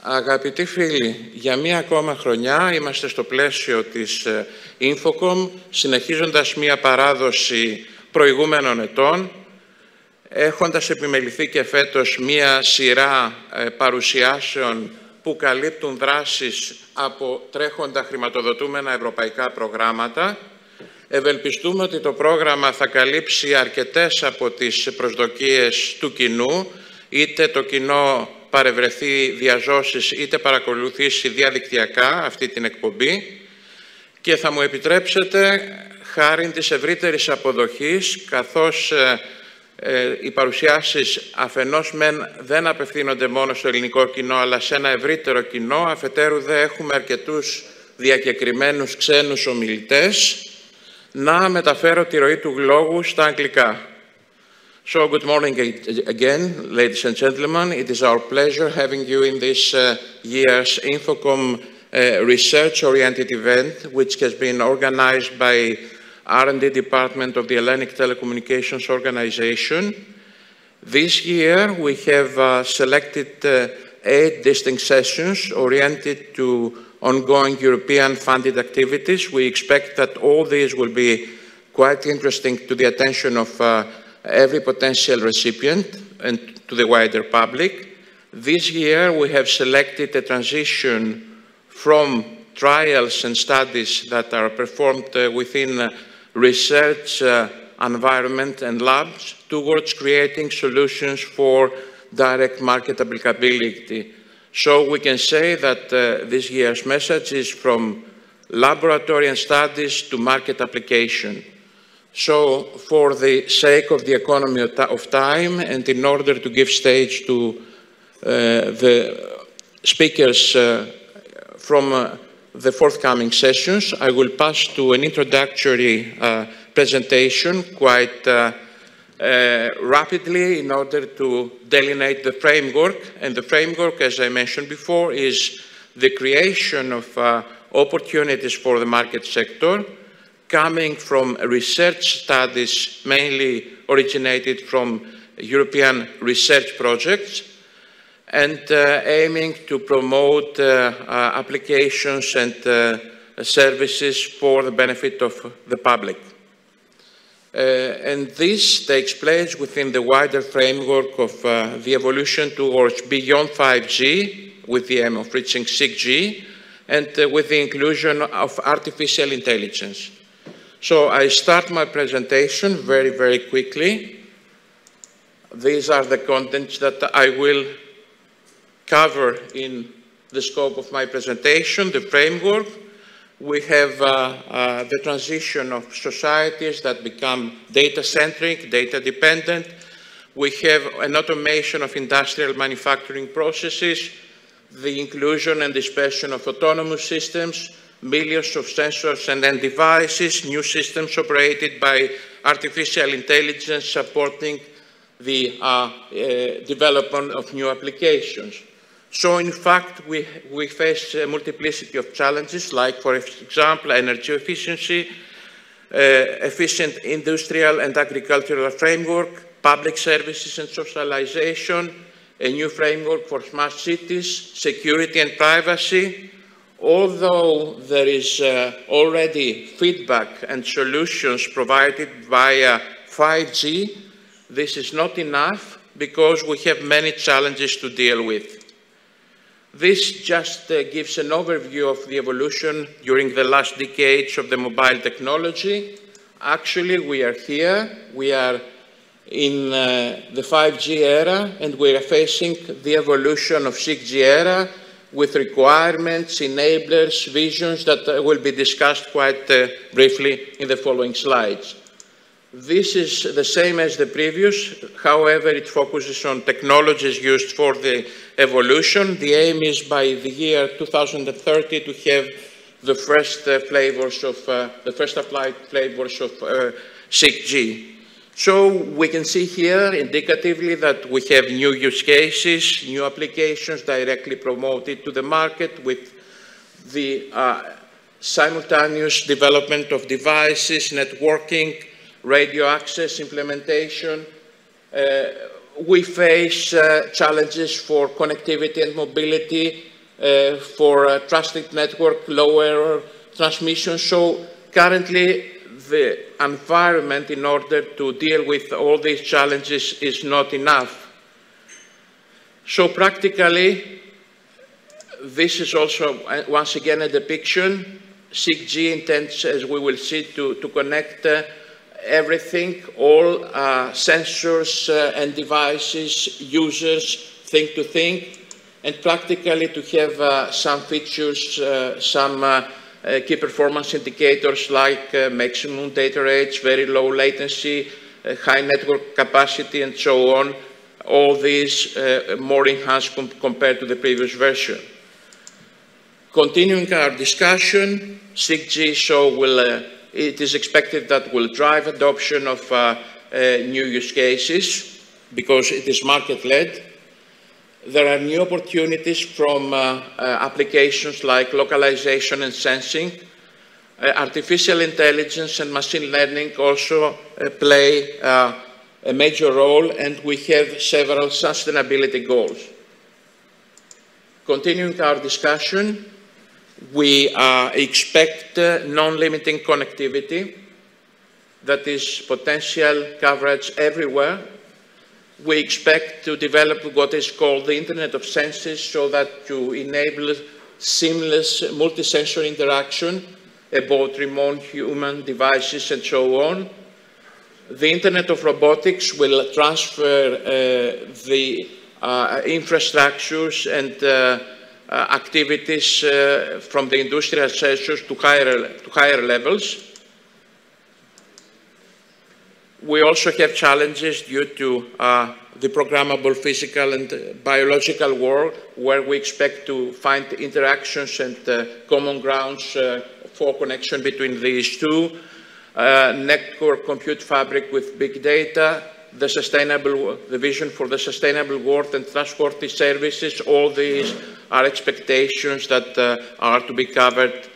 Αγαπητοί φίλοι, για μία ακόμα χρονιά είμαστε στο πλαίσιο της InfoCom, συνεχίζοντας μία παράδοση προηγούμενων ετών, έχοντας επιμεληθεί και φέτος μία σειρά παρουσιάσεων που καλύπτουν δράσεις από τρέχοντα χρηματοδοτούμενα ευρωπαϊκά προγράμματα. Ευελπιστούμε ότι το πρόγραμμα θα καλύψει αρκετές από τις προσδοκίες του κοινού, είτε το κοινό παρευρεθεί διαζώσεις, είτε παρακολουθήσει διαδικτυακά αυτή την εκπομπή, και θα μου επιτρέψετε, χάριν της ευρύτερης αποδοχής, καθώς οι παρουσιάσεις αφενός δεν απευθύνονται μόνο στο ελληνικό κοινό, αλλά σε ένα ευρύτερο κοινό, αφετέρου δεν έχουμε αρκετούς διακεκριμένους ξένους ομιλητές, να μεταφέρω τη ροή του λόγου στα αγγλικά. So, good morning again, ladies and gentlemen. It is our pleasure having you in this year's InfoCom research-oriented event, which has been organized by R&D Department of the Hellenic Telecommunications Organization. This year, we have selected 8 distinct sessions oriented to ongoing European-funded activities. We expect that all these will be quite interesting to the attention of every potential recipient and to the wider public. This year, we have selected a transition from trials and studies that are performed within research environment and labs towards creating solutions for direct market applicability. So we can say that this year's message is from laboratory and studies to market application. So, for the sake of the economy of time, and in order to give stage to the speakers from the forthcoming sessions, I will pass to an introductory presentation quite rapidly in order to delineate the framework. And the framework, as I mentioned before, is the creation of opportunities for the market sector, coming from research studies mainly originated from European research projects, and aiming to promote applications and services for the benefit of the public. And this takes place within the wider framework of the evolution towards beyond 5G, with the aim of reaching 6G, and with the inclusion of artificial intelligence. So I start my presentation very, very quickly. These are the contents that I will cover in the scope of my presentation, the framework. We have the transition of societies that become data-centric, data-dependent. We have an automation of industrial manufacturing processes, the inclusion and dispersion of autonomous systems, millions of sensors and end devices, new systems operated by artificial intelligence supporting the development of new applications. So, in fact, we face a multiplicity of challenges, like, for example, energy efficiency, efficient industrial and agricultural framework, public services and socialization, a new framework for smart cities, security and privacy. Although there is already feedback and solutions provided via 5G, this is not enough because we have many challenges to deal with. This just gives an overview of the evolution during the last decades of the mobile technology. Actually, we are here. We are in the 5G era, and we are facing the evolution of 6G era, with requirements, enablers, visions that will be discussed quite briefly in the following slides. This is the same as the previous, however, it focuses on technologies used for the evolution. The aim is by the year 2030 to have the first the first applied flavors of 6G. So we can see here indicatively that we have new use cases, new applications directly promoted to the market with the simultaneous development of devices, networking, radio access implementation, we face challenges for connectivity and mobility, for trusted network, low error transmission. So currently, the environment in order to deal with all these challenges is not enough. So practically, this is also, once again, a depiction. 6G intends, as we will see, to connect everything, all sensors and devices, users, thing to thing, and practically to have some features, some key performance indicators like maximum data rates, very low latency, high network capacity, and so on. All these more enhanced compared to the previous version. Continuing our discussion, 6G it is expected that will drive adoption of new use cases because it is market-led. There are new opportunities from applications like localization and sensing. Artificial intelligence and machine learning also play a major role, and we have several sustainability goals. Continuing our discussion, we expect non-limiting connectivity, that is potential coverage everywhere. We expect to develop what is called the Internet of Senses, so that to enable seamless multi-sensory interaction about remote human devices and so on. The Internet of Robotics will transfer the infrastructures and activities from the industrial sectors to higher levels. We also have challenges due to the programmable physical and biological world, where we expect to find interactions and common grounds for connection between these two. Network compute fabric with big data, the vision for the sustainable world and trustworthy services. All these are expectations that are to be covered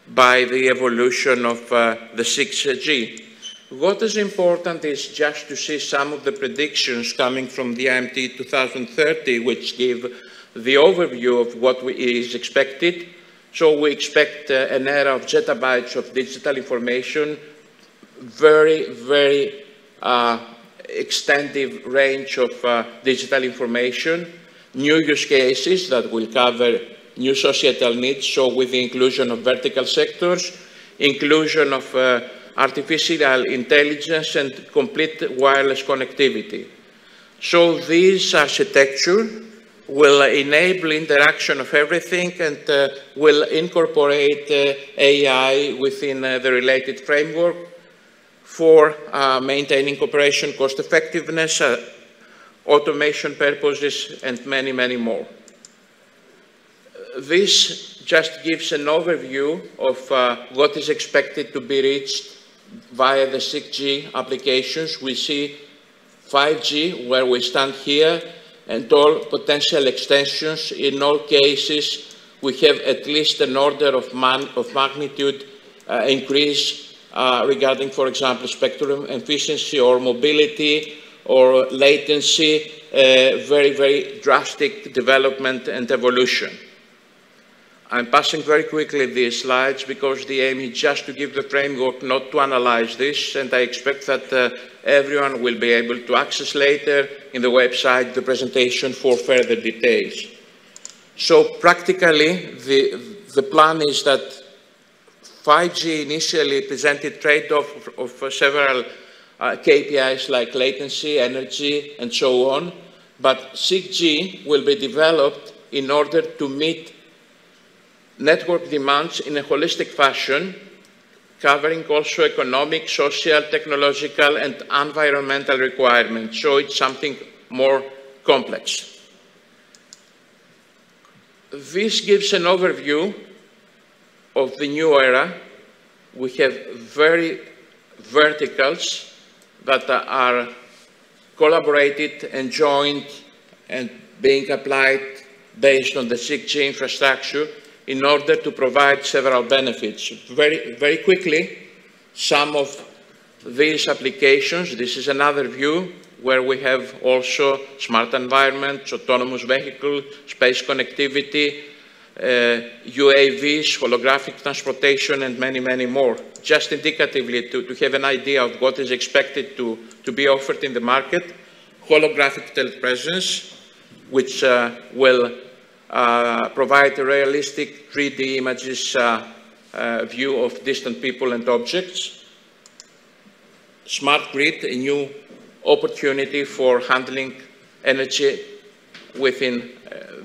by the evolution of the 6G. What is important is just to see some of the predictions coming from the IMT 2030, which give the overview of what is expected. So we expect an era of zettabytes of digital information, very, very extensive range of digital information, new use cases that will cover new societal needs, so with the inclusion of vertical sectors, inclusion of artificial intelligence and complete wireless connectivity. So this architecture will enable interaction of everything and will incorporate AI within the related framework for maintaining operation cost effectiveness, automation purposes, and many, many more. This just gives an overview of what is expected to be reached via the 6G applications. We see 5G, where we stand here, and all potential extensions. In all cases, we have at least an order of magnitude increase regarding, for example, spectrum efficiency or mobility or latency, very, very drastic development and evolution. I'm passing very quickly these slides because the aim is just to give the framework, not to analyze this, and I expect that everyone will be able to access later in the website the presentation for further details. So practically, the plan is that 5G initially presented trade-off of several KPIs like latency, energy, and so on, but 6G will be developed in order to meet network demands in a holistic fashion, covering also economic, social, technological, and environmental requirements. So it's something more complex. This gives an overview of the new era. We have very verticals that are collaborated and joined and being applied based on the 6G infrastructure in order to provide several benefits. Very quickly, some of these applications, this is another view where we have also smart environments, autonomous vehicles, space connectivity, UAVs, holographic transportation, and many, many more. Just indicatively, to have an idea of what is expected to be offered in the market, holographic telepresence, which will provide a realistic 3D images view of distant people and objects. Smart grid, a new opportunity for handling energy within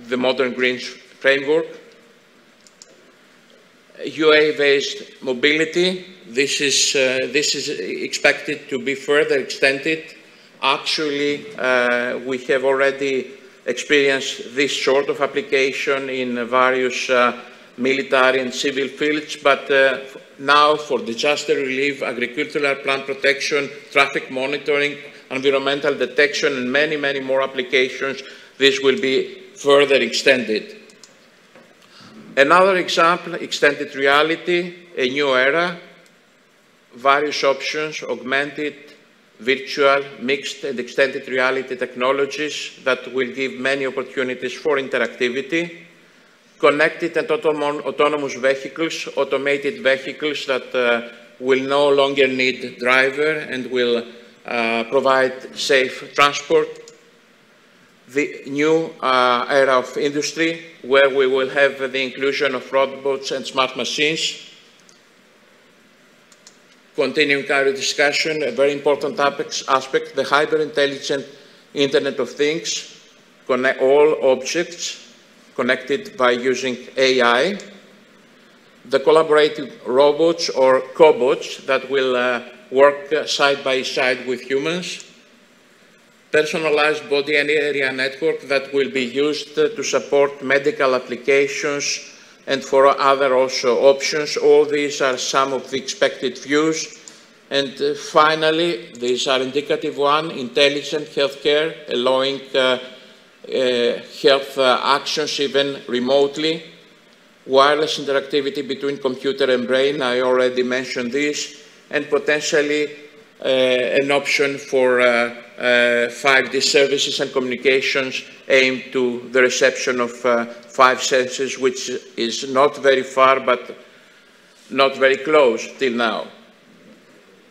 the modern green framework. UA-based mobility, this is expected to be further extended. Actually, we have already experienced this sort of application in various military and civil fields, but now for disaster relief, agricultural plant protection, traffic monitoring, environmental detection, and many, many more applications, this will be further extended. Another example, extended reality, a new era, various options, augmented, virtual, mixed, and extended reality technologies that will give many opportunities for interactivity, connected and autonomous vehicles, automated vehicles that will no longer need driver and will provide safe transport. The new era of industry, where we will have the inclusion of robots and smart machines. Continuing our discussion, a very important aspect, the hyper-intelligent Internet of Things, connect all objects connected by using AI. The collaborative robots or cobots that will work side by side with humans. Personalized body and area network that will be used to support medical applications and for other also options. All these are some of the expected views. And finally, these are indicative one, intelligent healthcare, allowing health actions even remotely. Wireless interactivity between computer and brain, I already mentioned this, and potentially an option for 5D services and communications aimed to the reception of 5 senses, which is not very far, but not very close till now.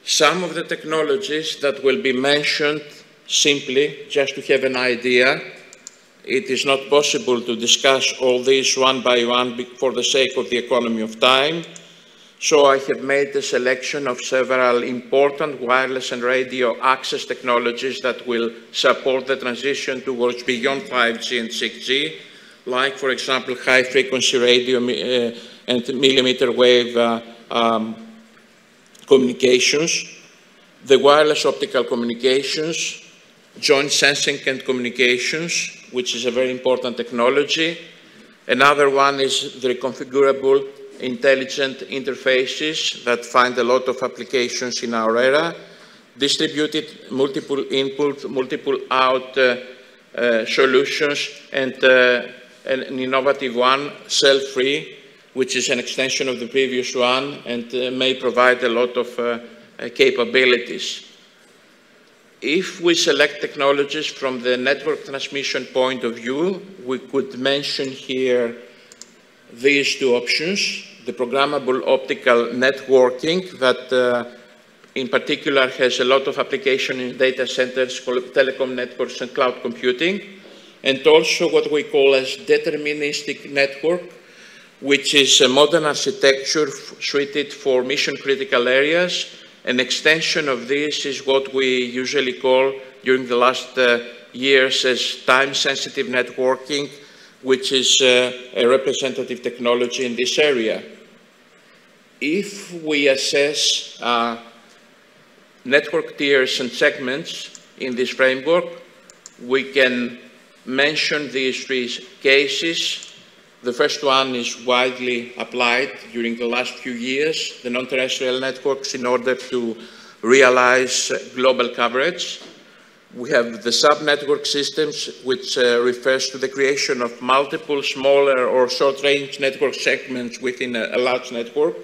Some of the technologies that will be mentioned simply, just to have an idea, it is not possible to discuss all these one by one for the sake of the economy of time. So I have made a selection of several important wireless and radio access technologies that will support the transition towards beyond 5G and 6G, like, for example, high-frequency radio and millimeter wave communications, the wireless optical communications, joint sensing and communications, which is a very important technology. Another one is the reconfigurable intelligent interfaces that find a lot of applications in our era, distributed multiple input, multiple out solutions, and an innovative one, cell-free, which is an extension of the previous one and may provide a lot of capabilities. If we select technologies from the network transmission point of view, we could mention here these two options, the programmable optical networking that in particular has a lot of application in data centers, telecom networks and cloud computing, and also what we call as deterministic network, which is a modern architecture suited for mission-critical areas. An extension of this is what we usually call during the last years as time-sensitive networking, which is a representative technology in this area. If we assess network tiers and segments in this framework, we can mention these 3 cases. The first one is widely applied during the last few years, the non-terrestrial networks, in order to realize global coverage. We have the sub-network systems, which refers to the creation of multiple smaller or short-range network segments within a large network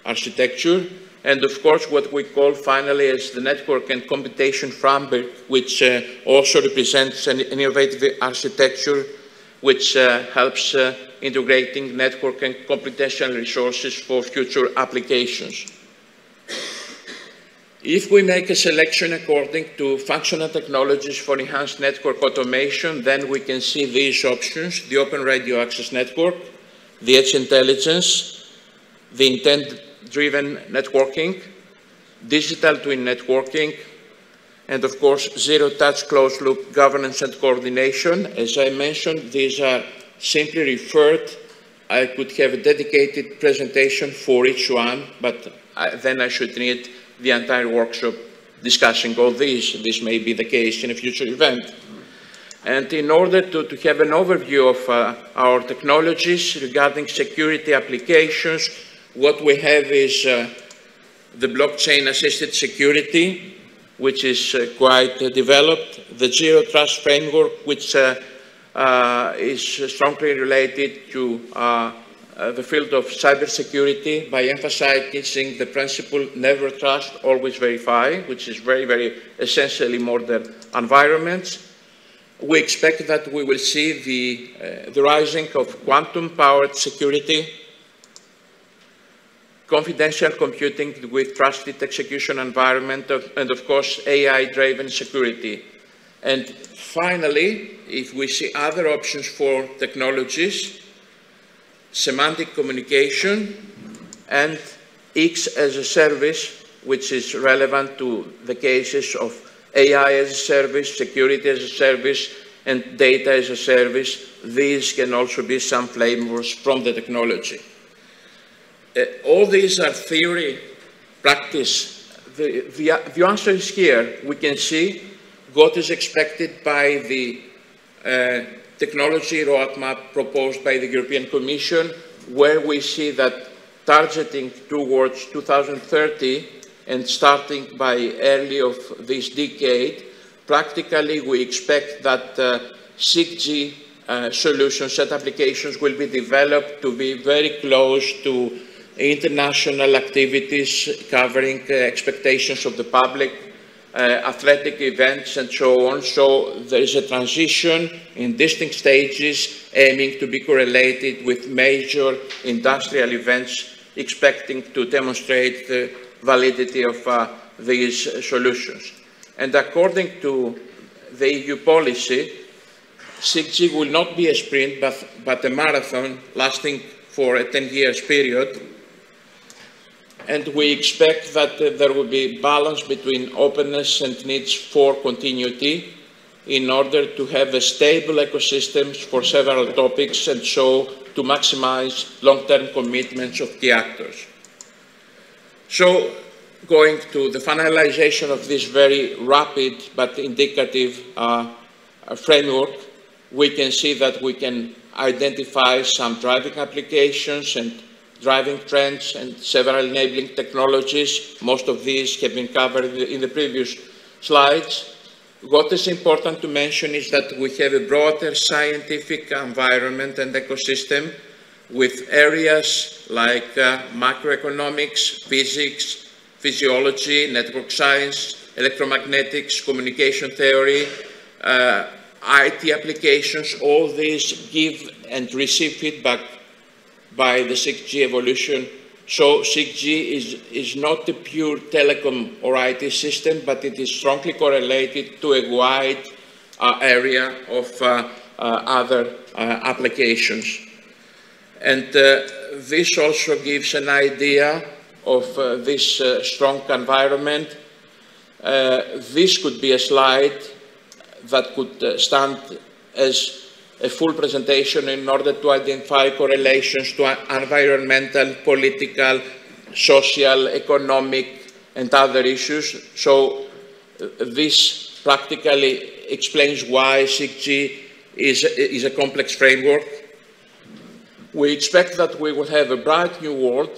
architecture. and of course what we call finally as the network and computation framework, which also represents an innovative architecture which helps integrating network and computational resources for future applications. If we make a selection according to functional technologies for enhanced network automation, then we can see these options: the Open Radio Access Network, the Edge Intelligence, the Intent-Driven Networking, Digital Twin Networking, and of course, Zero-Touch Closed-Loop Governance and Coordination. As I mentioned, these are simply referred. I could have a dedicated presentation for each one, but then I should need the entire workshop discussing all these. This may be the case in a future event. And in order to have an overview of our technologies regarding security applications, what we have is the blockchain-assisted security, which is quite developed, the Zero Trust Framework, which is strongly related to the field of cybersecurity by emphasizing the principle never trust, always verify, which is very, very essential in modern environments. We expect that we will see the rising of quantum-powered security, confidential computing with trusted execution environment, and of course, AI-driven security. And finally, if we see other options for technologies, semantic communication and X as a service, which is relevant to the cases of AI as a service, security as a service, and data as a service. These can also be some flavors from the technology. All these are theory, practice. The answer is here. We can see what is expected by the technology roadmap proposed by the European Commission, where we see that targeting towards 2030 and starting by early of this decade, practically we expect that 6G solutions and applications will be developed to be very close to international activities covering expectations of the public, athletic events and so on. So there is a transition in distinct stages aiming to be correlated with major industrial events, expecting to demonstrate the validity of these solutions. And according to the EU policy, 6G will not be a sprint but a marathon lasting for a 10-year period. And we expect that there will be balance between openness and needs for continuity in order to have a stable ecosystem for several topics and so to maximize long-term commitments of key actors. So, going to the finalization of this very rapid but indicative framework, we can see that we can identify some driving applications and driving trends and several enabling technologies. Most of these have been covered in the previous slides. What is important to mention is that we have a broader scientific environment and ecosystem with areas like macroeconomics, physics, physiology, network science, electromagnetics, communication theory, IT applications. All these give and receive feedback by the 6G evolution. So 6G is not a pure telecom or IT system, but it is strongly correlated to a wide area of other applications. And this also gives an idea of this strong environment. This could be a slide that could stand as a full presentation in order to identify correlations to environmental, political, social, economic, and other issues. So this practically explains why 6G is a complex framework. We expect that we will have a bright new world,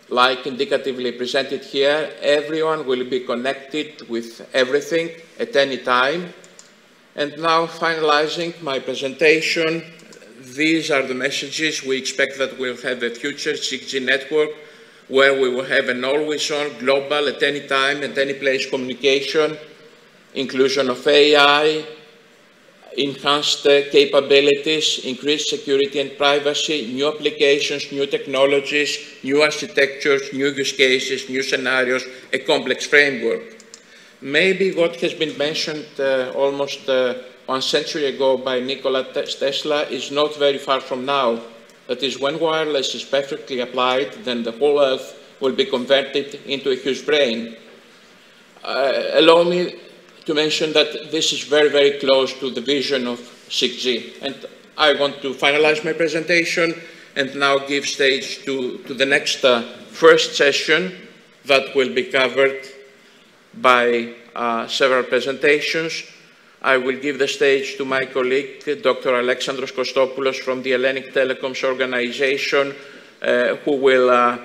like indicatively presented here. Everyone will be connected with everything at any time. And now, finalizing my presentation, these are the messages. We expect that we'll have a future 6G network where we will have an always-on, global, at any time, at any place communication, inclusion of AI, enhanced capabilities, increased security and privacy, new applications, new technologies, new architectures, new use cases, new scenarios, a complex framework. Maybe what has been mentioned almost 1 century ago by Nikola Tesla is not very far from now. That is, when wireless is perfectly applied, then the whole Earth will be converted into a huge brain. Allow me to mention that this is very, very close to the vision of 6G. And I want to finalize my presentation and now give stage to the next first session that will be covered by several presentations. I will give the stage to my colleague, Dr. Alexandros Kostopoulos from the Hellenic Telecoms Organization, who will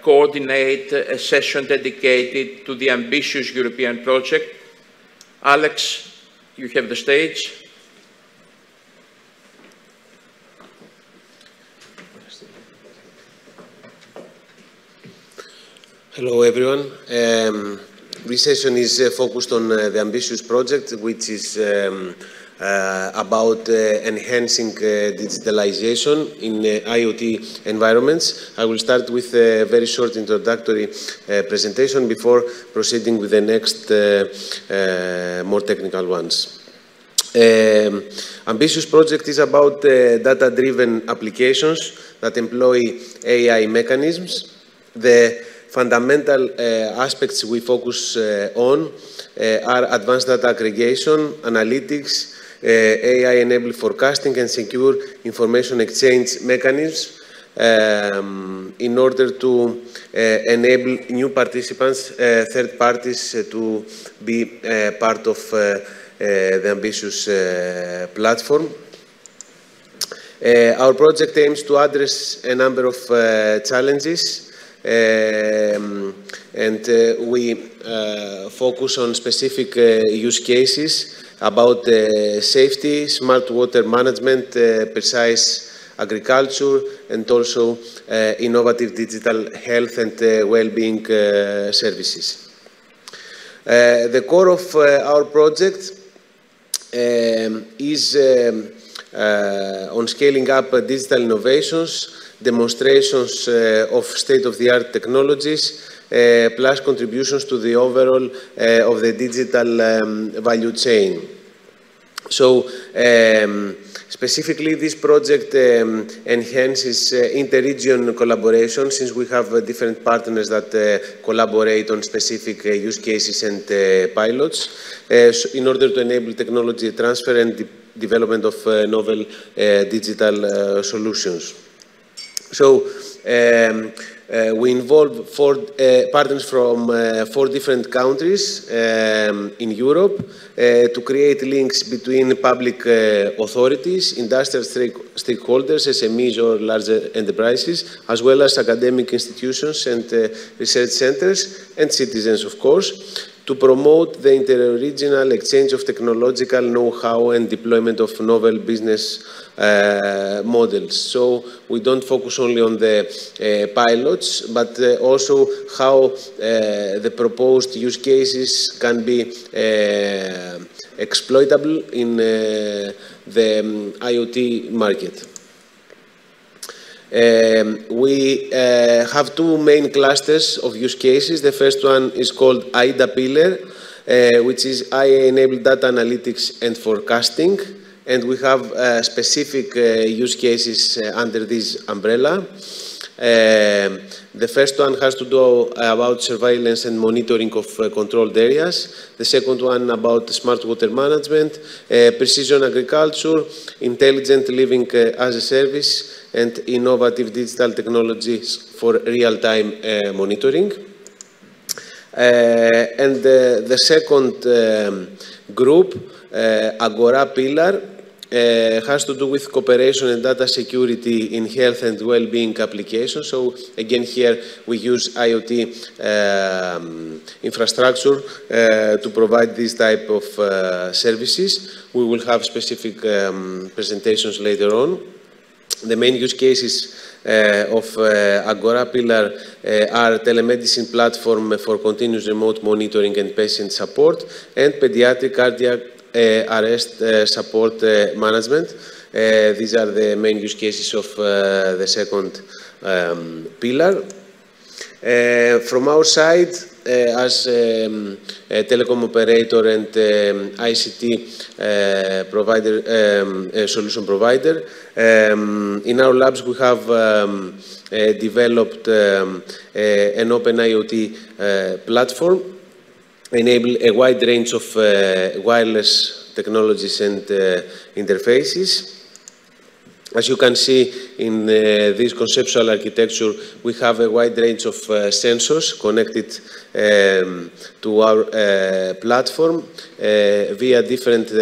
coordinate a session dedicated to the ambitious European project. Alex, you have the stage. Hello, everyone. This session is focused on the ambitious project, which is about enhancing digitalization in IoT environments. I will start with a very short introductory presentation before proceeding with the next more technical ones. Ambitious project is about data-driven applications that employ AI mechanisms. The fundamental aspects we focus on are advanced data aggregation, analytics, AI-enabled forecasting, and secure information exchange mechanisms in order to enable new participants, third parties, to be part of the ambitious platform. Our project aims to address a number of challenges, and we focus on specific use cases about safety, smart water management, precise agriculture, and also innovative digital health and well-being services. The core of our project is on scaling up digital innovations, demonstrations of state-of-the-art technologies, plus contributions to the overall of the digital value chain. So, specifically, this project enhances inter-region collaboration, since we have different partners that collaborate on specific use cases and pilots, in order to enable technology transfer and development of novel digital solutions. So, we involve partners from 4 different countries in Europe to create links between public authorities, industrial stakeholders, SMEs or larger enterprises, as well as academic institutions and research centers, and citizens, of course, to promote the inter-regional exchange of technological know-how and deployment of novel business models. So we don't focus only on the pilots, but also how the proposed use cases can be exploitable in the IoT market. We have 2 main clusters of use cases. The first one is called IDA pillar, which is AI-enabled data analytics and forecasting. And we have specific use cases under this umbrella. The first one has to do about surveillance and monitoring of controlled areas. The second one about smart water management, precision agriculture, intelligent living as a service, and innovative digital technologies for real-time monitoring. And the second group, Agora pillar, has to do with cooperation and data security in health and well-being applications. So again, here we use IoT infrastructure to provide this type of services. We will have specific presentations later on. The main use cases of Agora pillar are telemedicine platform for continuous remote monitoring and patient support, and pediatric cardiac arrest support management. These are the main use cases of the second pillar. From our side, as a telecom operator and ICT provider, solution provider, in our labs we have developed an open IoT platform, enable a wide range of wireless technologies and interfaces. As you can see in this conceptual architecture, we have a wide range of sensors connected to our platform via different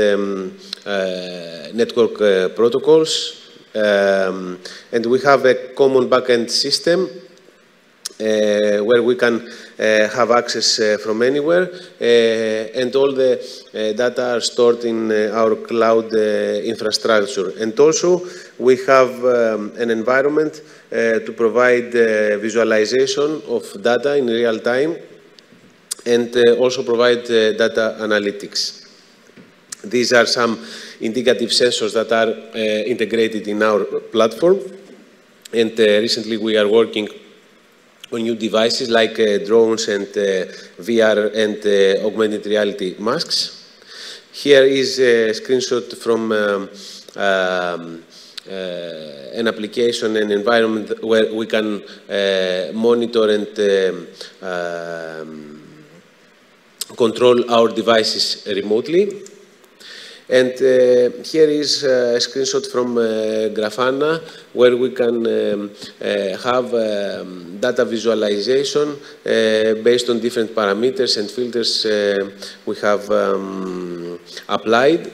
network protocols. And we have a common backend system where we can have access from anywhere, and all the data are stored in our cloud infrastructure. And also, we have an environment to provide visualization of data in real time, and also provide data analytics. These are some indicative sensors that are integrated in our platform, and recently we are working on new devices like drones and VR and augmented reality masks. Here is a screenshot from an application and environment where we can monitor and control our devices remotely. And here is a screenshot from Grafana, where we can have data visualization based on different parameters and filters we have applied.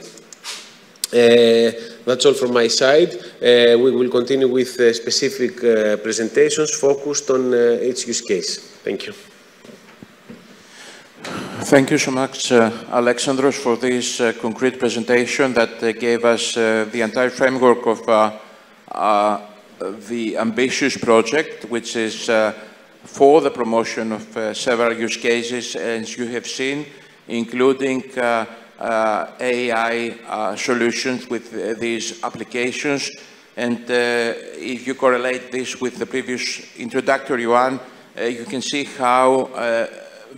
That's all from my side. We will continue with specific presentations focused on each use case. Thank you. Thank you so much, Alexandros, for this concrete presentation that gave us the entire framework of the ambitious project, which is for the promotion of several use cases, as you have seen, including AI solutions with these applications. And if you correlate this with the previous introductory one, you can see how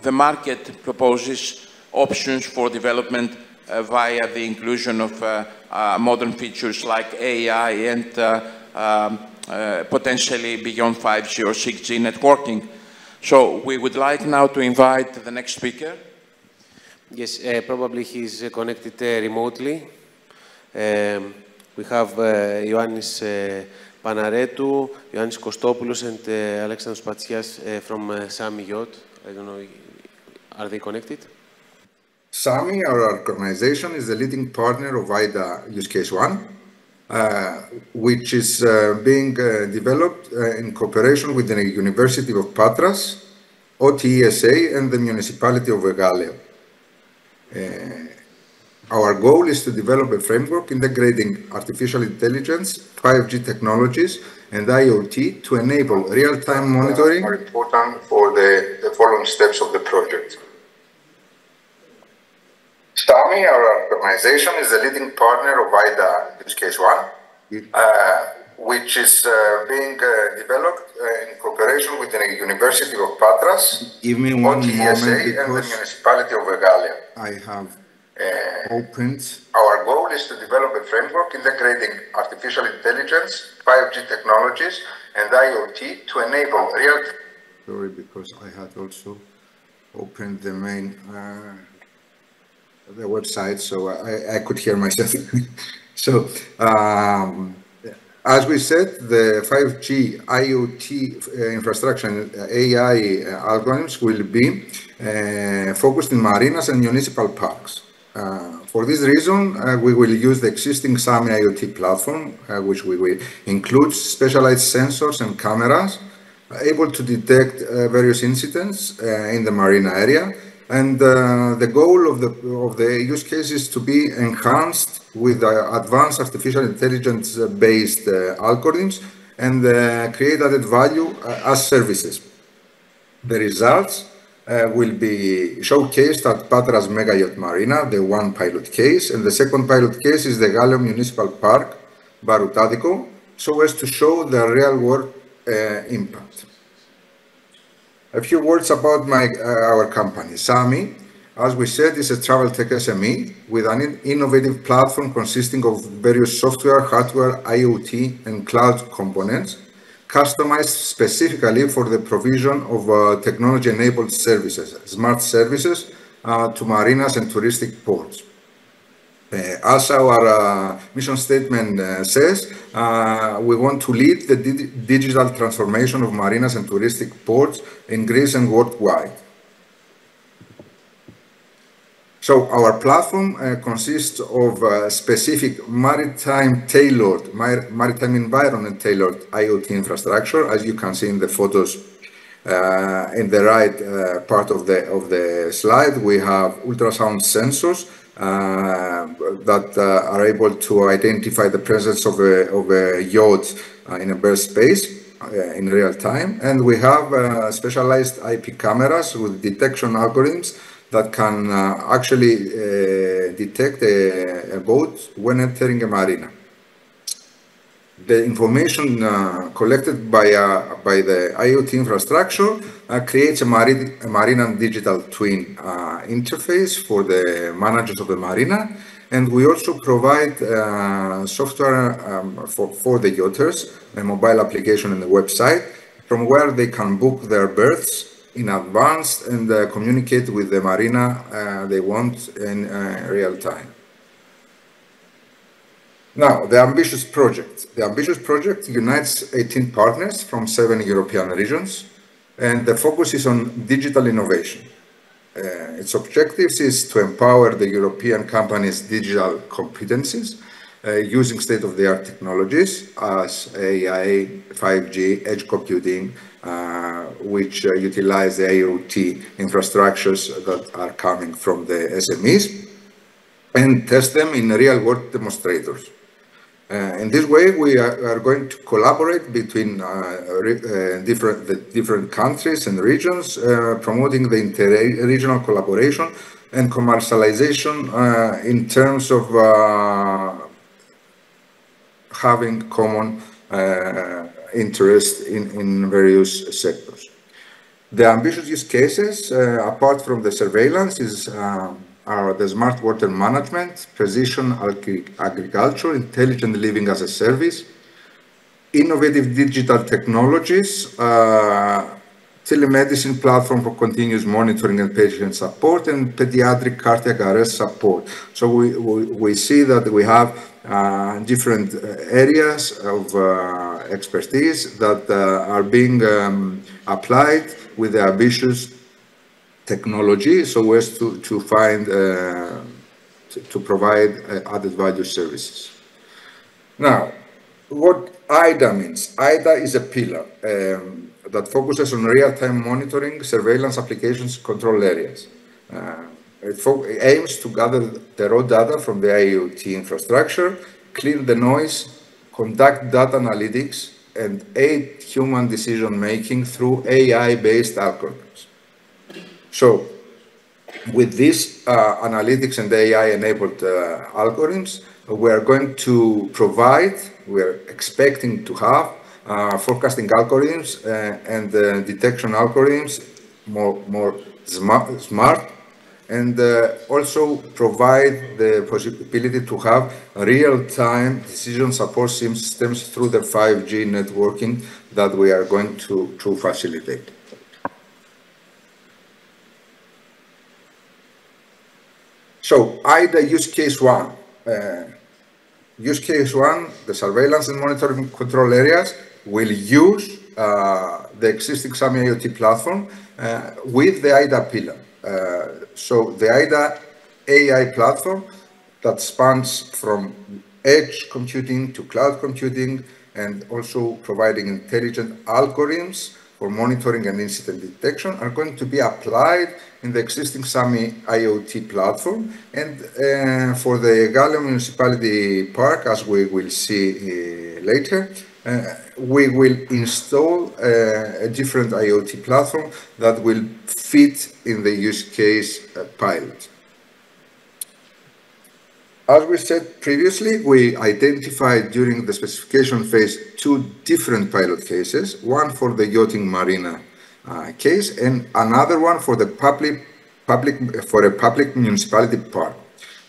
the market proposes options for development via the inclusion of modern features like AI and potentially beyond 5G or 6G networking. So we would like now to invite the next speaker. Yes, probably he's connected remotely. We have Ioannis Panaretou, Ioannis Kostopoulos, and Alexandros Patsias from Sami Yacht. I don't know, are they connected? Sami, our organization, is the leading partner of IDA Use Case 1, which is being developed in cooperation with the University of Patras, OTESA, and the municipality of Vegaleo. Our goal is to develop a framework integrating artificial intelligence, 5G technologies, and IoT to enable real-time monitoring are important for the following steps of the project. Sami, our organization, is the leading partner of IDA Use Case 1, which is being developed in cooperation with the University of Patras, Give me one OTESA, and the municipality of Vegaleo. I have opened. Our goal is to develop a framework integrating artificial intelligence, 5G technologies, and IoT to enable real... Sorry, because I had also opened the main the website, so I could hear myself. So, as we said, the 5G IoT infrastructure and AI algorithms will be focused in marinas and municipal parks. For this reason, we will use the existing Sami IoT platform, which we will include specialized sensors and cameras able to detect various incidents in the marina area, And the goal of the use case is to be enhanced with advanced artificial intelligence-based algorithms and create added value as services. The results will be showcased at Patras Mega Yacht Marina, the one pilot case, and the second pilot case is the Gallo Municipal Park, Barutadico, so as to show the real-world impact. A few words about our company. SAMI, as we said, is a travel tech SME with an innovative platform consisting of various software, hardware, IoT, and cloud components, customized specifically for the provision of technology-enabled services, smart services, to marinas and touristic ports. As our mission statement says, we want to lead the digital transformation of marinas and touristic ports in Greece and worldwide. So our platform consists of specific maritime environment tailored IoT infrastructure, as you can see in the photos in the right part of the slide. We have ultrasound sensors that are able to identify the presence of a yacht in a berth space in real time, and we have specialized IP cameras with detection algorithms that can actually detect a boat when entering a marina. The information collected by the IoT infrastructure creates a marina digital twin interface for the managers of the marina, and we also provide software for the yachters, a mobile application and a website from where they can book their berths in advance and communicate with the marina they want in real time. Now, the ambitious project. The ambitious project unites 18 partners from 7 European regions, and the focus is on digital innovation. Its objectives is to empower the European companies' digital competencies using state-of-the-art technologies as AI, 5G, edge computing, which utilize the IoT infrastructures that are coming from the SMEs, and test them in real-world demonstrators. In this way, we are going to collaborate between different countries and regions, promoting the inter-regional collaboration and commercialization in terms of having common interest in various sectors. The ambitious use cases, apart from the surveillance, are the smart water management, precision agriculture, intelligent living as a service, innovative digital technologies, telemedicine platform for continuous monitoring and patient support, and pediatric cardiac arrest support. So we see that we have different areas of expertise that are being applied with the ambitious technology, so as to find to provide added value services. Now, what IDA means? IDA is a pillar that focuses on real-time monitoring, surveillance applications, control areas. It aims to gather the raw data from the IoT infrastructure, clear the noise, conduct data analytics, and aid human decision-making through AI-based algorithms. So, with these analytics and AI-enabled algorithms, we are going to provide, we're expecting to have forecasting algorithms and detection algorithms more smart, and also provide the possibility to have real-time decision support systems through the 5G networking that we are going to facilitate. So, IDA use case 1. Use case 1, the surveillance and monitoring control areas will use the existing SAMI IoT platform with the IDA pillar. So the IDA AI platform that spans from edge computing to cloud computing, and also providing intelligent algorithms for monitoring and incident detection are going to be applied in the existing SAMI IoT platform. And for the Gallia Municipality Park, as we will see later, we will install a different IoT platform that will fit in the use case pilot. As we said previously, we identified during the specification phase 2 different pilot cases, one for the yachting marina case and another one for the public municipality park.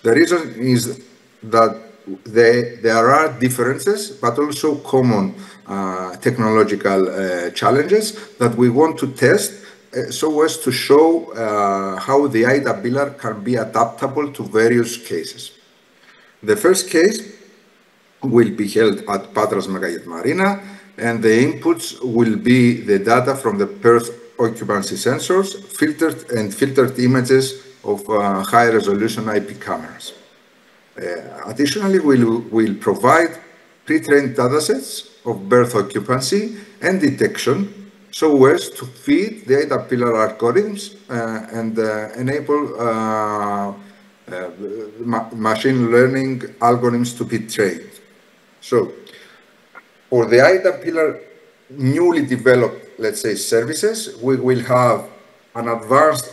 The reason is that there are differences, but also common technological challenges that we want to test so as to show how the IDA pillar can be adaptable to various cases. The first case will be held at Patras Megayet Marina, and the inputs will be the data from the berth occupancy sensors, filtered images of high-resolution IP cameras. Additionally, we'll provide pre-trained datasets of berth occupancy and detection so as to feed the IDA pillar algorithms and enable machine learning algorithms to be trained. So, for the IDA pillar newly developed, let's say, services, we will have an advanced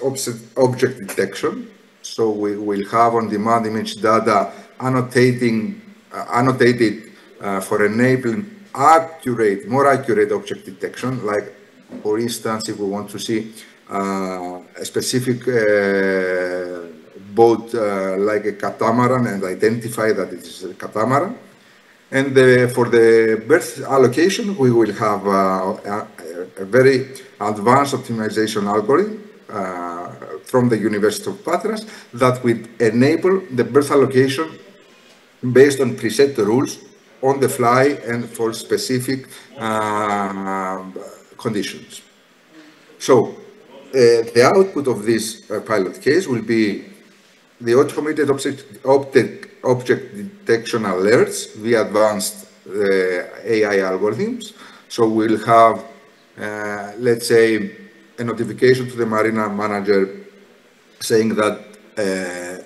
object detection. So we will have on-demand image data annotated for enabling more accurate object detection. Like, for instance, if we want to see a specific boat like a catamaran and identify that it is a catamaran. And for the berth allocation, we will have a very advanced optimization algorithm from the University of Patras that will enable the berth allocation based on preset rules on the fly and for specific conditions. So the output of this pilot case will be the automated object detection alerts via advanced AI algorithms. So we'll have, let's say, a notification to the marina manager saying that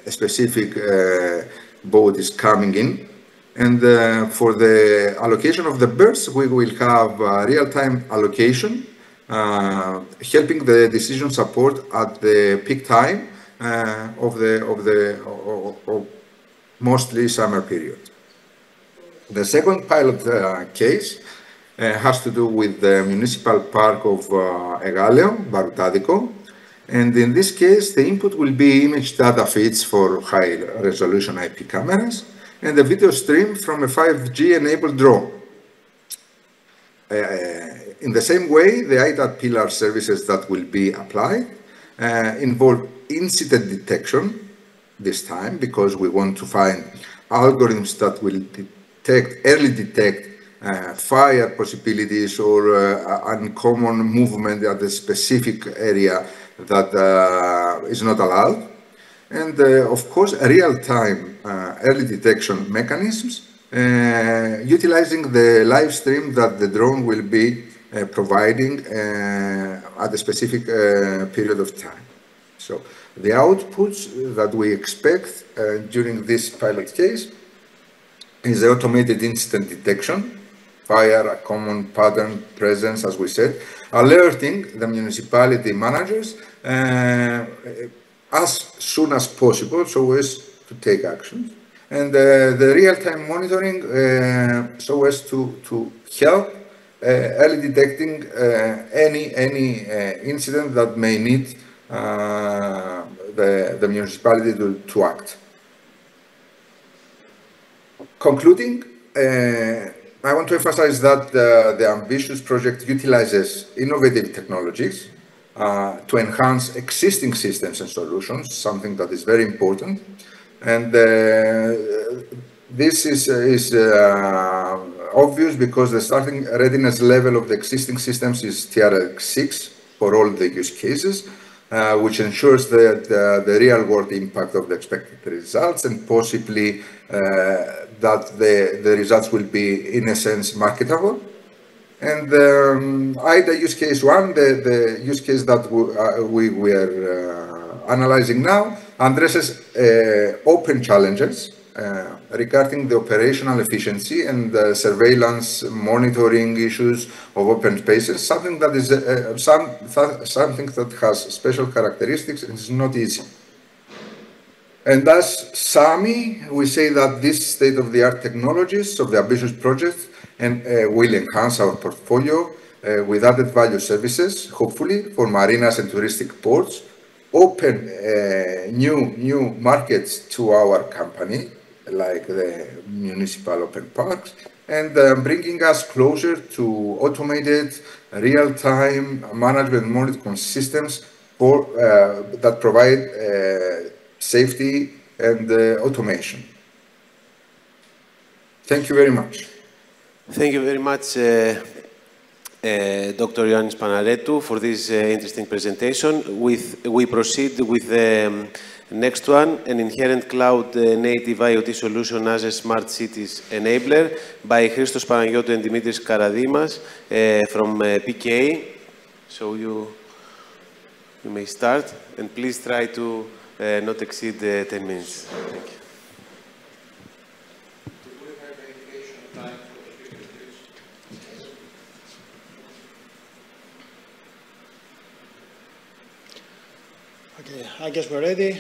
a specific boat is coming in. And for the allocation of the berths, we will have real-time allocation, helping the decision support at the peak time of mostly summer period. The second pilot case has to do with the municipal park of Egaleo, Baroutadico. And in this case, the input will be image data feeds for high-resolution IP cameras and a video stream from a 5G-enabled drone. In the same way, the IDA pillar services that will be applied involve incident detection this time, because we want to find algorithms that will early detect fire possibilities or uncommon movement at a specific area that is not allowed. And of course, real-time early detection mechanisms utilizing the live stream that the drone will be providing at a specific period of time. So the outputs that we expect during this pilot case is the automated incident detection via a common pattern presence, as we said, alerting the municipality managers as soon as possible so as to take actions. And the real-time monitoring so as to help early detecting any incident that may need the municipality to act. Concluding, I want to emphasize that the ambitious project utilizes innovative technologies to enhance existing systems and solutions, something that is very important. And this is obvious because the starting readiness level of the existing systems is tier 6 for all the use cases, which ensures the real-world impact of the expected results and possibly that the results will be, in a sense, marketable. And IDA use case 1, the use case that we are analyzing now, addresses open challenges regarding the operational efficiency and surveillance monitoring issues of open spaces, something that is something that has special characteristics and is not easy. And as SAMI, we say that these state-of-the-art technologies of the ambitious project will enhance our portfolio with added value services, hopefully for marinas and touristic ports, open new markets to our company, like the municipal open parks, and bringing us closer to automated, real-time management monitoring systems that provide safety and automation. Thank you very much. Thank you very much, Dr. Ioannis Panaretou, for this interesting presentation. We proceed with the next one, an inherent cloud-native IoT solution as a smart cities enabler by Christos Panagiotou and Dimitris Karadimas from PK. So you may start, and please try to not exceed 10 minutes. Thank you. Okay, I guess we're ready.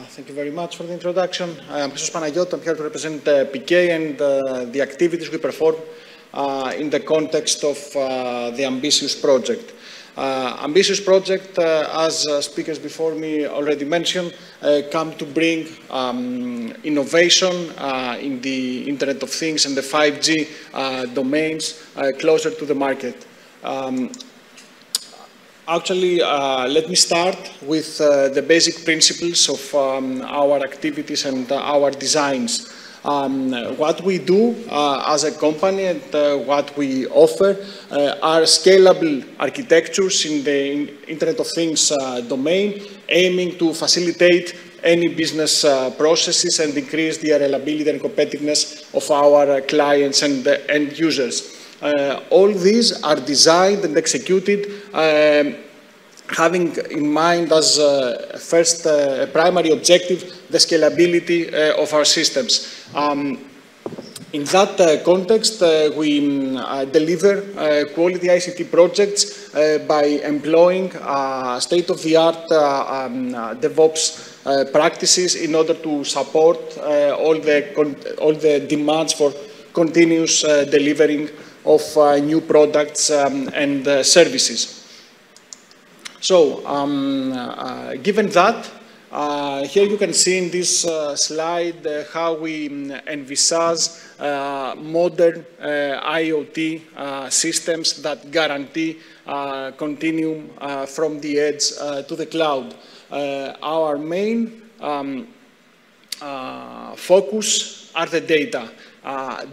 Thank you very much for the introduction. I'm Christos Panagiotou. I'm here to represent PK and the activities we perform in the context of the Ambitious project. Ambitious project, as speakers before me already mentioned, come to bring innovation in the Internet of Things and the 5G domains closer to the market. Actually, let me start with the basic principles of our activities and our designs. What we do as a company and what we offer are scalable architectures in the Internet of Things domain, aiming to facilitate any business processes and increase the reliability and competitiveness of our clients and end users. All these are designed and executed having in mind as first primary objective the scalability of our systems. In that context, we deliver quality ICT projects by employing state-of-the-art DevOps practices in order to support all the demands for continuous delivering of new products and services. So, given that, here you can see in this slide how we envisage modern IoT systems that guarantee continuum from the edge to the cloud. Our main focus are the data.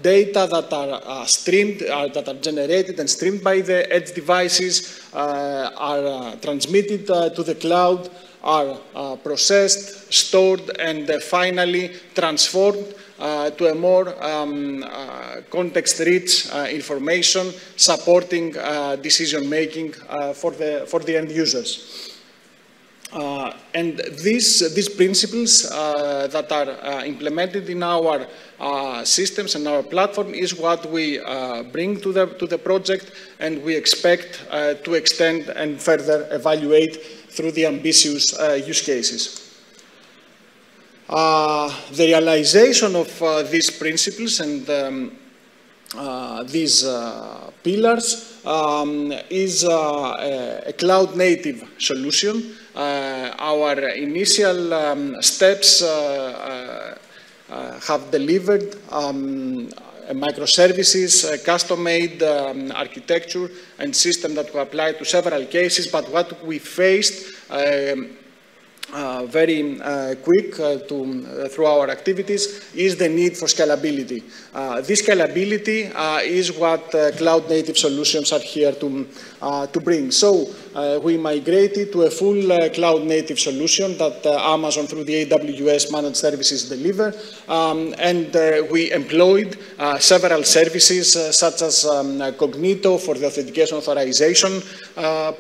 Data that are streamed, that are generated and streamed by the edge devices, are transmitted to the cloud, are processed, stored, and finally transformed to a more context-rich information supporting decision-making for the end users. And these principles that are implemented in our systems and our platform is what we bring to the project, and we expect to extend and further evaluate through the ambitious use cases. The realization of these principles and these pillars is a cloud-native solution. Our initial steps have delivered a microservices, custom-made architecture and system that we applied to several cases, but what we faced very quick through our activities is the need for scalability. This scalability is what cloud-native solutions are here to bring. So we migrated to a full cloud-native solution that Amazon through the AWS managed services deliver, and we employed several services such as Cognito for the authentication authorization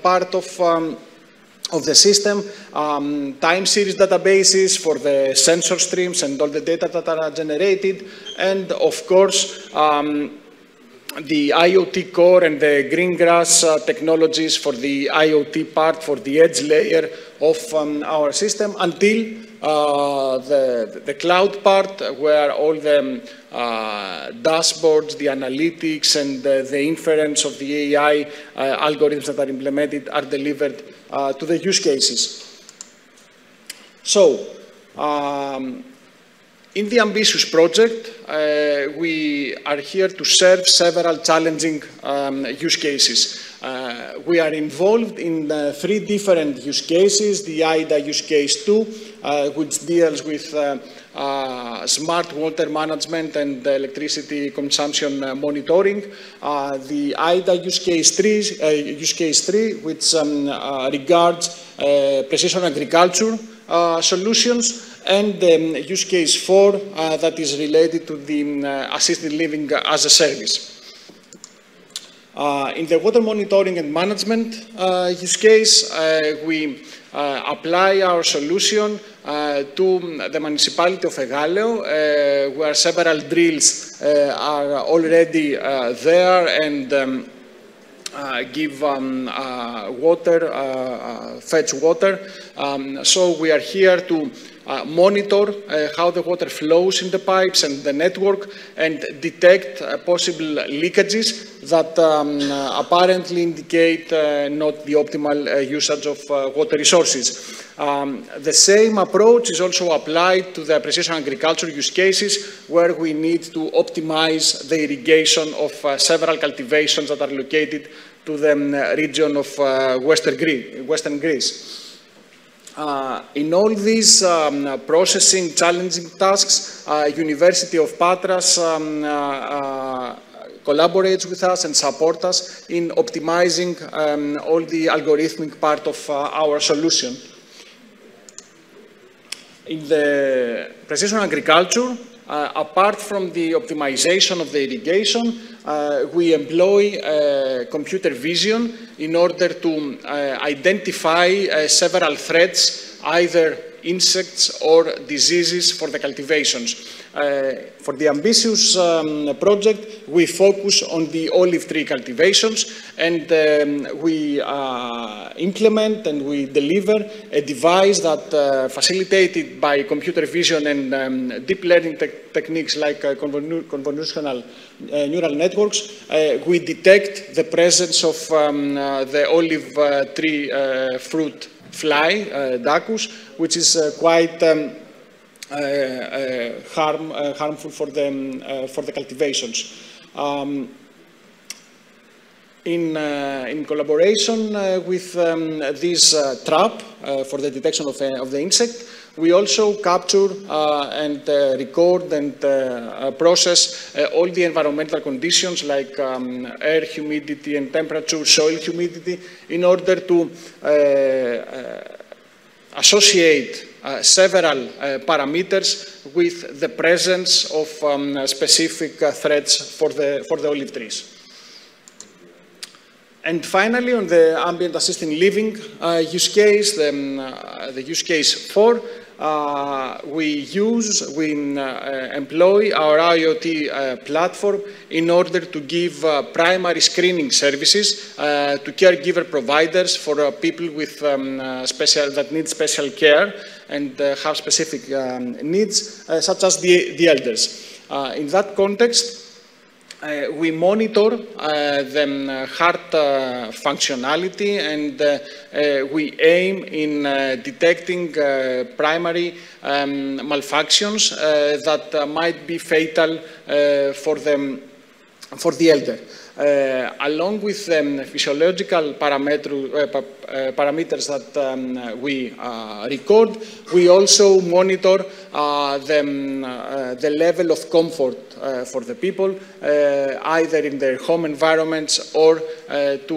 part of the system, time series databases for the sensor streams and all the data that are generated, and of course the IoT core and the greengrass technologies for the IoT part, for the edge layer of our system, until the cloud part, where all the dashboards, the analytics, and the inference of the AI algorithms that are implemented are delivered to the use cases. So, in the ambitious project, we are here to serve several challenging use cases. We are involved in 3 different use cases. The IDA use case 2, which deals with smart water management and electricity consumption monitoring. The IDA use case 3, which regards precision agriculture solutions, and use case 4 that is related to the assisted living as a service. In the water monitoring and management use case, we apply our solution to the municipality of Egaleo, where several drills are already there and give water, fetch water. So we are here to monitor how the water flows in the pipes and the network, and detect possible leakages that apparently indicate not the optimal usage of water resources. The same approach is also applied to the precision agriculture use cases, where we need to optimize the irrigation of several cultivations that are located to the region of Western Greece. In all these processing challenging tasks, University of Patras collaborates with us and supports us in optimizing all the algorithmic part of our solution. In the precision agriculture, apart from the optimization of the irrigation, we employ computer vision in order to identify several threats, either insects or diseases for the cultivations. For the ambitious project, we focus on the olive tree cultivations, and we implement and we deliver a device that, facilitated by computer vision and deep learning techniques like convolutional neural networks, we detect the presence of the olive tree fruit fly, Dacus, which is quite harmful for the cultivations. In collaboration with this trap for the detection of the insect, we also capture and record and process all the environmental conditions like air humidity and temperature, soil humidity, in order to associate several parameters with the presence of specific threats for the olive trees. And finally, on the ambient assisted living use case, the use case 4, we employ our IoT platform in order to give primary screening services to caregiver providers for people with that need special care and have specific needs, such as the elders. In that context, we monitor the heart functionality, and we aim in detecting primary malfunctions that might be fatal for the for the elder. Along with physiological parameters that we record, we also monitor the level of comfort for the people, either in their home environments or to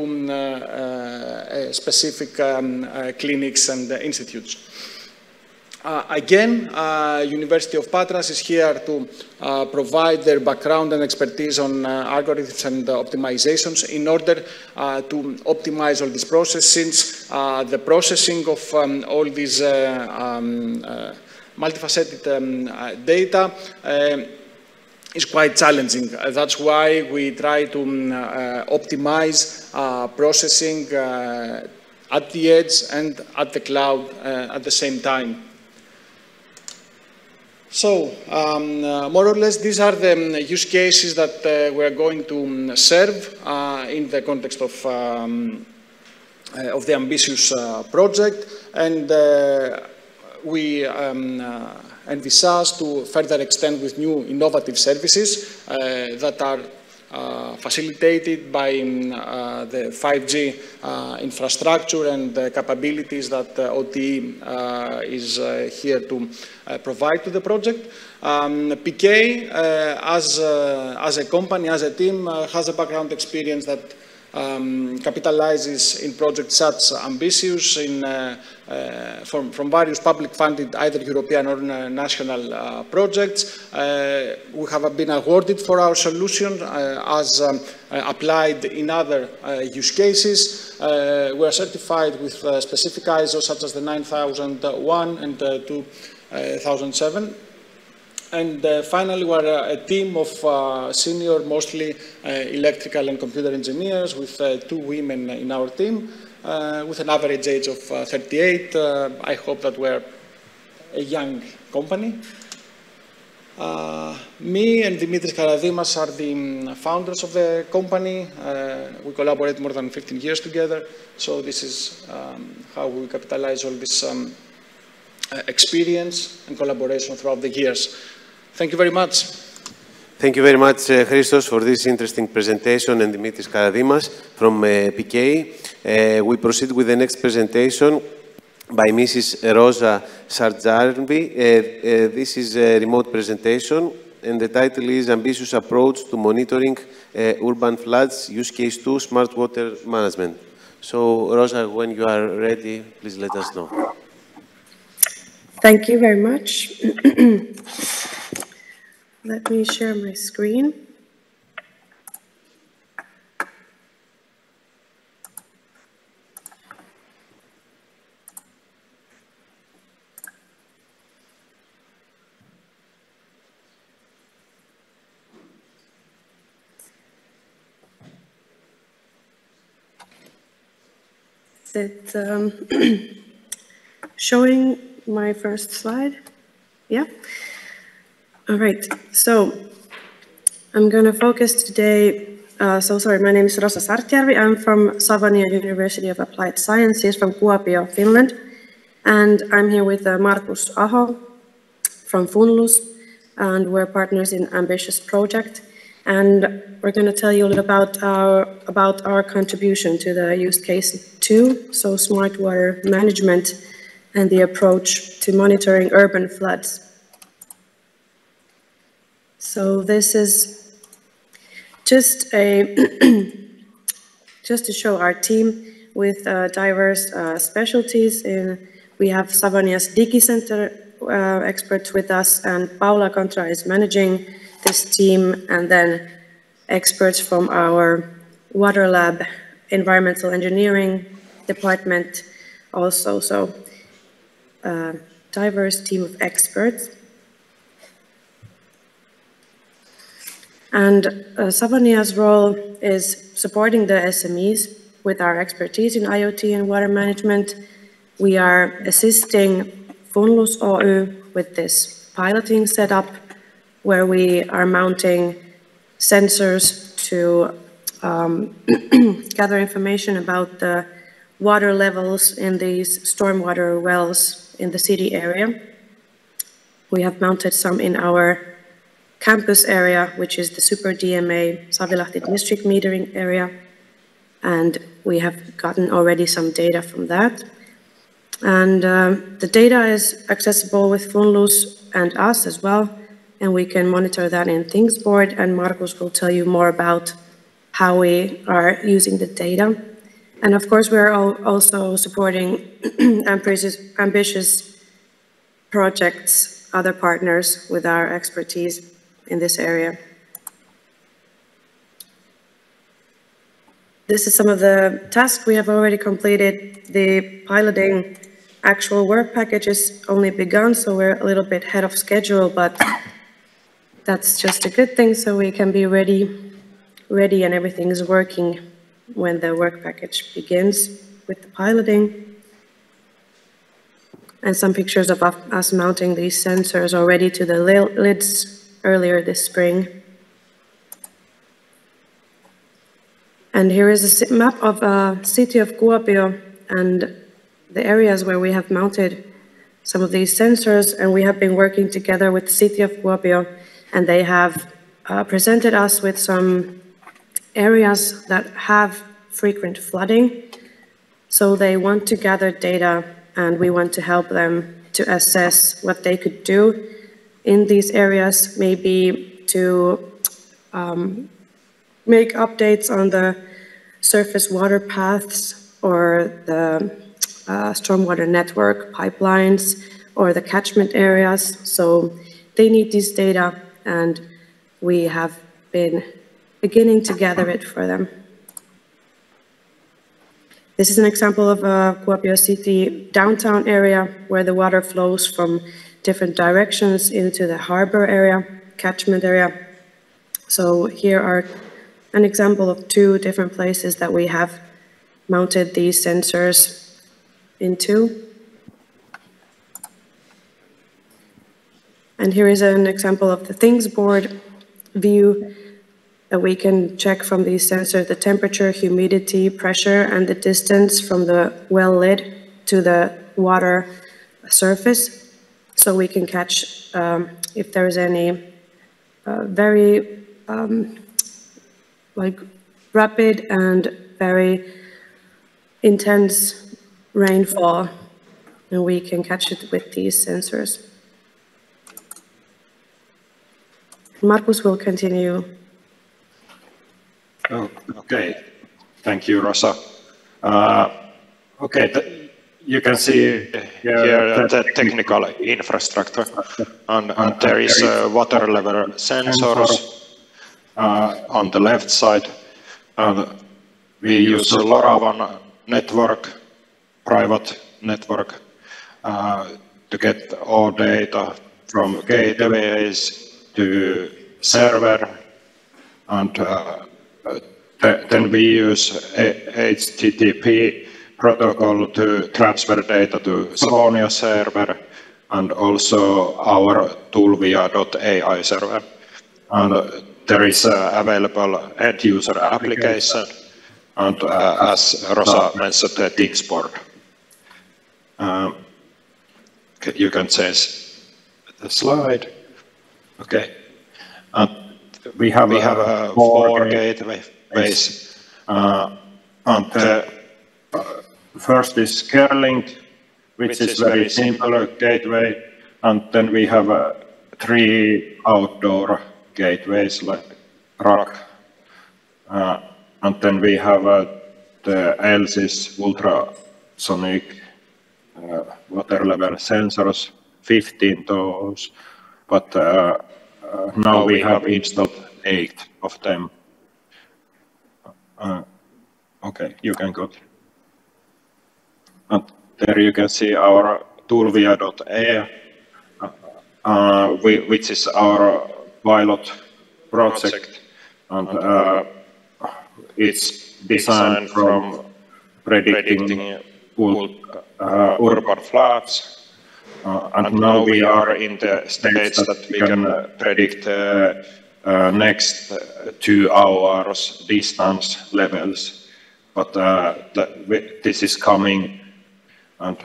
specific clinics and institutes. Again, University of Patras is here to provide their background and expertise on algorithms and optimizations in order to optimize all this process, since the processing of all these multifaceted data is quite challenging. That's why we try to optimize processing at the edge and at the cloud at the same time. So, more or less, these are the use cases that we are going to serve in the context of the ambitious project, and we envisage to further extend with new innovative services that are facilitated by the 5G infrastructure and the capabilities that OTE is here to provide to the project. PK, as a company, as a team, has a background experience that capitalizes in projects such ambitious from various public-funded, either European or national projects. We have been awarded for our solution as applied in other use cases. We are certified with specific ISO such as the 9001 and 2007. And finally, we are a team of senior, mostly electrical and computer engineers, with 2 women in our team, with an average age of 38. I hope that we're a young company. Me and Dimitris Karadimas are the founders of the company. We collaborate more than 15 years together, so this is how we capitalize all this experience and collaboration throughout the years. Thank you very much. Thank you very much, Christos, for this interesting presentation, and Dimitris Karadimas from PK. We proceed with the next presentation by Mrs. Rosa Sarjarvi. This is a remote presentation, and the title is Ambitious Approach to Monitoring Urban Floods, Use Case 2, Smart Water Management. So, Rosa, when you are ready, please let us know. Thank you very much. Let me share my screen. Is it showing my first slide? Yeah? All right, so I'm going to focus today. My name is Rosa Sartjärvi. I'm from Savonia University of Applied Sciences from Kuopio, Finland. And I'm here with Markus Aho from Funlus, and we're partners in Ambitious Project. And we're going to tell you a little about our contribution to the use case 2, so smart water management and the approach to monitoring urban floods. So this is just just to show our team with diverse specialties. We have Savonia's Digi Center experts with us, and Paula Contra is managing this team, and then experts from our Water Lab Environmental Engineering department also. So diverse team of experts. And Savonia's role is supporting the SMEs with our expertise in IoT and water management. We are assisting Funlus Oy with this piloting setup, where we are mounting sensors to gather information about the water levels in these stormwater wells in the city area. We have mounted some in our campus area, which is the Super DMA Savilahti district metering area. And we have gotten already some data from that. And the data is accessible with Funlus and us as well. And we can monitor that in Thingsboard. And Markus will tell you more about how we are using the data. And of course, we're also supporting ambitious projects, other partners with our expertise in this area. This is some of the tasks we have already completed. The piloting actual work package is only begun, so we're a little bit ahead of schedule, but that's just a good thing, so we can be ready and everything is working when the work package begins with the piloting. And some pictures of us mounting these sensors already to the lids earlier this spring. And here is a map of the city of Kuopio and the areas where we have mounted some of these sensors, and we have been working together with the city of Kuopio, and they have presented us with some areas that have frequent flooding. So they want to gather data, and we want to help them to assess what they could do in these areas, maybe to make updates on the surface water paths or the stormwater network pipelines or the catchment areas. So they need this data, and we have been beginning to gather it for them. This is an example of a Kuopio city downtown area where the water flows from different directions into the harbor area, catchment area. So here are an example of 2 different places that we have mounted these sensors into. And here is an example of the Thingsboard view that we can check from these sensors the temperature, humidity, pressure, and the distance from the well lid to the water surface. So we can catch if there's any very like rapid and very intense rainfall, and we can catch it with these sensors. Markus will continue. Oh, okay, thank you, Rosa. Okay, you can see here the technical infrastructure, and there is water level sensors on the left side. We use a LoRaWAN network, private network, to get all data from gateways to server, and then we use HTTP protocol to transfer data to Savonia server, and also our Tulvia.ai server. And there is available end-user application, and as Rosa mentioned, the Thingsboard. You can change the slide. Okay. We have 4 gateways. And first is CareLink, which is very simple gateway, and then we have 3 outdoor gateways like RAC, and then we have the ELSIS ultrasonic water level sensors, 15 those, but now we have installed 8 of them. Okay, you can go. And there you can see our Tulvia.ai, which is our pilot project, and it's designed from predicting urban floods, and now we are in the stage that we can predict next 2 hours distance levels, but this is coming and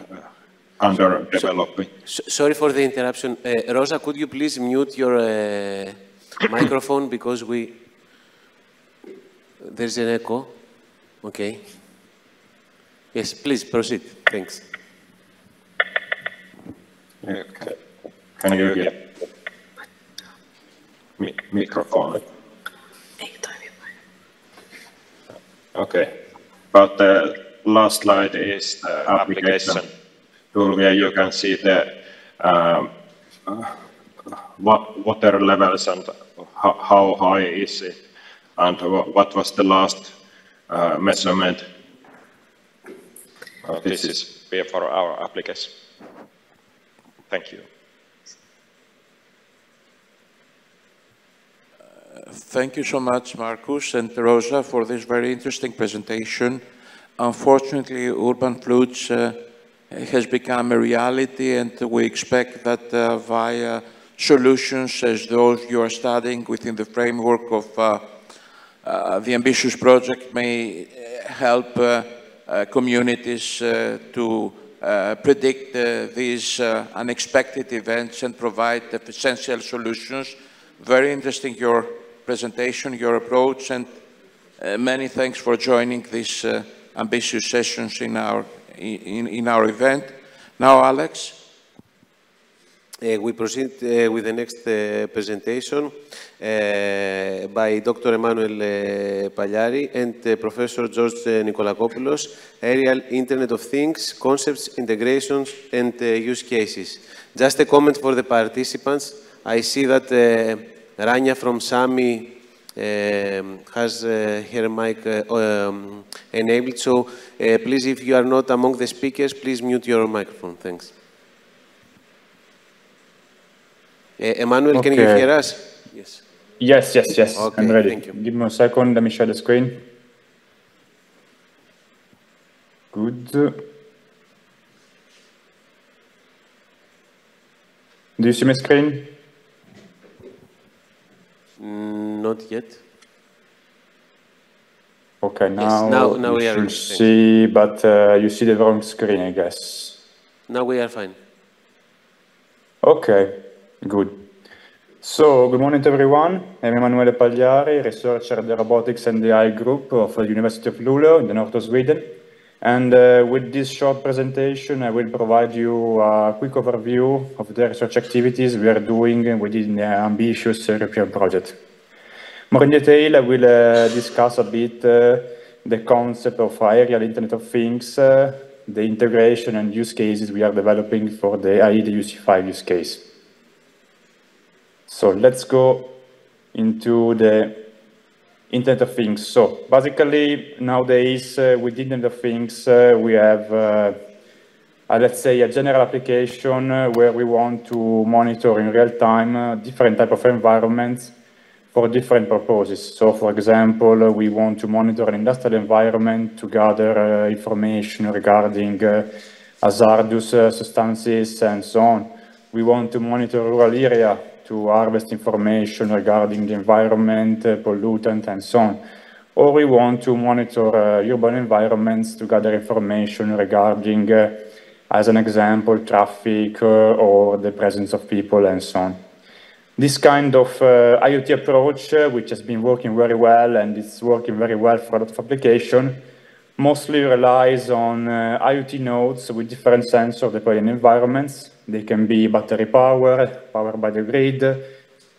under developing. Sorry for the interruption. Rosa, could you please mute your Microphone, because there's an echo. Okay. Yes, please proceed. Thanks. Okay. Can you get microphone? Okay. But the last slide is the application tool where you can see the water levels and how high is it, and what was the last measurement. This is for our application. Thank you. Thank you so much, Markus and Rosa, for this very interesting presentation. Unfortunately, urban floods has become a reality, and we expect that via solutions as those you are studying within the framework of the ambitious project may help communities to predict these unexpected events and provide essential solutions. Very interesting, your presentation, your approach, and many thanks for joining these ambitious sessions in our event. Now, Alex. We proceed with the next presentation by Dr. Emanuel Pagliari and Professor George Nikolakopoulos, Aerial Internet of Things, Concepts, Integrations, and Use Cases. Just a comment for the participants. I see that Rania from SAMI has her mic enabled, so please, if you are not among the speakers, please mute your microphone. Thanks. Emmanuel, okay. Can you hear us? Yes. Yes. Okay, I'm ready. Thank you. Give me a second. Let me share the screen. Good. Do you see my screen? Not yet. Okay, now, yes, now we should see, but you see the wrong screen, I guess. Now we are fine. Okay. Good. So, good morning to everyone. I'm Emanuele Pagliari, researcher at the Robotics and AI Group of the University of Luleå in the north of Sweden. And with this short presentation, I will provide you a quick overview of the research activities we are doing within the ambitious European project. More in detail, I will discuss a bit the concept of aerial Internet of Things, the integration and use cases we are developing for the AIDA UC5 use case. So let's go into the Internet of Things. So basically, nowadays, with Internet of Things, we have, let's say, a general application where we want to monitor in real time different type of environments for different purposes. So, for example, we want to monitor an industrial environment to gather information regarding hazardous substances and so on. We want to monitor a rural area to harvest information regarding the environment, pollutant, and so on. Or we want to monitor urban environments to gather information regarding, as an example, traffic or the presence of people and so on. This kind of IoT approach, which has been working very well and it's working very well for a lot of applications, mostly relies on IoT nodes with different sensors deployed in environments. They can be battery powered by the grid.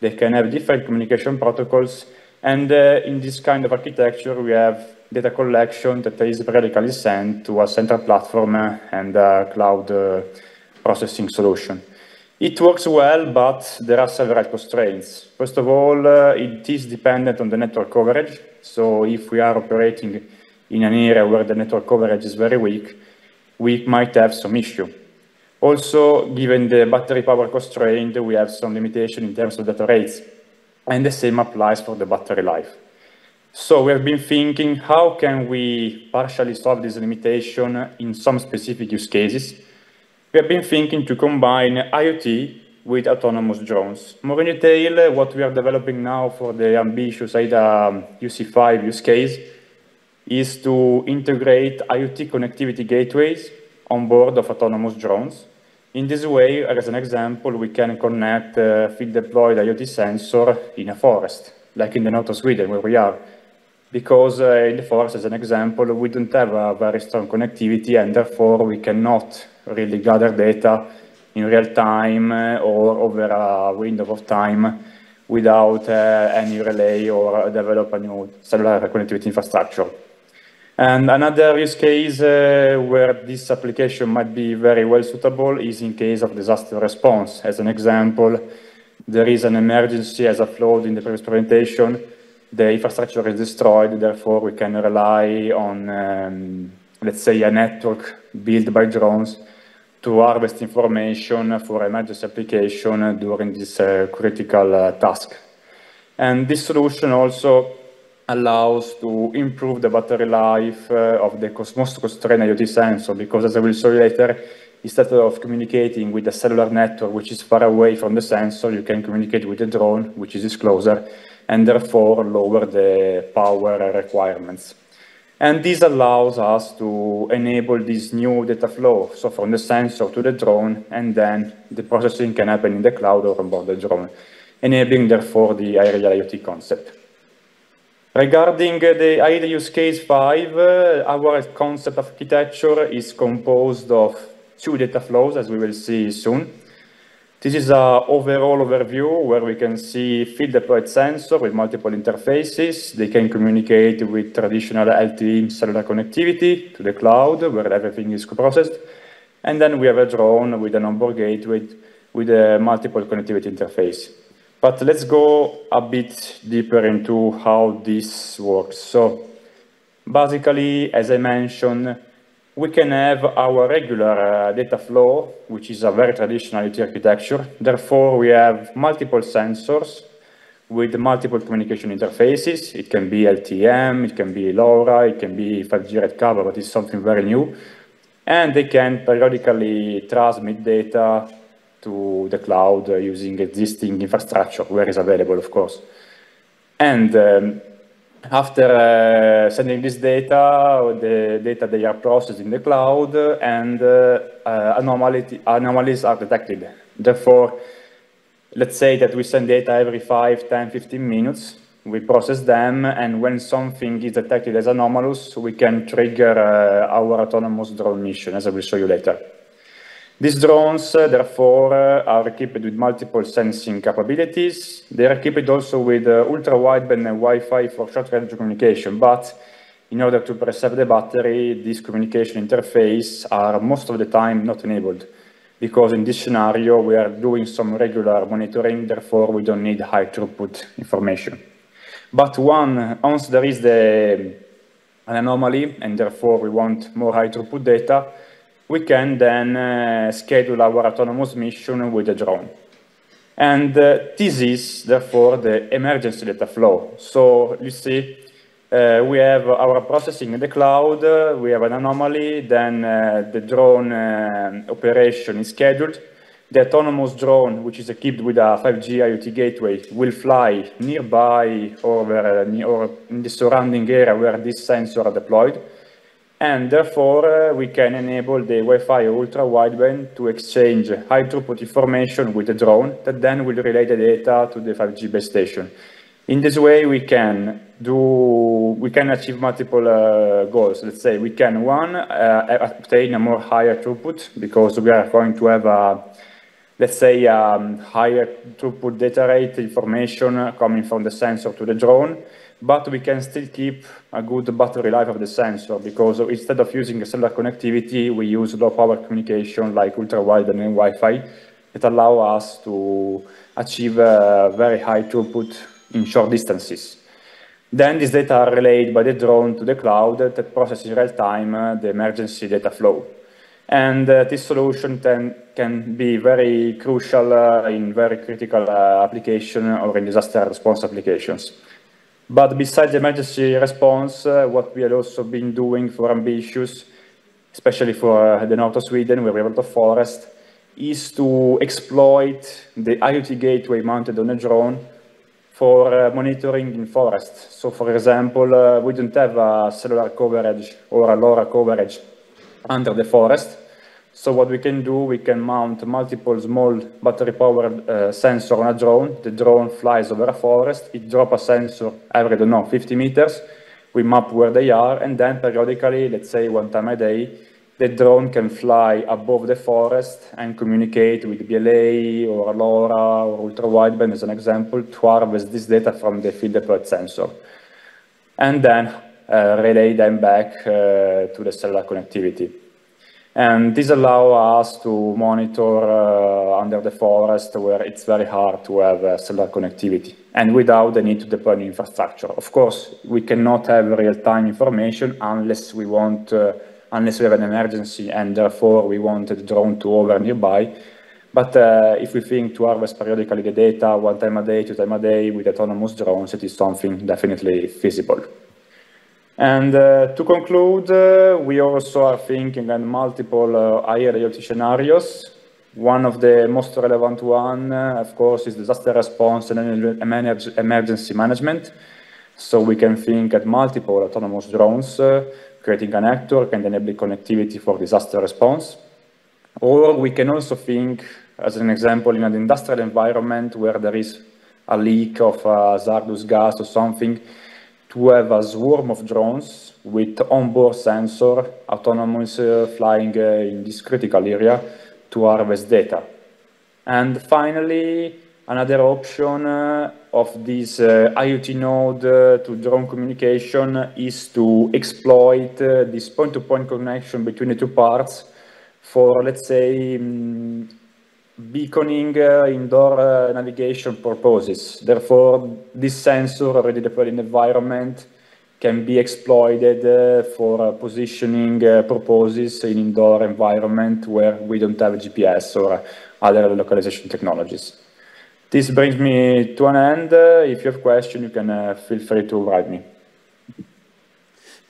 They can have different communication protocols. And in this kind of architecture, we have data collection that is periodically sent to a central platform and a cloud processing solution. It works well, but there are several constraints. First of all, it is dependent on the network coverage. So if we are operating in an area where the network coverage is very weak, we might have some issue. Also, given the battery power constraint, we have some limitation in terms of data rates. And the same applies for the battery life. So we have been thinking, how can we partially solve this limitation in some specific use cases? We have been thinking to combine IoT with autonomous drones. More in detail, what we are developing now for the ambitious AIDA UC5 use case is to integrate IoT connectivity gateways on board of autonomous drones In this way, as an example, we can connect field-deployed IoT sensor in a forest, like in the north of Sweden, where we are. Because in the forest, as an example, we don't have a very strong connectivity, and therefore we cannot really gather data in real time or over a window of time without any relay or develop a new cellular connectivity infrastructure. And another use case where this application might be very well suitable is in case of disaster response. As an example, there is an emergency, as I flowed in the previous presentation. The infrastructure is destroyed, therefore we can rely on, let's say, a network built by drones to harvest information for emergency application during this critical task. And this solution also allows to improve the battery life of the most constrained IoT sensor, because as I will show you later, instead of communicating with a cellular network which is far away from the sensor, you can communicate with the drone, which is closer, and therefore lower the power requirements. And this allows us to enable this new data flow, so from the sensor to the drone, and then the processing can happen in the cloud or on board the drone, enabling therefore the aerial IoT concept. Regarding the IoT use case 5, our concept of architecture is composed of 2 data flows, as we will see soon. This is an overall overview where we can see field-deployed sensor with multiple interfaces. They can communicate with traditional LTE cellular connectivity to the cloud, where everything is processed. And then we have a drone with an onboard gateway with a multiple connectivity interface. But let's go a bit deeper into how this works. So basically, as I mentioned, we can have our regular data flow, which is a very traditional IoT architecture. Therefore, we have multiple sensors with multiple communication interfaces. It can be LTM, it can be LoRa, it can be 5G red cover, but it's something very new. And they can periodically transmit data to the cloud using existing infrastructure, where it's available, of course. And after sending this data, the data they are processed in the cloud, and anomalies are detected. Therefore, let's say that we send data every 5, 10, 15 minutes. We process them, and when something is detected as anomalous, we can trigger our autonomous drone mission, as I will show you later. These drones, therefore, are equipped with multiple sensing capabilities. They are equipped also with ultra-wideband and Wi-Fi for short-range communication, but in order to preserve the battery, these communication interfaces are most of the time not enabled, because in this scenario, we are doing some regular monitoring, therefore we don't need high-throughput information. But once there is an anomaly, and therefore we want more high-throughput data, we can then schedule our autonomous mission with the drone. And this is, therefore, the emergency data flow. So you see, we have our processing in the cloud, we have an anomaly, then the drone operation is scheduled. The autonomous drone, which is equipped with a 5G IoT gateway, will fly nearby or in the surrounding area where these sensors are deployed. And therefore, we can enable the Wi-Fi or ultra-wideband to exchange high-throughput information with the drone that then will relay the data to the 5G base station. In this way, we can achieve multiple goals. Let's say we can, one, obtain a more higher throughput, because we are going to have let's say, higher throughput data rate information coming from the sensor to the drone. But we can still keep a good battery life of the sensor, because instead of using a cellular connectivity, we use low power communication like ultra-wideband and Wi-Fi that allow us to achieve very high throughput in short distances. Then these data are relayed by the drone to the cloud that processes in real time the emergency data flow. And this solution then can be very crucial in very critical application or in disaster response applications. But besides emergency response, what we have also been doing for ambitious, especially for the north of Sweden, where we have a lot of forest, is to exploit the IoT gateway mounted on a drone for monitoring in forest. So, for example, we don't have a cellular coverage or a LoRa coverage under the forest. So what we can do, we can mount multiple small battery-powered sensors on a drone. The drone flies over a forest. It drops a sensor every, I don't know, 50 meters. We map where they are, and then periodically, let's say 1 time a day, the drone can fly above the forest and communicate with BLA or LoRa or ultra-wideband, as an example, to harvest this data from the field-deployed sensor. And then relay them back to the cellular connectivity. And this allows us to monitor under the forest where it's very hard to have cellular connectivity and without the need to deploy new infrastructure. Of course, we cannot have real-time information unless we want, unless we have an emergency and therefore we want the drone to hover nearby. But if we think to harvest periodically the data 1 time a day, 2 times a day with autonomous drones, it is something definitely feasible. And to conclude, we also are thinking on multiple IoT scenarios. One of the most relevant one, of course, is disaster response and emergency management. So we can think at multiple autonomous drones, creating a network and enabling connectivity for disaster response. Or we can also think, as an example, in an industrial environment where there is a leak of hazardous gas or something, to have a swarm of drones with onboard sensor, autonomous flying in this critical area to harvest data. And finally, another option of this IoT node to drone communication is to exploit this point-to-point connection between the two parts for, let's say, beaconing indoor navigation purposes. Therefore, this sensor already deployed in the environment can be exploited for positioning purposes in indoor environment where we don't have GPS or other localization technologies. This brings me to an end. If you have questions, you can feel free to write me.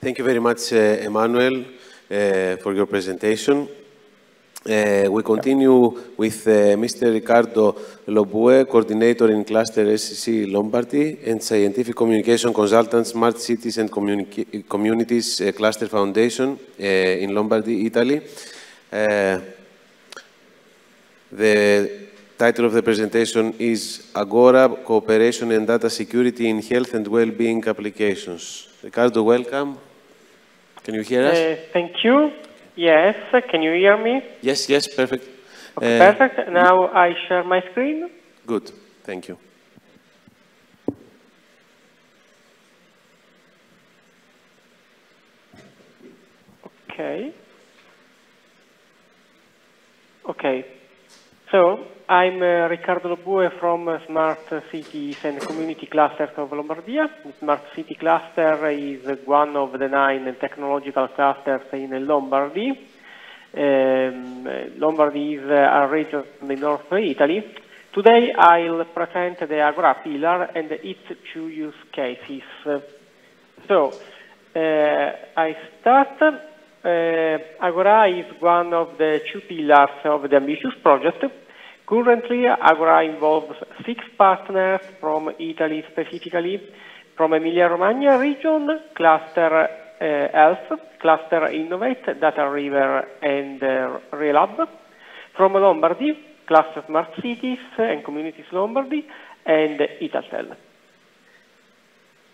Thank you very much, Emmanuel, for your presentation. We continue with Mr. Riccardo Lobue, Coordinator in Cluster SCC Lombardy and Scientific Communication Consultant, Smart Cities and Communities Cluster Foundation in Lombardy, Italy. The title of the presentation is Agora, Cooperation and Data Security in Health and Well-being Applications. Riccardo, welcome. Can you hear us? Thank you. Yes, can you hear me? Yes, yes, perfect. Okay, perfect. Now I share my screen. Good, thank you. Okay. Okay. So, I'm Riccardo Lobue from Smart Cities and Community Clusters of Lombardia. The Smart City Cluster is one of the 9 technological clusters in Lombardy. Lombardy is a region in the north of Italy. Today I'll present the Agora pillar and its 2 use cases. So, I start. Agora is one of the 2 pillars of the ambitious project. Currently, Agora involves 6 partners from Italy specifically, from Emilia-Romagna region, Cluster Health, Cluster Innovate, Data River and Relab, from Lombardy, Cluster Smart Cities and Communities Lombardy, and Italtel.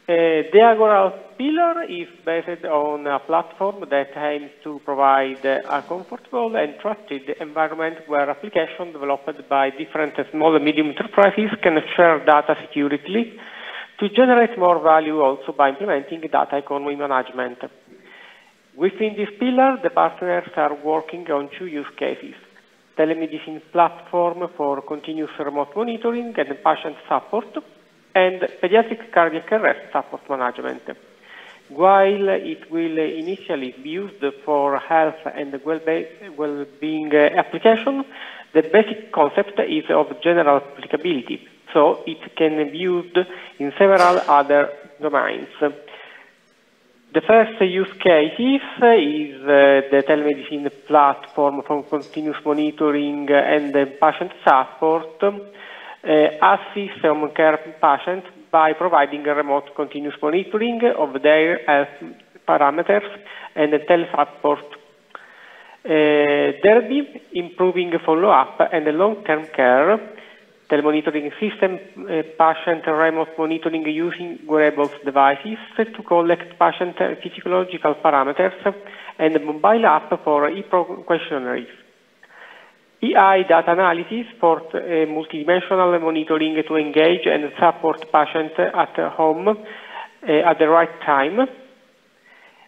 The Agora pillar is based on a platform that aims to provide a comfortable and trusted environment where applications developed by different small and medium enterprises can share data securely to generate more value also by implementing data economy management. Within this pillar, the partners are working on 2 use cases: telemedicine platform for continuous remote monitoring and patient support, and pediatric cardiac arrest support management. While it will initially be used for health and well-being application, the basic concept is of general applicability, so it can be used in several other domains. The first use case is the telemedicine platform for continuous monitoring and patient support assist home care patients by providing a remote continuous monitoring of their health parameters and telesupport. There be improving follow-up and long-term care, telemonitoring system, patient remote monitoring using wearables devices to collect patient physiological parameters, and mobile app for e-questionnaires. EI data analysis for multidimensional monitoring to engage and support patients at home at the right time.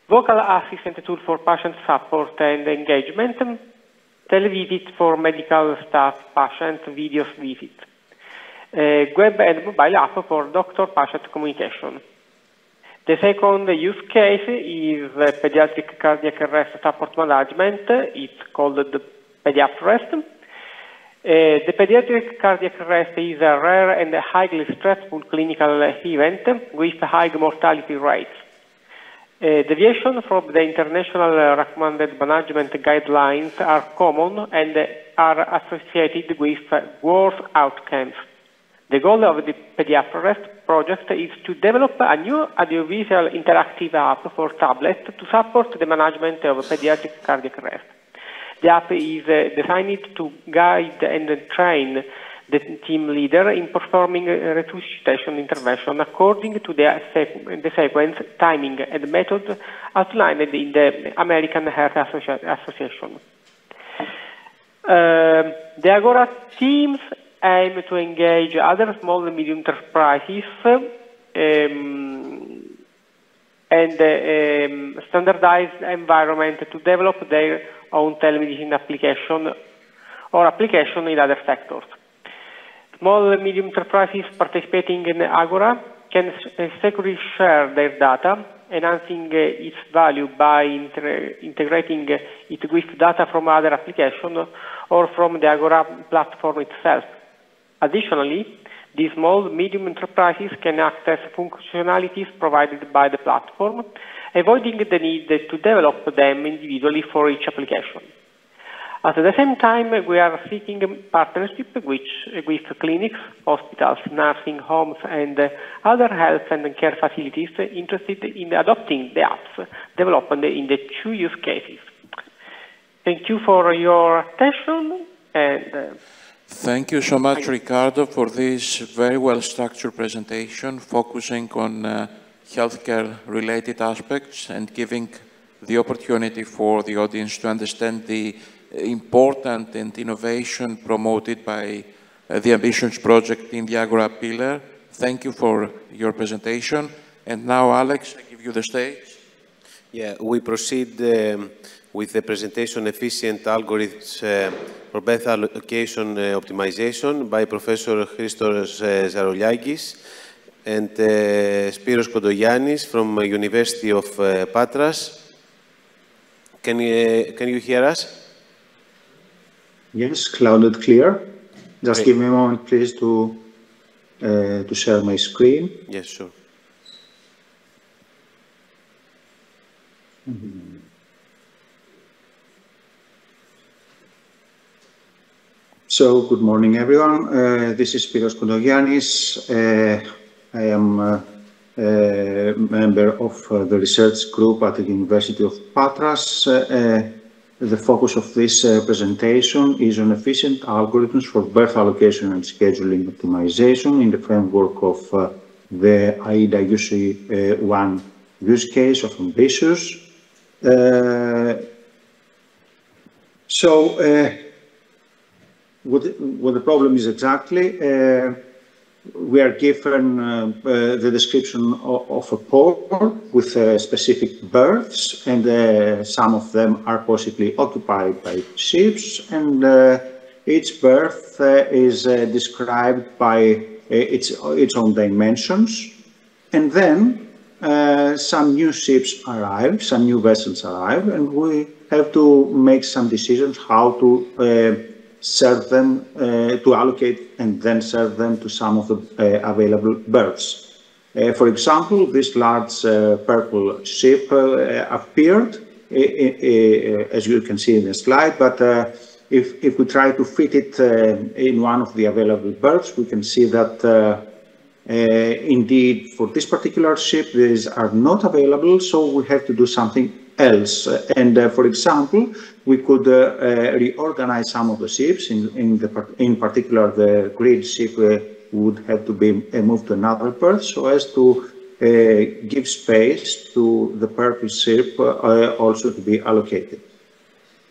Vocal assistant tool for patient support and engagement. Televisit for medical staff patient videos visit. Web and mobile app for doctor-patient communication. The second use case is pediatric cardiac arrest support management. It's called the Pediatrest. The pediatric cardiac arrest is a rare and highly stressful clinical event with high mortality rates. Deviations from the international recommended management guidelines are common and are associated with worse outcomes. The goal of the Pediatrest project is to develop a new audiovisual interactive app for tablets to support the management of pediatric cardiac arrest. The app is designed to guide and train the team leader in performing resuscitation intervention according to the sequence, timing, and method outlined in the American Heart Association. The Agora teams aim to engage other small and medium enterprises and standardized environment to develop their own telemedicine application or application in other sectors. Small and medium enterprises participating in Agora can securely share their data, enhancing its value by integrating it with data from other applications or from the Agora platform itself. Additionally, these small medium enterprises can access functionalities provided by the platform, avoiding the need to develop them individually for each application. At the same time, we are seeking partnership with clinics, hospitals, nursing homes, and other health and care facilities interested in adopting the apps developed in the two use cases. Thank you for your attention. And thank you so much, Ricardo, for this very well-structured presentation, focusing on healthcare-related aspects and giving the opportunity for the audience to understand the important and innovation promoted by the Ambitions project in the Agora pillar. Thank you for your presentation. And now, Alex, I give you the stage. Yeah, we proceed with the presentation efficient algorithms for birth allocation optimization by Professor Christos Zarouliakis and Spiros Kontogiannis from University of Patras. Can you hear us? Yes, loud and clear. Just give me a moment, please, to share my screen. Yes, sure. So, good morning, everyone. This is Spiros Kontogiannis. I am a member of the research group at the University of Patras. The focus of this presentation is on efficient algorithms for birth allocation and scheduling optimization in the framework of the AIDA UC1 use case of Ambitious. What the problem is exactly, we are given the description of a port with specific berths, and some of them are possibly occupied by ships, and each berth is described by its own dimensions. And then some new ships arrive, some new vessels arrive, and we have to make some decisions how to serve them, to allocate and then serve them to some of the available berths. For example, this large purple ship appeared, as you can see in the slide, but if we try to fit it in one of the available berths, we can see that indeed for this particular ship, these are not available, so we have to do something else. And for example, we could reorganize some of the ships. In particular, the grid ship would have to be moved to another berth so as to give space to the purpose ship also to be allocated.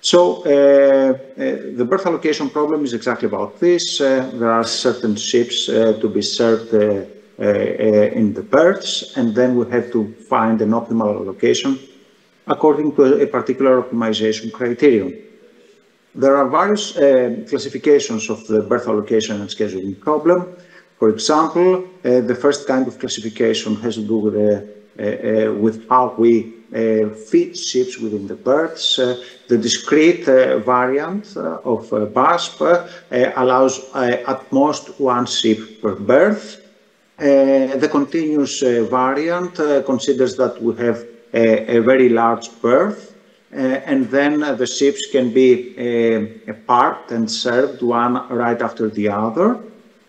So the berth allocation problem is exactly about this. There are certain ships to be served in the berths, and then we have to find an optimal allocation according to a particular optimization criterion. There are various classifications of the berth allocation and scheduling problem. For example, the first kind of classification has to do with how we fit ships within the berths. The discrete variant of BASP allows at most one ship per berth. The continuous variant considers that we have a very large berth, and then the ships can be parked and served one right after the other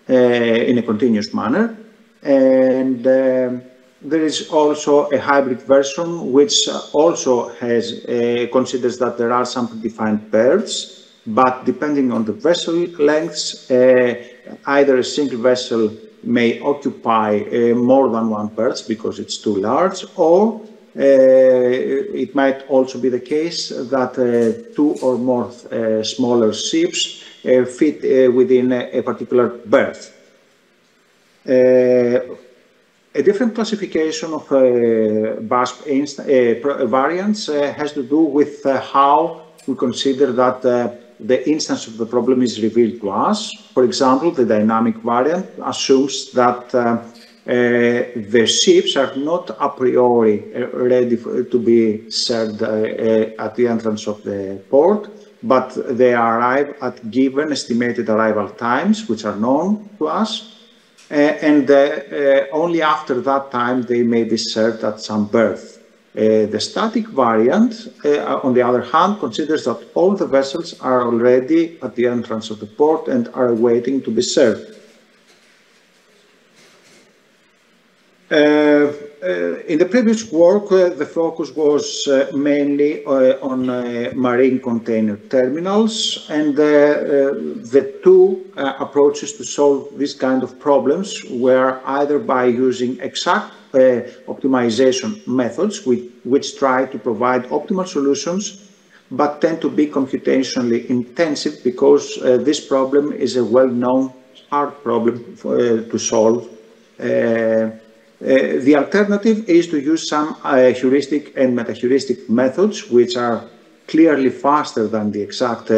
in a continuous manner. And there is also a hybrid version which also considers that there are some predefined berths, but depending on the vessel lengths, either a single vessel may occupy more than one berth because it's too large, or it might also be the case that two or more smaller ships fit within a particular berth. A different classification of BASP variants has to do with how we consider that the instance of the problem is revealed to us. For example, the dynamic variant assumes that the ships are not a priori ready to be served at the entrance of the port, but they arrive at given estimated arrival times, which are known to us. And only after that time they may be served at some berth. The static variant, on the other hand, considers that all the vessels are already at the entrance of the port and are waiting to be served. In the previous work, the focus was mainly on marine container terminals, and the two approaches to solve this kind of problems were either by using exact optimization methods, which try to provide optimal solutions, but tend to be computationally intensive because this problem is a well-known hard problem to solve. The alternative is to use some heuristic and meta-heuristic methods, which are clearly faster than the exact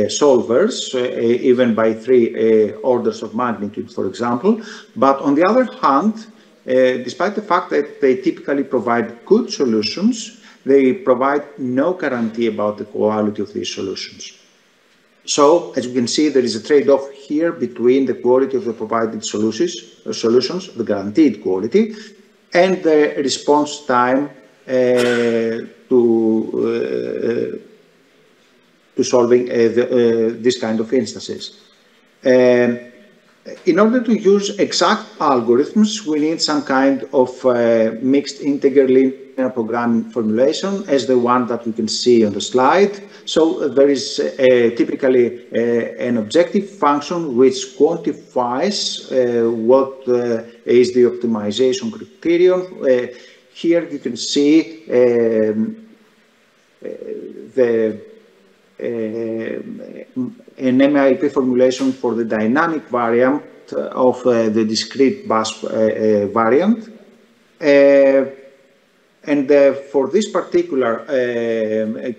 solvers, even by 3 orders of magnitude, for example. But on the other hand, despite the fact that they typically provide good solutions, they provide no guarantee about the quality of these solutions. So, as you can see, there is a trade-off here between the quality of the provided solutions, the guaranteed quality, and the response time to solving this kind of instances. In order to use exact algorithms, we need some kind of mixed integer linear programming formulation, as the one that we can see on the slide. So there is typically an objective function which quantifies what is the optimization criterion. Here you can see an MIP formulation for the dynamic variant of the discrete BASP variant. And for this particular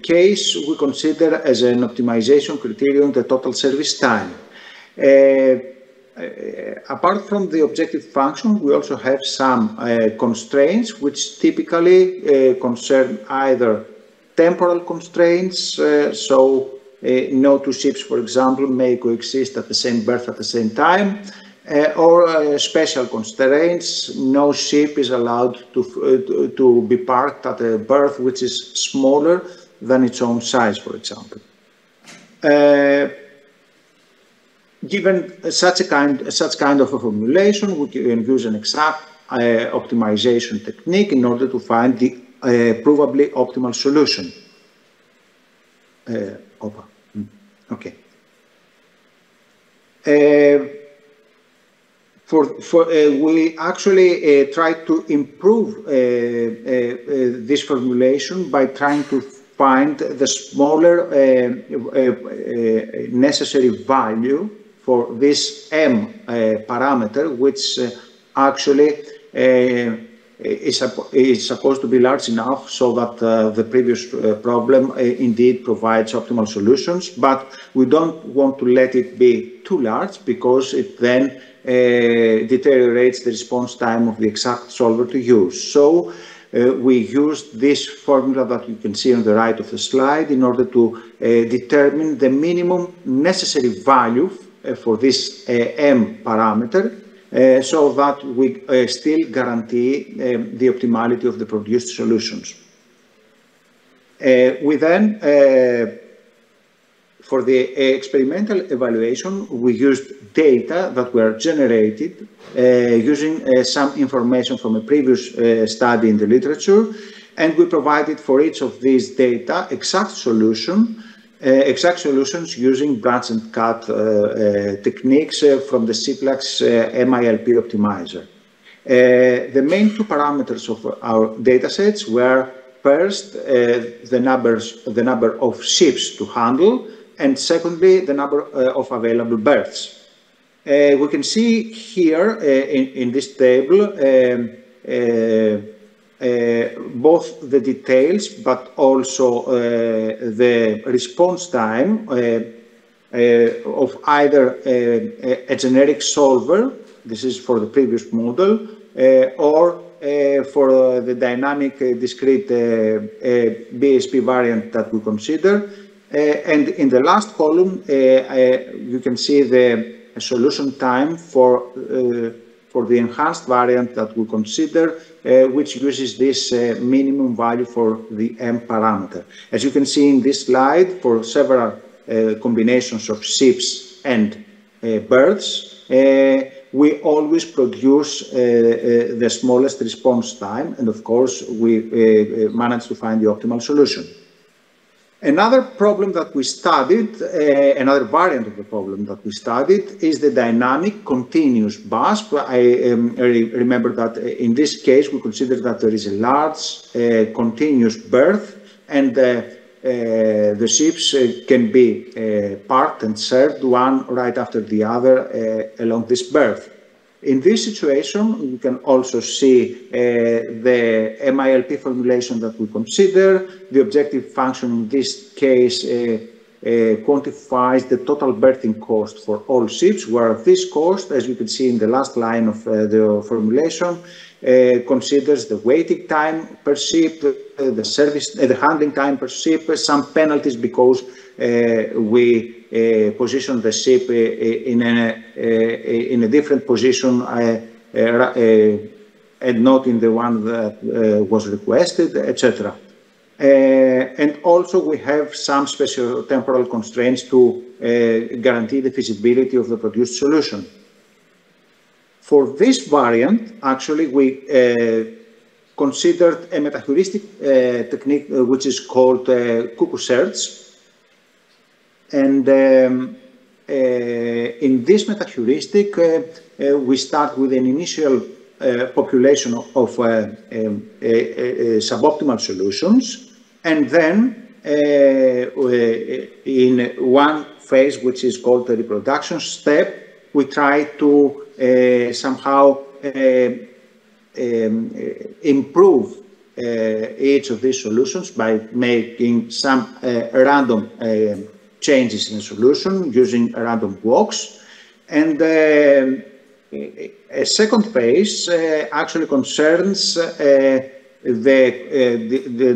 case, we consider as an optimization criterion the total service time. Apart from the objective function, we also have some constraints which typically concern either temporal constraints, so no two ships, for example, may coexist at the same berth at the same time, or special constraints. No ship is allowed to be parked at a berth which is smaller than its own size, for example. Given such kind of a formulation, we can use an exact optimization technique in order to find the provably optimal solution. Okay. We actually try to improve this formulation by trying to find the smaller necessary value for this M parameter, which actually is supposed to be large enough so that the previous problem indeed provides optimal solutions, but we don't want to let it be too large because it then deteriorates the response time of the exact solver to use. So we used this formula that you can see on the right of the slide in order to determine the minimum necessary value for this M parameter, so that we still guarantee the optimality of the produced solutions. We then, for the experimental evaluation, we used data that were generated using some information from a previous study in the literature, and we provided for each of these data exact solutions using branch and cut techniques from the CPLAX MILP optimizer. The main two parameters of our datasets were first the number of ships to handle, and secondly the number of available berths. We can see here in this table both the details, but also the response time of either a generic solver, this is for the previous model, or for the dynamic discrete BSP variant that we consider. And in the last column, you can see the solution time for the enhanced variant that we consider, which uses this minimum value for the M parameter. As you can see in this slide, for several combinations of ships and berths, we always produce the smallest response time, and of course, we manage to find the optimal solution. Another problem that we studied, another variant of the problem that we studied, is the dynamic continuous bus. I remember that in this case, we consider that there is a large continuous berth, and the ships can be parked and served one right after the other along this berth. In this situation, you can also see the MILP formulation that we consider. The objective function in this case quantifies the total berthing cost for all ships, where this cost, as you can see in the last line of the formulation, considers the waiting time per ship, the handling time per ship, some penalties because we position the ship in a different position and not in the one that was requested, etc. And also we have some spatiotemporal constraints to guarantee the feasibility of the produced solution. For this variant, actually, we considered a metaheuristic technique which is called cuckoo search. And in this metaheuristic, we start with an initial population of suboptimal solutions, and then in one phase, which is called the reproduction step, we try to somehow improve each of these solutions by making some random changes in the solution using random walks. And a second phase actually concerns the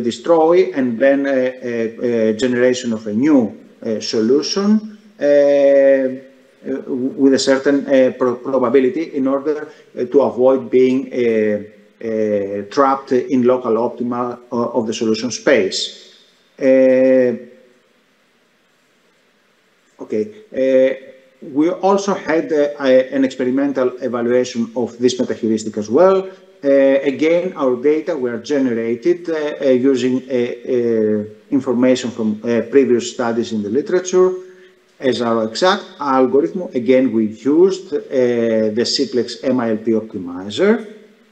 destroy and then generation of a new solution with a certain probability in order to avoid being trapped in local optima of the solution space. We also had an experimental evaluation of this metaheuristic as well, again, our data were generated using information from previous studies in the literature. As our exact algorithm, again, we used the Ciplex MILP optimizer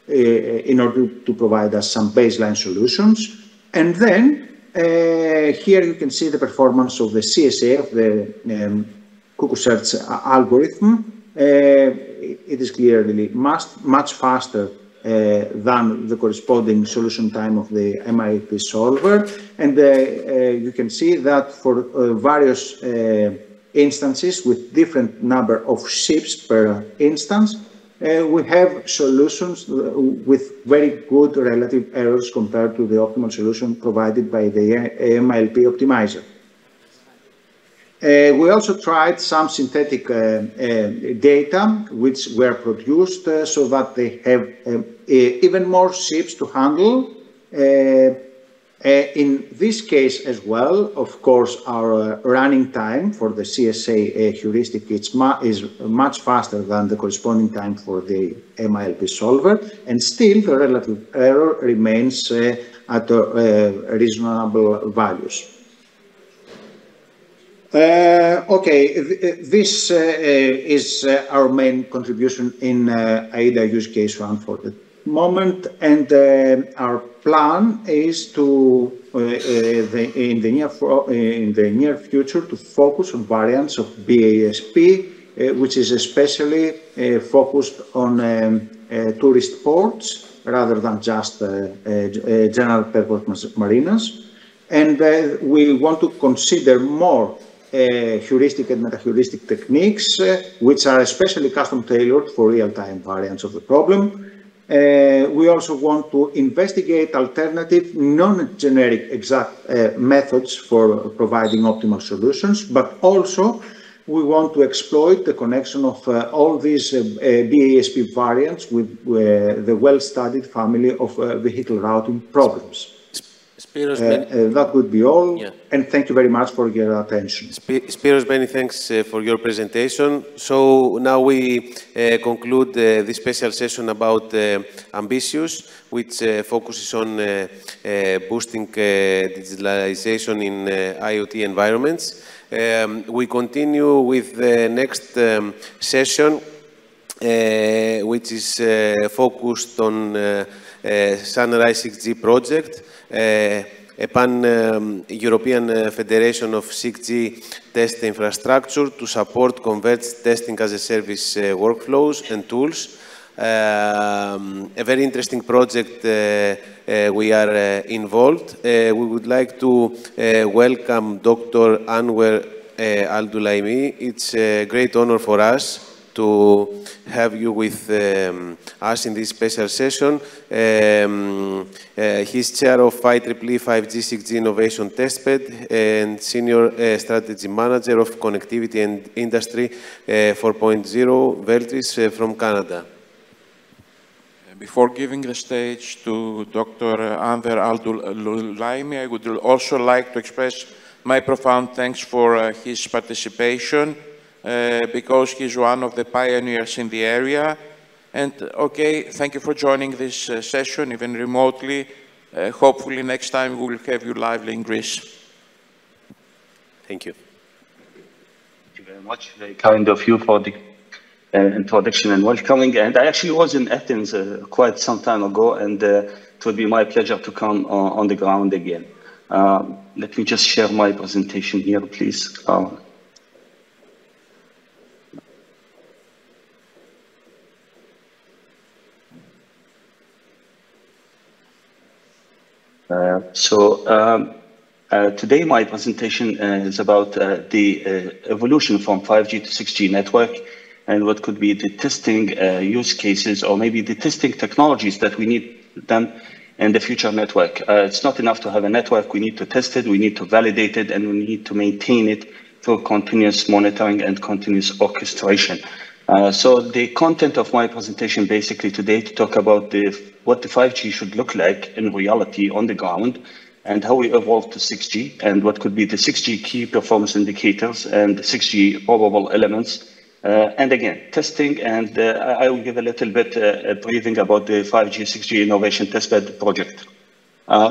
in order to provide us some baseline solutions. And then here you can see the performance of the CSA, of the cuckoo search algorithm. It is clearly much faster than the corresponding solution time of the MILP solver. And you can see that for various instances with different number of ships per instance, we have solutions with very good relative errors compared to the optimal solution provided by the MILP optimizer. We also tried some synthetic data which were produced so that they have even more ships to handle. In this case as well, of course, our running time for the CSA heuristic is much faster than the corresponding time for the MILP solver, and still the relative error remains at reasonable values. Okay, this is our main contribution in AIDA use case 1 for the moment, and our plan is to, in the near future, to focus on variants of BASP, which is especially focused on tourist ports rather than just general purpose marinas. And we want to consider more heuristic and meta-heuristic techniques, which are especially custom-tailored for real-time variants of the problem. We also want to investigate alternative, non-generic exact methods for providing optimal solutions, but also we want to exploit the connection of all these BASP variants with the well-studied family of vehicle routing problems. That would be all, and thank you very much for your attention. Spiros, many thanks for your presentation. So now we conclude this special session about Ambitious, which focuses on boosting digitalization in IoT environments. We continue with the next session, which is focused on Sunrise 6G project, a pan-European Federation of 6G test infrastructure to support converged testing as a service workflows and tools. A very interesting project we are involved. We would like to welcome Dr. Anwer Al-Dulaimi. It's a great honor for us to have you with us in this special session. He's chair of IEEE 5G 6G Innovation Testbed and senior strategy manager of Connectivity and Industry 4.0 Veltris from Canada. Before giving the stage to Dr. Anwer Al-Dulaimi, I would also like to express my profound thanks for his participation, because he's one of the pioneers in the area. And okay, thank you for joining this session, even remotely. Hopefully next time we will have you lively in Greece. Thank you. Thank you very much. Very kind of you for the introduction and welcoming. And I actually was in Athens quite some time ago, and it would be my pleasure to come on the ground again. Let me just share my presentation here, please. Today my presentation is about the evolution from 5G to 6G network and what could be the testing use cases, or maybe the testing technologies that we need done in the future network. It's not enough to have a network. We need to test it, we need to validate it, and we need to maintain it through continuous monitoring and continuous orchestration. So the content of my presentation basically today to talk about what the 5G should look like in reality on the ground, and how we evolve to 6G, and what could be the 6G key performance indicators and the 6G probable elements And again, testing, and I will give a little bit briefing about the 5G, 6G Innovation Testbed project.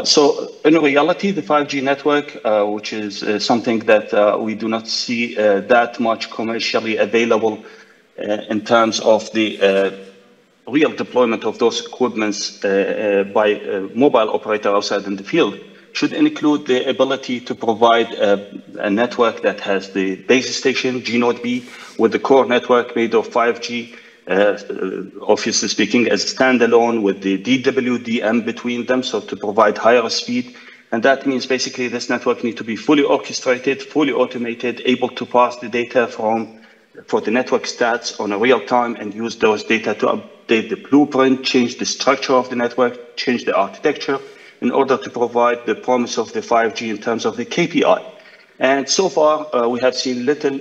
So in reality, the 5G network, which is something that we do not see that much commercially available in terms of the real deployment of those equipments by a mobile operator outside in the field, should include the ability to provide a network that has the base station, G Node B, with the core network made of 5G, obviously speaking, as a standalone with the DWDM between them, so to provide higher speed. And that means basically this network needs to be fully orchestrated, fully automated, able to pass the data for the network stats on a real time and use those data to update the blueprint, change the structure of the network, change the architecture in order to provide the promise of the 5G in terms of the KPI. And so far, we have seen little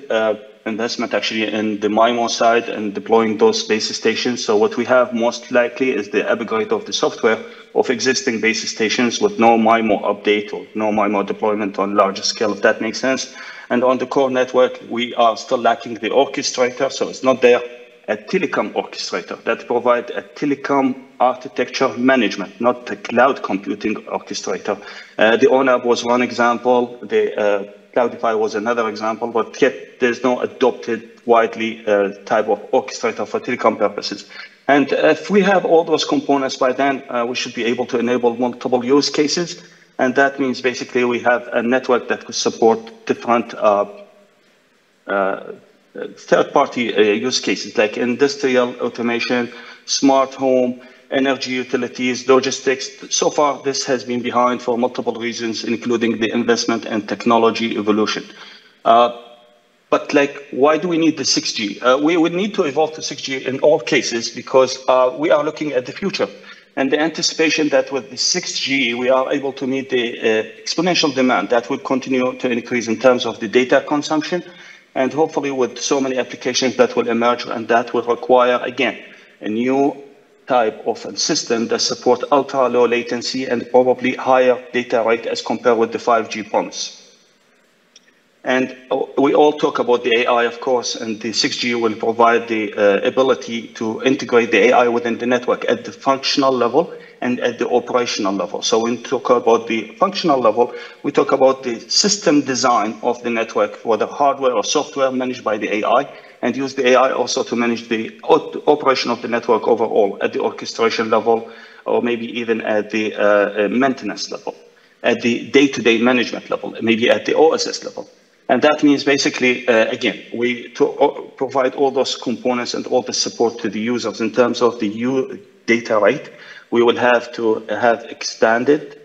investment actually in the MIMO side and deploying those base stations. So what we have most likely is the upgrade of the software of existing base stations with no MIMO update or no MIMO deployment on larger scale, if that makes sense. And on the core network, we are still lacking the orchestrator, so it's not there. A telecom orchestrator that provide a telecom architecture management, not the cloud computing orchestrator. The ONAP was one example, the Cloudify was another example, but yet there's no adopted widely type of orchestrator for telecom purposes. And if we have all those components by then, we should be able to enable multiple use cases. And that means basically we have a network that could support different third-party use cases like industrial automation, smart home, energy utilities, logistics. So far, this has been behind for multiple reasons, including the investment and technology evolution. But like, why do we need the 6G? We would need to evolve to 6G in all cases because we are looking at the future. And the anticipation that with the 6G, we are able to meet the exponential demand that will continue to increase in terms of the data consumption. And hopefully with so many applications that will emerge and that will require, again, a new type of a system that support ultra low latency and probably higher data rate as compared with the 5G promise. And we all talk about the AI, of course, and the 6G will provide the ability to integrate the AI within the network at the functional level and at the operational level. So when we talk about the functional level, we talk about the system design of the network, whether hardware or software managed by the AI, and use the AI also to manage the operation of the network overall at the orchestration level, or maybe even at the maintenance level, at the day-to-day management level, maybe at the OSS level. And that means basically, again, we provide all those components and all the support to the users in terms of the data rate. We will have to have expanded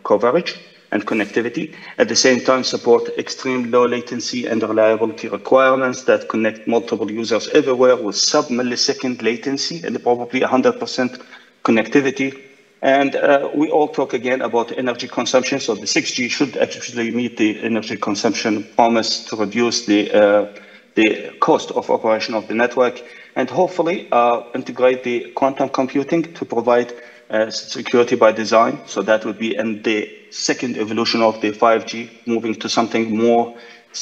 coverage and connectivity. At the same time, support extreme low latency and reliability requirements that connect multiple users everywhere with sub-millisecond latency and probably 100% connectivity. And we all talk again about energy consumption. So the 6G should actually meet the energy consumption promise to reduce the cost of operation of the network, and hopefully integrate the quantum computing to provide security by design. So that would be in the second evolution of the 5G, moving to something more,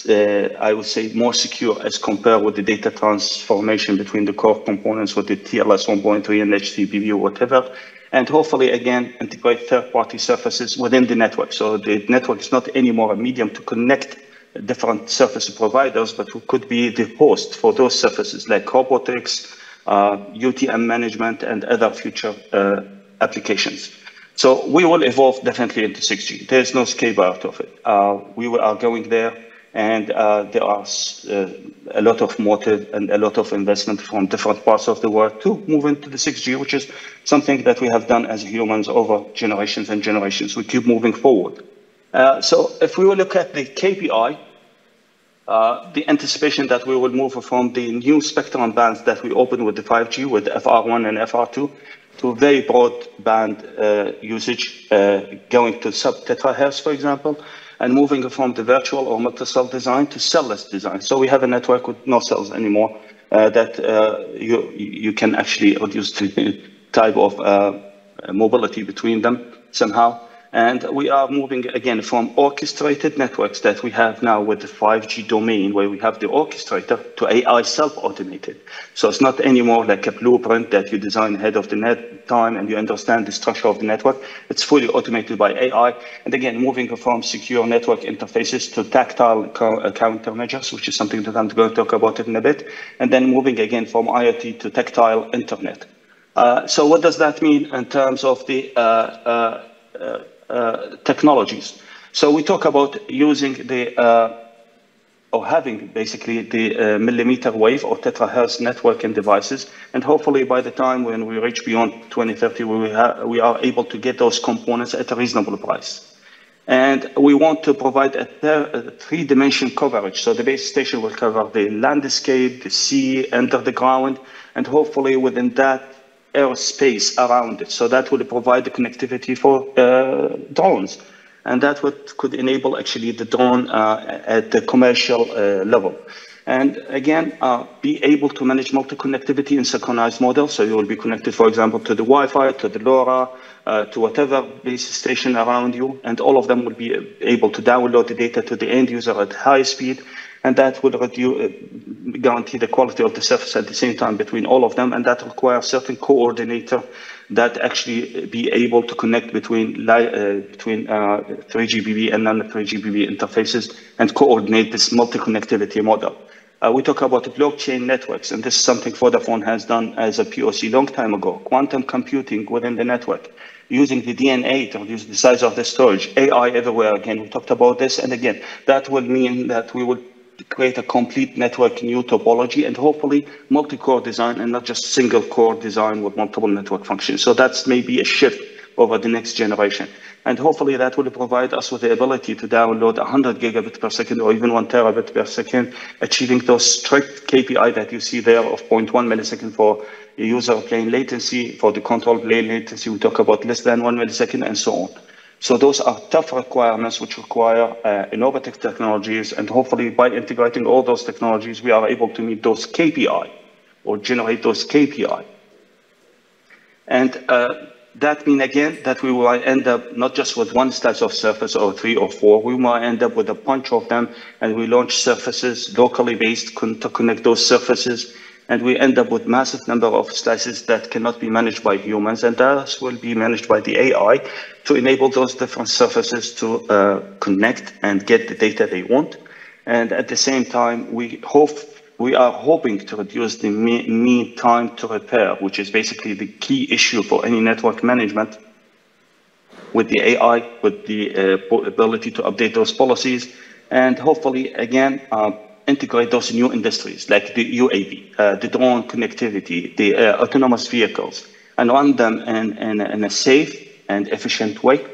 I would say, more secure as compared with the data transformation between the core components with the TLS 1.3 and HTTP or whatever. And hopefully, again, integrate third-party surfaces within the network. So the network is not anymore a medium to connect different service providers, but who could be the host for those services like robotics, UTM management, and other future applications. So we will evolve definitely into 6G. There's no escape out of it. We are going there, and there are a lot of motive and a lot of investment from different parts of the world to move into the 6G, which is something that we have done as humans over generations and generations. We keep moving forward. So if we will look at the KPI, the anticipation that we will move from the new spectrum bands that we opened with the 5G, with FR1 and FR2, to very broad band usage, going to sub-terahertz, for example, and moving from the virtual or multi-cell design to cell-less design. So we have a network with no cells anymore that you can actually reduce the type of mobility between them somehow. And we are moving, again, from orchestrated networks that we have now with the 5G domain, where we have the orchestrator, to AI self-automated. So it's not anymore like a blueprint that you design ahead of the time and you understand the structure of the network. It's fully automated by AI. And again, moving from secure network interfaces to tactile countermeasures, which is something that I'm going to talk about in a bit. And then moving again from IoT to tactile internet. So what does that mean in terms of the technologies? So we talk about using the or having basically the millimeter wave or terahertz networking devices, and hopefully by the time when we reach beyond 2030, we are able to get those components at a reasonable price. And we want to provide a three-dimension coverage. So the base station will cover the landscape, the sea, under the ground, and hopefully within that airspace around it. So that will provide the connectivity for drones. And that could enable actually the drone at the commercial level. And again, be able to manage multi-connectivity in synchronized model. So you will be connected, for example, to the Wi-Fi, to the LoRa, to whatever base station around you. And all of them will be able to download the data to the end user at high speed. And that will guarantee the quality of the service at the same time between all of them. And that requires certain coordinator that actually be able to connect between 3GPP and non-3GPP interfaces and coordinate this multi-connectivity model. We talk about blockchain networks, and this is something Vodafone has done as a POC long time ago. Quantum computing within the network, using the DNA to reduce the size of the storage, AI everywhere. Again, we talked about this, and again, that will mean that we will create a complete network new topology and hopefully multi-core design and not just single core design with multiple network functions. So that's maybe a shift over the next generation. And hopefully that will provide us with the ability to download 100 gigabit per second or even 1 terabit per second, achieving those strict KPI that you see there of 0.1 millisecond for user plane latency. For the control plane latency, we talk about less than 1 millisecond and so on. So those are tough requirements which require innovative technologies, and hopefully by integrating all those technologies, we are able to meet those KPI or generate those KPI. And that means, again, that we will end up not just with one slice of surface or 3 or 4, we might end up with a bunch of them, and we launch surfaces locally based to connect those surfaces. And we end up with massive number of slices that cannot be managed by humans, and thus will be managed by the AI to enable those different surfaces to connect and get the data they want. And at the same time, we are hoping to reduce the mean time to repair, which is basically the key issue for any network management with the AI, with the ability to update those policies, and hopefully, again, integrate those new industries like the UAV, the drone connectivity, the autonomous vehicles, and run them in a safe and efficient way.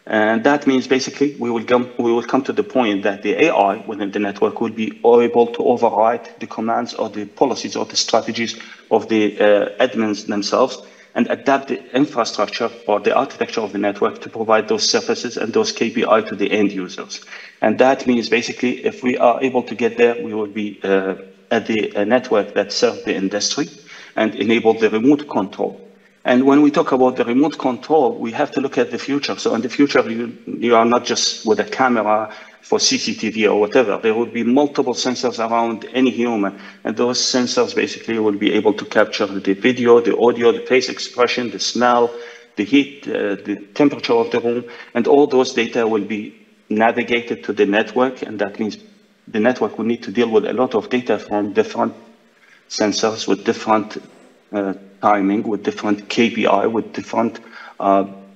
And that means basically we will come to the point that the AI within the network will be able to override the commands or the policies or the strategies of the admins themselves and adapt the infrastructure or the architecture of the network to provide those services and those KPI to the end users. And that means basically if we are able to get there, we will be at the network that serves the industry and enable the remote control. And when we talk about the remote control, we have to look at the future. So in the future, you are not just with a camera for CCTV or whatever. There will be multiple sensors around any human. And those sensors basically will be able to capture the video, the audio, the face expression, the smell, the heat, the temperature of the room. And all those data will be navigated to the network. And that means the network will need to deal with a lot of data from different sensors with different timing, with different KPI, with different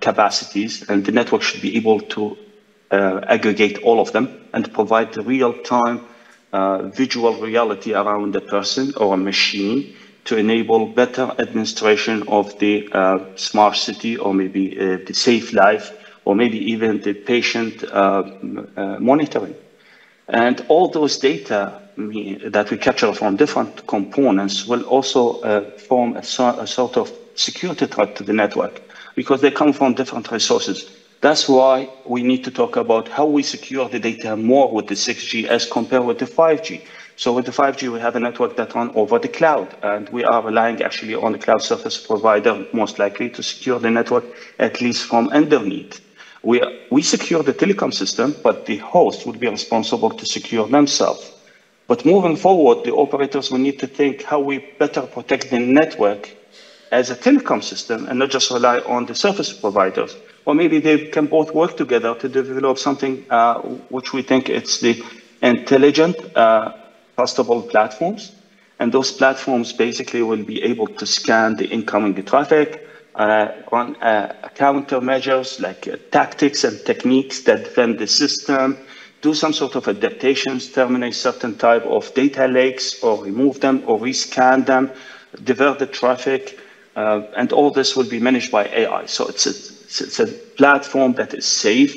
capacities. And the network should be able to aggregate all of them and provide the real-time visual reality around a person or a machine to enable better administration of the smart city or maybe the safe life or maybe even the patient monitoring. And all those data that we capture from different components will also form a sort of security threat to the network because they come from different resources. That's why we need to talk about how we secure the data more with the 6G as compared with the 5G. So with the 5G, we have a network that runs over the cloud, and we are relying actually on the cloud service provider, most likely, to secure the network, at least from underneath. we secure the telecom system, but the host would be responsible to secure themselves. But moving forward, the operators will need to think how we better protect the network as a telecom system and not just rely on the service providers. Or maybe they can both work together to develop something which we think it's the intelligent, trustable platforms. And those platforms basically will be able to scan the incoming traffic, run countermeasures like tactics and techniques that defend the system, do some sort of adaptations, terminate certain type of data lakes, or remove them, or rescan them, divert the traffic, and all this will be managed by AI. So it's a platform that is safe,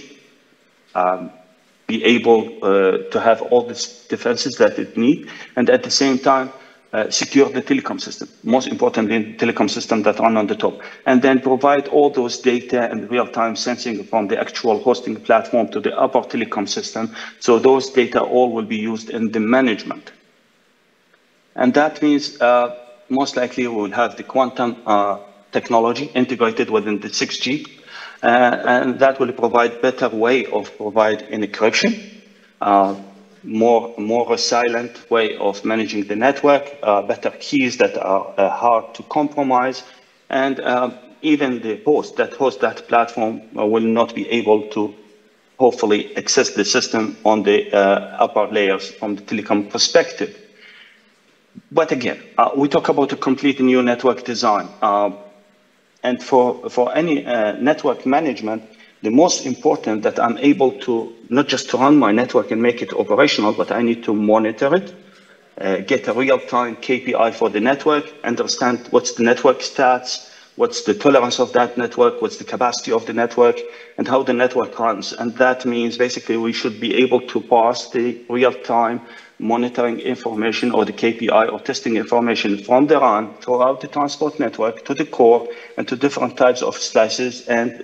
be able to have all these defenses that it needs, and at the same time, secure the telecom system, most importantly, the telecom system that run on the top, and then provide all those data and real-time sensing from the actual hosting platform to the upper telecom system. So those data all will be used in the management. And that means most likely we will have the quantum technology integrated within the 6G, and that will provide better way of providing encryption, more resilient way of managing the network, better keys that are hard to compromise, and even the host that platform will not be able to hopefully access the system on the upper layers from the telecom perspective. But again, we talk about a complete new network design. And for any network management, the most important that I'm able to, not just to run my network and make it operational, but I need to monitor it, get a real-time KPI for the network, understand what's the network stats, what's the tolerance of that network, what's the capacity of the network, and how the network runs. And that means basically we should be able to pass the real-time monitoring information or the KPI or testing information from the RAN throughout the transport network to the core and to different types of slices and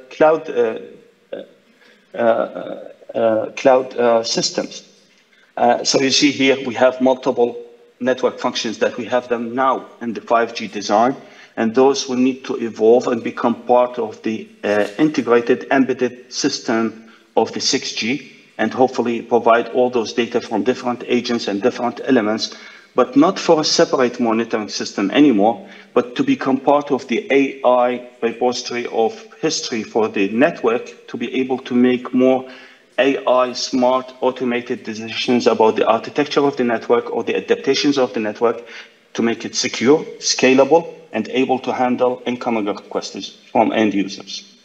cloud systems. So you see here we have multiple network functions that we have them now in the 5G design, and those will need to evolve and become part of the integrated embedded system of the 6G, and hopefully provide all those data from different agents and different elements, but not for a separate monitoring system anymore, but to become part of the AI repository of history for the network, to be able to make more AI smart automated decisions about the architecture of the network or the adaptations of the network to make it secure, scalable, and able to handle incoming requests from end users.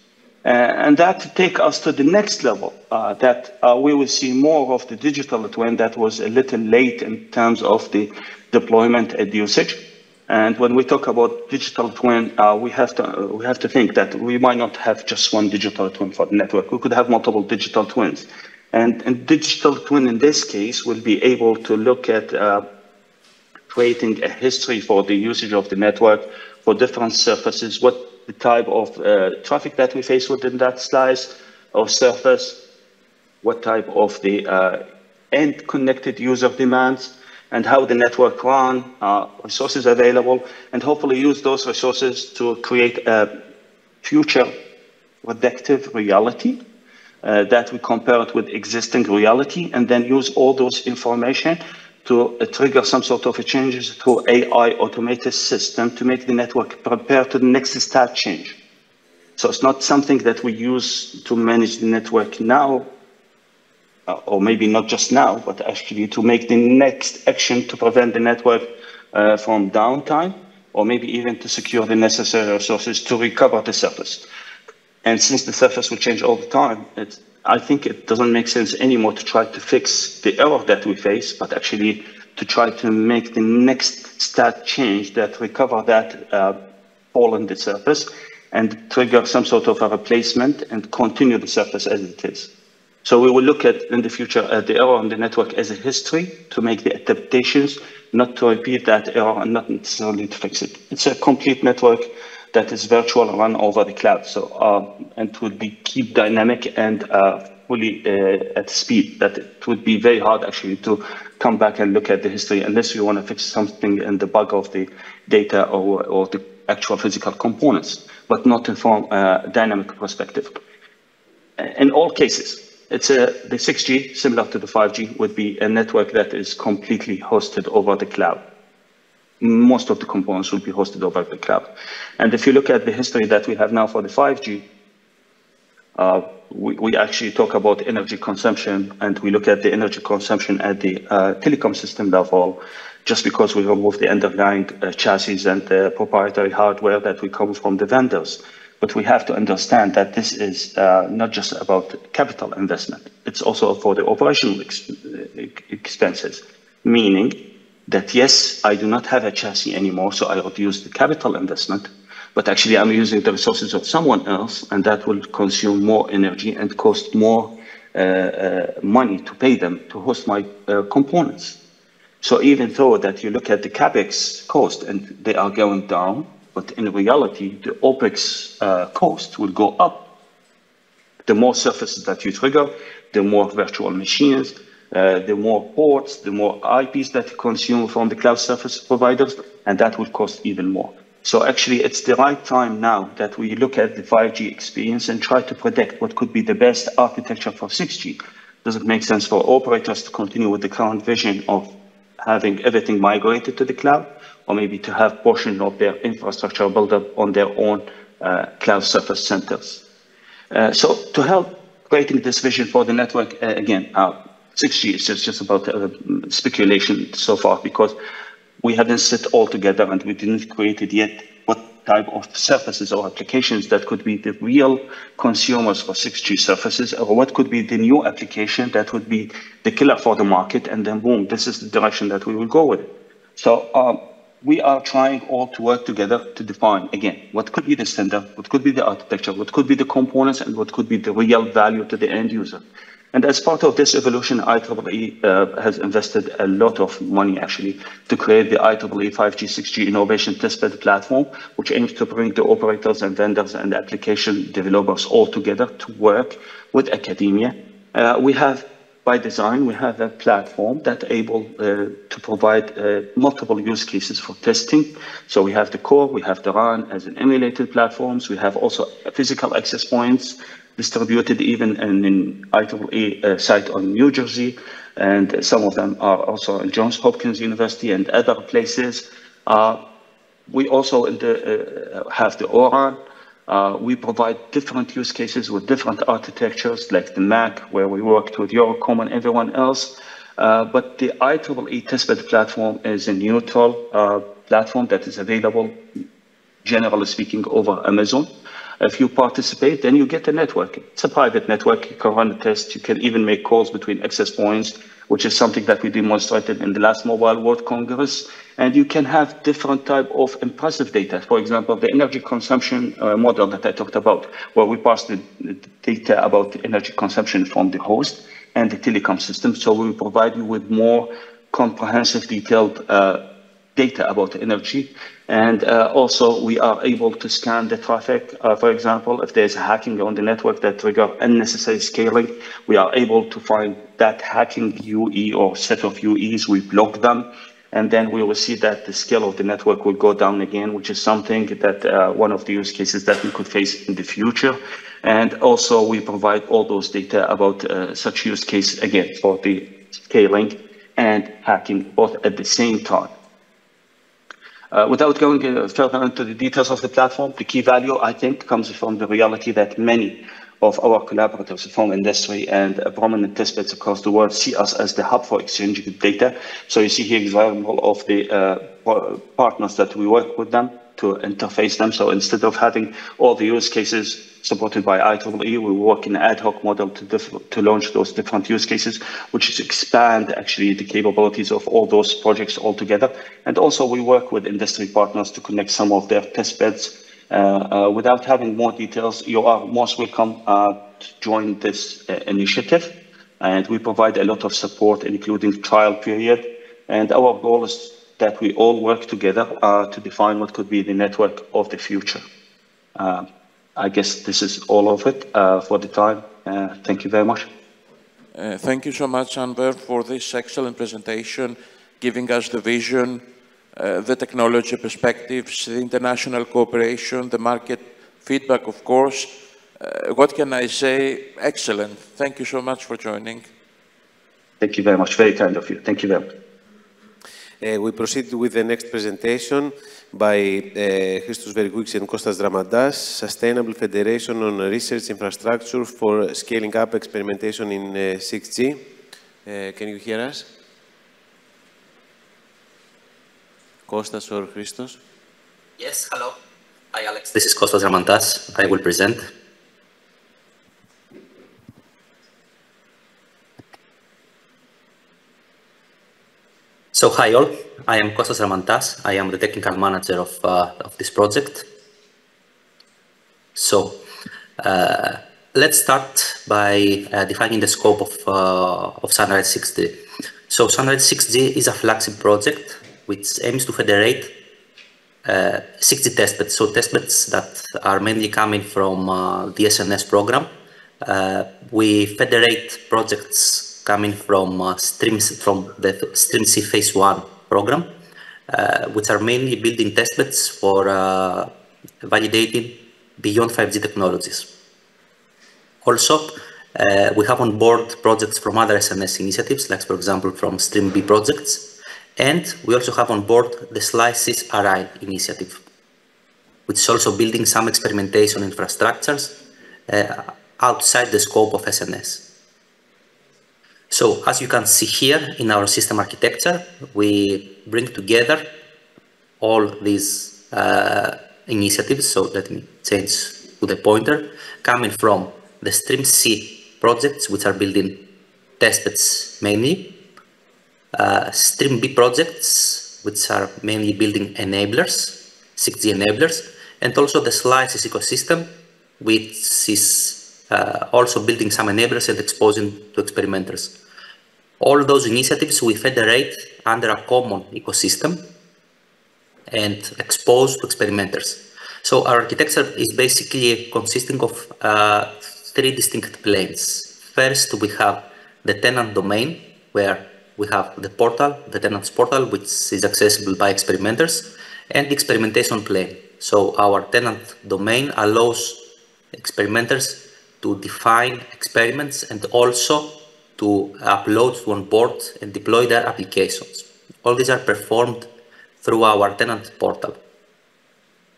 And that take us to the next level, that we will see more of the digital twin that was a little late in terms of the deployment and usage. And when we talk about digital twin, we have to think that we might not have just one digital twin for the network. We could have multiple digital twins. And digital twin in this case will be able to look at creating a history for the usage of the network for different surfaces, what the type of traffic that we face within that slice or surface, what type of the end connected user demands, and how the network run, resources available, and hopefully use those resources to create a future predictive reality that we compare it with existing reality, and then use all those information to trigger some sort of changes to AI automated system to make the network prepare to the next stat change. So it's not something that we use to manage the network now, or maybe not just now, but actually to make the next action to prevent the network from downtime, or maybe even to secure the necessary resources to recover the surface. And since the surface will change all the time, I think it doesn't make sense anymore to try to fix the error that we face, but actually to try to make the next stat change that recover that fall in the surface and trigger some sort of a replacement and continue the surface as it is. So we will look at in the future at the error on the network as a history to make the adaptations, not to repeat that error and not necessarily to fix it. It's a complete network that is virtual and run over the cloud. So, and it would be keep dynamic and fully at speed. That it would be very hard actually to come back and look at the history unless you want to fix something in the bug of the data or the actual physical components, but not from a dynamic perspective. in all cases. It's the 6G, similar to the 5G, would be a network that is completely hosted over the cloud. Most of the components will be hosted over the cloud. And if you look at the history that we have now for the 5G, we actually talk about energy consumption, and we look at the energy consumption at the telecom system level, just because we remove the underlying chassis and proprietary hardware that we come from the vendors. But we have to understand that this is not just about capital investment. It's also for the operational expenses, meaning that, yes, I do not have a chassis anymore, so I reduce the capital investment, but actually I'm using the resources of someone else, and that will consume more energy and cost more money to pay them to host my components. So even though that you look at the CapEx cost and they are going down, but in reality, the OpEx cost will go up. The more surfaces that you trigger, the more virtual machines, the more ports, the more IPs that you consume from the cloud service providers, and that will cost even more. So actually, it's the right time now that we look at the 5G experience and try to predict what could be the best architecture for 6G. Does it make sense for operators to continue with the current vision of having everything migrated to the cloud, or maybe to have portion of their infrastructure built up on their own cloud surface centers? So to help creating this vision for the network, again, 6G is just about speculation so far, because we haven't sit all together and we didn't create it yet what type of services or applications that could be the real consumers for 6G services, or what could be the new application that would be the killer for the market, and then boom, this is the direction that we will go with it. So we are trying all to work together to define, again, what could be the standard, what could be the architecture, what could be the components, and what could be the real value to the end user. And as part of this evolution, IEEE has invested a lot of money, actually, to create the IEEE 5G, 6G Innovation Testbed Platform, which aims to bring the operators and vendors and application developers all together to work with academia. We have, by design, we have a platform that's able to provide multiple use cases for testing. So we have the core, we have the RAN as an emulated platforms. We have also physical access points distributed even in an IEEE site on New Jersey, and some of them are also in Johns Hopkins University and other places. We also have the ORAN. We provide different use cases with different architectures, like the MAC, where we worked with Eurocom and everyone else. But the IEEE testbed platform is a neutral platform that is available, generally speaking, over Amazon. If you participate, then you get a network. It's a private network. You can run a test. You can even make calls between access points, which is something that we demonstrated in the last Mobile World Congress. And you can have different type of impressive data. For example, the energy consumption model that I talked about, where we pass the data about the energy consumption from the host and the telecom system. So we provide you with more comprehensive, detailed data about the energy. And also we are able to scan the traffic. For example, if there's hacking on the network that trigger unnecessary scaling, we are able to find that hacking UE or set of UEs, we block them. And then we will see that the scale of the network will go down again, which is something that one of the use cases that we could face in the future. And also we provide all those data about such use case, again, for the scaling and hacking both at the same time. Without going further into the details of the platform, the key value, I think, comes from the reality that many of our collaborators from industry and prominent testbeds across the world see us as the hub for exchanging data. So you see here example of the partners that we work with them to interface them. So instead of having all the use cases supported by IEEE, we work in an ad hoc model to launch those different use cases, which is expand actually the capabilities of all those projects all together. And also we work with industry partners to connect some of their test beds. Without having more details, you are most welcome to join this initiative. And we provide a lot of support, including trial period. And our goal is that we all work together to define what could be the network of the future. I guess this is all of it for the time. Thank you very much. Thank you so much, Anver, for this excellent presentation, giving us the vision, the technology perspectives, the international cooperation, the market feedback, of course, what can I say? Excellent. Thank you so much for joining. Thank you very much. Very kind of you. Thank you very much. We proceed with the next presentation by Christos Vergoukis and Kostas Dramandas, Sustainable Federation on Research Infrastructure for Scaling Up Experimentation in 6G. Can you hear us? Kostas or Christos? Yes, hello. Hi, Alex. This is Kostas Dramandas. I will present. So, hi all. I am Kostas Dramandas. I am the technical manager of this project. So, let's start by defining the scope of Sunrise 6G. So, Sunrise 6G is a flagship project which aims to federate 6G testbeds, so testbeds that are mainly coming from the SNS program. We federate projects coming from the Stream C Phase 1 program, which are mainly building testbeds for validating beyond 5G technologies. Also, we have on board projects from other SNS initiatives, like for example from Stream B projects, and we also have on board the Slices RI initiative, which is also building some experimentation infrastructures outside the scope of SNS. So, as you can see here in our system architecture, we bring together all these initiatives. So, let me change to the pointer, coming from the Stream C projects, which are building testbeds mainly, Stream B projects, which are mainly building enablers, 6G enablers, and also the Slices ecosystem, which is also building some enablers and exposing to experimenters. All those initiatives we federate under a common ecosystem and expose to experimenters. So our architecture is basically consisting of 3 distinct planes. First, we have the tenant domain, where we have the portal, the tenant's portal, which is accessible by experimenters, and the experimentation plane. So our tenant domain allows experimenters to define experiments and also to upload, to onboard and deploy their applications. All these are performed through our tenant portal.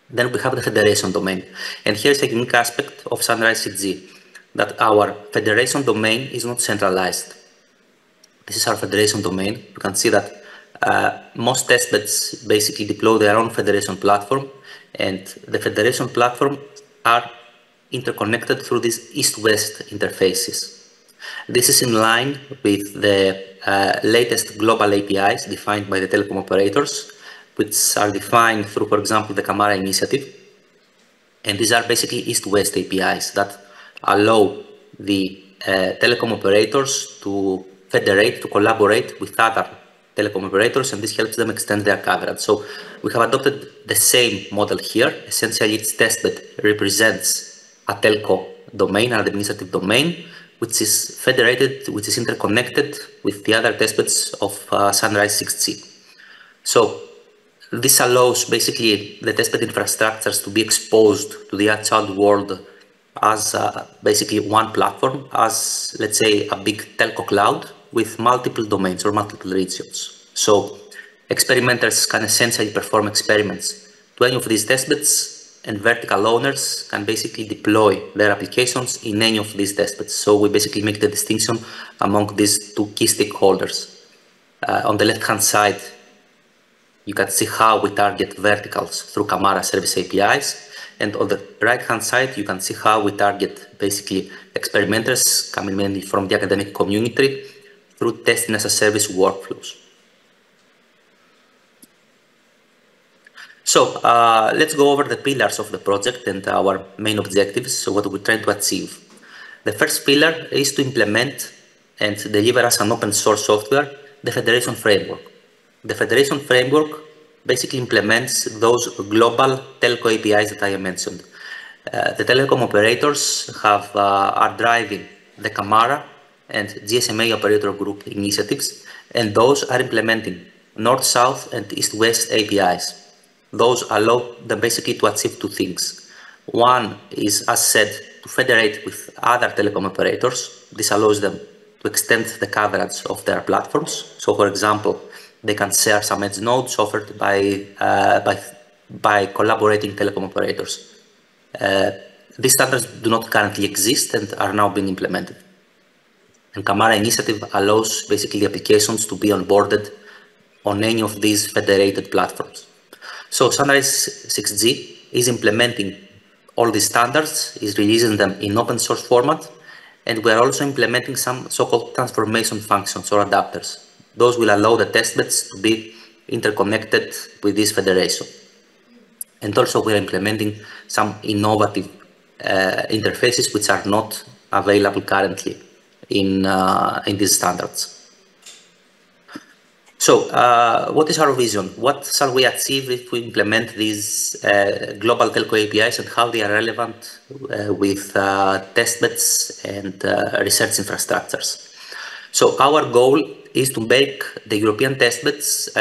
Then we have the federation domain. And here's a unique aspect of Sunrise 6G, that our federation domain is not centralized. This is our federation domain. You can see that most testbeds basically deploy their own federation platform, and the federation platform are interconnected through these east-west interfaces. This is in line with the latest global APIs defined by the telecom operators, which are defined through, for example, the Camara initiative. And these are basically east-west APIs that allow the telecom operators to federate, to collaborate with other telecom operators, and this helps them extend their coverage. So we have adopted the same model here. Essentially, each testbed represents a telco domain, an administrative domain, which is federated, which is interconnected with the other testbeds of Sunrise 6G. So this allows basically the testbed infrastructures to be exposed to the outside world as basically one platform, as let's say a big telco cloud with multiple domains or multiple regions. So experimenters can essentially perform experiments to any of these testbeds, and vertical owners can basically deploy their applications in any of these testbeds. So we basically make the distinction among these 2 key stakeholders. On the left-hand side, you can see how we target verticals through Camara service APIs. And on the right-hand side, you can see how we target basically experimenters coming mainly from the academic community through testing as a service workflows. So let's go over the pillars of the project and our main objectives, so what we're trying to achieve. The first pillar is to implement and deliver as an open source software the Federation Framework. The Federation Framework basically implements those global telco APIs that I mentioned. The telecom operators are driving the Camara and GSMA operator group initiatives, and those are implementing north-south and east-west APIs. Those allow them basically to achieve 2 things. One is, as said, to federate with other telecom operators. This allows them to extend the coverage of their platforms. So, for example, they can share some edge nodes offered by collaborating telecom operators. These standards do not currently exist and are now being implemented. And Camara initiative allows basically applications to be onboarded on any of these federated platforms. So Sunrise 6G is implementing all these standards, is releasing them in open source format, and we are also implementing some so-called transformation functions or adapters. Those will allow the testbeds to be interconnected with this federation. And also we are implementing some innovative interfaces which are not available currently in these standards. So what is our vision? What shall we achieve if we implement these global telco APIs, and how they are relevant with testbeds and research infrastructures? So our goal is to make the European testbeds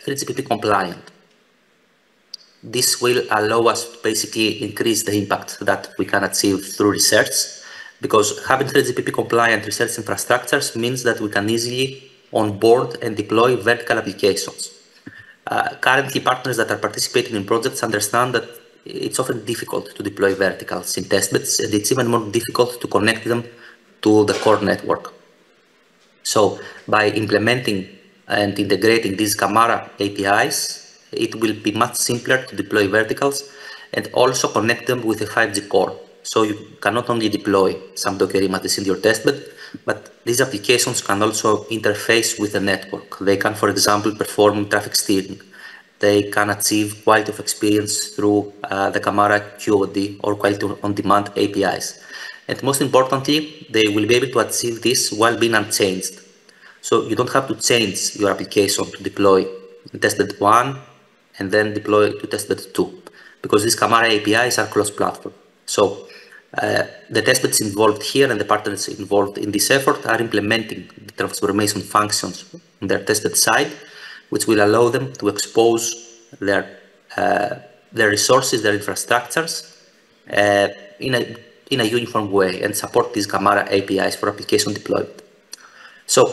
3GPP compliant. This will allow us to basically increase the impact that we can achieve through research, because having 3GPP compliant research infrastructures means that we can easily onboard and deploy vertical applications. Currently, partners that are participating in projects understand that it's often difficult to deploy verticals in testbeds, and it's even more difficult to connect them to the core network. So by implementing and integrating these Camara APIs, it will be much simpler to deploy verticals and also connect them with a 5G core. So you can not only deploy some Docker images in your testbed, but these applications can also interface with the network. They can, for example, perform traffic steering. They can achieve quality of experience through the Camara QoD or quality on demand APIs. And most importantly, they will be able to achieve this while being unchanged. So you don't have to change your application to deploy testbed 1 and then deploy to testbed 2, because these Camara APIs are cross-platform. So the testbeds involved here and the partners involved in this effort are implementing the transformation functions on their testbed side, which will allow them to expose their resources, their infrastructures in a uniform way and support these Camara APIs for application deployment. So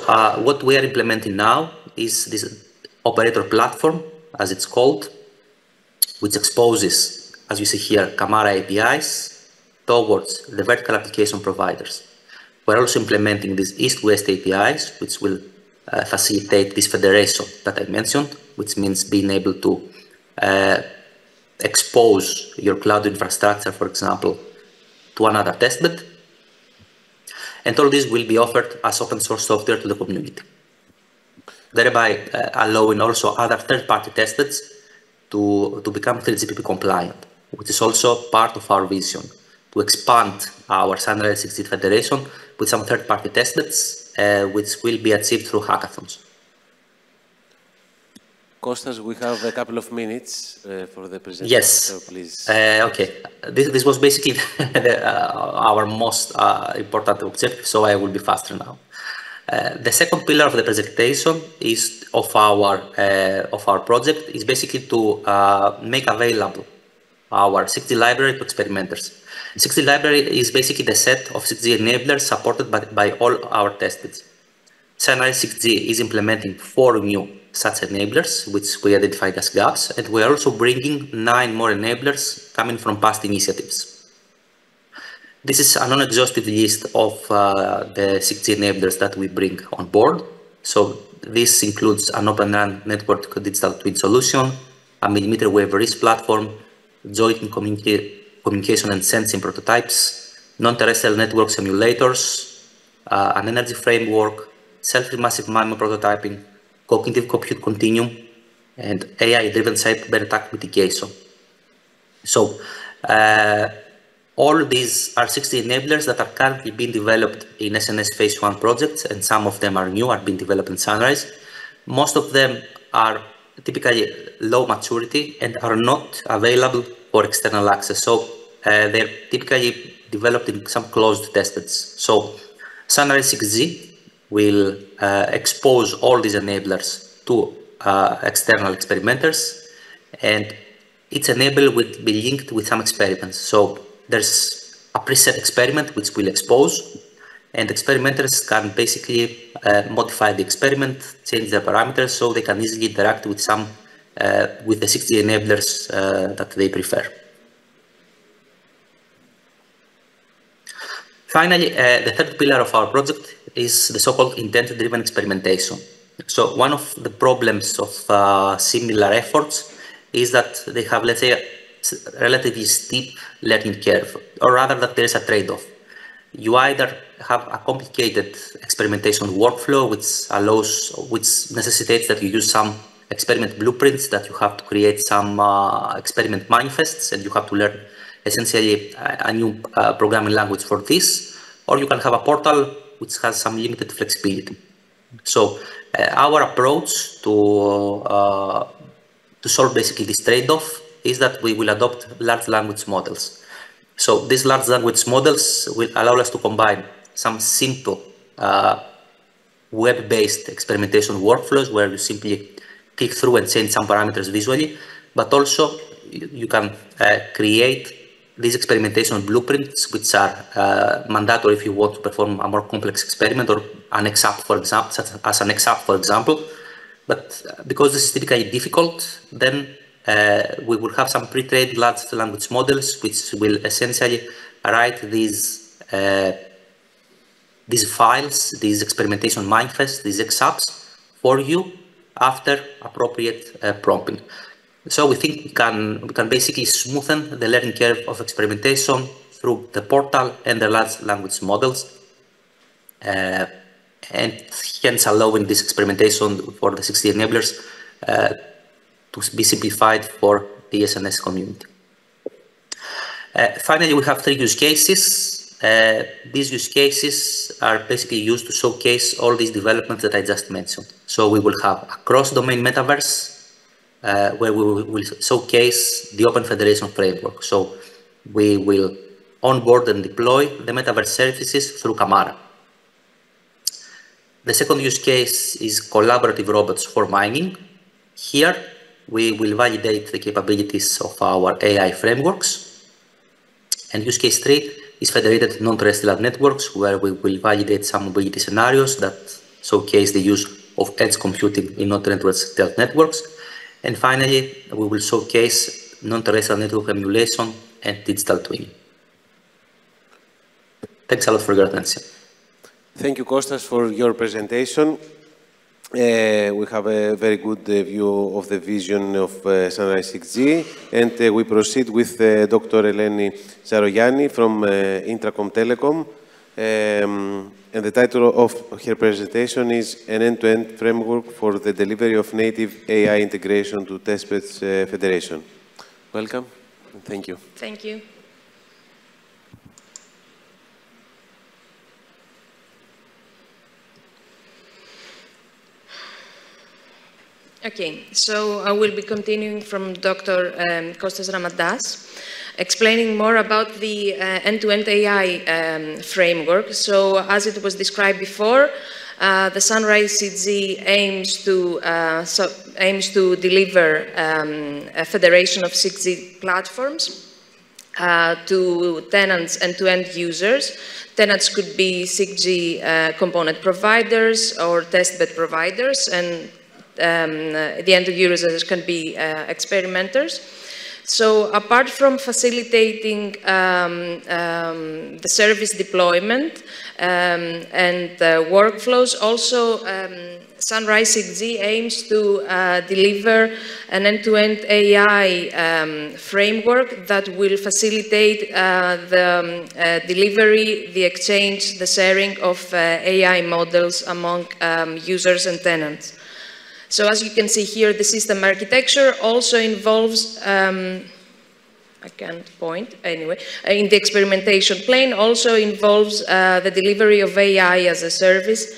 what we are implementing now is this operator platform, as it's called, which exposes, as you see here, Camara APIs towards the vertical application providers. We're also implementing these east-west APIs, which will facilitate this federation that I mentioned, which means being able to expose your cloud infrastructure, for example, to another testbed. And all this will be offered as open source software to the community, thereby allowing also other third-party testbeds to become 3GPP compliant, which is also part of our vision, to expand our Sunrise 6G Federation with some third-party testbeds, which will be achieved through hackathons. Kostas, we have a couple of minutes for the presentation. Yes. So please. Okay. This was basically our most important objective, so I will be faster now. The second pillar of the presentation is of our project is basically to make available our 6G library to experimenters. 6G library is basically the set of 6G enablers supported by all our testbeds. Sunrise 6G is implementing 4 new such enablers, which we identified as gaps, and we are also bringing 9 more enablers coming from past initiatives. This is a non-exhaustive list of the 6G enablers that we bring on board. So this includes an Open RAN network digital twin solution, a millimeter wave RIS platform, joint communication and sensing prototypes, non-terrestrial network simulators, an energy framework, self-massive MIMO prototyping, cognitive compute continuum, and AI-driven cyber attack mitigation. So all these are 6G enablers that are currently being developed in SNS Phase 1 projects, and some of them are new, are being developed in Sunrise. Most of them are typically low maturity and are not available for external access. So they're typically developed in some closed testbeds. So Sunrise 6G will expose all these enablers to external experimenters, and each enabler will be linked with some experiments. So there's a preset experiment which we'll expose, and experimenters can basically modify the experiment, change the parameters, so they can easily interact with with the 6G enablers that they prefer. Finally, the third pillar of our project is the so-called intent-driven experimentation. So one of the problems of similar efforts is that they have, let's say, a relatively steep learning curve, or rather that there is a trade-off. You either have a complicated experimentation workflow which necessitates that you use some experiment blueprints, that you have to create some experiment manifests, and you have to learn essentially a new programming language for this, or you can have a portal which has some limited flexibility. So our approach to solve basically this trade-off is that we will adopt large language models. So these large language models will allow us to combine some simple web-based experimentation workflows where you simply click through and change some parameters visually, but also you can create these experimentation blueprints, which are mandatory if you want to perform a more complex experiment, or an XAP, for example, such as an XAP, for example. But because this is typically difficult, then we will have some pre-trained large language models, which will essentially write these files, these experimentation manifests, these XAPs for you after appropriate prompting. So we think we can basically smoothen the learning curve of experimentation through the portal and the large language models, and hence allowing this experimentation for the 6D enablers to be simplified for the SNS community. Finally, we have 3 use cases. These use cases are basically used to showcase all these developments that I just mentioned. So we will have a cross-domain metaverse, where we will showcase the Open Federation framework. So we will onboard and deploy the metaverse services through Camara. The second use case is collaborative robots for mining. Here, we will validate the capabilities of our AI frameworks. And use case 3 is federated non-terrestrial networks, where we will validate some mobility scenarios that showcase the use of edge computing in non-terrestrial networks. And finally, we will showcase non-terrestrial network emulation and digital twinning. Thanks a lot for your attention. Thank you, Kostas, for your presentation. We have a very good view of the vision of Sunrise 6G, and we proceed with Dr. Eleni Zarogianni from Intracom Telecom. And the title of her presentation is An End-to-End Framework for the Delivery of Native AI Integration to Testbeds Federation. Welcome, and thank you. Thank you. Okay, so I will be continuing from Dr. Kostas Ramadas, explaining more about the end-to-end AI framework. So, as it was described before, the Sunrise 6G aims to deliver a federation of 6G platforms to tenants and to end users. Tenants could be 6G component providers or testbed providers, and the end users can be experimenters. So apart from facilitating the service deployment and workflows, also Sunrise 6G aims to deliver an end-to-end AI framework that will facilitate the delivery, the exchange, the sharing of AI models among users and tenants. So as you can see here, the system architecture also involves, I can't point, anyway, in the experimentation plane also involves the delivery of AI as a service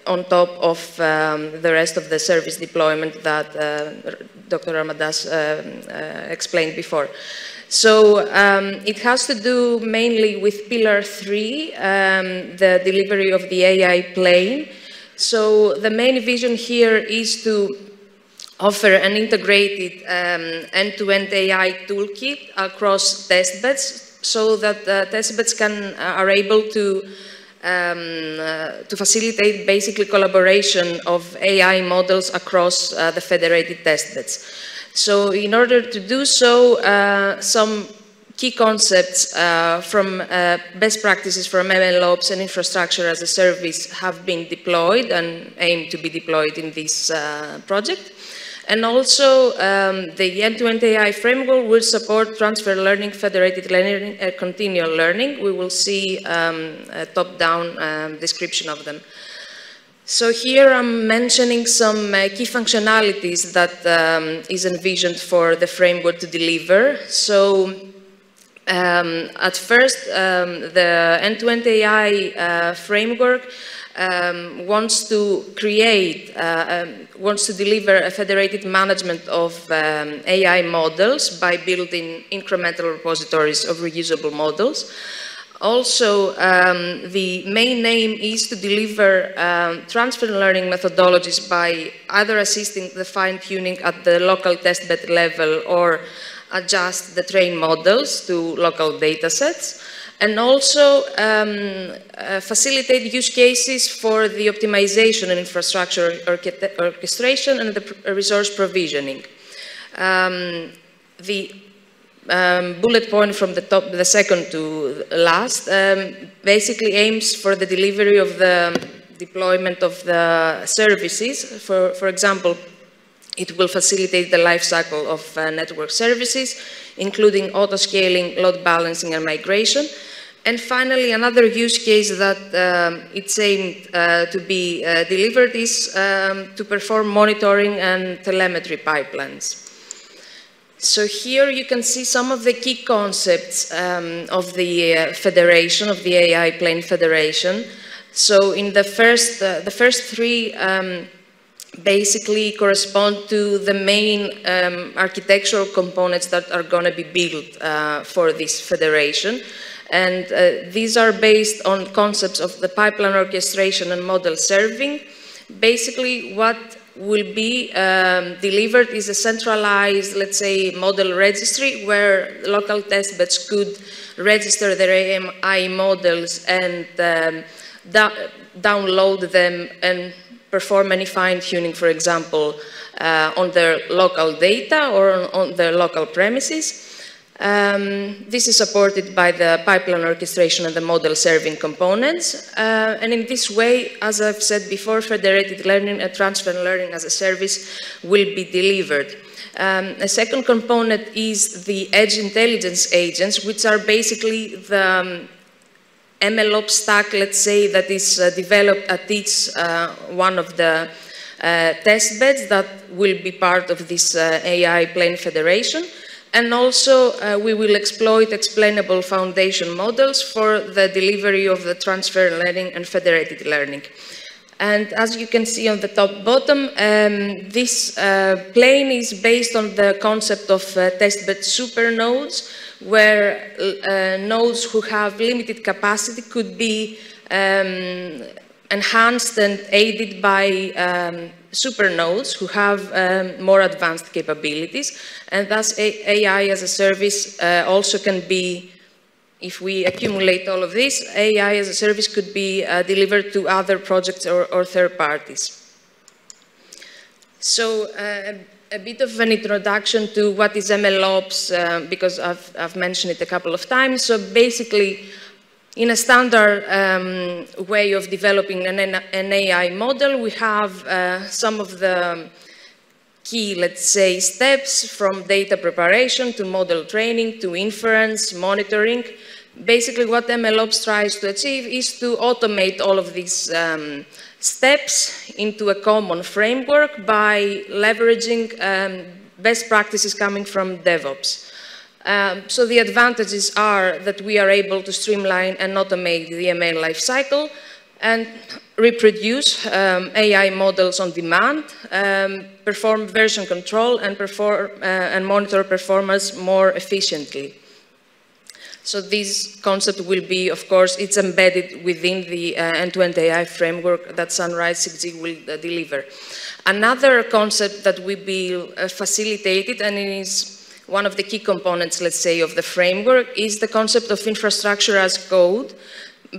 on top of the rest of the service deployment that Dr. Ramadas explained before. So it has to do mainly with Pillar 3, the delivery of the AI plane. So the main vision here is to offer an integrated end-to-end AI toolkit across testbeds so that testbeds are able to facilitate basically collaboration of AI models across the federated testbeds. So in order to do so, some key concepts from best practices from MLOps and infrastructure as a service have been deployed and aim to be deployed in this project. And also, the end-to-end AI framework will support transfer learning, federated learning, and continual learning. We will see a top-down description of them. So here I'm mentioning some key functionalities that is envisioned for the framework to deliver. So at first, the end-to-end AI framework wants to deliver a federated management of AI models by building incremental repositories of reusable models. Also, the main aim is to deliver transfer learning methodologies by either assisting the fine-tuning at the local testbed level or adjust the trained models to local data sets, and also facilitate use cases for the optimization and infrastructure orchestration and the resource provisioning. The bullet point from the top, the second to last, basically aims for the delivery of the deployment of the services. For example, it will facilitate the life cycle of network services, including auto-scaling, load balancing, and migration. And finally, another use case that it's aimed to be delivered is to perform monitoring and telemetry pipelines. So here you can see some of the key concepts of the federation, of the AI plane federation. So in the first three basically correspond to the main architectural components that are going to be built for this federation. And these are based on concepts of the pipeline orchestration and model serving. Basically, what will be delivered is a centralized, let's say, model registry where local testbeds could register their AI models and download them and perform any fine-tuning, for example, on their local data or on their local premises. This is supported by the pipeline orchestration and the model serving components. And in this way, as I've said before, federated learning and transfer learning as a service will be delivered. A second component is the edge intelligence agents, which are basically the MLOps stack, let's say, that is developed at each one of the test beds that will be part of this AI plane federation. And also, we will exploit explainable foundation models for the delivery of the transfer learning and federated learning. And as you can see on the top bottom, this plane is based on the concept of testbed supernodes, where nodes who have limited capacity could be enhanced and aided by supernodes who have more advanced capabilities. And thus, AI as a service also can be, if we accumulate all of this, AI as a service could be delivered to other projects or third parties. So a bit of an introduction to what is MLOps, because I've mentioned it a couple of times. So basically, in a standard way of developing an AI model, we have some of the key, let's say, steps from data preparation to model training to inference, monitoring. Basically, what MLOps tries to achieve is to automate all of these steps into a common framework by leveraging best practices coming from DevOps. So the advantages are that we are able to streamline and automate the ML lifecycle and reproduce AI models on demand, perform version control, and monitor performance more efficiently. So this concept will be, of course, it's embedded within the end-to-end AI framework that Sunrise 6G will deliver. Another concept that will be facilitated, and it is one of the key components, let's say, of the framework, is the concept of infrastructure as code.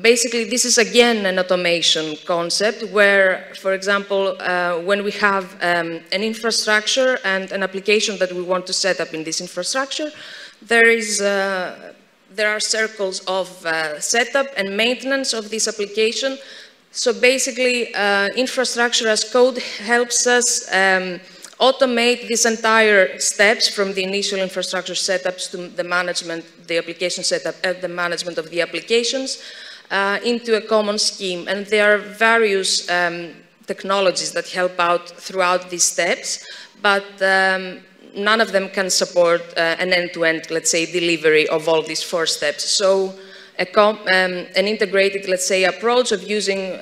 Basically, this is again an automation concept where, for example, when we have an infrastructure and an application that we want to set up in this infrastructure, there are circles of setup and maintenance of this application. So basically, infrastructure as code helps us automate these entire steps from the initial infrastructure setups to the management, the application setup, and the management of the applications into a common scheme. And there are various technologies that help out throughout these steps, but none of them can support an end-to-end, let's say, delivery of all these 4 steps. So an integrated, let's say, approach of using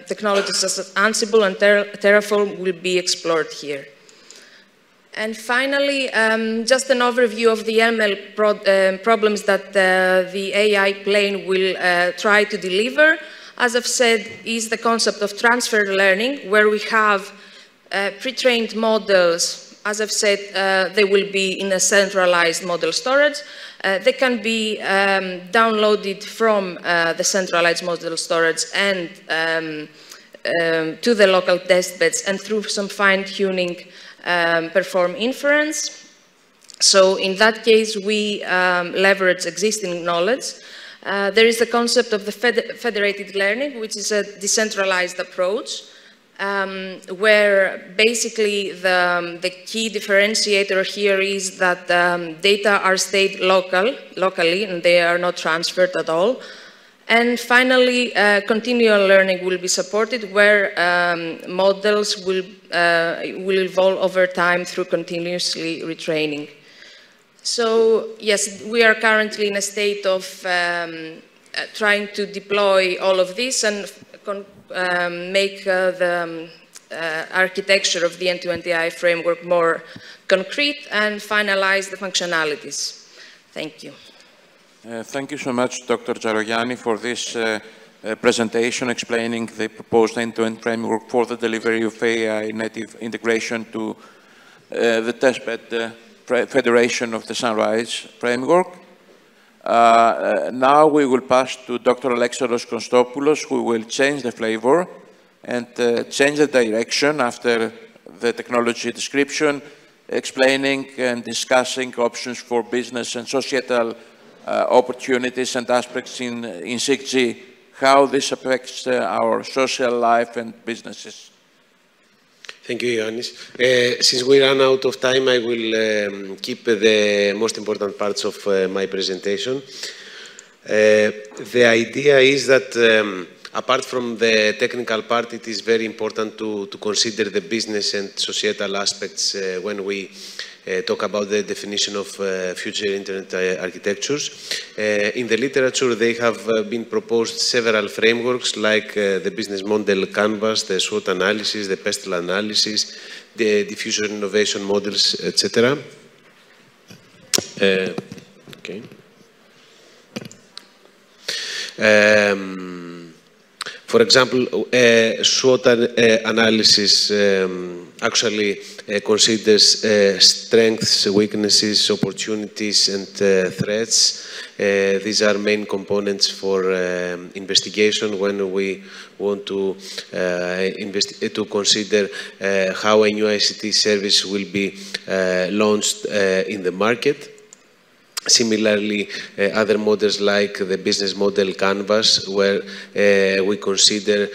technologies such as Ansible and Terraform will be explored here. And finally, just an overview of the ML problems that the AI plane will try to deliver. As I've said, is the concept of transfer learning, where we have pre-trained models. As I've said, they will be in a centralized model storage. They can be downloaded from the centralized model storage and to the local testbeds, and through some fine-tuning perform inference. So in that case, we leverage existing knowledge. There is the concept of the federated learning, which is a decentralized approach, where basically the key differentiator here is that data are stayed locally, and they are not transferred at all. And finally, continual learning will be supported, where models will evolve over time through continuously retraining. So yes, we are currently in a state of trying to deploy all of this and make the architecture of the end-to-end AI framework more concrete and finalize the functionalities. Thank you. Thank you so much, Dr. Jarogianni, for this presentation explaining the proposed end-to-end framework for the delivery of AI native integration to the testbed federation of the Sunrise framework. Now we will pass to Dr. Alexandros Konstopoulos, who will change the flavor and change the direction after the technology description, explaining and discussing options for business and societal opportunities and aspects in 6G, how this affects our social life and businesses. Thank you, Ioannis. Since we ran out of time, I will keep the most important parts of my presentation. The idea is that apart from the technical part, it is very important to consider the business and societal aspects when we talk about the definition of future internet architectures. In the literature, they have been proposed several frameworks like the business model canvas, the SWOT analysis, the pestle analysis, the diffusion innovation models, etc. Okay. For example, SWOT analysis actually considers strengths, weaknesses, opportunities, and threats. These are main components for investigation when we want to consider how a new ICT service will be launched in the market. Similarly, other models like the business model canvas, where we consider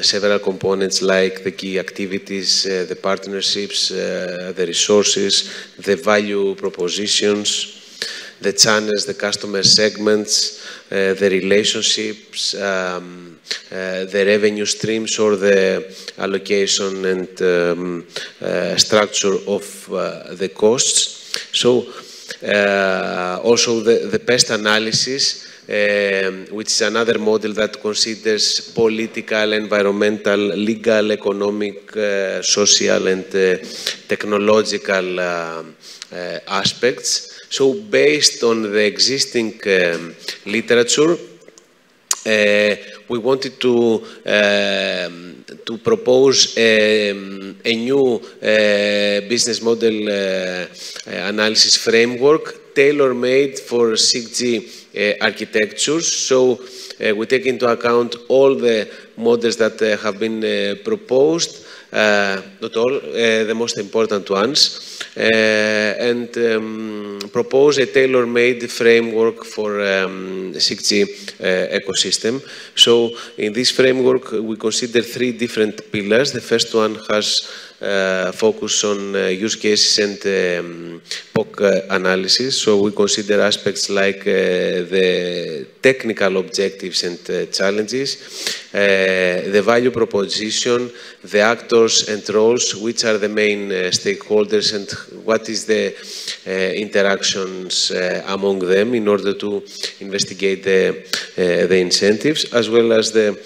several components like the key activities, the partnerships, the resources, the value propositions, the channels, the customer segments, the relationships, the revenue streams, or the allocation and structure of the costs. So, also the PEST analysis, which is another model that considers political, environmental, legal, economic, social, and technological aspects. So based on the existing literature, we wanted to propose a new business model analysis framework tailor-made for 6G architectures. So we take into account all the models that have been proposed, not all, the most important ones, and propose a tailor-made framework for 6G ecosystem. So in this framework, we consider 3 different pillars. The first one has focus on use cases and POC analysis. So we consider aspects like the technical objectives and challenges, the value proposition, the actors and roles, which are the main stakeholders, and what is the interactions among them in order to investigate the incentives, as well as the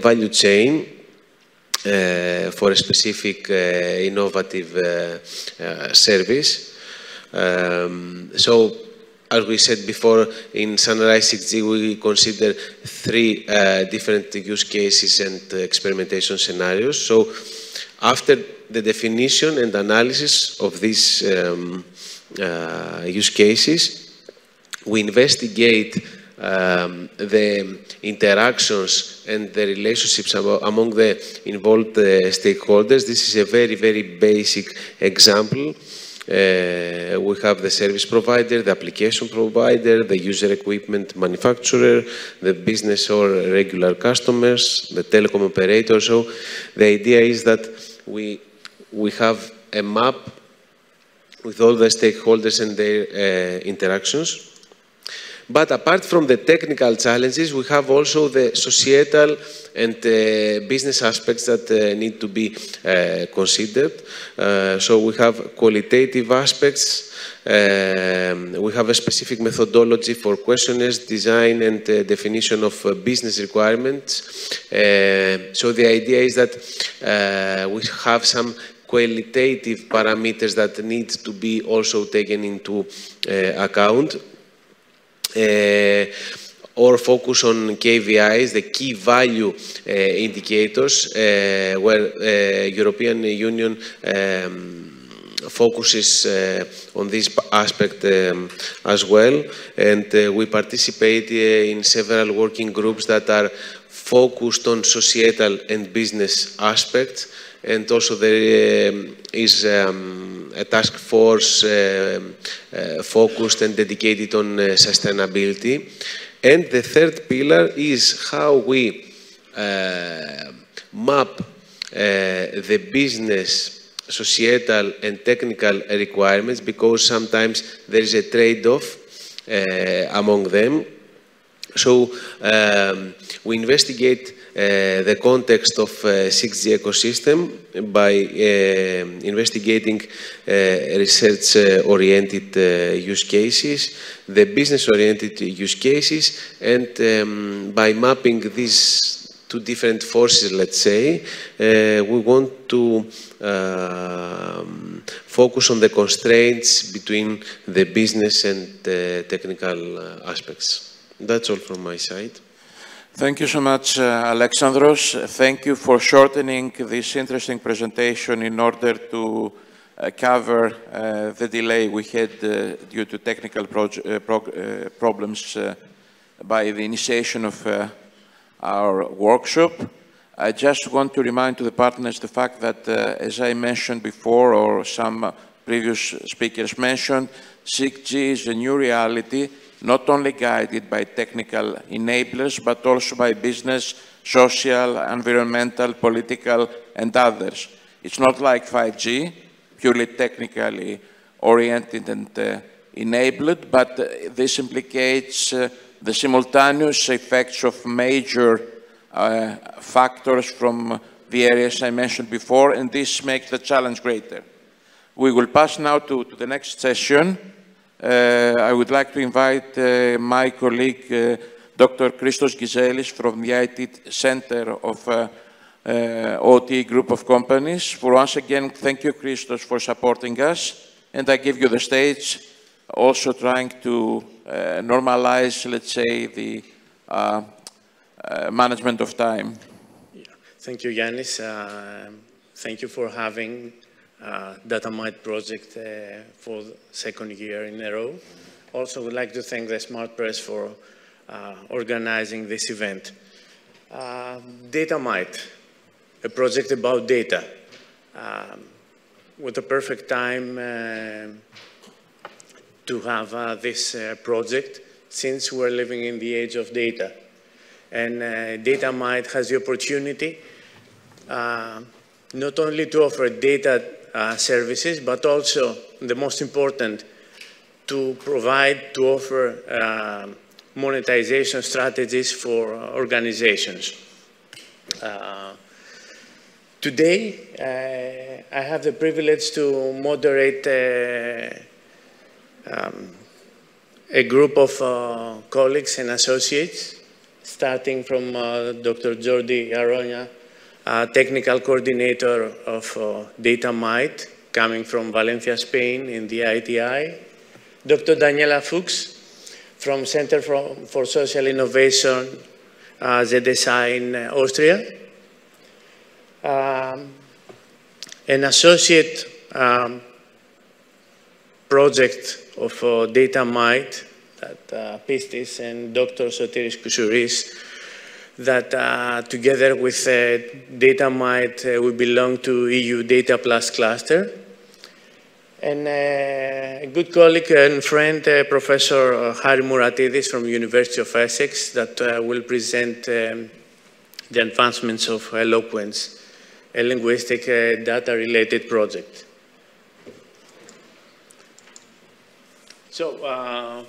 value chain for a specific innovative service. So, as we said before, in Sunrise 6G, we consider 3 different use cases and experimentation scenarios. So, after the definition and analysis of these use cases, we investigate the interactions and the relationships among the involved stakeholders. This is a very, very basic example. We have the service provider, the application provider, the user equipment manufacturer, the business or regular customers, the telecom operator. So the idea is that we have a map with all the stakeholders and their interactions. But apart from the technical challenges, we have also the societal and business aspects that need to be considered. So we have qualitative aspects. We have a specific methodology for questionnaires, design and definition of business requirements. So the idea is that we have some qualitative parameters that need to be also taken into account. Or focus on KVIs, the key value indicators, where European Union focuses on this aspect as well. And we participate in several working groups that are focused on societal and business aspects. And also there is a task force focused and dedicated on sustainability. And the third pillar is how we map the business, societal and technical requirements, because sometimes there is a trade-off among them. So we investigate the context of 6G ecosystem by investigating research-oriented use cases, the business-oriented use cases, and by mapping these 2 different forces, let's say, we want to focus on the constraints between the business and the technical aspects. That's all from my side. Thank you so much, Alexandros. Thank you for shortening this interesting presentation in order to cover the delay we had due to technical problems by the initiation of our workshop. I just want to remind to the partners the fact that, as I mentioned before, or some previous speakers mentioned, 6G is a new reality, not only guided by technical enablers, but also by business, social, environmental, political, and others. It's not like 5G, purely technically oriented and enabled, but this implicates the simultaneous effects of major factors from the areas I mentioned before, and this makes the challenge greater. We will pass now to the next session. I would like to invite my colleague, Dr. Christos Gizelis from the IT Center of OT Group of Companies. For once again, thank you, Christos, for supporting us. And I give you the stage also trying to normalize, let's say, the management of time. Thank you, Yannis. Thank you for having DataMind project for the second year in a row. Also, would like to thank the Smart Press for organizing this event. DataMind, a project about data. What a perfect time to have this project, since we're living in the age of data. And DataMind has the opportunity not only to offer data services, but also, the most important, to offer monetization strategies for organizations. Today, I have the privilege to moderate a group of colleagues and associates, starting from Dr. Jordi Aroña, technical coordinator of DataMind, coming from Valencia, Spain, in the ITI. Dr. Daniela Fuchs, from Center for Social Innovation, ZSI in Austria. An associate project of DataMind, that Pistis and Dr. Sotiris Kousouris, that together with DataMind, we belong to EU Data Plus cluster. And a good colleague and friend, Professor Harry Muratidis from University of Essex, that will present the advancements of eloquence, a linguistic data-related project. So,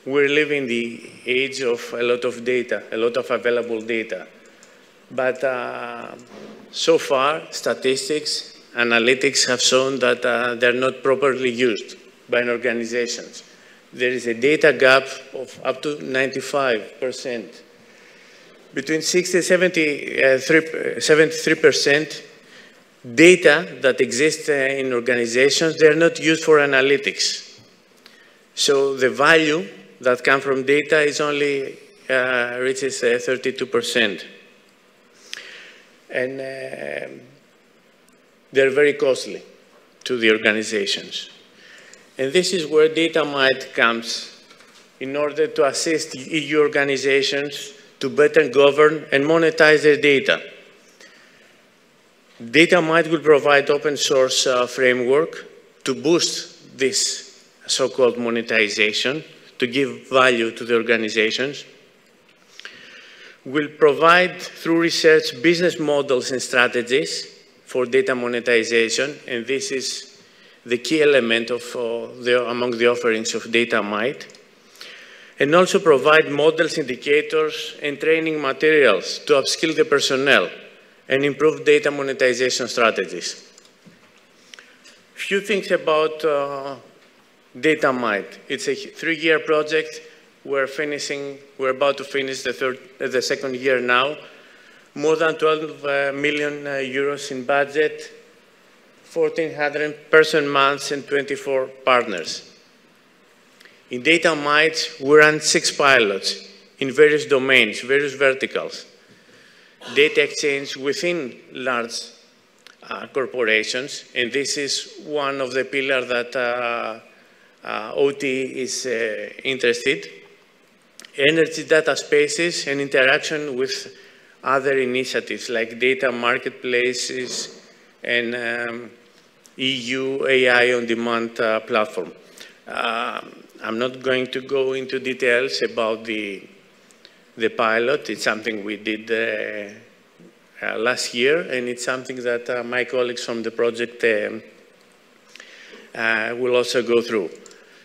we're living the age of a lot of data, a lot of available data. But so far, statistics, analytics have shown that they're not properly used by organizations. There is a data gap of up to 95%. Between 60 and 73% data that exists in organizations, they're not used for analytics. So the value that comes from data is only reaches 32%. And they're very costly to the organizations. And this is where DataMind comes in order to assist EU organizations to better govern and monetize their data. DataMind will provide open source framework to boost this so-called monetization, to give value to the organizations. Will provide, through research, business models and strategies for data monetization, and this is the key element of among the offerings of DataMind. And also provide models, indicators, and training materials to upskill the personnel and improve data monetization strategies. Few things about DataMind. It's a 3-year project. We're about to finish the second year now. More than 12 million euros in budget, 1,400 person months, and 24 partners. In DataMind, we ran 6 pilots in various domains, various verticals. Data exchange within large corporations, and this is one of the pillars that OT is interested. Energy data spaces and interaction with other initiatives like data marketplaces and EU AI on-demand platform. I'm not going to go into details about the pilot. It's something we did last year, and it's something that my colleagues from the project will also go through.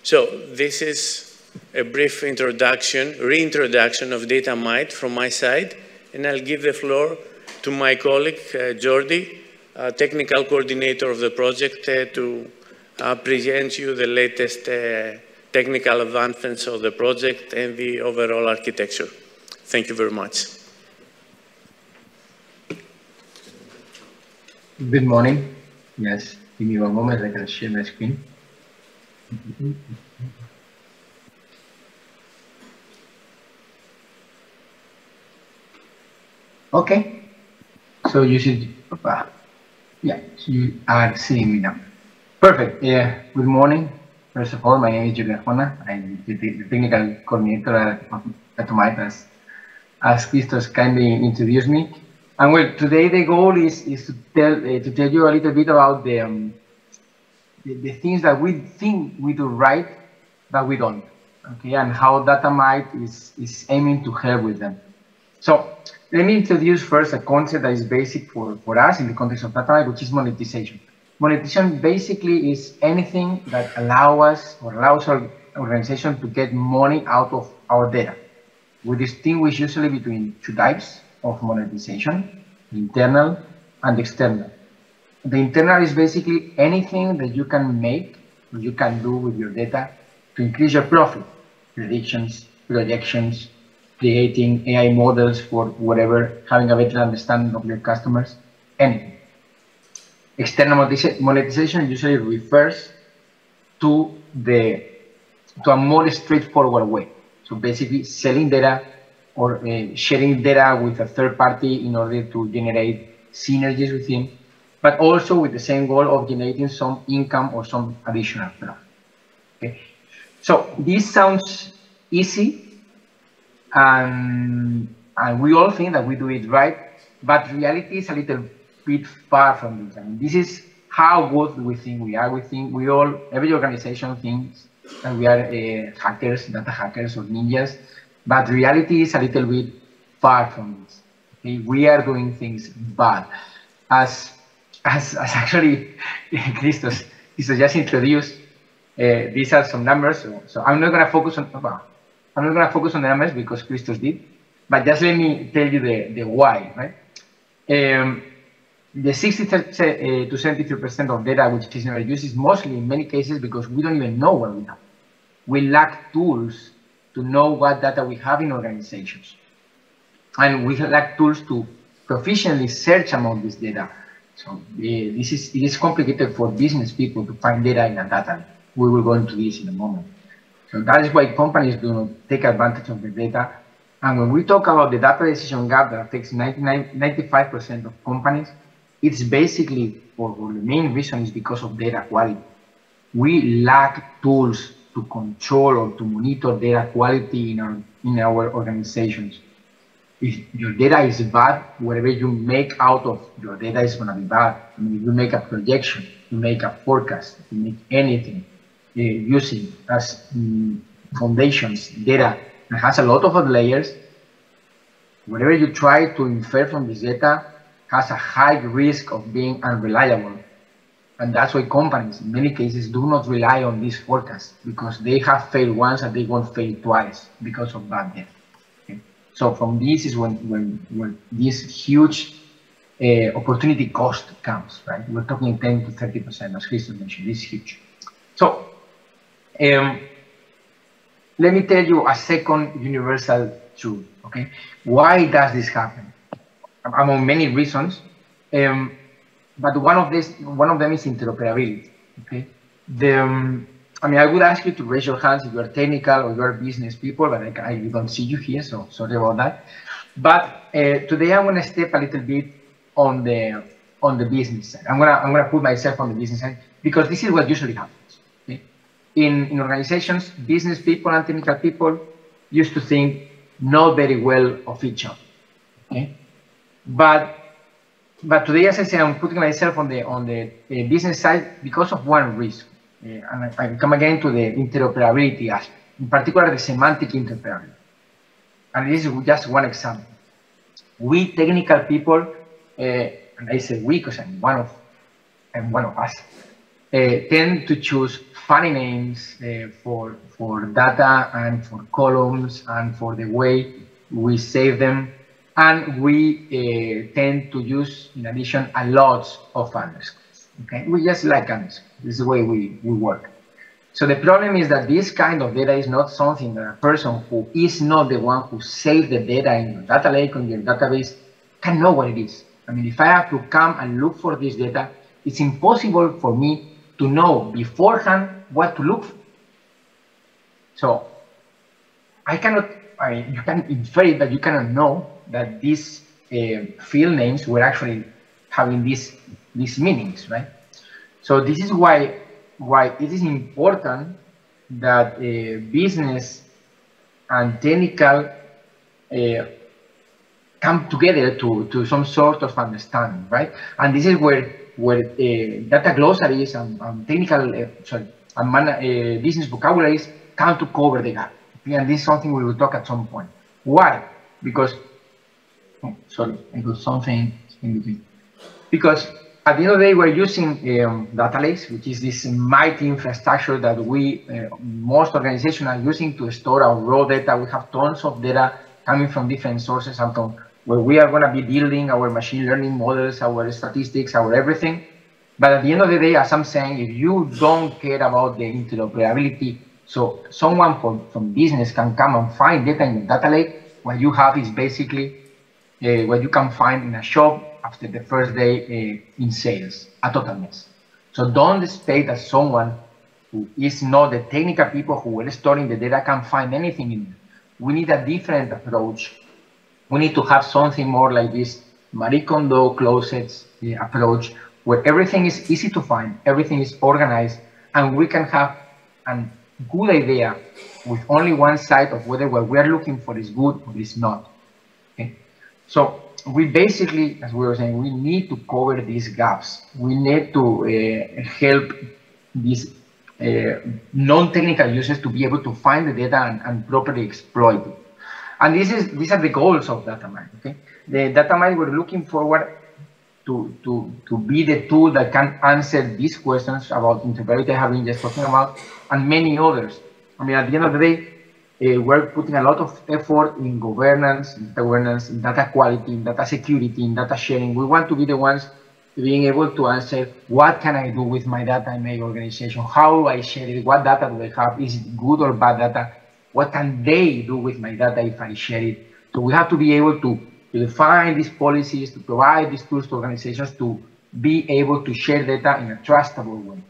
So this is a brief introduction, reintroduction of DataMind from my side, and I'll give the floor to my colleague, Jordi, technical coordinator of the project, to present you the latest technical advancements of the project and the overall architecture. Thank you very much. Good morning. Yes, give me one moment, I can share my screen. Okay, so you should, yeah, so you are seeing me now. Perfect. Good morning. First of all, my name is Julian Jona. I'm the technical coordinator at Tomite, as Christos kindly introduced me. And well, today the goal is to tell you a little bit about the things that we think we do right, but we don't. Okay, and how Datamite is aiming to help with them. So let me introduce first a concept that is basic for us in the context of Datamite, which is monetization. Monetization basically is anything that allows our organization to get money out of our data. We distinguish usually between two types of monetization, internal and external. The internal is basically anything that you can make, or you can do with your data to increase your profit, predictions, projections, creating AI models for whatever, having a better understanding of your customers, anything. External monetization usually refers to a more straightforward way. So basically selling data or sharing data with a third party in order to generate synergies with him, but also with the same goal of generating some income or some additional profit. Okay. So this sounds easy, and we all think that we do it right, but reality is a little bit far from this. I mean, this is how good we think we are. We think every organization thinks that we are hackers, data hackers or ninjas, but reality is a little bit far from this. Okay? We are doing things bad. As actually Christos just introduced, these are some numbers. So I'm not going to focus on the numbers because Christos did, but just let me tell you the why, right? The 60 to 73% of data which is never used is mostly in many cases because we don't even know what we have. We lack tools to know what data we have in organizations. And we lack tools to proficiently search among this data. So it is complicated for business people to find data in a data. We will go into this in a moment. So that is why companies do not take advantage of the data. And when we talk about the data decision gap that affects 95% of companies, it's basically, or the main reason is because of data quality. We lack tools to control or to monitor data quality in our organizations. If your data is bad, whatever you make out of your data is going to be bad. I mean, if you make a projection, you make a forecast, you make anything using as foundations data that has a lot of other layers, whatever you try to infer from this data has a high risk of being unreliable. And that's why companies, in many cases, do not rely on these forecasts because they have failed once and they won't fail twice because of bad data. Okay? So from this is when this huge opportunity cost comes, right? We're talking 10 to 30%, as Christos mentioned. This is huge. So let me tell you a second universal truth. Okay, why does this happen? Among many reasons, but one of them is interoperability. Okay, I mean, I would ask you to raise your hands if you are technical or you are business people, but I don't see you here, so sorry about that. But today I'm going to step a little bit on the business side. I'm gonna put myself on the business side because this is what usually happens. Okay? In organizations, business people and technical people used to think not very well of each other. Okay? But today, as I say, I'm putting myself on the business side because of one reason. And I come again to the interoperability aspect, in particular the semantic interoperability. And this is just one example. We technical people, and I say we because I'm one of us, tend to choose funny names for data and for columns and for the way we save them. And we tend to use, in addition, a lot of underscores. Okay, we just like underscores. This is the way we work. So the problem is that this kind of data is not something that a person who is not the one who saved the data in your data lake, on your database, can know what it is. I mean, if I have to come and look for this data, it's impossible for me to know beforehand what to look for. So you can infer it, but you cannot know that these field names were actually having these meanings, right? So this is why it is important that business and technical come together to some sort of understanding, right? And this is where data glossaries and technical, business vocabularies come to cover the gap. And this is something we will talk at some point. Why? Because, sorry, I got something in between. Because at the end of the day, we're using data lakes, which is this mighty infrastructure that most organizations are using to store our raw data. We have tons of data coming from different sources and from where we are going to be building our machine learning models, our statistics, our everything. But at the end of the day, as I'm saying, if you don't care about the interoperability, so someone from business can come and find data in the data lake, what you have is basically what you can find in a shop after the first day in sales, a total mess. So don't expect that someone who is not the technical people who are storing the data can find anything in it. We need a different approach. We need to have something more like this Marie Kondo closets approach, where everything is easy to find, everything is organized, and we can have a good idea with only one side of whether what we are looking for is good or is not. Okay? So we basically, as we were saying, we need to cover these gaps. We need to help these non-technical users to be able to find the data and properly exploit it. And these are the goals of data mine. Okay, the data mine, we're looking forward to be the tool that can answer these questions about interoperability I have been just talking about, and many others. I mean, at the end of the day, we're putting a lot of effort in governance, in data quality, in data security, in data sharing. We want to be the ones being able to answer, what can I do with my data in my organization? How do I share it? What data do I have? Is it good or bad data? What can they do with my data if I share it? So we have to be able to define these policies, to provide these tools to organizations to be able to share data in a trustable way,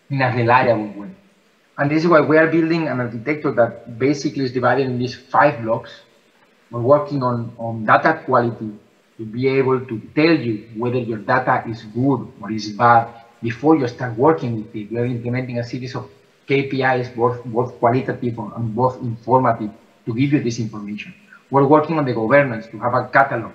in a reliable way. And this is why we are building an architecture that basically is divided in these 5 blocks. We're working on data quality to be able to tell you whether your data is good or is bad before you start working with it. We are implementing a series of KPIs, both qualitative and both informative, to give you this information. We're working on the governance to have a catalog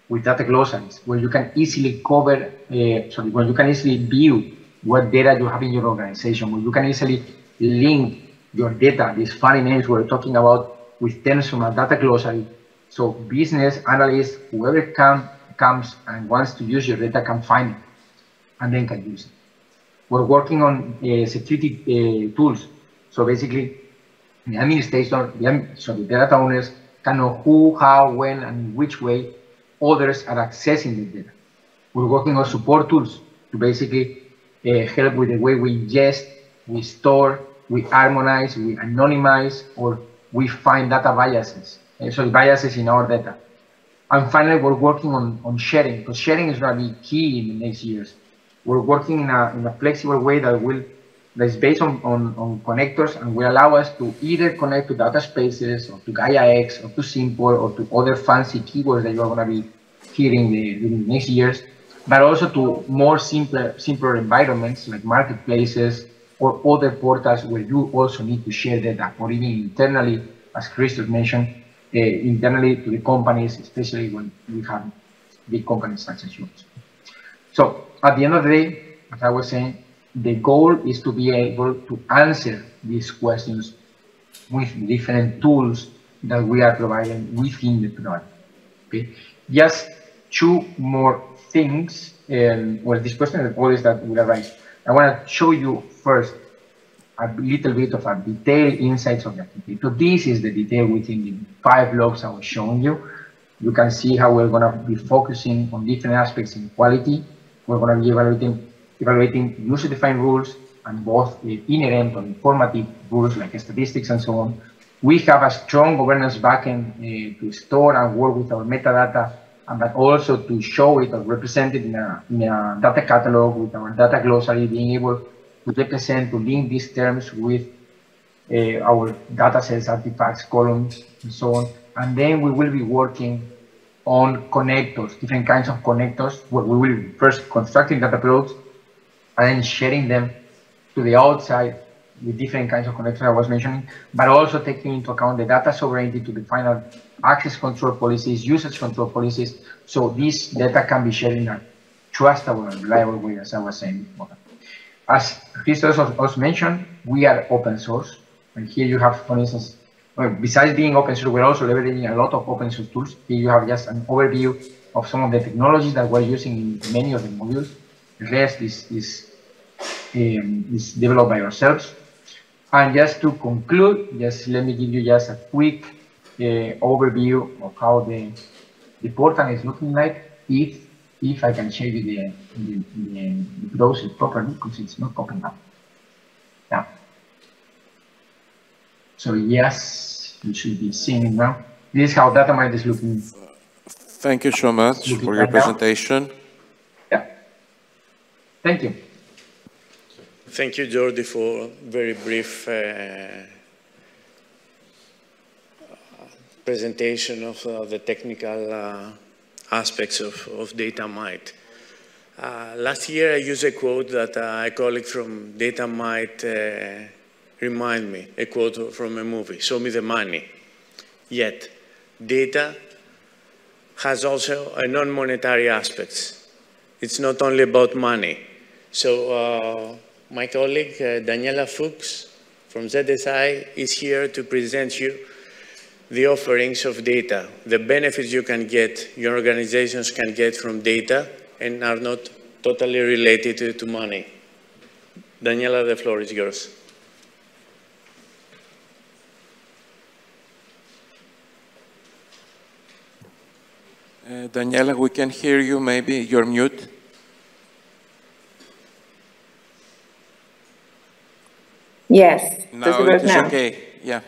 with data glossaries where you can easily cover, where you can easily view what data you have in your organization, where you can easily link your data, these funny names we're talking about, with terms from a data glossary. So business analysts, whoever comes and wants to use your data can find it and then can use it. We're working on security tools. So basically, the administrator, the data owners can know who, how, when, and in which way others are accessing the data. We're working on support tools to basically help with the way we ingest, we store, we harmonize, we anonymize, or we find data biases. Biases in our data. And finally, we're working on sharing, because sharing is going to be key in the next years. We're working in a flexible way that is based on connectors and will allow us to either connect to data spaces or to GaiaX or to Simple or to other fancy keywords that you're going to be hearing during the next years, but also to more simpler environments like marketplaces or other portals where you also need to share data, or even internally, as Christoph mentioned, internally to the companies, especially when we have big companies such as yours. So at the end of the day, as I was saying, the goal is to be able to answer these questions with different tools that we are providing within the product. Okay, just 2 more things. Well, this question and all that will arise. I want to show you first a little bit of a detailed insights of the architecture. So this is the detail within the 5 blocks I was showing you. You can see how we're going to be focusing on different aspects in quality. We're going to be evaluating user-defined rules and both inherent or informative rules like statistics and so on. We have a strong governance backend to store and work with our metadata, but also to show it or represent it in a data catalog with our data glossary, being able to represent, to link these terms with our data sets, artifacts, columns, and so on. And then we will be working on connectors, different kinds of connectors, where we will first constructing data products and then sharing them to the outside with different kinds of connectors I was mentioning, but also taking into account the data sovereignty to define our access control policies, usage control policies, so this data can be shared in a trustable and reliable way, as I was saying before. As Christos also mentioned, we are open source, and here you have, for instance, well, besides being open source, we're also leveraging a lot of open source tools. Here you have just an overview of some of the technologies that we're using in many of the modules. The rest is developed by ourselves. And just to conclude, just let me give you just a quick overview of how the portal is looking like. If I can show you the browser properly, because it's not popping up. Yeah. So yes, you should be seeing it now. This is how DataMind is looking. Thank you so much for your presentation. Yeah. Thank you. Thank you, Jordi, for very brief presentation of the technical aspects of DataMind. Last year, I used a quote that a colleague from DataMind reminded me, a quote from a movie, "Show me the money." Yet, data has also a non-monetary aspects. It's not only about money. So my colleague, Daniela Fuchs from ZSI, is here to present you the offerings of data, the benefits you can get, your organizations can get from data and are not totally related to money. Daniela, the floor is yours. Daniela, we can hear you. Maybe you're mute. Yes. Now does it work now? Okay. Yeah.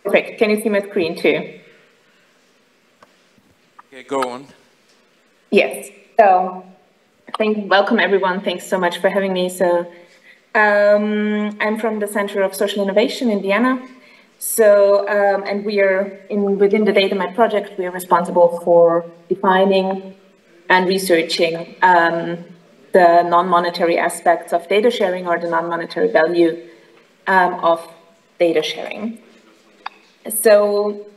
Perfect. Can you see my screen too? Okay, go on. Yes. So, welcome everyone. Thanks so much for having me. So, I'm from the Center of Social Innovation in Vienna. So, and we are within the DataMind project, we are responsible for defining and researching the non-monetary aspects of data sharing, or the non-monetary value of data sharing. So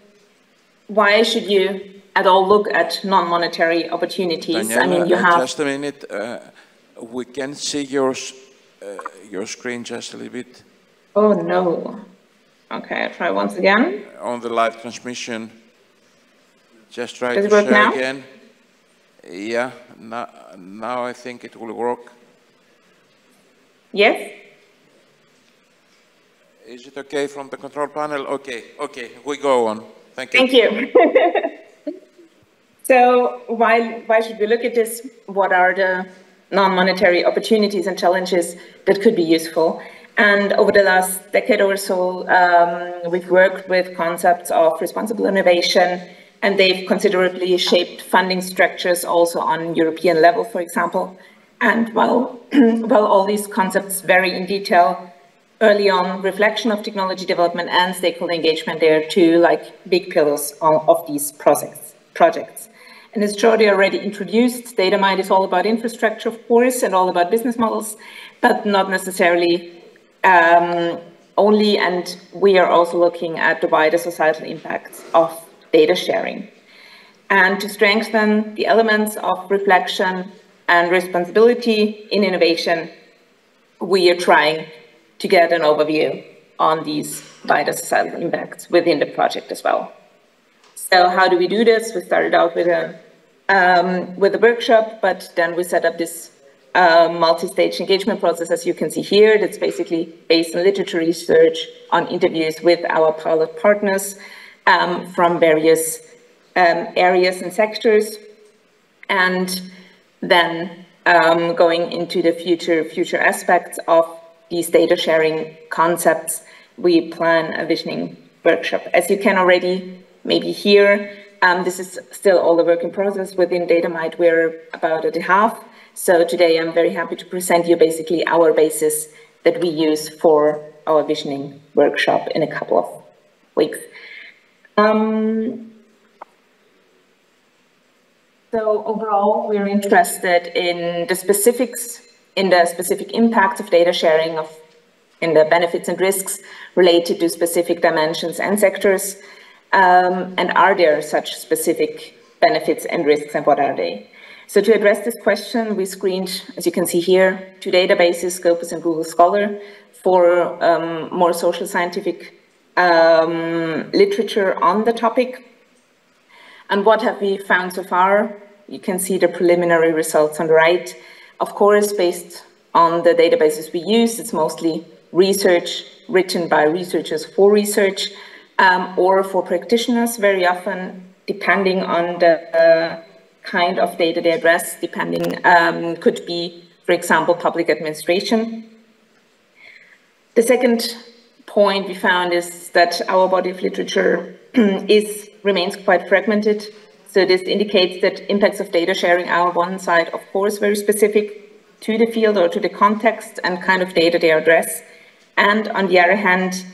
why should you at all look at non-monetary opportunities? Daniela, I mean, you have... Just a minute. We can see your screen just a little bit. Oh, no. Okay, I'll try once again. On the live transmission. Just try Does to it work share now? again. Yeah, now I think it will work. Yes? Is it okay from the control panel? Okay, okay, we go on. Thank you. Thank you. So why should we look at this? What are the non-monetary opportunities and challenges that could be useful? And over the last decade or so, we've worked with concepts of responsible innovation, and they've considerably shaped funding structures also on European level, for example. And while all these concepts vary in detail, early on, reflection of technology development and stakeholder engagement, they are two big pillars of these projects. And as Jordi already introduced, DataMind is all about infrastructure, of course, and all about business models, but not necessarily only, and we are also looking at the wider societal impacts of data sharing. And to strengthen the elements of reflection and responsibility in innovation, we are trying to get an overview on these wider societal impacts within the project as well. So how do we do this? We started out with a workshop, but then we set up this multi-stage engagement process, as you can see here. That's basically based on literature research, on interviews with our pilot partners from various areas and sectors, and then going into the future aspects of these data sharing concepts, we plan a visioning workshop. As you can already maybe hear, this is still all the work in process. Within DataMind, we're about at half. So today I'm very happy to present you basically our basis that we use for our visioning workshop in a couple of weeks. So overall, we're interested in the specifics, in the specific impacts of data sharing, in the benefits and risks related to specific dimensions and sectors, and are there such specific benefits and risks, and what are they? So to address this question, we screened, as you can see here, 2 databases, Scopus and Google Scholar, for more social scientific literature on the topic. And what have we found so far? You can see the preliminary results on the right. Of course, based on the databases we use, it's mostly research written by researchers for research, or for practitioners, very often, depending on the kind of data they address, could be, for example, public administration. The second point we found is that our body of literature remains quite fragmented. So this indicates that impacts of data sharing are on one side, of course, very specific to the field or to the context and kind of data they address. And on the other hand,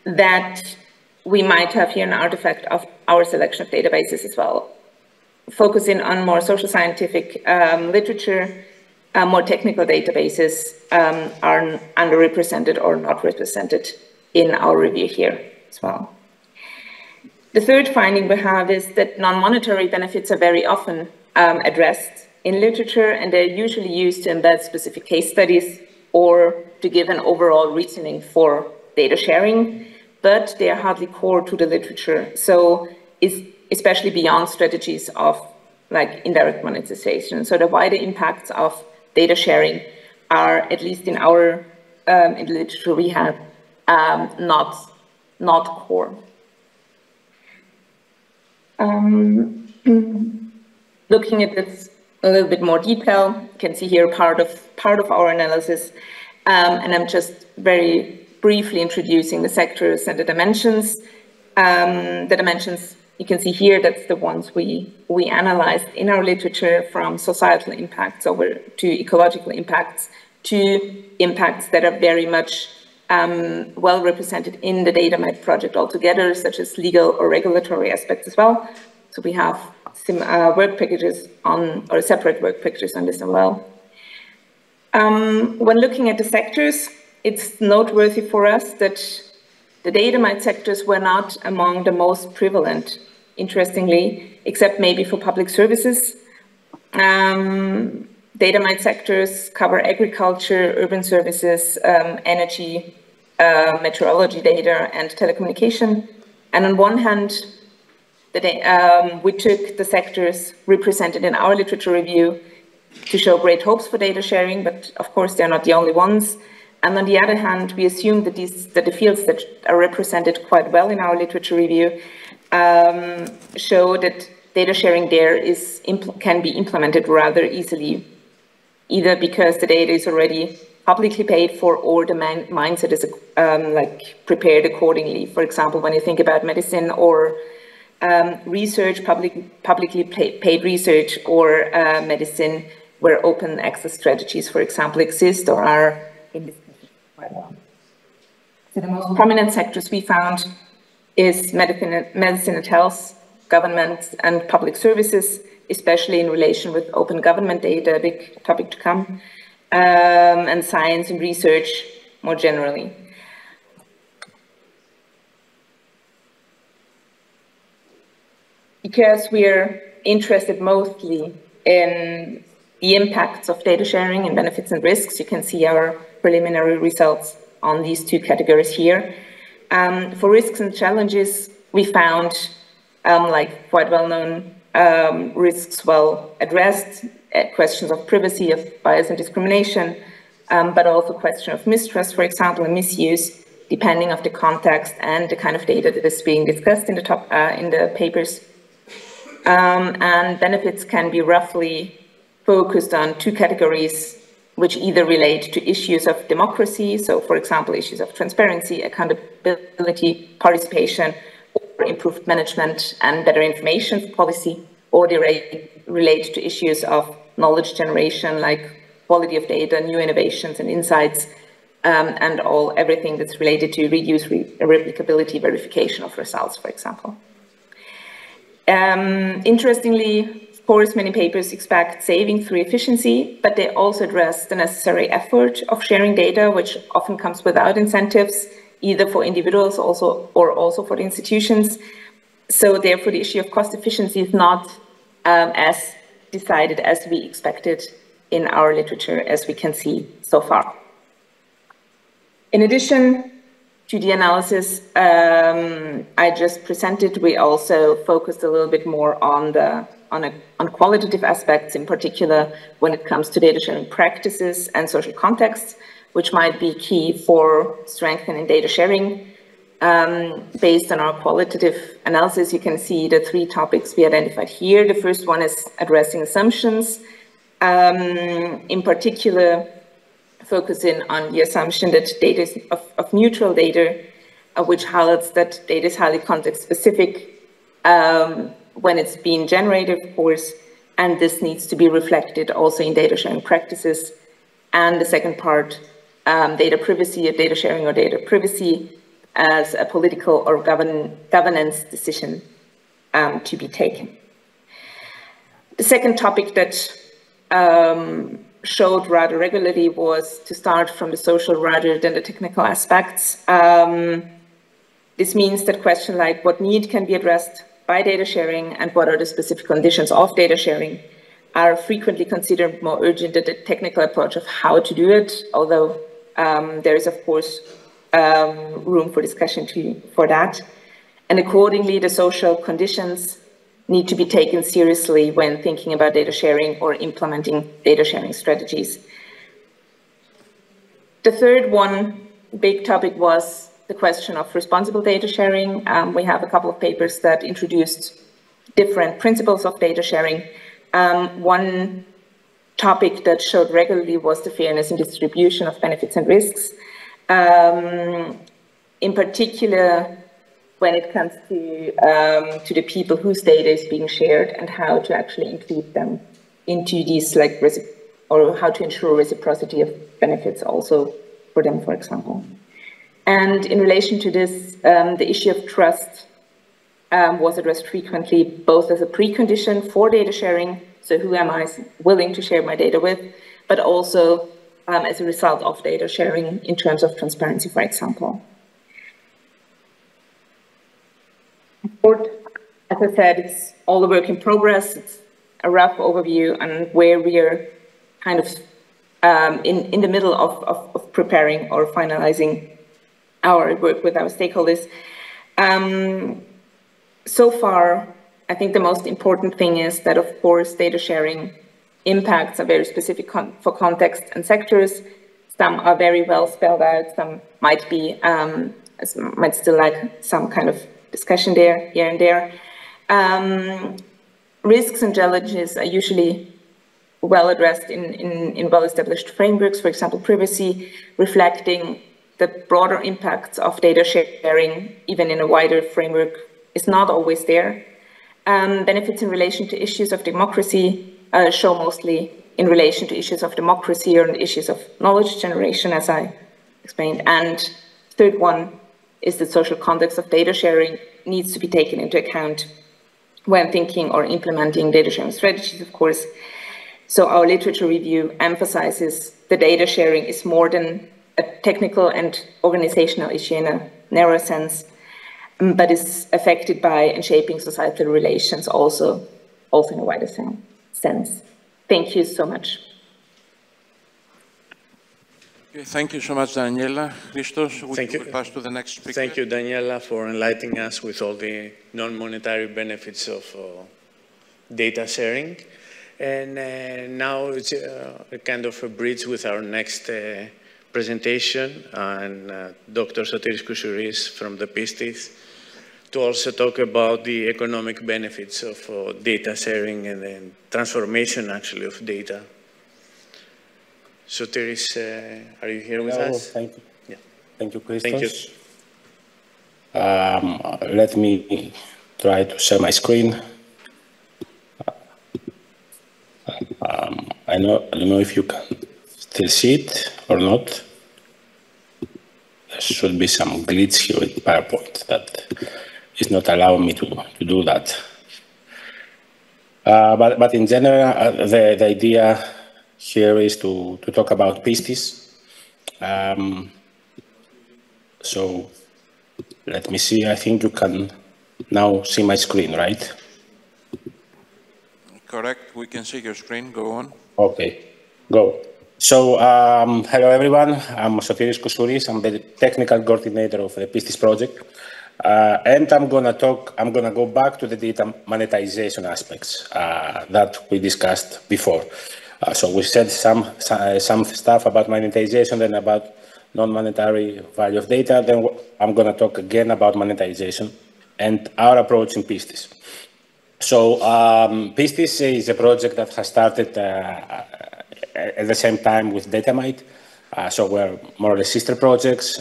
that we might have here an artifact of our selection of databases as well. Focusing on more social scientific literature, more technical databases are underrepresented or not represented in our review here as well. The third finding we have is that non-monetary benefits are very often addressed in literature, and they're usually used to embed specific case studies or to give an overall reasoning for data sharing, but they are hardly core to the literature. So especially beyond strategies of like indirect monetization. So the wider impacts of data sharing are, at least in our in the literature we have, not core. Looking at this a little bit more detail, you can see here part of our analysis, and I'm just very briefly introducing the sectors and the dimensions. The dimensions you can see here, that's the ones we analyzed in our literature, from societal impacts over to ecological impacts to impacts that are very much well represented in the DataMed project altogether, such as legal or regulatory aspects as well. So we have some work packages on, or separate work packages on this as well. When looking at the sectors, it's noteworthy for us that the DataMed sectors were not among the most prevalent, interestingly, except maybe for public services. DataMed sectors cover agriculture, urban services, energy, meteorology data, and telecommunication. And on one hand, we took the sectors represented in our literature review to show great hopes for data sharing, but of course they're not the only ones. And on the other hand, we assume that the fields that are represented quite well in our literature review show that data sharing there can be implemented rather easily, either because the data is already publicly paid for, or the mindset is prepared accordingly. For example, when you think about medicine or research, publicly paid research, or medicine, where open access strategies, for example, exist or are in this quite well. So the most prominent sectors we found is medicine and health, government and public services, especially in relation with open government data, a big topic to come, and science and research more generally. Because we're interested mostly in the impacts of data sharing and benefits and risks, you can see our preliminary results on these two categories here. For risks and challenges, we found quite well-known risks well addressed, questions of privacy, of bias and discrimination, but also question of mistrust, for example, and misuse, depending on the context and the kind of data that is being discussed in the papers. And benefits can be roughly focused on two categories, which either relate to issues of democracy, so for example, issues of transparency, accountability, participation, or improved management and better information policy, or they relate to issues of knowledge generation, like quality of data, new innovations and insights, and everything that's related to reuse, replicability, verification of results, for example. Interestingly, of course, many papers expect saving through efficiency, but they also address the necessary effort of sharing data, which often comes without incentives, either for individuals or also for the institutions. So therefore, the issue of cost efficiency is not as decided as we expected in our literature, as we can see so far. In addition to the analysis I just presented, we also focused a little bit more on qualitative aspects, in particular when it comes to data sharing practices and social contexts, which might be key for strengthening data sharing. Based on our qualitative analysis, you can see the 3 topics we identified here. The first one is addressing assumptions, in particular focusing on the assumption that data is of neutral data, which highlights that data is highly context-specific when it's being generated, of course, and this needs to be reflected also in data sharing practices. And the second part, data privacy, or data sharing or data privacy, as a political or governance decision to be taken. The second topic that showed rather regularly was to start from the social rather than the technical aspects. This means that questions like what need can be addressed by data sharing and what are the specific conditions of data sharing are frequently considered more urgent than the technical approach of how to do it, although there is, of course, room for discussion for that. And accordingly, the social conditions need to be taken seriously when thinking about data sharing or implementing data sharing strategies. The third big topic was the question of responsible data sharing. We have a couple of papers that introduced different principles of data sharing. One topic that showed regularly was the fairness in distribution of benefits and risks. In particular, when it comes to the people whose data is being shared and how to actually include them into these, or how to ensure reciprocity of benefits also for them, for example. And in relation to this, the issue of trust was addressed frequently, both as a precondition for data sharing, so who am I willing to share my data with, but also as a result of data sharing in terms of transparency, for example. As I said, it's all a work in progress. It's a rough overview on where we are kind of in the middle of preparing or finalizing our work with our stakeholders. So far, I think the most important thing is that, of course, data sharing impacts are very specific for context and sectors. Some are very well spelled out. Some might be, might still like some kind of discussion there, here and there. Risks and challenges are usually well addressed in well-established frameworks, for example, privacy, reflecting the broader impacts of data sharing, even in a wider framework, is not always there. Benefits in relation to issues of democracy show mostly in relation to issues of democracy or issues of knowledge generation, as I explained. And third one is the social context of data sharing needs to be taken into account when thinking or implementing data sharing strategies, of course. So our literature review emphasizes the data sharing is more than a technical and organizational issue in a narrow sense, but is affected by and shaping societal relations also in a wider sense. Thank you so much. Thank you so much, Daniela. Christos, we will pass to the next speaker. Thank you, Daniela, for enlightening us with all the non-monetary benefits of data sharing. And now it's a kind of a bridge with our next presentation, and Dr. Sotiris Koussouris from the Pistis, to also talk about the economic benefits of data sharing and then transformation, actually, of data. Sotiris, are you here with us? Thank you. Yeah. Thank you, Christos. Thank you. Let me try to share my screen. I don't know if you can still see it or not. there should be some glitch here with PowerPoint that is not allowing me to do that. But in general, the idea here is to talk about pistis. So let me see. I think you can now see my screen, right? Correct. We can see your screen. Go on. Okay, go. So, hello everyone. I'm Sotiris Koussouris. I'm the technical coordinator of the Pistis project. And I'm gonna go back to the data monetization aspects that we discussed before. So we said some stuff about monetization, then about non-monetary value of data. Then I'm gonna talk again about monetization and our approach in Pistis. So Pistis is a project that has started at the same time with Datamite. So we're more or less sister projects.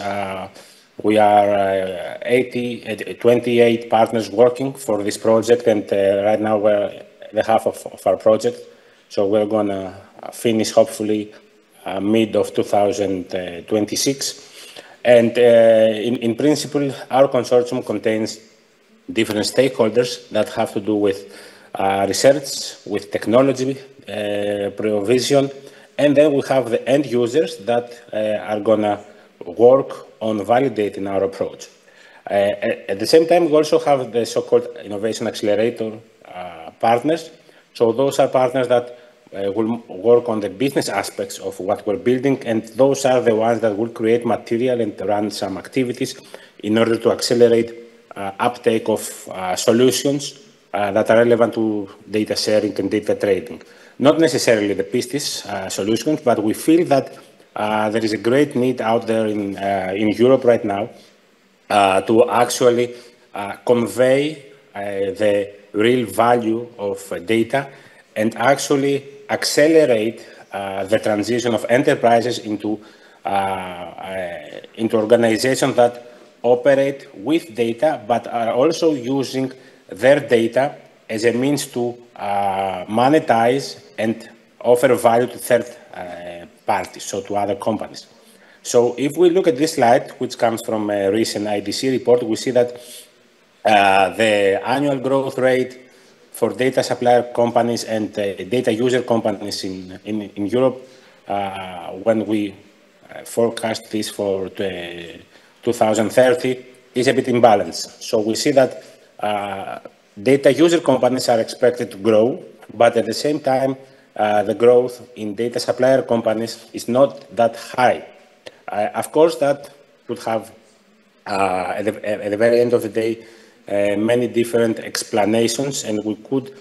We are 28 partners working for this project, and right now we're the half of our project. So we're gonna finish hopefully mid of 2026. And in principle, our consortium contains different stakeholders that have to do with research, with technology provision, and then we have the end users that are gonna work on validating our approach. At the same time, we also have the so-called innovation accelerator partners. So those are partners that will work on the business aspects of what we're building, and those are the ones that will create material and run some activities in order to accelerate uptake of solutions that are relevant to data sharing and data trading. Not necessarily the Pistis solutions, but we feel that there is a great need out there in Europe right now to actually convey the real value of data and actually accelerate the transition of enterprises into organizations that operate with data, but are also using their data as a means to monetize and offer value to third parties, so to other companies. So if we look at this slide, which comes from a recent IDC report, we see that the annual growth rate for data supplier companies and data user companies in Europe, when we forecast this for 2030, is a bit imbalanced. So we see that data user companies are expected to grow, but at the same time, the growth in data supplier companies is not that high. Of course, that could have, at the very end of the day, many different explanations, and we could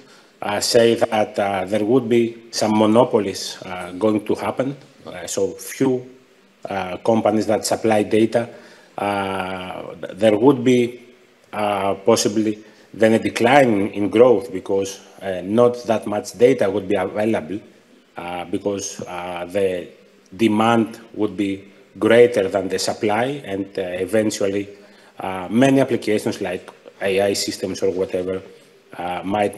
say that there would be some monopolies going to happen. So few companies that supply data. There would be possibly then a decline in growth because not that much data would be available because the demand would be greater than the supply, and eventually many applications like AI systems or whatever might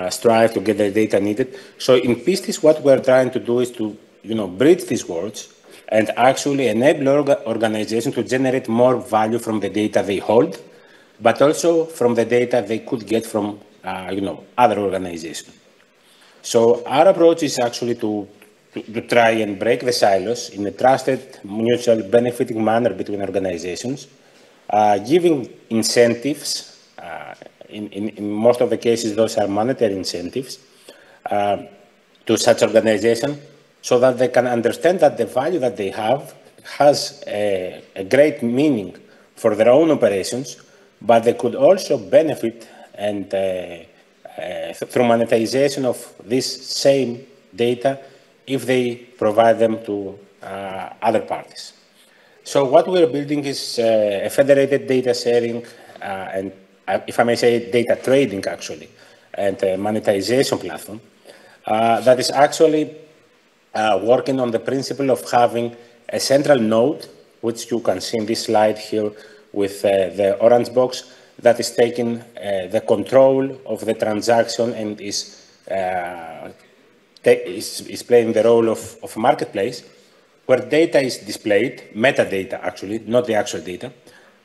strive to get the data needed. So in Pistis, what we're trying to do is to bridge these worlds and actually enable organizations to generate more value from the data they hold, but also from the data they could get from other organizations. So our approach is actually to try and break the silos in a trusted, mutual benefiting manner between organizations, giving incentives. In most of the cases, those are monetary incentives to such organizations, so that they can understand that the value that they have has a great meaning for their own operations, but they could also benefit and through monetization of this same data if they provide them to other parties. So what we're building is a federated data sharing and, if I may say, data trading actually, and a monetization platform that is actually working on the principle of having a central node, which you can see in this slide here with the orange box, that is taking the control of the transaction and is playing the role of a marketplace, where data is displayed, metadata actually, not the actual data,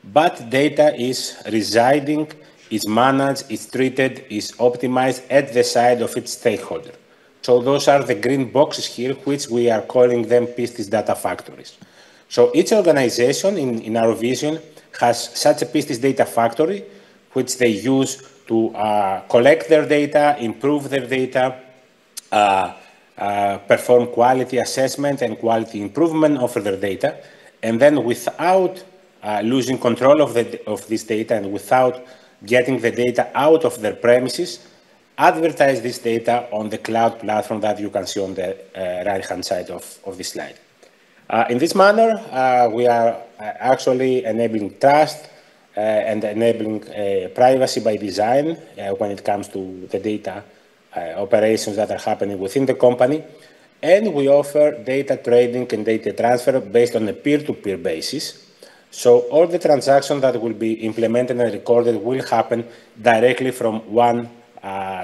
but data is residing, is managed, is treated, is optimized at the side of its stakeholder. So those are the green boxes here, which we are calling them Pistis data factories. So each organization, in our vision, has such a Pistis data factory, which they use to collect their data, improve their data, perform quality assessment and quality improvement of their data, and then without losing control of this data and without getting the data out of their premises, advertise this data on the cloud platform that you can see on the right-hand side of this slide. In this manner, we are actually enabling trust and enabling privacy by design when it comes to the data operations that are happening within the company. And we offer data trading and data transfer based on a peer-to-peer basis. So all the transactions that will be implemented and recorded will happen directly from one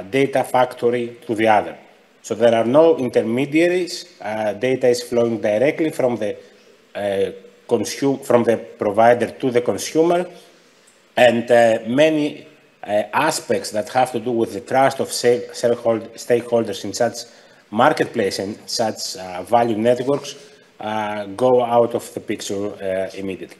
data factory to the other. So there are no intermediaries. Data is flowing directly from the provider to the consumer, and many aspects that have to do with the trust of stakeholders in such marketplace and such value networks go out of the picture immediately.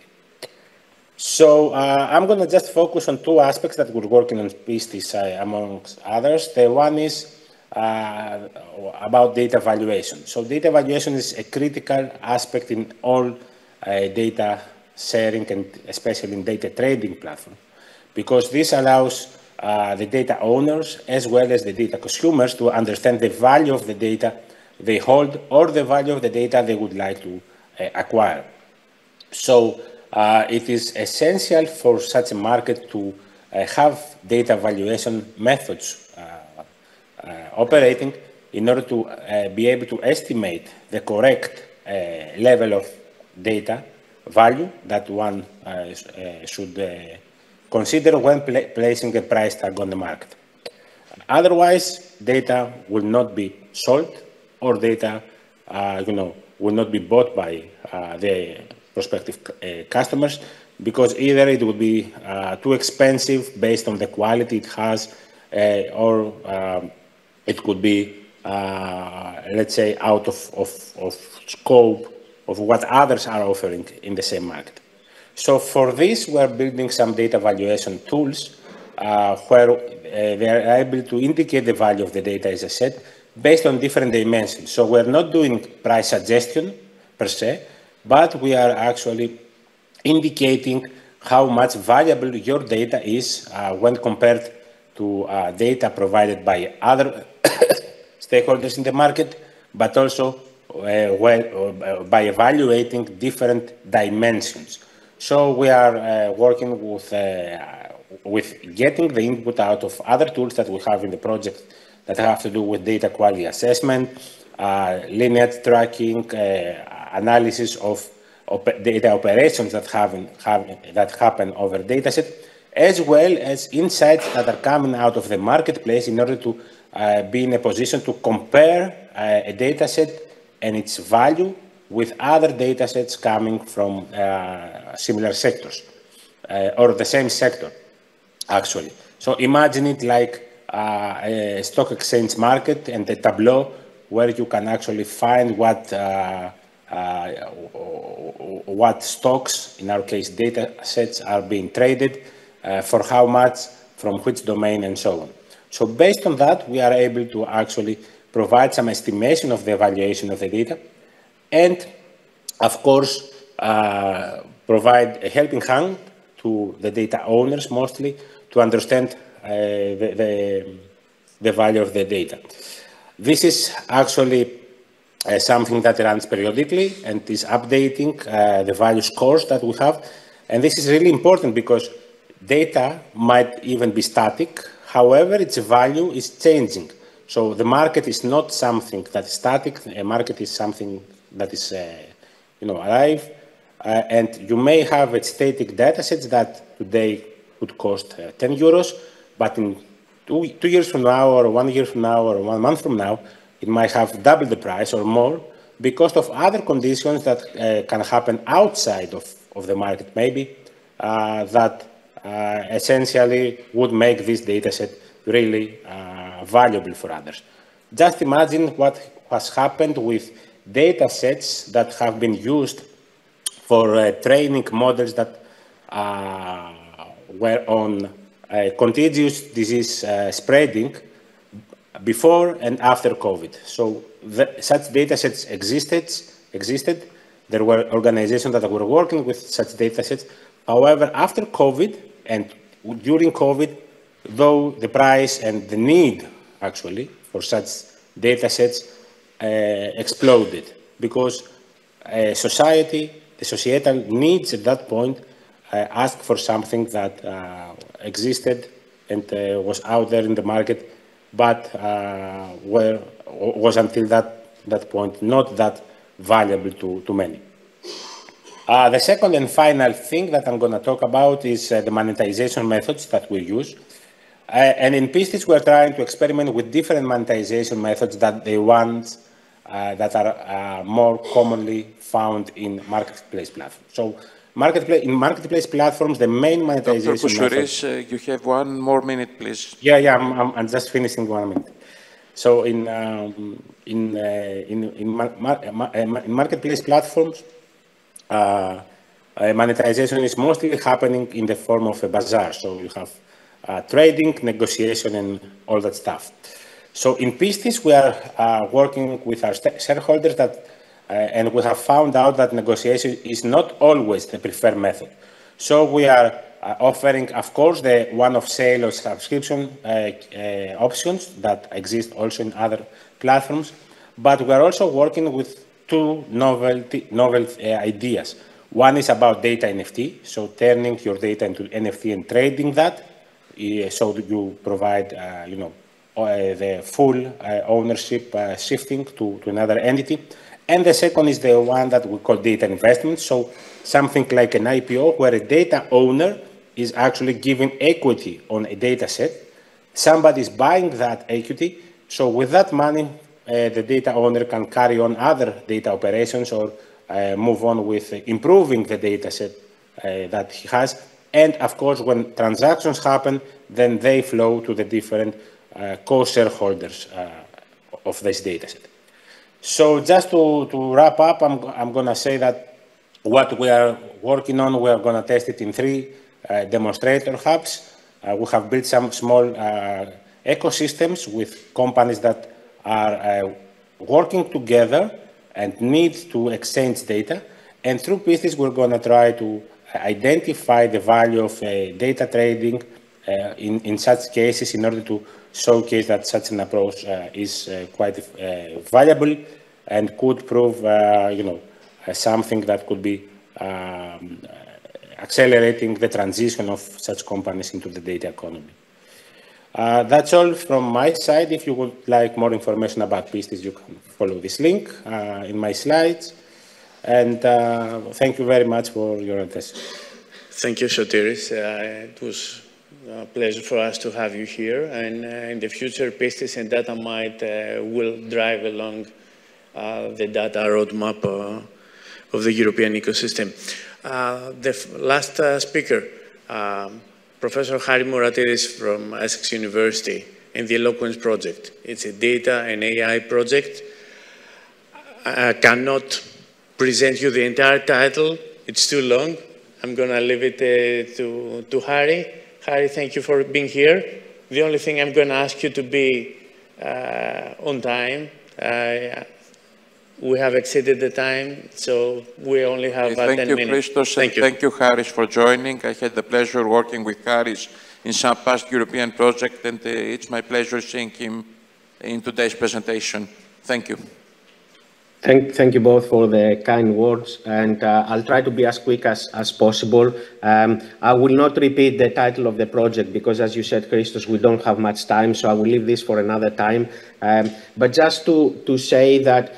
So I'm going to just focus on two aspects that we're working on Pistis amongst others. The one is about data valuation. So data valuation is a critical aspect in all data sharing and especially in data trading platform, because this allows the data owners as well as the data consumers to understand the value of the data they hold or the value of the data they would like to acquire. So it is essential for such a market to have data valuation methods operating in order to be able to estimate the correct level of data value that one should consider when placing a price tag on the market. Otherwise, data will not be sold or data will not be bought by the prospective customers, because either it would be too expensive based on the quality it has, or it could be, let's say, out of scope of what others are offering in the same market. So for this, we're building some data valuation tools where they are able to indicate the value of the data, as I said, based on different dimensions. So we're not doing price suggestion per se, but we are actually indicating how much valuable your data is when compared to data provided by other stakeholders in the market, but also by evaluating different dimensions. So we are working with getting the input out of other tools that we have in the project that have to do with data quality assessment, lineage tracking, analysis of data operations that happen over dataset, as well as insights that are coming out of the marketplace in order to be in a position to compare a dataset and its value with other datasets coming from similar sectors or the same sector, actually. So imagine it like a stock exchange market and a tableau where you can actually find what stocks, in our case data sets, are being traded, for how much, from which domain, and so on. So based on that, we are able to actually provide some estimation of the valuation of the data, and of course provide a helping hand to the data owners mostly to understand the value of the data. This is actually something that runs periodically and is updating the value scores that we have. And this is really important because data might even be static. However, its value is changing. So the market is not something that is static. A market is something that is, alive. And you may have a static data sets that today would cost 10 euros, but in 2 years from now, or 1 year from now, or 1 month from now, it might have double the price or more because of other conditions that can happen outside of the market, maybe, that essentially would make this data set really valuable for others. Just imagine what has happened with data sets that have been used for training models that were on contagious disease spreading before and after COVID. So such data sets existed. There were organizations that were working with such data sets. However, after COVID and during COVID, though the price and the need actually for such data sets exploded, because society, the societal needs at that point asked for something that existed and was out there in the market, but was until that point not that valuable to many. The second and final thing that I'm going to talk about is the monetization methods that we use. And in Pistis, we're trying to experiment with different monetization methods than the ones that are more commonly found in marketplace platforms. So in marketplace platforms, the main monetization Dr. you have 1 more minute, please. Yeah, I'm just finishing 1 minute. So in marketplace platforms, monetization is mostly happening in the form of a bazaar. So you have trading, negotiation, and all that stuff. So in Pistis, we are working with our shareholders and we have found out that negotiation is not always the preferred method. So we are offering, of course, the one-off sale or subscription options that exist also in other platforms, but we are also working with 2 novel ideas. One is about data NFT, so turning your data into NFT and trading that, so that you provide, the full ownership shifting to another entity. And the second is the one that we call data investment, so something like an IPO where a data owner is actually giving equity on a data set. Somebody is buying that equity, so with that money, the data owner can carry on other data operations or move on with improving the data set that he has. And of course, when transactions happen, then they flow to the different co-shareholders of this data set. So just to wrap up, I'm going to say that what we are working on, we are going to test it in 3 demonstrator hubs. We have built some small ecosystems with companies that are working together and need to exchange data. And through Pistis, we're going to try to identify the value of data trading in such cases in order to showcase that such an approach is quite valuable and could prove, something that could be accelerating the transition of such companies into the data economy. That's all from my side. If you would like more information about Pistis, you can follow this link in my slides. And thank you very much for your attention. Thank you, Sotiris. It was a pleasure for us to have you here. And in the future, Pistis and Datamite will drive along the data roadmap of the European ecosystem. The last speaker, Professor Harry Mouratiris from Essex University and the Eloquence Project. It's a data and AI project. I cannot present you the entire title. It's too long. I'm going to leave it to Harry. Harry, thank you for being here. The only thing I'm going to ask you to be on time. We have exceeded the time, so we only have 10 minutes. Thank you, Christos, and thank you, Harris, for joining. I had the pleasure working with Harris in some past European project, and it's my pleasure seeing him in today's presentation. Thank you. Thank you both for the kind words, and I'll try to be as quick as possible. I will not repeat the title of the project because, as you said, Christos, we don't have much time, so I will leave this for another time. But just to say that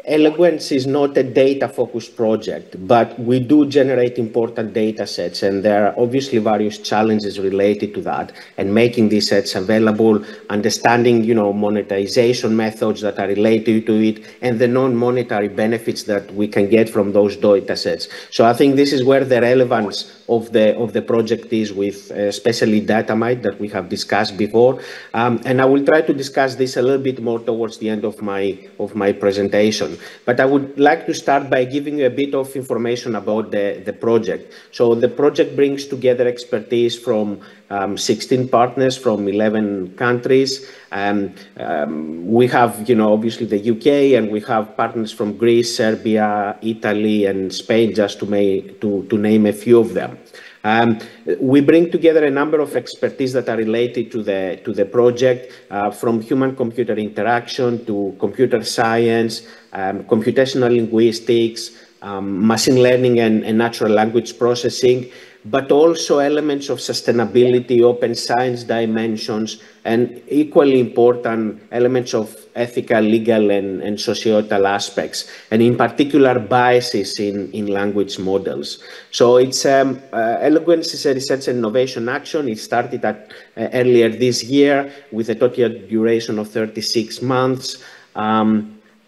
Eloquence is not a data-focused project, but we do generate important data sets, and there are obviously various challenges related to that, and making these sets available, understanding, monetization methods that are related to it, and the non-monetary benefits that we can get from those data sets. So I think this is where the relevance of the project is, with especially Datamite that we have discussed before, and I will try to discuss this a little bit more towards the end of my presentation. But I would like to start by giving you a bit of information about the project. So the project brings together expertise from 16 partners from 11 countries. We have, obviously the UK, and we have partners from Greece, Serbia, Italy, and Spain, just to name a few of them. We bring together a number of expertise that are related to the project, from human-computer interaction to computer science, computational linguistics, machine learning and natural language processing, but also elements of sustainability, open science dimensions, and equally important elements of ethical, legal, and societal aspects, and in particular biases in language models. So it's Eloquence is a research and innovation action. It started earlier this year with a total duration of 36 months.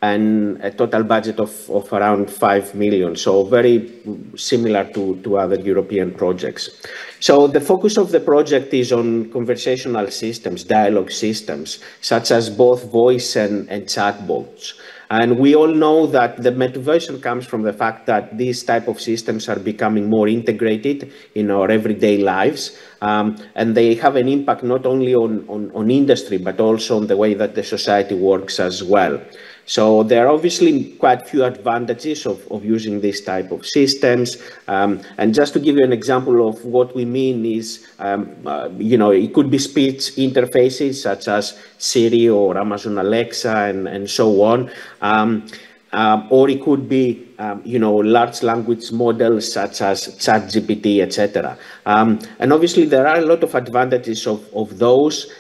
And a total budget of around 5 million, so very similar to other European projects. So the focus of the project is on conversational systems, dialogue systems, such as both voice and chatbots. And we all know that the motivation comes from the fact that these type of systems are becoming more integrated in our everyday lives, and they have an impact not only on industry, but also on the way that the society works as well. So there are obviously quite few advantages of using this type of systems. And just to give you an example of what we mean is, it could be speech interfaces such as Siri or Amazon Alexa and so on. Or it could be, large language models such as ChatGPT, etc. And obviously there are a lot of advantages of those,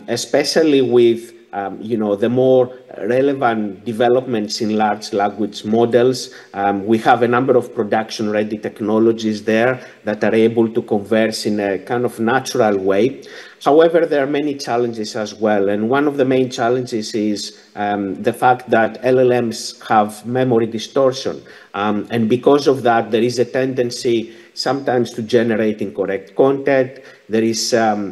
especially with the more relevant developments in large language models. We have a number of production-ready technologies there that are able to converse in a kind of natural way. However, there are many challenges as well. And one of the main challenges is the fact that LLMs have memory distortion. And because of that, there is a tendency sometimes to generate incorrect content. There is a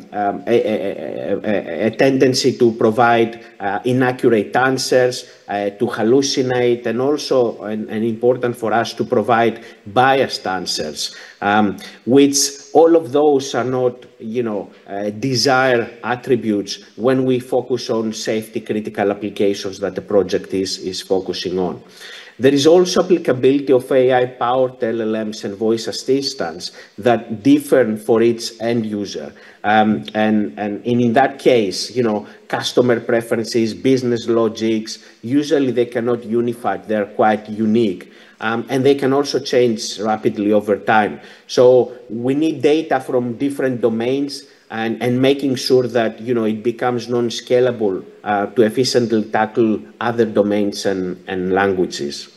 tendency to provide inaccurate answers, to hallucinate, and also, and important for us, to provide biased answers, which all of those are not, desired attributes when we focus on safety critical applications that the project is focusing on. There is also applicability of AI-powered LLMs and voice assistants that differ for each end user. And in that case, customer preferences, business logics, usually they cannot unify, they're quite unique. And they can also change rapidly over time. So we need data from different domains and making sure that, it becomes non-scalable to efficiently tackle other domains and languages.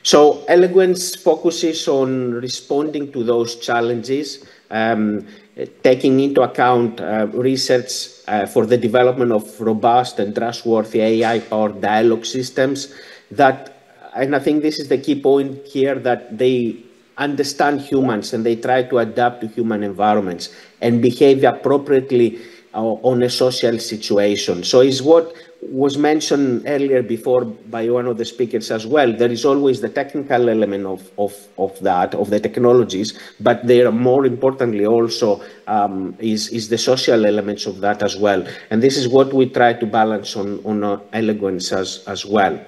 So Eloquence focuses on responding to those challenges, taking into account research for the development of robust and trustworthy AI-powered dialogue systems and I think this is the key point here, that they understand humans and they try to adapt to human environments and behave appropriately on a social situation. So is what was mentioned earlier before by one of the speakers as well. There is always the technical element of the technologies, but there are more importantly also is the social elements of that as well. And this is what we try to balance on Eloquence as well.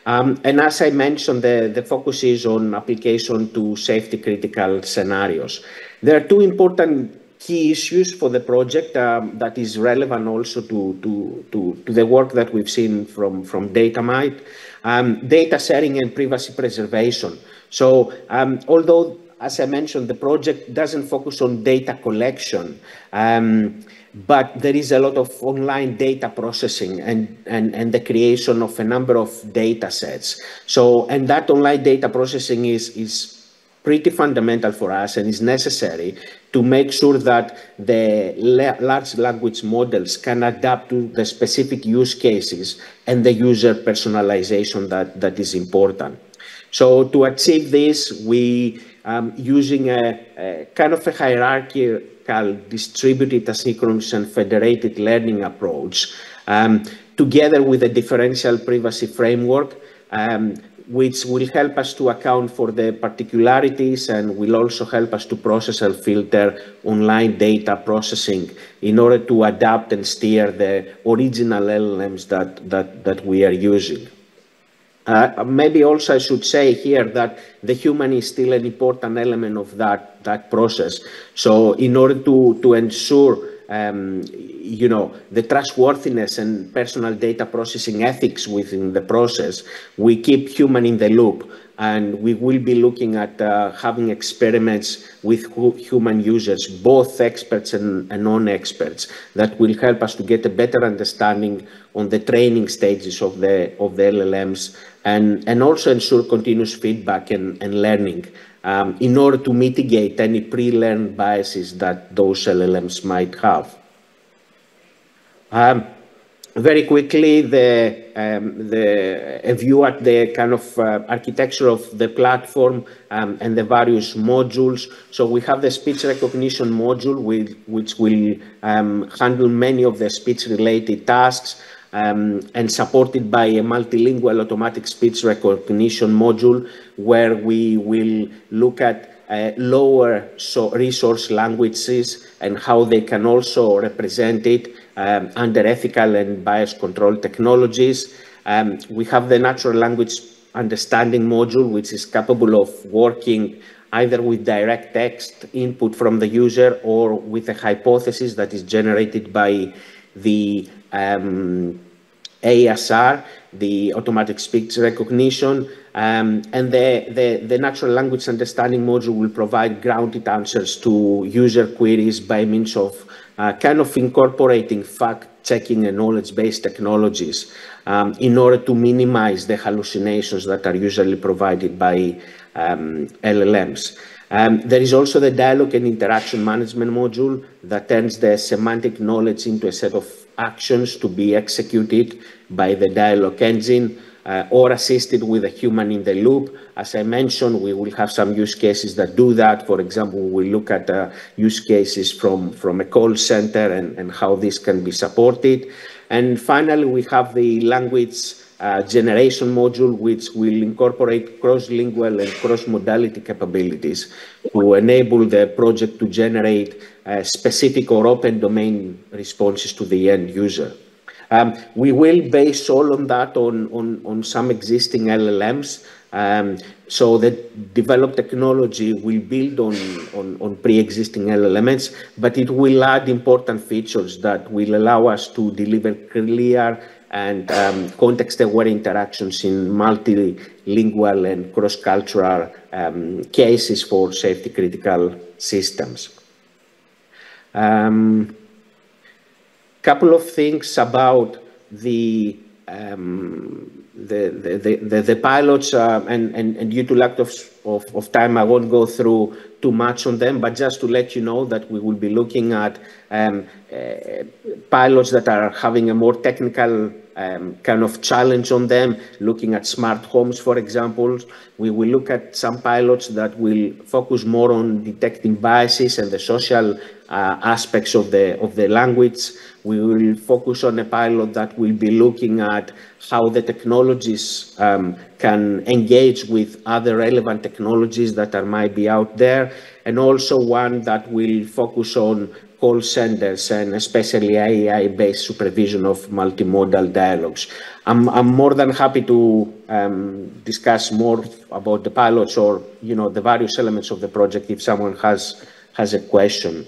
And as I mentioned, the focus is on application to safety critical scenarios. There are two important key issues for the project that is relevant also to the work that we've seen from Datamite, data sharing and privacy preservation. So although as I mentioned, the project doesn't focus on data collection, but there is a lot of online data processing and the creation of a number of data sets. So, and that online data processing is pretty fundamental for us and is necessary to make sure that the large language models can adapt to the specific use cases and the user personalization that is important. So to achieve this, we using a kind of a hierarchical, distributed, asynchronous, and federated learning approach, together with a differential privacy framework, which will help us to account for the particularities and will also help us to process and filter online data processing in order to adapt and steer the original LLMs that we are using. Maybe also I should say here that the human is still an important element of that process. So in order to ensure you know, the trustworthiness and personal data processing ethics within the process, we keep human in the loop, and we will be looking at having experiments with human users, both experts and non-experts, that will help us to get a better understanding on the training stages of the LLMs, and also ensure continuous feedback and learning in order to mitigate any pre-learned biases that those LLMs might have. Very quickly, a view at the kind of architecture of the platform and the various modules. So we have the speech recognition module, which will handle many of the speech-related tasks, and supported by a multilingual automatic speech recognition module, where we will look at lower resource languages and how they can also represent it under ethical and bias control technologies. We have the natural language understanding module, which is capable of working either with direct text input from the user or with a hypothesis that is generated by the ASR, the automatic speech recognition, and the natural language understanding module will provide grounded answers to user queries by means of kind of incorporating fact-checking and knowledge-based technologies in order to minimize the hallucinations that are usually provided by LLMs. There is also the dialogue and interaction management module that turns the semantic knowledge into a set of actions to be executed by the dialogue engine or assisted with a human in the loop. As I mentioned, we will have some use cases that do that. For example, we look at use cases from a call center and how this can be supported. And finally, we have the language generation module, which will incorporate cross-lingual and cross-modality capabilities to enable the project to generate specific or open domain responses to the end user. We will base all on that on some existing LLMs. So the developed technology will build on pre-existing LLMs, but it will add important features that will allow us to deliver clear and context-aware interactions in multilingual and cross-cultural cases for safety-critical systems. Couple of things about the pilots, and due to lack of time, I won't go through too much on them, but just to let you know that we will be looking at pilots that are having a more technical kind of challenge on them, looking at smart homes, for example. We will look at some pilots that will focus more on detecting biases and the social aspects of the language. We will focus on a pilot that will be looking at how the technologies can engage with other relevant technologies that might be out there, and also one that will focus on call centers and especially AI-based supervision of multimodal dialogues. I'm more than happy to discuss more about the pilots or the various elements of the project if someone has a question.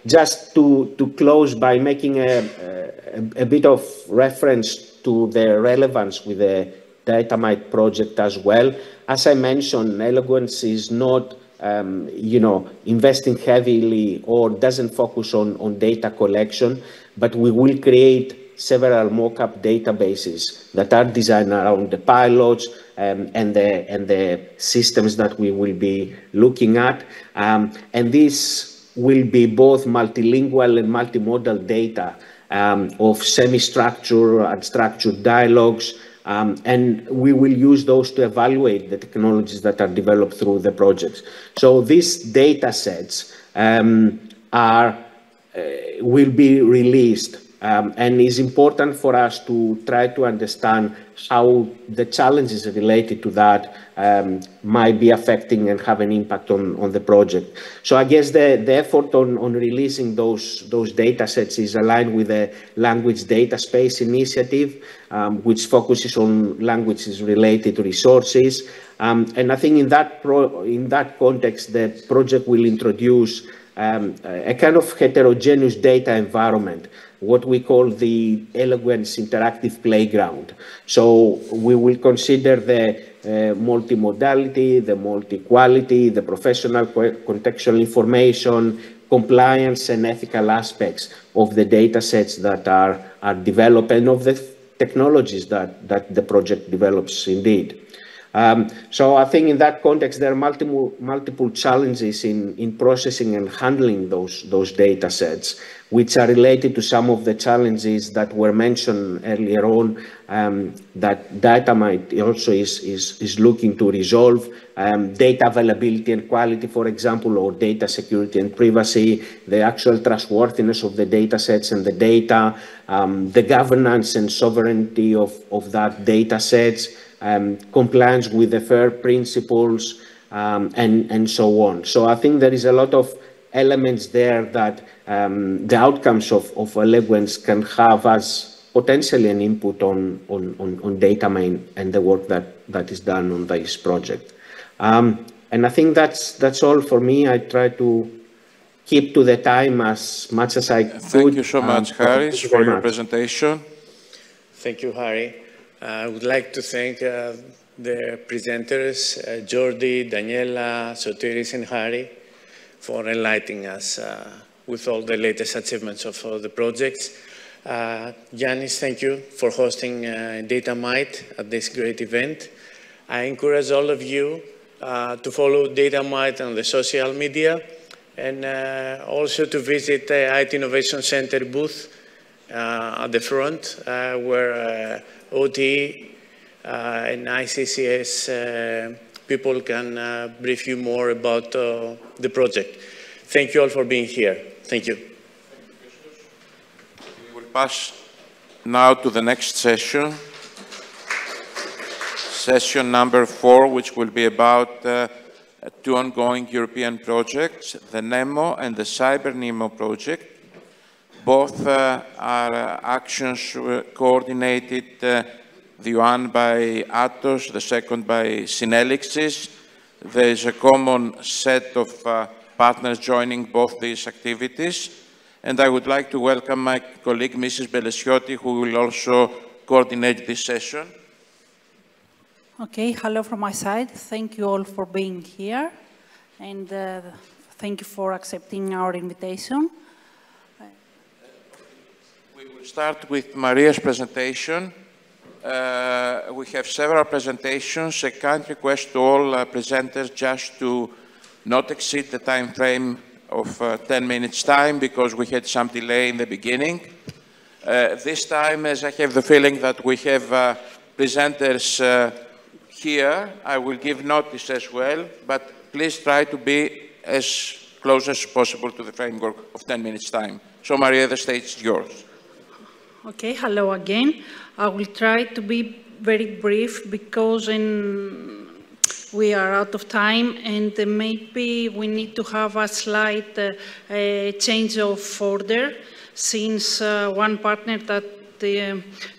Just to close by making a bit of reference to the relevance with the Datamite project as well. As I mentioned, Eloquence is not investing heavily or doesn't focus on data collection, but we will create several mock-up databases that are designed around the pilots and the systems that we will be looking at. And this will be both multilingual and multimodal data of semi-structured and structured dialogues. And we will use those to evaluate the technologies that are developed through the projects. So these data sets will be released. And it's important for us to try to understand how the challenges related to that might be affecting and have an impact on the project. So I guess the effort on releasing those data sets is aligned with the Language Data Space Initiative, which focuses on languages related resources. And I think in that context, the project will introduce a kind of heterogeneous data environment, what we call the Eloquence Interactive Playground. So we will consider the multimodality, the multi-quality, the professional contextual information, compliance and ethical aspects of the data sets that are developed and of the technologies that the project develops indeed. So I think in that context, there are multiple challenges in processing and handling those data sets, which are related to some of the challenges that were mentioned earlier on, that Datamite also is looking to resolve. Data availability and quality, for example, or data security and privacy, the actual trustworthiness of the data sets and the data, the governance and sovereignty of that data sets, compliance with the FAIR principles, and so on. So I think there is a lot of elements there that the outcomes of Eloquence can have as potentially an input on data mine and the work that is done on this project. And I think that's all for me. I try to keep to the time as much as I could. Thank you so much, Harris, for your presentation. Thank you, Harry. I would like to thank the presenters, Jordi, Daniela, Sotiris, and Harry, for enlightening us with all the latest achievements of the projects. Giannis, thank you for hosting Datamite at this great event. I encourage all of you to follow Datamite on the social media and also to visit the IT Innovation Center booth at the front where OT and ICCS people can brief you more about the project. Thank you all for being here. Thank you. We will pass now to the next session. Session number 4, which will be about two ongoing European projects, the NEMO and the Cyber NEMO project. Both are actions coordinated, the one by Atos, the second by Synelixis. There is a common set of partners joining both these activities. And I would like to welcome my colleague, Mrs. Belesciotti, who will also coordinate this session. Okay, hello from my side. Thank you all for being here. And thank you for accepting our invitation. We will start with Maria's presentation. We have several presentations. A kind request to all presenters just to not exceed the time frame of 10 minutes time because we had some delay in the beginning. This time, as I have the feeling that we have presenters here, I will give notice as well, but please try to be as close as possible to the framework of 10 minutes time. So Maria, the stage is yours. Okay, hello again. I will try to be very brief because we are out of time and maybe we need to have a slight change of order since one partner that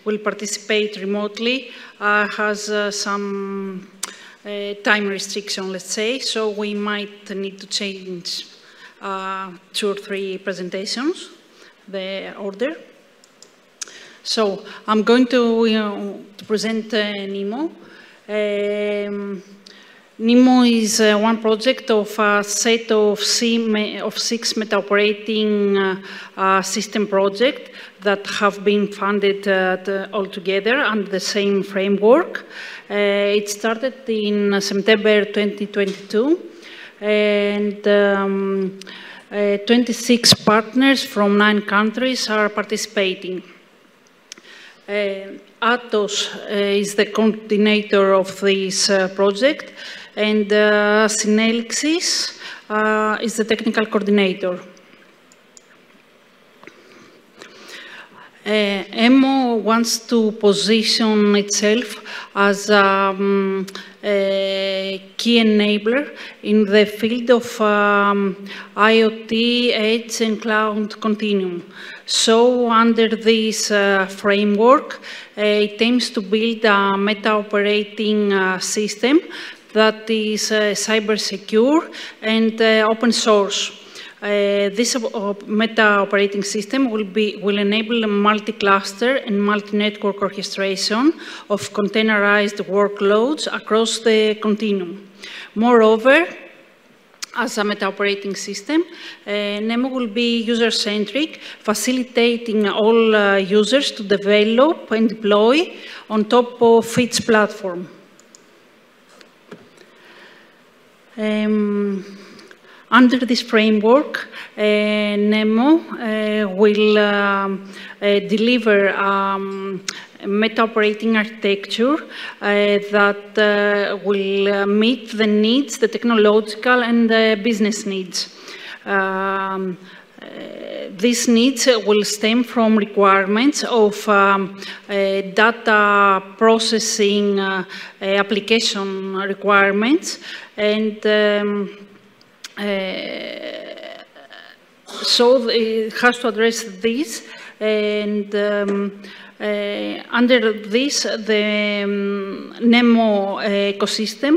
will participate remotely has some time restriction, let's say, so we might need to change 2 or 3 presentations, the order. So I'm going to present NEMO. NEMO is one project of a set of 6 meta-operating system projects that have been funded all together under the same framework. It started in September 2022, and 26 partners from 9 countries are participating. Atos is the coordinator of this project, and Synelixis is the technical coordinator. EMO wants to position itself as a key enabler in the field of IoT, edge, and cloud continuum. So, under this framework, it aims to build a meta-operating system that is cyber secure and open source. This meta-operating system will enable multi-cluster and multi-network orchestration of containerized workloads across the continuum. Moreover, as a meta-operating system, NEMO will be user-centric, facilitating all users to develop and deploy on top of its platform. Under this framework, NEMO will deliver a meta-operating architecture that will meet the needs, the technological and the business needs. These needs will stem from requirements of data processing application requirements, and so it has to address this, and under this, the NEMO ecosystem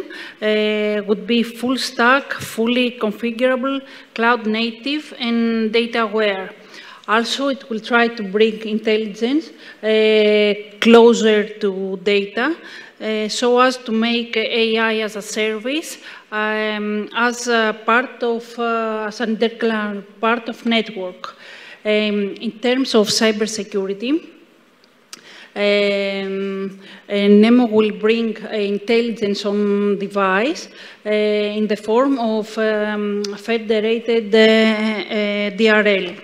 would be full stack, fully configurable, cloud native, and data aware. Also, it will try to bring intelligence closer to data, so as to make AI as a service, as a part of, as an integral part of network. In terms of cybersecurity, NEMO will bring intelligence on device in the form of federated DRL.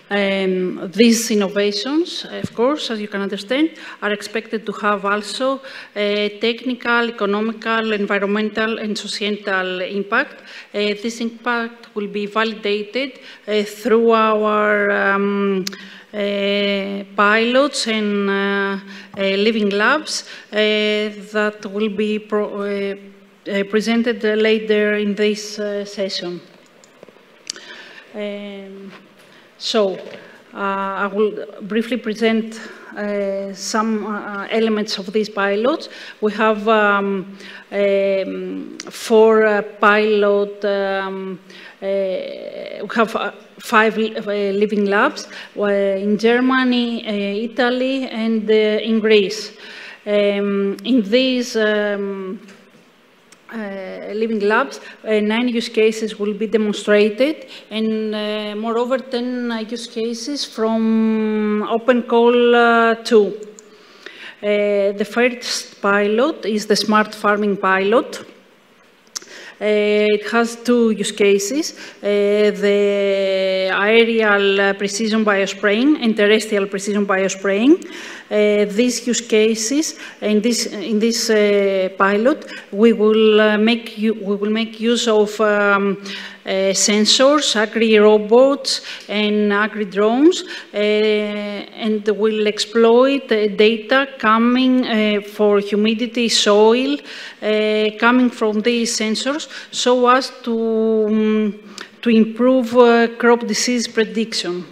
These innovations, of course, as you can understand, are expected to have also technical, economical, environmental, and societal impact. This impact will be validated through our pilots and living labs that will be presented later in this session. So, I will briefly present some elements of these pilots. We have 4 pilot, we have 5 living labs in Germany, Italy, and in Greece. In these living labs, 9 use cases will be demonstrated, and moreover 10 use cases from OpenCall 2. The first pilot is the smart farming pilot. It has 2 use cases, the aerial precision biospraying and terrestrial precision biospraying. These use cases, in this pilot, we will make use of sensors, agri-robots, and agri-drones, and will exploit data coming for humidity, soil, coming from these sensors, so as to improve crop disease prediction.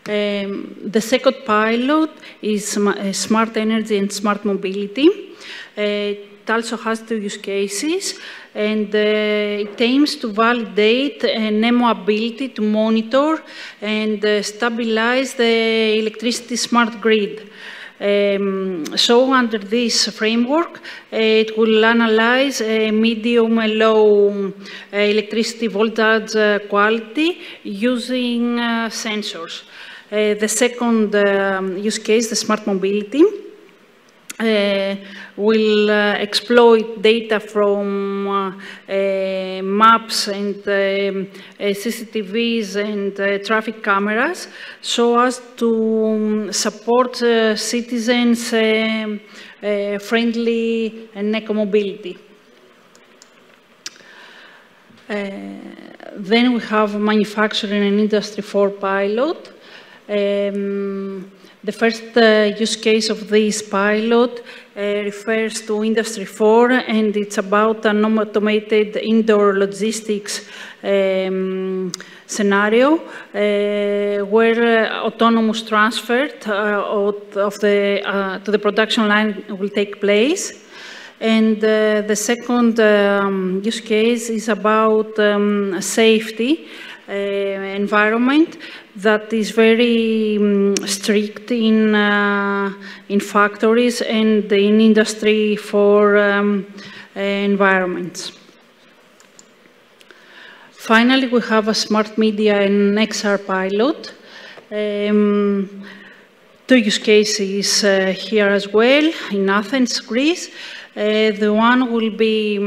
The second pilot is smart energy and smart mobility. it also has 2 use cases, and it aims to validate NEMO ability to monitor and stabilize the electricity smart grid. So under this framework, it will analyze medium and low electricity voltage quality using sensors. The second use case, the smart mobility, will exploit data from maps and CCTVs and traffic cameras so as to support citizens' friendly and eco-mobility. Then we have manufacturing and industry 4 pilot. The first use case of this pilot refers to Industry 4, and it's about an automated indoor logistics scenario where autonomous transfer to the production line will take place. And the second use case is about safety environment that is very strict in factories and in industry for environments. Finally, we have a smart media and XR pilot. 2 use cases here as well in Athens, Greece. The one will be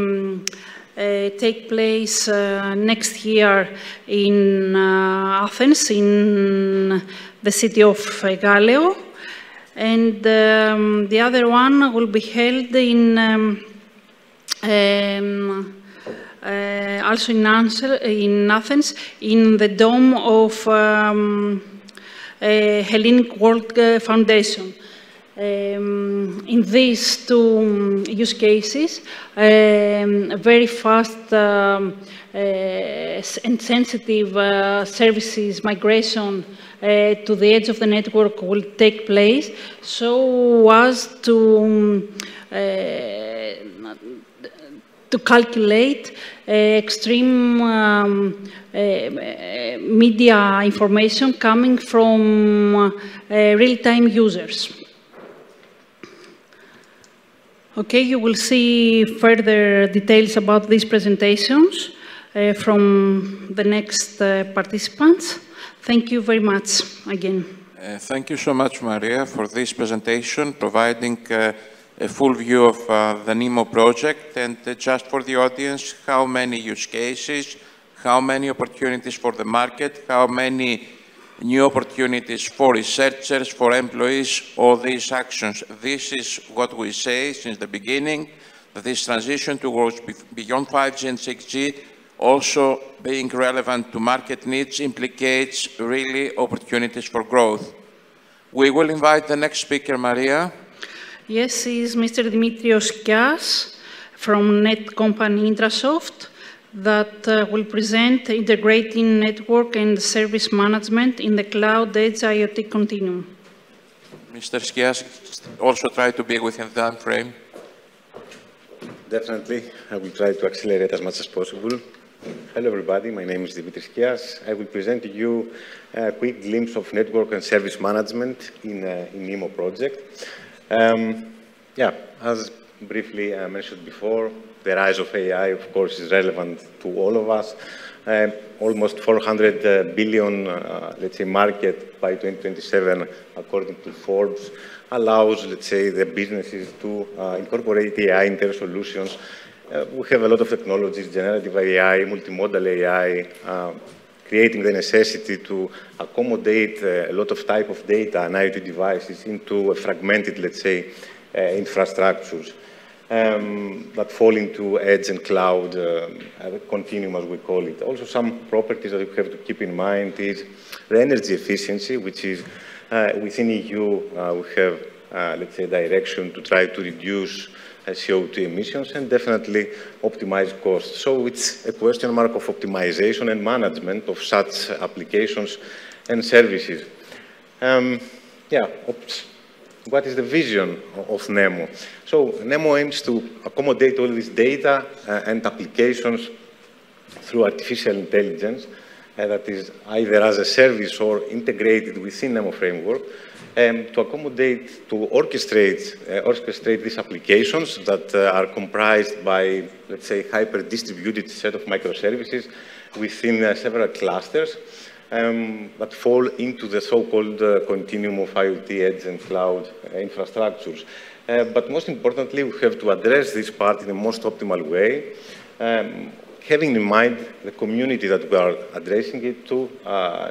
take place next year in Athens, in the city of Galeo, and the other one will be held in also in Athens, in the dome of Hellenic World Foundation. In these 2 use cases, very fast and sensitive services migration to the edge of the network will take place, so as to calculate extreme media information coming from real-time users. Okay, you will see further details about these presentations from the next participants. Thank you very much again. Thank you so much, Maria, for this presentation, providing a full view of the NEMO project. And just for the audience, how many use cases, how many opportunities for the market, how many new opportunities for researchers, for employees, all these actions. This is what we say since the beginning, that this transition towards beyond 5G and 6G, also being relevant to market needs, implicates really opportunities for growth. We will invite the next speaker, Maria. Yes, is Mr. Dimitrios Kias from net company Intrasoft, that will present integrating network and service management in the cloud edge IoT continuum. Mr. Skias, also try to be within that frame. Definitely, I will try to accelerate as much as possible. Hello everybody, my name is Dimitris Skias. I will present to you a quick glimpse of network and service management in NEMO project. As briefly mentioned before, the rise of AI, of course, is relevant to all of us. Almost 400 billion, let's say, market by 2027, according to Forbes, allows, let's say, the businesses to incorporate AI in their solutions. We have a lot of technologies, generative AI, multimodal AI, creating the necessity to accommodate a lot of type of data and IoT devices into a fragmented, let's say, infrastructures. That fall into edge and cloud continuum, as we call it. Also, some properties that we have to keep in mind is the energy efficiency, which is within EU, we have, let's say, direction to try to reduce CO2 emissions and definitely optimize costs. So it's a question mark of optimization and management of such applications and services. what is the vision of NEMO? So NEMO aims to accommodate all this data and applications through artificial intelligence that is either as a service or integrated within NEMO framework, to accommodate, to orchestrate these applications that are comprised by, let's say, hyper-distributed set of microservices within several clusters that fall into the so-called continuum of IoT, edge, and cloud infrastructures. But most importantly, we have to address this part in the most optimal way, having in mind the community that we are addressing it to,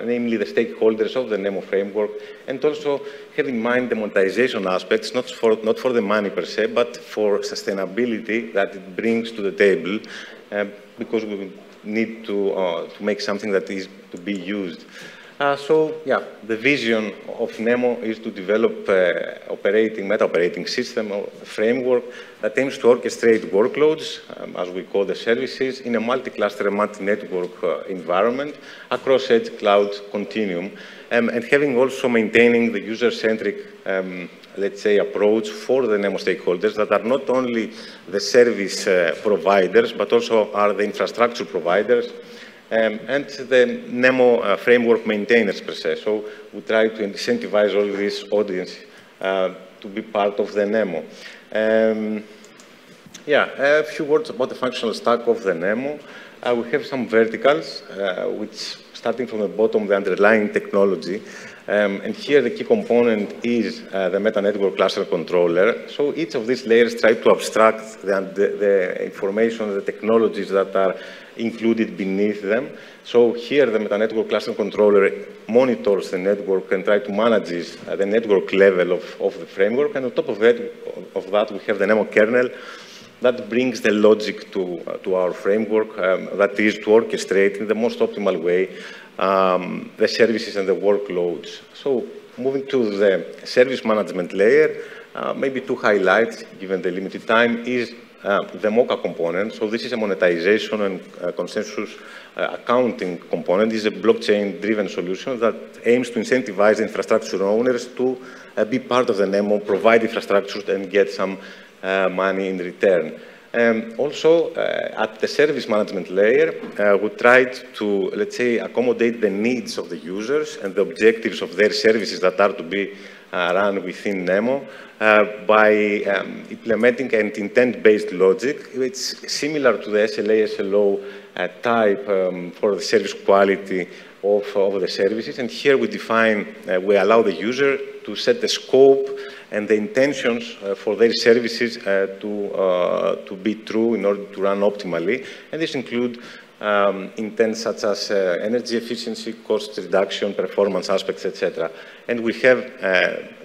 namely the stakeholders of the NEMO framework, and also have in mind the monetization aspects, not for the money per se, but for sustainability that it brings to the table, because we need to make something that is to be used. So, yeah, the vision of NEMO is to develop meta-operating system or framework that aims to orchestrate workloads, as we call the services, in a multi-cluster, multi-network environment across edge cloud continuum, and having also maintaining the user-centric, let's say, approach for the NEMO stakeholders that are not only the service providers, but also are the infrastructure providers, and the NEMO framework maintainers per se. So we try to incentivize all this audience to be part of the NEMO. Yeah, a few words about the functional stack of the NEMO. We have some verticals, which, starting from the bottom, the underlying technology. And here the key component is the meta-network cluster controller. So each of these layers try to abstract the information, the technologies that are included beneath them. So here the meta-network cluster controller monitors the network and tries to manage the network level of the framework. And on top of that, we have the NEMO kernel that brings the logic to our framework, that is to orchestrate in the most optimal way the services and the workloads. So moving to the service management layer, maybe two highlights, given the limited time, is the MOCA component. So this is a monetization and consensus accounting component. This is a blockchain-driven solution that aims to incentivize infrastructure owners to be part of the NEMO, provide infrastructure, and get some money in return. Also, at the service management layer, we tried to, let's say, accommodate the needs of the users and the objectives of their services that are to be run within NEMO by implementing an intent-based logic. It's similar to the SLA, SLO type for the service quality of the services. And here we define, we allow the user to set the scope and the intentions for their services to be true in order to run optimally. And this include intents such as energy efficiency, cost reduction, performance aspects, etc. And we have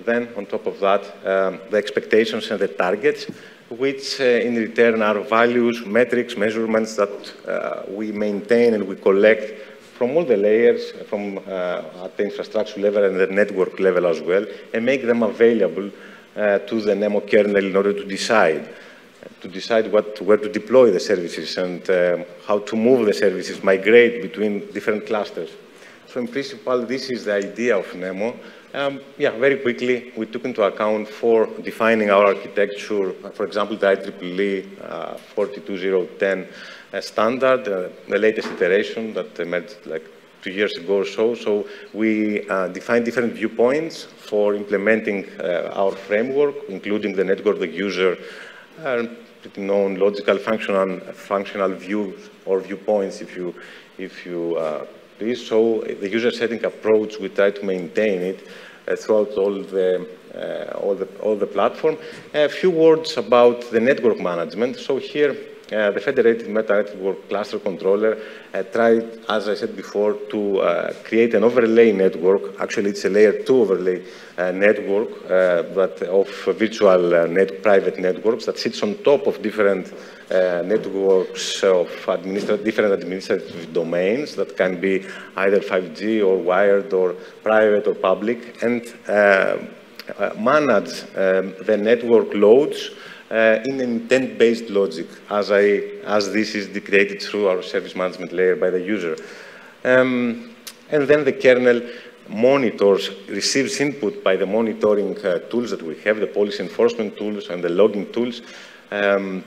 then, on top of that, the expectations and the targets, which in return are values, metrics, measurements that we maintain and we collect from all the layers, from at the infrastructure level and the network level as well, and make them available to the NEMO kernel in order to decide where to deploy the services and how to move the services, migrate between different clusters. So in principle, this is the idea of NEMO. Yeah, very quickly, we took into account for defining our architecture, for example, the IEEE 42010 standard, the latest iteration that emerged like 2 years ago or so. So we defined different viewpoints for implementing our framework, including the network, the user, pretty known logical functional views or viewpoints, if you please. So the user setting approach, we try to maintain it throughout all the platform. A few words about the network management. So here, the federated meta-network cluster controller tried, as I said before, to create an overlay network. Actually, it's a layer 2 overlay network of virtual private networks that sits on top of different networks of different administrative domains that can be either 5G or wired or private or public, and manage the network loads in an intent-based logic, as this is created through our service management layer by the user. And then the kernel monitors, receives input by the monitoring tools that we have, the policy enforcement tools and the logging tools, and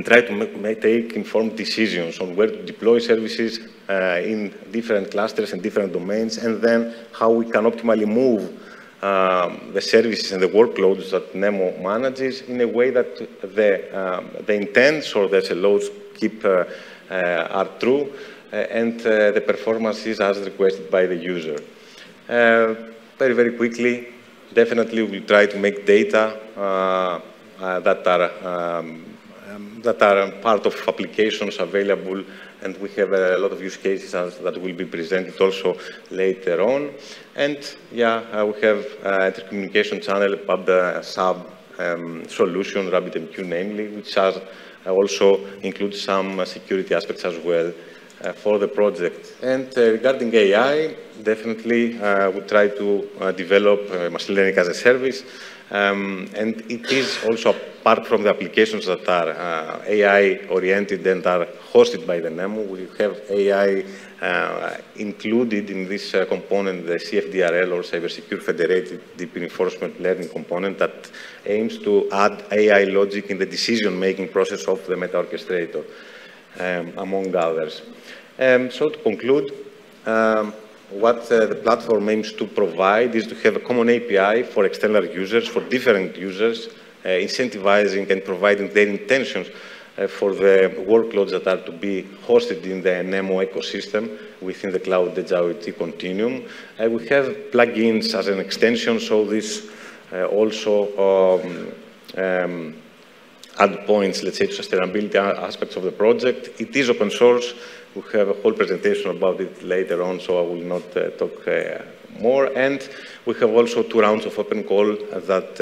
try to take informed decisions on where to deploy services in different clusters and different domains, and then how we can optimally move the services and the workloads that Nemo manages in a way that the intents or the SLOs are true and the performance is as requested by the user. Very, very quickly, definitely we'll try to make data that are part of applications available, and we have a lot of use cases that will be presented also later on. And yeah, we have intercommunication channel, pub sub solution, RabbitMQ namely, which also includes some security aspects as well for the project. And regarding AI, definitely we try to develop machine learning as a service. And it is also apart from the applications that are AI-oriented and are hosted by the Nemo. We have AI included in this component, the CFDRL or Cybersecure Federated Deep Reinforcement Learning component that aims to add AI logic in the decision-making process of the meta orchestrator, among others. So to conclude, what the platform aims to provide is to have a common API for external users, for different users, incentivizing and providing their intentions for the workloads that are to be hosted in the Nemo ecosystem within the Cloud Edge IoT continuum. We have plugins as an extension, so this also add points, let's say, to sustainability aspects of the project. It is open source. We have a whole presentation about it later on, so I will not talk more. And we have also 2 rounds of open call that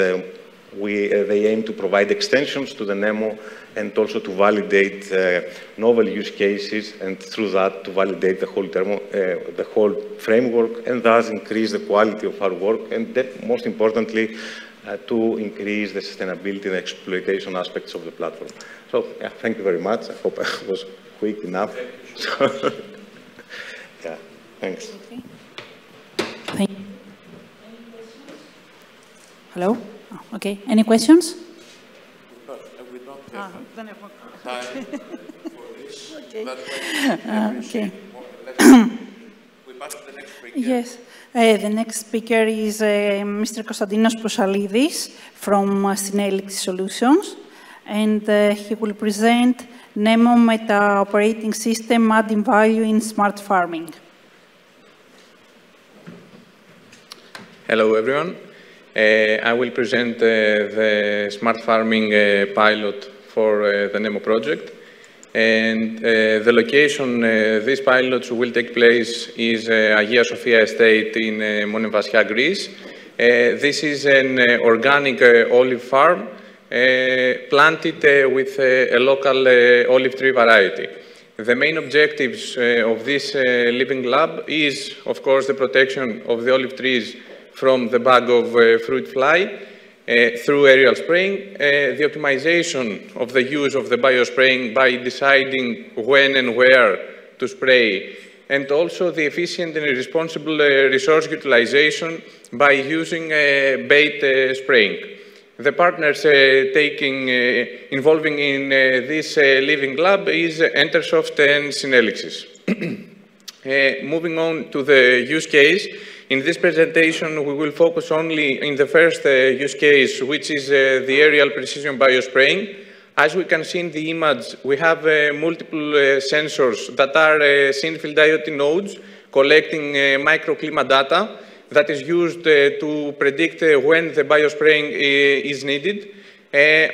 they aim to provide extensions to the Nemo and also to validate novel use cases, and through that to validate the whole framework, and thus increase the quality of our work, and most importantly, to increase the sustainability and exploitation aspects of the platform. So, yeah, thank you very much. I hope I was quick enough. Yeah, thanks. Okay. Thank you. Hello? Oh, okay, any questions? We don't have time for this. Okay. Yes. The next speaker is Mr. Konstantinos Prosalidis from Synelix Solutions, and he will present Nemo Meta Operating System adding value in smart farming. Hello, everyone. I will present the smart farming pilot for the Nemo project. And the location these pilots will take place is Agia Sofia Estate in Monevassia, Greece. This is an organic olive farm planted with a local olive tree variety. The main objectives of this living lab is, of course, the protection of the olive trees from the bug of fruit fly through aerial spraying, the optimization of the use of the biospraying by deciding when and where to spray, and also the efficient and responsible resource utilization by using bait spraying. The partners involving in this living lab is Entersoft and Synelix. Moving on to the use case, in this presentation we will focus only in the first use case, which is the aerial precision biospraying. As we can see in the image, we have multiple sensors that are thin-field IoT nodes collecting microclimate data that is used to predict when the biospraying is needed.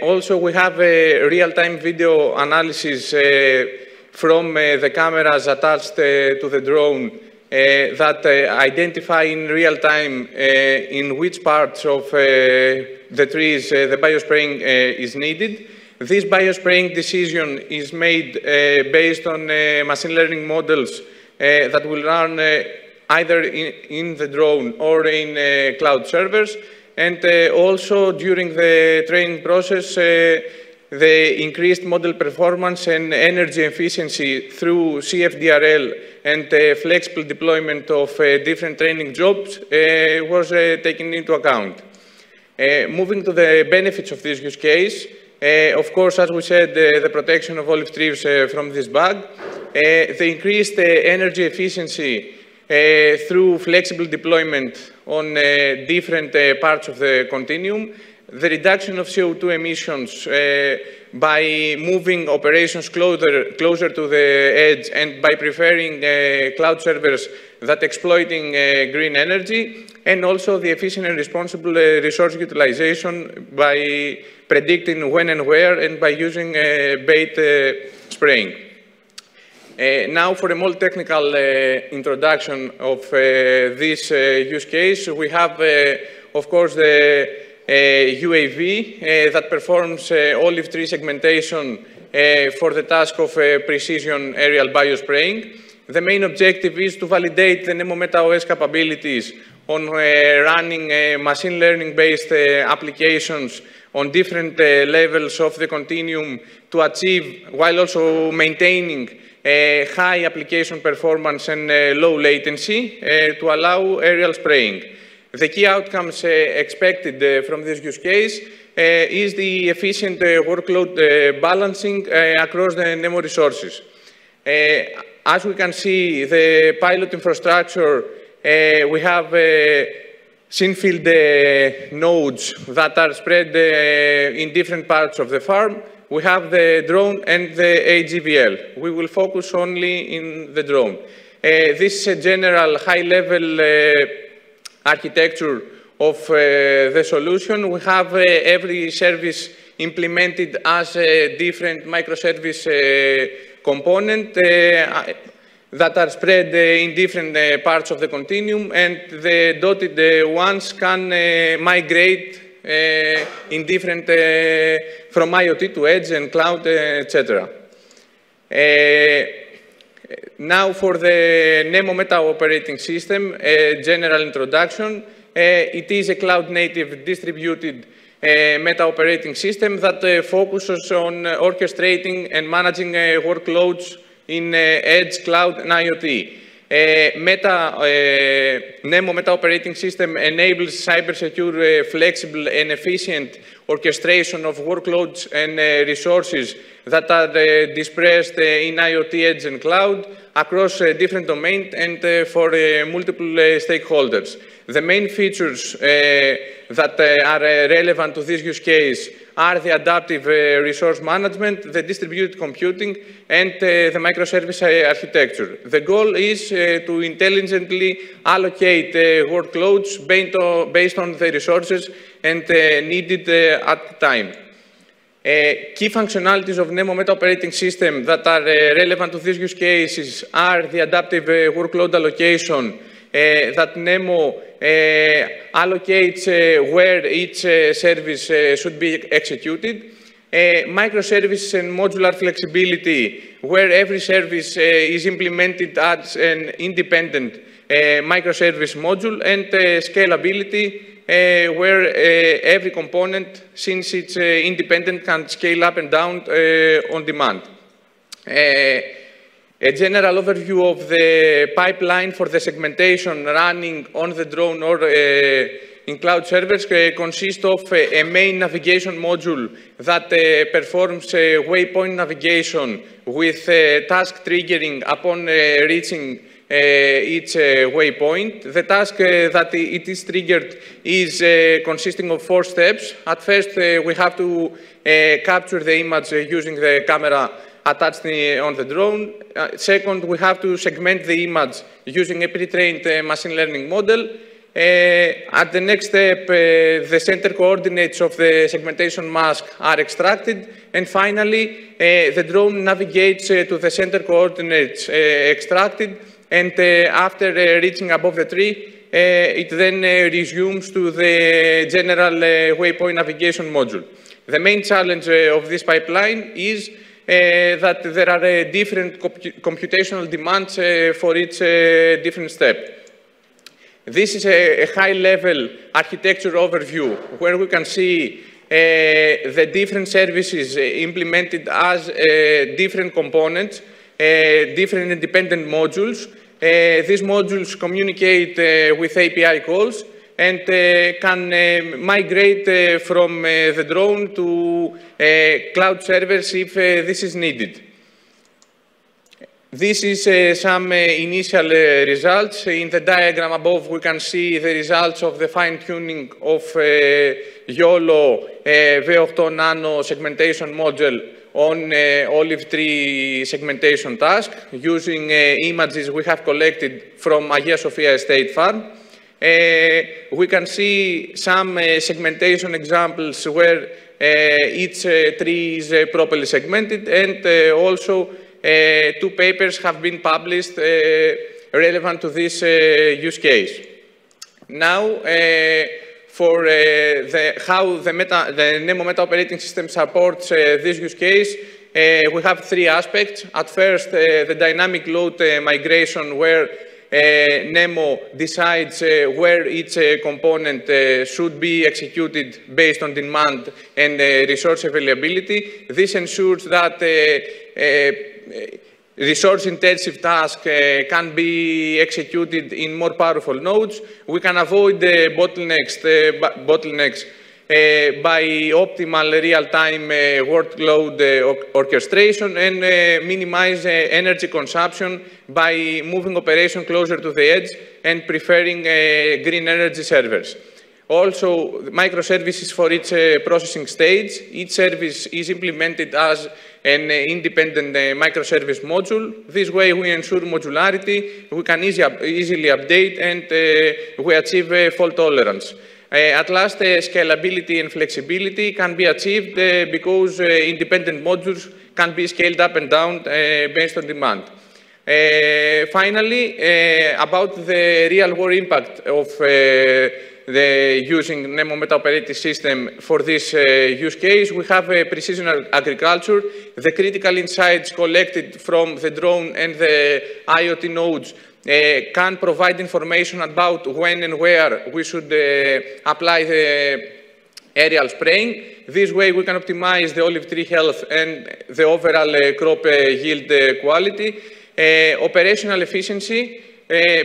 Also, we have real-time video analysis from the cameras attached to the drone that identify in real time in which parts of the trees the biospraying is needed. This biospraying decision is made based on machine learning models that will run either in the drone or in cloud servers. And also during the training process, the increased model performance and energy efficiency through CFDRL and flexible deployment of different training jobs was taken into account. Moving to the benefits of this use case, of course, as we said, the protection of olive trees from this bug, the increased energy efficiency through flexible deployment on different parts of the continuum, the reduction of CO2 emissions by moving operations closer to the edge and by preferring cloud servers that exploiting green energy, and also the efficient and responsible resource utilization by predicting when and where and by using bait spraying. Now, for a more technical introduction of this use case, we have, of course, the UAV that performs olive tree segmentation for the task of precision aerial biospraying. The main objective is to validate the Nemo Meta OS capabilities on running machine learning-based applications on different levels of the continuum to achieve, while also maintaining high application performance and low latency to allow aerial spraying. The key outcomes expected from this use case is the efficient workload balancing across the Nemo resources. As we can see, the pilot infrastructure, we have Sinfield nodes that are spread in different parts of the farm. We have the drone and the AGVL. We will focus only in the drone. This is a general high-level architecture of the solution. We have every service implemented as a different microservice component that are spread in different parts of the continuum, and the dotted ones can migrate in different, from IoT to edge and cloud, etc. Now for the Nemo Meta operating system, a general introduction. It is a cloud-native distributed Meta operating system that focuses on orchestrating and managing workloads in edge, cloud, and IoT. Nemo Meta operating system enables cyber-secure, flexible, and efficient orchestration of workloads and resources that are dispersed in IoT, edge, and cloud across different domains and for multiple stakeholders. The main features that are relevant to this use case are the adaptive resource management, the distributed computing, and the microservice architecture. The goal is to intelligently allocate workloads based on the resources and needed at the time. Key functionalities of Nemo Meta operating system that are relevant to these use cases are the adaptive workload allocation, that Nemo allocates where each service should be executed, microservice and modular flexibility, where every service is implemented as an independent microservice module, and scalability, where every component, since it's independent, can scale up and down on demand. A general overview of the pipeline for the segmentation running on the drone or in cloud servers consists of a main navigation module that performs waypoint navigation with task triggering upon reaching each waypoint. The task that it is triggered is consisting of 4 steps. At first, we have to capture the image using the camera attached on the drone. Second, we have to segment the image using a pre-trained machine learning model. At the next step, the center coordinates of the segmentation mask are extracted. And finally, the drone navigates to the center coordinates extracted. And after reaching above the tree, it then resumes to the general waypoint navigation module. The main challenge of this pipeline is that there are different computational demands for each different step. This is a high-level architecture overview where we can see the different services implemented as different components, different independent modules. These modules communicate with API calls and can migrate from the drone to cloud servers if this is needed. This is some initial results. In the diagram above, we can see the results of the fine-tuning of YOLO V8 Nano segmentation module on Olive Tree segmentation task using images we have collected from Hagia Sophia State Farm. We can see some segmentation examples where each tree is properly segmented, and also 2 papers have been published relevant to this use case. Now, for how the Nemo Meta operating system supports this use case, we have 3 aspects. At first, the dynamic load migration, where Nemo decides where each component should be executed based on demand and resource availability. This ensures that resource-intensive tasks can be executed in more powerful nodes. We can avoid bottlenecks by optimal real-time workload orchestration and minimize energy consumption by moving operation closer to the edge and preferring green energy servers. Also, microservices for each processing stage. Each service is implemented as an independent microservice module. This way, we ensure modularity, we can easily update, and we achieve fault tolerance. At last, scalability and flexibility can be achieved because independent modules can be scaled up and down based on demand. Finally, about the real-world impact of using Nemo Meta operating system for this use case, we have precision agriculture. The critical insights collected from the drone and the IoT nodes can provide information about when and where we should apply the aerial spraying. This way, we can optimize the olive tree health and the overall crop yield quality. Operational efficiency,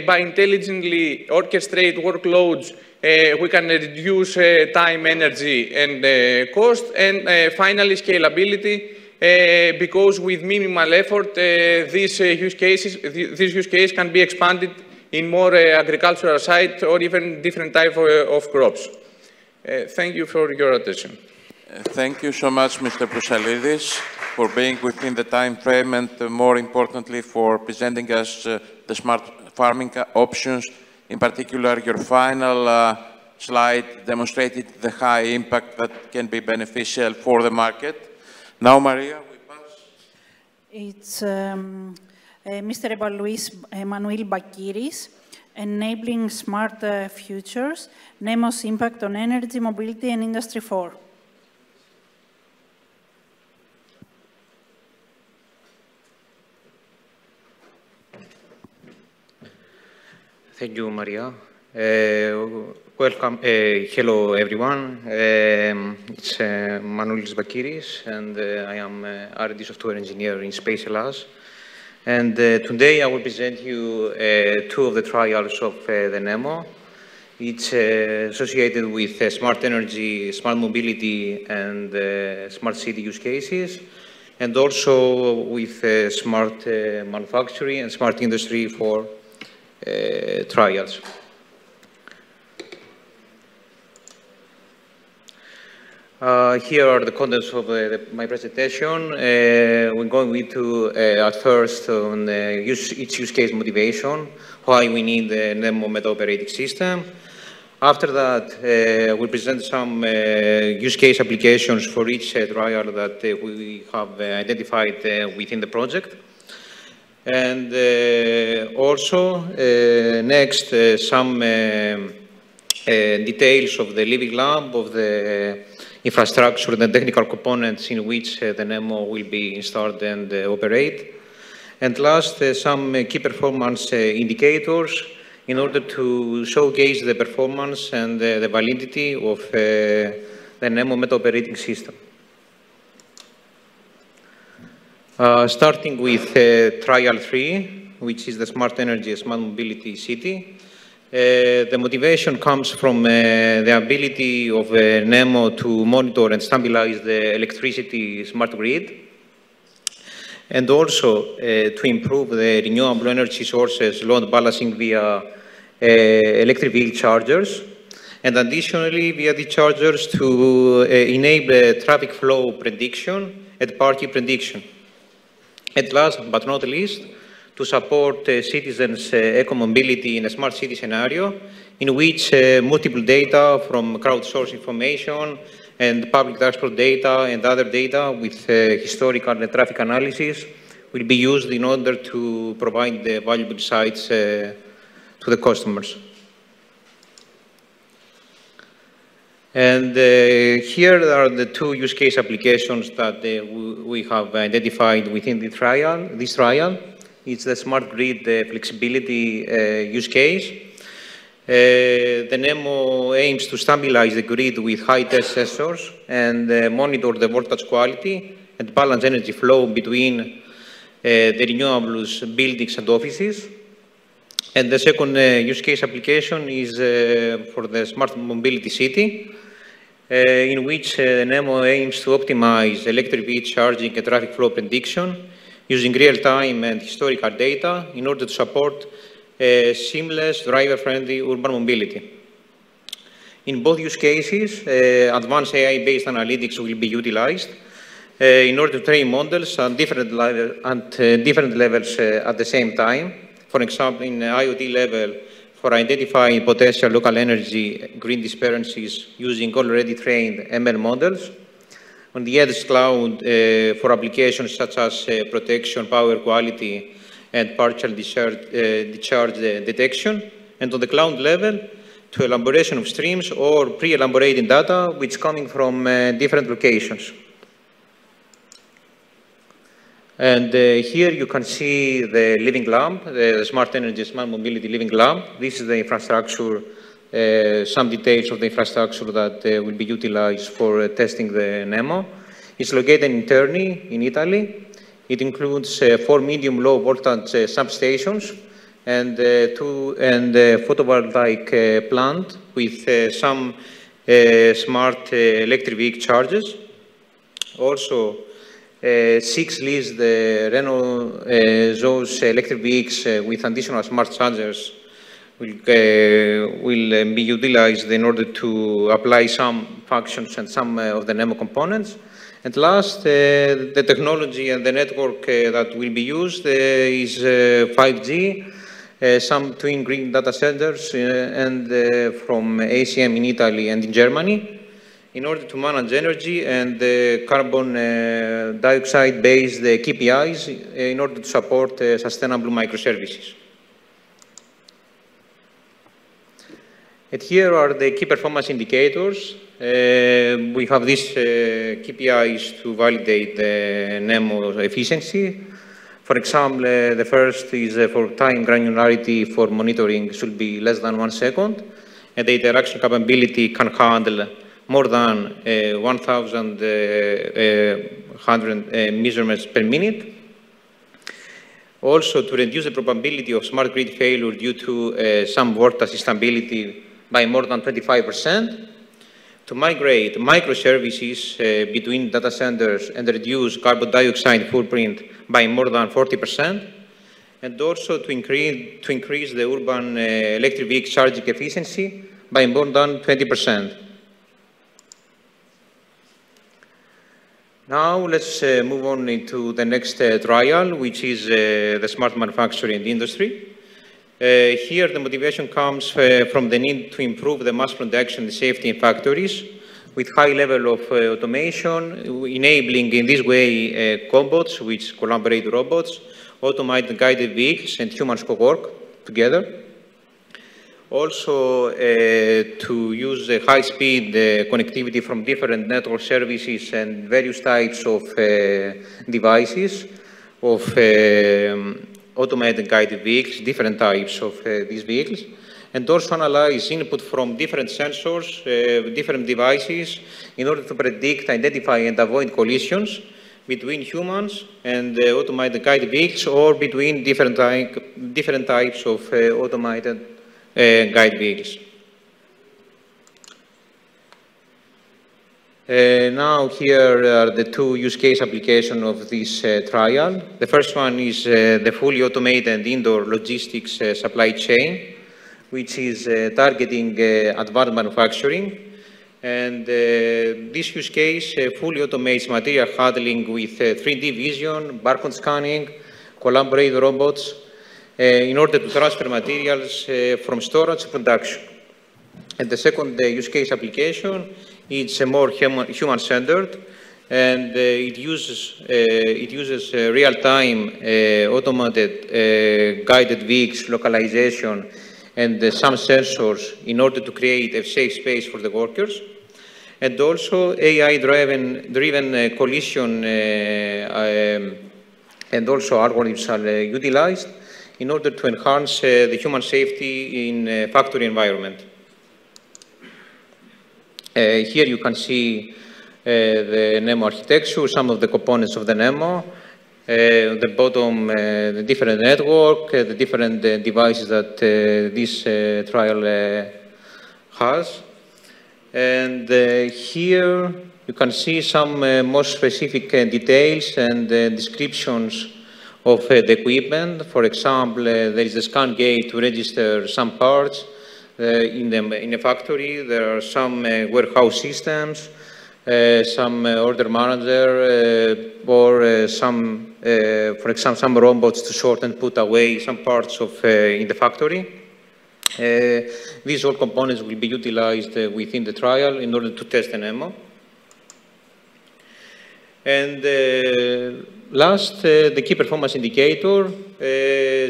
by intelligently orchestrate workloads, we can reduce time, energy, and cost. And finally, scalability, because with minimal effort, this use case can be expanded in more agricultural sites or even different type of crops. Thank you for your attention. Thank you so much, Mr. Prosalidis, for being within the time frame and, more importantly, for presenting us the smart farming options. In particular, your final slide demonstrated the high impact that can be beneficial for the market. Now, Maria, we pass. It's Mr. Luis Manuel Bakiris, Enabling Smart Futures, Nemo's Impact on Energy, Mobility, and Industry 4. Thank you, Maria. Welcome. Hello, everyone. It's Manuelis Bakiris, and I am R&D software engineer in Space Hellas. And today I will present you 2 of the trials of the Nemo. It's associated with smart energy, smart mobility, and smart city use cases, and also with smart manufacturing and smart industry for trials. Here are the contents of my presentation. We're going to, at first, on each use case motivation, why we need the Nemo Meta operating system. After that, we present some use case applications for each trial that we have identified within the project. And also, next, some details of the living lab, of the infrastructure and the technical components in which the Nemo will be installed and operate. And last, some key performance indicators in order to showcase the performance and the validity of the NEMO meta operating system. Starting with trial 3, which is the smart energy, smart mobility city. The motivation comes from the ability of NEMO to monitor and stabilize the electricity smart grid, and also to improve the renewable energy sources load balancing via electric vehicle chargers, and additionally via the chargers to enable traffic flow prediction and parking prediction. And last but not least, to support citizens' eco-mobility in a smart city scenario in which multiple data from crowdsourced information and public transport data and other data with historical and traffic analysis will be used in order to provide the valuable insights to the customers. And here are the two use case applications that we have identified within this trial. It's the smart grid flexibility use case. The NEMO aims to stabilize the grid with high-test sensors and monitor the voltage quality and balance energy flow between the renewables, buildings, and offices. And the second use case application is for the smart mobility city, in which NEMO aims to optimize electric vehicle charging and traffic flow prediction using real-time and historical data in order to support seamless, driver-friendly urban mobility. In both use cases, advanced AI-based analytics will be utilized in order to train models at different levels at the same time. For example, in IoT level, for identifying potential local energy grid disturbances using already trained ML models. On the edge cloud, for applications such as protection, power quality, and partial discharge detection. And on the cloud level, to elaboration of streams or pre-elaborating data which is coming from different locations. And here you can see the living lab, the smart energy, smart mobility living lab. This is the infrastructure, some details of the infrastructure that will be utilized for testing the NEMO. It's located in Terni, in Italy. It includes 4 medium-low voltage substations and photovoltaic plant with some smart electric vehicle chargers. Also, 6 leased Renault Zoe's electric vehicles with additional smart chargers will be utilized in order to apply some functions and some of the NEMO components. And last, the technology and the network that will be used is 5G, some twin green data centers and from ACM in Italy and in Germany, in order to manage energy and carbon dioxide-based KPIs in order to support sustainable microservices. And here are the key performance indicators. We have these KPIs to validate the NEMO efficiency. For example, the first is for time granularity for monitoring should be less than 1 second, and the interaction capability can handle more than 1,100 measurements per minute. Also, to reduce the probability of smart grid failure due to some voltage instability by more than 25%, to migrate microservices between data centers and reduce carbon dioxide footprint by more than 40%, and also to increase the urban electric vehicle charging efficiency by more than 20%. Now let's move on into the next trial, which is the smart manufacturing industry. Here the motivation comes from the need to improve the mass production and safety in factories with high level of automation, enabling in this way cobots, which collaborate robots, automated guided vehicles, and humans co-work together. Also to use high-speed connectivity from different network services and various types of devices of automated guided vehicles, different types of these vehicles, and also analyze input from different sensors, different devices, in order to predict, identify, and avoid collisions between humans and automated guided vehicles, or between different types of automated guided vehicles. Now here are the two use case applications of this trial. The first one is the fully automated indoor logistics supply chain, which is targeting advanced manufacturing. And this use case fully automates material handling with 3D vision, barcode scanning, collaborative robots, in order to transfer materials from storage to production. And the second use case application, it's more human-centered, and it uses real-time automated guided vehicles localization and some sensors in order to create a safe space for the workers. And also AI-driven collision and also algorithms are utilized in order to enhance the human safety in factory environment. Here you can see the NEMO architecture, some of the components of the NEMO. The bottom, the different network, the different devices that this trial has. And here you can see some more specific details and descriptions of the equipment. For example, there is a scan gate to register some parts. In a factory, there are some warehouse systems, some order manager, or some, for example, some robots to sort and put away some parts of in the factory. These all components will be utilized within the trial in order to test the NEMO. And last, the key performance indicator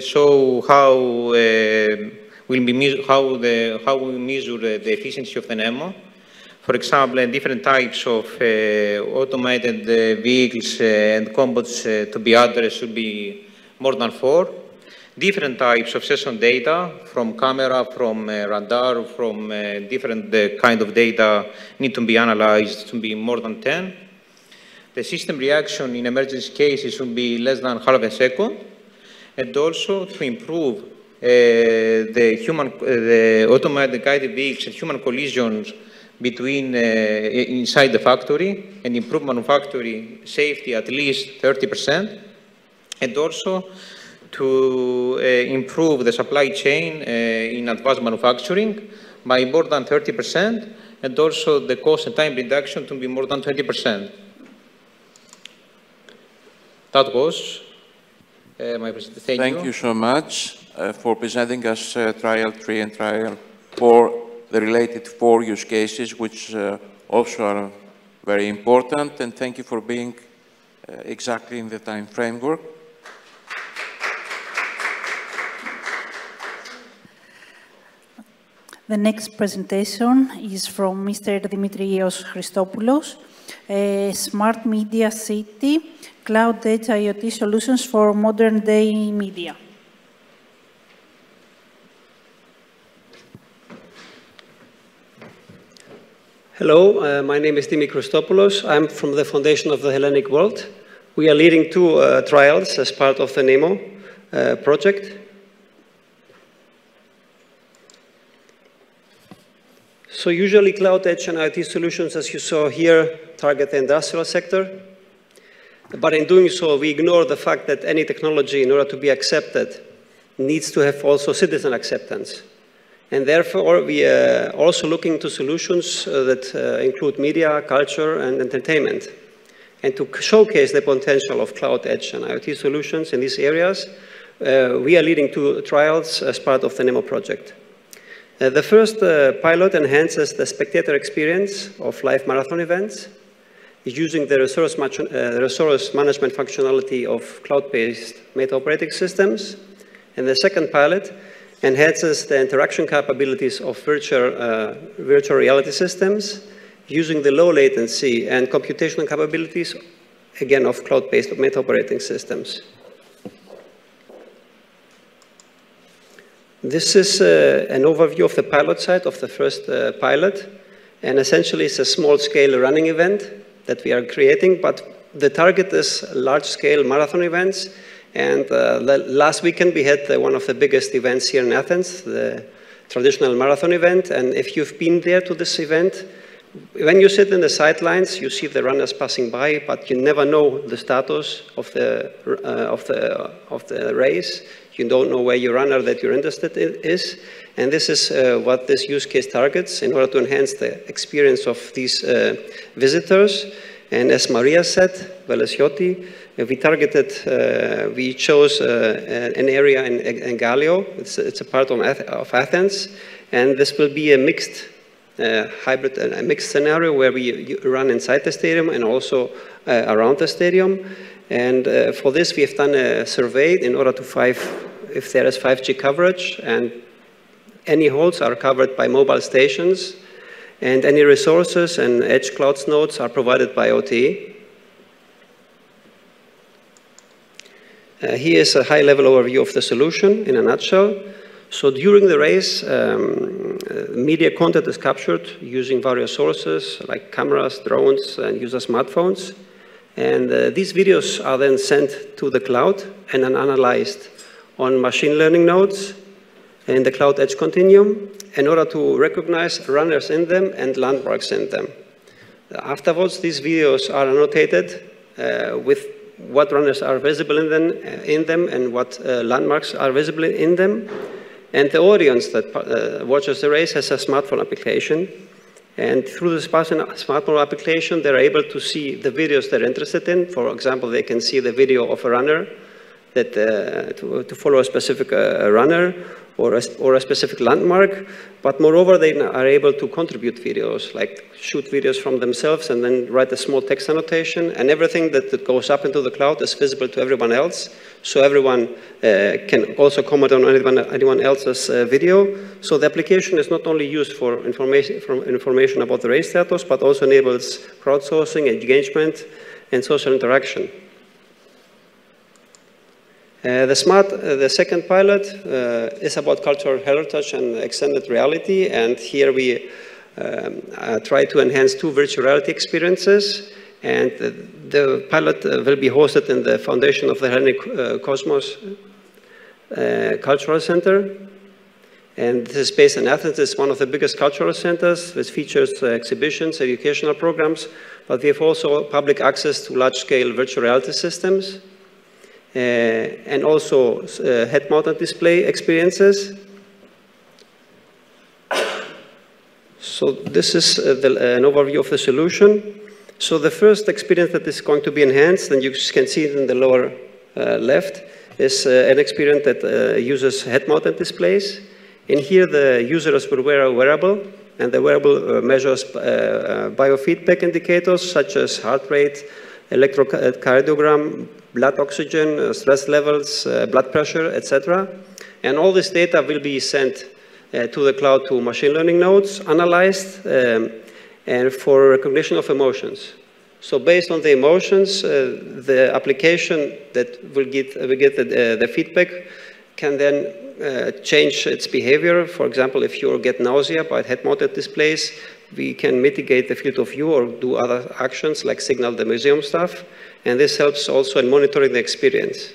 show how how we measure the efficiency of the NEMO. For example, different types of automated vehicles and combos to be addressed should be more than 4. Different types of session data from camera, from radar, from different kind of data need to be analyzed to be more than 10. The system reaction in emergency cases should be less than half a second. And also to improve the automated guided vehicles and human collisions between inside the factory, and improve manufacturing safety at least 30%, and also to improve the supply chain in advanced manufacturing by more than 30%, and also the cost and time reduction to be more than 20%. That was my presentation. Thank you so much for presenting us trial 3 and trial 4, the related 4 use cases, which also are very important, and thank you for being exactly in the time framework. The next presentation is from Mr. Dimitrios Christopoulos, Smart Media City, Cloud Edge IoT Solutions for Modern Day Media. Hello, my name is Dimitri Christopoulos. I'm from the Foundation of the Hellenic World. We are leading 2 trials as part of the NEMO project. So usually Cloud Edge and IoT solutions, as you saw here, target the industrial sector. But in doing so, we ignore the fact that any technology, in order to be accepted, needs to have also citizen acceptance. And therefore, we are also looking to solutions that include media, culture, and entertainment. And to showcase the potential of Cloud Edge and IoT solutions in these areas, we are leading 2 trials as part of the NEMO project. The first pilot enhances the spectator experience of live marathon events using the resource management functionality of cloud-based meta operating systems. And the second pilot enhances the interaction capabilities of virtual reality systems using the low latency and computational capabilities, again, of cloud-based meta operating systems. This is an overview of the pilot site of the first pilot. And essentially, it's a small-scale running event that we are creating, but the target is large-scale marathon events. And last weekend, we had one of the biggest events here in Athens, the traditional marathon event. And if you've been there to this event, when you sit in the sidelines, you see the runners passing by, but you never know the status of the race. You don't know where your runner that you're interested in is. And this is what this use case targets in order to enhance the experience of these visitors. And as Maria said, Velescioti, we chose an area in Gallio. It's a part of Athens. And this will be a mixed hybrid, a mixed scenario where we run inside the stadium and also around the stadium. And for this, we have done a survey in order to if there is 5G coverage, and any holes are covered by mobile stations, and any resources and edge cloud nodes are provided by OTE. Here is a high-level overview of the solution in a nutshell. So during the race, media content is captured using various sources like cameras, drones, and user smartphones. And these videos are then sent to the cloud and then analyzed on machine learning nodes in the cloud edge continuum in order to recognize runners in them and landmarks in them. Afterwards, these videos are annotated with what runners are visible in them and what landmarks are visible in them. And the audience that watches the race has a smartphone application. And through the smartphone application, they're able to see the videos they're interested in. For example, they can see the video of a runner that to follow a specific runner or a specific landmark. But moreover, they are able to contribute videos, like shoot videos from themselves and then write a small text annotation. And everything that goes up into the cloud is visible to everyone else. So everyone can also comment on anyone else's video. So the application is not only used for information about the race status, but also enables crowdsourcing, engagement, and social interaction. The second pilot is about cultural heritage and extended reality. And here we try to enhance two virtual reality experiences. And the pilot will be hosted in the foundation of the Hellenic Cosmos Cultural Center. And this is based in Athens. It's one of the biggest cultural centers, which features exhibitions, educational programs, but we have also public access to large-scale virtual reality systems, and also head-mounted display experiences. So this is an overview of the solution. So the first experience that is going to be enhanced, and you can see it in the lower left, is an experience that uses head-mounted displays. In here, the users will wear a wearable, and the wearable measures biofeedback indicators such as heart rate, electrocardiogram, blood oxygen, stress levels, blood pressure, etc. And all this data will be sent to the cloud to machine learning nodes, analyzed, and for recognition of emotions. So based on the emotions, the application that will get the feedback can then change its behavior. For example, if you get nausea by head-mounted displays, we can mitigate the field of view or do other actions like signal the museum staff. And this helps also in monitoring the experience.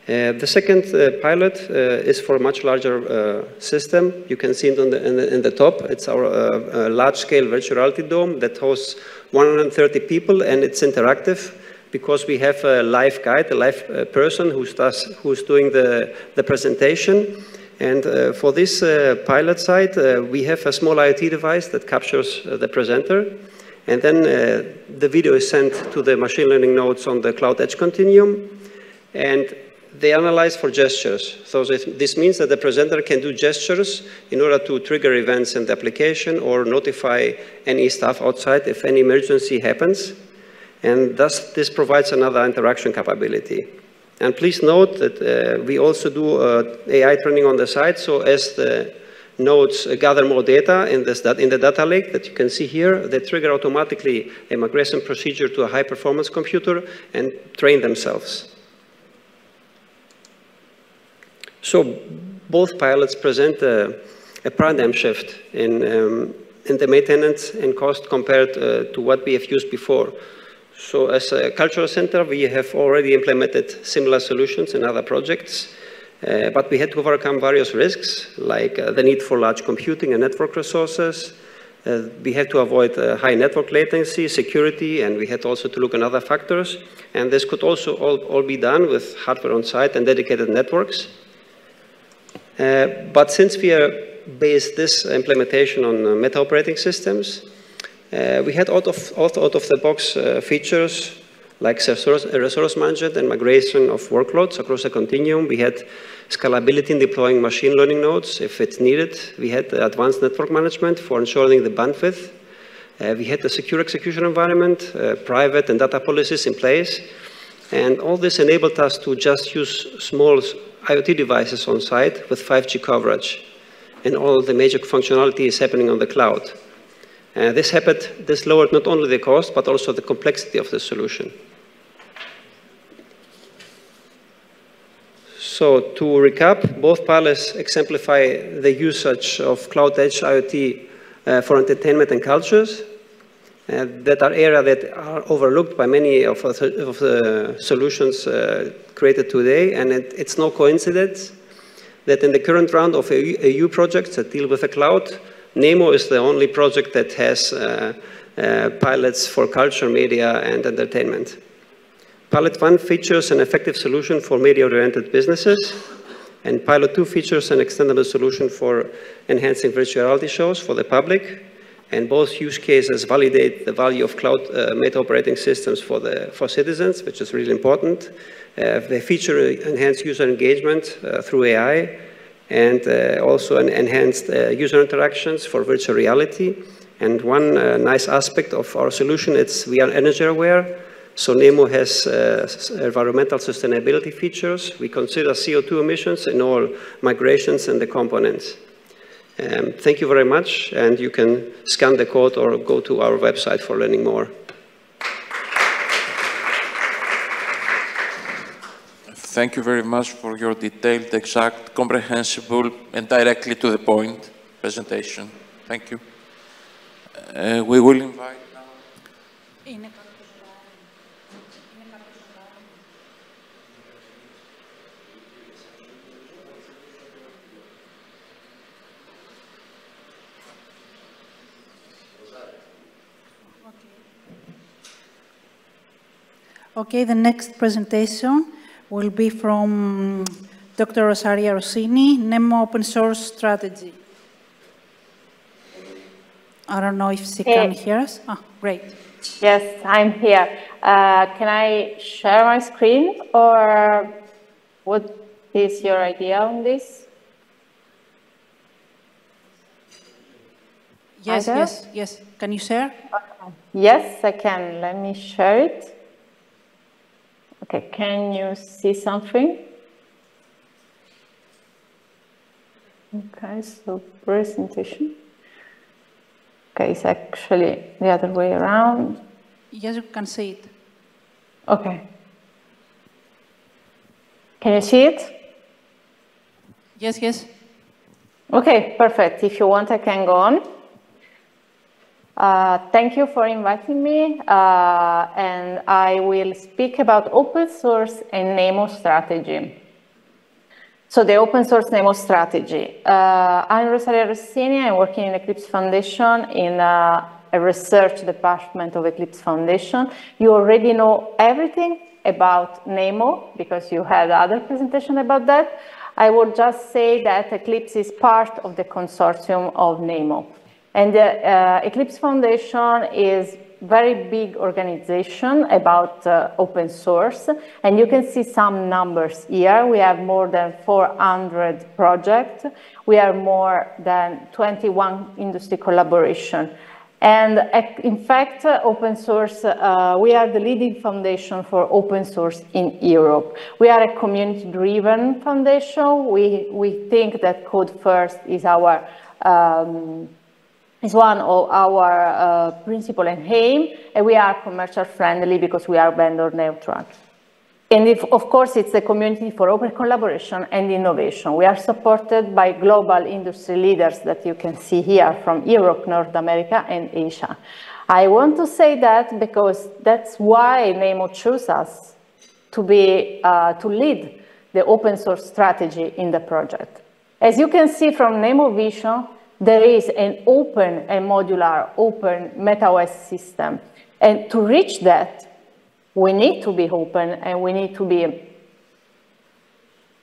The second pilot is for a much larger system. You can see it in the top. It's our large-scale virtual reality dome that hosts 130 people, and it's interactive because we have a live guide, a live person who's doing the presentation. And for this pilot site, we have a small IoT device that captures the presenter. And then the video is sent to the machine learning nodes on the cloud edge continuum. And they analyze for gestures. So this means that the presenter can do gestures in order to trigger events in the application or notify any staff outside if any emergency happens. And thus, this provides another interaction capability. And please note that we also do AI training on the side. So as the nodes gather more data in the data lake that you can see here, they trigger automatically a migration procedure to a high-performance computer and train themselves. So both pilots present a paradigm shift in the maintenance and cost compared to what we have used before. So as a cultural center, we have already implemented similar solutions in other projects, but we had to overcome various risks, like the need for large computing and network resources. We had to avoid high network latency, security, and we had also to look at other factors. And this could also all be done with hardware on site and dedicated networks. But since we based this implementation on meta operating systems, we had out of the box features like resource management and migration of workloads across a continuum. We had scalability in deploying machine learning nodes if it's needed. We had advanced network management for ensuring the bandwidth. We had the secure execution environment, private and data policies in place. And all this enabled us to just use small IoT devices on site with 5G coverage. And all the major functionality is happening on the cloud. This lowered not only the cost, but also the complexity of the solution. So to recap, both pilots exemplify the usage of cloud edge IoT for entertainment and cultures that are areas that are overlooked by many of the solutions created today. And it's no coincidence that in the current round of EU projects that deal with the cloud, NEMO is the only project that has pilots for culture, media, and entertainment. Pilot 1 features an effective solution for media-oriented businesses, and Pilot 2 features an extendable solution for enhancing virtual reality shows for the public, and both use cases validate the value of cloud meta operating systems for citizens, which is really important. They feature enhanced user engagement through AI, and also enhanced user interactions for virtual reality. And one nice aspect of our solution is we are energy aware. So NEMO has environmental sustainability features. We consider CO2 emissions in all migrations and the components. Thank you very much, and you can scan the code or go to our website for learning more. Thank you very much for your detailed, exact, comprehensible, and directly to the point presentation. Thank you. We will invite now. Okay, the next presentation will be from Dr. Rosaria Rossini, NEMO Open Source Strategy. I don't know if she can hear us. Oh, great. Yes, I'm here. Can I share my screen, or what is your idea on this? Yes, yes. Can you share? Okay. Yes, I can. Let me share it. Okay, can you see something? Okay, so presentation. Okay, it's actually the other way around. Yes, you can see it. Okay. Can you see it? Yes, yes. Okay, perfect. If you want, I can go on. Thank you for inviting me, and I will speak about open source and NEMO strategy. So the open source NEMO strategy. I'm Rosaria Rossini. I'm working in Eclipse Foundation in a research department of Eclipse Foundation. You already know everything about NEMO because you had other presentation about that. I would just say that Eclipse is part of the consortium of NEMO. And the Eclipse Foundation is a very big organization about open source. And you can see some numbers here. We have more than 400 projects. We have more than 21 industry collaboration. And in fact, open source, we are the leading foundation for open source in Europe. We are a community-driven foundation. We think that code first is our is one of our principle and aim, and we are commercial friendly because we are vendor neutral. And of course, it's a community for open collaboration and innovation. We are supported by global industry leaders that you can see here from Europe, North America, and Asia. I want to say that because that's why NEMO chose us to lead the open source strategy in the project. As you can see from NEMO vision, there is an open and modular open MetaOS system. And to reach that, we need to be open and we need to be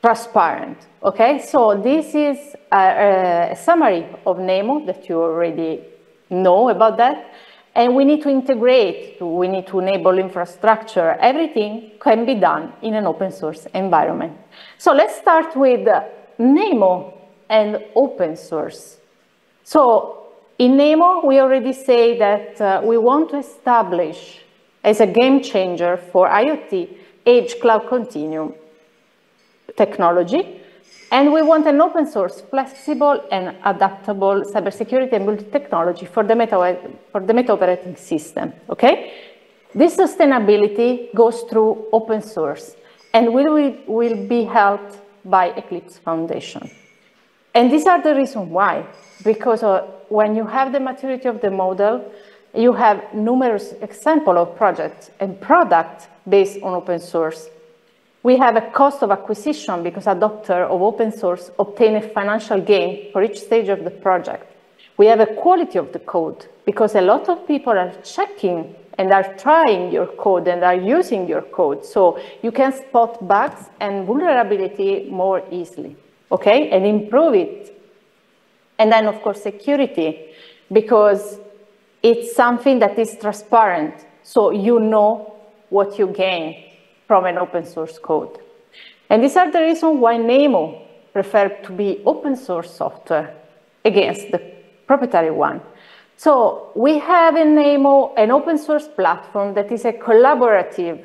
transparent, okay? So this is a summary of NEMO that you already know about that. And we need to integrate, we need to enable infrastructure. Everything can be done in an open source environment. So let's start with NEMO and open source. So in NEMO, we already say that we want to establish as a game changer for IoT, Edge Cloud Continuum technology. And we want an open source, flexible and adaptable cybersecurity and multi-technology for the Meta operating system, okay? This sustainability goes through open source and will be helped by Eclipse Foundation. And these are the reasons why, because when you have the maturity of the model, you have numerous examples of projects and products based on open source. We have a cost of acquisition because adopter of open source obtain a financial gain for each stage of the project. We have a quality of the code because a lot of people are checking and are trying your code and are using your code. So you can spot bugs and vulnerability more easily, okay? And improve it. And then, of course, security, because it's something that is transparent, so you know what you gain from an open source code. And these are the reasons why NEMO preferred to be open source software against the proprietary one. So we have in NEMO an open source platform that is a collaborative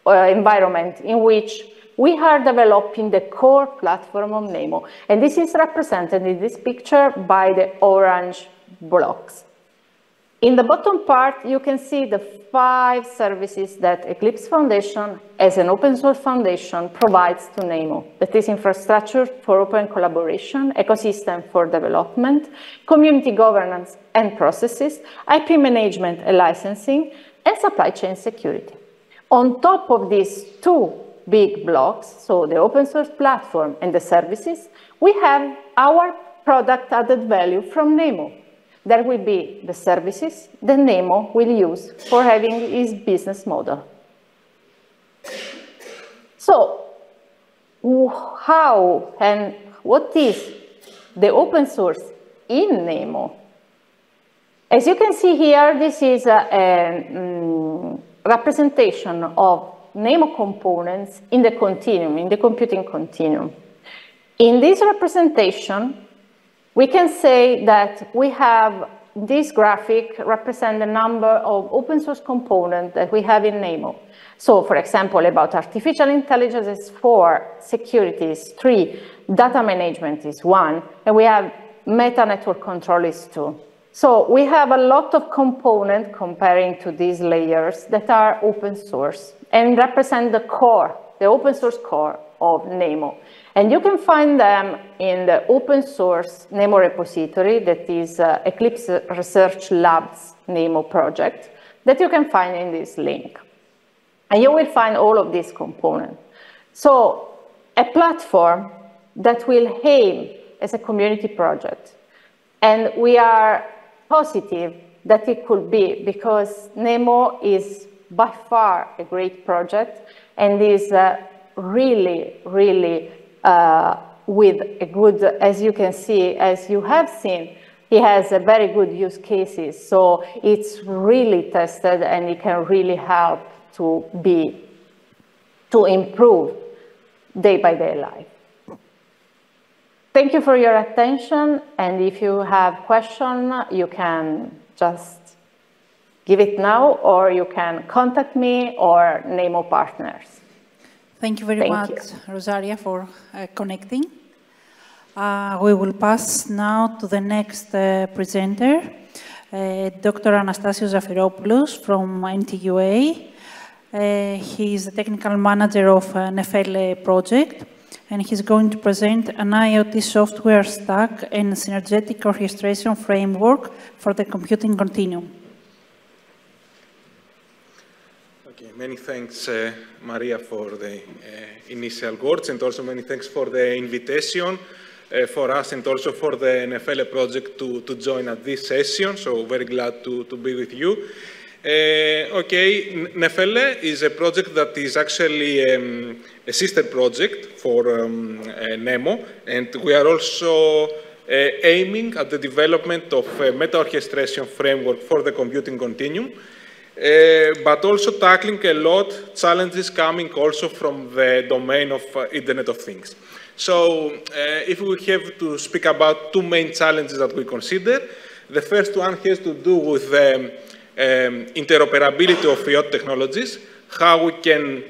environment in which we are developing the core platform of NEMO. And this is represented in this picture by the orange blocks. In the bottom part, you can see the 5 services that Eclipse Foundation, as an open source foundation, provides to NEMO. That is infrastructure for open collaboration, ecosystem for development, community governance and processes, IP management and licensing, and supply chain security. On top of these 2 big blocks, so the open source platform and the services, we have our product added value from NEMO. There will be the services that NEMO will use for having its business model. So, how and what is the open source in NEMO? As you can see here, this is a representation of NEMO components in the continuum, in the computing continuum. In this representation, we can say that we have this graphic represent the number of open source components that we have in NEMO. So, for example, about artificial intelligence is 4, security is 3, data management is 1, and we have meta network control is 2. So we have a lot of components comparing to these layers that are open source and represent the core, the open source core of NEMO. And you can find them in the open source NEMO repository that is Eclipse Research Labs NEMO project that you can find in this link. And you will find all of these components. So a platform that will aim as a community project. And we are positive that it could be because NEMO is by far a great project and is really, really with a good, as you can see, as you have seen, he has a very good use cases. So it's really tested and it can really help to improve day by day life. Thank you for your attention. And if you have questions, you can just give it now, or you can contact me or NEMO partners. Thank you very much, Rosaria, for connecting. We will pass now to the next presenter, Dr. Anastasios Zafiropoulos from NTUA. He is the technical manager of Nefele project, and he's going to present an IoT software stack and synergetic orchestration framework for the computing continuum. Okay, many thanks, Maria, for the initial words, and also many thanks for the invitation for us and also for the Nefele project to join at this session. So very glad to be with you. Okay, Nefele is a project that is actually a sister project for NEMO, and we are also aiming at the development of a meta-orchestration framework for the computing continuum, but also tackling a lot challenges coming also from the domain of Internet of Things. So if we have to speak about two main challenges that we consider, the first one has to do with the interoperability of IoT technologies, how we can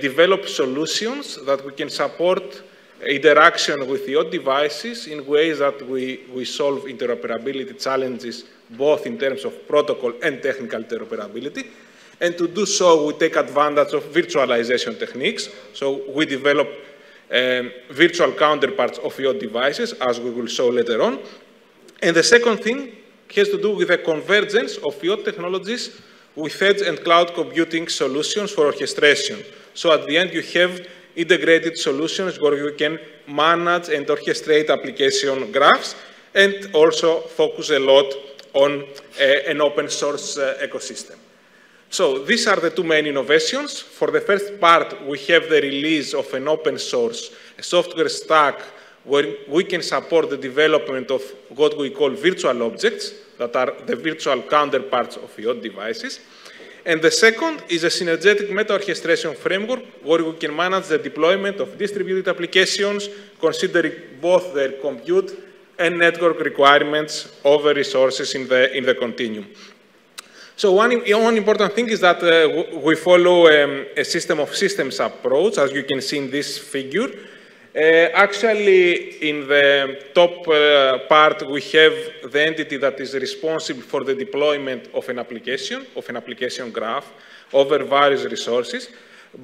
develop solutions that we can support interaction with IoT devices in ways that we solve interoperability challenges, both in terms of protocol and technical interoperability. And to do so, we take advantage of virtualization techniques. So we develop virtual counterparts of IoT devices, as we will show later on. And the second thing has to do with the convergence of IoT technologies with edge and cloud computing solutions for orchestration. So at the end, you have integrated solutions where you can manage and orchestrate application graphs and also focus a lot on an open source ecosystem. So these are the two main innovations. For the first part, we have the release of an open source software stack where we can support the development of what we call virtual objects, that are the virtual counterparts of IoT devices. And the second is a synergetic meta-orchestration framework where we can manage the deployment of distributed applications, considering both their compute and network requirements over resources in the continuum. So one important thing is that we follow a system of systems approach, as you can see in this figure. Actually, in the top part, we have the entity that is responsible for the deployment of an application graph over various resources.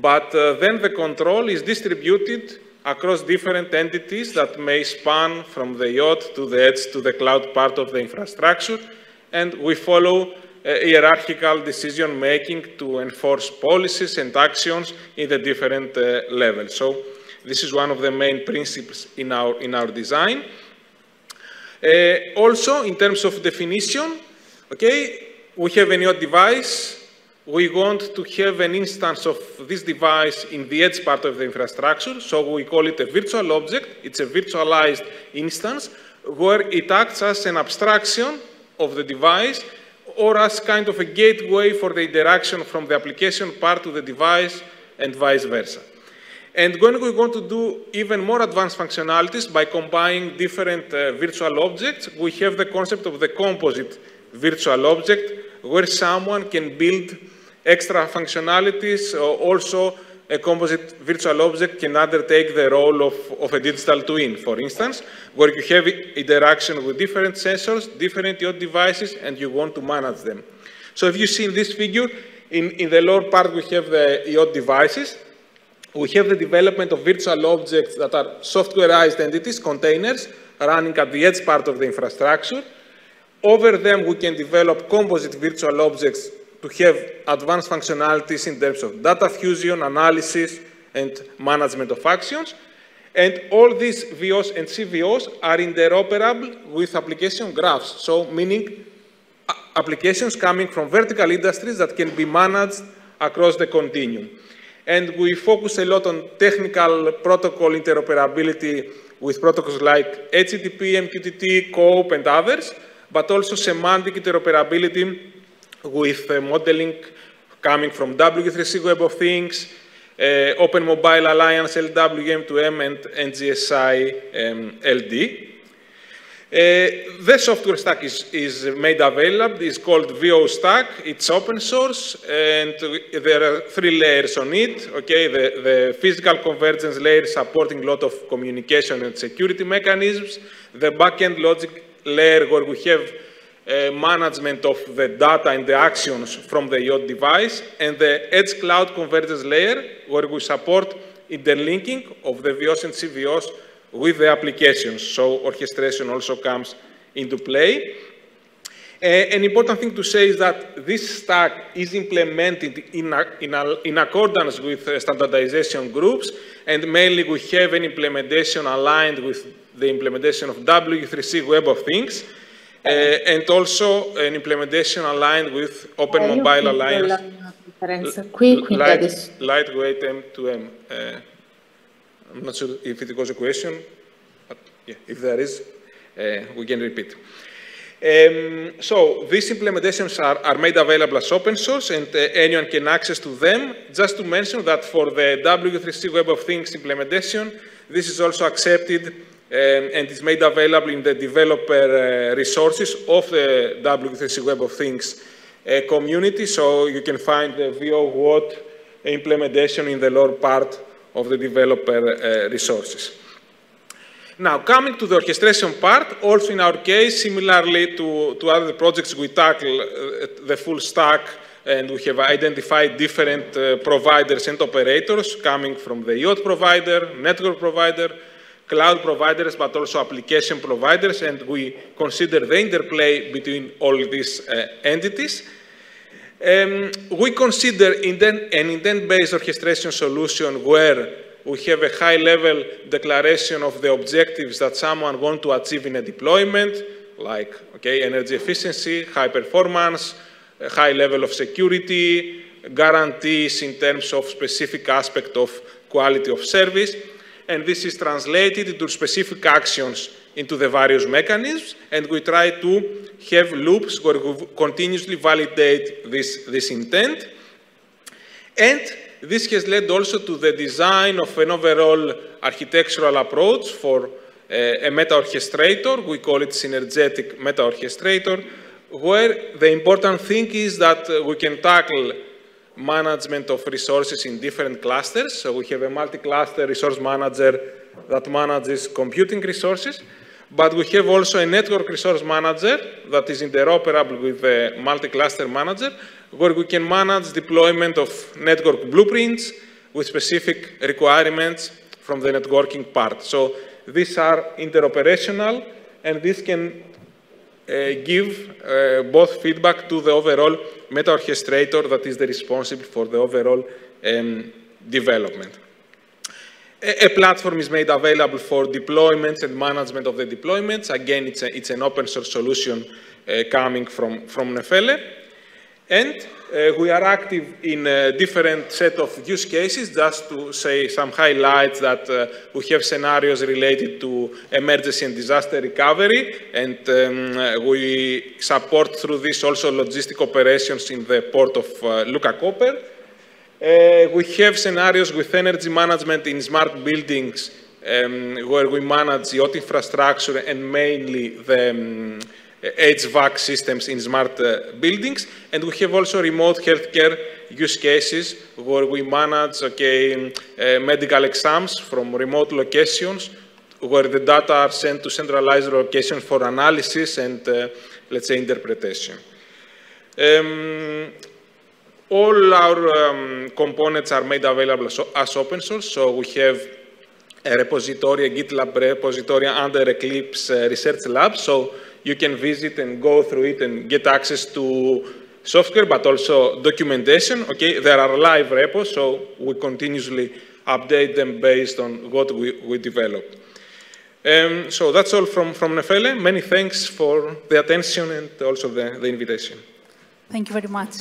But then the control is distributed across different entities that may span from the IoT to the edge to the cloud part of the infrastructure. And we follow hierarchical decision-making to enforce policies and actions in the different levels. So this is one of the main principles in our design. Also, in terms of definition, okay, we have a IoT device. We want to have an instance of this device in the edge part of the infrastructure, so we call it a virtual object. It's a virtualized instance where it acts as an abstraction of the device or as kind of a gateway for the interaction from the application part to the device and vice versa. And when we want to do even more advanced functionalities by combining different virtual objects, we have the concept of the composite virtual object, where someone can build extra functionalities. Also, a composite virtual object can undertake the role of a digital twin, for instance, where you have interaction with different sensors, different IoT devices, and you want to manage them. So if you see in this figure, in the lower part, we have the IoT devices. We have the development of virtual objects that are softwareized entities, containers, running at the edge part of the infrastructure. Over them, we can develop composite virtual objects to have advanced functionalities in terms of data fusion, analysis, and management of actions. And all these VOs and CVOs are interoperable with application graphs, so meaning applications coming from vertical industries that can be managed across the continuum. And we focus a lot on technical protocol interoperability with protocols like HTTP, MQTT, COAP, and others, but also semantic interoperability with modeling coming from W3C Web of Things, Open Mobile Alliance, LWM2M, and NGSI LD. The software stack is made available. It's called VO Stack. It's open source, and there are 3 layers on it. Okay, the physical convergence layer supporting a lot of communication and security mechanisms. The backend logic layer where we have management of the data and the actions from the IoT device, and the Edge Cloud Convergence layer, where we support interlinking of the VOS and CVOs with the applications. So orchestration also comes into play. An important thing to say is that this stack is implemented in accordance with standardization groups, and mainly we have an implementation aligned with the implementation of W3C Web of Things, and also an implementation aligned with Open Mobile Alliance, lightweight M2M. I'm not sure if it was a question, but yeah, if there is, we can repeat. So these implementations are made available as open source, and anyone can access to them. Just to mention that for the W3C Web of Things implementation, this is also accepted and is made available in the developer resources of the W3C Web of Things community. So you can find the VO-WOT implementation in the lower part of the developer resources. Now, coming to the orchestration part, also in our case, similarly to other projects, we tackle the full stack, and we have identified different providers and operators coming from the IoT provider, network provider, cloud providers, but also application providers, and we consider the interplay between all these entities. We consider an intent-based orchestration solution where we have a high-level declaration of the objectives that someone wants to achieve in a deployment, like energy efficiency, high performance, a high level of security, guarantees in terms of specific aspect of quality of service, and this is translated into specific actions into the various mechanisms, and we try to have loops where we continuously validate this intent. And this has led also to the design of an overall architectural approach for a meta-orchestrator. We call it synergetic meta-orchestrator, where the important thing is that we can tackle management of resources in different clusters. So we have a multi-cluster resource manager that manages computing resources, but we have also a network resource manager that is interoperable with the multi-cluster manager, where we can manage deployment of network blueprints with specific requirements from the networking part. So these are interoperational, and this can give both feedback to the overall meta-orchestrator that is responsible for the overall development. A platform is made available for deployments and management of the deployments. Again, it's an open source solution coming from Nefele. And we are active in a different set of use cases. Just to say some highlights, that we have scenarios related to emergency and disaster recovery, and we support through this also logistic operations in the port of Luka Koper. We have scenarios with energy management in smart buildings, where we manage the IoT infrastructure and mainly the HVAC systems in smart buildings. And we have also remote healthcare use cases where we manage medical exams from remote locations, where the data are sent to centralized locations for analysis and, let's say, interpretation. All our components are made available as open source, so we have a repository, a GitLab repository under Eclipse Research Lab, so you can visit and go through it and get access to software, but also documentation. There are live repos, so we continuously update them based on what we develop. So that's all from Nefele. Many thanks for the attention and also the invitation. Thank you very much.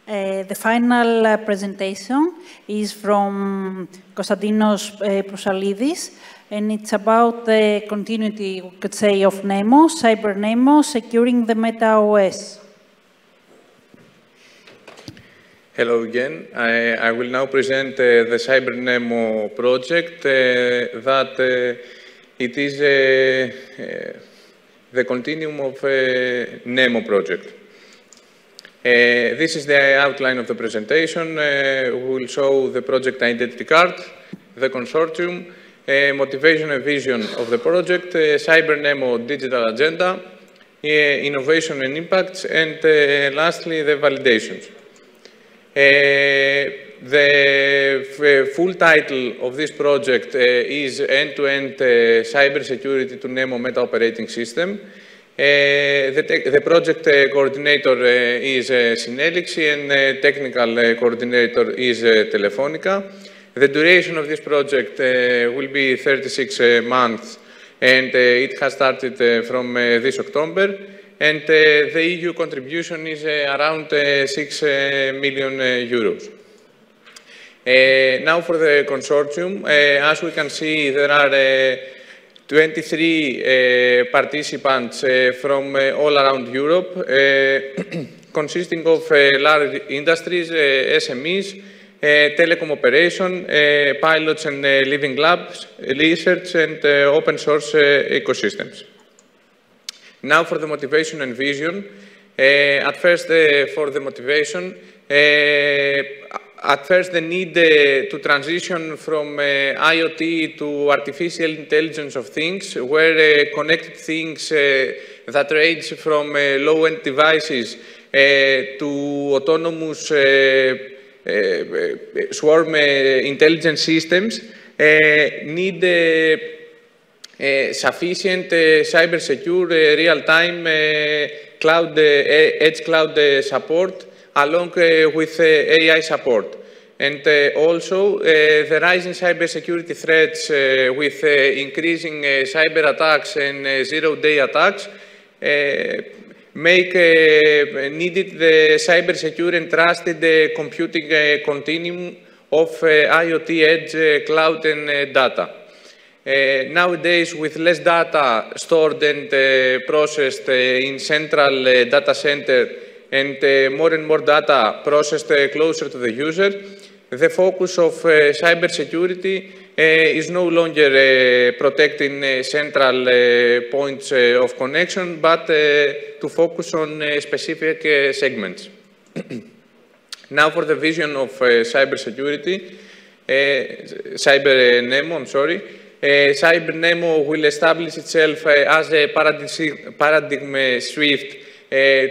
The final presentation is from Konstantinos Prosalidis, and it's about the continuity, we could say, of Nemo, Cyber Nemo, securing the Meta OS. Hello again. I will now present the Cyber Nemo project. It is the continuum of Nemo project. This is the outline of the presentation. We will show the project identity card, the consortium, motivation and vision of the project, Cyber Nemo digital agenda, innovation and impacts, and lastly, the validations. The full title of this project is End-to-End Cybersecurity to Nemo Meta Operating System. The project coordinator is Synelixi and technical coordinator is Telefonica. The duration of this project will be 36 months, and it has started from this October. And the EU contribution is around 6 million euros. Now for the consortium, as we can see, there are 23 participants from all around Europe, consisting of large industries, SMEs, telecom operation, pilots and living labs, research and open source ecosystems. Now for the motivation and vision. At first, for the motivation, at first the need to transition from IoT to artificial intelligence of things, where connected things that range from low-end devices to autonomous swarm intelligence systems need sufficient cyber-secure real-time cloud, edge cloud support along with AI support. And also the rising cybersecurity threats with increasing cyber attacks and zero-day attacks make needed the cyber-secure and trusted computing continuum of IoT edge, cloud and data. Nowadays, with less data stored and processed in central data center and more data processed closer to the user, the focus of cybersecurity is no longer protecting central points of connection, but to focus on specific segments. Now for the vision of cybersecurity, Cyber Nemo, I'm sorry. Cyber Nemo will establish itself as a paradigm shift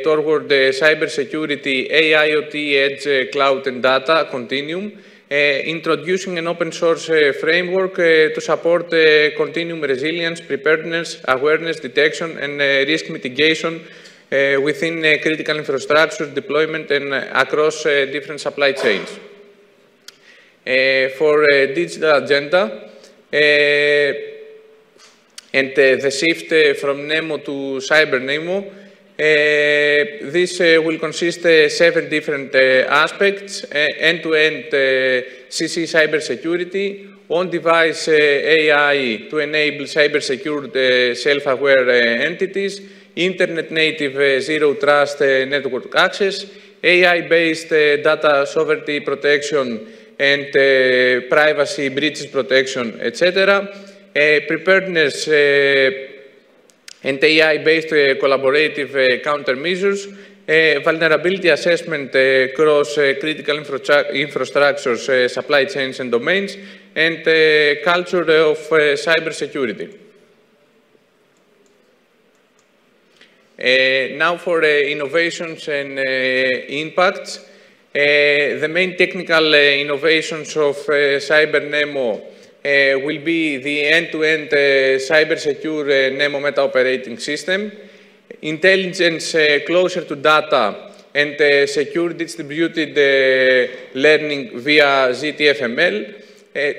toward cybersecurity, AIoT, edge, cloud and data continuum, introducing an open source framework to support continuum resilience, preparedness, awareness, detection and risk mitigation within critical infrastructure deployment and across different supply chains. For digital agenda, and the shift from Nemo to Cyber Nemo, this will consist 7 different aspects: end-to-end CC cybersecurity, on-device AI to enable cyber-secured self-aware entities, internet-native zero-trust network access, AI-based data sovereignty protection and privacy breaches protection, etc. Preparedness and AI-based collaborative countermeasures, vulnerability assessment across critical infrastructures, supply chains and domains, and culture of cybersecurity. Now for innovations and impacts. The main technical innovations of Cyber Nemo will be the end-to-end cyber-secure Nemo Meta Operating System, intelligence closer to data, and secure distributed learning via ZTFML,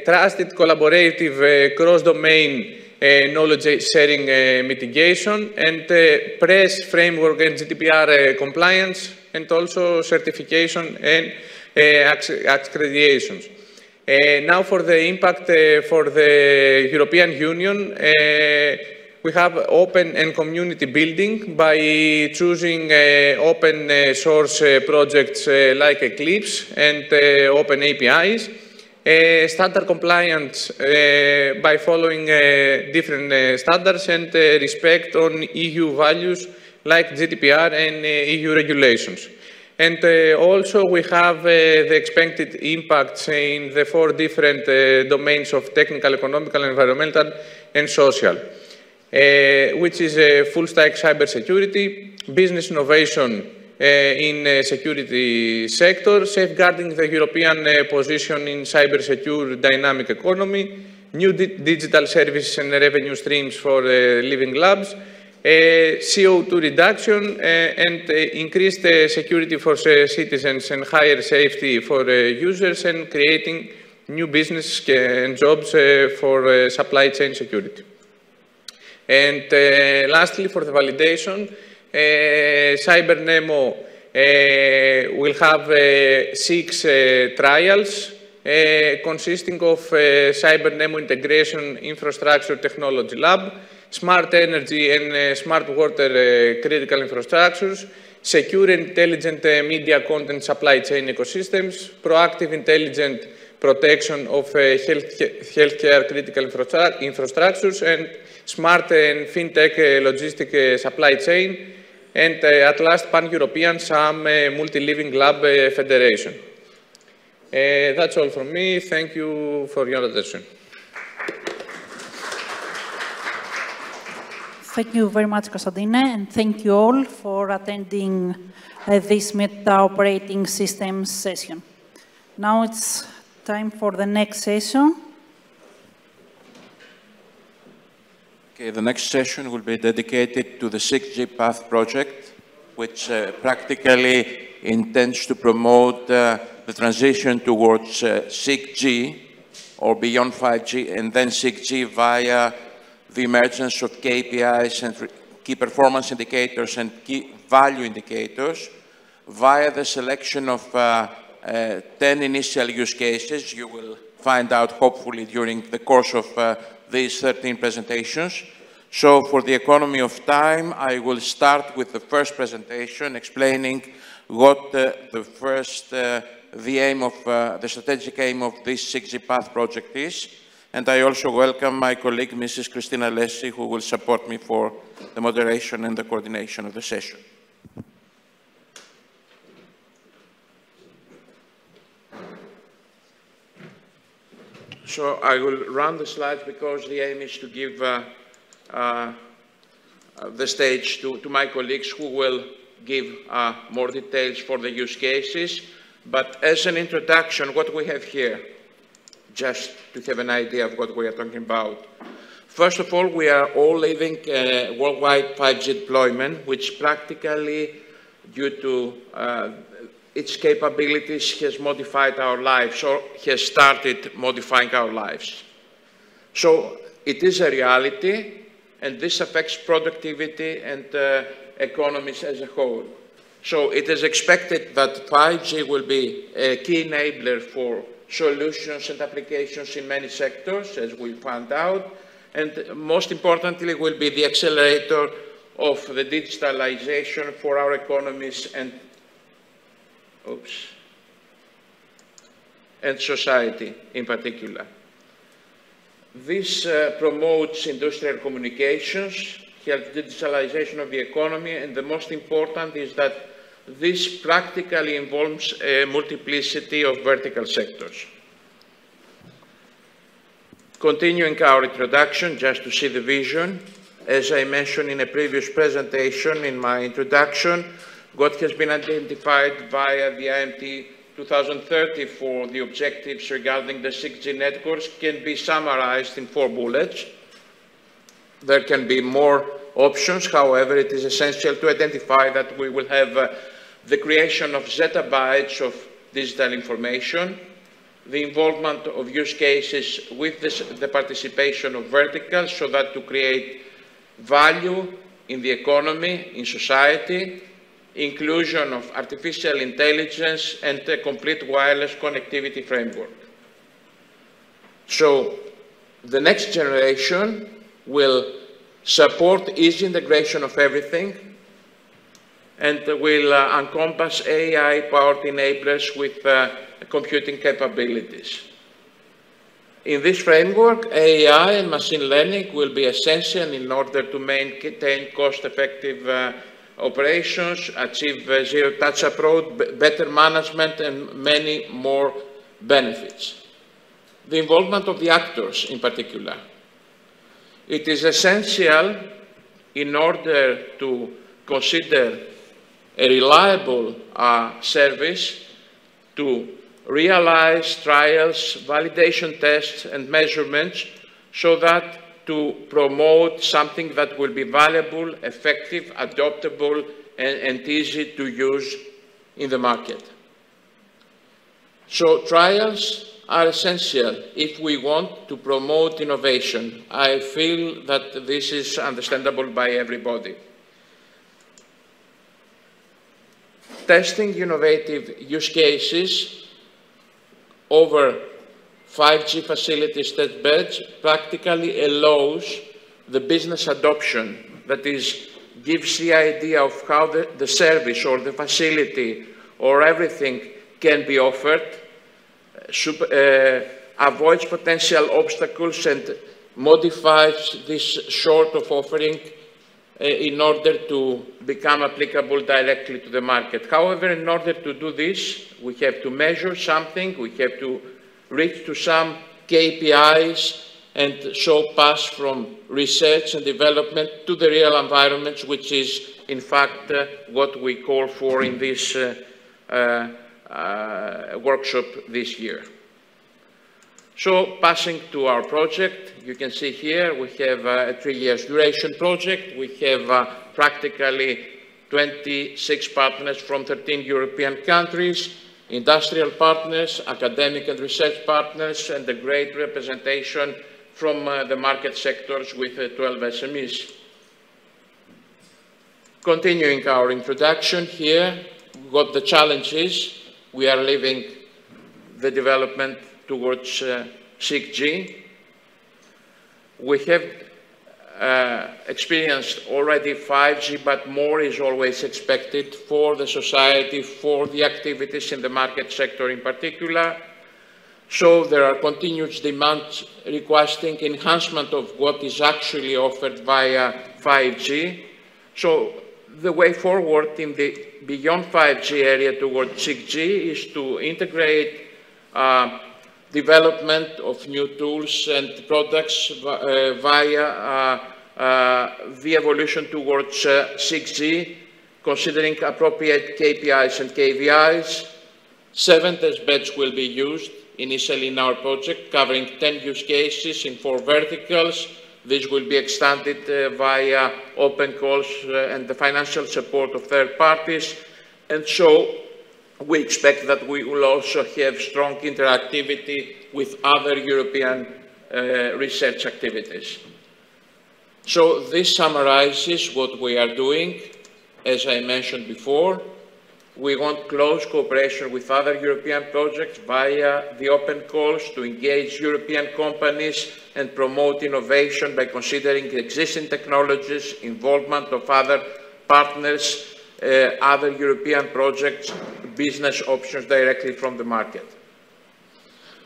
trusted collaborative cross-domain knowledge sharing mitigation, and PRESS framework and GDPR compliance, and also certification and accreditations. Now for the impact for the European Union, we have open and community building by choosing open source projects like Eclipse and open APIs. Standard compliance by following different standards and respect on EU values like GDPR and EU regulations. And also we have the expected impacts in the 4 different domains of technical, economical, environmental, and social, which is full stack cybersecurity, business innovation in security sector, safeguarding the European position in cybersecure dynamic economy, new digital services and revenue streams for living labs, CO2 reduction, and increased security for citizens and higher safety for users, and creating new business and jobs for supply chain security. And lastly, for the validation, CyberNemo will have 6 trials consisting of CyberNemo Integration Infrastructure Technology Lab, Smart Energy and Smart Water Critical Infrastructures, Secure and Intelligent Media Content Supply Chain Ecosystems, Proactive Intelligent Protection of Healthcare Critical Infrastructures, and Smart and FinTech Logistic Supply Chain, and at last, Pan-European SAM Multi-Living Lab Federation. That's all from me. Thank you for your attention. Thank you very much, Konstantine, and thank you all for attending this Meta Operating Systems session. Now it's time for the next session. Okay, the next session will be dedicated to the 6G Path project, which practically intends to promote the transition towards 6G or beyond 5G and then 6G via the emergence of KPIs and key performance indicators and key value indicators via the selection of 10 initial use cases. You will find out hopefully during the course of these 13 presentations. So for the economy of time, I will start with the first presentation explaining what the aim of the strategic aim of this 6G Path project is. And I also welcome my colleague, Mrs. Christina Lessi, who will support me for the moderation and the coordination of the session. So I will run the slides because the aim is to give the stage to my colleagues who will give more details for the use cases. But as an introduction, what we have here, just to have an idea of what we are talking about. First of all, we are all living worldwide 5G deployment, which practically, due to its capabilities, has modified our lives or has started modifying our lives. So it is a reality, and this affects productivity and economies as a whole. So it is expected that 5G will be a key enabler for solutions and applications in many sectors, as we found out, and most importantly will be the accelerator of the digitalization for our economies and society in particular. This promotes industrial communications, helps digitalization of the economy, and the most important is that this practically involves a multiplicity of vertical sectors. Continuing our introduction, just to see the vision, as I mentioned in a previous presentation in my introduction, what has been identified via the IMT 2030 for the objectives regarding the 6G networks can be summarized in 4 bullets. There can be more options, however, it is essential to identify that we will have the creation of zettabytes of digital information, the involvement of use cases with the participation of verticals so that to create value in the economy, in society, inclusion of artificial intelligence, and a complete wireless connectivity framework. So the next generation will support easy integration of everything and will encompass AI-powered enablers with computing capabilities. In this framework, AI and machine learning will be essential in order to maintain cost-effective operations, achieve zero-touch approach, better management, and many more benefits. The involvement of the actors in particular. It is essential in order to consider a reliable service to realize trials, validation tests, and measurements so that to promote something that will be valuable, effective, adoptable, and easy to use in the market. So trials are essential if we want to promote innovation. I feel that this is understandable by everybody. Testing innovative use cases over 5G facilities test beds practically allows the business adoption, that is, gives the idea of how the service or the facility or everything can be offered, avoids potential obstacles and modifies this sort of offering in order to become applicable directly to the market. However, in order to do this, we have to measure something, we have to reach to some KPIs and so pass from research and development to the real environments, which is in fact what we call for in this workshop this year. So passing to our project, you can see here we have a 3-year duration project. We have practically 26 partners from 13 European countries, industrial partners, academic and research partners, and a great representation from the market sectors with 12 SMEs. Continuing our introduction here, what the challenge is. We are leaving the development towards 6G. We have experienced already 5G, but more is always expected for the society, for the activities in the market sector in particular. So there are continuous demands requesting enhancement of what is actually offered via 5G. So the way forward in the beyond 5G area towards 6G is to integrate development of new tools and products via the evolution towards 6G, considering appropriate KPIs and KVIs. 7 test beds will be used initially in our project, covering 10 use cases in 4 verticals. This will be extended via open calls and the financial support of third parties. And so we expect that we will also have strong interactivity with other European research activities. So this summarizes what we are doing. As I mentioned before, we want close cooperation with other European projects via the open calls to engage European companies and promote innovation by considering existing technologies, involvement of other partners, other European projects, business options directly from the market.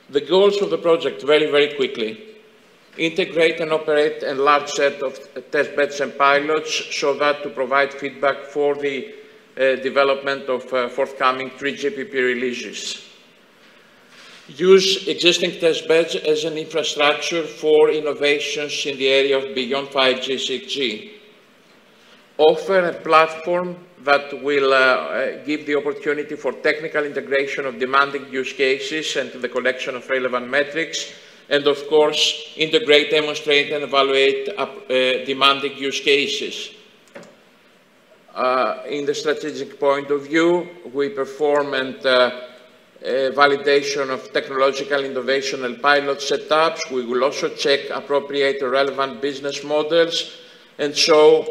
The goals of the project, very, very quickly. Integrate and operate a large set of test beds and pilots so that to provide feedback for the development of forthcoming 3GPP releases. Use existing test beds as an infrastructure for innovations in the area of beyond 5G, 6G. Offer a platform that will give the opportunity for technical integration of demanding use cases and the collection of relevant metrics, and of course, integrate, demonstrate, and evaluate demanding use cases. In the strategic point of view, we perform and validation of technological innovation and pilot setups. We will also check appropriate or relevant business models. And so,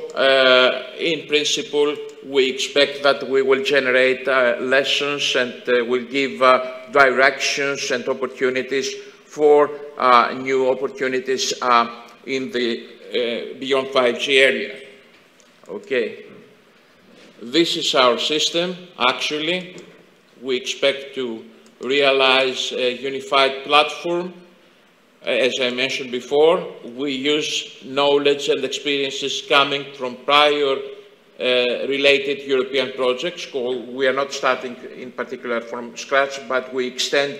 in principle, we expect that we will generate lessons and will give directions and opportunities for new opportunities in the beyond 5G area. Okay. This is our system, actually. We expect to realize a unified platform. As I mentioned before, we use knowledge and experiences coming from prior related European projects. We are not starting in particular from scratch, but we extend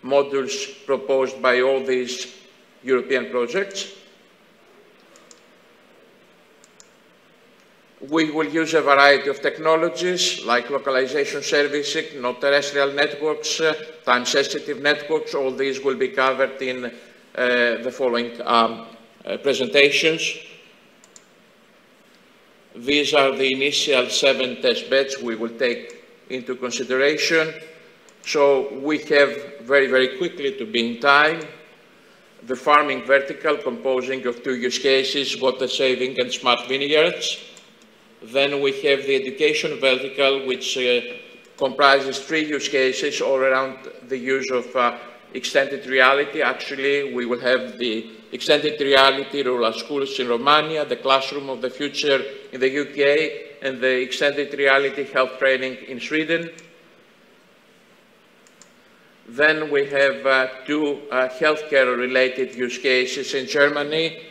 modules proposed by all these European projects. We will use a variety of technologies like localization servicing, non-terrestrial networks, time-sensitive networks. All these will be covered in the following presentations. These are the initial 7 test beds we will take into consideration. So we have very, very quickly, to be in time, the farming vertical composing of 2 use cases, water saving and smart vineyards. Then we have the education vertical, which comprises 3 use cases all around the use of extended reality. Actually, we will have the extended reality rural schools in Romania, the classroom of the future in the UK, and the extended reality health training in Sweden. Then we have 2 healthcare-related use cases in Germany,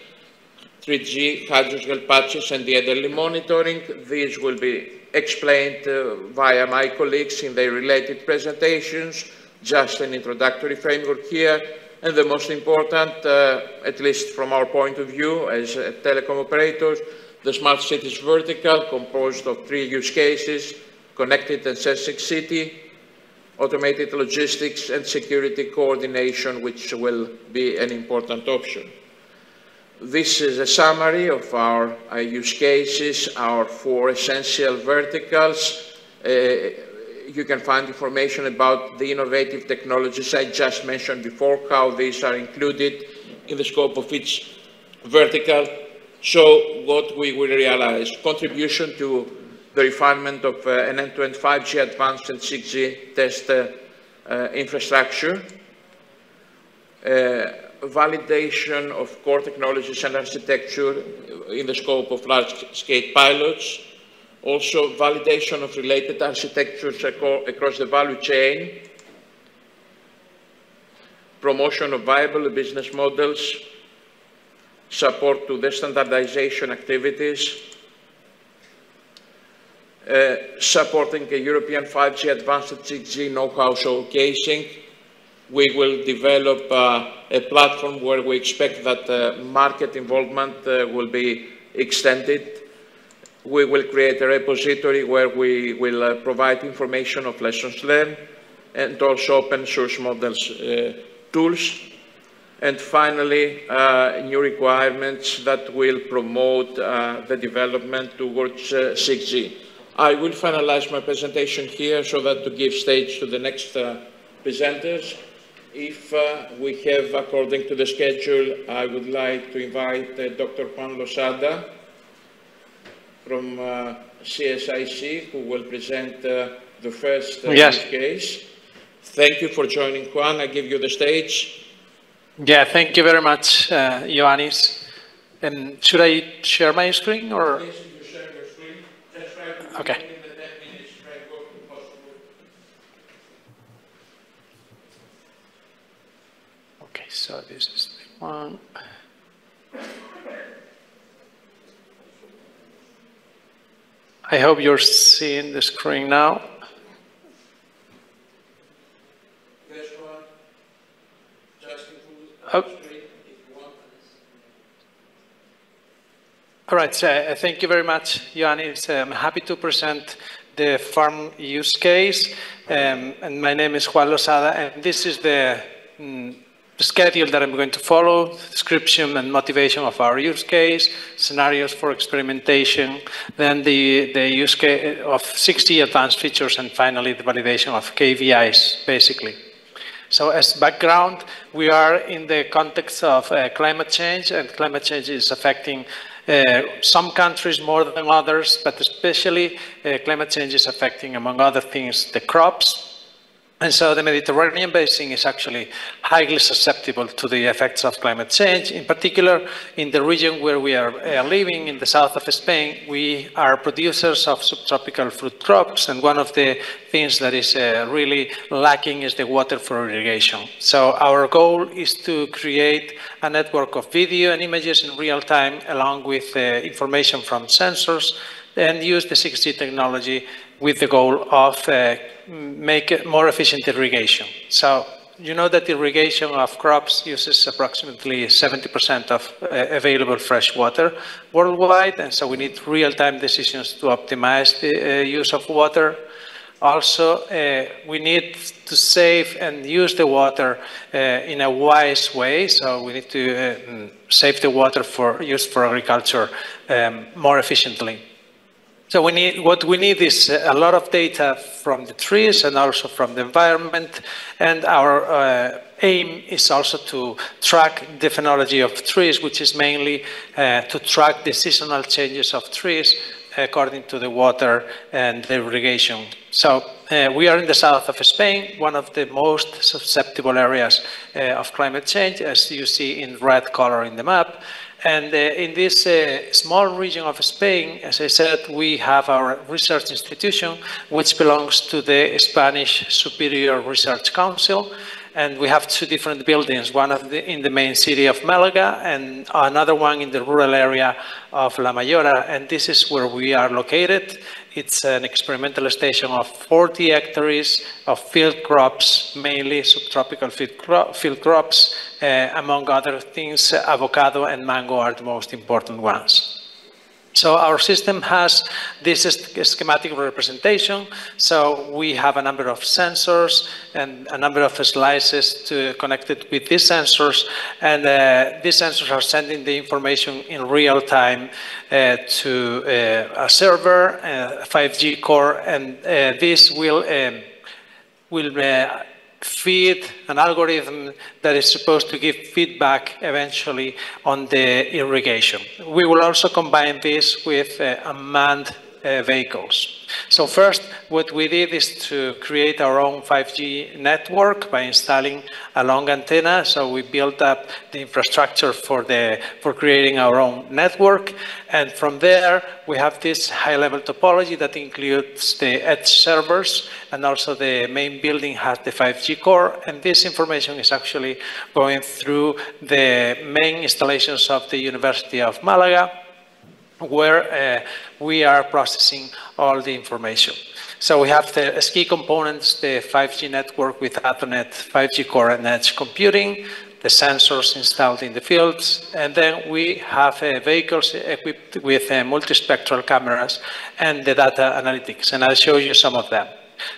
3G, hydrogel patches, and the elderly monitoring. These will be explained via my colleagues in their related presentations, just an introductory framework here. And the most important, at least from our point of view as telecom operators, the smart cities vertical, composed of 3 use cases: connected and sensing city, automated logistics, and security coordination, which will be an important option. This is a summary of our use cases, our 4 essential verticals. You can find information about the innovative technologies I just mentioned before, how these are included in the scope of each vertical. So what we will realize: contribution to the refinement of an end-to-end 5G advanced and 6G test infrastructure, validation of core technologies and architecture in the scope of large-scale pilots, also validation of related architectures across the value chain, promotion of viable business models, support to the standardization activities, supporting a European 5G advanced 6G know-how showcasing. We will develop a platform where we expect that market involvement will be extended. We will create a repository where we will provide information of lessons learned and also open source models tools. And finally, new requirements that will promote the development towards 6G. I will finalize my presentation here so that to give stage to the next presenters. If we have, according to the schedule, I would like to invite Dr. Juan Losada from CSIC, who will present the first use case. Thank you for joining, Juan. I give you the stage. Yeah, thank you very much, Ioannis. And should I share my screen or? Yes, you share your screen. Just try to okay. In the 10 minutes, try to work if possible. Okay, so this is the one. I hope you're seeing the screen now. Oh. All right, so thank you very much, Ioannis. I'm happy to present the farm use case. And my name is Juan Losada, and this is the schedule that I'm going to follow: description and motivation of our use case, scenarios for experimentation, then the use case of 6G advanced features, and finally the validation of KVIs, basically. So as background, we are in the context of climate change, and climate change is affecting some countries more than others, but especially climate change is affecting, among other things, the crops. And so the Mediterranean basin is actually highly susceptible to the effects of climate change. In particular, in the region where we are living, in the south of Spain, we are producers of subtropical fruit crops, and one of the things that is really lacking is the water for irrigation. So our goal is to create a network of video and images in real time, along with information from sensors, and use the 6G technology with the goal of make it more efficient irrigation. So you know that irrigation of crops uses approximately 70% of available fresh water worldwide, and so we need real-time decisions to optimize the use of water. Also, we need to save and use the water in a wise way, so we need to save the water for use for agriculture more efficiently. So what we need is a lot of data from the trees and also from the environment, and our aim is also to track the phenology of trees, which is mainly to track the seasonal changes of trees according to the water and the irrigation. So we are in the south of Spain, one of the most susceptible areas of climate change, as you see in red color in the map. And in this small region of Spain, as I said, we have our research institution, which belongs to the Spanish Superior Research Council. And we have two different buildings, one in the main city of Malaga and another one in the rural area of La Mayora. And this is where we are located. It's an experimental station of 40 hectares of field crops, mainly subtropical field crops. Among other things, avocado and mango are the most important ones. So our system has this schematic representation. So we have a number of sensors and a number of slices connected with these sensors. And these sensors are sending the information in real time to a server, a 5G core, and this will feed an algorithm that is supposed to give feedback eventually on the irrigation. We will also combine this with unmanned vehicles. So first, what we did is to create our own 5G network by installing a long antenna. So we built up the infrastructure for creating our own network. And from there, we have this high-level topology that includes the edge servers, and also the main building has the 5G core. And this information is actually going through the main installations of the University of Malaga, where we are processing all the information. So we have the as key components, the 5G network with Ethernet, 5G core and edge computing, the sensors installed in the fields, and then we have vehicles equipped with multispectral cameras and the data analytics, and I'll show you some of them.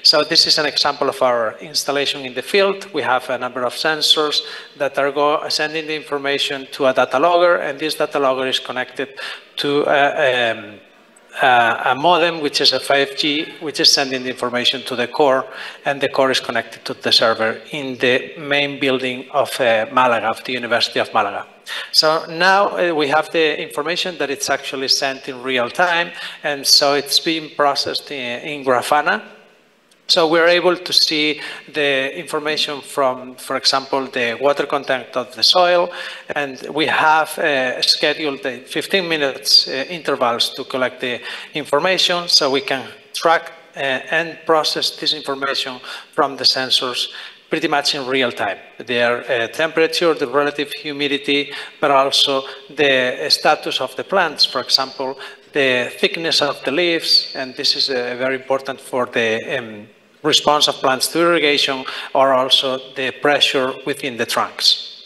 So this is an example of our installation in the field. We have a number of sensors that are sending the information to a data logger, and this data logger is connected to a modem, which is a 5G, which is sending the information to the core, and the core is connected to the server in the main building of Malaga, of the University of Malaga. So now we have the information that it's actually sent in real time, and so it's being processed in Grafana. So we're able to see the information from, for example, the water content of the soil, and we have scheduled 15 minutes intervals to collect the information, so we can track and process this information from the sensors pretty much in real time. Their temperature, the relative humidity, but also the status of the plants, for example, the thickness of the leaves, and this is very important for the response of plants to irrigation, or also the pressure within the trunks.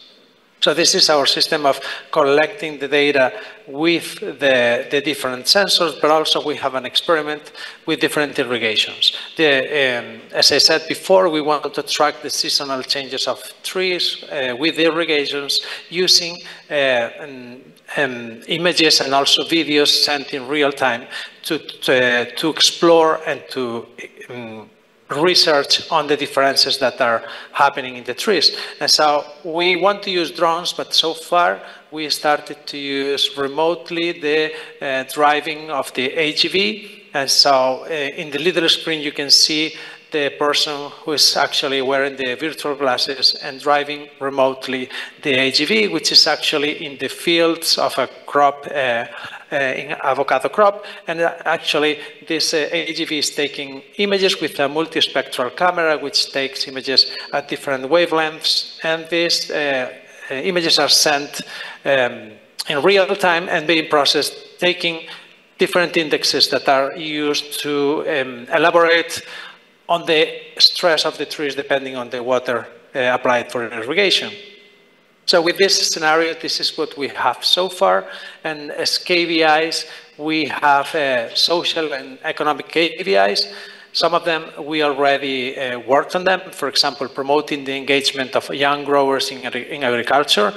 So this is our system of collecting the data with the different sensors, but also we have an experiment with different irrigations. As I said before, we want to track the seasonal changes of trees with irrigations using images and also videos sent in real time to explore and to research on the differences that are happening in the trees. And so we want to use drones, but so far we started to use remotely the driving of the AGV. And so in the little screen you can see the person who is actually wearing the virtual glasses and driving remotely the AGV, which is actually in the fields of a crop, in avocado crop. And actually this AGV is taking images with a multispectral camera, which takes images at different wavelengths. And these images are sent in real time and being processed, taking different indexes that are used to elaborate on the stress of the trees depending on the water applied for irrigation. So with this scenario, this is what we have so far. And as KPIs, we have social and economic KPIs. Some of them we already worked on them. For example, promoting the engagement of young growers in agriculture.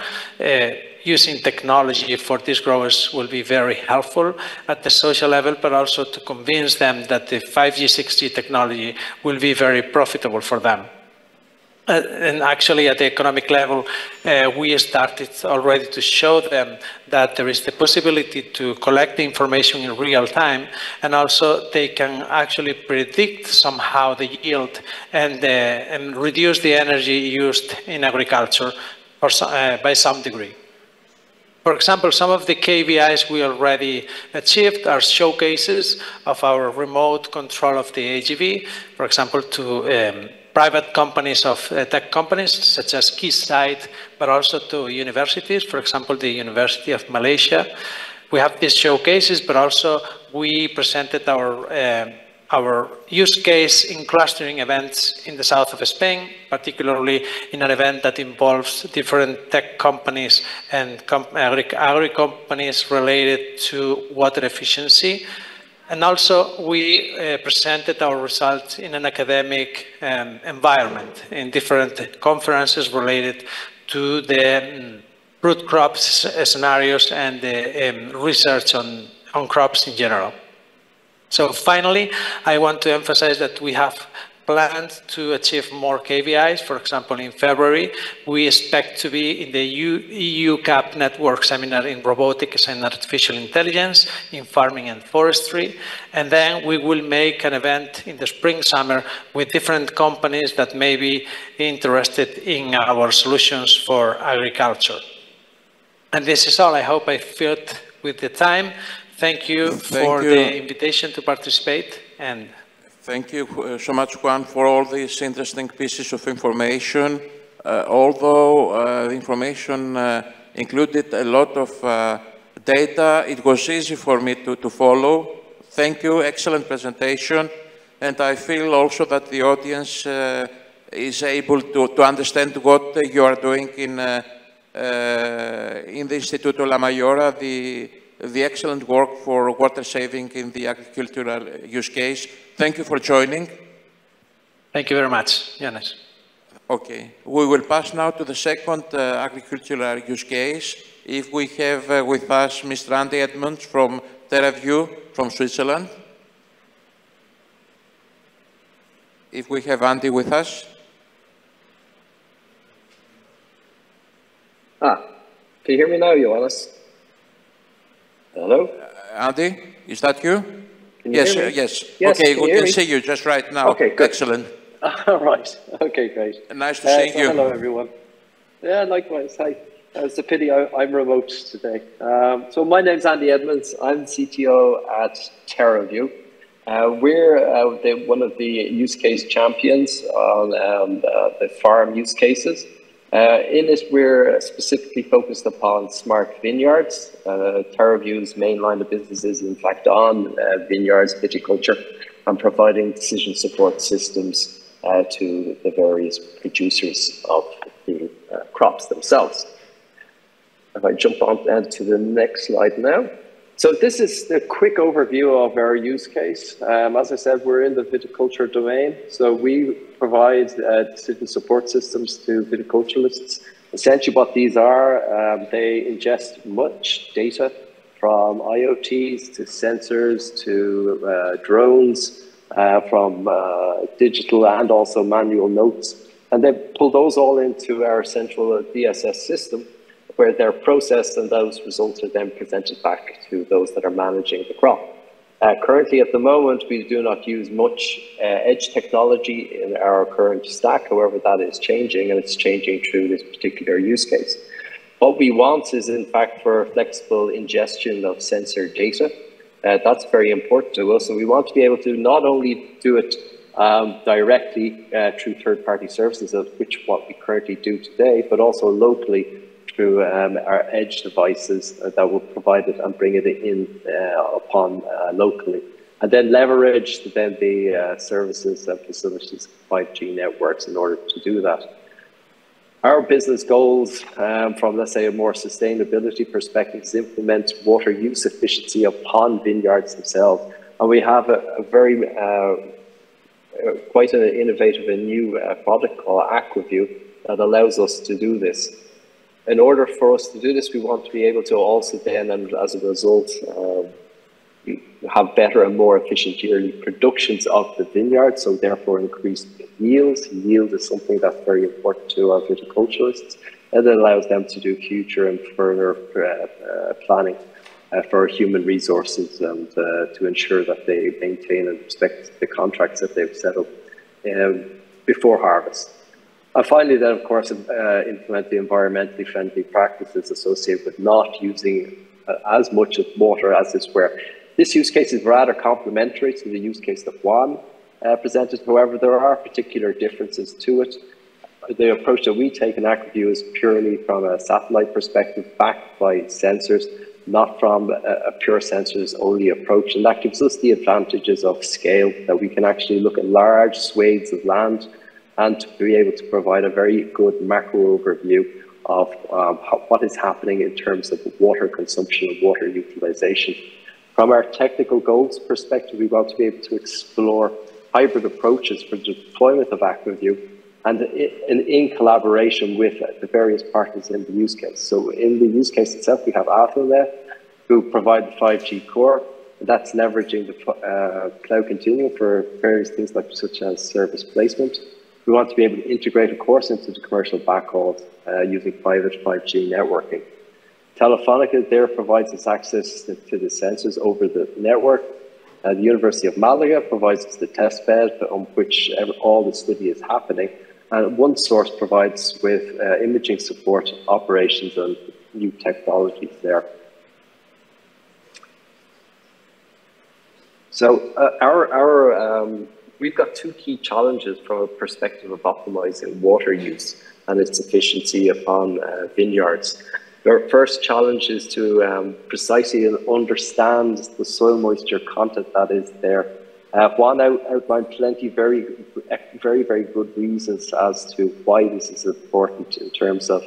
Using technology for these growers will be very helpful at the social level, but also to convince them that the 5G, 6G technology will be very profitable for them. And actually at the economic level, we started already to show them that there is the possibility to collect the information in real time, and also they can actually predict somehow the yield and reduce the energy used in agriculture by some degree. For example, some of the KPIs we already achieved are showcases of our remote control of the AGV, for example, to private companies of tech companies, such as Keysight, but also to universities, for example, the University of Malaysia. We have these showcases, but also we presented our use case in clustering events in the south of Spain, particularly in an event that involves different tech companies and agri companies related to water efficiency. And also we presented our results in an academic environment in different conferences related to the root crops scenarios and the research on crops in general. So finally, I want to emphasize that we have planned to achieve more KPIs. For example, in February, we expect to be in the EU CAP network seminar in robotics and artificial intelligence, in farming and forestry. And then we will make an event in the spring, summer with different companies that may be interested in our solutions for agriculture. And this is all. I hope I filled with the time. Thank you for the invitation to participate. And thank you so much, Juan, for all these interesting pieces of information. Although the information included a lot of data, it was easy for me to follow. Thank you, excellent presentation. And I feel also that the audience is able to understand what you are doing in the Instituto La Mayora, the excellent work for water saving in the agricultural use case. Thank you for joining. Thank you very much, Yanis. Okay, we will pass now to the second agricultural use case. If we have with us Mr. Andy Edmonds from TerraView from Switzerland. If we have Andy with us. Can you hear me now, Ioannis? Hello? Andy, is that you? Yes. Okay, we can see you just right now. Okay, good. Excellent. All right. Okay, great. Nice to see you. Hello, everyone. Yeah, likewise. Hi. It's a pity I'm remote today. So my name's Andy Edmonds. I'm CTO at TerraView. We're one of the use case champions on the farm use cases. In it, we're specifically focused upon smart vineyards. TerraView's main line of business is, in fact, on vineyards, viticulture, and providing decision support systems to the various producers of the crops themselves. If I jump on to the next slide now. So this is the quick overview of our use case. As I said, we're in the viticulture domain. So we provide decision support systems to viticulturists. Essentially what these are, they ingest much data from IoTs to sensors to drones, from digital and also manual notes. And they pull those all into our central DSS system, where they're processed and those results are then presented back to those that are managing the crop. Currently, at the moment, we do not use much edge technology in our current stack. However, that is changing, and it's changing through this particular use case. What we want is, in fact, for flexible ingestion of sensor data. That's very important to us, and we want to be able to not only do it directly through third-party services, of which what we currently do today, but also locally through our edge devices that will provide it and bring it in upon locally. And then leverage the services and facilities of 5G networks in order to do that. Our business goals from, let's say, a more sustainability perspective is implement water use efficiency upon vineyards themselves. And we have a very, quite an innovative and new product called AquaView that allows us to do this. In order for us to do this, we want to be able to also then, and as a result, have better and more efficient yearly productions of the vineyard, so therefore increased yields. Yield is something that's very important to our viticulturists, and it allows them to do future and further planning for human resources and to ensure that they maintain and respect the contracts that they've set up before harvest. And finally, then, of course, implement the environmentally friendly practices associated with not using as much of water as is where. This use case is rather complementary to the use case that Juan presented. However, there are particular differences to it. The approach that we take in AquaView is purely from a satellite perspective, backed by sensors, not from a pure sensors-only approach. And that gives us the advantages of scale, that we can actually look at large swathes of land and to be able to provide a very good macro overview of what is happening in terms of water consumption and water utilization. From our technical goals perspective, we want to be able to explore hybrid approaches for the deployment of AquaView and in collaboration with the various partners in the use case. So in the use case itself, we have AlphaNet, who provide the 5G core. That's leveraging the cloud continuum for various things such as service placement. We want to be able to integrate, of course, into the commercial backhauls using private 5G networking. Telefonica there provides us access to the sensors over the network. The University of Malaga provides us the test bed on which all the study is happening. And OneSource provides with imaging support, operations, and new technologies there. So we've got two key challenges from a perspective of optimizing water use and its efficiency upon vineyards. Our first challenge is to precisely understand the soil moisture content that is there. Juan outlined plenty very good reasons as to why this is important in terms of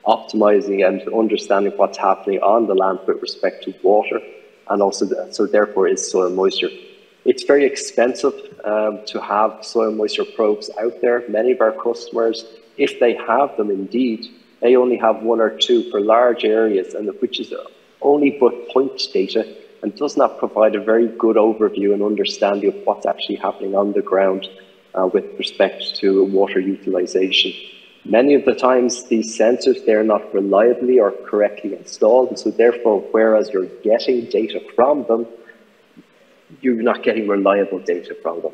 optimizing and understanding what's happening on the land with respect to water, and also so therefore is soil moisture. It's very expensive to have soil moisture probes out there. Many of our customers, if they have them indeed, they only have one or two for large areas, and which is only but point data and does not provide a very good overview and understanding of what's actually happening on the ground with respect to water utilization. Many of the times, these sensors, they're not reliably or correctly installed, and so therefore, whereas you're getting data from them, you're not getting reliable data from them.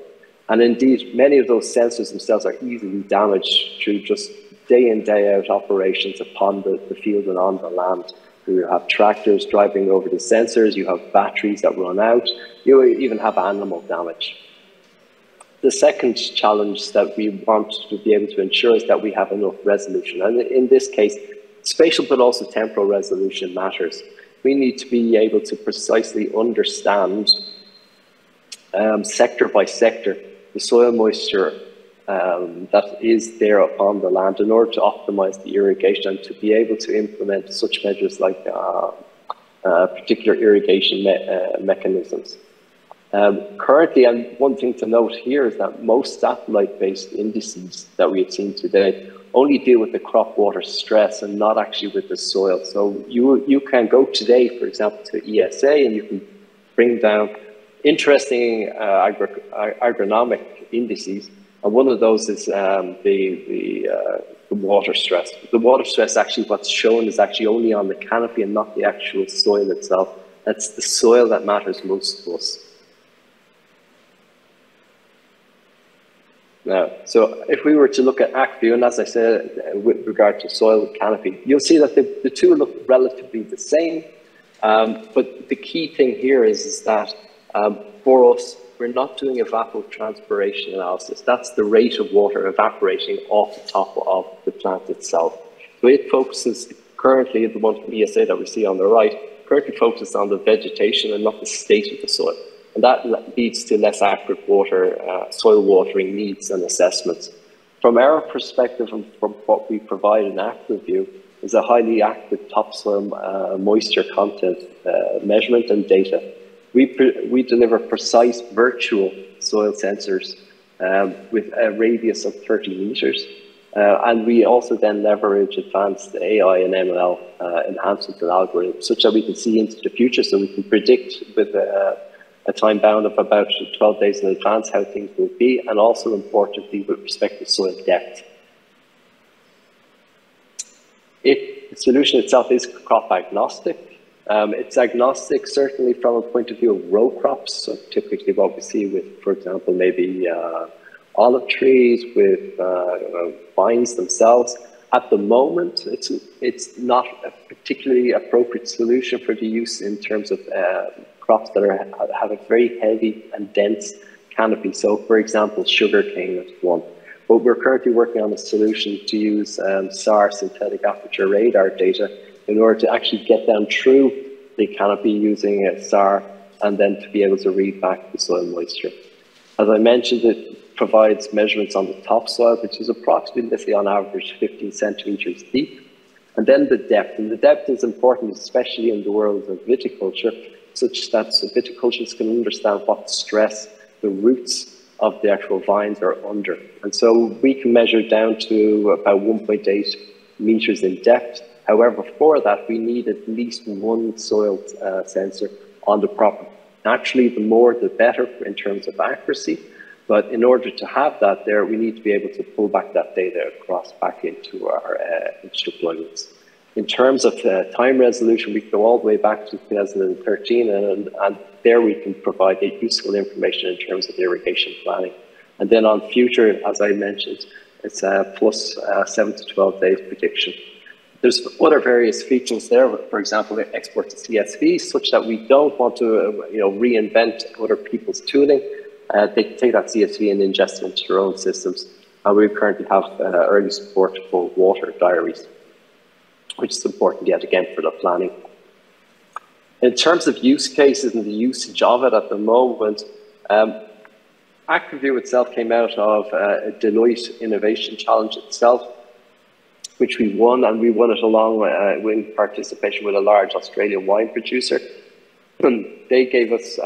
And indeed, many of those sensors themselves are easily damaged through just day in, day out operations upon the field and on the land. You have tractors driving over the sensors, you have batteries that run out, you even have animal damage. The second challenge that we want to be able to ensure is that we have enough resolution. And in this case, spatial but also temporal resolution matters. We need to be able to precisely understand sector by sector the soil moisture that is there upon the land in order to optimize the irrigation and to be able to implement such measures like particular irrigation mechanisms. Currently, and one thing to note here is that most satellite-based indices that we have seen today only deal with the crop water stress and not actually with the soil. So you can go today, for example, to ESA and you can bring down interesting agronomic indices. And one of those is the water stress. The water stress, actually, what's shown is actually only on the canopy and not the actual soil itself. That's the soil that matters most to us. Now, so if we were to look at AquaView, and as I said, with regard to soil canopy, you'll see that the two look relatively the same. But the key thing here is that for us, we're not doing evapotranspiration analysis. That's the rate of water evaporating off the top of the plant itself. So it focuses currently the one from ESA that we see on the right, currently focuses on the vegetation and not the state of the soil. And that leads to less accurate soil watering needs and assessments. From our perspective and from what we provide in ActiveView is a highly accurate topsoil moisture content measurement and data. We deliver precise virtual soil sensors with a radius of 30 meters. And we also then leverage advanced AI and ML enhancements and algorithms such that we can see into the future, so we can predict with a time bound of about 12 days in advance how things will be, and also importantly with respect to soil depth. The solution itself is crop agnostic. It's agnostic certainly from a point of view of row crops, so typically what we see with, for example, maybe olive trees, with vines themselves. At the moment, it's not a particularly appropriate solution for the use in terms of crops that have a very heavy and dense canopy. So, for example, sugarcane is one. But we're currently working on a solution to use SAR, synthetic aperture radar data, in order to actually get down through the canopy using SAR and then to be able to read back the soil moisture. As I mentioned, it provides measurements on the topsoil, which is approximately on average 15 centimeters deep. And then the depth. And the depth is important, especially in the world of viticulture, such that viticulturists can understand what stress the roots of the actual vines are under. And so we can measure down to about 1.8 meters in depth. However, for that, we need at least one soil sensor on the property. Naturally, the more, the better in terms of accuracy. But in order to have that there, we need to be able to pull back that data across back into our deployments. In terms of time resolution, we go all the way back to 2013, and there we can provide useful information in terms of irrigation planning. And then on future, as I mentioned, it's plus 7 to 12 days prediction. There's other various features there, for example, export to CSV, such that we don't want to reinvent other people's tooling. They can take that CSV and ingest it into their own systems. And we currently have early support for water diaries, which is important yet again for the planning. In terms of use cases and the usage of it at the moment, ActiveView itself came out of a Deloitte Innovation Challenge itself, which we won, and we won it along with participation with a large Australian wine producer. And they gave us,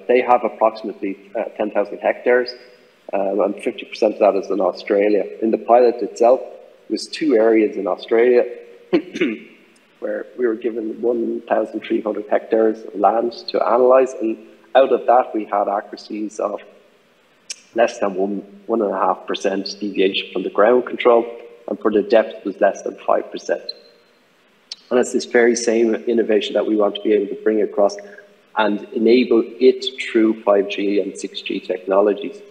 they have approximately 10,000 hectares, and 50% of that is in Australia. In the pilot itself, there's 2 areas in Australia where we were given 1,300 hectares of land to analyze, and out of that we had accuracies of less than 1.5% deviation from the ground control, and for the depth was less than 5%. And it's this very same innovation that we want to be able to bring across and enable it through 5G and 6G technologies.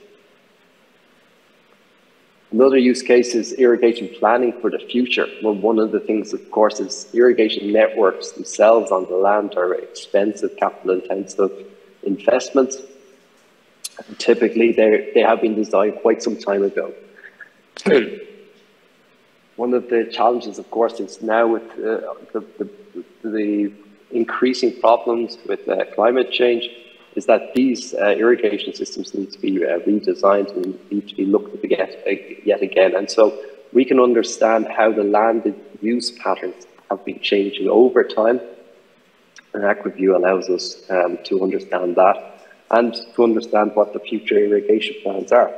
Another use case is irrigation planning for the future. Well, one of the things, of course, is irrigation networks themselves on the land are expensive, capital-intensive investments. And typically, they have been designed quite some time ago. One of the challenges, of course, is now with the increasing problems with climate change, is that these irrigation systems need to be redesigned and need to be looked at yet again. And so we can understand how the land use patterns have been changing over time. And ActiveView allows us to understand that and to understand what the future irrigation plans are.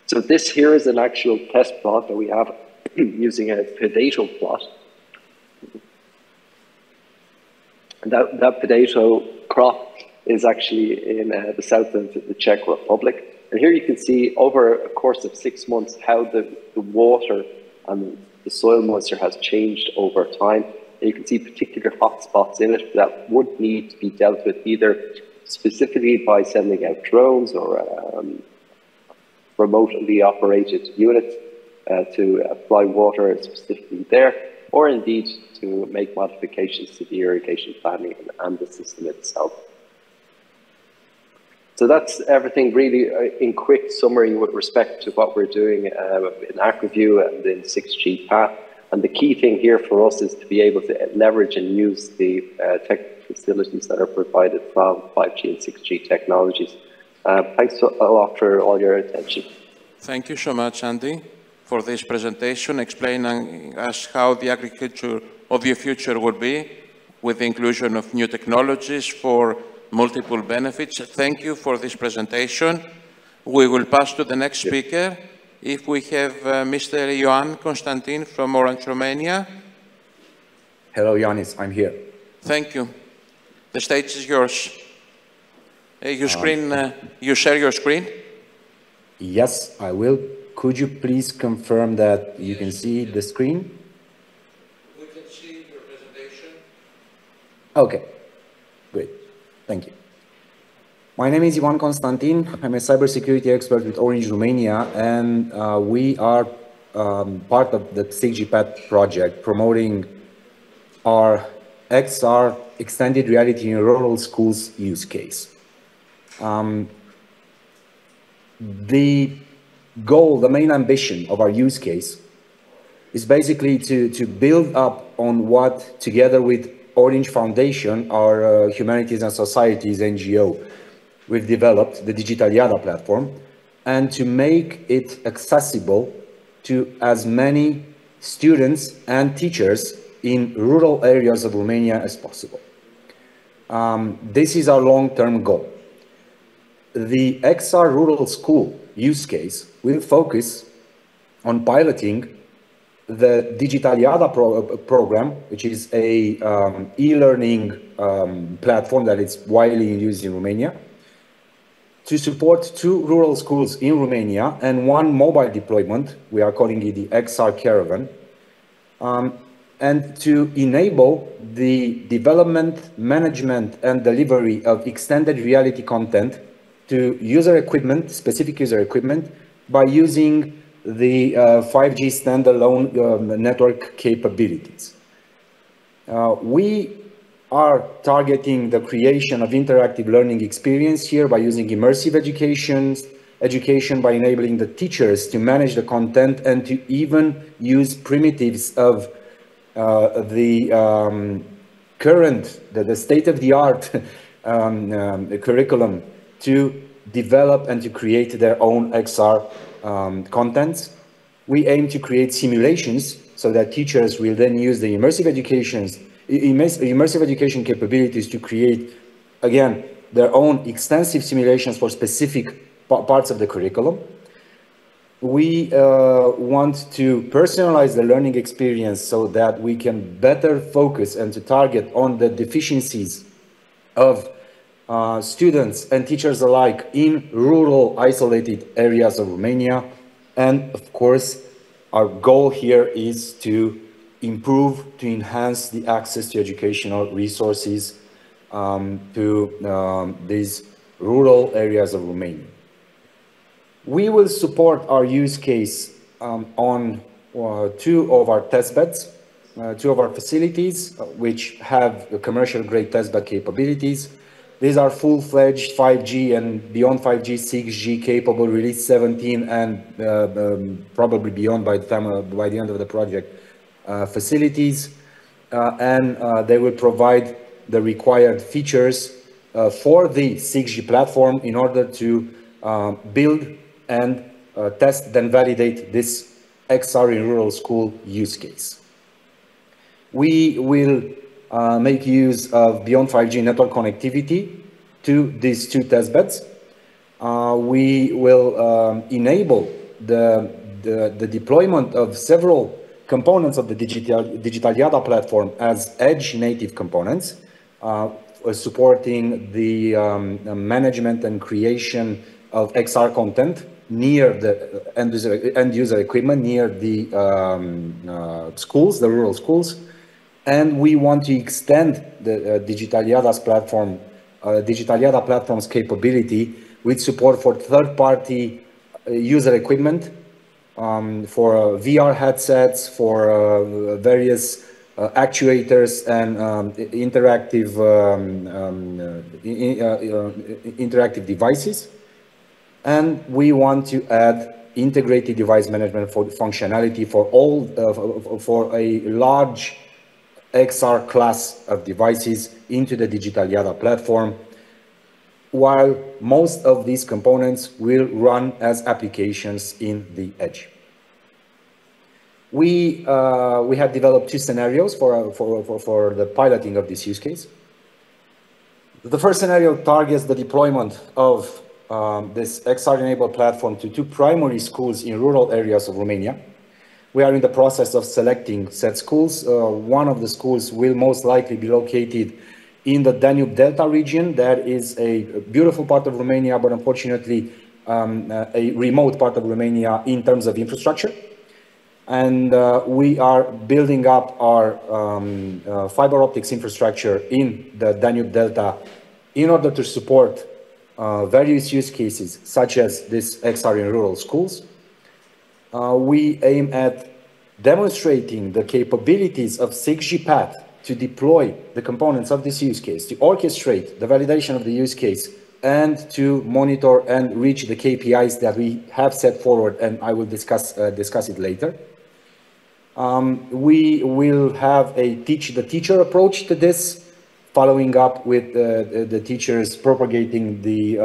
So this here is an actual test plot that we have using a potato plot. And that potato crop is actually in the south of the Czech Republic. And here you can see over a course of 6 months how the water and the soil moisture has changed over time. And you can see particular hotspots in it that would need to be dealt with either specifically by sending out drones or remotely operated units to apply water specifically there, or indeed to make modifications to the irrigation planning and the system itself. So that's everything really in quick summary with respect to what we're doing in AquaView and in 6G PAT. And the key thing here for us is to be able to leverage and use the tech facilities that are provided from 5G and 6G technologies. Thanks a lot for all your attention. Thank you so much, Andy, for this presentation, explaining us how the agriculture of the future will be with the inclusion of new technologies for multiple benefits. Thank you for this presentation. We will pass to the next speaker. If we have Mr. Ioan Constantin from Orange, Romania. Hello, Ioannis, I'm here. Thank you. The stage is yours. You share your screen? Yes, I will. Could you please confirm that you can see the screen? We can see your presentation. Okay, great. Thank you. My name is Ioan Constantin. I'm a cybersecurity expert with Orange Romania, and we are part of the 6G PAT project promoting our XR extended reality in rural schools use case. The goal, the main ambition of our use case is basically to build up on what, together with Orange Foundation, our Humanities and Societies NGO, we've developed, the Digitaliada platform, and to make it accessible to as many students and teachers in rural areas of Romania as possible. This is our long-term goal. The XR Rural School use case will focus on piloting the Digitaliada program, which is a e-learning platform that is widely used in Romania, to support 2 rural schools in Romania and 1 mobile deployment, we are calling it the XR Caravan, and to enable the development, management, and delivery of extended reality content to user equipment, specific user equipment, by using the 5G standalone network capabilities. We are targeting the creation of interactive learning experience here by using immersive education by enabling the teachers to manage the content and to even use primitives of the state-of-the-art curriculum to develop and to create their own XR contents. We aim to create simulations so that teachers will then use the immersive education capabilities to create, again, their own extensive simulations for specific parts of the curriculum. We want to personalize the learning experience so that we can better focus and to target on the deficiencies of students and teachers alike in rural, isolated areas of Romania. And of course, our goal here is to improve, to enhance the access to educational resources to these rural areas of Romania. We will support our use case on 2 of our testbeds, 2 of our facilities, which have commercial grade testbed capabilities. These are full-fledged 5G and beyond 5G, 6G capable, release 17 and probably beyond by the end of the project facilities. And they will provide the required features for the 6G platform in order to build and test, then validate this XR in rural school use case. We will make use of beyond 5G network connectivity to these 2 testbeds. We will enable the deployment of several components of the Digitaliada platform as edge native components, supporting the management and creation of XR content near the end user equipment, near the schools, the rural schools. And we want to extend the Digitaliada's platform, Digitaliada platform's capability with support for third-party user equipment, for VR headsets, for various actuators and interactive devices. And we want to add integrated device management for functionality for all for a large XR class of devices into the Digital Yada platform, while most of these components will run as applications in the edge. We have developed two scenarios for the piloting of this use case. The first scenario targets the deployment of this XR-enabled platform to two primary schools in rural areas of Romania. We are in the process of selecting said schools. One of the schools will most likely be located in the Danube Delta region. That is a beautiful part of Romania, but unfortunately a remote part of Romania in terms of infrastructure. And we are building up our fiber optics infrastructure in the Danube Delta in order to support various use cases, such as this XR in rural schools. We aim at demonstrating the capabilities of 6G path to deploy the components of this use case, to orchestrate the validation of the use case, and to monitor and reach the KPIs that we have set forward, and I will discuss it later. We will have the teacher approach to this, following up with the teachers propagating the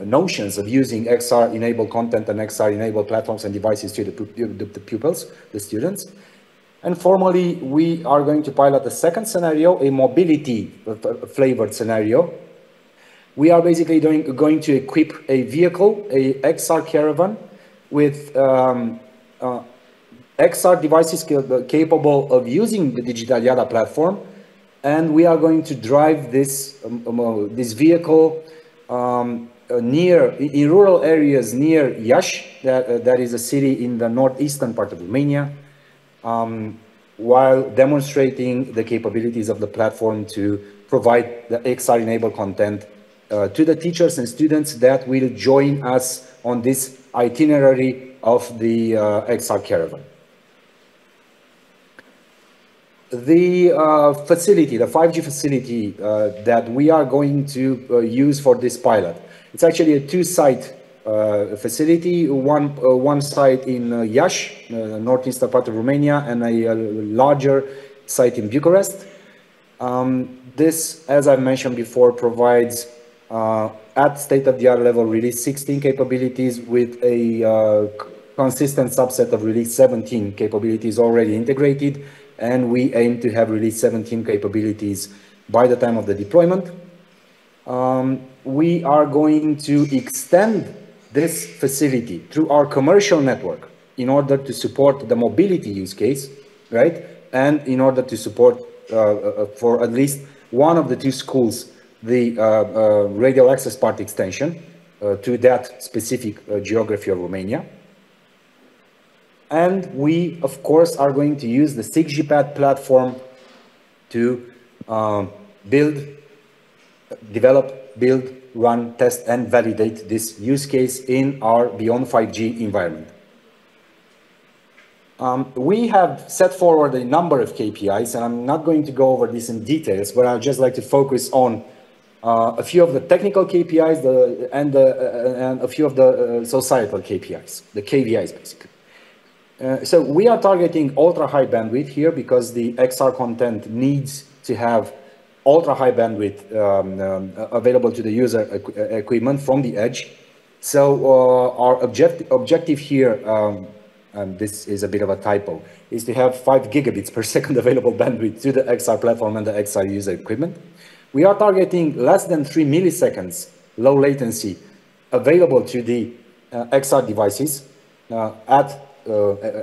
notions of using XR-enabled content and XR-enabled platforms and devices to the pupils, the students. And formally, we are going to pilot the second scenario, a mobility-flavored scenario. We are basically going to equip a vehicle, a XR caravan, with XR devices capable of using the Digital Yada platform, and we are going to drive this vehicle in rural areas near Iași, that is a city in the northeastern part of Romania, while demonstrating the capabilities of the platform to provide the XR-enabled content to the teachers and students that will join us on this itinerary of the XR caravan. The facility, the 5G facility that we are going to use for this pilot, it's actually a two-site facility, one site in Iași, northeastern part of Romania, and a larger site in Bucharest. This, as I mentioned before, provides at state-of-the-art level release 16 capabilities with a consistent subset of release 17 capabilities already integrated, and we aim to have release 17 capabilities by the time of the deployment. We are going to extend this facility through our commercial network in order to support the mobility use case, right? And in order to support, for at least one of the two schools, the radial access part extension to that specific geography of Romania. And we, of course, are going to use the 6G path platform to develop, build, run, test, and validate this use case in our beyond 5G environment. We have set forward a number of KPIs, and I'm not going to go over this in details, but I'd just like to focus on a few of the technical KPIs and a few of the societal KPIs, the KVIs, basically. So we are targeting ultra-high bandwidth here because the XR content needs to have ultra-high bandwidth available to the user equipment from the edge. So our objective here, and this is a bit of a typo, is to have 5 gigabits per second available bandwidth to the XR platform and the XR user equipment. We are targeting less than 3 milliseconds low latency available to the XR devices at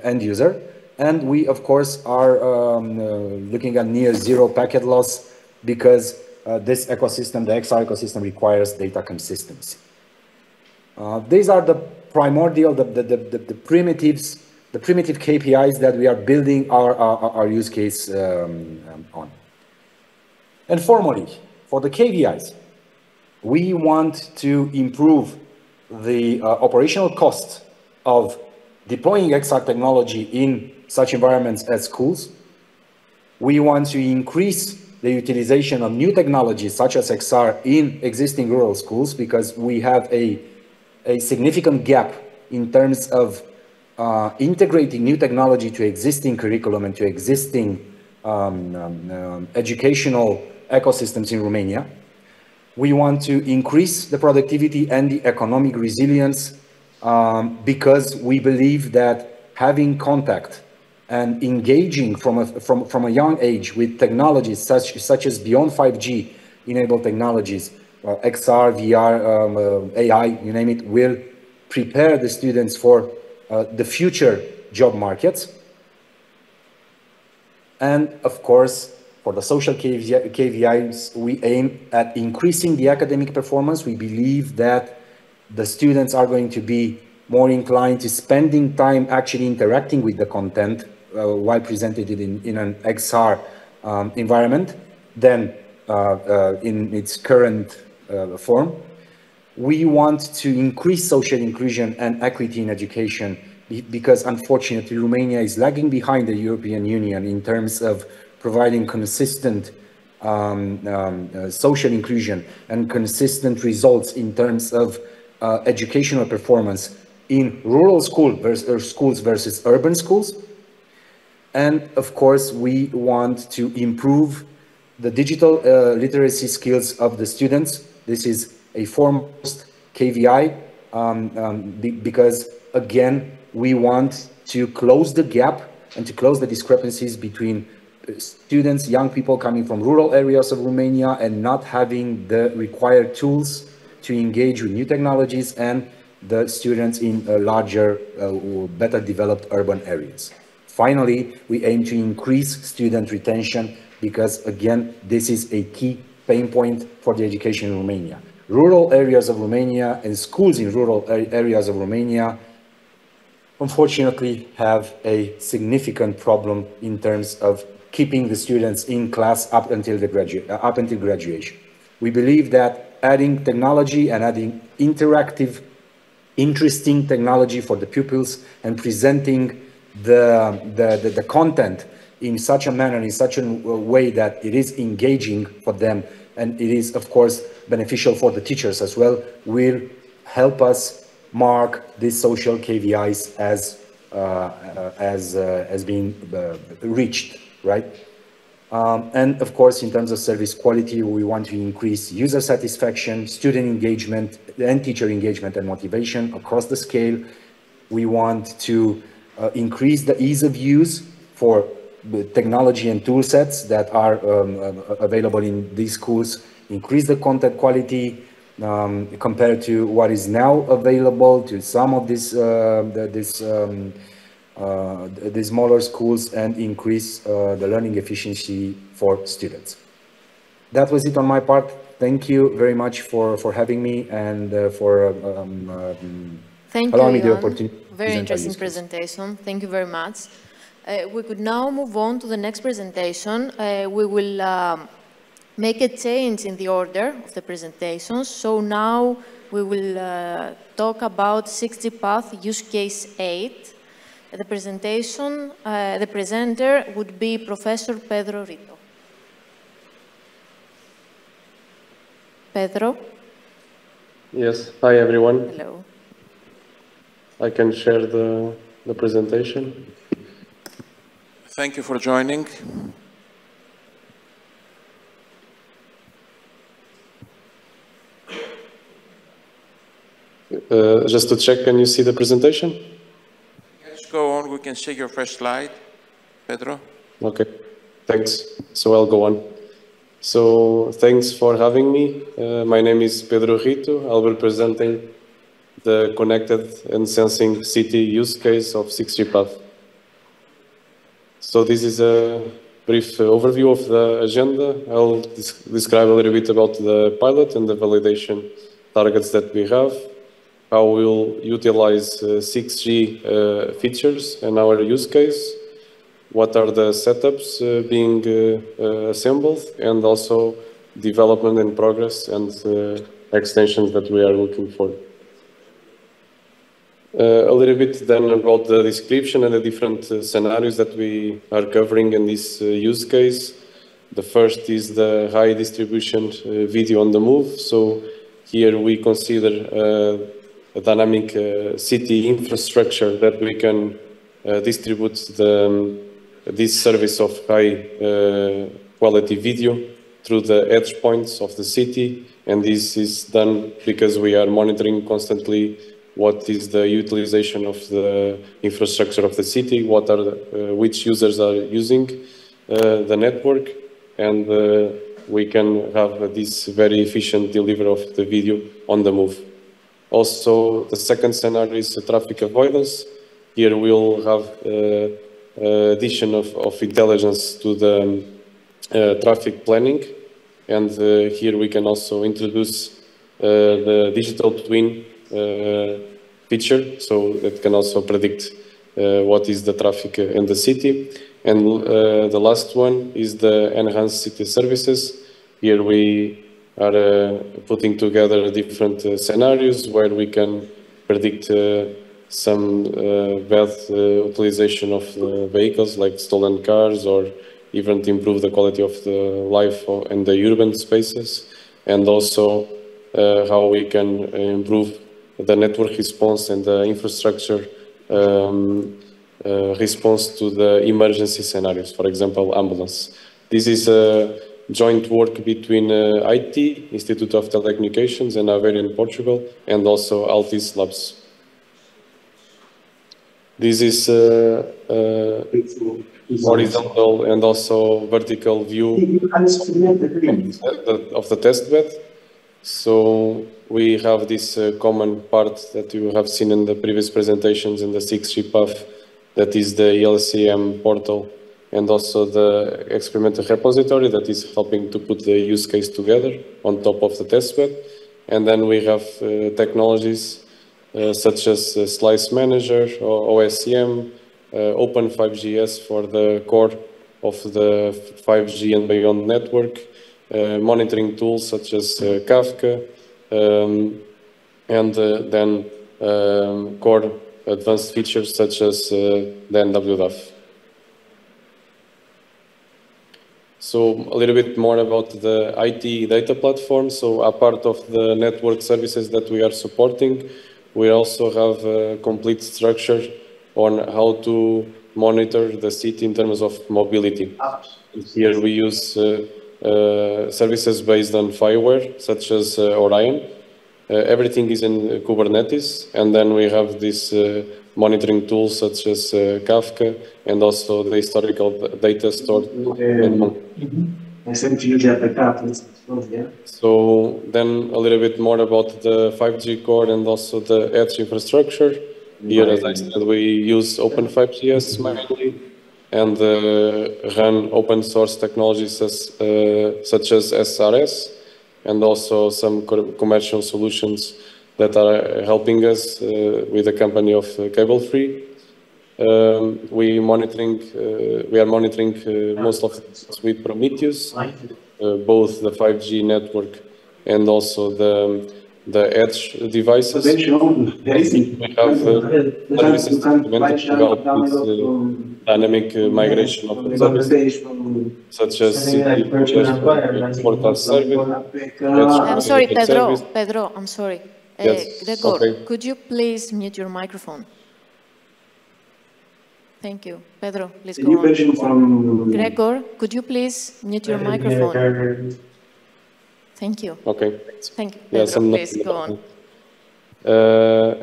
end user, and we of course are looking at near zero packet loss because this ecosystem, the XR ecosystem, requires data consistency. These are the primordial, the primitive KPIs that we are building our use case on. And formally, for the KVIs, we want to improve the operational cost of deploying XR technology in such environments as schools. We want to increase the utilization of new technologies such as XR in existing rural schools because we have a significant gap in terms of integrating new technology to existing curriculum and to existing educational ecosystems in Romania. We want to increase the productivity and the economic resilience because we believe that having contact and engaging from a young age with technologies such as beyond 5G enabled technologies, XR, VR, AI, you name it, will prepare the students for the future job markets. And of course, for the social KPIs, we aim at increasing the academic performance. We believe that the students are going to be more inclined to spending time actually interacting with the content while presented in an XR environment than in its current form. We want to increase social inclusion and equity in education because unfortunately Romania is lagging behind the European Union in terms of providing consistent social inclusion and consistent results in terms of educational performance in rural schools versus urban schools. And of course, we want to improve the digital literacy skills of the students. This is a foremost KVI because, again, we want to close the gap and to close the discrepancies between students, young people coming from rural areas of Romania and not having the required tools to engage with new technologies and the students in larger, better developed urban areas. Finally, we aim to increase student retention because, again, this is a key pain point for the education in Romania. Rural areas of Romania and schools in rural areas of Romania unfortunately have a significant problem in terms of keeping the students in class up until graduation. We believe that adding technology and adding interactive, interesting technology for the pupils and presenting the content in such a manner, in such a way that it is engaging for them and it is, of course, beneficial for the teachers as well, will help us mark these social KVIs as being reached, right? And of course, in terms of service quality, we want to increase user satisfaction, student engagement, and teacher engagement and motivation across the scale. We want to increase the ease of use for the technology and tool sets that are available in these schools, increase the content quality compared to what is now available to some of these smaller schools, and increase the learning efficiency for students. That was it on my part. Thank you very much for having me and for allowing me the opportunity. Very interesting presentation. Thank you very much. We could now move on to the next presentation. We will make a change in the order of the presentations. So now we will talk about 6G Path Use Case 8. The presentation, the presenter would be Professor Pedro Rito. Pedro? Yes, hi everyone. Hello. I can share the presentation. Thank you for joining. Just to check, can you see the presentation? Let's go on. We can see your first slide, Pedro. Okay, thanks. So I'll go on. So thanks for having me. My name is Pedro Rito. I'll be presenting the connected and sensing city use case of 6G Path. So this is a brief overview of the agenda. I'll describe a little bit about the pilot and the validation targets that we have, how we'll utilize 6G features in our use case, what are the setups being assembled, and also development and progress and extensions that we are looking for. A little bit then about the description and the different scenarios that we are covering in this use case. The first is the high distribution video on the move. So here we consider a dynamic city infrastructure that we can distribute this service of high quality video through the edge points of the city. And this is done because we are monitoring constantly what is the utilization of the infrastructure of the city, which users are using the network, and we can have this very efficient delivery of the video on the move. Also, the second scenario is traffic avoidance. Here we'll have addition of intelligence to the traffic planning, and here we can also introduce the digital twin feature, so that can also predict what is the traffic in the city. And the last one is the enhanced city services. Here we are putting together different scenarios where we can predict some bad utilization of the vehicles, like stolen cars, or even to improve the quality of the life in the urban spaces, and also how we can improve the network response and the infrastructure response to the emergency scenarios, for example, ambulance. This is a joint work between IT, Institute of Telecommunications, and Aveiro in Portugal, and also Altis Labs. This is horizontal and also vertical view of the testbed. So we have this common part that you have seen in the previous presentations in the 6G path, that is the ELCM portal, and also the experimental repository that is helping to put the use case together on top of the testbed. And then we have technologies such as Slice Manager, or OSCM, Open 5GS for the core of the 5G and beyond network, monitoring tools such as Kafka, and then core advanced features such as the NWDAF. So a little bit more about the IT data platform. So a part of the network services that we are supporting, we also have a complete structure on how to monitor the city in terms of mobility. Here we use services based on fireware, such as Orion. Everything is in Kubernetes, and then we have this monitoring tools such as Kafka, and also the historical data stored. So then a little bit more about the 5G core and also the edge infrastructure. Here, as I said, we use Open 5GS mainly, and run open source technologies such as SRS, and also some commercial solutions that are helping us with the company of Cable Free. We are monitoring most of it with Prometheus, both the 5G network and also the edge devices. We have services implemented to help with dynamic migration of services, such as city portal service. I'm sorry, Pedro. Pedro, I'm sorry. Yes. Gregor, Okay. could you please mute your microphone? Thank you. Pedro, please go on. Gregor, could you please mute your microphone? Thank you. Okay. Thank you. Yes, Pedro, please go on.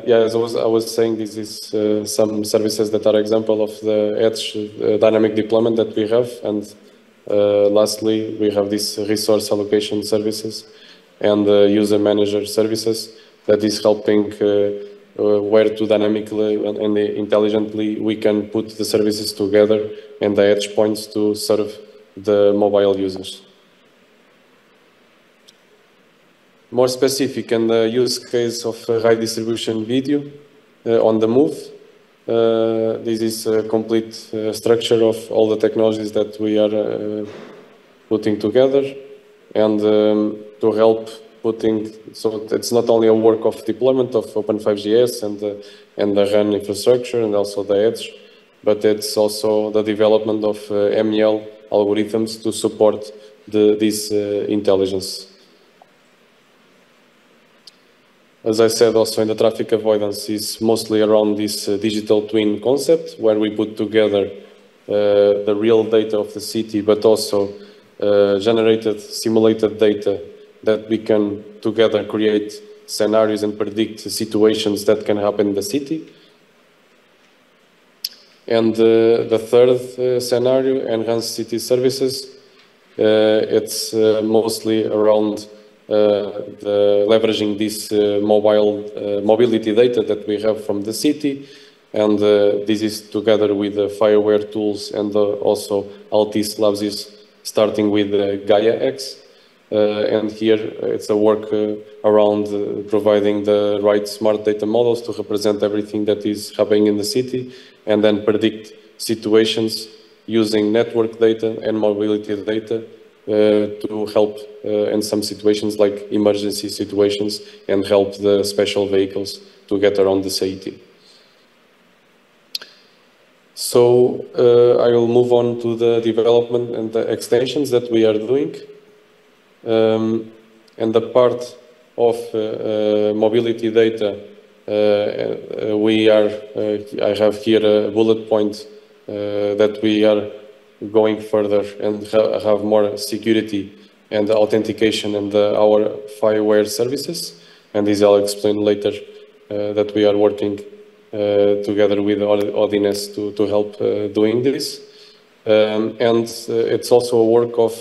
Yeah, as I was saying, this is some services that are example of the edge dynamic deployment that we have. And lastly, we have these resource allocation services and user manager services that is helping where to dynamically and intelligently we can put the services together and the edge points to serve the mobile users. More specific, in the use case of high distribution video on the move, this is a complete structure of all the technologies that we are putting together, and to help putting, so it's not only a work of deployment of Open5GS and the RAN infrastructure and also the edge, but it's also the development of MEL algorithms to support this intelligence. As I said, also in the traffic avoidance is mostly around this digital twin concept, where we put together the real data of the city, but also generated, simulated data that we can together create scenarios and predict situations that can happen in the city. And the third scenario, enhanced city services, it's mostly around leveraging this mobility data that we have from the city, and this is together with the fireware tools and also Altis Labs is starting with Gaia-X, and here it's a work around providing the right smart data models to represent everything that is happening in the city, and then predict situations using network data and mobility data to help in some situations like emergency situations and help the special vehicles to get around the city. So I will move on to the development and the extensions that we are doing. And the part of mobility data, I have here a bullet point that we are going further and have more security and authentication in our fireware services. And this I'll explain later, that we are working together with Odines to help doing this. And it's also a work of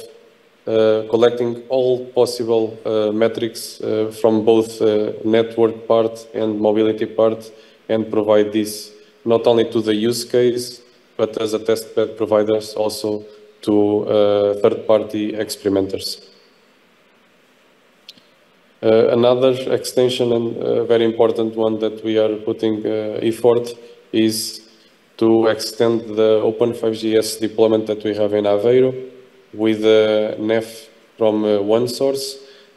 collecting all possible metrics from both network part and mobility part, and provide this not only to the use case, but as a testbed providers also to third-party experimenters. Another extension and very important one that we are putting effort is to extend the Open5GS deployment that we have in Aveiro with NEF from OneSource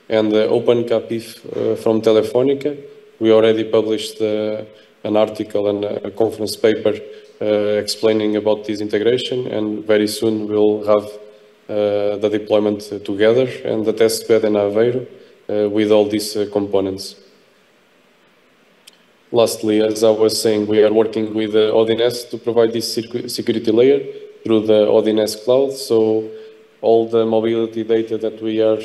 and the OpenCAPIF from Telefónica. We already published an article and a conference paper explaining about this integration, and very soon we'll have the deployment together and the testbed in Aveiro with all these components. Lastly, as I was saying, we are working with Odines to provide this security layer through the Odines cloud. So all the mobility data that we are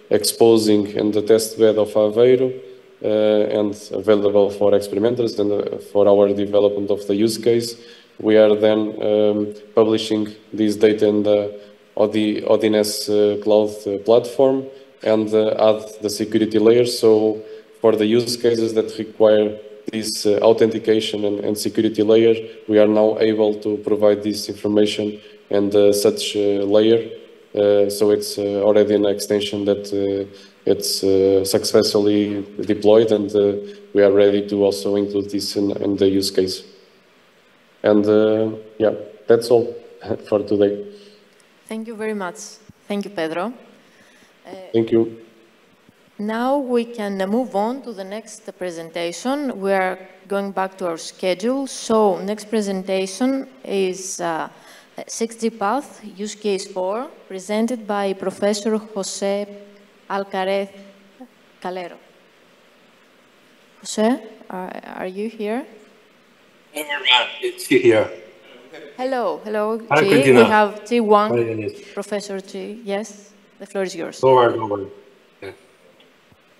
exposing in the testbed of Aveiro and available for experimenters and for our development of the use case, we are then publishing this data in the Odines cloud platform and add the security layer. So for the use cases that require this authentication and security layer, we are now able to provide this information and such layer. So it's already an extension that it's successfully deployed, and we are ready to also include this in the use case. And yeah, that's all for today. Thank you very much. Thank you, Pedro. Thank you. Now we can move on to the next presentation. We are going back to our schedule. So next presentation is 6G Path, Use Case 4, presented by Professor Jose Alcaraz Calero. Jose, are you here? It's here. Hello, hello, Hi, G. Christina. We have G1, Hi, Professor G. Yes, the floor is yours. Go on. Yeah.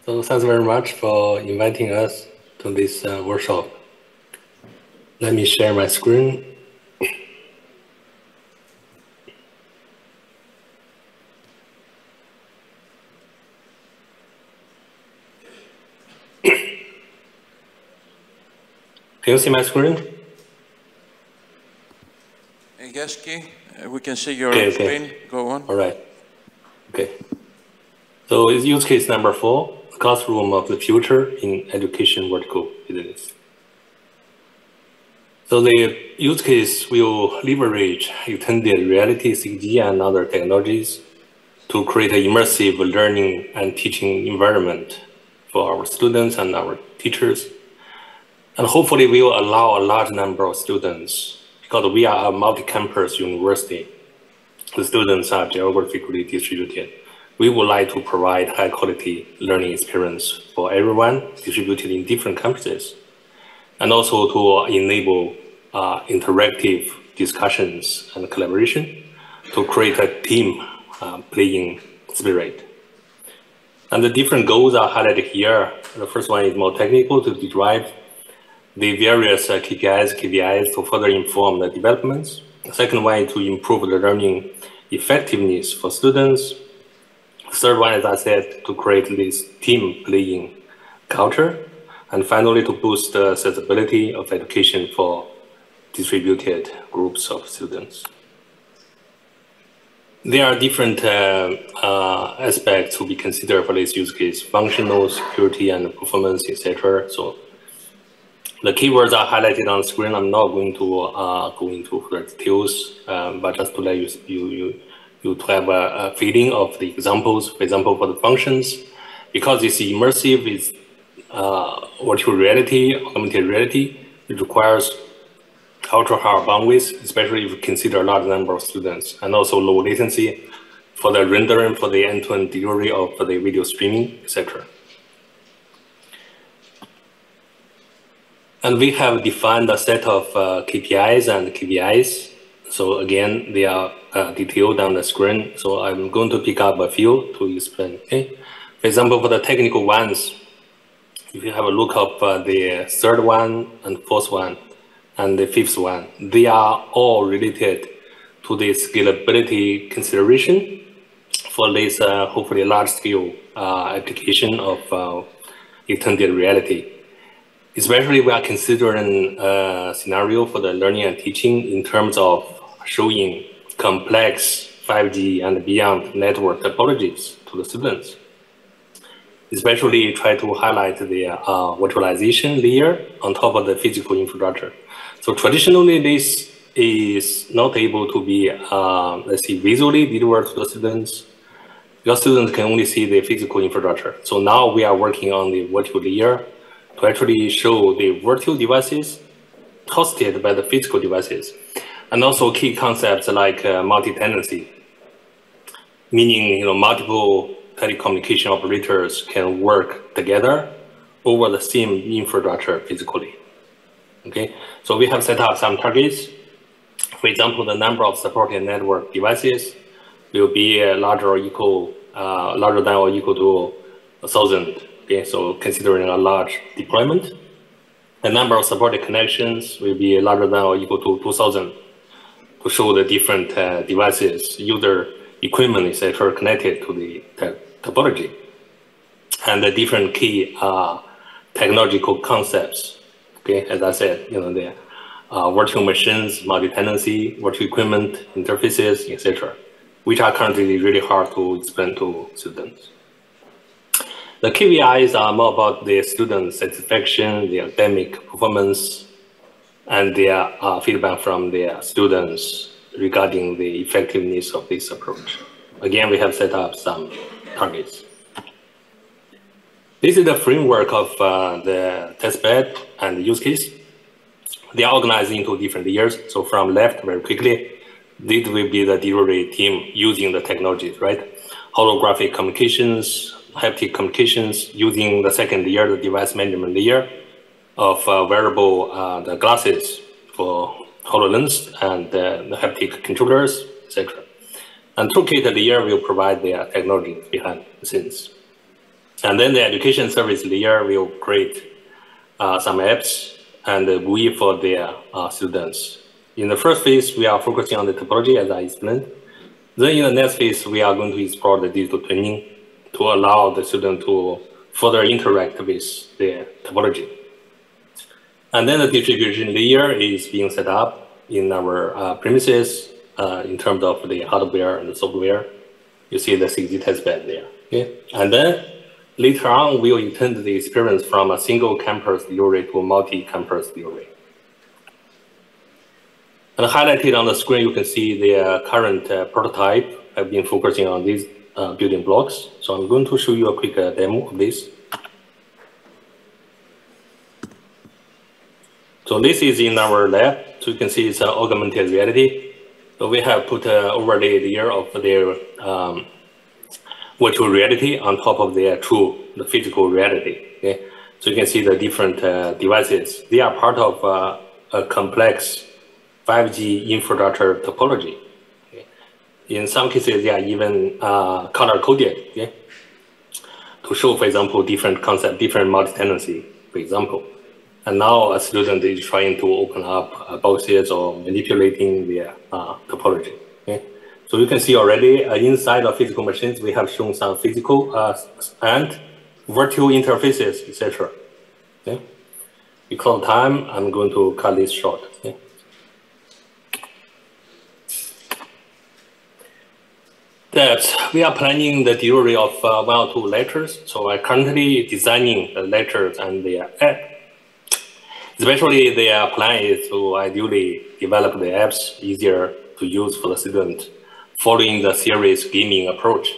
So thanks very much for inviting us to this workshop. Let me share my screen. Can you see my screen? Yes, Guy, we can see your screen. Go on. All right. Okay. So it's use case number 4, classroom of the future in education vertical business. So the use case will leverage extended reality 6G and other technologies to create an immersive learning and teaching environment for our students and our teachers. And hopefully we will allow a large number of students, because we are a multi-campus university. The students are geographically distributed. We would like to provide high-quality learning experience for everyone distributed in different campuses, and also to enable interactive discussions and collaboration to create a team playing spirit. And the different goals are highlighted here. The first one is more technical, to derive the various KPIs to further inform the developments. The second one is to improve the learning effectiveness for students. The third one, as I said, to create this team playing culture. And finally, to boost the accessibility of education for distributed groups of students. There are different aspects to be considered for this use case: functional, security, and performance, etc. So the keywords are highlighted on the screen. I'm not going to go into further details, but just to let you to have a feeling of the examples. For example, for the functions, because it's immersive, it's virtual reality, augmented reality, it requires ultra-high bandwidth, especially if you consider a large number of students, and also low latency for the rendering, for the end-to-end delivery of the video streaming, etc. And we have defined a set of KPIs and KPIs. So again, they are detailed on the screen. So I'm going to pick up a few to explain. Okay? For example, for the technical ones, if you have a look up the third one and fourth one and the fifth one, they are all related to the scalability consideration for this hopefully large-scale application of extended reality. Especially we are considering a scenario for the learning and teaching in terms of showing complex 5G and beyond network topologies to the students. Especially try to highlight the virtualization layer on top of the physical infrastructure. So traditionally, this is not able to be, let's see, visually delivered to the students, because students can only see the physical infrastructure. So now we are working on the virtual layer to actually show the virtual devices hosted by the physical devices. And also key concepts like multi-tenancy, meaning multiple telecommunication operators can work together over the same infrastructure physically. Okay, so we have set up some targets. For example, the number of supported network devices will be larger than or equal to 1,000. Okay, so considering a large deployment, the number of supported connections will be larger than or equal to 2,000 to show the different devices, user equipment, etc., connected to the topology, and the different key technological concepts. Okay, as I said, the virtual machines, multi-tenancy, virtual equipment, interfaces, etc., which are currently really hard to explain to students. The KPIs are more about the student satisfaction, the academic performance, and their feedback from their students regarding the effectiveness of this approach. Again, we have set up some targets. This is the framework of the testbed and the use case. They are organized into different layers. So from left, very quickly, this will be the delivery team using the technologies, right? Holographic communications, haptic communications, using the second layer, the device management layer of wearable the glasses for HoloLens and the haptic controllers, etc. And toolkit layer will provide the technology behind the scenes. And then the education service layer will create some apps and the GUI for their students. In the first phase, we are focusing on the topology, as I explained. Then in the next phase, we are going to explore the digital twinning to allow the student to further interact with the topology. And then the distribution layer is being set up in our premises in terms of the hardware and the software. You see the 6G testbed there. Okay? And then later on, we'll extend the experience from a single campus delivery to a multi-campus delivery. And highlighted on the screen, you can see the current prototype. I've been focusing on these building blocks. So I'm going to show you a quick demo of this. So this is in our lab. So you can see it's augmented reality. So we have put an overlay layer of their virtual reality on top of their the physical reality. Okay? So you can see the different devices. They are part of a complex 5G infrastructure topology. Okay? In some cases, they are even color coded, okay? To show, for example, different concept, different multi-tenancy, for example. And now a student is trying to open up boxes or manipulating their topology. Okay? So you can see already inside of physical machines, we have shown some physical and virtual interfaces, etc. Okay? Because of time, I'm going to cut this short. Okay? That we are planning the delivery of 1 or 2 lectures. So I'm currently designing the lectures and their app. Especially their plan is to ideally develop the apps easier to use for the student, following the series gaming approach.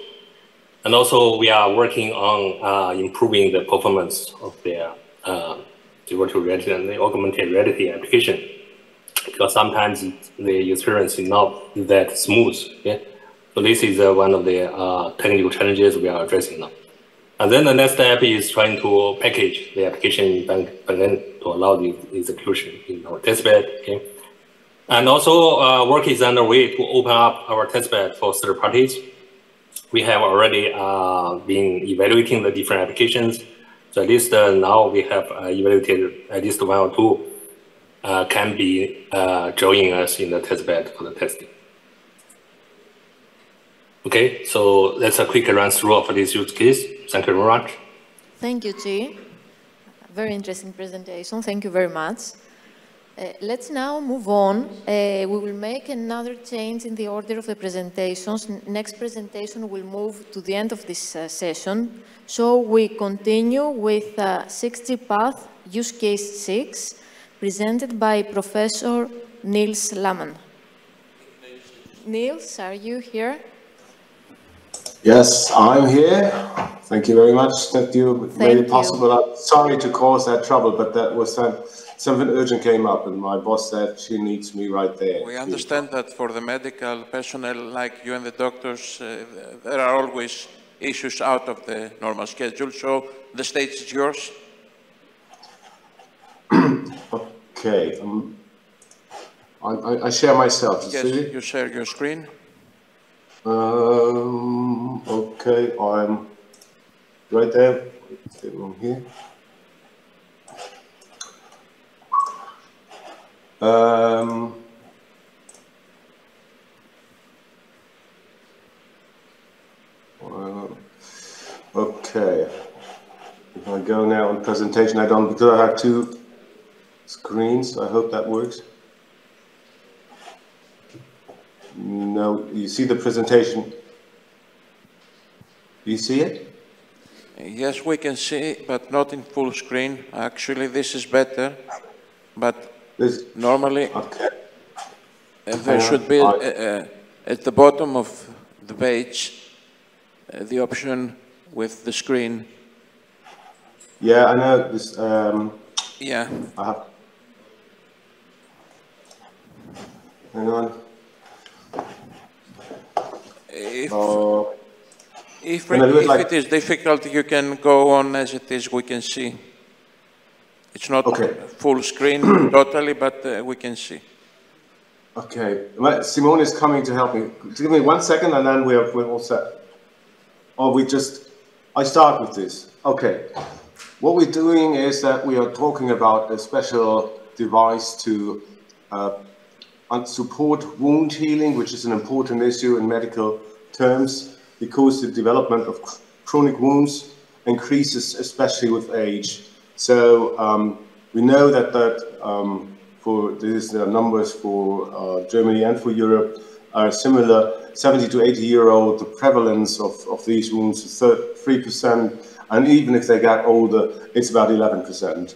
And also we are working on improving the performance of their the virtual reality and the augmented reality application. Because sometimes the experience is not that smooth. Okay? So this is one of the technical challenges we are addressing now. And then the next step is trying to package the application backend to allow the execution in our testbed. Okay? And also work is underway to open up our testbed for third parties. We have already been evaluating the different applications. So at least now we have evaluated at least 1 or 2 can be joining us in the testbed for the testing. Okay, so that's a quick run through of this use case. Thank you very much. Thank you, Chi. Very interesting presentation. Thank you very much. Let's now move on. We will make another change in the order of the presentations. Next presentation will move to the end of this session. So we continue with 60 Path Use Case 6, presented by Professor Niels Lammen. Niels, are you here? Yes, I'm here. Thank you very much that you made it possible. I'm sorry to cause that trouble, but that was something urgent came up and my boss said she needs me right there. We understand that for the medical personnel like you and the doctors, there are always issues out of the normal schedule, so the stage is yours. Okay. I share myself. Yes, you share your screen. Okay, I'm right there. Here. Okay. If I go now on presentation, because I have 2 screens. I hope that works. No, you see the presentation? Do you see it? Yes, we can see, but not in full screen. Actually, this is better, but normally there should be at the bottom of the page the option with the screen. Yeah, I know this. Yeah. Hang on. If it is difficult, you can go on as it is. We can see. It's not full screen totally, but we can see. Okay. Simone is coming to help me. Give me 1 second, and then we're all set. Or I start with this. Okay. What we're doing is that we are talking about a special device to support wound healing, which is an important issue in medical terms because the development of chronic wounds increases, especially with age. So we know that the numbers for Germany and for Europe are similar. 70 to 80-year-old, the prevalence of these wounds is 3%, and even if they get older, it's about 11%.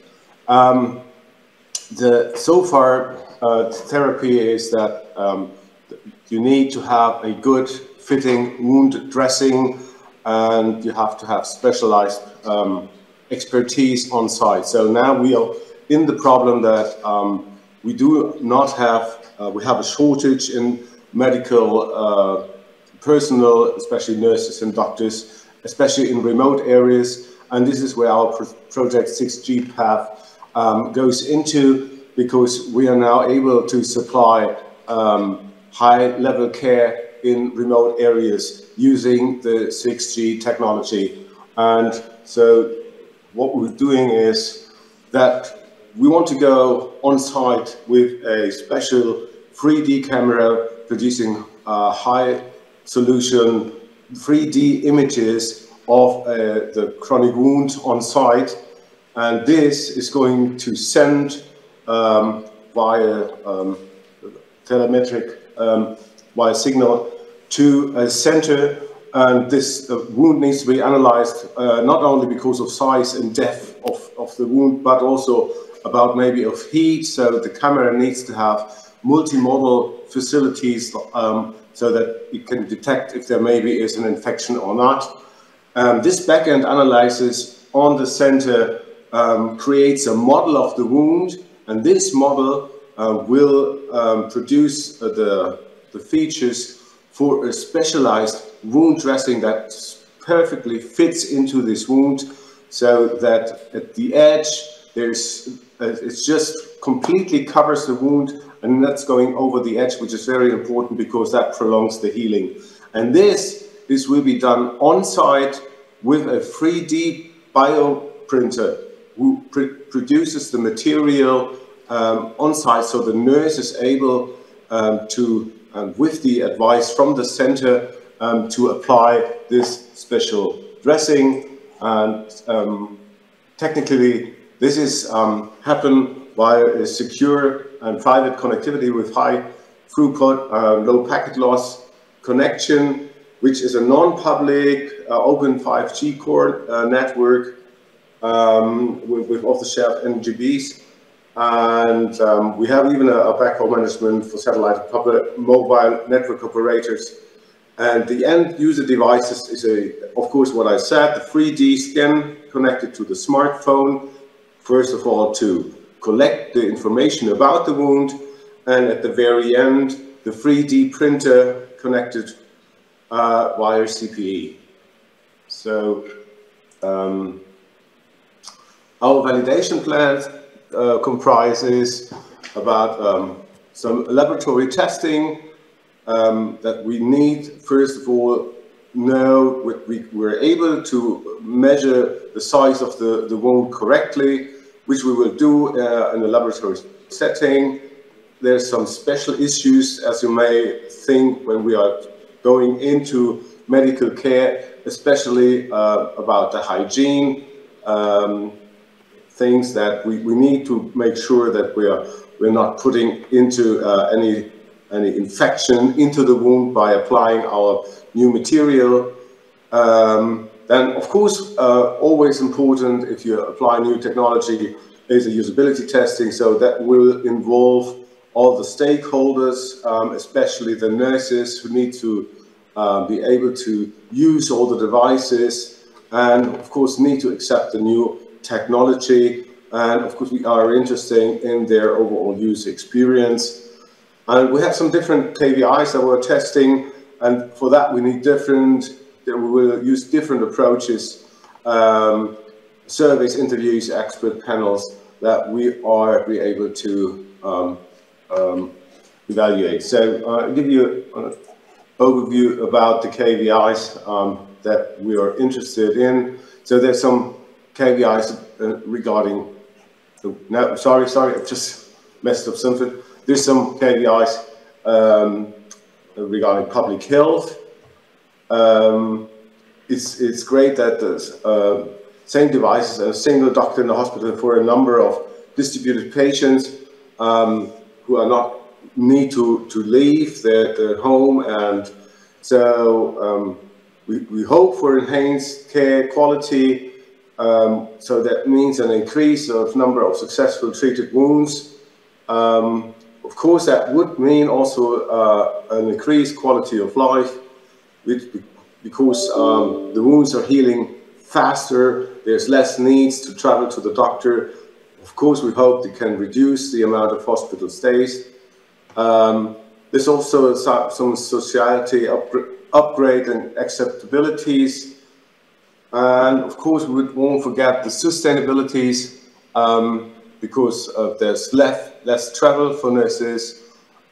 So far, therapy is that you need to have a good fitting wound dressing, and you have to have specialized expertise on site. So now we are in the problem that we do not have, we have a shortage in medical personnel, especially nurses and doctors, especially in remote areas. And this is where our project 6G path goes into, because we are now able to supply high-level care in remote areas using the 6G technology. And so what we're doing is that we want to go on site with a special 3D camera producing high solution 3D images of the chronic wound on site, and this is going to send via telemetric via signal to a center, and this wound needs to be analyzed not only because of size and depth of the wound, but also about maybe of heat. So the camera needs to have multimodal facilities so that it can detect if there maybe is an infection or not. This backend analysis on the center creates a model of the wound, and this model will produce the features for a specialized wound dressing that perfectly fits into this wound, so that at the edge there's it just completely covers the wound, and that's going over the edge, which is very important because that prolongs the healing. And this will be done on site with a 3D bioprinter who produces the material on site, so the nurse is able to, with the advice from the center, to apply this special dressing. And technically, this is happen via a secure and private connectivity with high throughput, low packet loss connection, which is a non-public open 5G core network with off-the-shelf NGBs. And we have even a backhaul management for satellite public mobile network operators. And the end user devices is of course, what I said, the 3D scan connected to the smartphone, first of all, to collect the information about the wound, and at the very end, the 3D printer connected via CPE. So our validation plan comprises about some laboratory testing that we need. First of all, we're able to measure the size of the wound correctly, which we will do in a laboratory setting. There's some special issues, as you may think, when we are going into medical care, especially about the hygiene, things that we need to make sure that we're not putting into any infection into the wound by applying our new material. Then, of course, always important if you apply new technology is a usability testing. So that will involve all the stakeholders, especially the nurses who need to be able to use all the devices, and of course need to accept the new technology. And of course we are interested in their overall user experience. And we have some different KPIs that we're testing, and for that we need we will use different approaches, surveys, interviews, expert panels that we are able to evaluate. So I'll give you an overview about the KPIs that we are interested in. So there's some KPIs regarding, no, sorry, I've just messed up something. There's some KPIs regarding public health. It's great that there's same devices and a single doctor in the hospital for a number of distributed patients who are not need to leave their home, and so we hope for enhanced care quality. So that means an increase of number of successful treated wounds. Of course, that would mean also an increased quality of life. because the wounds are healing faster, there's less needs to travel to the doctor. Of course, we hope they can reduce the amount of hospital stays. There's also some sociality upgrade and acceptabilities. And of course, we won't forget the sustainabilities, because there's less travel for nurses.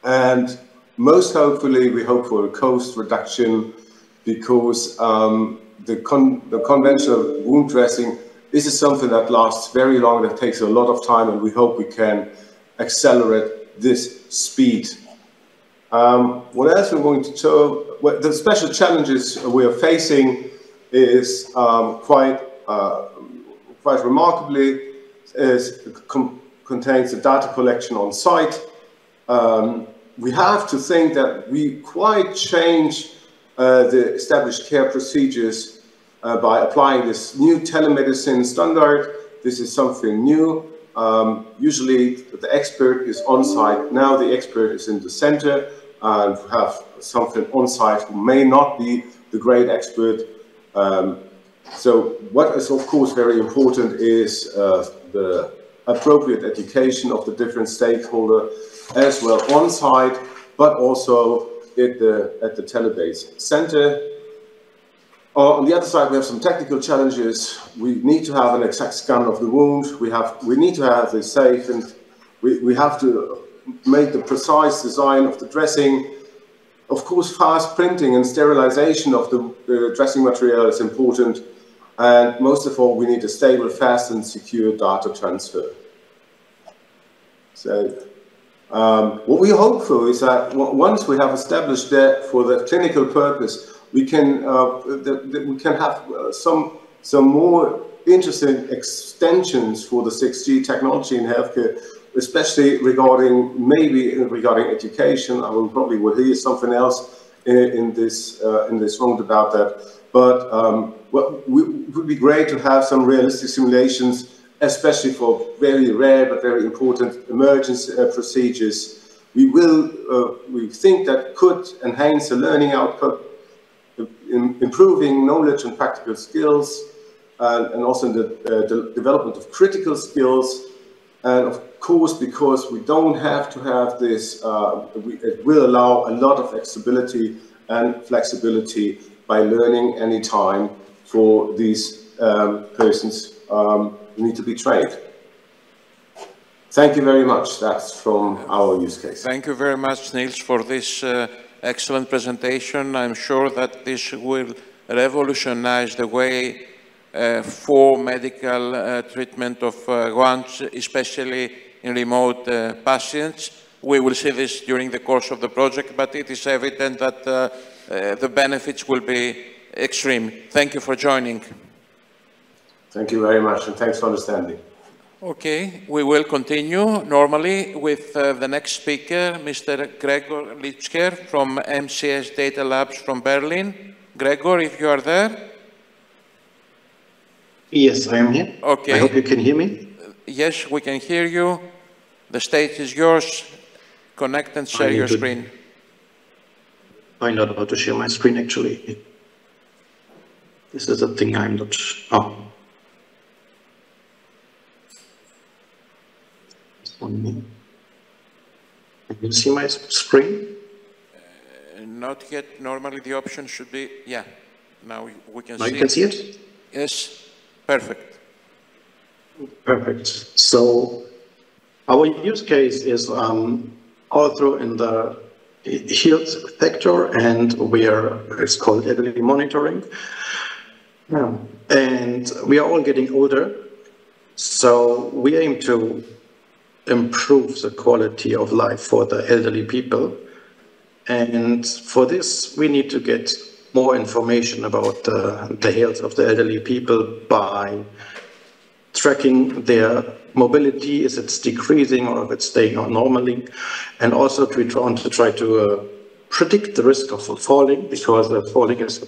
And most hopefully, we hope for a cost reduction, because the conventional wound dressing, this is something that lasts very long, that takes a lot of time, and we hope we can accelerate this speed. What else we're going to show? Well, the special challenges we are facing is quite remarkably contains the data collection on site. We have to think that we quite change the established care procedures by applying this new telemedicine standard. This is something new. Usually the expert is on site. Now the expert is in the center, and we have something on site who may not be the great expert. So what is of course very important is the appropriate education of the different stakeholders as well on site, but also at the telebase center. On the other side, we have some technical challenges. We need to have an exact scan of the wound. We need to have this safe, and we have to make the precise design of the dressing. Of course, fast printing and sterilization of the dressing material is important. And most of all, we need a stable, fast and secure data transfer. So what we hope for is that once we have established that for the clinical purpose, we can have some more interesting extensions for the 6G technology in healthcare, especially regarding education. I will probably hear something else in this round about that. But it would be great to have some realistic simulations, especially for very rare but very important emergency procedures. We think that could enhance the learning output, improving knowledge and practical skills, and also in the development of critical skills. And of course, because we don't have to have this, it will allow a lot of flexibility and flexibility by learning anytime for these persons who need to be trained. Thank you very much. That's from our use case. Thank you very much, Niels, for this excellent presentation. I'm sure that this will revolutionize the way for medical treatment of wounds, especially in remote patients. We will see this during the course of the project, but it is evident that the benefits will be extreme. Thank you for joining. Thank you very much, and thanks for understanding. Okay, we will continue normally with the next speaker, Mr. Gregor Litschker from MCS Data Labs from Berlin. Gregor, if you are there. Yes, I am here. Okay. I hope you can hear me. Yes, we can hear you. The stage is yours. Connect and share your screen. Find out how to share my screen, actually. This is a thing I'm not... Oh. Can you see my screen? Not yet. Normally the option should be, yeah. Now we can now see it. You can see it? Yes, perfect. Perfect. So our use case is all through in the health sector, and it's called elderly monitoring. And we are all getting older, so we aim to improve the quality of life for the elderly people. And for this, we need to get more information about the health of the elderly people by tracking their mobility, is it decreasing or if it's staying on normally, and also to try to predict the risk of falling, because falling is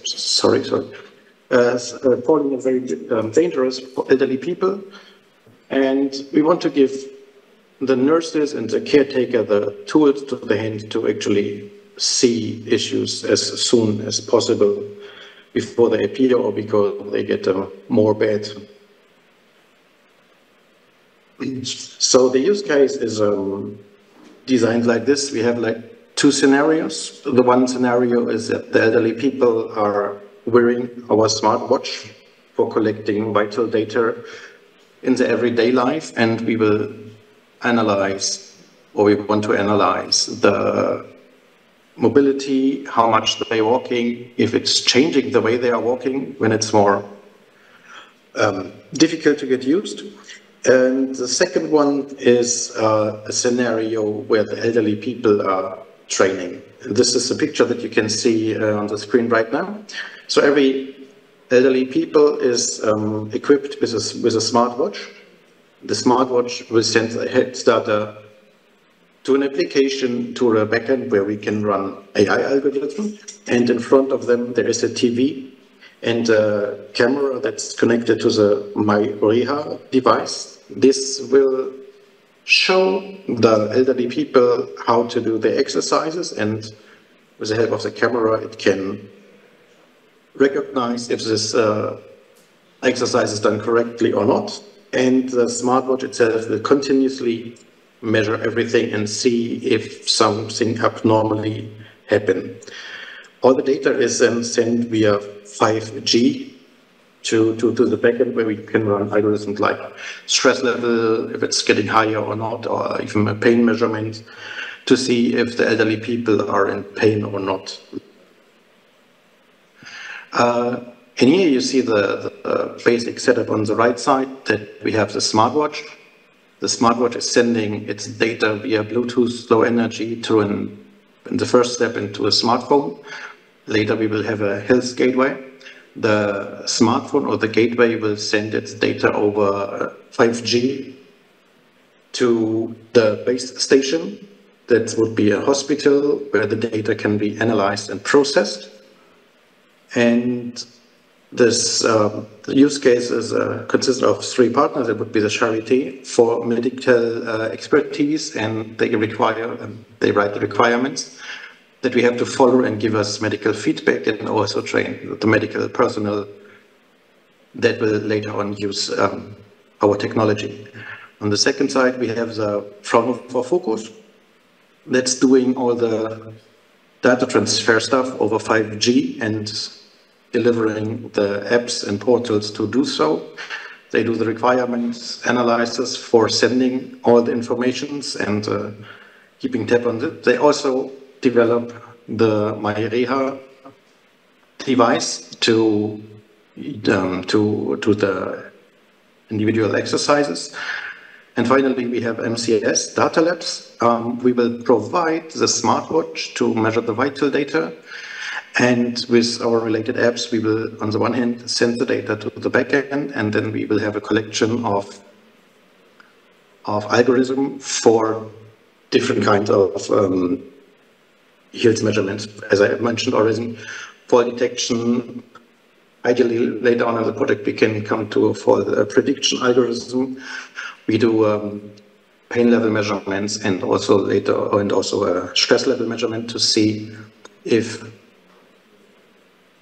falling is very dangerous for elderly people. And we want to give the nurses and the caretaker the tools to the hand to actually see issues as soon as possible before they appear or because they get more bad. So the use case is designed like this. We have like two scenarios. The one scenario is that the elderly people are wearing our smartwatch for collecting vital data in their everyday life, and we will analyze, or we want to analyze the mobility, how much they're walking, if it's changing the way they are walking, when it's more difficult to get used. And the second one is a scenario where the elderly people are training. This is a picture that you can see on the screen right now. So every elderly people is equipped with a smartwatch. The smartwatch will send a health data to an application, to a backend where we can run AI algorithm. And in front of them, there is a TV and a camera that's connected to the MyReha device. This will show the elderly people how to do their exercises, and with the help of the camera, it can recognize if this exercise is done correctly or not. And the smartwatch itself will continuously measure everything and see if something abnormally happened. All the data is then sent via 5G to the backend, where we can run algorithms like stress level, if it's getting higher or not, or even a pain measurement to see if the elderly people are in pain or not. And here you see the basic setup on the right side, that we have the smartwatch. The smartwatch is sending its data via Bluetooth low energy to in the first step into a smartphone. Later we will have a health gateway. The smartphone or the gateway will send its data over 5G to the base station. That would be a hospital where the data can be analyzed and processed. And this use case consists of 3 partners. It would be the Charité for medical expertise, and they write the requirements that we have to follow and give us medical feedback, and also train the medical personnel that will later on use our technology. On the second side, we have the Fraunhofer Focus that's doing all the data transfer stuff over 5G and delivering the apps and portals to do so. They do the requirements analysis for sending all the informations and keeping tab on it. They also develop the MyReha device to the individual exercises. And finally, we have MCS Data Labs. We will provide the smartwatch to measure the vital data. And with our related apps, we will, on the one hand, send the data to the backend, and then we will have a collection of algorithm for different kinds of health measurements. As I mentioned already, fall detection. Ideally, later on in the project, we can come to a fall prediction algorithm. We do pain level measurements, and also a stress level measurement to see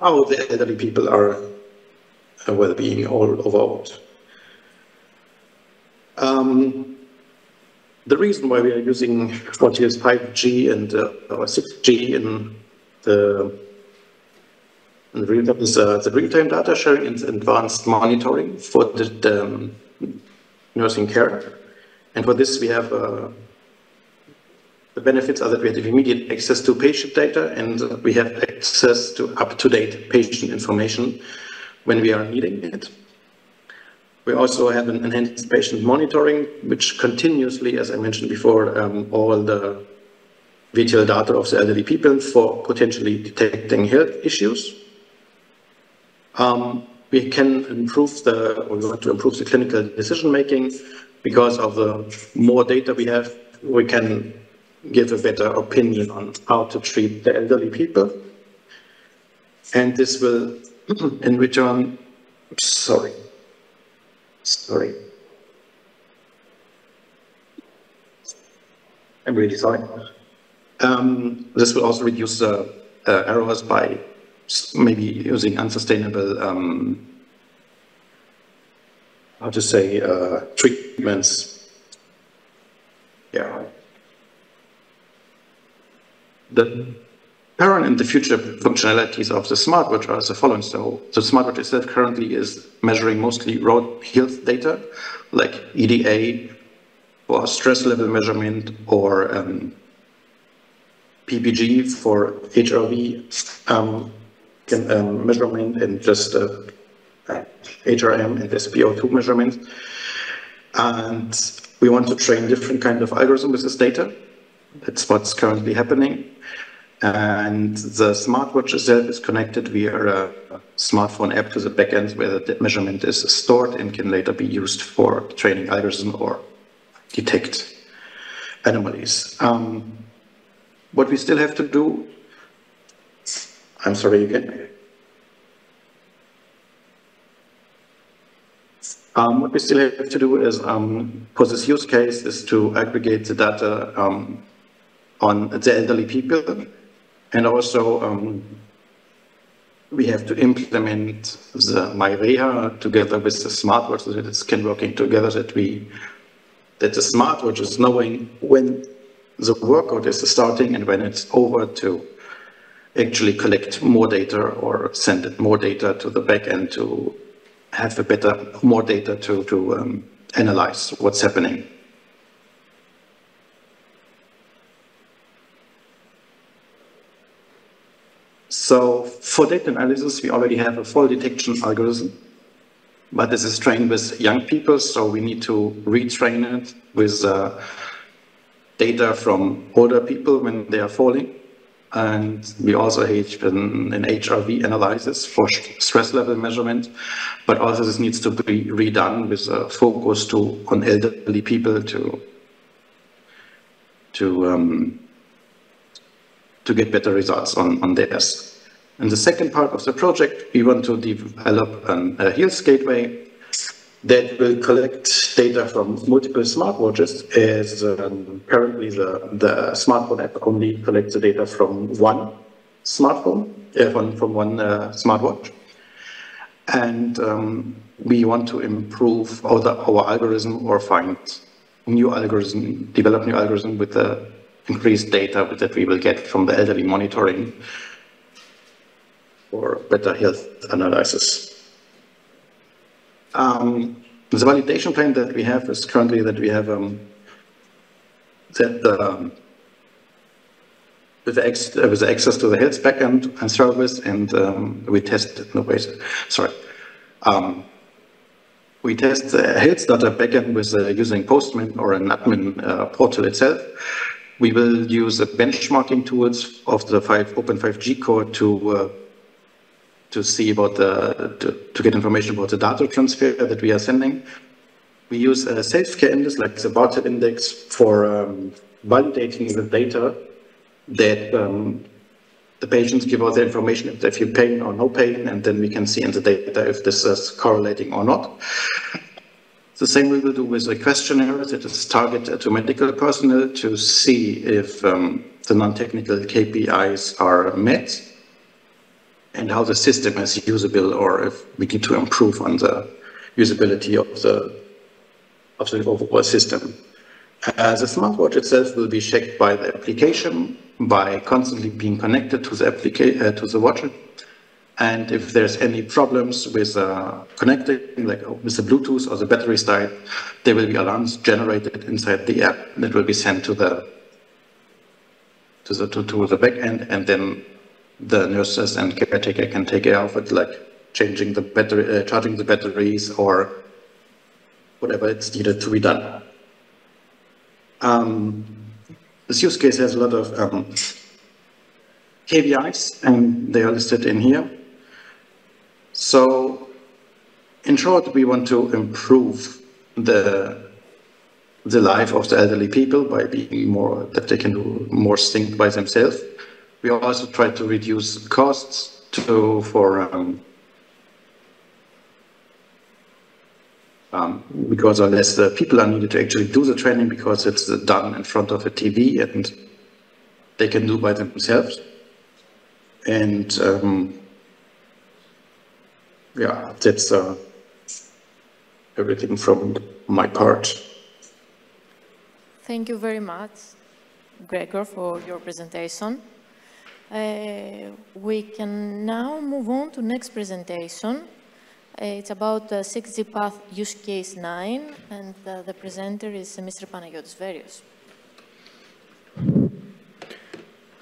how the elderly people are well-being all overall. The reason why we are using what is 5G and 6G in the real-time is the real-time data sharing and advanced monitoring for the nursing care. And for this, we have the benefits are that we have immediate access to patient data, and we have access to up-to-date patient information when we are needing it. We also have an enhanced patient monitoring, which continuously, as I mentioned before, all the vital data of the elderly people for potentially detecting health issues. We can improve we want to improve the clinical decision-making. Because of the more data we have, we can give a better opinion on how to treat the elderly people. And this will, in return, sorry. I'm really sorry. This will also reduce the errors by maybe using unsustainable, how to say, treatments. Yeah. The current and the future functionalities of the smartwatch are the following. So the smartwatch itself currently is measuring mostly road health data, like EDA for stress level measurement, or PPG for HRV measurement, and just HRM and SpO2 measurement. And we want to train different kind of algorithms with this data. That's what's currently happening. And the smartwatch itself is connected via a smartphone app to the backend, where the measurement is stored and can later be used for training algorithms or detect anomalies. What we still have to do, I'm sorry again. What we still have to do is, for this use case, is to aggregate the data on the elderly people. And also, we have to implement the MyReha together with the smartwatch, so that it can working together, that the smartwatch is knowing when the workout is starting and when it's over, to actually collect more data or send it more data to the backend to have more data to analyze what's happening. So for data analysis, we already have a fall detection algorithm, but this is trained with young people, so we need to retrain it with data from older people when they are falling. And we also have an HRV analysis for stress level measurement, but also this needs to be redone with a focus on elderly people to get better results on theirs. In the second part of the project, we want to develop a health gateway that will collect data from multiple smartwatches, as currently the smartphone app only collects the data from one smartphone, from one smartwatch. And we want to improve our algorithm, or find new algorithm, develop new algorithm with the increased data that we will get from the elderly monitoring for better health analysis. The validation plan that we have is currently that we have with the access to the health backend and service, and we test we test the health data backend with using Postman or an admin portal itself. We will use the benchmarking tools of the Open 5G code to see about to get information about the data transfer that we are sending. We use a self-care index like the Bartel index for validating the data that the patients give out the information if they feel pain or no pain, and then we can see in the data if this is correlating or not. The same we will do with a questionnaire that is targeted to medical personnel to see if the non-technical KPIs are met, and how the system is usable, or if we need to improve on the usability of the overall system. The smartwatch itself will be checked by the application, by constantly being connected to the watch. And if there's any problems with connecting, like with the Bluetooth or the battery side, there will be alarms generated inside the app that will be sent to the back end, and then the nurses and caretaker can take care of it, like changing the battery, charging the batteries, or whatever it's needed to be done. This use case has a lot of KPIs, and they are listed in here. So, in short, we want to improve the life of the elderly people by being more, that they can do more things by themselves. We also try to reduce costs because less people are needed to actually do the training, because it's done in front of a TV, and they can do by themselves. And yeah, that's everything from my part. Thank you very much, Gregor, for your presentation. We can now move on to next presentation. It's about 6G Path Use Case 9, and the presenter is Mr. Panagiotis Verios.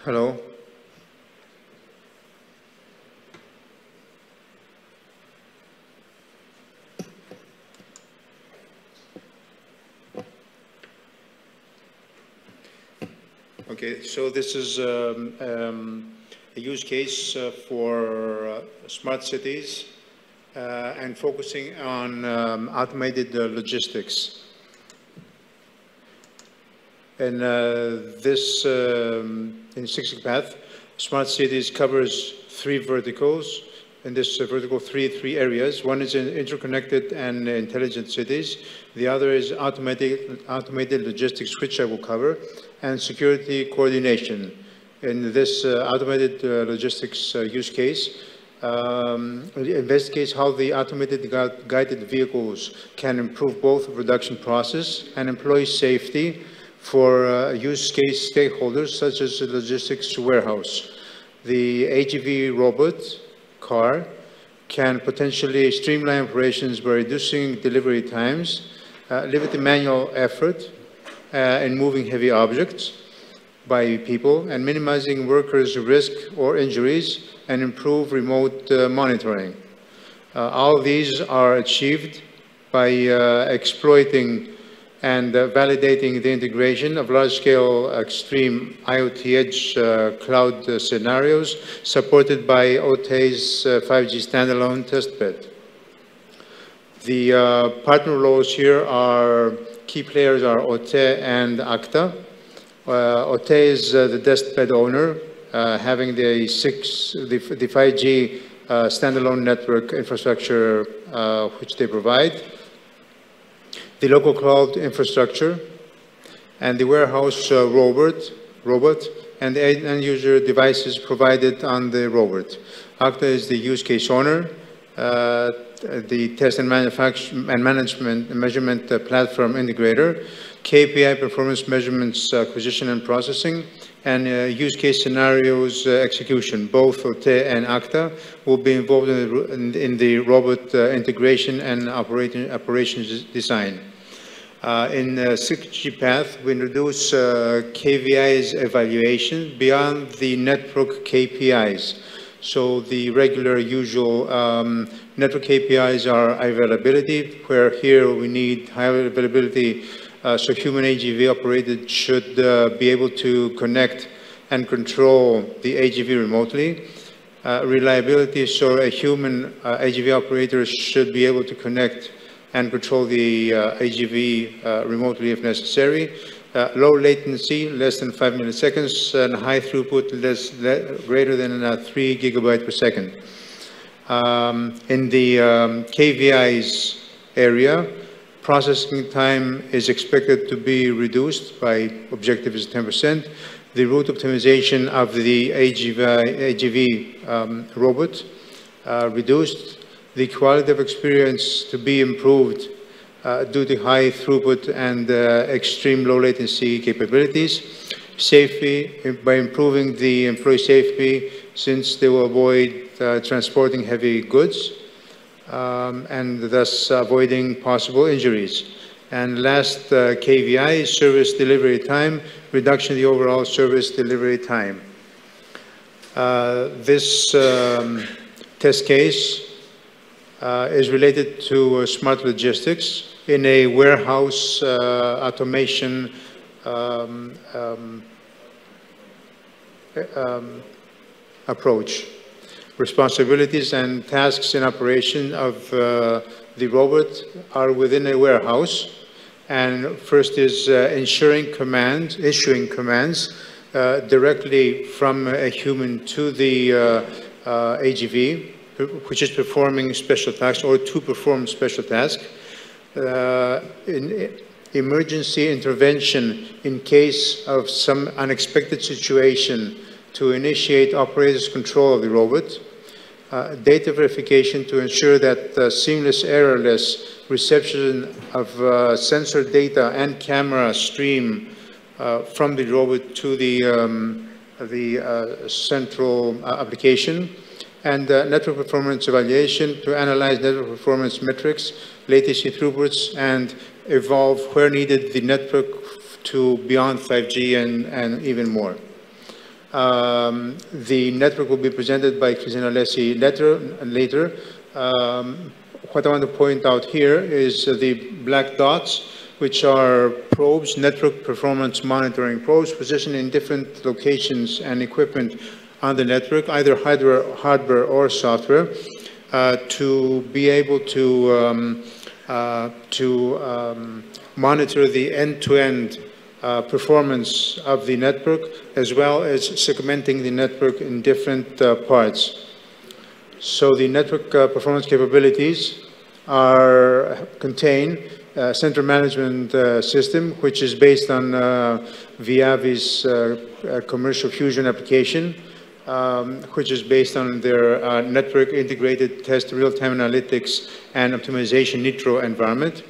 Hello. Okay, so this is a use case for smart cities and focusing on automated logistics. And this, in 6G Path, smart cities covers 3 verticals. In this vertical, three areas. One is in interconnected and intelligent cities. The other is automated logistics, which I will cover, and security coordination. In this automated logistics use case, it investigates how the automated guided vehicles can improve both the production process and employee safety for use case stakeholders, such as the logistics warehouse. The AGV robot car can potentially streamline operations by reducing delivery times, limiting manual effort in moving heavy objects by people, and minimizing workers' risk or injuries, and improve remote monitoring. All of these are achieved by exploiting and validating the integration of large-scale extreme IoT edge cloud scenarios supported by OTE's 5G standalone testbed. The partner roles here are, key players are OTE and ACTA. OTE is the testbed owner, having the 5G standalone network infrastructure which they provide, the local cloud infrastructure, and the warehouse robot, and the end-user devices provided on the robot. ACTA is the use case owner, the test and management measurement platform integrator, KPI performance measurements acquisition and processing, and use case scenarios execution. Both OTE and ACTA will be involved in the robot integration and operations design. In 6G Path, we introduce KVI's evaluation beyond the network KPIs. So the regular, usual network KPIs are availability, where here we need high availability, so human AGV operated should be able to connect and control the AGV remotely. Reliability, so a human AGV operator should be able to connect and control the AGV remotely if necessary. Low latency, less than 5 milliseconds, and high throughput, greater than 3 gigabytes per second. In the KVIs area, processing time is expected to be reduced by, objective is 10%. The route optimization of the AGV robot reduced. The quality of experience to be improved due to high throughput and extreme low latency capabilities. Safety, by improving the employee safety, since they will avoid transporting heavy goods and thus avoiding possible injuries. And last KVI is service delivery time, reduction in the overall service delivery time. This test case is related to smart logistics in a warehouse automation approach. Responsibilities and tasks in operation of the robot are within a warehouse. And first is issuing commands directly from a human to the AGV, which is performing special tasks or to perform special tasks. emergency intervention in case of some unexpected situation to initiate operator's control of the robot, data verification to ensure that seamless, errorless reception of sensor data and camera stream from the robot to the central application, and network performance evaluation to analyze network performance metrics, latency throughputs, and evolve where needed the network to beyond 5G and even more. The network will be presented by Christina Alessi later. What I want to point out here is the black dots, which are probes, network performance monitoring probes, positioned in different locations and equipment on the network, either hardware or software, to be able to monitor the end-to-end performance of the network, as well as segmenting the network in different parts. So the network performance capabilities contain a center management system, which is based on Viavi's commercial fusion application, which is based on their network integrated test real-time analytics and optimization Nitro environment.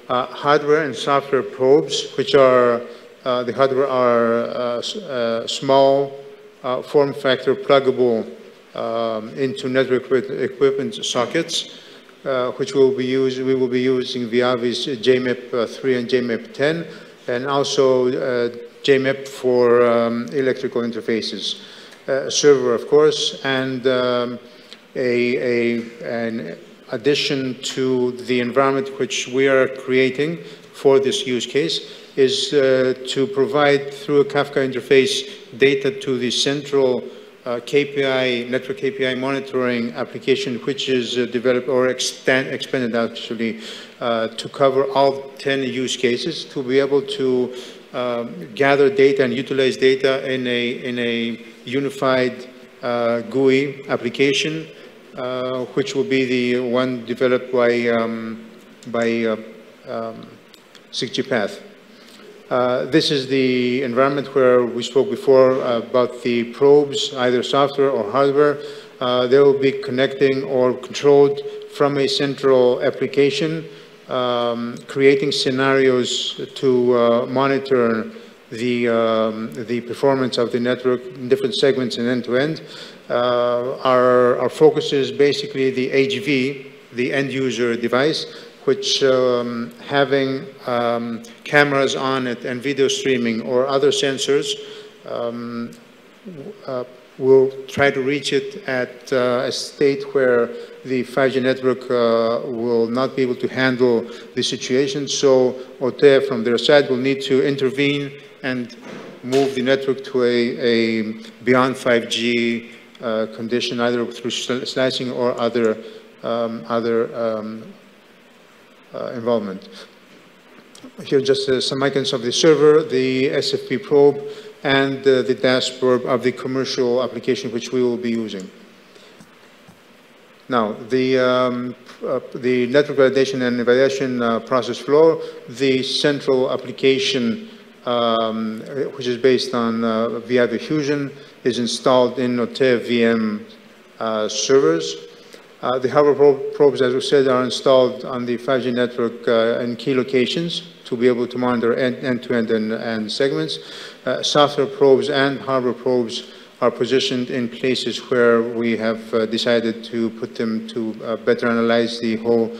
Hardware and software probes, which are, the hardware are small form factor pluggable into network equipment sockets, which we will be using Viavi's JMIP 3 and JMIP 10, and also JMIP for electrical interfaces. Server, of course, and an addition to the environment which we are creating for this use case is to provide through a Kafka interface data to the central KPI, network KPI monitoring application, which is developed or expanded actually to cover all 10 use cases, to be able to gather data and utilize data in a unified GUI application, which will be the one developed by 6GPath. This is the environment where we spoke before about the probes, either software or hardware. They will be connecting or controlled from a central application, creating scenarios to monitor the performance of the network in different segments and end-to-end. Our focus is basically the HV, the end-user device, which having cameras on it and video streaming or other sensors will try to reach it at a state where the 5G network will not be able to handle the situation. So OTE from their side will need to intervene and move the network to a beyond 5G condition, either through slicing or other involvement. Here just some icons of the server, the SFP probe, and the dashboard of the commercial application which we will be using. Now, the network validation and evaluation process flow, the central application which is based on Viavi Fusion is installed in OTE VM servers. The hardware probes, as we said, are installed on the 5G network in key locations to be able to monitor end-to-end and segments. Software probes and hardware probes are positioned in places where we have decided to put them to better analyze the whole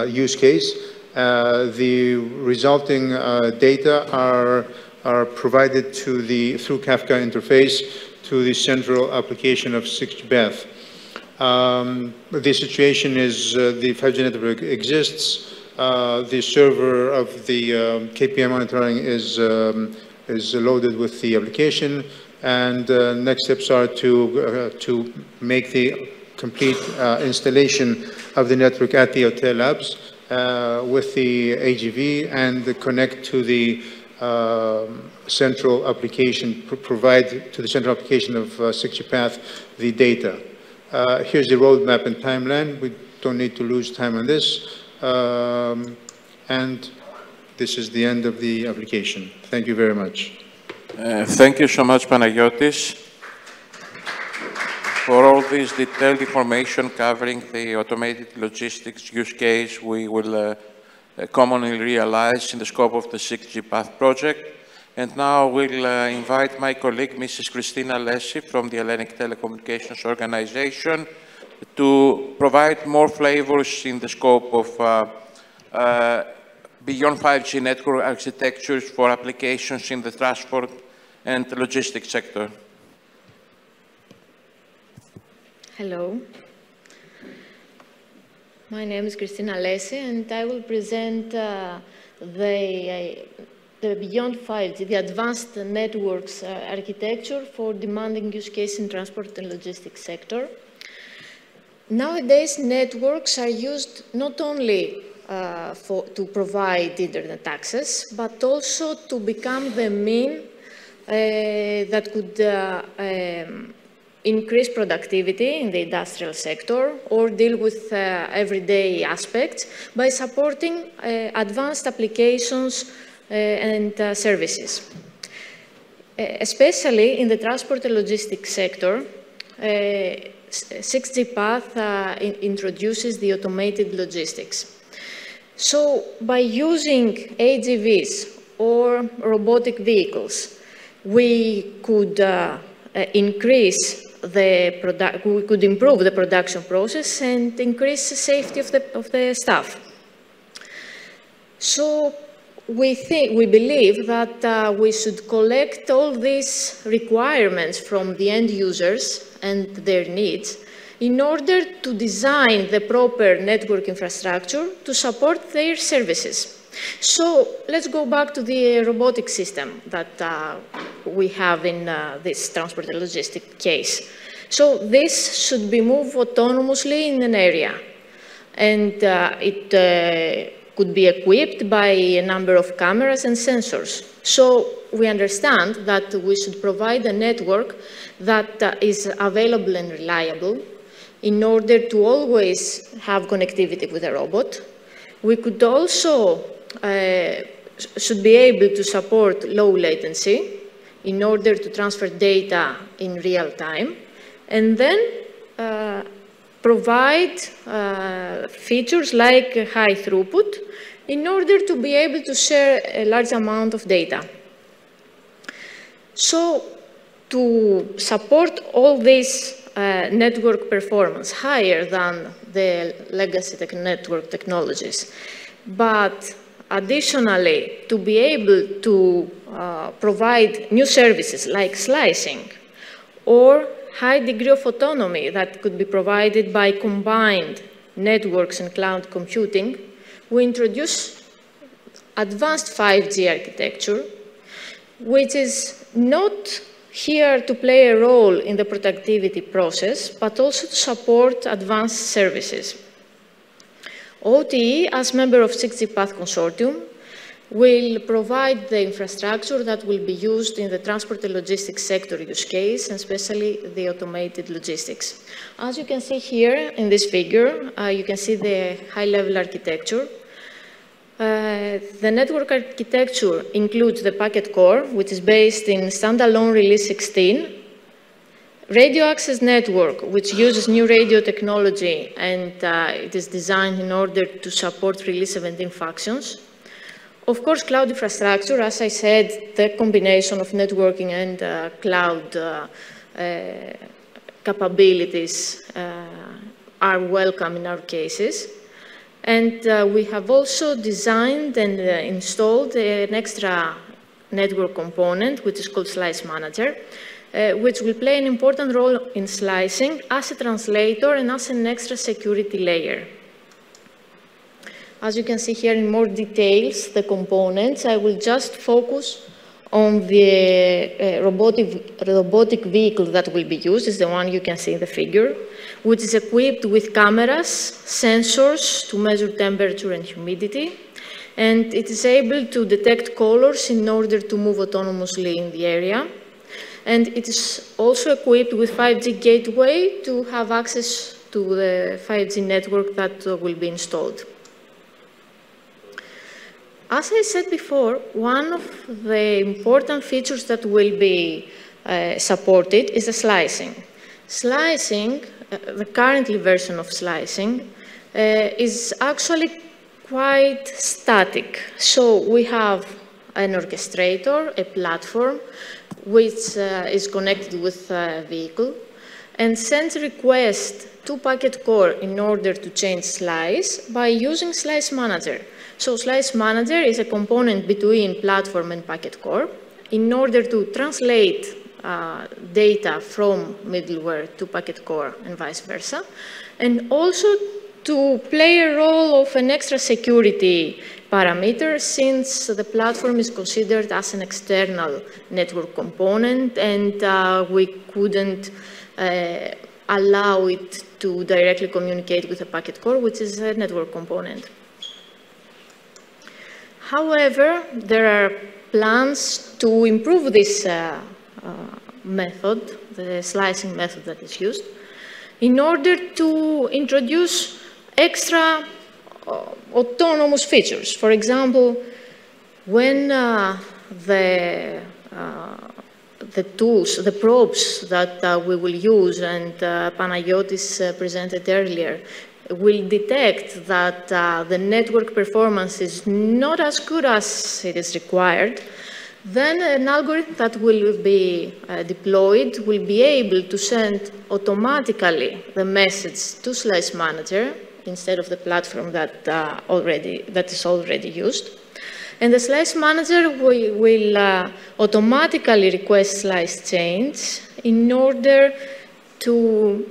use case. The resulting data are provided to through Kafka interface to the central application of 6GPath. The situation is the 5G network exists. The server of the KPI monitoring is loaded with the application, and next steps are to make the complete installation of the network at the OTE labs with the AGV and connect to the central application, provide to the central application of 6GPath the data. Here's the roadmap and timeline. We don't need to lose time on this. And this is the end of the application. Thank you very much. Thank you so much, Panagiotis, for all this detailed information covering the automated logistics use case we will commonly realize in the scope of the 6G Path project. And now we'll invite my colleague, Mrs. Christina Lessi from the Hellenic Telecommunications Organization to provide more flavors in the scope of beyond 5G network architectures for applications in the transport and logistics sector. Hello. My name is Christina Lessi, and I will present the beyond 5G, the advanced networks architecture for demanding use case in transport and logistics sector. Nowadays, networks are used not only to provide internet access, but also to become the mean that could increase productivity in the industrial sector or deal with everyday aspects by supporting advanced applications and services. Especially in the transport and logistics sector, 6G Path introduces the automated logistics. So by using AGVs or robotic vehicles, we could improve the production process and increase the safety of the staff. So we believe that we should collect all these requirements from the end users and their needs in order to design the proper network infrastructure to support their services. So let's go back to the robotic system that we have in this transport and logistics case. So this should be moved autonomously in an area, and it could be equipped by a number of cameras and sensors. So we understand that we should provide a network that is available and reliable in order to always have connectivity with a robot. We could also should be able to support low latency in order to transfer data in real time, and then provide features like high throughput in order to be able to share a large amount of data. So to support all this network performance higher than the legacy network technologies, but additionally to be able to provide new services like slicing or high degree of autonomy that could be provided by combined networks and cloud computing, we introduce advanced 5G architecture, which is not here to play a role in the productivity process, but also to support advanced services. OTE, as member of 6G Path Consortium, will provide the infrastructure that will be used in the transport and logistics sector use case, and especially the automated logistics. As you can see here in this figure, you can see the high-level architecture. The network architecture includes the packet core, which is based in standalone release 16, radio access network, which uses new radio technology, and it is designed in order to support release 17 functions. Of course, cloud infrastructure, as I said, the combination of networking and cloud capabilities are welcome in our cases. And we have also designed and installed an extra network component, which is called Slice Manager, which will play an important role in slicing as a translator and as an extra security layer. As you can see here in more details, the components, I will just focus on the robotic vehicle that will be used, is the one you can see in the figure, which is equipped with cameras, sensors to measure temperature and humidity, and it is able to detect colors in order to move autonomously in the area. And it is also equipped with 5G gateway to have access to the 5G network that will be installed. As I said before, one of the important features that will be supported is the slicing. Slicing, the currently version of slicing, is actually quite static. So we have an orchestrator, a platform, which is connected with a vehicle, and sends request to packet core in order to change slice by using slice manager. So slice manager is a component between platform and packet core in order to translate data from middleware to packet core and vice versa, and also to play a role of an extra security parameter, since the platform is considered as an external network component, and we couldn't allow it to directly communicate with the packet core, which is a network component. However, there are plans to improve this method, the slicing method that is used, in order to introduce extra autonomous features. For example, when the tools, the probes that we will use, and Panagiotis presented earlier, will detect that the network performance is not as good as it is required, then an algorithm that will be deployed will be able to send automatically the message to Slice Manager instead of the platform that is already used. And the Slice Manager will automatically request slice change in order to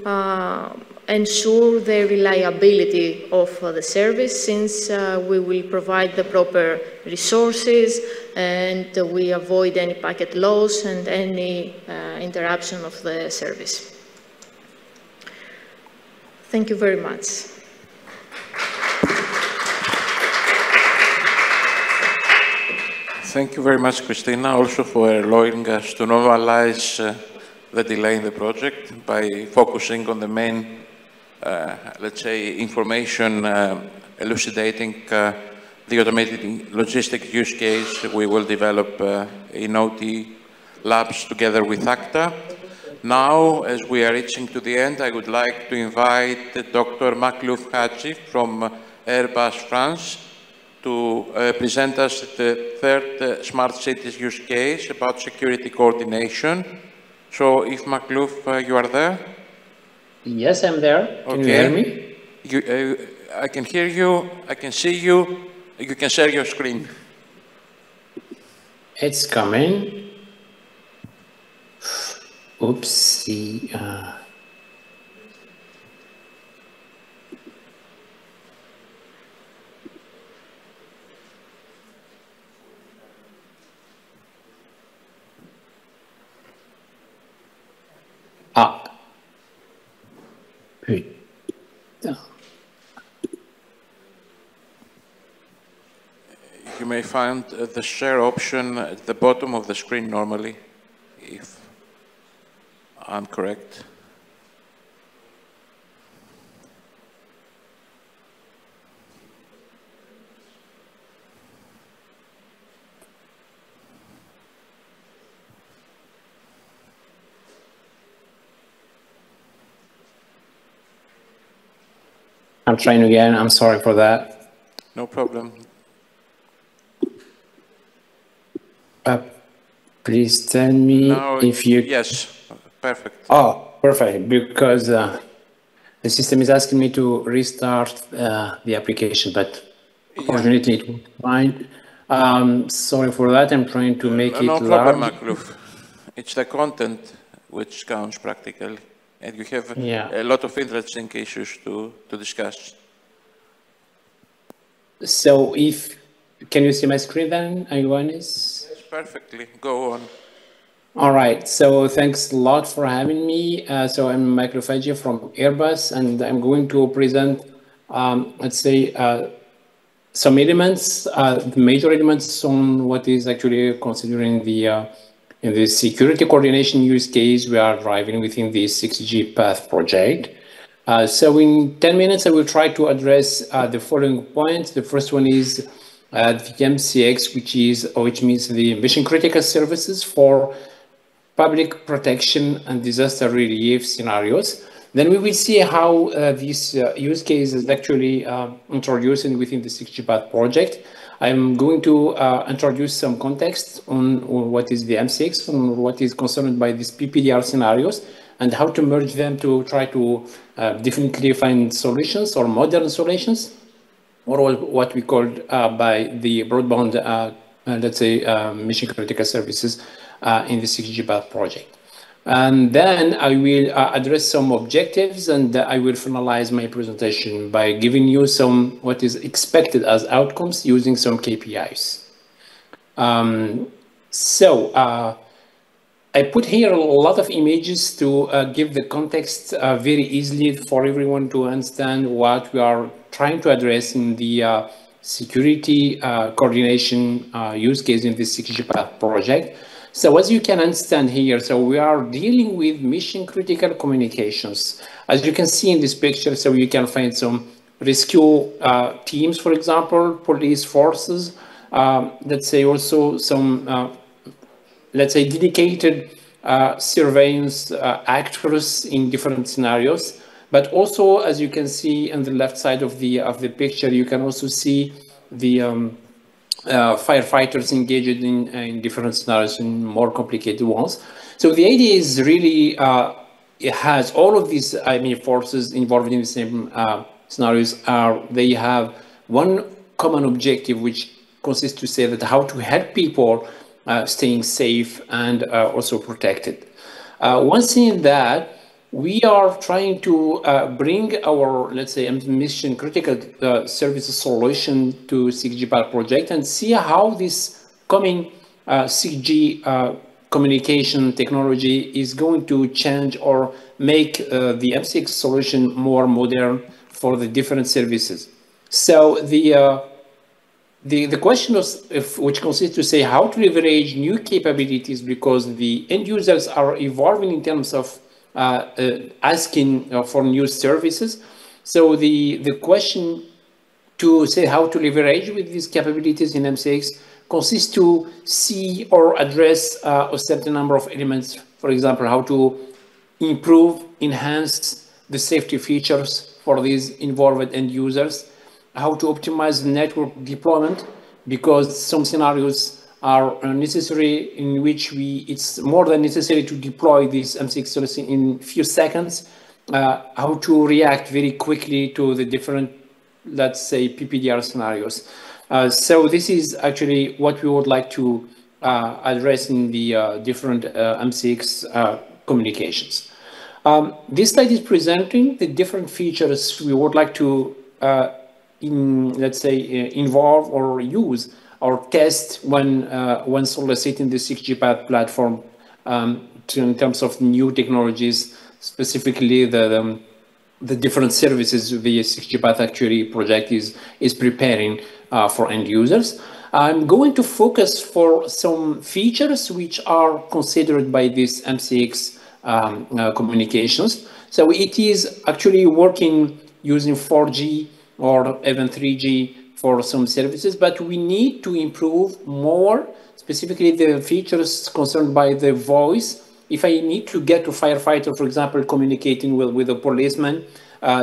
ensure the reliability of the service, since we will provide the proper resources and we avoid any packet loss and any interruption of the service. Thank you very much. Thank you very much, Christina, also for allowing us to normalize the delay in the project by focusing on the main, let's say, information elucidating the automated logistic use case we will develop in OT labs together with ACTA. Now, as we are reaching to the end, I would like to invite Dr. Makhlouf Hadji from Airbus France to present us the third smart cities use case about security coordination. So, if Makhlouf, you are there? Yes, I'm there. Can you hear me? I can hear you, I can see you, you can share your screen. It's coming. Oopsie. You may find the share option at the bottom of the screen normally, if I'm correct. I'm trying again. I'm sorry for that. No problem. Please tell me if you... Yes, perfect. Oh, perfect, because the system is asking me to restart the application, but unfortunately it won't find. Sorry for that. I'm trying to make it large. No problem, Makhlouf. It's the content which counts practically. And you have a lot of interesting issues to discuss. So can you see my screen then, Ioannis? Yes, perfectly. Go on. All right. So thanks a lot for having me. So I'm Makhlouf Hadji from Airbus, and I'm going to present, let's say, some elements, the major elements on what is actually considering in the security coordination use case we are driving within the 6G Path project. So in 10 minutes, I will try to address the following points. The first one is the MCX, which means the mission critical services for public protection and disaster relief scenarios. Then we will see how this use case is actually introduced within the 6G Path project. I'm going to introduce some context on what is the MCX and what is concerned by these PPDR scenarios and how to merge them to try to definitely find solutions or modern solutions, or what we call by the broadband, let's say, mission critical services in the 6G Path project. And then I will address some objectives, and I will finalize my presentation by giving you some what is expected as outcomes using some KPIs. I put here a lot of images to give the context very easily for everyone to understand what we are trying to address in the security coordination use case in the 6G Path project. So as you can understand here, so we are dealing with mission critical communications. As you can see in this picture, so you can find some rescue teams, for example, police forces, let's say also some, let's say, dedicated surveillance actors in different scenarios. But also, as you can see on the left side of the picture, you can also see the firefighters engaged in different scenarios, in more complicated ones. So the idea is really, it has all of these, forces involved in the same scenarios. They have one common objective, which consists to say that how to help people staying safe and also protected. One thing that we are trying to bring our, let's say, mission critical services solution to 6G Path project and see how this coming 6G communication technology is going to change or make the MCX solution more modern for the different services. So the question which consists to say how to leverage new capabilities, because the end users are evolving in terms of asking for new services. So the question to say how to leverage with these capabilities in MCX consists to see or address a certain number of elements. For example, how to improve, enhance the safety features for these involved end users, how to optimize the network deployment, because some scenarios are necessary in which it's more than necessary to deploy this MCX solution in a few seconds, how to react very quickly to the different, let's say, PPDR scenarios. So this is actually what we would like to address in the different MCX communications. This slide is presenting the different features we would like to, let's say, involve or use or test when soliciting the 6G Path platform in terms of new technologies, specifically the different services the 6G Path actually project is preparing for end users. I'm going to focus for some features which are considered by this MCX communications. So it is actually working using 4G or even 3G for some services, but we need to improve more, specifically the features concerned by the voice. If I need to get a firefighter, for example, communicating with a policeman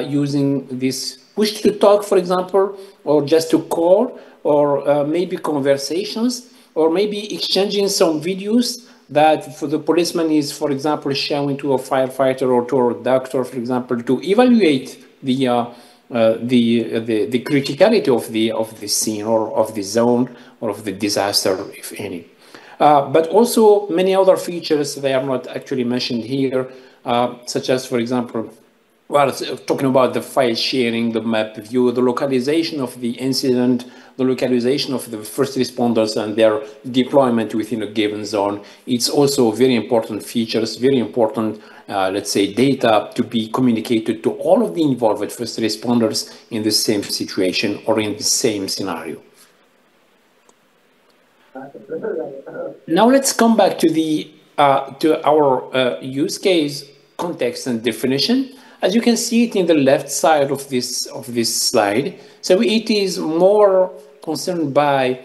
using this push to talk, for example, or just to call, or maybe conversations, or maybe exchanging some videos that for the policeman is, for example, showing to a firefighter or to a doctor, for example, to evaluate the criticality of the scene or of the zone or of the disaster, if any. But also many other features, they are not actually mentioned here, such as, for example, well, talking about the file sharing, the map view, the localization of the incident, the localization of the first responders and their deployment within a given zone. It's also very important features, very important, let's say, data to be communicated to all of the involved first responders in the same situation or in the same scenario. Now let's come back to our use case context and definition. As you can see it in the left side of this slide, so it is more concerned by,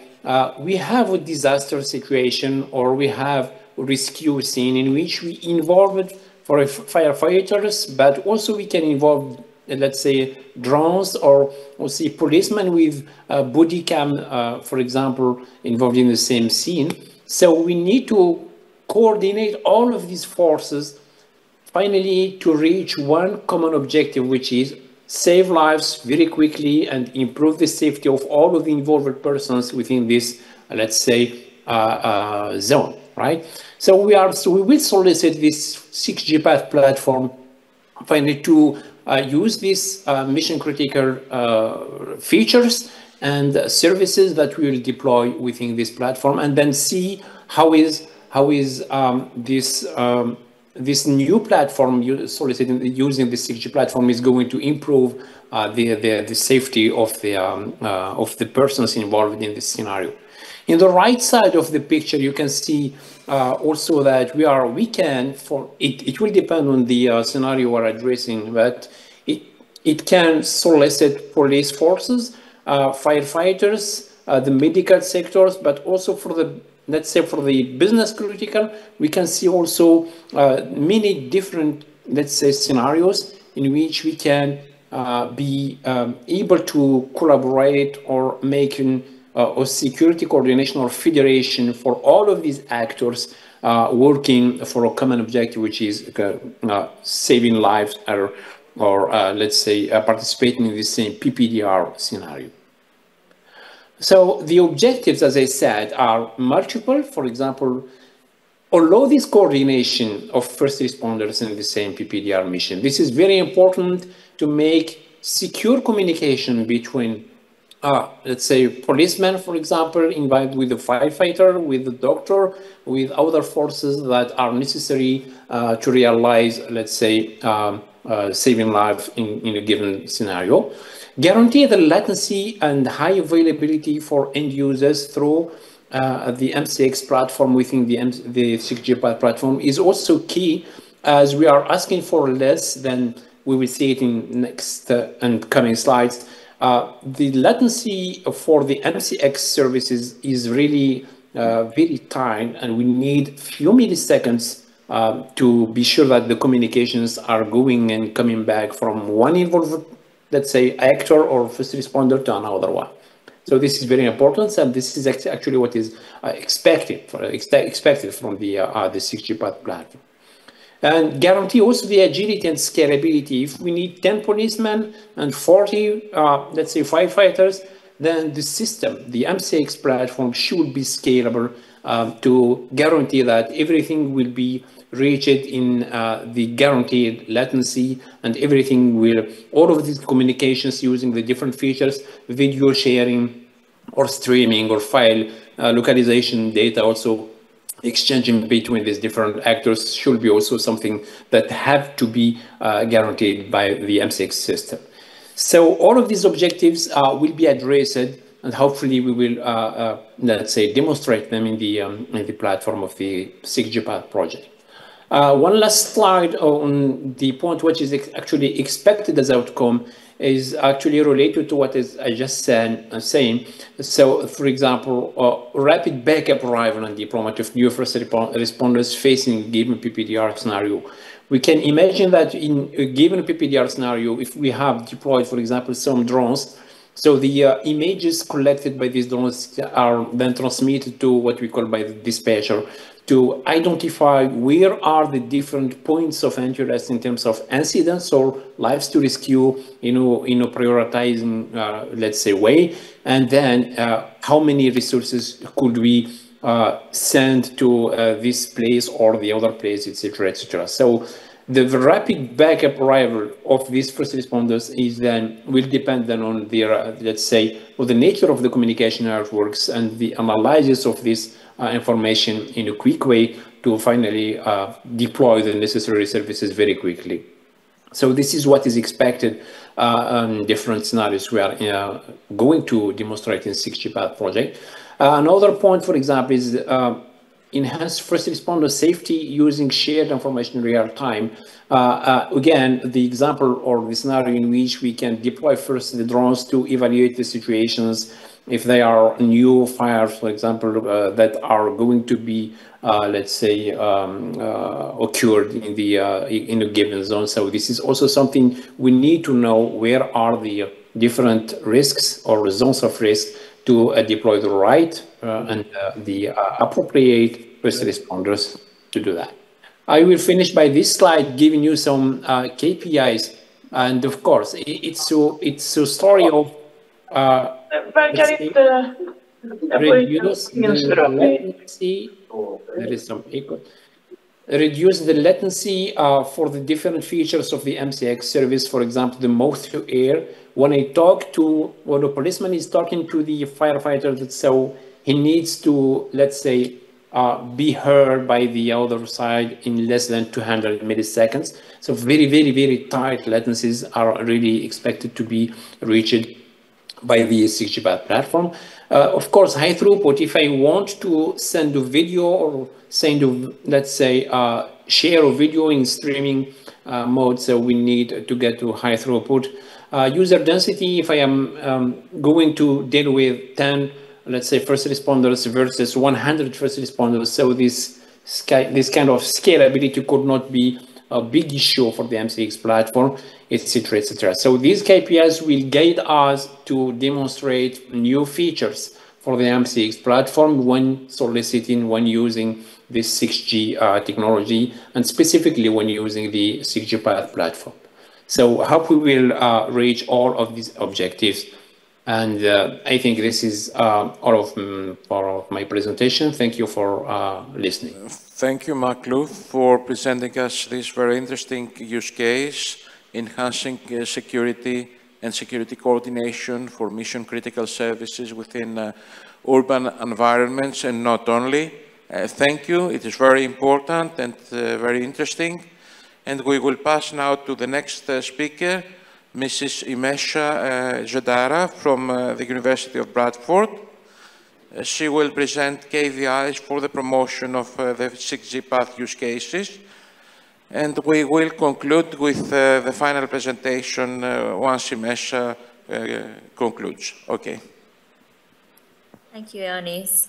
we have a disaster situation or we have a rescue scene in which we involve for firefighters, but also we can involve, let's say, drones or also policemen with body cam, for example, involved in the same scene. So we need to coordinate all of these forces finally to reach one common objective, which is save lives very quickly and improve the safety of all of the involved persons within this, let's say, zone, right? So we will solicit this 6G Path platform finally to use these mission critical features and services that we will deploy within this platform, and then see how is this new platform soliciting using the 6G platform is going to improve the safety of the persons involved in this scenario. In the right side of the picture, you can see also that it will depend on the scenario we're addressing, but it can solicit police forces, firefighters, the medical sectors, but also for the, let's say, for the business critical, we can see also many different, let's say, scenarios in which we can be able to collaborate or make a security coordination or federation for all of these actors working for a common objective, which is saving lives or let's say, participating in the same PPDR scenario. So the objectives, as I said, are multiple. For example, allow this coordination of first responders in the same PPDR mission. This is very important to make secure communication between, let's say, policemen, for example, involved with the firefighter, with the doctor, with other forces that are necessary to realize, let's say, saving lives in a given scenario. Guarantee the latency and high availability for end users through the MCX platform within the 6G platform is also key, as we are asking for less than we will see it in next and coming slides. The latency for the MCX services is really very tight, and we need few milliseconds to be sure that the communications are going and coming back from one involved, let's say, actor or first responder to another one. So this is very important, and this is actually what is expected from the 6G Path platform. And guarantee also the agility and scalability. If we need 10 policemen and 40, let's say, firefighters, then the system, the MCX platform, should be scalable to guarantee that everything will be reached in the guaranteed latency, and everything will, all of these communications using the different features, video sharing or streaming or file localization data, also exchanging between these different actors, should be also something that have to be guaranteed by the MCX system. So all of these objectives will be addressed, and hopefully we will, let's say, demonstrate them in the platform of the 6G Path project. One last slide on the point which is actually expected as outcome is actually related to what I just saying. So, for example, rapid backup arrival and deployment of new first responders facing a given PPDR scenario. We can imagine that in a given PPDR scenario, if we have deployed, for example, some drones, so the images collected by these drones are then transmitted to what we call by the dispatcher to identify where are the different points of interest in terms of incidents or lives to rescue, in a prioritizing, let's say, way, and then how many resources could we send to this place or the other place, etc., etc. So the rapid backup arrival of these first responders will depend then on their, let's say, on the nature of the communication networks and the analysis of this information in a quick way to finally deploy the necessary services very quickly. So this is what is expected in different scenarios we are going to demonstrate in 6G Path project. Another point, for example, is enhance first responder safety using shared information in real time. Again, the example or the scenario in which we can deploy first the drones to evaluate the situations if there are new fires, for example, that are going to be, let's say, occurred in a given zone. So this is also something we need to know, where are the different risks or zones of risk to deploy the right and the appropriate first responders to do that. I will finish by this slide giving you some KPIs, and of course it's a story of reduce the latency. There is some echo. Reduce the latency for the different features of the MCX service. For example, the mouth to air. When I talk to, when the policeman is talking to the firefighter, so he needs to, let's say, be heard by the other side in less than 200 milliseconds. So very, very, very tight latencies are really expected to be reached by the 6G PAD platform. Of course, high throughput, if I want to send a video or send, let's say, share a video in streaming mode, so we need to get to high throughput. User density, if I am going to deal with 10, let's say, first responders versus 100 first responders, so this kind of scalability could not be a big issue for the MCX platform, etc., etc. So these KPIs will guide us to demonstrate new features for the MCX platform when soliciting, when using this 6G technology, and specifically when using the 6G PAD platform. So I hope we will reach all of these objectives. And I think this is all of my presentation. Thank you for listening. Thank you, Makluf, for presenting us this very interesting use case, enhancing security and security coordination for mission-critical services within urban environments, and not only. Thank you. It is very important and very interesting. And we will pass now to the next speaker, Mrs. Imesha Jodara from the University of Bradford. She will present KVIs for the promotion of the 6G path use cases. And we will conclude with the final presentation once Imesha concludes. Okay. Thank you, Ioannis.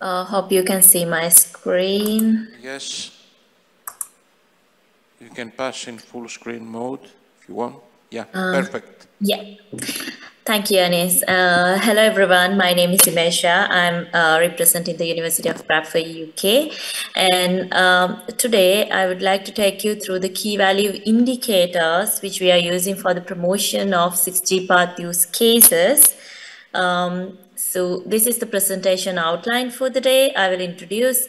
Hope you can see my screen. Yes. You can pass in full screen mode if you want. Yeah, perfect. Yeah. Thank you, Ioannis. Hello, everyone. My name is Imesha. I'm representing the University of Bradford, UK. And today, I would like to take you through the key value indicators which we are using for the promotion of 6G path use cases. So this is the presentation outline for the day. I will introduce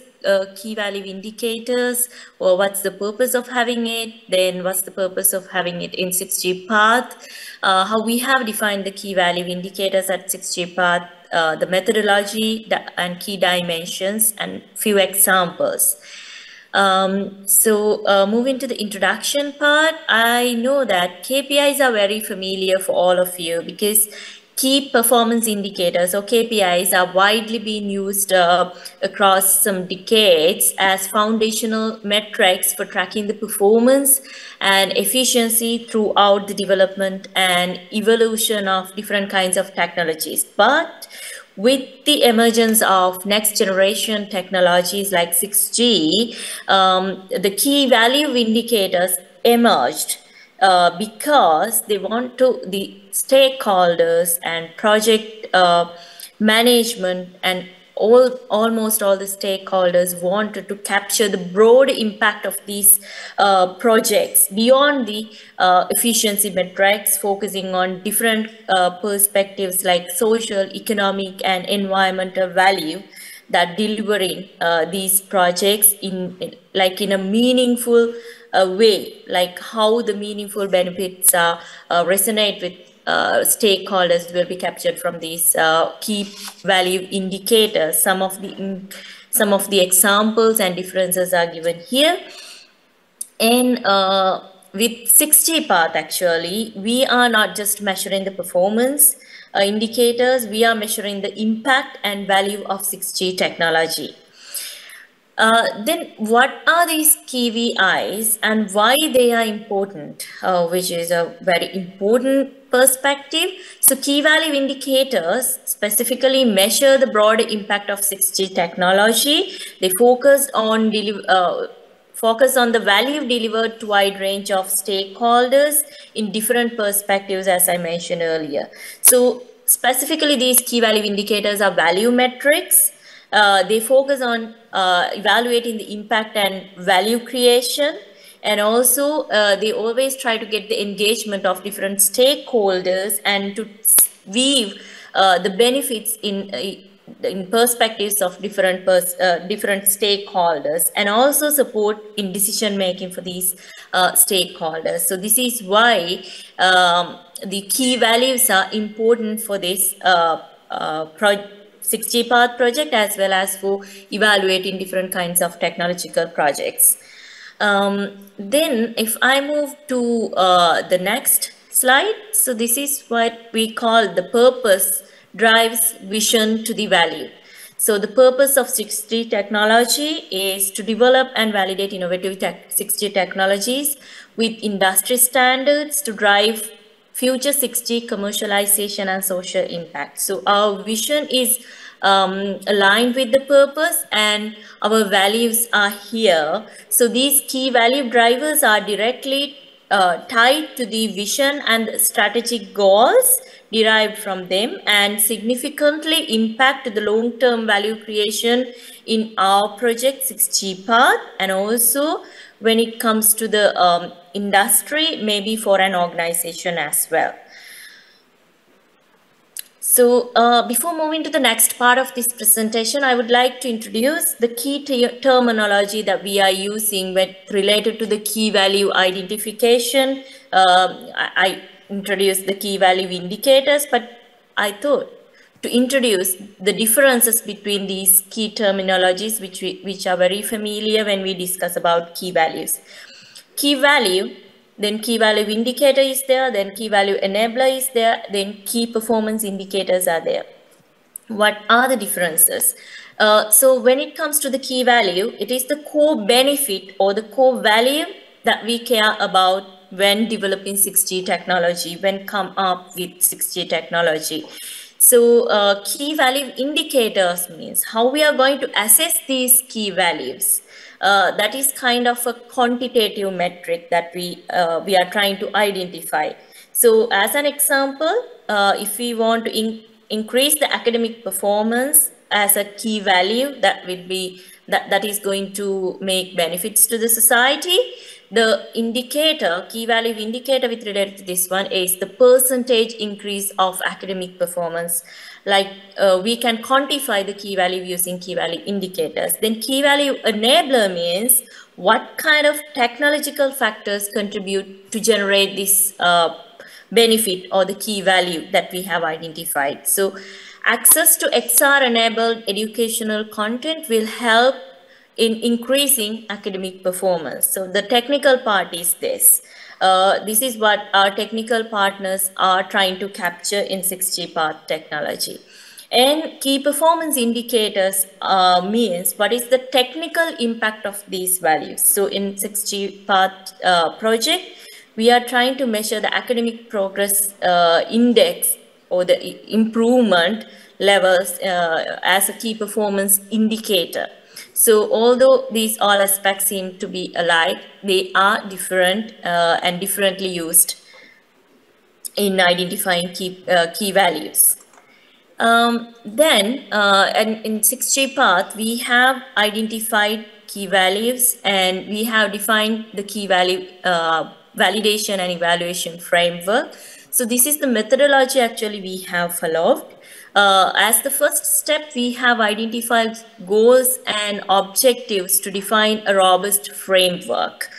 key value indicators, or what's the purpose of having it, then what's the purpose of having it in 6G path, how we have defined the key value indicators at 6G path, the methodology and key dimensions, and few examples. Moving to the introduction part, I know that KPIs are very familiar for all of you because key performance indicators, or KPIs, are widely being used across some decades as foundational metrics for tracking the performance and efficiency throughout the development and evolution of different kinds of technologies. But with the emergence of next generation technologies like 6G, the key value indicators emerged because they want to, the stakeholders and project management and almost all the stakeholders wanted to capture the broad impact of these projects beyond the efficiency metrics, focusing on different perspectives like social, economic, and environmental value that delivering these projects in a meaningful way, like how the meaningful benefits resonate with stakeholders will be captured from these key value indicators. Some of the examples and differences are given here. And with 6G path, actually, we are not just measuring the performance indicators, we are measuring the impact and value of 6G technology. Then what are these key VIs and why they are important, which is a very important perspective. So key value indicators specifically measure the broader impact of 6G technology. They focus on the value delivered to a wide range of stakeholders in different perspectives, as I mentioned earlier. So specifically, these key value indicators are value metrics. They focus on evaluating the impact and value creation, and also they always try to get the engagement of different stakeholders and to weave the benefits in perspectives of different stakeholders, and also support in decision making for these stakeholders. So this is why the key values are important for this 6G Path project, as well as for evaluating different kinds of technological projects. Then if I move to the next slide, so this is what we call the purpose drives vision to the value. So the purpose of 6G technology is to develop and validate innovative 6G technologies with industry standards to drive future 6G commercialization and social impact. So our vision is aligned with the purpose, and our values are here. So these key value drivers are directly tied to the vision and the strategic goals derived from them, and significantly impact the long-term value creation in our project 6G Path, and also when it comes to the industry, maybe for an organization as well. So before moving to the next part of this presentation, I would like to introduce the key terminology that we are using related to the key value identification. I introduced the key value indicators, but I thought to introduce the differences between these key terminologies, which are very familiar when we discuss about key values. Key value, then key value indicator is there, then key value enabler is there, then key performance indicators are there. What are the differences? So when it comes to the key value, it is the core benefit or the core value that we care about when developing 6G technology, when come up with 6G technology. So key value indicators means how we are going to assess these key values. That is kind of a quantitative metric that we are trying to identify. So as an example, if we want to increase the academic performance as a key value, that will be that is going to make benefits to the society. The indicator, key value indicator with related to this one is the percentage increase of academic performance. Like we can quantify the key value using key value indicators. Then key value enabler means what kind of technological factors contribute to generate this benefit or the key value that we have identified. So access to XR enabled educational content will help in increasing academic performance. So the technical part is this. This is what our technical partners are trying to capture in 6G Path technology. And key performance indicators means what is the technical impact of these values. So in 6G Path project, we are trying to measure the academic progress index or the improvement levels as a key performance indicator. So although these all aspects seem to be alike, they are different and differently used in identifying key values. Then in 6G Path, we have identified key values and we have defined the key value validation and evaluation framework. So this is the methodology actually we have followed. As the first step, we have identified goals and objectives to define a robust framework.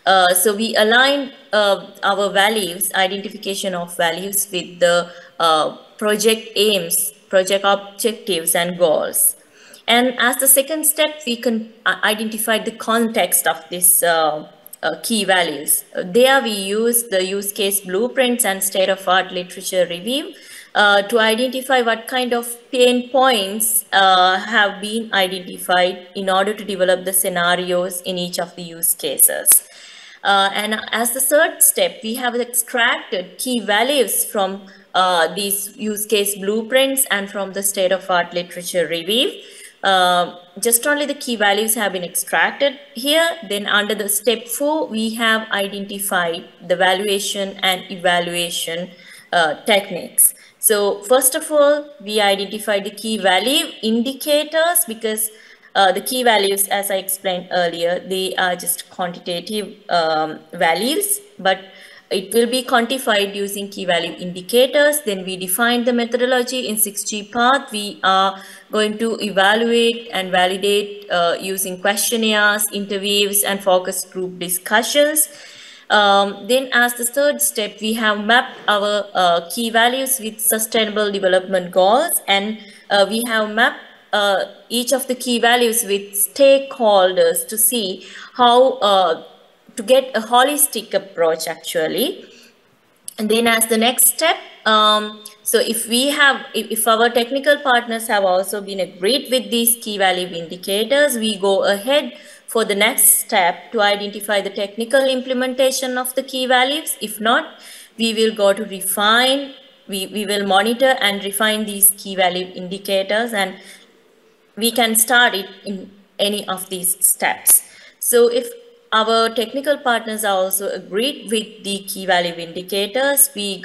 So we align our values, identification of values with the project aims, project objectives and goals. And as the second step, we can identify the context of this key values. There we use the use case blueprints and state-of-art literature review to identify what kind of pain points have been identified in order to develop the scenarios in each of the use cases. And as the third step, we have extracted key values from these use case blueprints and from the state-of-art literature review. Just only the key values have been extracted here. Then under the step 4, we have identified the valuation and evaluation techniques. So first of all, we identified the key value indicators, because the key values, as I explained earlier, they are just quantitative values, but it will be quantified using key value indicators. Then we define the methodology in 6G path. We are going to evaluate and validate using questionnaires, interviews, and focus group discussions. Then as the third step, we have mapped our key values with sustainable development goals, and we have mapped each of the key values with stakeholders to see how to get a holistic approach actually. And then as the next step, so if our technical partners have also been agreed with these key value indicators, we go ahead for the next step to identify the technical implementation of the key values. If not, we will go to refine, we will monitor and refine these key value indicators, and we can start it in any of these steps. So if our technical partners are also agreed with the key value indicators, we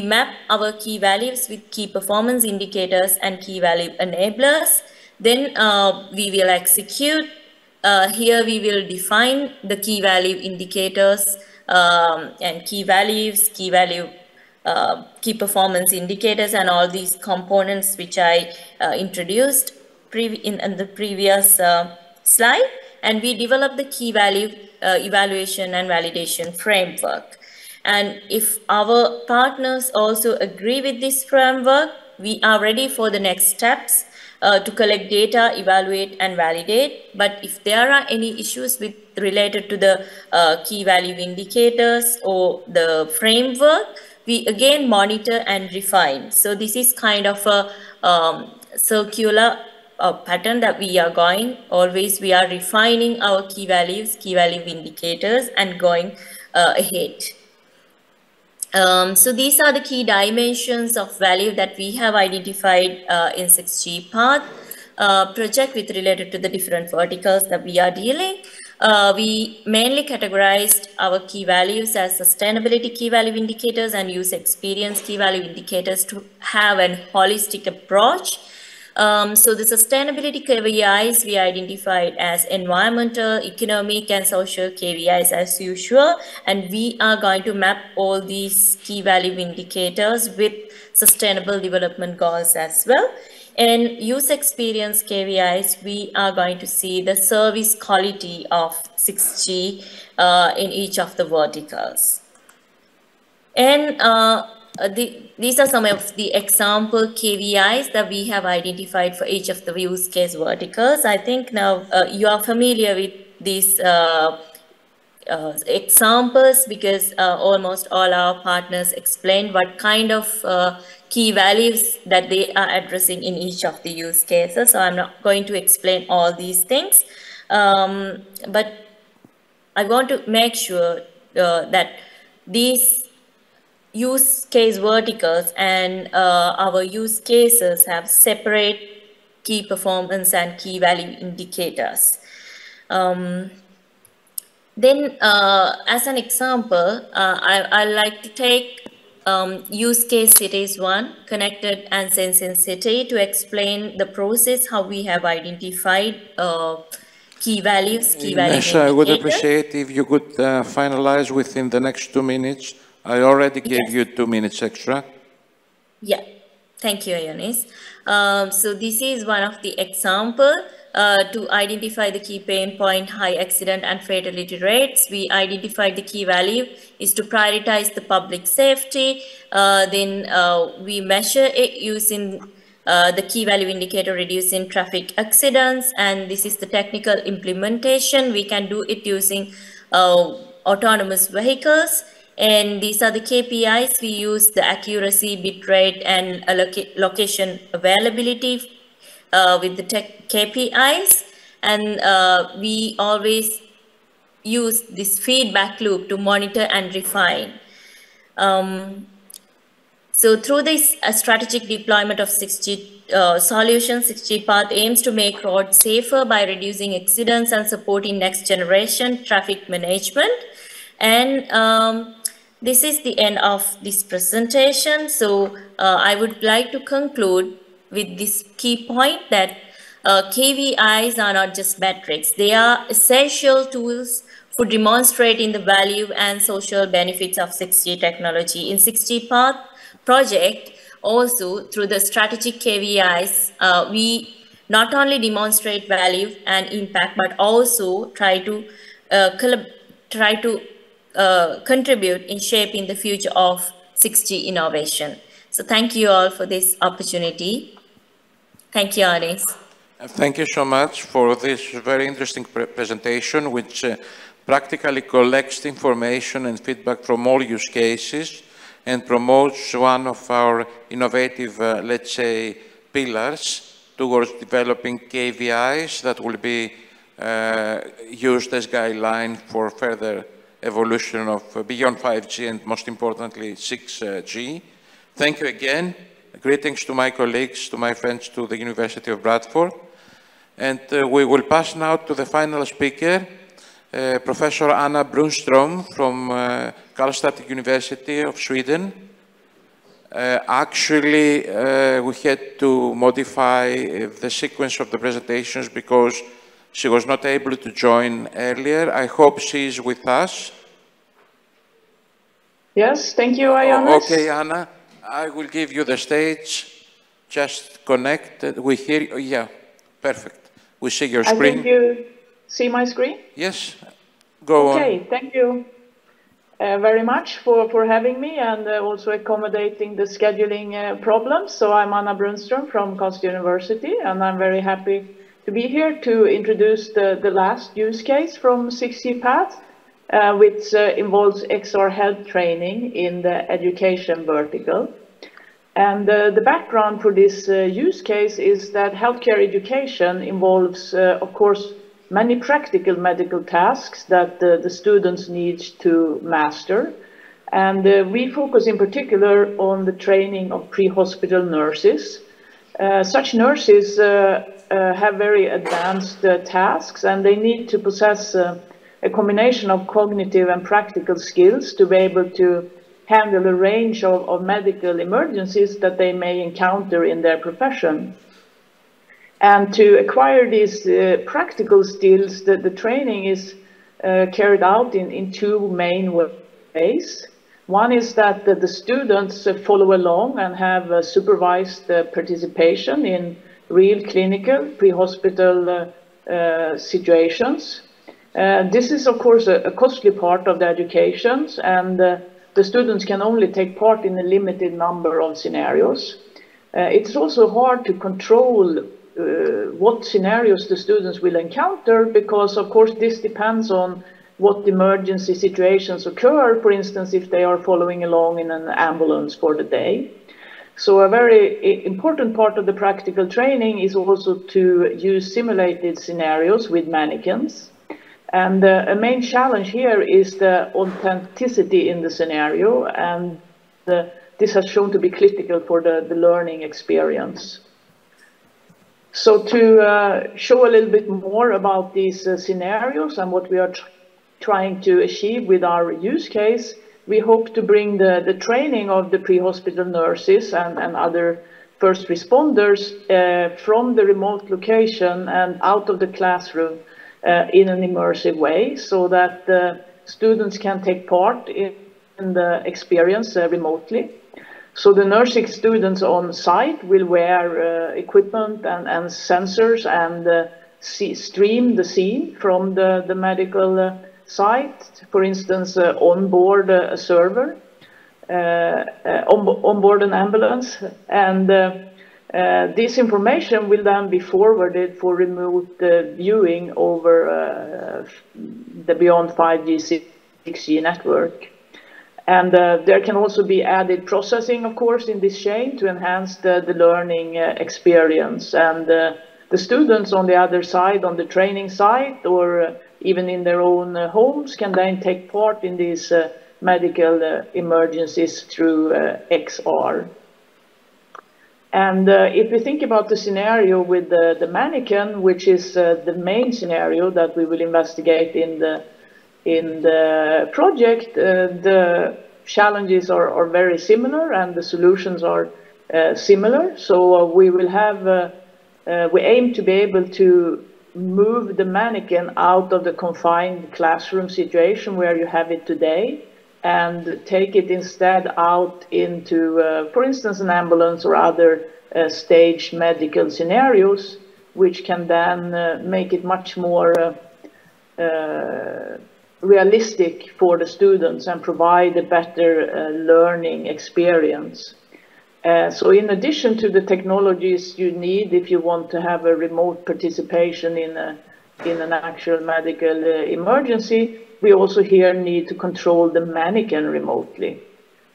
map our key values with key performance indicators and key value enablers. Then we will execute. Here we will define the key value indicators and key values, key performance indicators, and all these components which I introduced in the previous slide. And we develop the key value evaluation and validation framework. And if our partners also agree with this framework, we are ready for the next steps to collect data, evaluate, and validate. But if there are any issues related to the key value indicators or the framework, we again monitor and refine. So this is kind of a circular pattern that we are going. Always we are refining our key values, key value indicators, and going ahead. So these are the key dimensions of value that we have identified in 6G path project with related to the different verticals that we are dealing. We mainly categorized our key values as sustainability key value indicators and user experience key value indicators to have a holistic approach. So the sustainability KVIs we identified as environmental, economic, and social KVIs as usual, and we are going to map all these key value indicators with sustainable development goals as well. And user experience KVIs, we are going to see the service quality of 6G in each of the verticals. And these are some of the example KVIs that we have identified for each of the use case verticals. I think now you are familiar with these examples because almost all our partners explained what kind of key values that they are addressing in each of the use cases. So I'm not going to explain all these things, but I want to make sure that these use case verticals and our use cases have separate key performance and key value indicators. Then as an example, I like to take use case cities 1, connected and sensing city, to explain the process, how we have identified key values, key value indicators. I would appreciate if you could finalize within the next 2 minutes. I already gave you 2 minutes extra. Yeah, thank you, Ionis. So this is one of the example to identify the key pain point, high accident and fatality rates. We identified the key value is to prioritize the public safety. Then we measure it using the key value indicator reducing traffic accidents, and this is the technical implementation. We can do it using autonomous vehicles. And these are the KPIs. We use the accuracy, bitrate, and location availability with the KPIs. And we always use this feedback loop to monitor and refine. So through this strategic deployment of 6G solutions, 6G Path aims to make roads safer by reducing accidents and supporting next generation traffic management. And this is the end of this presentation. So I would like to conclude with this key point that KVIs are not just metrics. They are essential tools for demonstrating the value and social benefits of 6G technology. In 6G Path project, also through the strategic KVIs, we not only demonstrate value and impact, but also try to contribute in shaping the future of 6G innovation. So thank you all for this opportunity. Thank you, Anis. Thank you so much for this very interesting presentation, which practically collects information and feedback from all use cases and promotes one of our innovative, let's say, pillars towards developing KVIs that will be used as guideline for further evolution of beyond 5G and, most importantly, 6G. Thank you again. Greetings to my colleagues, to my friends, to the University of Bradford. And we will pass now to the final speaker, Professor Anna Brunström from Karlstad University of Sweden. Actually, we had to modify the sequence of the presentations because she was not able to join earlier. I hope she is with us. Yes, thank you, Ioannis. Okay, Anna, I will give you the stage. Just connect. We hear you. Yeah, perfect. We see your screen. I think you see my screen? Yes, go on. Okay, thank you very much for having me and also accommodating the scheduling problems. So I'm Anna Brunström from Karlstad University, and I'm very happy to be here to introduce the last use case from 6G Path, which involves XR health training in the education vertical. And the background for this use case is that healthcare education involves, of course, many practical medical tasks that the students need to master. And we focus in particular on the training of pre-hospital nurses. Such nurses have very advanced tasks, and they need to possess a combination of cognitive and practical skills to be able to handle a range of medical emergencies that they may encounter in their profession. And to acquire these practical skills, the training is carried out in two main ways. One is that the students follow along and have supervised participation in real clinical pre-hospital situations. This is, of course, a costly part of the education, and the students can only take part in a limited number of scenarios. It's also hard to control what scenarios the students will encounter because, of course, this depends on what emergency situations occur, for instance, if they are following along in an ambulance for the day. So a very important part of the practical training is also to use simulated scenarios with mannequins. And a main challenge here is the authenticity in the scenario, and this has shown to be critical for the learning experience. So to show a little bit more about these scenarios and what we are trying to achieve with our use case, we hope to bring the training of the pre-hospital nurses and other first responders from the remote location and out of the classroom in an immersive way, so that the students can take part in the experience remotely. So the nursing students on site will wear equipment and sensors and stream the scene from the medical site, for instance, onboard a server, onboard an ambulance, and this information will then be forwarded for remote viewing over the beyond 5G, 6G network. And there can also be added processing, of course, in this chain to enhance the learning experience. And the students on the other side, on the training side, or even in their own homes, can then take part in these medical emergencies through XR. And if we think about the scenario with the mannequin, which is the main scenario that we will investigate in the project, the challenges are very similar and the solutions are similar. So we will have, we aim to be able to move the mannequin out of the confined classroom situation where you have it today and take it instead out into, for instance, an ambulance or other staged medical scenarios, which can then make it much more realistic for the students and provide a better learning experience. So in addition to the technologies you need if you want to have a remote participation in an actual medical emergency, we also here need to control the mannequin remotely.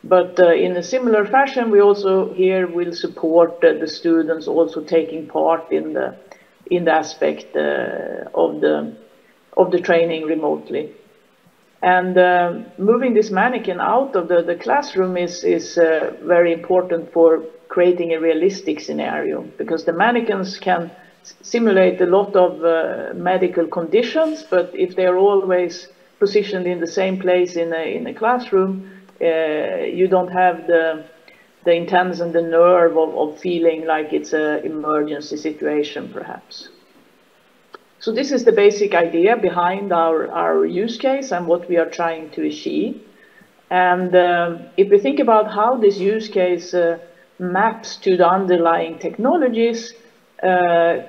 But in a similar fashion, we also here will support the students also taking part in the aspect of the training remotely. And moving this mannequin out of the classroom is very important for creating a realistic scenario, because the mannequins can simulate a lot of medical conditions, but if they're always positioned in the same place in a classroom, you don't have the intense and the nerve of feeling like it's an emergency situation, perhaps. So this is the basic idea behind our use case and what we are trying to achieve. And if we think about how this use case maps to the underlying technologies,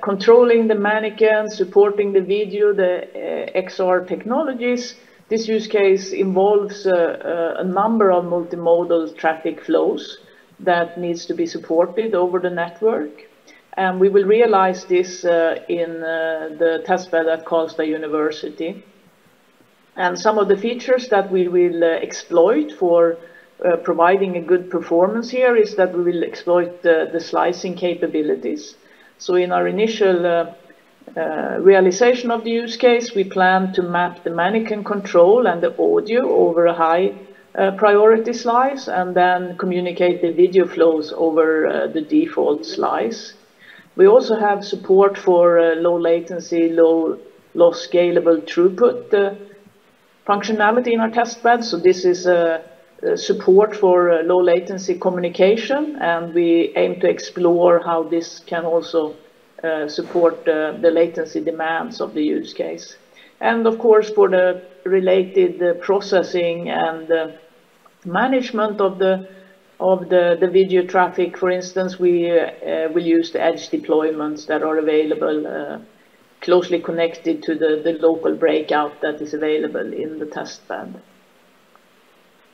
controlling the mannequin, supporting the video, the XR technologies, this use case involves a number of multimodal traffic flows that needs to be supported over the network. And we will realize this in the testbed at Karlstad University. And some of the features that we will exploit for providing a good performance here is that we will exploit the slicing capabilities. So in our initial realization of the use case, we plan to map the mannequin control and the audio over a high priority slice, and then communicate the video flows over the default slice. We also have support for low latency, low loss scalable throughput functionality in our testbed. So this is support for low latency communication, and we aim to explore how this can also support the latency demands of the use case. And of course, for the related processing and management of the video traffic, for instance, we will use the edge deployments that are available closely connected to the local breakout that is available in the testbed.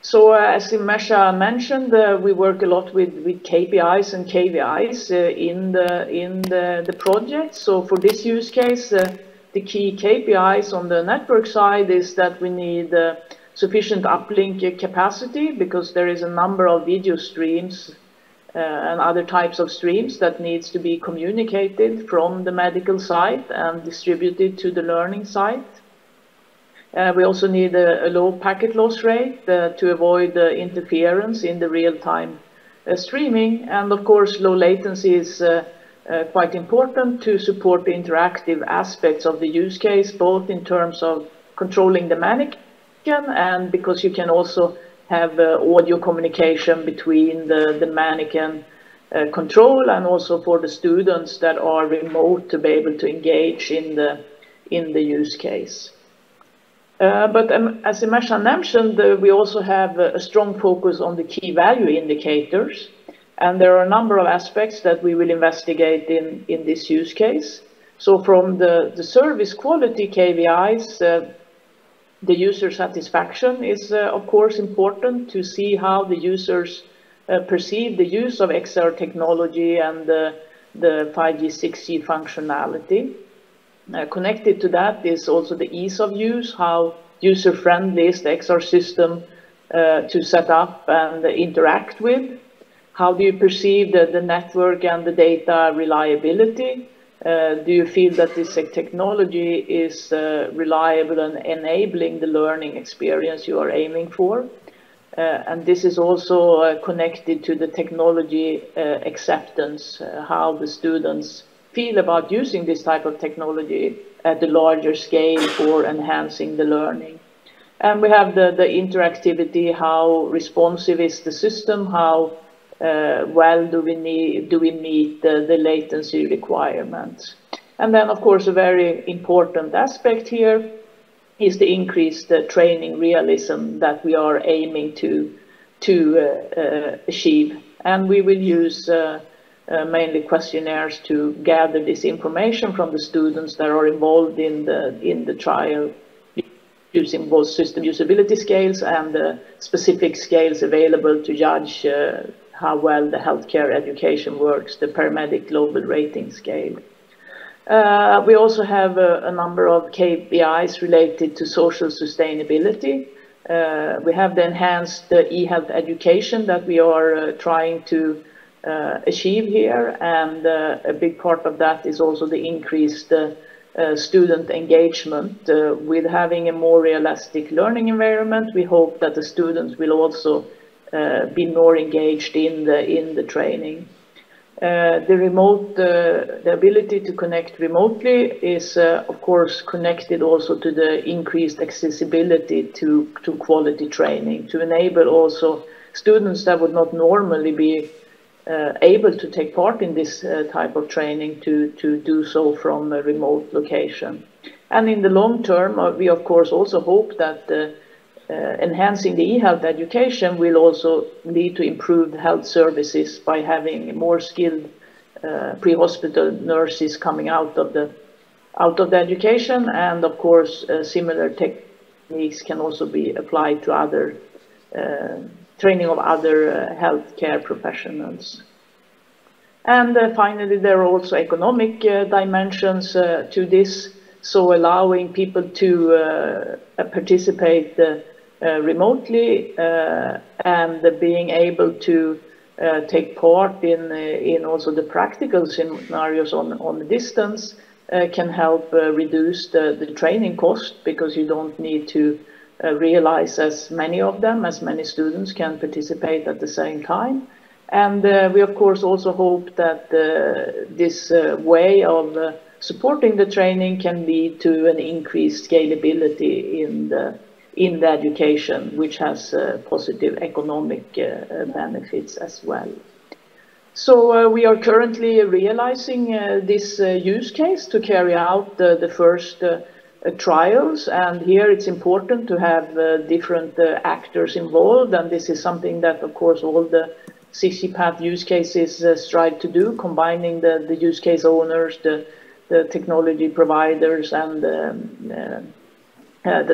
So as Imesha mentioned, we work a lot with KPIs and KVIs in the project. So for this use case, the key KPIs on the network side is that we need sufficient uplink capacity, because there is a number of video streams and other types of streams that needs to be communicated from the medical site and distributed to the learning site. We also need a low packet loss rate to avoid interference in the real-time streaming. And of course, low latency is quite important to support the interactive aspects of the use case, both in terms of controlling the mannequin and because you can also have audio communication between the mannequin control and also for the students that are remote to be able to engage in the use case. But as Imesha mentioned, we also have a strong focus on the key value indicators. And there are a number of aspects that we will investigate in this use case. So from the service quality KVIs, the user satisfaction is, of course, important to see how the users perceive the use of XR technology and the 5G, 6G functionality. Connected to that is also the ease of use, how user-friendly is the XR system to set up and interact with? How do you perceive the network and the data reliability? Do you feel that this technology is reliable and enabling the learning experience you are aiming for? And this is also connected to the technology acceptance, how the students feel about using this type of technology at a larger scale for enhancing the learning. And we have the interactivity, how responsive is the system, how well do we meet the latency requirements. And then, of course, a very important aspect here is the increased training realism that we are aiming to achieve. And we will use mainly questionnaires to gather this information from the students that are involved in the trial, using both system usability scales and specific scales available to judge how well the healthcare education works, the paramedic global rating scale. We also have a number of KPIs related to social sustainability. We have the enhanced e-health education that we are trying to achieve here, and a big part of that is also the increased student engagement. With having a more realistic learning environment, we hope that the students will also be more engaged in the training. The ability to connect remotely is, of course, connected also to the increased accessibility to quality training, to enable also students that would not normally be able to take part in this type of training to do so from a remote location. And in the long term, we of course also hope that enhancing the e-health education will also lead to improved health services by having more skilled pre-hospital nurses coming out of the education, and of course similar techniques can also be applied to other training of other healthcare professionals. And finally, there are also economic dimensions to this, so allowing people to participate remotely and being able to take part in also the practical scenarios on the distance can help reduce the training cost, because you don't need to realize as many students can participate at the same time. And we of course also hope that this way of supporting the training can lead to an increased scalability in the education, which has positive economic benefits as well. So we are currently realizing this use case to carry out the first trials, and here it's important to have different actors involved, and this is something that of course all the 60-path use cases strive to do, combining the use case owners, the technology providers, and the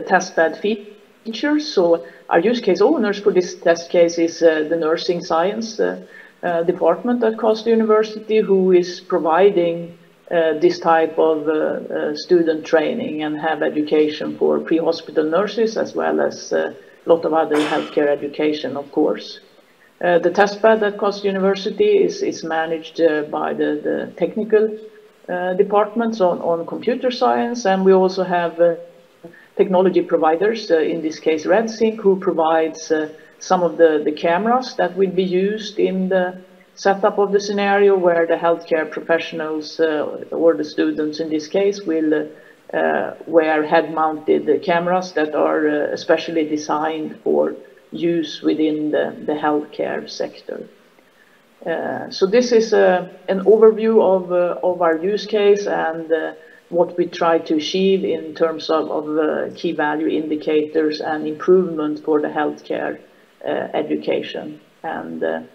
testbed features. So our use case owners for this test case is the nursing science department at Coastal University, who is providing this type of student training and have education for pre-hospital nurses, as well as a lot of other healthcare education, of course. The testbed at Coastal University is managed by the technical departments on computer science, and we also have technology providers, in this case RedSync, who provides some of the cameras that will be used in the setup of the scenario, where the healthcare professionals or the students in this case will wear head-mounted cameras that are especially designed for use within the healthcare sector. So this is an overview of our use case and what we try to achieve in terms of key value indicators and improvement for the healthcare education. And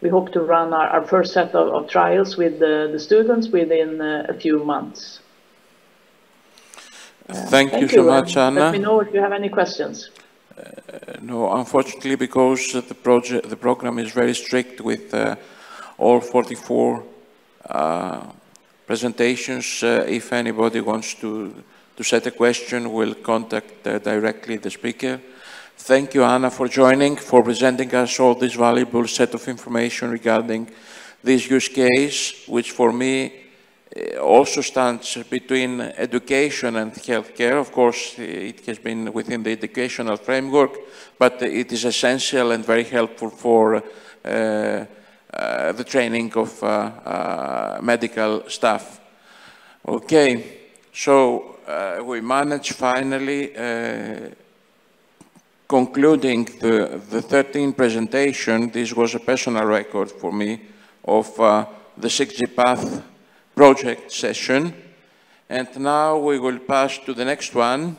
we hope to run our first set of trials with the students within a few months. Thank you so much, Anna. Let me know if you have any questions. No, unfortunately, because the program is very strict with all 44 presentations. If anybody wants to set a question, we'll contact directly the speaker. Thank you, Anna, for joining, for presenting us all this valuable set of information regarding this use case, which for me also stands between education and healthcare. Of course, it has been within the educational framework, but it is essential and very helpful for the training of medical staff. Okay, so we managed finally concluding the 13th presentation. This was a personal record for me of the 6G Path project session. And now we will pass to the next one.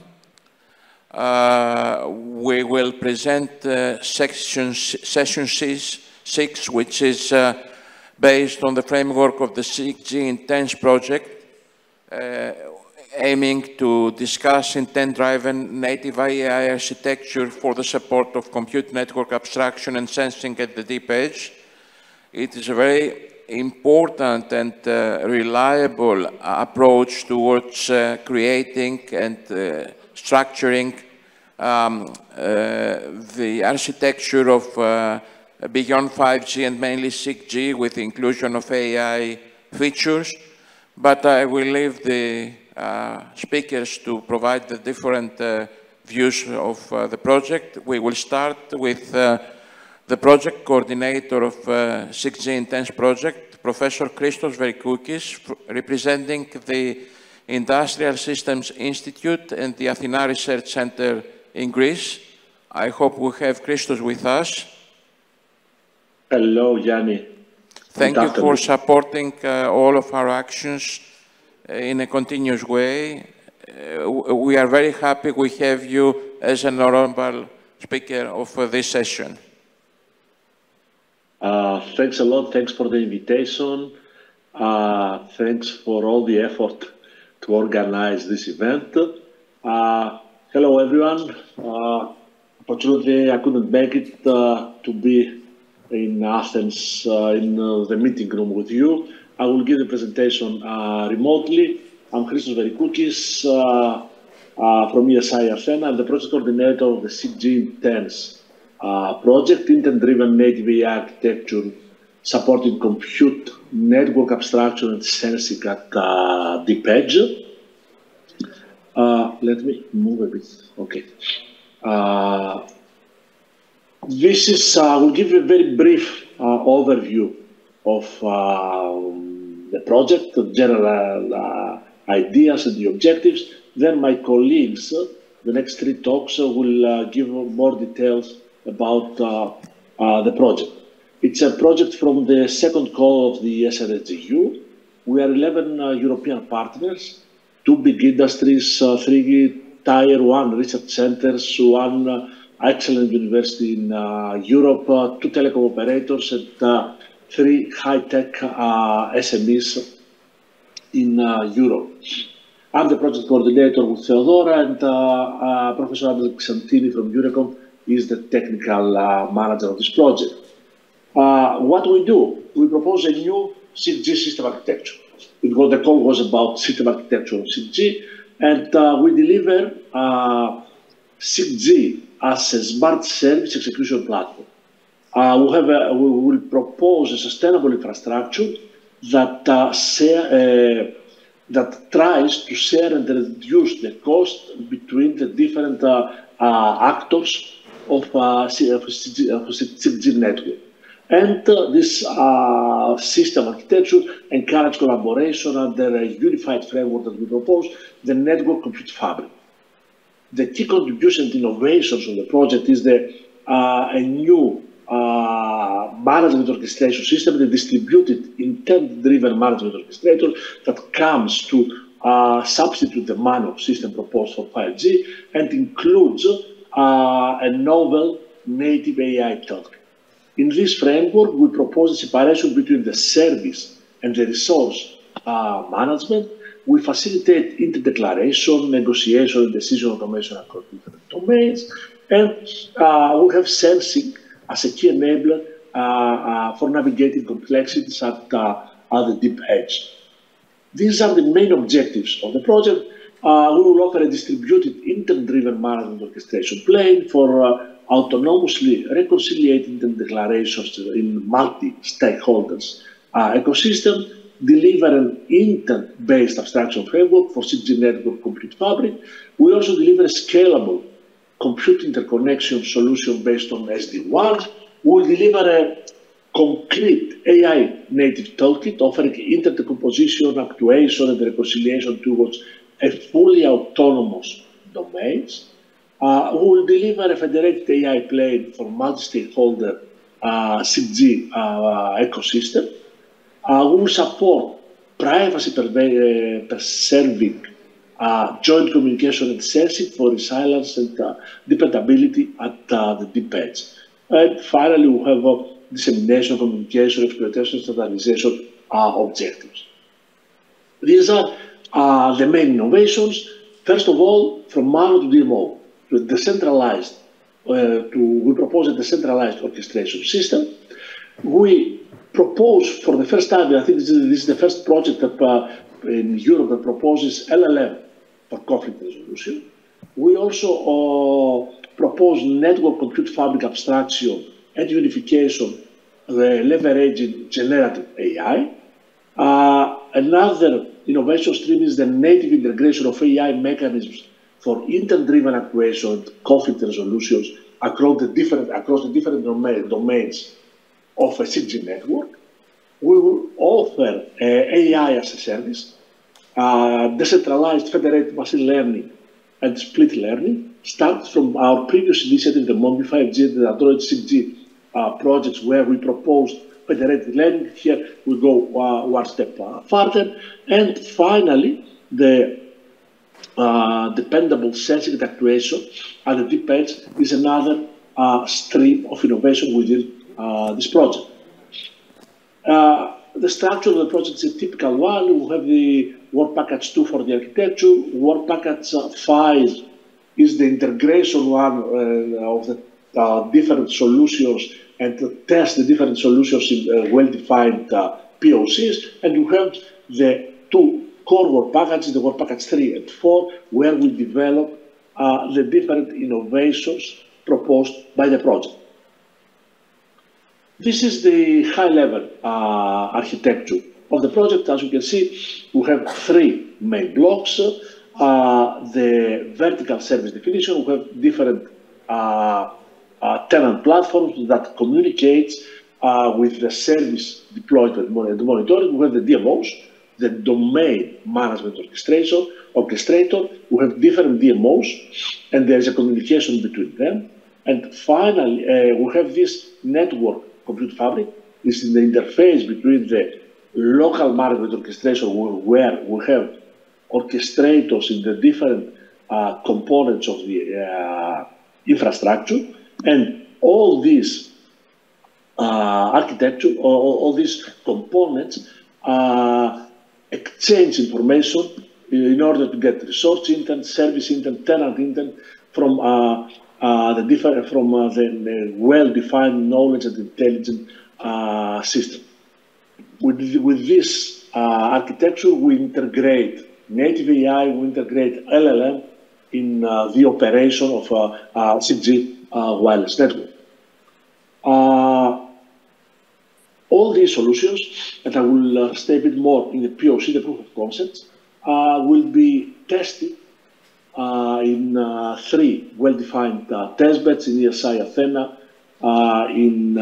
We will present session 6, which is based on the framework of the 6G Intense project, aiming to discuss intent-driven native AI architecture for the support of compute network abstraction and sensing at the deep edge. It is a very important and reliable approach towards creating and structuring the architecture of beyond 5G and mainly 6G with the inclusion of AI features. But I will leave the speakers to provide the different views of the project. We will start with the project coordinator of 6G Intense project, Professor Christos Verikoukis, representing the Industrial Systems Institute and the Athena Research Center in Greece. I hope we have Christos with us. Hello, Yanni. Thank you for supporting all of our actions in a continuous way. We are very happy we have you as an honorable speaker of this session. Thanks a lot. Thanks for the invitation. Thanks for all the effort to organize this event. Hello, everyone. Unfortunately, I couldn't make it to be in Athens in the meeting room with you. I will give the presentation remotely. I'm Christos Verikoukis from ESI Athena. I'm the project coordinator of the 6G Intense project, intent-driven native AI architecture supporting compute, network abstraction, and sensing at deep edge. Let me move a bit. Okay. This is, I will give you a very brief overview of the project, the general ideas and the objectives. Then my colleagues, the next 3 talks, will give more details about the project. It's a project from the second call of the SRSGU. We are 11 European partners, 2 big industries, 3 Tier 1 research centers, 1 excellent university in Europe, 2 telecom operators, and 3 high-tech SMEs in Europe. I'm the project coordinator with Theodora, and Professor Alex Santini from Eurocom is the technical manager of this project. What we do, we propose a new 6G system architecture. The call was about system architecture of 6G, and we deliver 6G as a smart service execution platform. We will propose a sustainable infrastructure that that tries to share and reduce the cost between the different actors of 6G network. And this system architecture encourages collaboration under a unified framework that we propose, the network compute fabric. The key contribution and innovations of the project is a new management orchestration system, the distributed intent-driven management orchestrator that comes to substitute the manual system proposed for 5G and includes a novel native AI token. In this framework, we propose a separation between the service and the resource management. We facilitate inter-declaration, negotiation, and decision automation across different domains, and we have sensing as a key enabler for navigating complexities at the deep edge. These are the main objectives of the project. We will offer a distributed intent-driven management orchestration plane for autonomously reconciliating the declarations in multi-stakeholders ecosystem, deliver an intent-based abstraction framework for 6G network compute fabric. We also deliver a scalable compute interconnection solution based on SD-WAN. We will deliver a complete AI-native toolkit offering interdecomposition, actuation, and reconciliation towards a fully autonomous domains. We will deliver a federated AI plane for multi-stakeholder 6G ecosystem. We will support privacy-preserving joint communication and sensing for resilience and dependability at the deep edge. And finally, we have dissemination, communication, exploitation, standardization objectives. These are the main innovations. First of all, from MANO to DMO, to decentralized, we propose a decentralized orchestration system. We propose for the first time, I think this is the first project that, in Europe that proposes LLM for conflict resolution. We also propose network compute fabric abstraction and unification, leveraging generative AI. Another innovation stream is the native integration of AI mechanisms for intent-driven actuation and conflict resolutions across the different domains of a 6G network. We will offer AI as a service, decentralized federated machine learning and split learning, starts from our previous initiative, the Monday 5G and the Android 6G projects, where we proposed federated learning. Here we go one step further. And finally, the dependable sensing and actuation at the deep edge is another stream of innovation within this project. The structure of the project is a typical one. We have the work package 2 for the architecture. Work package 5 is the integration one of the different solutions and to test the different solutions in well-defined POCs. And we have the two core work packages, the work package 3 and 4, where we develop the different innovations proposed by the project. This is the high-level architecture of the project. As you can see, we have three main blocks. The vertical service definition, we have different tenant platforms that communicates with the service deployed and monitoring. We have the DMOs, the domain management orchestrator. We have different DMOs, and there is a communication between them. And finally, we have this network compute fabric. This is the interface between the local management orchestration, where we have orchestrators in the different components of the infrastructure, and all these architecture, all these components exchange information in order to get resource intent, service intent, tenant intent from the well-defined knowledge and intelligent system. With this architecture, we integrate native AI, we integrate LLM in the operation of 6G wireless network. All these solutions, and I will stay a bit more in the POC, the proof of concepts, will be tested in three well-defined testbeds in ESI Athena, in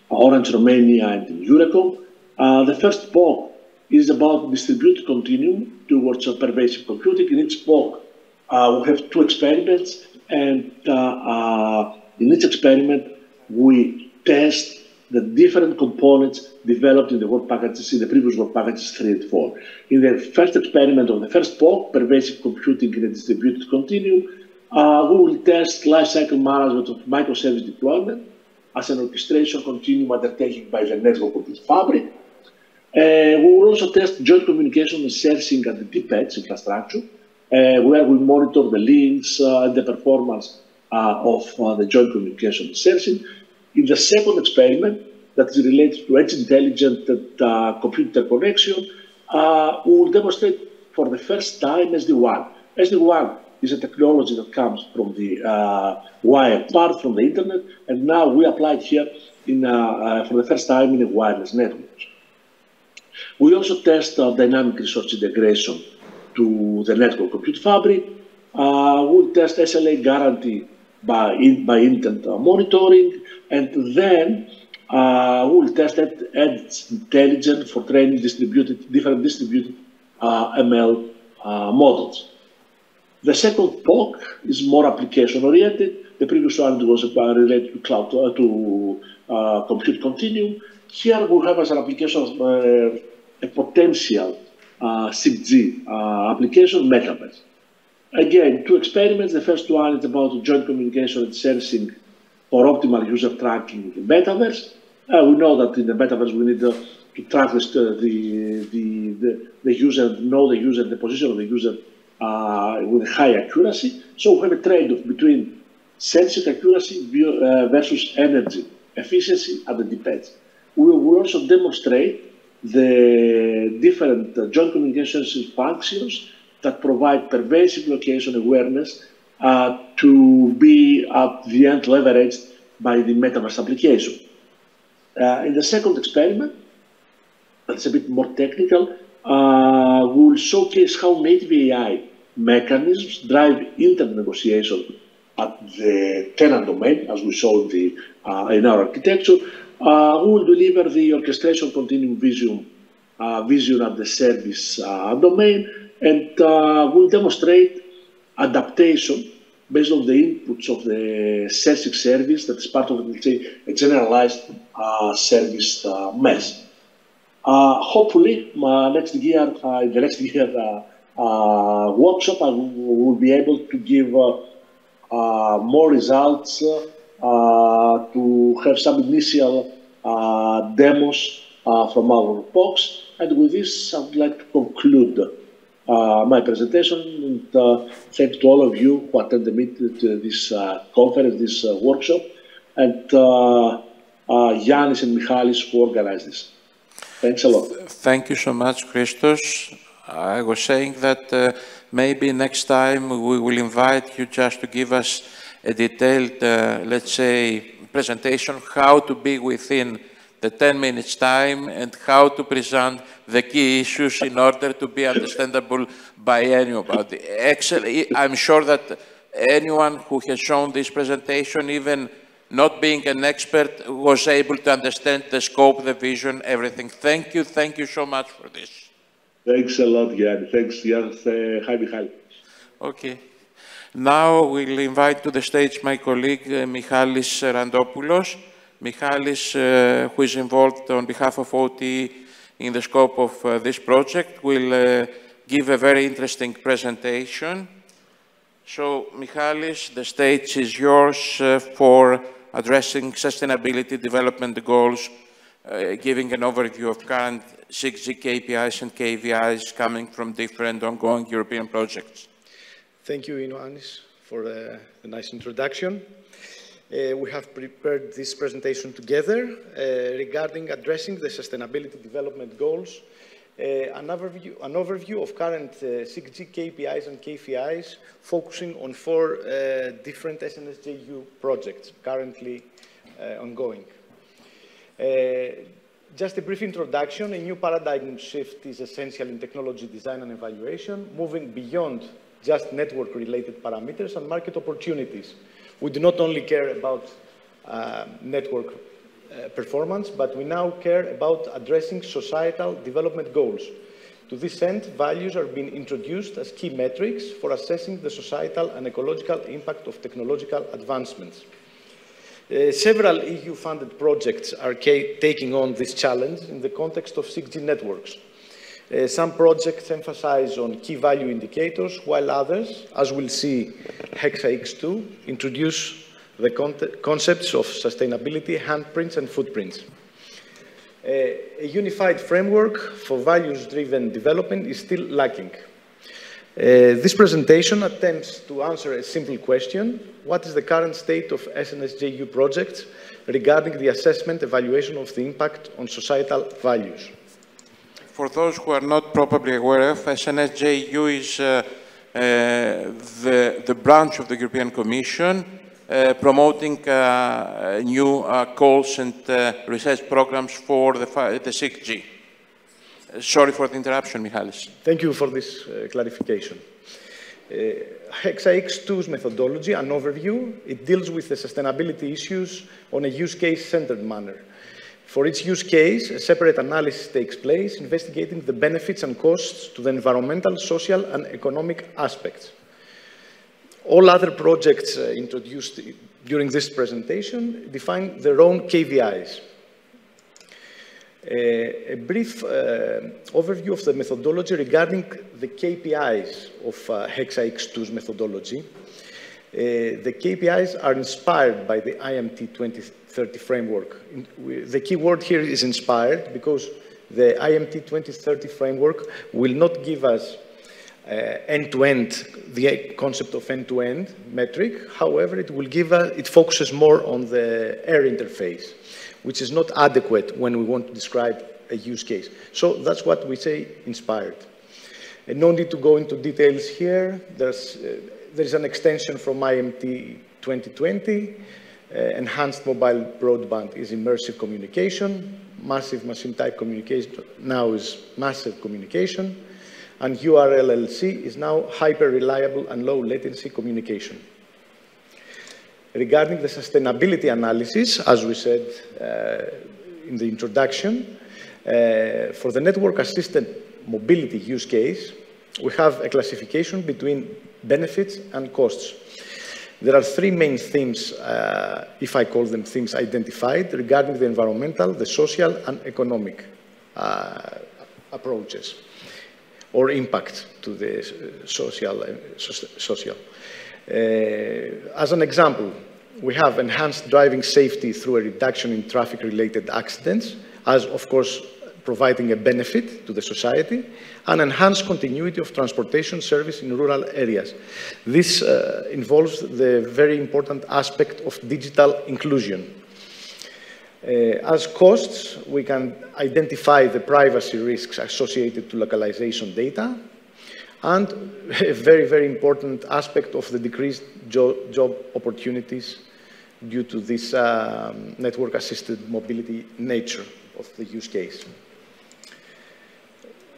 Orange, Romania, and in Eurocom. The first POC is about distributed continuum towards pervasive computing. In each POC, we have two experiments, and in each experiment, we test the different components developed in the work packages, in the previous work packages 3 and 4. In the first experiment of the first POC, pervasive computing in a distributed continuum, we will test lifecycle management of microservice deployment as an orchestration continuum undertaken by the network compute fabric. We will also test joint communication and sensing at the deep edge infrastructure, where we monitor the links and the performance of the joint communication and sensing. In the second experiment, that is related to edge intelligent and compute interconnection, we will demonstrate for the first time SD-WAN. SD-WAN is a technology that comes from the wired part, from the internet, and now we apply it here for the first time in a wireless network. We also test dynamic resource integration to the network compute fabric. We'll test SLA guarantee by intent monitoring, and then we'll test edge intelligence for training different distributed ML models. The second POC is more application-oriented. The previous one was related to cloud, compute continuum. Here we have as an application a potential 6G application, metaverse. Again, two experiments. The first one is about joint communication and sensing for optimal user tracking in the metaverse. We know that in the metaverse we need to track the user, know the user, the position of the user with high accuracy. So we have a trade-off between sensing accuracy versus energy efficiency at the deep edge. We will also demonstrate the different joint communications functions that provide pervasive location awareness to be at the end leveraged by the metaverse application. In the second experiment, that's a bit more technical, we'll showcase how native AI mechanisms drive inter-negotiation at the tenant domain, as we saw in our architecture. We will deliver the orchestration continuum vision at the service domain, and we'll demonstrate adaptation based on the inputs of the SERSIC service that is part of, let's say, a generalized service mesh. Hopefully, the next year workshop, I will be able to give more results, to have some initial demos from our POCs. And with this, I would like to conclude my presentation, and thank to all of you who attended this conference, this workshop, and Yannis and Michalis who organized this. Thanks a lot. Thank you so much, Christos. I was saying that maybe next time we will invite you just to give us a detailed, let's say, presentation, how to be within the 10 minutes time and how to present the key issues in order to be understandable by anybody. Excellent. I'm sure that anyone who has shown this presentation, even not being an expert, was able to understand the scope, the vision, everything. Thank you so much for this. Thanks a lot, Jan. Thanks, Jan. Hi, Michael. Okay. Now we'll invite to the stage my colleague, Michalis Randopoulos. Michalis, who is involved on behalf of OT in the scope of this project, will give a very interesting presentation. So, Michalis, the stage is yours for addressing sustainability development goals, giving an overview of current 6G KPIs and KVIs coming from different ongoing European projects. Thank you, Ioannis, for the nice introduction. We have prepared this presentation together regarding addressing the sustainability development goals, an overview of current 6G KPIs and KVIs, focusing on 4 different SNSJU projects currently ongoing. Just a brief introduction, a new paradigm shift is essential in technology design and evaluation, moving beyond just network-related parameters and market opportunities. We do not only care about network performance, but we now care about addressing societal development goals. To this end, values are being introduced as key metrics for assessing the societal and ecological impact of technological advancements. Several EU-funded projects are taking on this challenge in the context of 6G networks. Some projects emphasize on key value indicators, while others, as we'll see HexaX2, introduce the concepts of sustainability, handprints, and footprints. A unified framework for values-driven development is still lacking. This presentation attempts to answer a simple question: what is the current state of SNSJU projects regarding the assessment evaluation of the impact on societal values? For those who are not probably aware of, SNSJU is the branch of the European Commission promoting new calls and research programs for the 6G. Sorry for the interruption, Michalis. Thank you for this clarification. HexaX2's methodology, an overview, it deals with the sustainability issues on a use case-centered manner. For each use case, a separate analysis takes place, investigating the benefits and costs to the environmental, social, and economic aspects. All other projects introduced during this presentation define their own KVIs. A brief overview of the methodology regarding the KPIs of HexaX2's methodology. The KPIs are inspired by the IMT 2030 framework. The key word here is inspired because the IMT 2030 framework will not give us end-to-end, the concept of end-to-end metric. However, it focuses more on the air interface, which is not adequate when we want to describe a use case. So that's what we say inspired. And no need to go into details here. There's an extension from IMT 2020. Enhanced mobile broadband is immersive communication. Massive machine type communication now is massive communication. And URLLC is now hyper-reliable and low latency communication. Regarding the sustainability analysis, as we said in the introduction, for the network-assisted mobility use case, we have a classification between benefits and costs. There are three main themes, if I call them themes, identified regarding the environmental, the social, and economic approaches or impact to the social. As an example, we have enhanced driving safety through a reduction in traffic-related accidents, as of course providing a benefit to the society, and enhanced continuity of transportation service in rural areas. This involves the very important aspect of digital inclusion. As costs, we can identify the privacy risks associated to localization data, and a very, very important aspect of the decreased job opportunities due to this network-assisted mobility nature of the use case.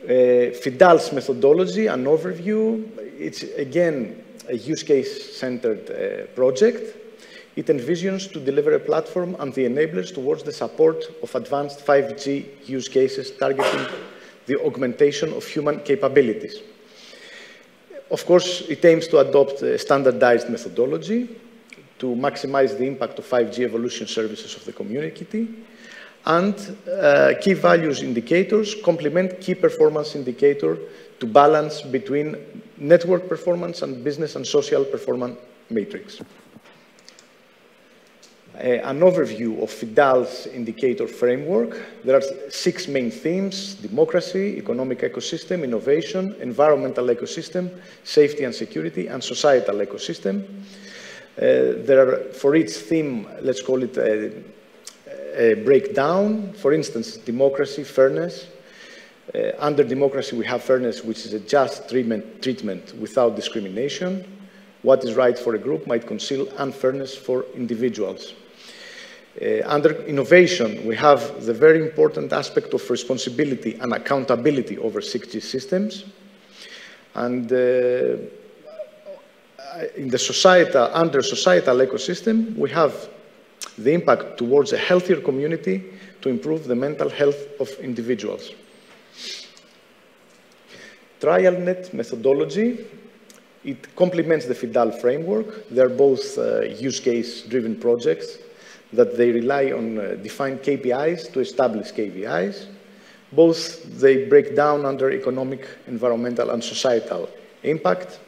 FIDAL's methodology, an overview, it's again a use case-centered project. It envisions to deliver a platform and the enablers towards the support of advanced 5G use cases targeting the augmentation of human capabilities. Of course, it aims to adopt a standardized methodology to maximize the impact of 5G evolution services of the community, and key values indicators complement key performance indicator to balance between network performance and business and social performance matrix. An overview of FIDAL's indicator framework. There are 6 main themes: democracy, economic ecosystem, innovation, environmental ecosystem, safety and security, and societal ecosystem. There are, for each theme, let's call it a breakdown. For instance, democracy, fairness. Under democracy, we have fairness, which is a just treatment without discrimination. What is right for a group might conceal unfairness for individuals. Under innovation, we have the very important aspect of responsibility and accountability over 6G systems. And in the under societal ecosystem, we have the impact towards a healthier community to improve the mental health of individuals. TrialNet methodology, it complements the FIDAL framework. They're both use case-driven projects that they rely on defined KPIs to establish KPIs. Both, they break down under economic, environmental, and societal impact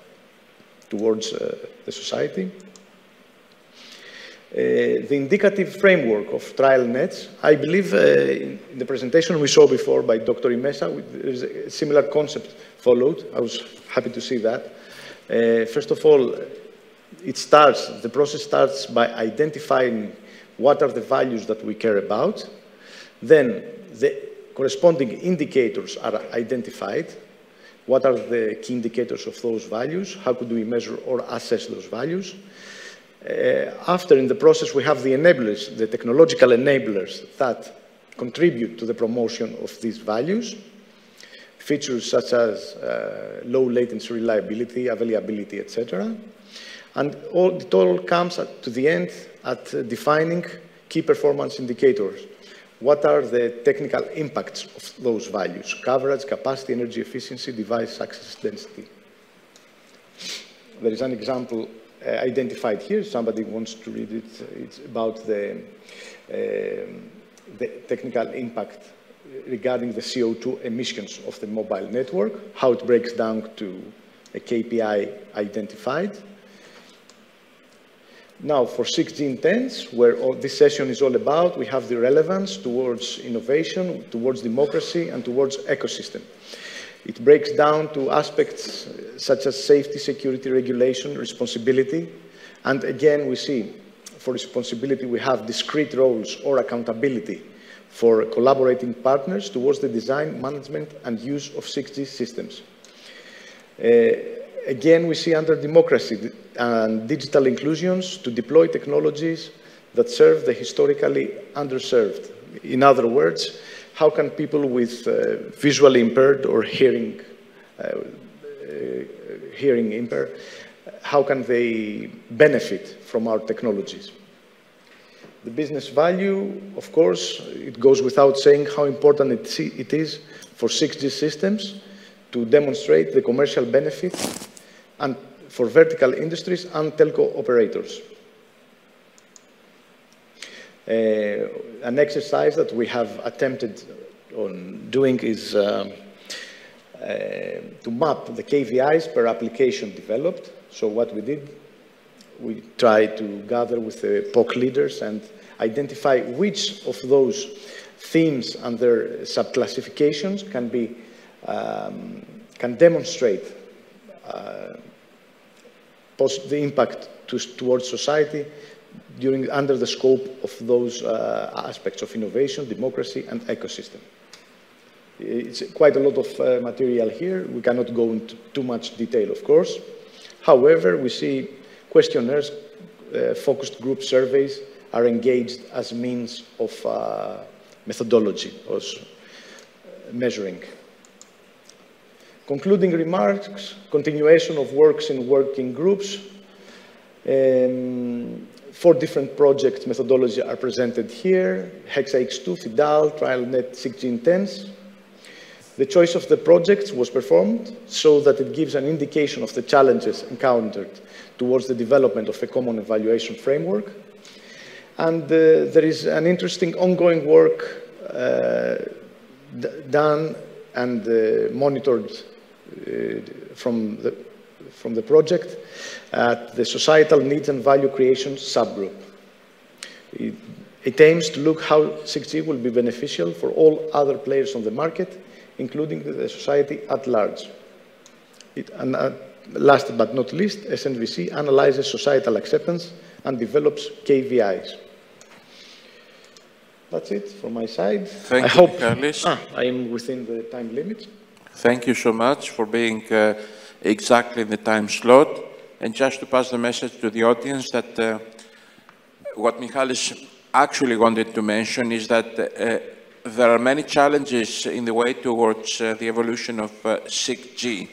towards the society. The indicative framework of trial nets, I believe in the presentation we saw before by Dr. Imesa, there is a similar concept followed. I was happy to see that. First of all, the process starts by identifying what are the values that we care about. Then the corresponding indicators are identified. What are the key indicators of those values? How could we measure or assess those values? After, in the process, we have the enablers, the technological enablers that contribute to the promotion of these values. Features such as low latency reliability, availability, etc. And it all comes to the end at defining key performance indicators. What are the technical impacts of those values? Coverage, capacity, energy efficiency, device access density. There is an example identified here. Somebody wants to read it. It's about the technical impact regarding the CO2 emissions of the mobile network, how it breaks down to a KPI identified. Now, for 6G intents, where this session is all about, we have the relevance towards innovation, towards democracy, and towards ecosystem. It breaks down to aspects such as safety, security, regulation, responsibility. And again, we see, for responsibility, we have discrete roles or accountability for collaborating partners towards the design, management, and use of 6G systems. Again, we see under democracy and digital inclusions to deploy technologies that serve the historically underserved. In other words, how can people with visually impaired or hearing impaired, how can they benefit from our technologies? The business value, of course, it goes without saying how important it is for 6G systems to demonstrate the commercial benefits and for vertical industries and telco operators. An exercise that we have attempted on doing is to map the KVIs per application developed. So what we did, we tried to gather with the POC leaders and identify which of those themes and their subclassifications can demonstrate the impact towards society under the scope of those aspects of innovation, democracy, and ecosystem. It's quite a lot of material here. We cannot go into too much detail, of course. However, we see questionnaires, focused group surveys are engaged as means of methodology, or measuring. Concluding remarks, continuation of works in working groups. 4 different project methodologies are presented here. HexaX2, FIDAL, TrialNet 6G Intents. The choice of the projects was performed so that it gives an indication of the challenges encountered towards the development of a common evaluation framework. And there is an interesting ongoing work done and monitored from the project at the Societal Needs and Value Creation subgroup. It aims to look how 6G will be beneficial for all other players on the market, including the society at large. Last but not least, SNVC analyzes societal acceptance and develops KVIs. That's it from my side. Thank you, hope Carlos. I am within the time limit. Thank you so much for being exactly in the time slot. And just to pass the message to the audience that what Michalis actually wanted to mention is that there are many challenges in the way towards the evolution of 6G.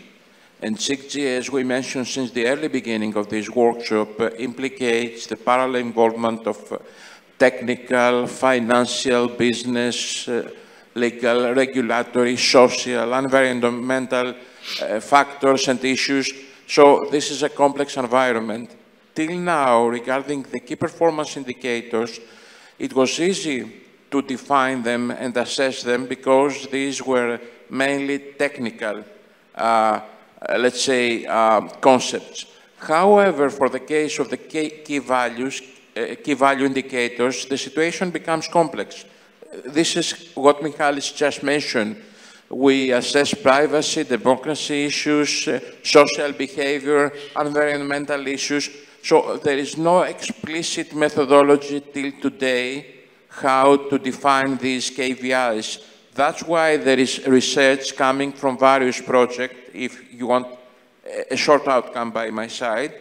And 6G, as we mentioned since the early beginning of this workshop, implicates the parallel involvement of technical, financial, business, legal, regulatory, social, environmental factors and issues. So this is a complex environment. Till now, regarding the key performance indicators, it was easy to define them and assess them because these were mainly technical, let's say, concepts. However, for the case of the key value indicators, the situation becomes complex. This is what Michalis just mentioned. We assess privacy, democracy issues, social behavior, environmental issues. So there is no explicit methodology till today how to define these KVIs. That's why there is research coming from various projects, if you want a short outcome by my side,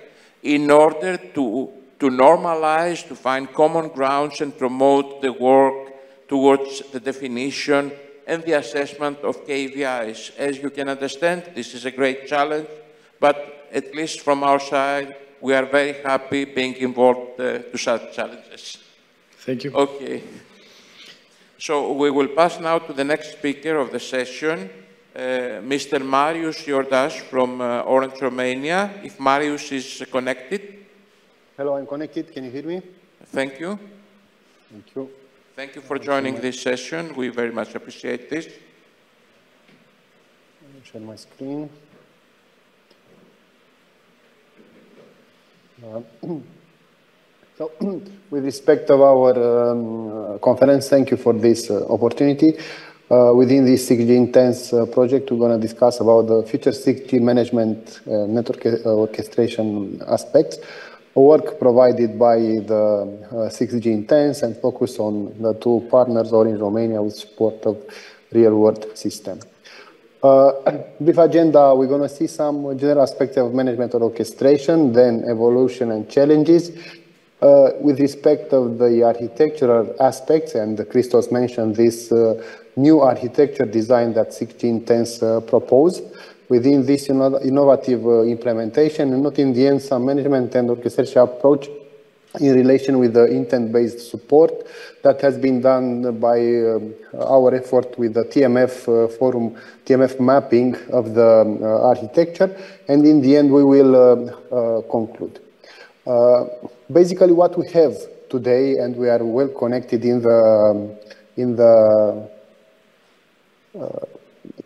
in order to normalize, to find common grounds and promote the work towards the definition and the assessment of KPIs. As you can understand, this is a great challenge, but at least from our side, we are very happy being involved to such challenges. Thank you. Okay. So we will pass now to the next speaker of the session, Mr. Marius Iordache from Orange, Romania. If Marius is connected. Hello, I'm connected. Can you hear me? Thank you. Thank you. Thank you for joining this session. We very much appreciate this. Let me share my screen. So, with respect of our conference, thank you for this opportunity. Within this 6G Intense project, we're going to discuss about the future 6G management network orchestration aspects, work provided by the 6G Intense and focus on the two partners Orange Romania with support of real-world system. Brief agenda, we're going to see some general aspects of management or orchestration, then evolution and challenges. With respect of the architectural aspects, and Christos mentioned this new architecture design that 6G Intense proposed. Within this innovative implementation, and not in the end, some management and orchestration approach in relation with the intent-based support that has been done by our effort with the TMF forum, TMF mapping of the architecture, and in the end we will conclude. Basically what we have today, and we are well connected in the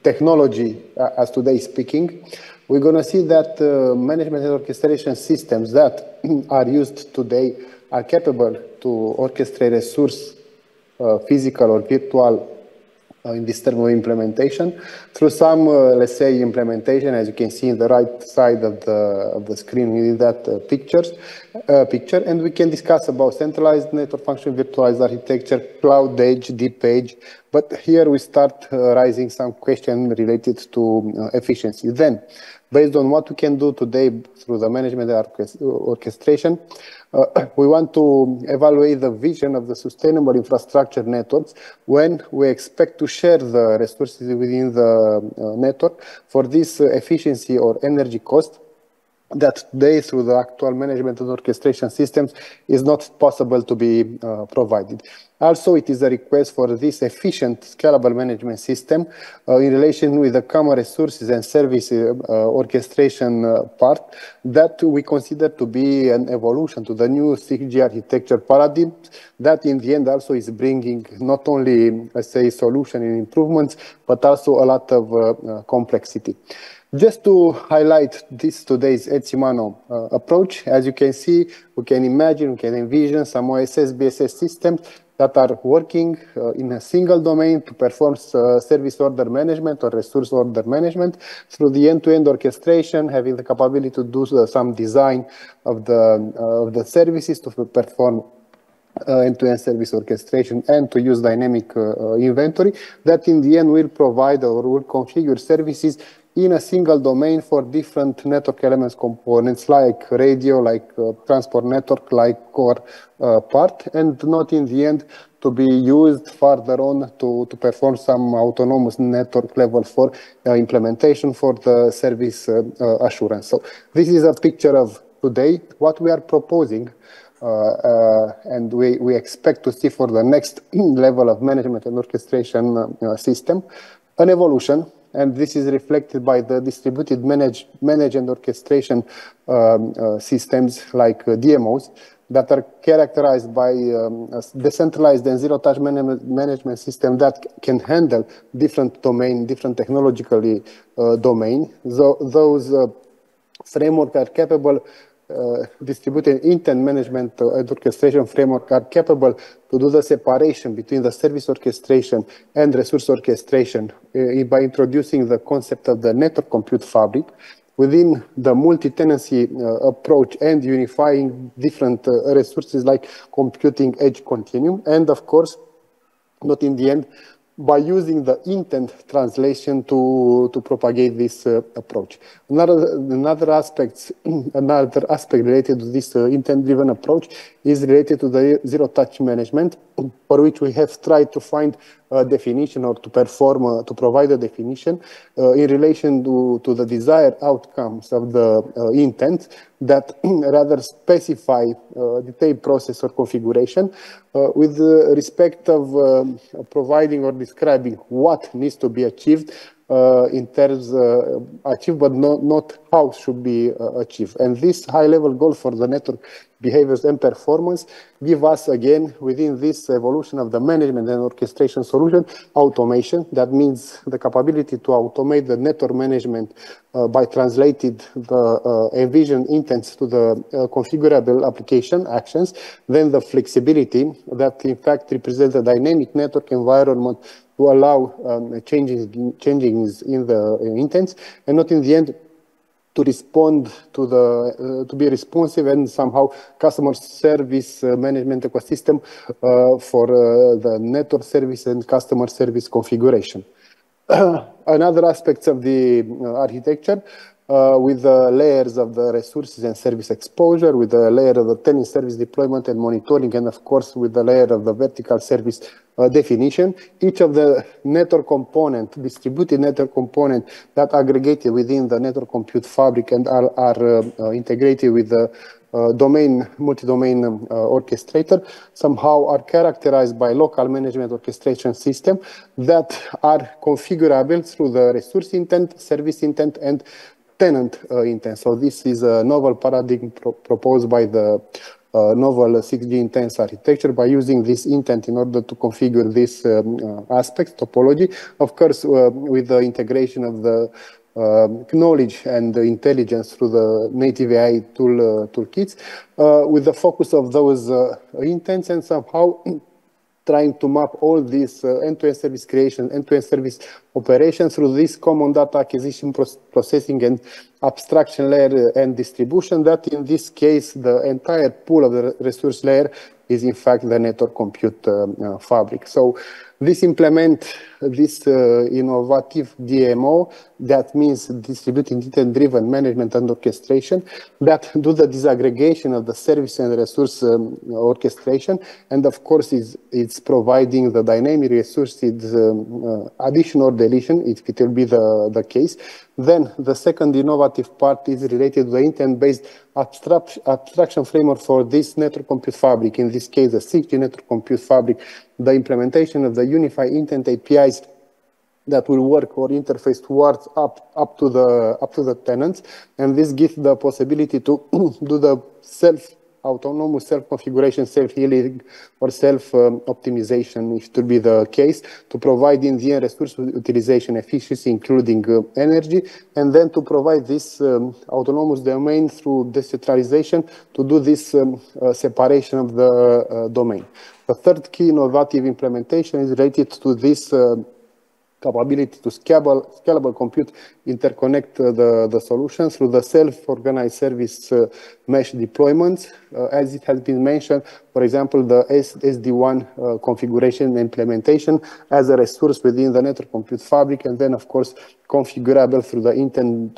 technology as today speaking, we're going to see that management and orchestration systems that are used today are capable to orchestrate a source, physical or virtual, in this term of implementation, through some, let's say, implementation, as you can see in the right side of the screen within that picture, and we can discuss about centralized network function, virtualized architecture, cloud edge, deep edge, but here we start raising some questions related to efficiency. Then, based on what we can do today through the management orchestration, we want to evaluate the vision of the sustainable infrastructure networks when we expect to share the resources within the network for this efficiency or energy cost that today through the actual management and orchestration systems is not possible to be provided. Also, it is a request for this efficient scalable management system in relation with the common resources and service orchestration part that we consider to be an evolution to the new 6G architecture paradigm that in the end also is bringing not only, let's say, solution and improvements, but also a lot of complexity. Just to highlight this today's Etsimano approach, as you can see, we can imagine, we can envision some OSS, BSS systems that are working in a single domain to perform service order management or resource order management through the end-to-end orchestration, having the capability to do some design of the services to perform end-to-end service orchestration and to use dynamic inventory that in the end will provide or will configure services in a single domain for different network elements components like radio, like transport network, like core part, and not in the end to be used further on to perform some autonomous network level for implementation for the service assurance. So this is a picture of today, what we are proposing and we expect to see for the next level of management and orchestration system, an evolution. And this is reflected by the distributed manage and orchestration systems like DMOs that are characterized by a decentralized and zero-touch management system that can handle different domain, different technologically domain. Those frameworks are capable, distributed intent management and orchestration framework are capable to do the separation between the service orchestration and resource orchestration by introducing the concept of the network compute fabric within the multi-tenancy approach and unifying different resources like computing edge continuum, and of course, not in the end, by using the intent translation to propagate this approach. Another aspect related to this intent-driven approach is related to the zero-touch management, for which we have tried to find a definition or to provide a definition in relation to the desired outcomes of the intent that rather specify detailed process or configuration with respect of providing or describing what needs to be achieved in terms achieved, but not how should be achieved. And this high-level goal for the network behaviors and performance give us, again, within this evolution of the management and orchestration solution, automation. That means the capability to automate the network management by translating the envisioned intents to the configurable application actions. Then the flexibility that, in fact, represents a dynamic network environment to allow changes in the intents, and not in the end to respond to to be responsive and somehow customer service management ecosystem for the network service and customer service configuration. Another aspect of the architecture with the layers of the resources and service exposure, with the layer of the tenant service deployment and monitoring, and of course with the layer of the vertical service definition. Each of the network component, distributed network component that aggregated within the network compute fabric and are integrated with the multi-domain orchestrator somehow are characterized by local management orchestration system that are configurable through the resource intent, service intent, and tenant intent. So this is a novel paradigm proposed by the novel 6G intense architecture by using this intent in order to configure this aspect, topology, of course, with the integration of the knowledge and the intelligence through the native AI toolkits, with the focus of those intents and somehow trying to map all these end-to-end service creation, end-to-end service operations through this common data acquisition, processing, and abstraction layer and distribution. That in this case, the entire pool of the resource layer is in fact the network compute fabric. So this implement this innovative DMO, that means distributed intent-driven management and orchestration, that do the disaggregation of the service and resource orchestration, and of course it's providing the dynamic resources addition or deletion, if it will be the case. Then the second innovative part is related to the intent-based abstraction framework for this network compute fabric, in this case the 6G network compute fabric, the implementation of the unified intent APIs that will work or interface towards up to the tenants, and this gives the possibility to do the autonomous self-configuration, self-healing, or self-optimization, if it will be the case, to provide in the end resource utilization efficiency, including energy, and then to provide this autonomous domain through decentralization to do this separation of the domain. The third key innovative implementation is related to this capability to scalable compute, interconnect the solutions through the self-organized service mesh deployments. As it has been mentioned, for example, the SD1 configuration and implementation as a resource within the network compute fabric, and then, of course, configurable through the intent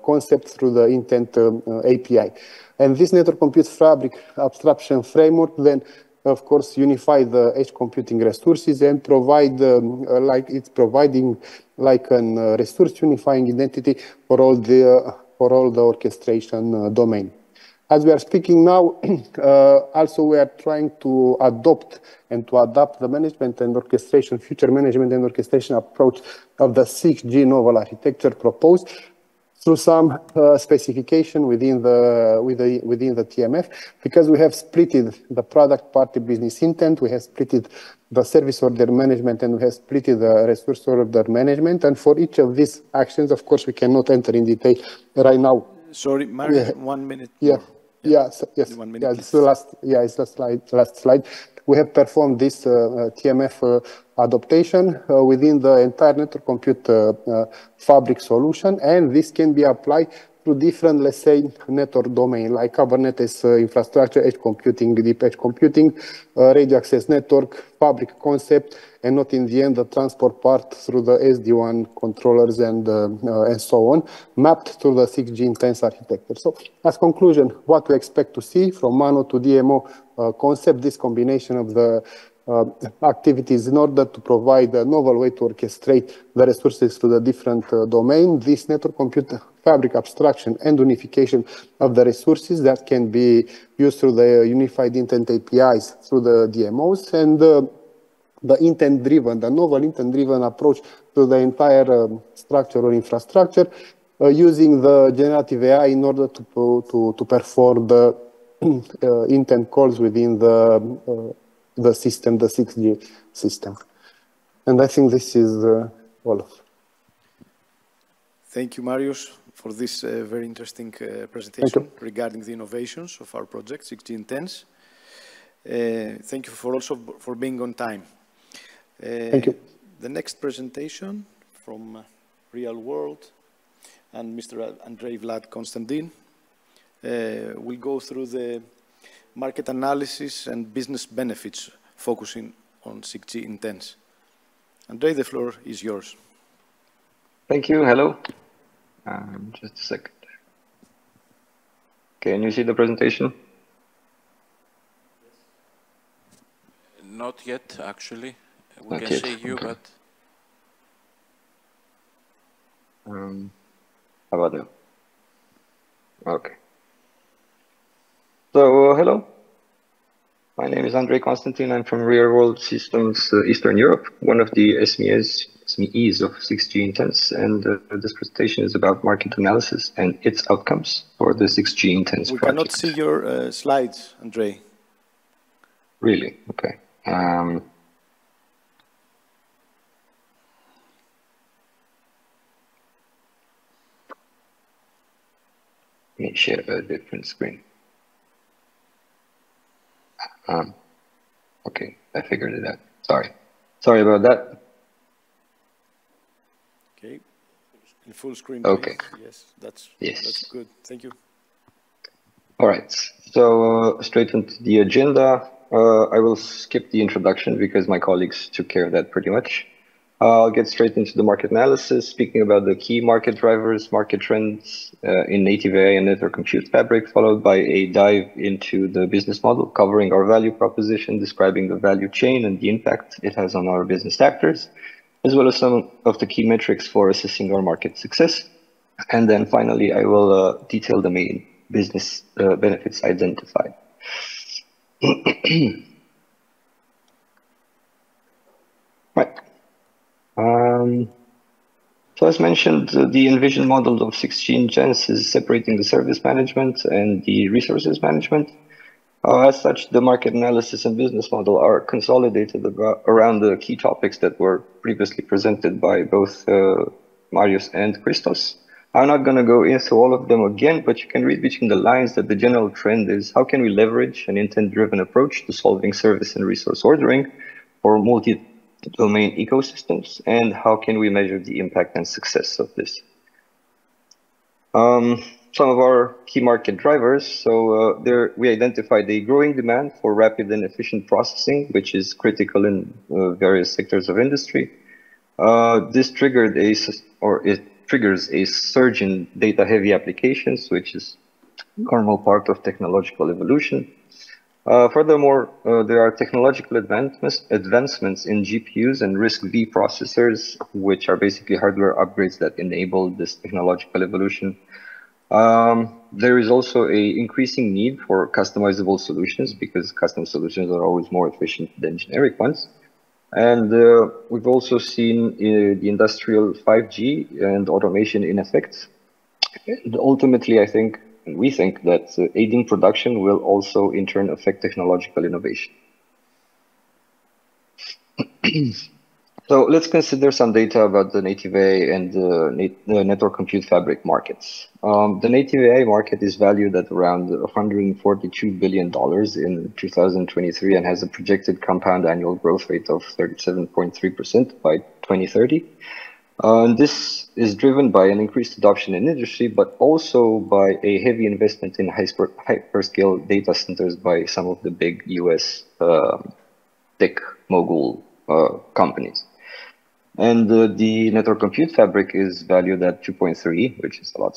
concept through the intent API. And this network compute fabric abstraction framework then of course, unify the edge computing resources and provide, it's providing like a resource unifying identity for all the orchestration domain. As we are speaking now, also we are trying to adopt and to adapt the management and orchestration, future management and orchestration approach of the 6G novel architecture proposed through some specification within the TMF, because we have splitted the product party business intent, we have splitted the service order management, and we have splitted the resource order management. And for each of these actions, of course, we cannot enter in detail right now. Sorry, Mario, 1 minute. Yeah. Yes. 1 minute. Yeah, this is the last slide. We have performed this TMF adaptation within the entire network compute fabric solution, and this can be applied through different, let's say, network domain, like Kubernetes infrastructure, edge computing, deep edge computing, radio access network, fabric concept, and not in the end the transport part through the SD-WAN controllers and so on, mapped through the 6G intense architecture. So as conclusion, what we expect to see from MANO to DMO concept, this combination of the activities in order to provide a novel way to orchestrate the resources to the different domain, this network computer fabric abstraction and unification of the resources that can be used through the unified intent APIs through the DMOs, and the intent-driven, the novel intent-driven approach to the entire structure or infrastructure, using the generative AI in order to perform the intent calls within the system, the 6G system. And I think this is all of it. Thank you, Marius, for this very interesting presentation regarding the innovations of our project, 6G Intense. Thank you also for being on time. Thank you. The next presentation from Real World and Mr. Andrei Vlad Konstantin will go through the market analysis and business benefits focusing on 6G Intense. Andrei, the floor is yours. Thank you. Hello. Just a second. Can you see the presentation? Not yet, actually. We Not can yet. see you, Okay. but... How about now? Okay. So, hello. My name is Andrei Konstantin. I'm from Real World Systems Eastern Europe, one of the SMEs of 6G Intense, and this presentation is about market analysis and its outcomes for the 6G Intense We project. cannot see your slides, Andrei. Really? Okay. Let me share a different screen. Okay, I figured it out. Sorry about that. Okay. In full screen, Okay. please. Yes, that's good. Thank you. All right, so straight into the agenda. I will skip the introduction because my colleagues took care of that pretty much. I'll get straight into the market analysis, speaking about the key market drivers, market trends in native AI and network compute fabric, followed by a dive into the business model, covering our value proposition, describing the value chain and the impact it has on our business actors, as well as some of the key metrics for assessing our market success. And then finally, I will detail the main business benefits identified. Right. So as mentioned, the envisioned model of 6G Intense is separating the service management and the resources management. As such, the market analysis and business model are consolidated around the key topics that were previously presented by both Marius and Christos. I'm not going to go into all of them again, but you can read between the lines that the general trend is how can we leverage an intent-driven approach to solving service and resource ordering for multi-domain ecosystems, and how can we measure the impact and success of this? Some of our key market drivers. So there we identified a growing demand for rapid and efficient processing, which is critical in various sectors of industry. This triggered it triggers a surge in data-heavy applications, which is a normal part of technological evolution. Furthermore, there are technological advancements in GPUs and RISC-V processors, which are basically hardware upgrades that enable this technological evolution. There is also an increasing need for customizable solutions because custom solutions are always more efficient than generic ones. And we've also seen the industrial 5G and automation in effect. And ultimately, we think that aiding production will also in turn affect technological innovation. So let's consider some data about the native AI and the network compute fabric markets. The native AI market is valued at around $142 billion in 2023 and has a projected compound annual growth rate of 37.3% by 2030. This is driven by an increased adoption in industry, but also by a heavy investment in hyperscale data centers by some of the big US tech mogul companies. And the network compute fabric is valued at 2.3, which is a lot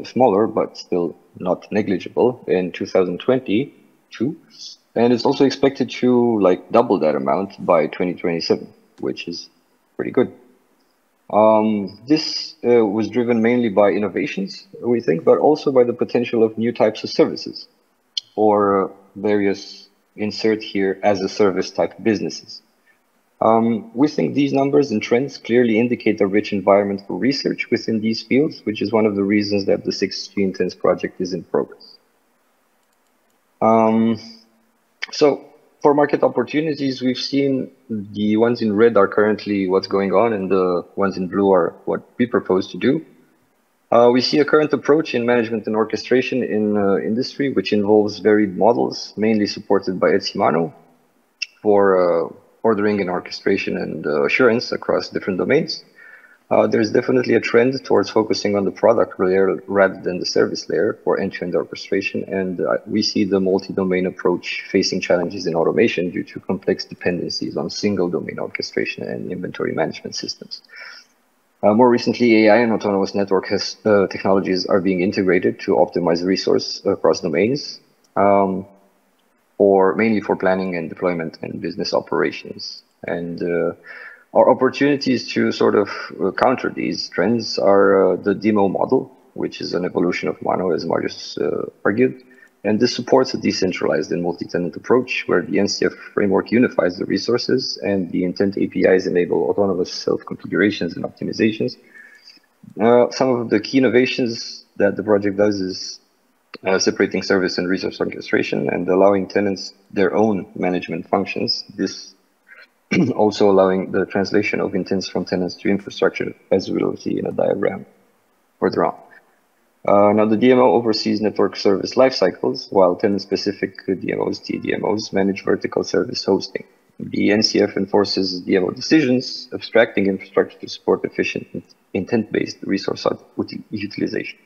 smaller, but still not negligible, in 2022. And it's also expected to double that amount by 2027, which is pretty good. This was driven mainly by innovations, we think, but also by the potential of new types of services, or various insert here as a service type businesses. We think these numbers and trends clearly indicate a rich environment for research within these fields, which is one of the reasons that the 6G Intense project is in progress. So for market opportunities, we've seen the ones in red are currently what's going on, and the ones in blue are what we propose to do. We see a current approach in management and orchestration in industry, which involves varied models, mainly supported by Etsimano for ordering and orchestration and assurance across different domains. There's definitely a trend towards focusing on the product layer rather than the service layer for end-to-end orchestration, and we see the multi-domain approach facing challenges in automation due to complex dependencies on single-domain orchestration and inventory management systems. More recently, AI and autonomous network technologies are being integrated to optimize resource across domains, mainly for planning and deployment and business operations. And our opportunities to sort of counter these trends are the demo model, which is an evolution of Mano, as Marius argued. And this supports a decentralized and multi-tenant approach where the NCF framework unifies the resources and the intent APIs enable autonomous self-configurations and optimizations. Some of the key innovations that the project does is separating service and resource orchestration and allowing tenants their own management functions. This also allowing the translation of intents from tenants to infrastructure, as we will see in a diagram further on. Now, the DMO oversees network service lifecycles, while tenant-specific DMOs, TDMOs, manage vertical service hosting. The NCF enforces DMO decisions, abstracting infrastructure to support efficient intent-based resource utilization.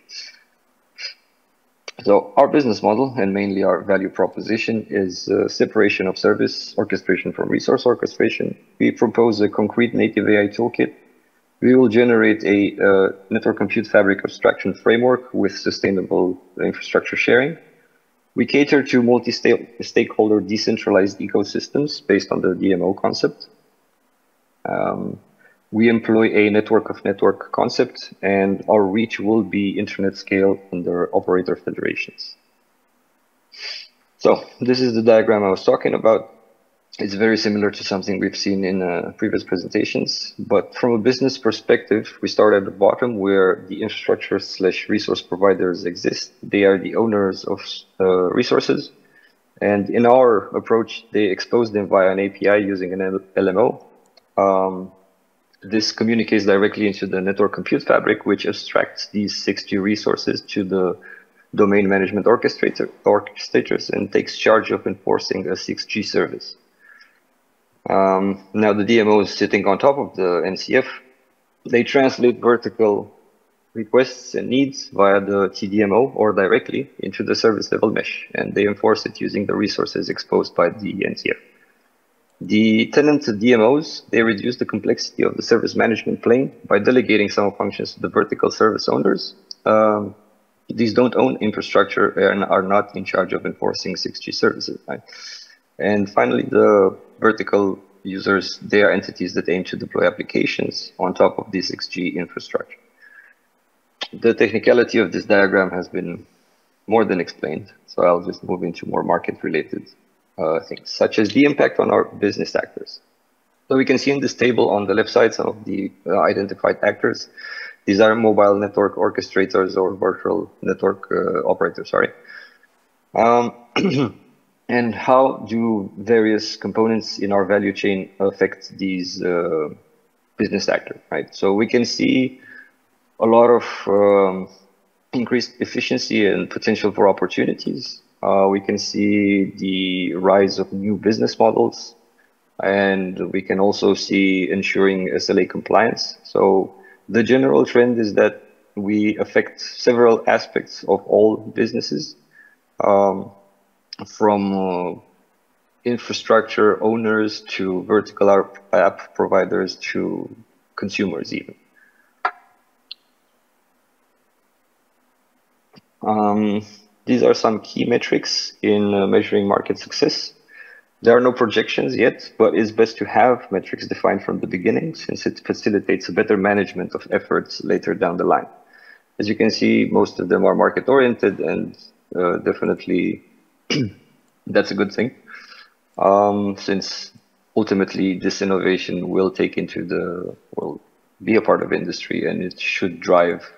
So our business model, and mainly our value proposition, is separation of service orchestration from resource orchestration. We propose a concrete native AI toolkit. We will generate a network compute fabric abstraction framework with sustainable infrastructure sharing. We cater to multi-stakeholder decentralized ecosystems based on the DMO concept. We employ a network of network concept, and our reach will be internet scale under operator federations. So this is the diagram I was talking about. It's very similar to something we've seen in previous presentations, but from a business perspective, we start at the bottom where the infrastructure/resource providers exist. They are the owners of resources, and in our approach, they expose them via an API using an LMO. This communicates directly into the network compute fabric, which abstracts these 6G resources to the domain management orchestrators and takes charge of enforcing a 6G service. Now the DMO is sitting on top of the NCF. They translate vertical requests and needs via the TDMO or directly into the service level mesh, and they enforce it using the resources exposed by the NCF. The tenant DMOs, they reduce the complexity of the service management plane by delegating some functions to the vertical service owners. These don't own infrastructure and are not in charge of enforcing 6G services, right? And finally, the vertical users, they are entities that aim to deploy applications on top of the 6G infrastructure. The technicality of this diagram has been more than explained, so I'll just move into more market-related things, such as the impact on our business actors. So we can see in this table on the left side some of the identified actors. These are mobile network orchestrators or virtual network operators, sorry. And how do various components in our value chain affect these business actors, right? So we can see a lot of increased efficiency and potential for opportunities. We can see the rise of new business models, and we can also see ensuring SLA compliance. So the general trend is that we affect several aspects of all businesses, from infrastructure owners to vertical app providers to consumers even. These are some key metrics in measuring market success. There are no projections yet, but it's best to have metrics defined from the beginning since it facilitates a better management of efforts later down the line. As you can see, most of them are market-oriented, and definitely that's a good thing, since ultimately this innovation will be a part of industry, and it should drive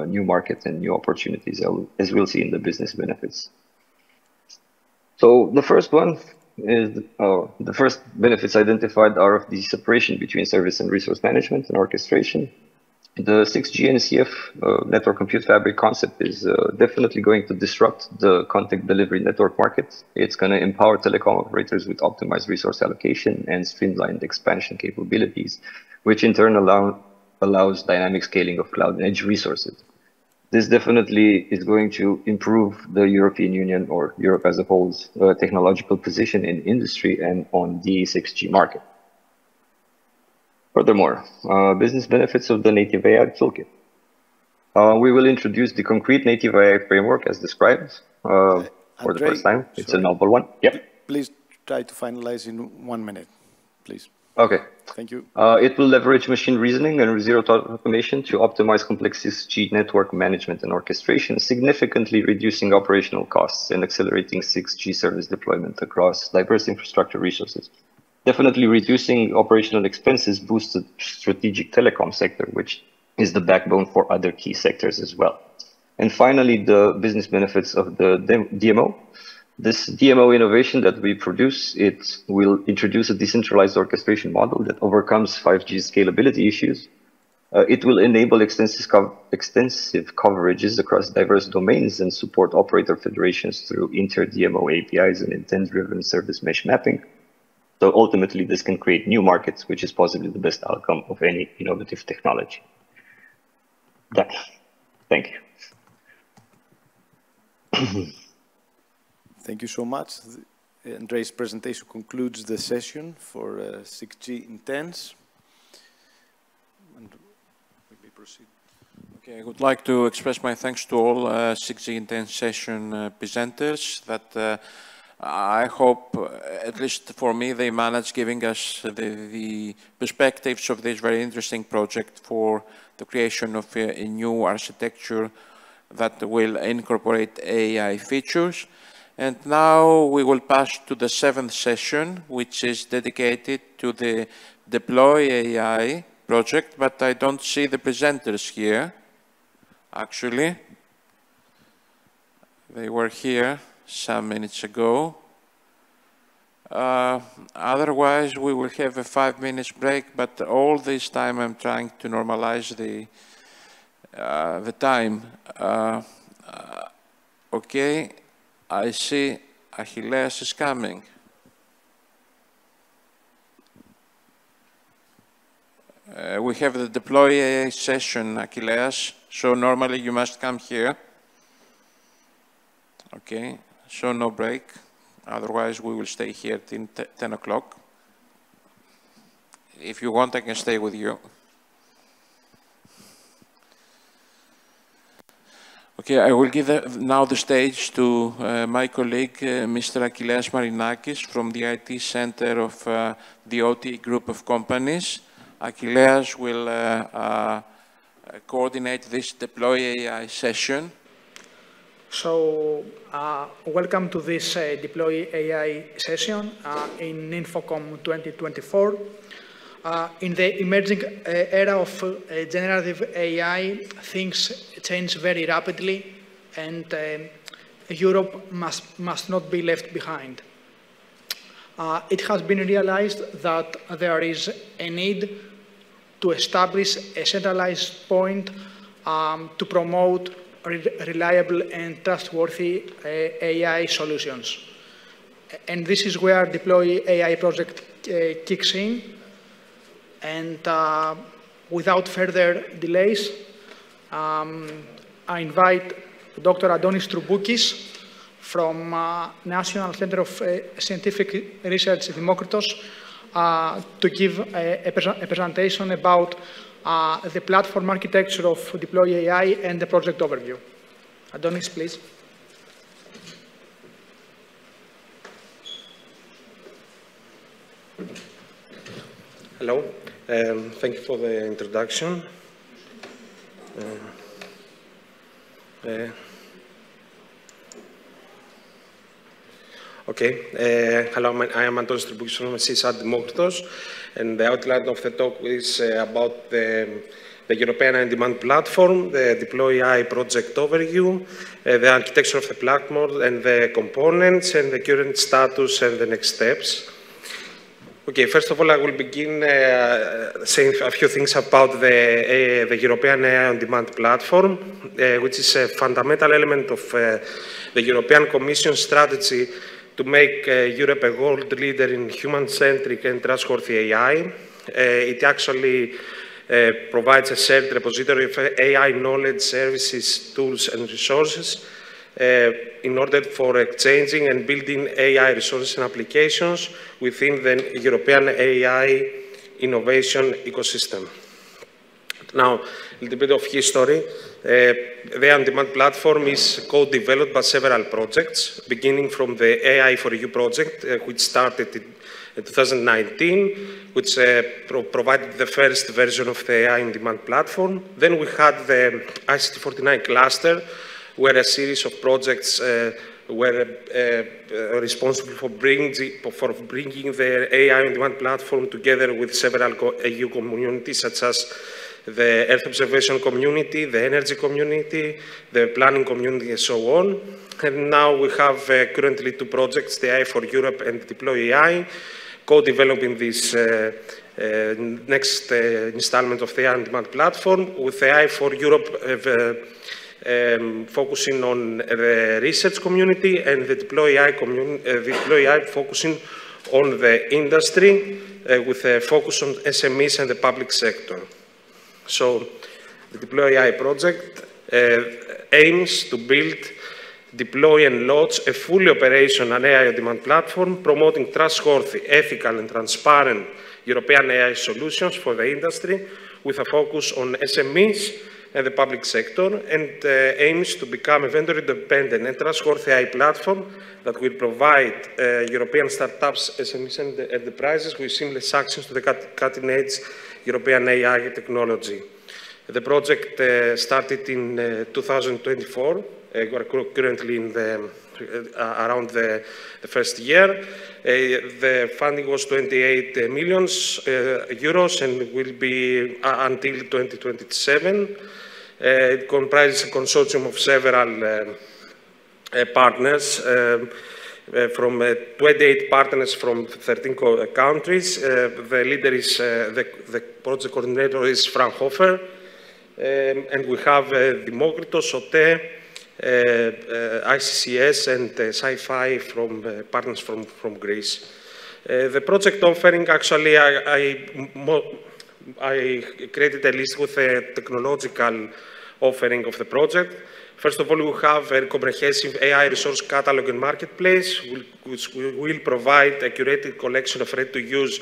new markets and new opportunities, as we'll see in the business benefits. So the first one is the first benefits identified are of the separation between service and resource management and orchestration. The 6G NCF network compute fabric concept is definitely going to disrupt the content delivery network market. It's going to empower telecom operators with optimized resource allocation and streamlined expansion capabilities, which in turn allows dynamic scaling of cloud and edge resources. This definitely is going to improve the European Union or Europe as a whole's technological position in industry and on the 6G market. Furthermore, business benefits of the native AI toolkit. We will introduce the concrete native AI framework as described for the first time. It's a novel one. Yep. Please try to finalize in 1 minute, please. Okay. Thank you. It will leverage machine reasoning and zero-thought automation to optimize complex 6G network management and orchestration, significantly reducing operational costs and accelerating 6G service deployment across diverse infrastructure resources. Definitely reducing operational expenses boosts the strategic telecom sector, which is the backbone for other key sectors as well. And finally, the business benefits of the DMO. This DMO innovation that we produce, it will introduce a decentralized orchestration model that overcomes 5G scalability issues. It will enable extensive coverages across diverse domains and support operator federations through inter-DMO APIs and intent-driven service mesh mapping. So ultimately, this can create new markets, which is possibly the best outcome of any innovative technology. Thank you. Thank you so much. Andrei's presentation concludes the session for 6G Intense. And we may proceed. Okay, I would like to express my thanks to all 6G Intense session presenters that I hope, at least for me, they managed giving us the perspectives of this very interesting project for the creation of a new architecture that will incorporate AI features. And now we will pass to the 7th session, which is dedicated to the Deploy AI project, but I don't see the presenters here, actually. They were here some minutes ago. Otherwise, we will have a 5-minute break, but all this time I'm trying to normalize the time. Okay. I see Achilles is coming. We have the Deploy AI session, Achilles, so normally you must come here. Okay, so no break, otherwise we will stay here till 10 o'clock. If you want, I can stay with you. Okay, I will give now the stage to my colleague, Mr. Achilles Marinakis from the IT Center of the OT Group of Companies. Achilles will coordinate this Deploy AI session. So, welcome to this Deploy AI session in InfoCom 2024. In the emerging era of generative AI, things change very rapidly, and Europe must not be left behind. It has been realized that there is a need to establish a centralized point to promote reliable and trustworthy AI solutions. And this is where Deploy AI project kicks in. And without further delays, I invite Dr. Antonis Trouboukis from National Center of Scientific Research, Dimokritos, to give a presentation about the platform architecture of Deploy AI and the project overview. Antonis, please. Hello, thank you for the introduction. Hello, I am Antonis Trouboukis from CSAT Dimokritos, and the outline of the talk is about the European AI Demand Platform, the Deploy AI project overview, the architecture of the platform and the components, and the current status and the next steps. Okay, first of all, I will begin saying a few things about the European AI on Demand Platform, which is a fundamental element of the European Commission strategy to make Europe a world leader in human-centric and trustworthy AI. It actually provides a shared repository of AI knowledge, services, tools, and resources in order for exchanging and building AI resources and applications within the European AI innovation ecosystem. Now, a little bit of history. The on-demand platform is co-developed by several projects, beginning from the AI for You project, which started in 2019, which provided the first version of the AI on-demand platform. Then we had the ICT49 cluster, where a series of projects were responsible for bringing the AI on-demand platform together with several EU communities, such as the Earth Observation community, the energy community, the planning community, and so on. And now we have currently two projects, the AI for Europe and Deploy AI, co-developing this next installment of the AI on-demand platform, with the AI for Europe focusing on the research community, and the Deploy AI focusing on the industry, with a focus on SMEs and the public sector. So, the Deploy AI project aims to build, deploy, and launch a fully operational AI on-demand platform, promoting trustworthy, ethical, and transparent European AI solutions for the industry, with a focus on SMEs and the public sector, and aims to become a vendor-independent and trustworthy AI platform that will provide European startups, SMEs, and enterprises with seamless access to the cutting-edge European AI technology. The project started in 2024. We are currently in around the first year. The funding was 28 million euros and will be until 2027. It comprises a consortium of several partners, from 28 partners from 13 countries. The leader is, the project coordinator is Fraunhofer, and we have Dimokritos, OTE, ICCS, and Sci-Fi from partners from Greece. The project offering, actually, I created a list with a technological offering of the project. First of all, we have a comprehensive AI resource catalog and marketplace, which will provide a curated collection of ready-to-use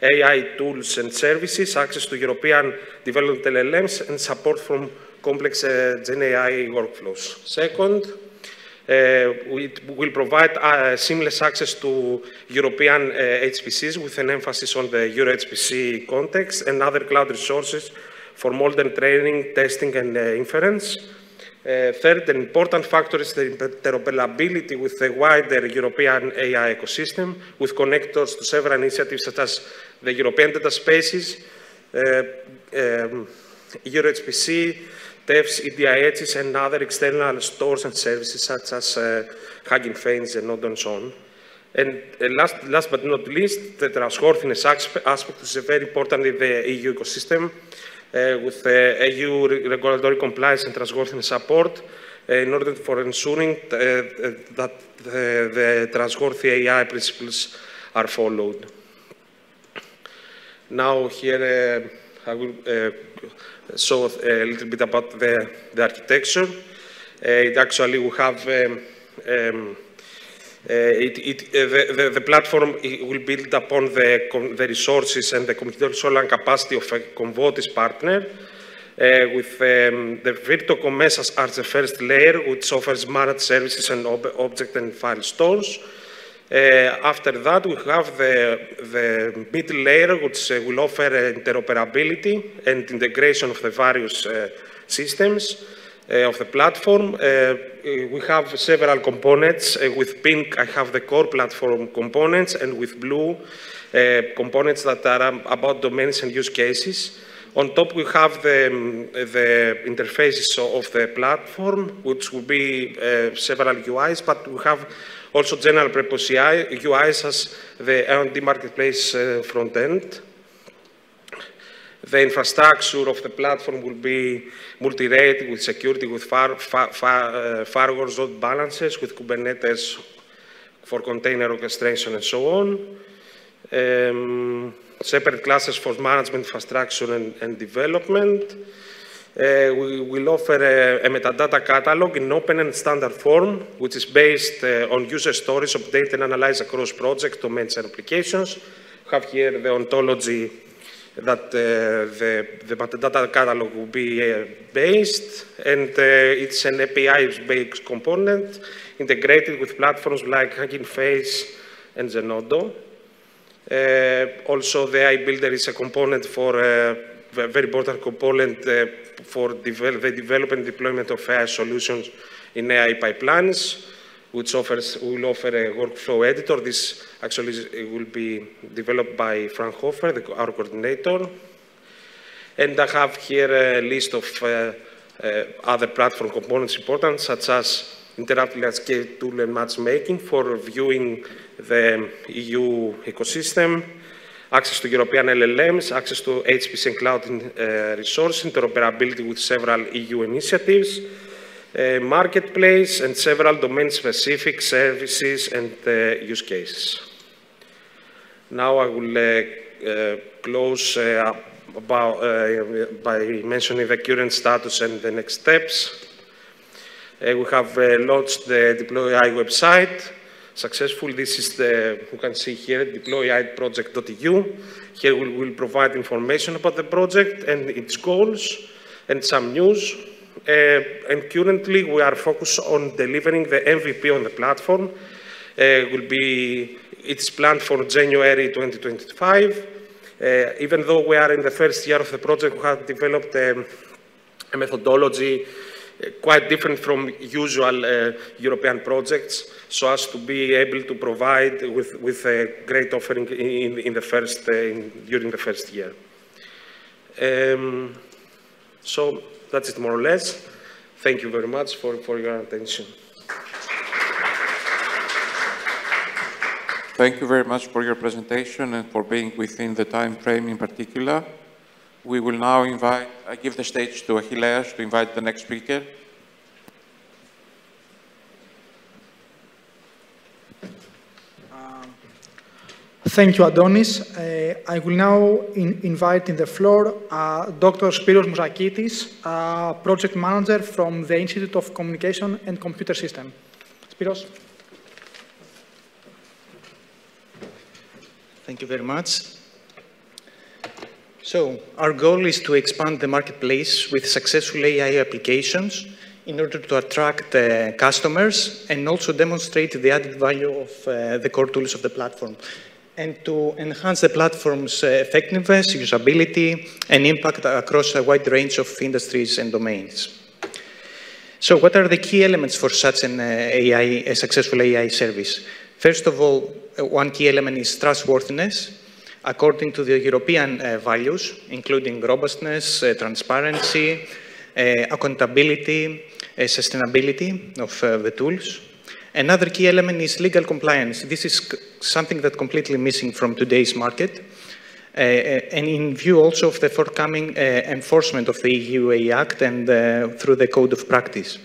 AI tools and services, access to European developed LLMs, and support from complex Gen AI workflows. Second, we will provide seamless access to European HPCs with an emphasis on the Euro HPC context and other cloud resources for modern training, testing, and inference. Third, an important factor is the interoperability with the wider European AI ecosystem, with connectors to several initiatives such as the European data spaces, Euro HPC, TEFs, EDIHs, and other external stores and services such as Hugging Face and node and so on. And last but not least, the trustworthiness aspect is very important in the EU ecosystem, with EU regulatory compliance and trustworthiness support in order for ensuring that the trustworthy AI principles are followed. Now here I will show a little bit about the architecture. It actually will have the platform will build upon the resources and the computational capacity of a Convotis partner, with the VirtuCom Message as the first layer, which offers managed services and object and file stores. After that, we have the middle layer, which will offer interoperability and integration of the various systems of the platform. We have several components. With pink, I have the core platform components, and with blue, components that are about domains and use cases. On top, we have the interfaces of the platform, which will be several UIs, but we have also general purpose UIs as the R&D marketplace front end. The infrastructure of the platform will be multi-rate with security, with firewalls, load balancers, with Kubernetes for container orchestration and so on. Separate classes for management, infrastructure, and development. We will offer a metadata catalog in open and standard form, which is based on user stories updated and analyzed across projects, domains, and applications. We have here the ontology that the metadata catalog will be based, and it's an API-based component integrated with platforms like Hugging Face and Zenodo. Also, the AI Builder is a component for a very important component for the development and deployment of AI solutions in AI pipelines, which will offer a workflow editor. This actually will be developed by Frank Hofer, our coordinator. And I have here a list of other platform components important, such as interactive large-scale tool and matchmaking for viewing the EU ecosystem, access to European LLMs, access to HPC and cloud resource, interoperability with several EU initiatives, marketplace, and several domain-specific services and use cases. Now I will close by mentioning the current status and the next steps. We have launched the Deploy AI website. Successful. This is you can see here, deployaiproject.eu. Here we will provide information about the project and its goals and some news. And currently we are focused on delivering the MVP on the platform. It's planned for January 2025. Even though we are in the first year of the project, we have developed a methodology quite different from usual European projects, so as to be able to provide with a great offering during the first year. So that's it more or less. Thank you very much for your attention. Thank you very much for your presentation and for being within the time frame in particular. We will now give the stage to Achilleas to invite the next speaker. Thank you, Adonis. I will now invite in the floor Dr. Spiros Mousakitis, project manager from the Institute of Communication and Computer System. Spiros. Thank you very much. So, our goal is to expand the marketplace with successful AI applications in order to attract customers and also demonstrate the added value of the core tools of the platform, and to enhance the platform's effectiveness, usability, and impact across a wide range of industries and domains. So, what are the key elements for such a successful AI service? First of all, one key element is trustworthiness, according to the European values, including robustness, transparency, accountability, sustainability of the tools. Another key element is legal compliance. This is something that's completely missing from today's market. And in view also of the forthcoming enforcement of the EU AI Act and through the Code of Practice.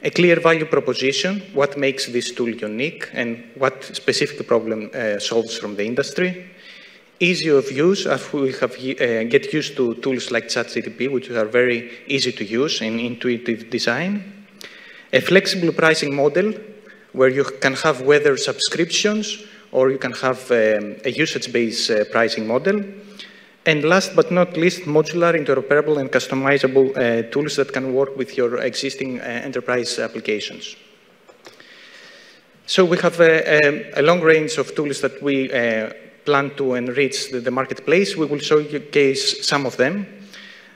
A clear value proposition, what makes this tool unique and what specific problem solves from the industry. easy of use, as we have get used to tools like ChatGPT, which are very easy to use and intuitive design. A flexible pricing model, where you can have whether subscriptions or you can have a usage-based pricing model. And last but not least, modular, interoperable, and customizable tools that can work with your existing enterprise applications. So we have a long range of tools that we plan to enrich the marketplace. We will showcase some of them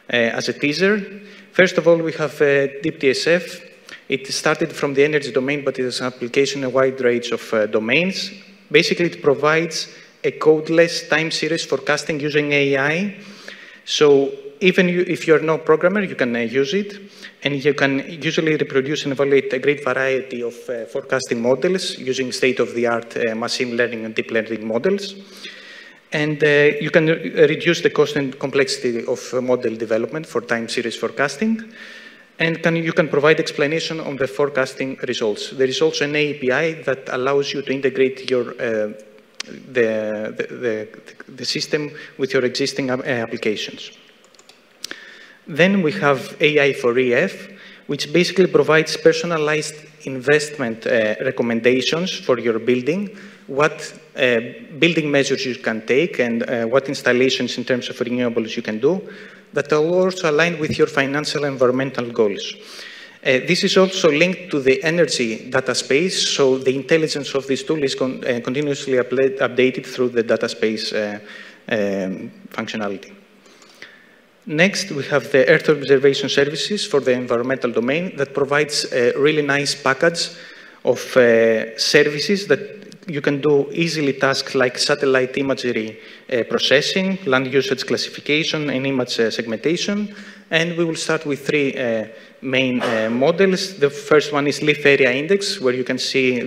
as a teaser. First of all, we have Deep TSF. It started from the energy domain, but it has application in a wide range of domains. Basically, it provides a codeless time series forecasting using AI. So even if you're no programmer, you can use it. And you can usually reproduce and evaluate a great variety of forecasting models using state-of-the-art machine learning and deep learning models. And you can reduce the cost and complexity of model development for time series forecasting. And you can provide explanation on the forecasting results. There is also an API that allows you to integrate your the system with your existing applications. Then we have AI for EF, which basically provides personalized investment recommendations for your building, what building measures you can take, and what installations in terms of renewables you can do, that are also aligned with your financial and environmental goals. This is also linked to the energy data space, so the intelligence of this tool is continuously updated through the data space functionality. Next, we have the Earth observation services for the environmental domain that provides a really nice package of services that you can do easily tasks like satellite imagery processing, land usage classification, and image segmentation. And we will start with three main models. The first one is leaf area index, where you can see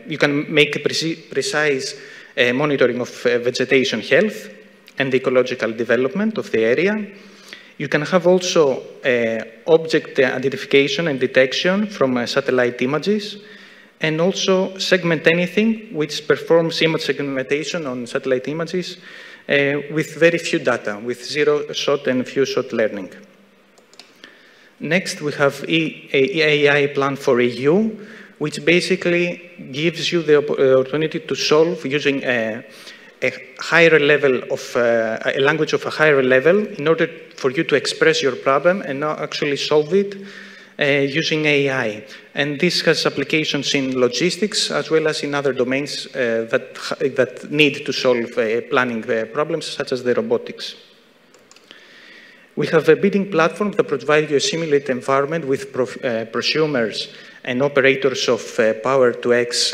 you can make a precise monitoring of vegetation health and the ecological development of the area. You can have also object identification and detection from satellite images, and also segment anything, which performs image segmentation on satellite images with very few data, with zero-shot and few-shot learning. Next, we have AI plan for EU, which basically gives you the opportunity to solve using a higher level of a language of a higher level in order for you to express your problem and not actually solve it using AI. And this has applications in logistics as well as in other domains that need to solve planning problems, such as the robotics. We have a bidding platform that provides you a simulated environment with prosumers and operators of Power-to-X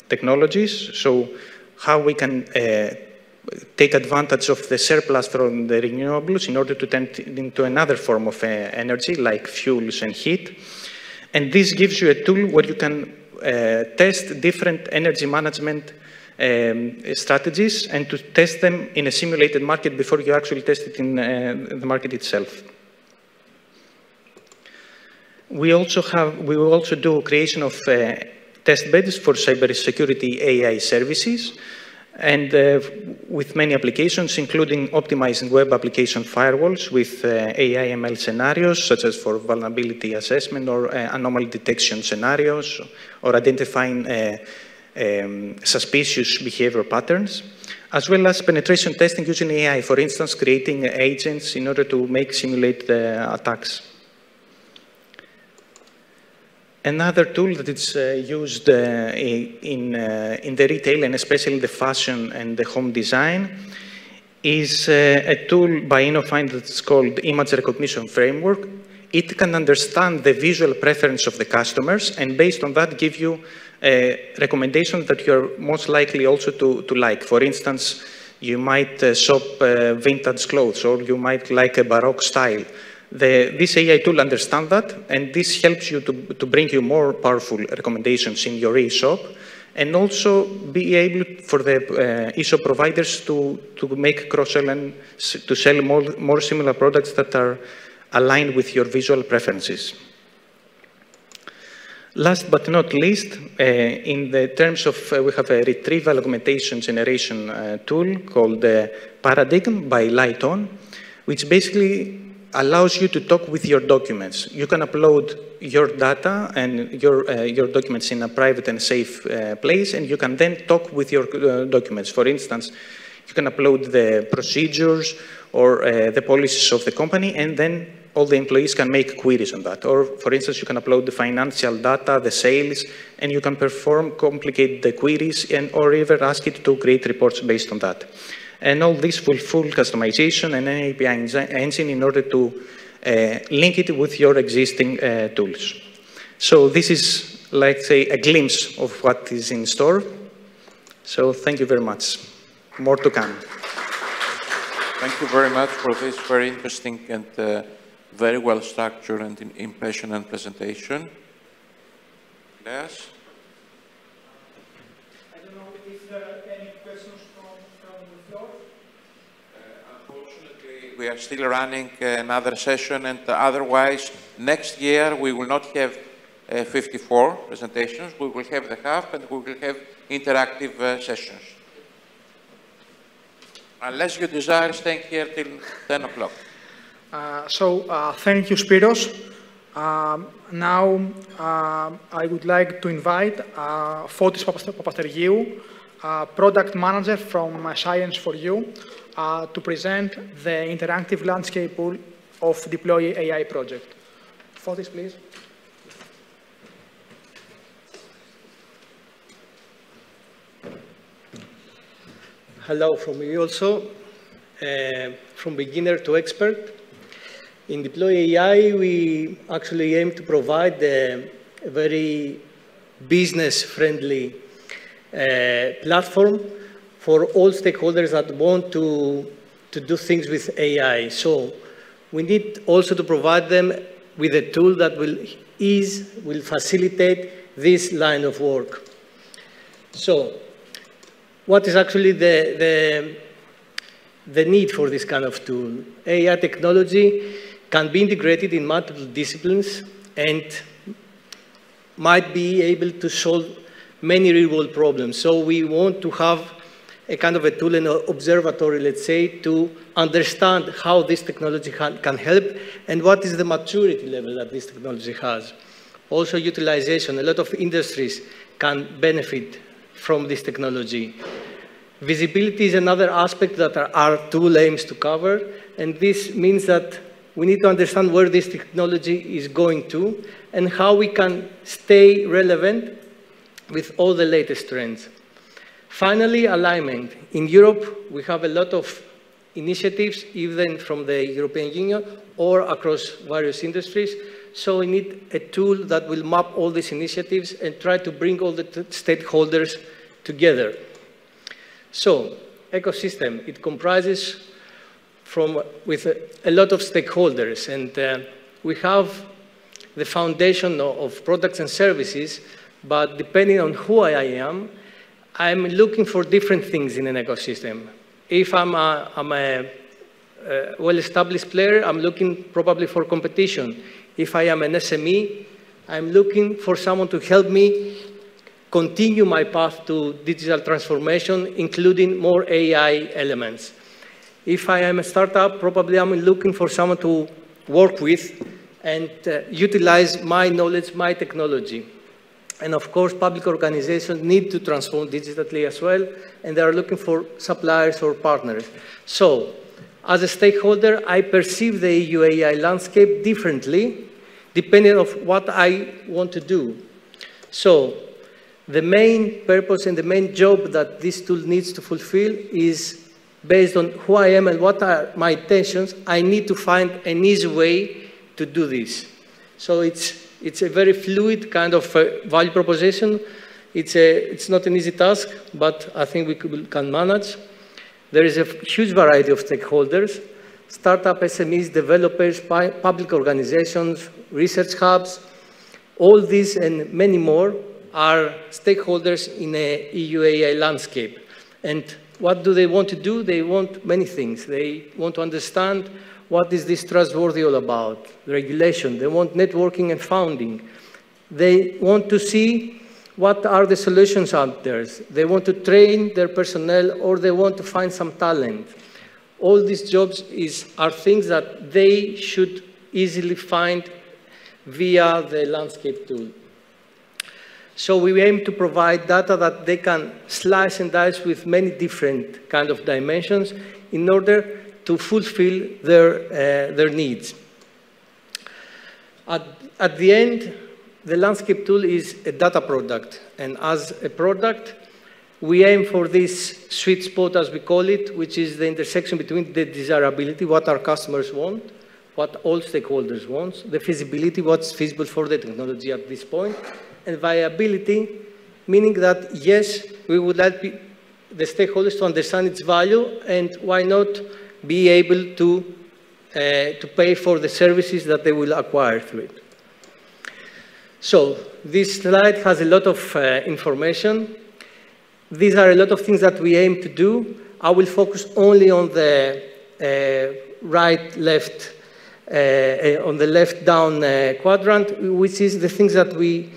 technologies. So how we can take advantage of the surplus from the renewables in order to turn it into another form of energy, like fuels and heat. And this gives you a tool where you can test different energy management strategies and to test them in a simulated market before you actually test it in the market itself. We will also do creation of test beds for cybersecurity AI services, and with many applications, including optimizing web application firewalls with AI ML scenarios, such as for vulnerability assessment or anomaly detection scenarios, or identifying suspicious behavior patterns, as well as penetration testing using AI, for instance, creating agents in order to simulate attacks. Another tool that is used in the retail, and especially in the fashion and the home design, is a tool by InfoCom that's called Image Recognition Framework. It can understand the visual preference of the customers, and based on that, give you recommendations that you're most likely also to like. For instance, you might shop vintage clothes, or you might like a Baroque style. This AI tool understands that, and this helps you to bring you more powerful recommendations in your e-shop, and also be able for the e-shop providers to make cross-sell and to sell more similar products that are aligned with your visual preferences. Last but not least, in the terms of, we have a retrieval augmentation generation tool called Paradigm by Lighton, which basically allows you to talk with your documents. You can upload your data and your documents in a private and safe place, and you can then talk with your documents. For instance, you can upload the procedures or the policies of the company, and then all the employees can make queries on that. Or, for instance, you can upload the financial data, the sales, and you can perform complicated queries or even ask it to create reports based on that. And all this with full customization and an API engine in order to link it with your existing tools. So this is, like, say, a glimpse of what is in store. So thank you very much. More to come. Thank you very much for this very interesting and very well structured and impassioned presentation. Yes? I don't know if there are any questions from the floor. Unfortunately, we are still running another session, and otherwise, next year we will not have 54 presentations. We will have the half, and we will have interactive sessions. Unless you desire staying here till 10 o'clock. Thank you, Spiros. Now, I would like to invite Fotis Papastergiou, Product Manager from Science4U, to present the interactive landscape pool of Deploy AI project. Fotis, please. Hello from me also, from beginner to expert. In Deploy AI, we actually aim to provide a very business-friendly platform for all stakeholders that want to do things with AI. So we need also to provide them with a tool that will facilitate this line of work. So what is actually the need for this kind of tool? AI technology can be integrated in multiple disciplines and might be able to solve many real-world problems. So we want to have a kind of a tool and observatory, let's say, to understand how this technology can help and what is the maturity level that this technology has. Also utilization, a lot of industries can benefit from this technology. Visibility is another aspect that our tool aims to cover, and this means that we need to understand where this technology is going to and how we can stay relevant with all the latest trends. Finally, alignment. In Europe, we have a lot of initiatives, even from the European Union or across various industries. So we need a tool that will map all these initiatives and try to bring all the stakeholders together. So, ecosystem, it comprises with a lot of stakeholders, and we have the foundation of products and services, but depending on who I am, I'm looking for different things in an ecosystem. If I'm a well-established player, I'm looking probably for competition. If I am an SME, I'm looking for someone to help me continue my path to digital transformation, including more AI elements. If I am a startup, probably I'm looking for someone to work with and utilize my knowledge, my technology. And of course, public organizations need to transform digitally as well, and they are looking for suppliers or partners. So, as a stakeholder, I perceive the EU AI landscape differently, depending on what I want to do. So, the main purpose and the main job that this tool needs to fulfill is based on who I am and what are my intentions. I need to find an easy way to do this. So it's a very fluid kind of value proposition. It's not an easy task, but I think we can manage. There is a huge variety of stakeholders: startup, SMEs, developers, public organizations, research hubs. All these and many more are stakeholders in a EU AI landscape. And what do they want to do? They want many things. They want to understand what is this trustworthy all about, regulation. They want networking and founding. They want to see what are the solutions out there. They want to train their personnel, or they want to find some talent. All these jobs are things that they should easily find via the landscape tool. So we aim to provide data that they can slice and dice with many different kind of dimensions in order to fulfill their needs. At the end, the landscape tool is a data product, and as a product, we aim for this sweet spot, as we call it, which is the intersection between the desirability, what our customers want, what all stakeholders want, the feasibility, what's feasible for the technology at this point, and viability, meaning that, yes, we would like the stakeholders to understand its value, and why not be able to pay for the services that they will acquire through it. So this slide has a lot of information. These are a lot of things that we aim to do. I will focus only on the right-left, on the left-down quadrant, which is the things that we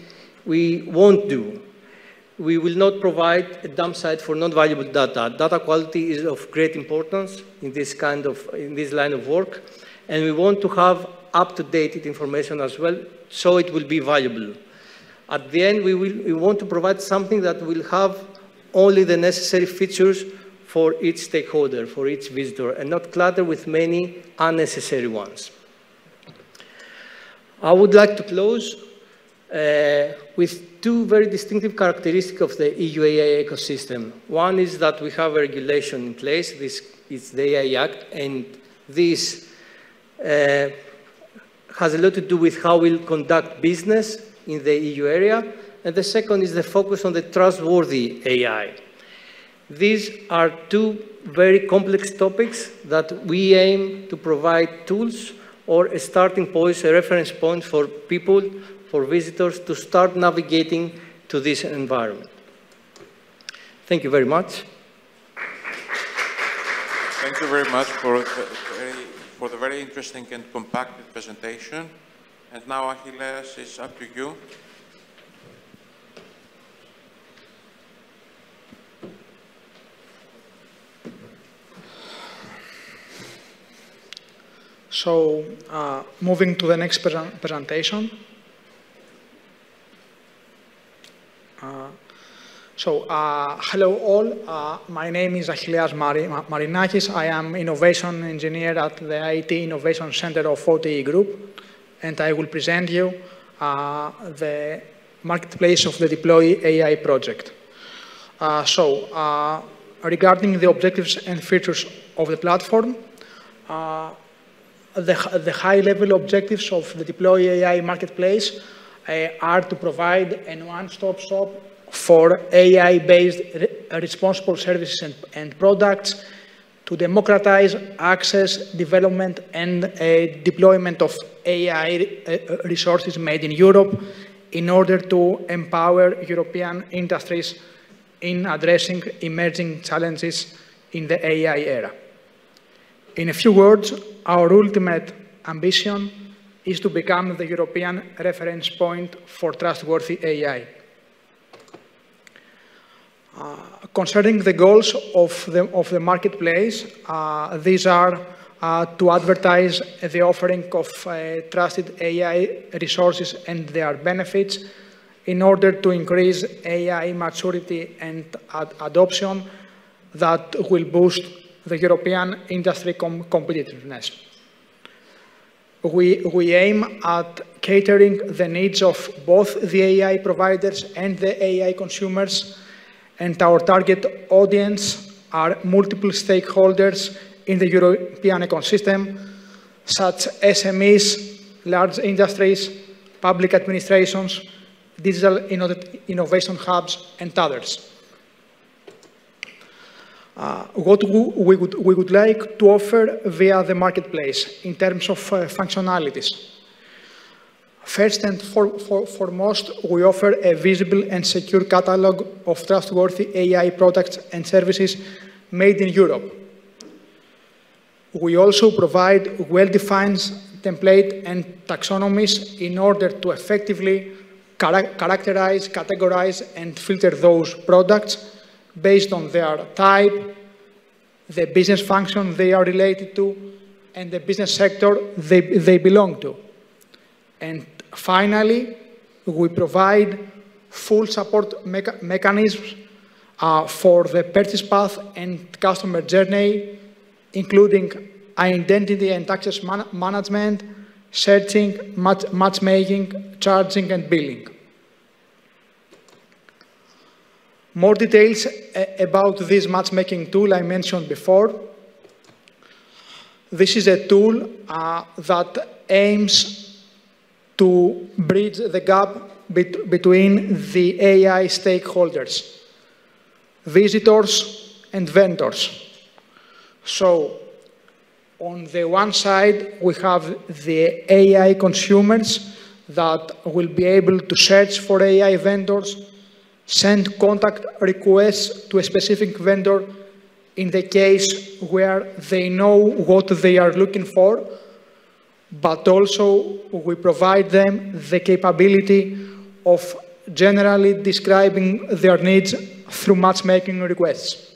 won't do. We will not provide a dump site for non-valuable data. Data quality is of great importance in this line of work, and we want to have up-to-date information as well, so it will be valuable. At the end, we want to provide something that will have only the necessary features for each stakeholder, for each visitor, and not clutter with many unnecessary ones. I would like to close with two very distinctive characteristics of the EU AI ecosystem. One is that we have a regulation in place. This is the AI Act, and this has a lot to do with how we'll conduct business in the EU area. And the second is the focus on the trustworthy AI. These are two very complex topics that we aim to provide tools or a starting point, a reference point for people, for visitors to start navigating to this environment. Thank you very much. Thank you very much for the very interesting and compacted presentation. And now, Achilles, it's up to you. So, moving to the next presentation. Hello all. My name is Achilles Marinakis. I am Innovation Engineer at the IT Innovation Center of OTE Group, and I will present you the marketplace of the Deploy AI project. Regarding the objectives and features of the platform, the high-level objectives of the Deploy AI marketplace are to provide a one-stop shop for AI-based responsible services and products, to democratize access, development, and deployment of AI resources made in Europe in order to empower European industries in addressing emerging challenges in the AI era. In a few words, our ultimate ambition is to become the European reference point for trustworthy AI. Concerning the goals of the marketplace, these are to advertise the offering of trusted AI resources and their benefits in order to increase AI maturity and adoption that will boost the European industry competitiveness. We aim at catering the needs of both the AI providers and the AI consumers, and our target audience are multiple stakeholders in the European ecosystem, such as SMEs, large industries, public administrations, digital innovation hubs, and others. What we would like to offer via the marketplace in terms of functionalities. First and foremost, we offer a visible and secure catalog of trustworthy AI products and services made in Europe. We also provide well-defined template and taxonomies in order to effectively characterize, categorize, and filter those products based on their type, the business function they are related to, and the business sector they belong to. And finally, we provide full support mechanisms for the purchase path and customer journey, including identity and access management, searching, matchmaking, charging, and billing. More details about this matchmaking tool I mentioned before. This is a tool that aims to bridge the gap between the AI stakeholders, visitors, and vendors. So, on the one side, we have the AI consumers that will be able to search for AI vendors, send contact requests to a specific vendor in the case where they know what they are looking for, but also we provide them the capability of generally describing their needs through matchmaking requests.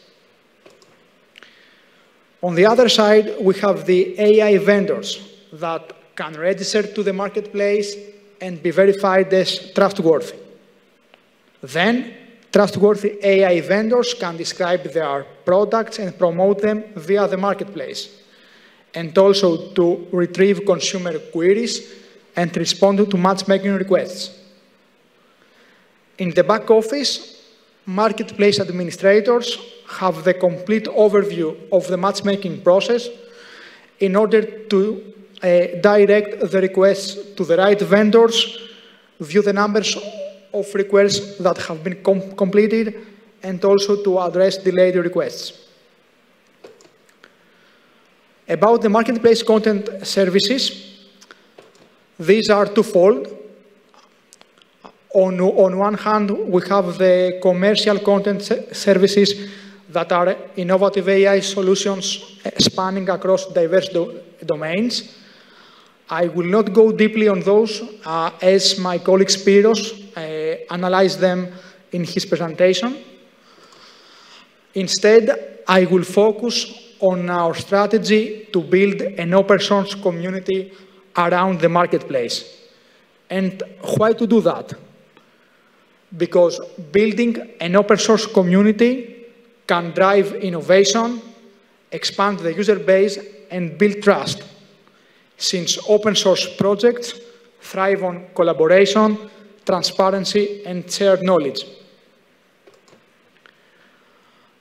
On the other side, we have the AI vendors that can register to the marketplace and be verified as trustworthy. Then, trustworthy AI vendors can describe their products and promote them via the marketplace, and also to retrieve consumer queries and respond to matchmaking requests. In the back office, marketplace administrators have the complete overview of the matchmaking process in order to direct the requests to the right vendors, view the numbers of requests that have been completed, and also to address delayed requests. About the marketplace content services, these are twofold. On one hand, we have the commercial content services that are innovative AI solutions spanning across diverse domains. I will not go deeply on those as my colleague Spiros analyzed them in his presentation. Instead, I will focus on our strategy to build an open source community around the marketplace. And why to do that? Because building an open source community can drive innovation, expand the user base, and build trust, since open source projects thrive on collaboration, transparency, and shared knowledge.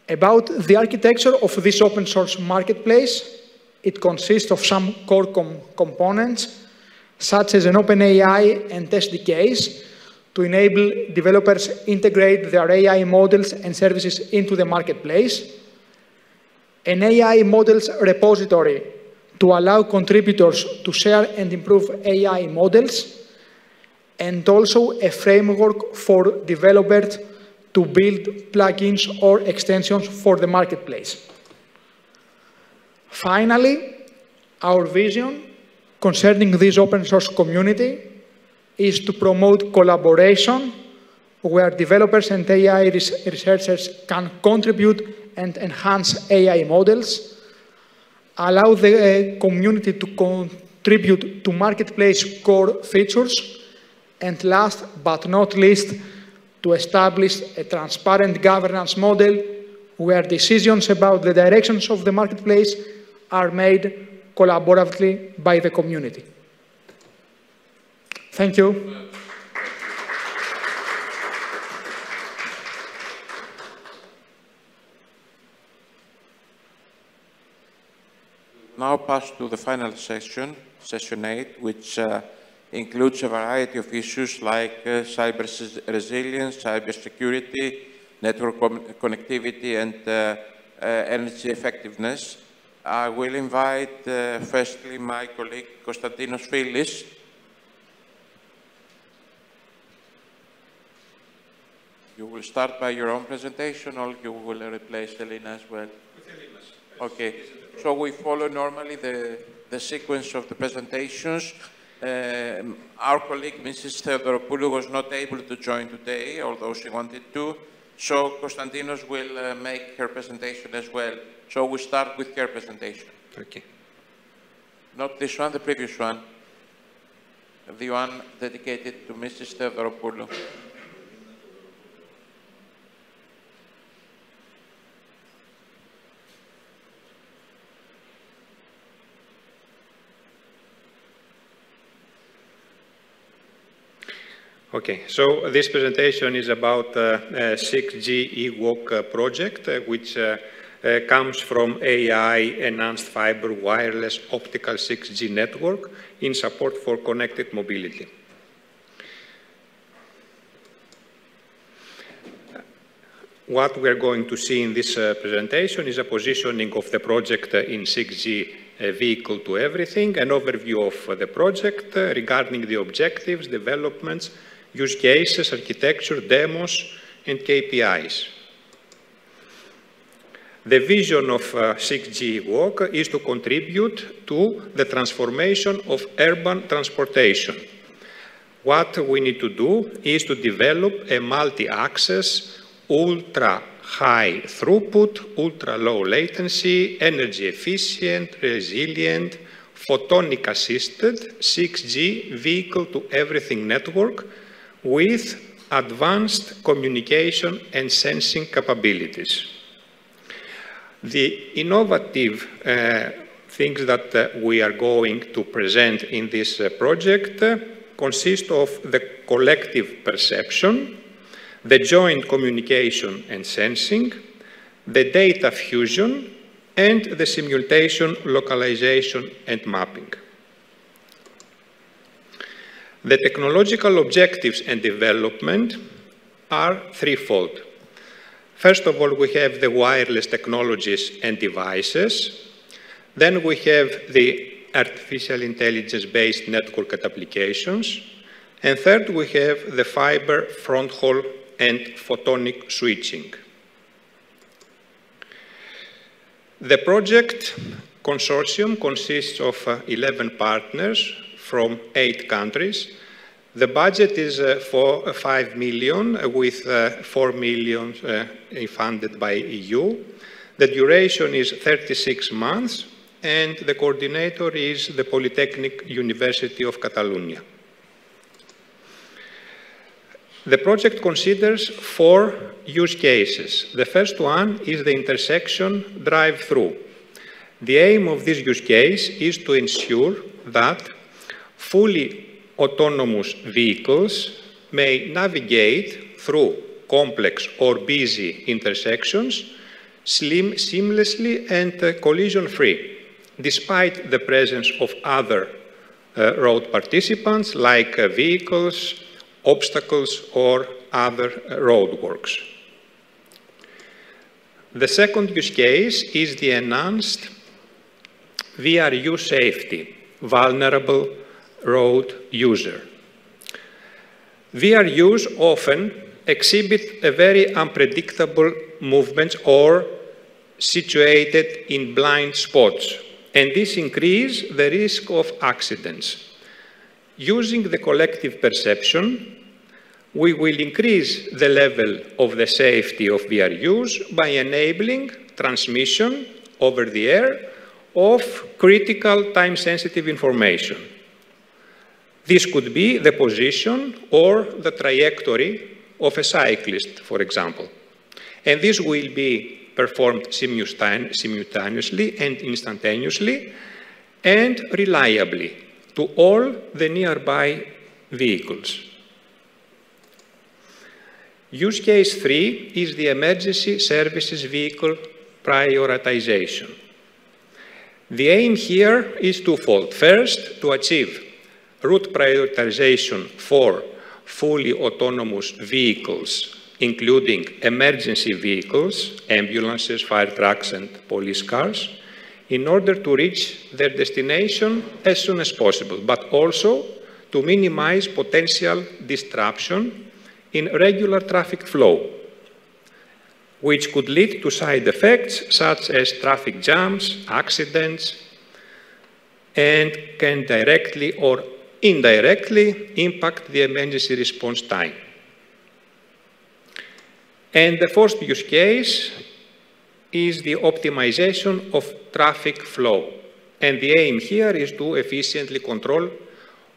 About the architecture of this open source marketplace, it consists of some core components, such as an OpenAI and SDKs, to enable developers integrate their AI models and services into the marketplace, an AI models repository to allow contributors to share and improve AI models, and also a framework for developers to build plugins or extensions for the marketplace. Finally, our vision concerning this open source community is to promote collaboration where developers and AI researchers can contribute and enhance AI models, allow the community to contribute to marketplace core features, and last but not least, to establish a transparent governance model where decisions about the directions of the marketplace are made collaboratively by the community. Thank you. Now pass to the final section, session 8, which includes a variety of issues like cyber resilience, cyber security, network connectivity, and energy effectiveness. I will invite firstly my colleague Konstantinos Philis. You will start by your own presentation, or you will replace Elena as well? Okay, so we follow normally the sequence of the presentations. Our colleague, Mrs. Theodoropoulou, was not able to join today, although she wanted to. So Konstantinos will make her presentation as well. So we start with her presentation. Okay. Not this one, the previous one. The one dedicated to Mrs. Theodoropoulou. Okay, so this presentation is about 6G eWalk project, which comes from AI-enhanced fiber wireless optical 6G network in support for connected mobility. What we're going to see in this presentation is a positioning of the project in 6G vehicle to everything, an overview of the project regarding the objectives, developments, use cases, architecture, demos, and KPIs. The vision of 6G Walk is to contribute to the transformation of urban transportation. What we need to do is to develop a multi-access, ultra-high throughput, ultra-low latency, energy efficient, resilient, photonic-assisted 6G vehicle-to-everything network with advanced communication and sensing capabilities. The innovative things that we are going to present in this project consist of the collective perception, the joint communication and sensing, the data fusion, and the simulation, localization, and mapping. The technological objectives and development are threefold. First of all, we have the wireless technologies and devices. Then we have the artificial intelligence-based network and applications. And third, we have the fiber fronthaul and photonic switching. The project consortium consists of 11 partners from 8 countries. The budget is for 5 million, with 4 million funded by EU. The duration is 36 months, and the coordinator is the Polytechnic University of Catalonia. The project considers 4 use cases. The first one is the intersection drive-through. The aim of this use case is to ensure that fully autonomous vehicles may navigate through complex or busy intersections seamlessly and collision-free, despite the presence of other road participants like vehicles, obstacles, or other roadworks. The second use case is the enhanced VRU safety, vulnerable road user. VRUs often exhibit a very unpredictable movements or situated in blind spots, and this increases the risk of accidents. Using the collective perception, we will increase the level of the safety of VRUs by enabling transmission over the air of critical time-sensitive information. This could be the position or the trajectory of a cyclist, for example. And this will be performed simultaneously and instantaneously and reliably to all the nearby vehicles. Use case 3 is the emergency services vehicle prioritization. The aim here is twofold. First, to achieve route prioritization for fully autonomous vehicles, including emergency vehicles, ambulances, fire trucks, and police cars, in order to reach their destination as soon as possible, but also to minimize potential disruption in regular traffic flow, which could lead to side effects such as traffic jams, accidents, and can directly or indirectly impact the emergency response time. And the fourth use case is the optimization of traffic flow. And the aim here is to efficiently control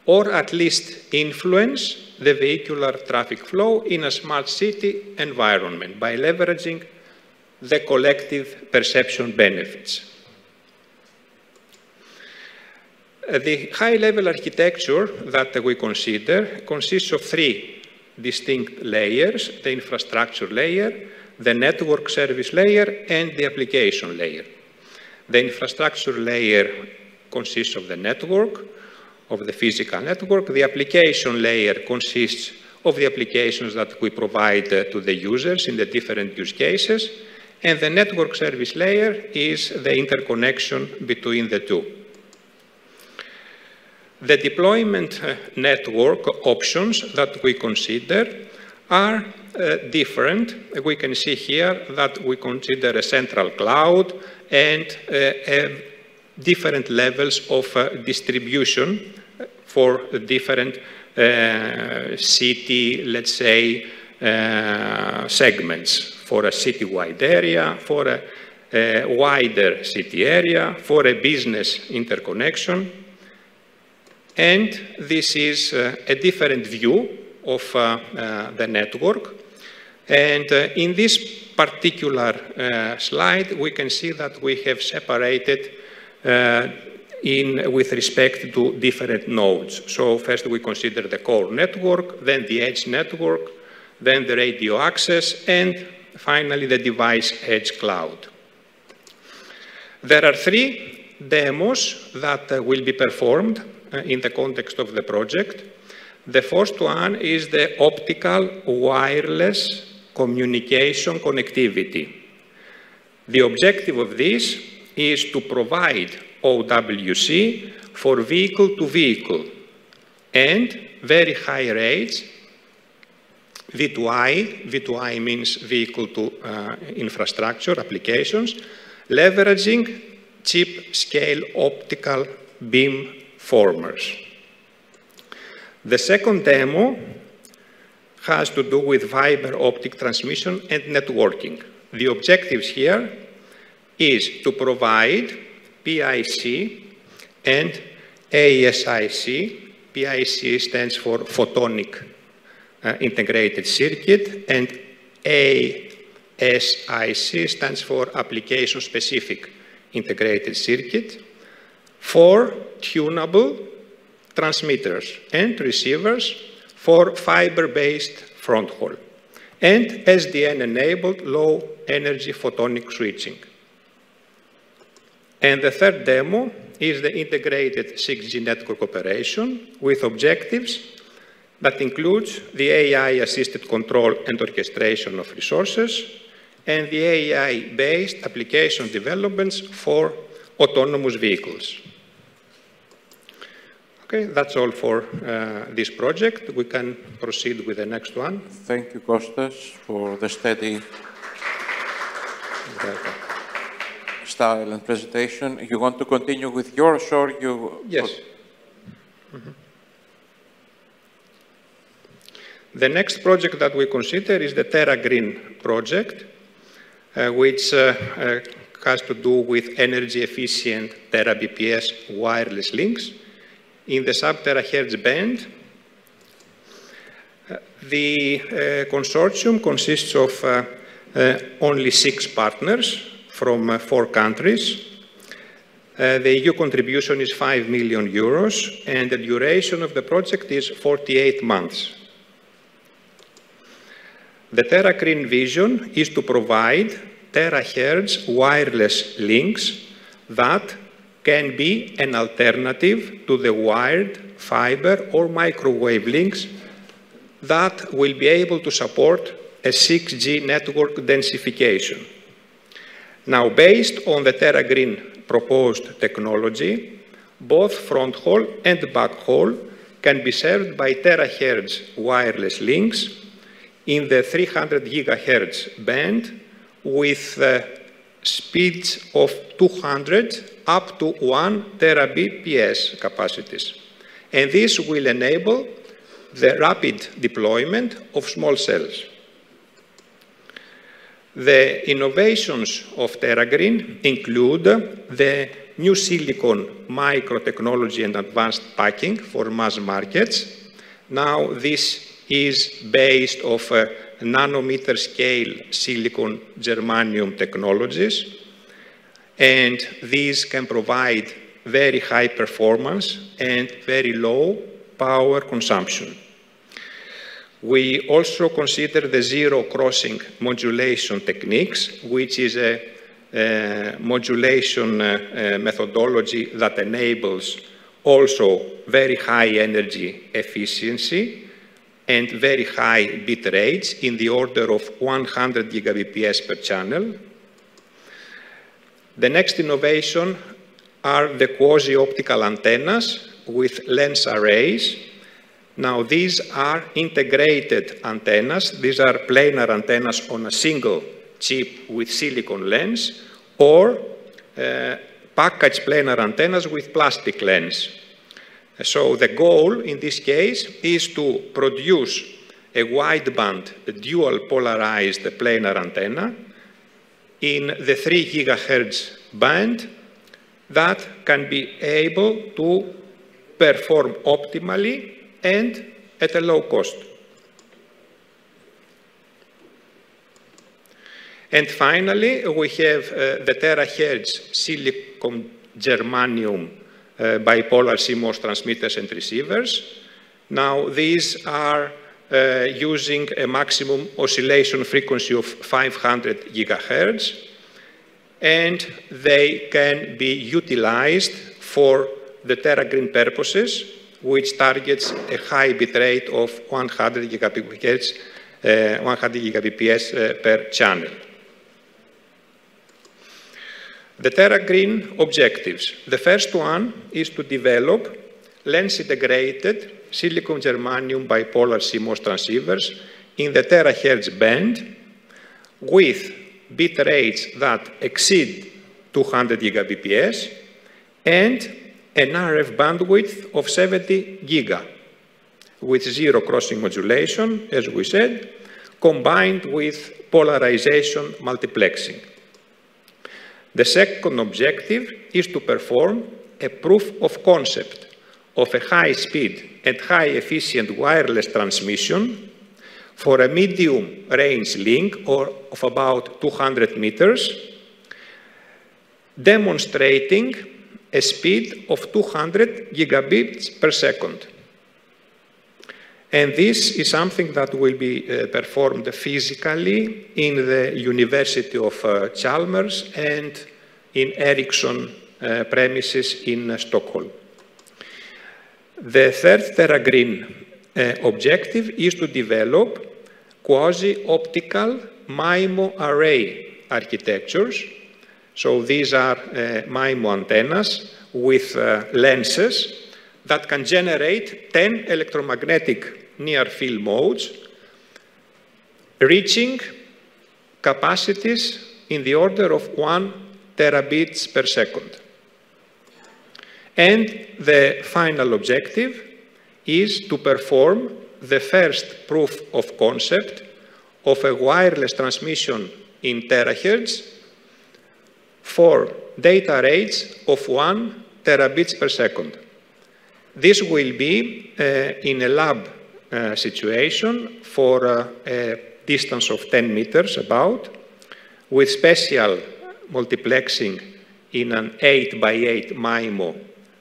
or at least influence the vehicular traffic flow in a smart city environment by leveraging the collective perception benefits. The high-level architecture that we consider consists of three distinct layers: the infrastructure layer, the network service layer, and the application layer. The infrastructure layer consists of the network, of the physical network. The application layer consists of the applications that we provide to the users in the different use cases. And the network service layer is the interconnection between the two. The deployment network options that we consider are different. We can see here that we consider a central cloud and different levels of distribution for different city, let's say, segments, for a city-wide area, for a wider city area, for a business interconnection. And this is a different view of the network. And in this particular slide, we can see that we have separated with respect to different nodes. So first we consider the core network, then the edge network, then the radio access, and finally the device edge cloud. There are three demos that will be performed in the context of the project. The first one is the optical wireless communication connectivity. The objective of this is to provide OWC for vehicle-to-vehicle and very high rates, V2I. V2I means vehicle-to-infrastructure applications, leveraging chip-scale optical beam formers. The second demo has to do with fiber optic transmission and networking. The objectives here is to provide PIC and ASIC. PIC stands for photonic integrated circuit, and ASIC stands for application-specific integrated circuit, for tunable transmitters and receivers for fiber-based front haul, and SDN-enabled low-energy photonic switching. And the third demo is the integrated 6G network operation with objectives that includes the AI-assisted control and orchestration of resources and the AI-based application developments for autonomous vehicles. Okay, that's all for this project. We can proceed with the next one. Thank you, Kostas, for the steady style and presentation. You want to continue with yours, or you? Yes. Mm-hmm. The next project that we consider is the TerraGreen project, which has to do with energy-efficient terabps wireless links in the sub-terahertz band. The consortium consists of only 6 partners from 4 countries. The EU contribution is €5 million, and the duration of the project is 48 months. The TerraGreen vision is to provide terahertz wireless links that can be an alternative to the wired, fiber, or microwave links that will be able to support a 6G network densification. Now, based on the TerraGreen proposed technology, both front haul and back haul can be served by terahertz wireless links in the 300 gigahertz band with speeds of 200 up to 1 terabps capacities. And this will enable the rapid deployment of small cells. The innovations of TerraGreen include the new silicon microtechnology and advanced packing for mass markets. Now this is based on nanometer scale silicon germanium technologies, and these can provide very high performance and very low power consumption. We also consider the zero crossing modulation techniques, which is a modulation methodology that enables also very high energy efficiency and very high bit rates in the order of 100 gigabps per channel. The next innovation are the quasi-optical antennas with lens arrays. Now, these are integrated antennas. These are planar antennas on a single chip with silicon lens, or packaged planar antennas with plastic lens. So the goal in this case is to produce a wideband, dual polarized planar antenna in the 3 gigahertz band that can be able to perform optimally and at a low cost. And finally, we have the terahertz silicon germanium bipolar CMOS transmitters and receivers. Now, these are using a maximum oscillation frequency of 500 gigahertz, and they can be utilized for the TerraGreen purposes, which targets a high bit rate of 100 gigabps per channel. The TerraGreen objectives. The first one is to develop lens-integrated silicon germanium bipolar CMOS transceivers in the terahertz band with bit rates that exceed 200 gigabps and an RF bandwidth of 70 giga with zero crossing modulation, as we said, combined with polarization multiplexing. The second objective is to perform a proof of concept of a high-speed and high-efficient wireless transmission for a medium-range link of about 200 meters, demonstrating a speed of 200 gigabits per second. And this is something that will be performed physically in the University of Chalmers and in Ericsson premises in Stockholm. The third TerraGreen objective is to develop quasi-optical MIMO array architectures. So these are MIMO antennas with lenses that can generate 10 electromagnetic near-field modes, reaching capacities in the order of 1 terabits per second. And the final objective is to perform the first proof of concept of a wireless transmission in terahertz for data rates of 1 terabits per second. This will be in a lab situation for a distance of 10 meters about, with special multiplexing in an 8x8 MIMO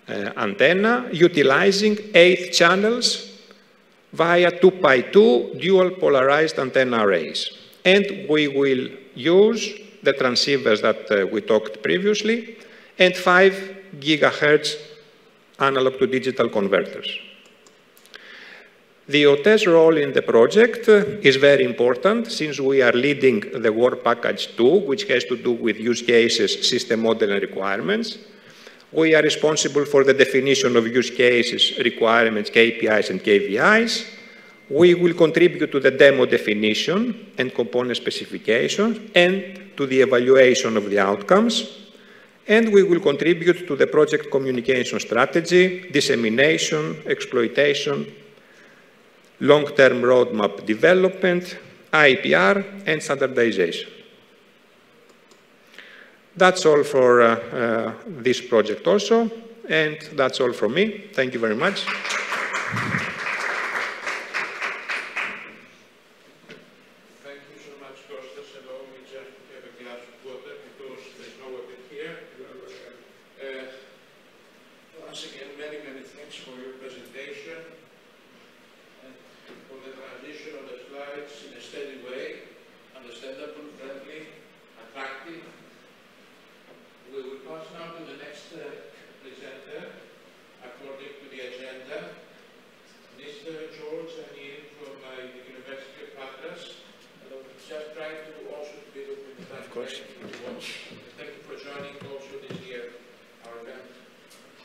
antenna, utilizing 8 channels via 2x2 dual polarized antenna arrays. And we will use the transceivers that we talked previously and 5 gigahertz analog to digital converters. The OTE's role in the project is very important since we are leading the work package 2, which has to do with use cases, system model and requirements. We are responsible for the definition of use cases, requirements, KPIs and KVIs. We will contribute to the demo definition and component specification and to the evaluation of the outcomes. And we will contribute to the project communication strategy, dissemination, exploitation, long-term roadmap development, IPR, and standardization. That's all for this project also, and that's all from me. Thank you very much.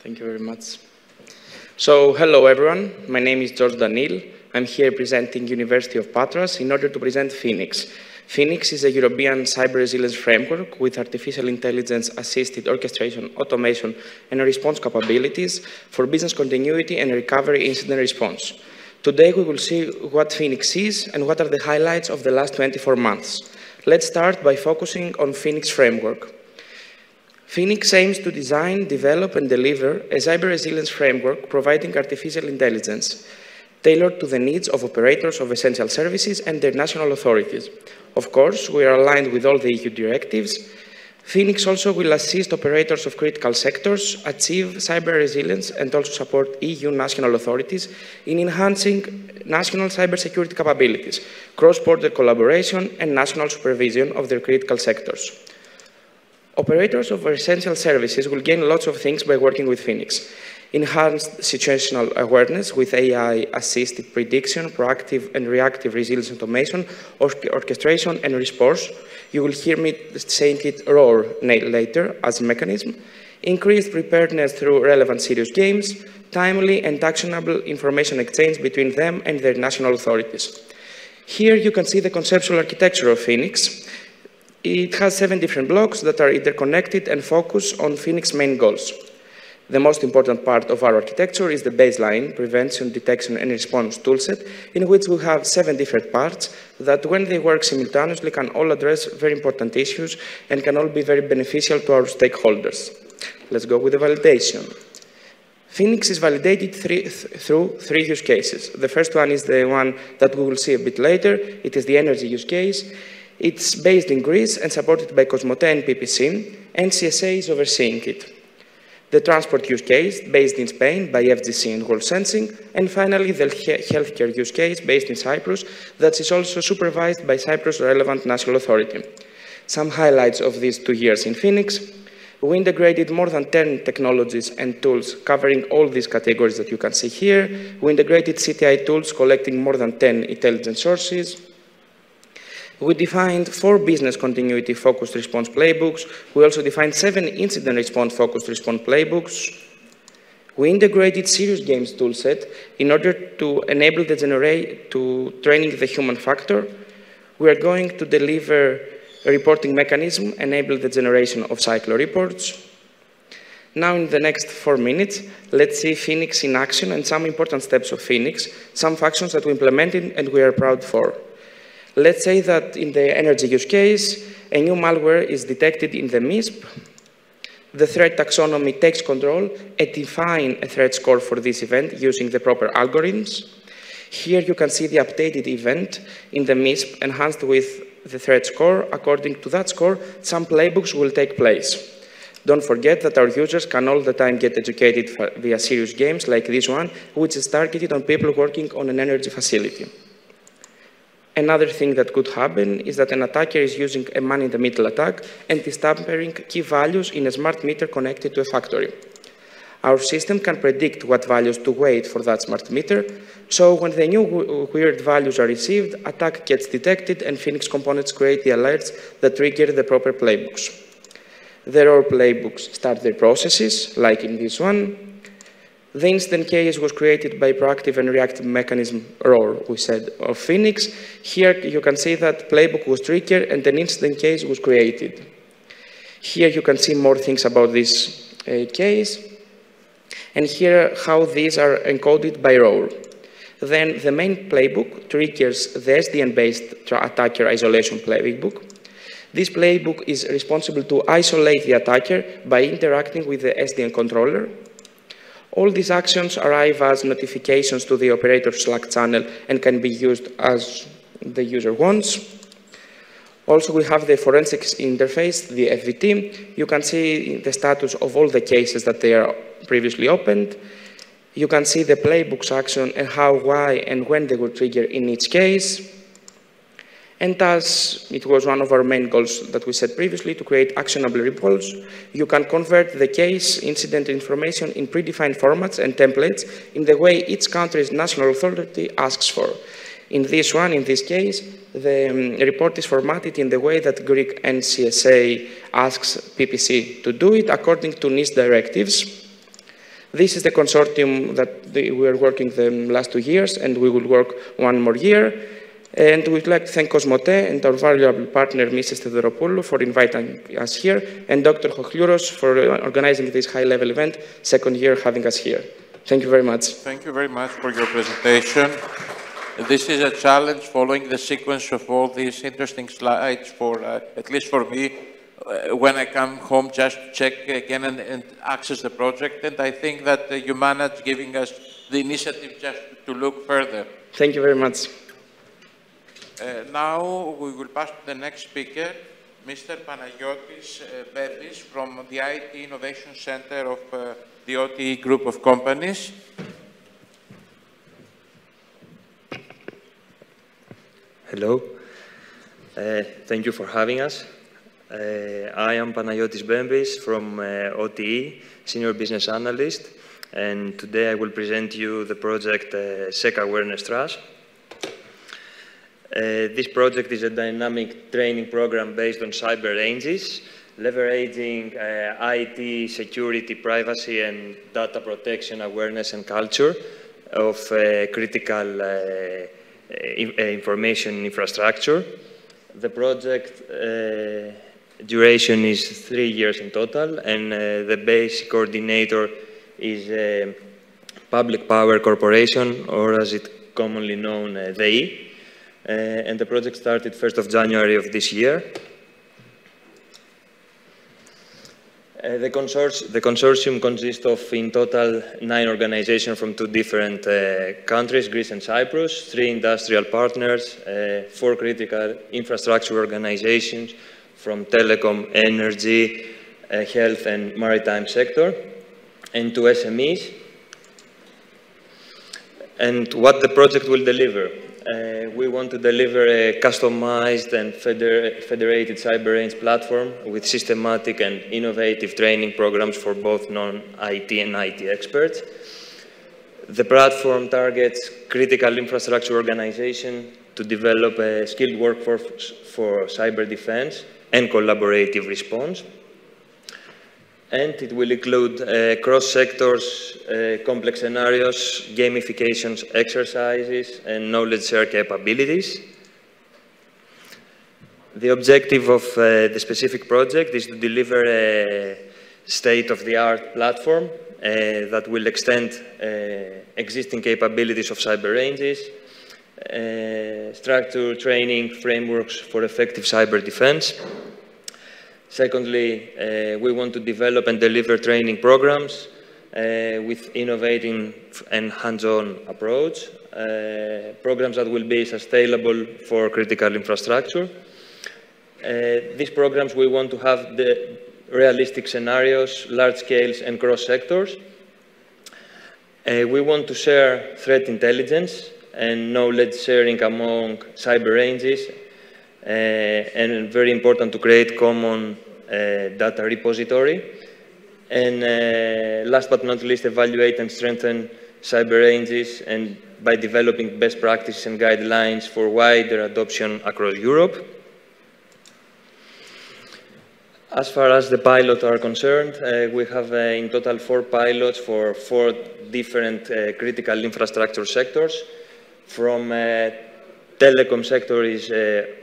Thank you very much. So, hello everyone. My name is George Daniil. I'm here representing University of Patras in order to present Phoenix. Phoenix is a European cyber resilience framework with artificial intelligence-assisted orchestration, automation, and response capabilities for business continuity and recovery incident response. Today, we will see what Phoenix is and what are the highlights of the last 24 months. Let's start by focusing on Phoenix framework. Phoenix aims to design, develop, and deliver a cyber resilience framework providing artificial intelligence tailored to the needs of operators of essential services and their national authorities. Of course, we are aligned with all the EU directives. Phoenix also will assist operators of critical sectors achieve cyber resilience and also support EU national authorities in enhancing national cybersecurity capabilities, cross-border collaboration, and national supervision of their critical sectors. Operators of essential services will gain lots of things by working with Phoenix. Enhanced situational awareness with AI-assisted prediction, proactive and reactive resilience automation, orchestration and response. You will hear me saying it ROAR later as a mechanism. Increased preparedness through relevant serious games, timely and actionable information exchange between them and their national authorities. Here you can see the conceptual architecture of Phoenix. It has 7 different blocks that are interconnected and focus on Phoenix main goals. The most important part of our architecture is the baseline, prevention, detection, and response toolset, in which we have 7 different parts that, when they work simultaneously, can all address very important issues and can all be very beneficial to our stakeholders. Let's go with the validation. Phoenix is validated through 3 use cases. The first one is the one that we will see a bit later. It is the energy use case. It's based in Greece and supported by Cosmote and PPC, and CSA is overseeing it. The transport use case, based in Spain by FGC and World Sensing, and finally the healthcare use case, based in Cyprus, that is also supervised by Cyprus' relevant national authority. Some highlights of these 2 years in Phoenix. We integrated more than 10 technologies and tools covering all these categories that you can see here. We integrated CTI tools collecting more than 10 intelligence sources. We defined 4 business continuity focused response playbooks. We also defined 7 incident response focused response playbooks. We integrated serious games toolset in order to enable the training the human factor. We are going to deliver a reporting mechanism, enable the generation of cycler reports. Now, in the next 4 minutes, let's see Phoenix in action and some important steps of Phoenix, some functions that we implemented and we are proud for. Let's say that in the energy use case, a new malware is detected in the MISP. The threat taxonomy takes control and defines a threat score for this event using the proper algorithms. Here you can see the updated event in the MISP enhanced with the threat score. According to that score, some playbooks will take place. Don't forget that our users can all the time get educated via serious games like this one, which is targeted on people working on an energy facility. Another thing that could happen is that an attacker is using a man-in-the-middle attack and is tampering key values in a smart meter connected to a factory. Our system can predict what values to wait for that smart meter, so when the new weird values are received, attack gets detected and Phoenix components create the alerts that trigger the proper playbooks. The ROAR playbooks start their processes, like in this one. The incident case was created by proactive and reactive mechanism ROAR, we said, of Phoenix. Here you can see that playbook was triggered and an incident case was created. Here you can see more things about this case. And here how these are encoded by role. Then the main playbook triggers the SDN-based attacker isolation playbook. This playbook is responsible to isolate the attacker by interacting with the SDN controller. All these actions arrive as notifications to the operator Slack channel and can be used as the user wants. Also, we have the forensics interface, the FVT. You can see the status of all the cases that they are previously opened. You can see the playbook's action and how, why, and when they will trigger in each case. And as it was one of our main goals that we set previously, to create actionable reports, you can convert the case incident information in predefined formats and templates in the way each country's national authority asks for. In this one, in this case, the report is formatted in the way that Greek NCSA asks PPC to do it according to NIST directives. This is the consortium that we are working the last 2 years, and we will work 1 more year. And we'd like to thank Cosmote and our valuable partner, Mrs. Theodoropoulos, for inviting us here, and Dr. Hochliouros for organizing this high-level event, 2nd year having us here. Thank you very much. Thank you very much for your presentation. This is a challenge following the sequence of all these interesting slides for, at least for me, when I come home just to check again and access the project. And I think that you managed giving us the initiative just to look further. Thank you very much. Now we will pass to the next speaker, Mr. Panagiotis Bembis from the IT Innovation Center of the OTE Group of Companies. Hello. Thank you for having us. I am Panagiotis Bembis from OTE, Senior Business Analyst, and today I will present you the project SEC Awareness Trust. This project is a dynamic training program based on cyber ranges, leveraging IT, security, privacy, and data protection awareness and culture of critical information infrastructure. The project duration is 3 years in total, and the basic coordinator is Public Power Corporation, or as it's commonly known, DEI. And the project started 1st of January of this year. The consortium consists of, in total, 9 organizations from 2 different countries, Greece and Cyprus, 3 industrial partners, 4 critical infrastructure organizations from telecom, energy, health and maritime sector, and 2 SMEs. And what the project will deliver. We want to deliver a customized and federated cyber range platform with systematic and innovative training programs for both non-IT and IT experts. The platform targets critical infrastructure organizations to develop a skilled workforce for cyber defense and collaborative response. And it will include cross-sectors, complex scenarios, gamifications, exercises, and knowledge share capabilities. The objective of the specific project is to deliver a state-of-the-art platform that will extend existing capabilities of cyber ranges, structure training frameworks for effective cyber defense. Secondly, we want to develop and deliver training programs with innovating and hands-on approach, programs that will be sustainable for critical infrastructure. These programs, we want to have the realistic scenarios, large scales, and cross-sectors. We want to share threat intelligence and knowledge sharing among cyber ranges, and very important to create common data repository. And last but not least, evaluate and strengthen cyber ranges and by developing best practices and guidelines for wider adoption across Europe. As far as the pilots are concerned, we have in total 4 pilots for 4 different critical infrastructure sectors. From telecom sector is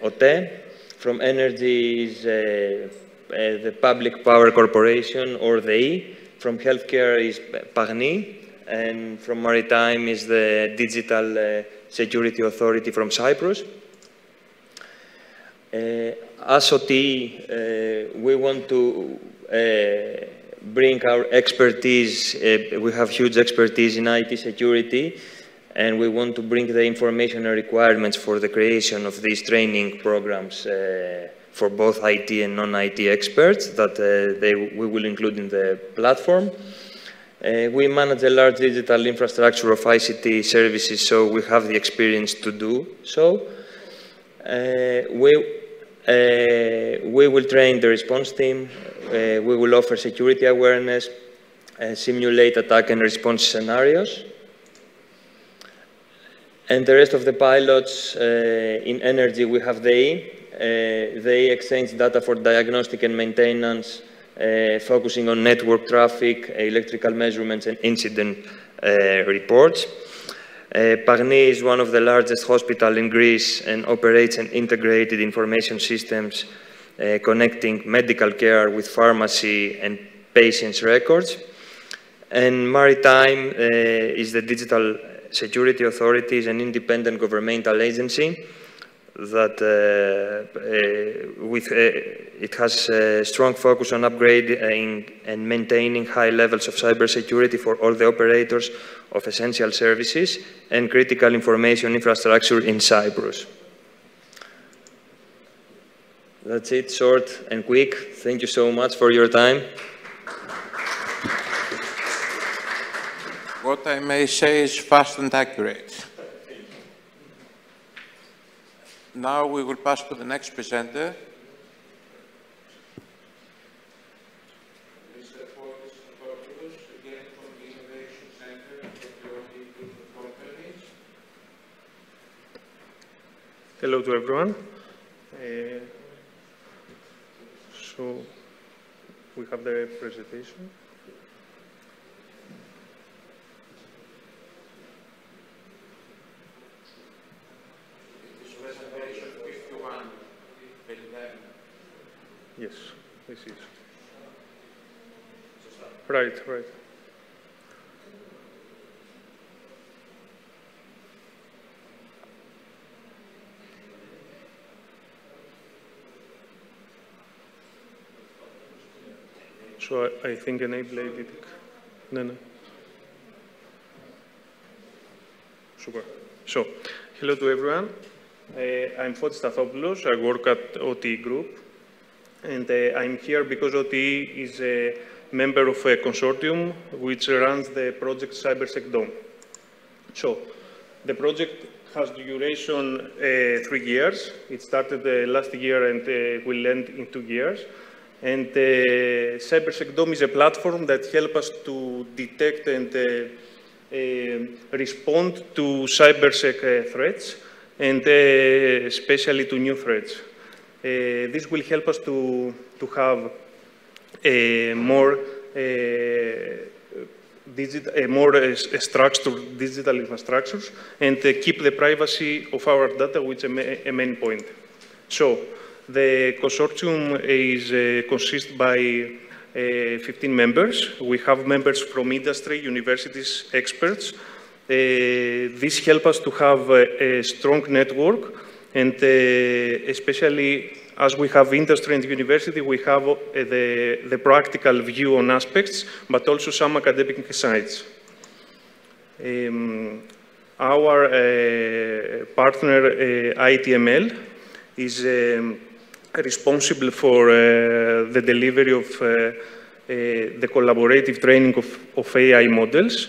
OTE, from energy is the Public Power Corporation, or the E. From healthcare is PAGNI, and from maritime is the Digital Security Authority from Cyprus. As OT, we want to bring our expertise. We have huge expertise in IT security, and we want to bring the information and requirements for the creation of these training programs for both IT and non-IT experts that we will include in the platform. We manage a large digital infrastructure of ICT services, so we have the experience to do so. We will train the response team. We will offer security awareness, simulate attack and response scenarios. And the rest of the pilots in energy, we have they exchange data for diagnostic and maintenance, focusing on network traffic, electrical measurements, and incident reports. PAGNI is one of the largest hospitals in Greece and operates an integrated information systems connecting medical care with pharmacy and patients' records. And Maritime is the Digital Security Authority, is an independent governmental agency that it has a strong focus on upgrading and maintaining high levels of cybersecurity for all the operators of essential services and critical information infrastructure in Cyprus. That's it, short and quick. Thank you so much for your time. What I may say is fast and accurate. Now we will pass to the next presenter. Hello to everyone. So we have the presentation. Yes, this is. Right, right. So I think enable editing. No. Super. So, hello to everyone. I'm Fotis Stathopoulos. I work at OT Group. And I'm here because OT is a member of a consortium which runs the project CyberSec Dome. So, the project has duration 3 years. It started last year and will end in 2 years. And CyberSec Dome is a platform that helps us to detect and respond to CyberSec threats, and especially to new threats. This will help us to have more structured digital infrastructures and keep the privacy of our data, which is a main point. So the consortium is consists by 15 members. We have members from industry, universities, experts. This helps us to have a strong network. And especially as we have industry and university, we have the practical view on aspects, but also some academic insights. Our partner, ITML, is responsible for the delivery of the collaborative training of AI models.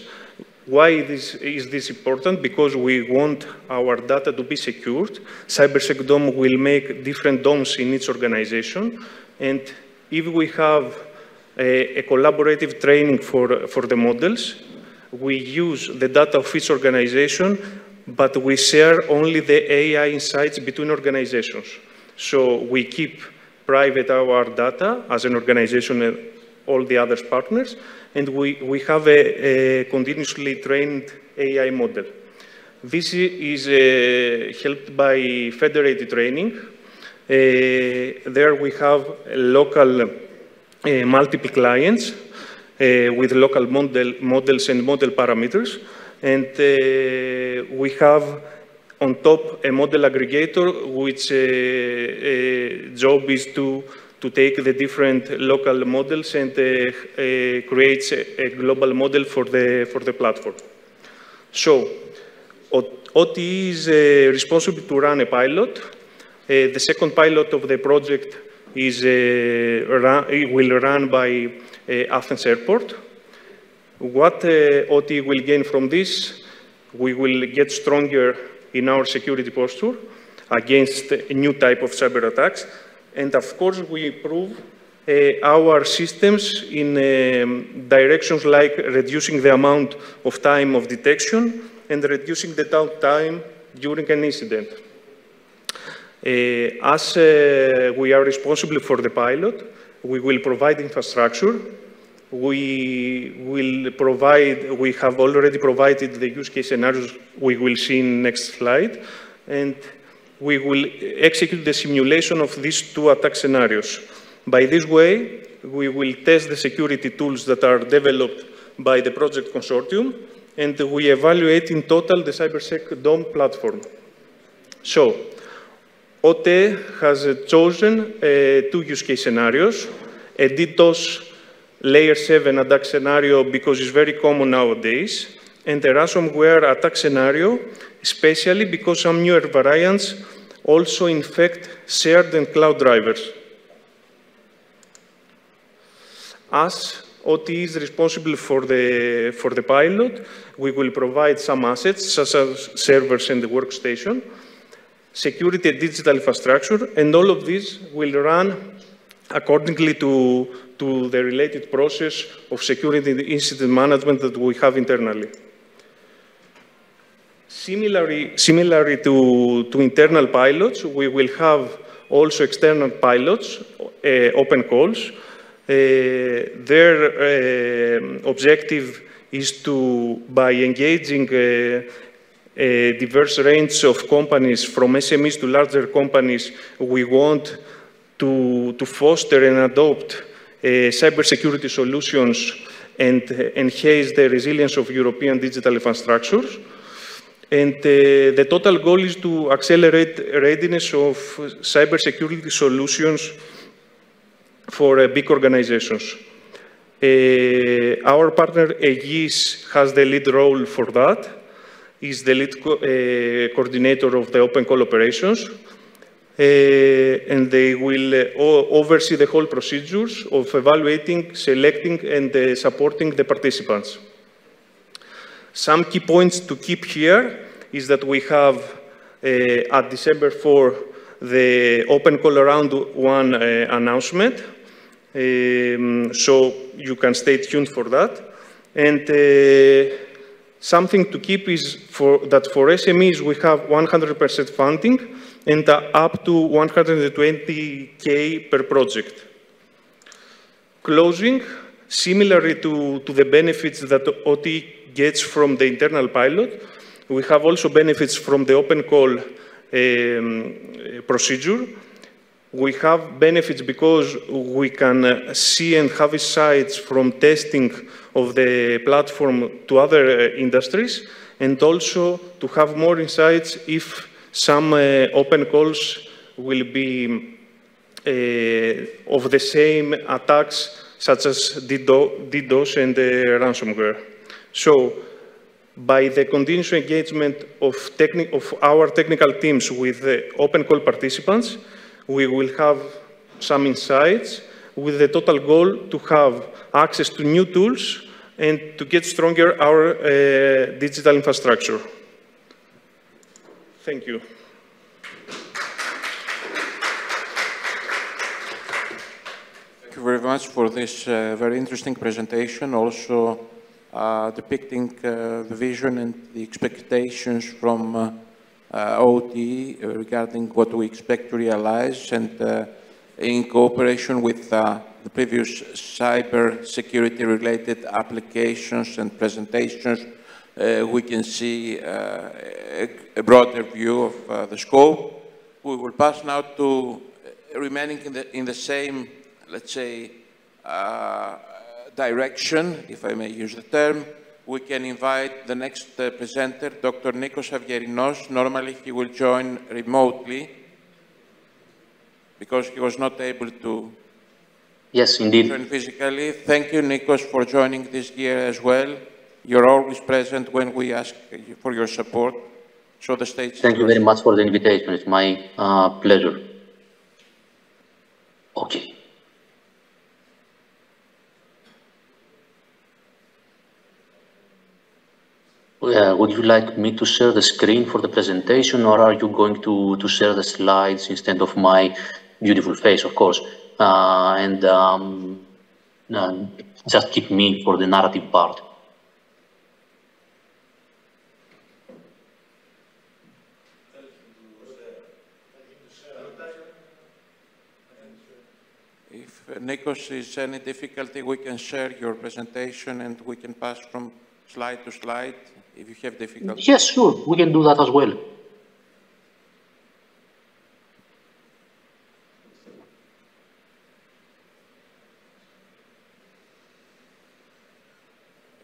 Why is this important? Because we want our data to be secured. CyberSec Dome will make different domes in each organization. And if we have a collaborative training for the models, we use the data of each organization, but we share only the AI insights between organizations. So we keep private our data as an organization and all the other partners, and we have a continuously trained AI model. This is helped by federated training. There we have local multiple clients with local models and model parameters. And we have on top a model aggregator, which job is to take the different local models and creates a global model for the platform. So, OTE is responsible to run a pilot. The second pilot of the project is will run by Athens Airport. What OTE will gain from this? We will get stronger in our security posture against a new type of cyber attacks. And of course, we improve our systems in directions like reducing the amount of time of detection and reducing the downtime during an incident. As we are responsible for the pilot, we will provide infrastructure. We have already provided the use case scenarios we will see in next slide, and we will execute the simulation of these two attack scenarios. By this way, we will test the security tools that are developed by the project consortium, and we evaluate in total the CyberSec DOM platform. So, OTE has chosen two use case scenarios, a DDoS Layer 7 attack scenario because it's very common nowadays, and a ransomware attack scenario, especially because some newer variants also infect shared and cloud drivers. As OTE is responsible for the pilot, we will provide some assets, such as servers and the workstation, security and digital infrastructure, and all of these will run accordingly to the related process of security and incident management that we have internally. Similarly to internal pilots, we will have also external pilots, open calls. Their objective is to, by engaging a diverse range of companies, from SMEs to larger companies, we want to foster and adopt cybersecurity solutions and enhance the resilience of European digital infrastructures. And the total goal is to accelerate readiness of cybersecurity solutions for big organizations. Our partner Aegis has the lead role for that. Is the lead coordinator of the open call operations. And they will oversee the whole procedures of evaluating, selecting, and supporting the participants. Some key points to keep here is that we have, at December 4, the Open Call Round 1 announcement. So you can stay tuned for that. And something to keep is that for SMEs, we have 100% funding and up to 120K per project. Closing, similarly to the benefits that OTE gets from the internal pilot, we have also benefits from the open call procedure. We have benefits because we can see and have insights from testing of the platform to other industries, and also to have more insights if some open calls will be of the same attacks, such as DDoS and ransomware. So, by the continuous engagement of our technical teams with the open call participants, we will have some insights with the total goal to have access to new tools and to get stronger our digital infrastructure. Thank you. Thank you very much for this very interesting presentation, also depicting the vision and the expectations from OTE regarding what we expect to realize, and in cooperation with the previous cyber security related applications and presentations, we can see a broader view of the scope. We will pass now to remaining in the same, let's say, direction, if I may use the term, we can invite the next presenter, Dr. Nikos Avgerinos. Normally, he will join remotely because he was not able to join physically. Thank you, Nikos, for joining this year as well. You're always present when we ask for your support. So the stage is yours. Thank you very much for the invitation. It's my pleasure. Okay. Would you like me to share the screen for the presentation, or are you going to share the slides instead of my beautiful face, of course, and just keep me for the narrative part? If Nikos is any difficulty, we can share your presentation and we can pass from slide to slide if you have difficulty. Yes, sure, we can do that as well.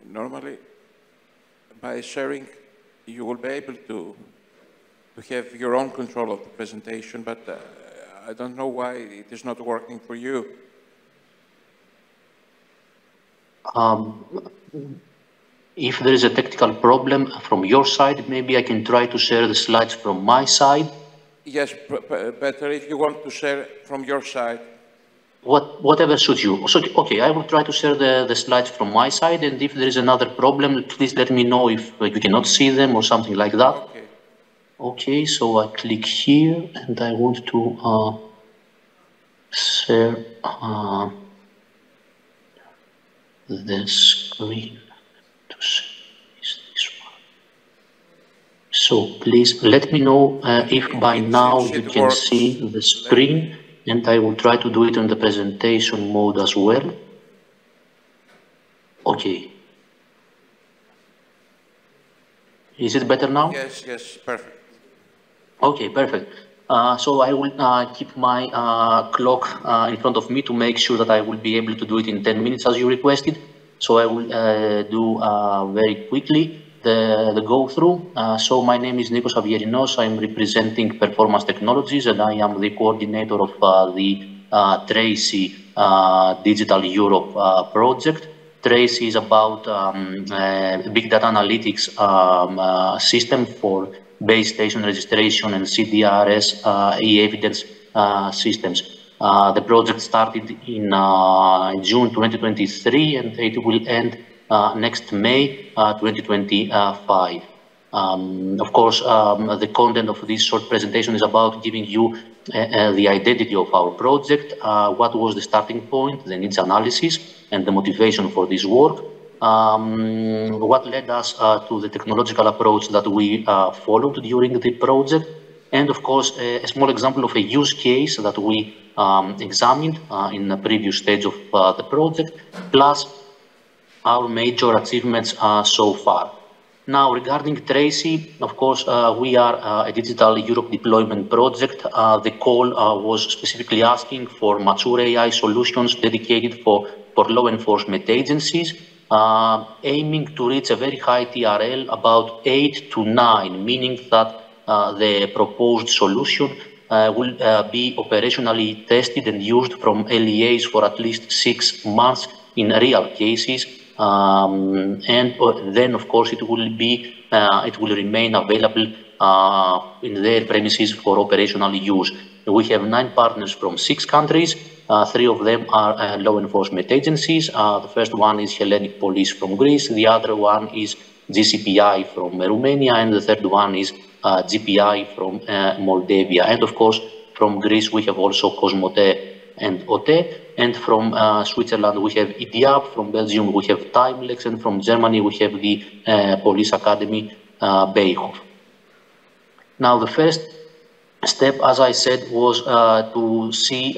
Normally, by sharing, you will be able to have your own control of the presentation, but I don't know why it is not working for you. If there is a technical problem from your side, maybe I can try to share the slides from my side. Yes, better if you want to share from your side. Whatever suits you. So, okay, I will try to share the slides from my side, and if there is another problem, please let me know if you cannot see them or something like that. Okay. Okay, so I click here, and I want to share the screen. So please let me know if by now you can see the screen, and I will try to do it in the presentation mode as well. Okay. Is it better now? Yes, yes, perfect. Okay, perfect. So I will keep my clock in front of me to make sure that I will be able to do it in 10 minutes as you requested. So I will do very quickly the go-through. So my name is Nikos Avgerinos. I'm representing Performance Technologies, and I am the coordinator of the Tracy Digital Europe project. Tracy is about big data analytics system for base station registration and CDRS e-evidence systems. The project started in June 2023, and it will end next May 2025. Of course, the content of this short presentation is about giving you the identity of our project, what was the starting point, the needs analysis, and the motivation for this work, what led us to the technological approach that we followed during the project, and of course, a small example of a use case that we examined in the previous stage of the project, plus our major achievements so far. Now, regarding Tracy, of course, we are a Digital Europe deployment project. The call was specifically asking for mature AI solutions dedicated for law enforcement agencies, aiming to reach a very high TRL, about 8 to 9, meaning that the proposed solution will be operationally tested and used from LEAs for at least 6 months in real cases. And then, of course, it will remain available in their premises for operational use. We have 9 partners from 6 countries. 3 of them are law enforcement agencies. The first one is Hellenic Police from Greece. The other one is GCPI from Romania, and the third one is GPI from Moldavia. And of course, from Greece, we have also Cosmote and OTE. And from Switzerland, we have IDIAP. From Belgium, we have Timelex. And from Germany, we have the Police Academy, Beihof. Now, the first step, as I said, was to set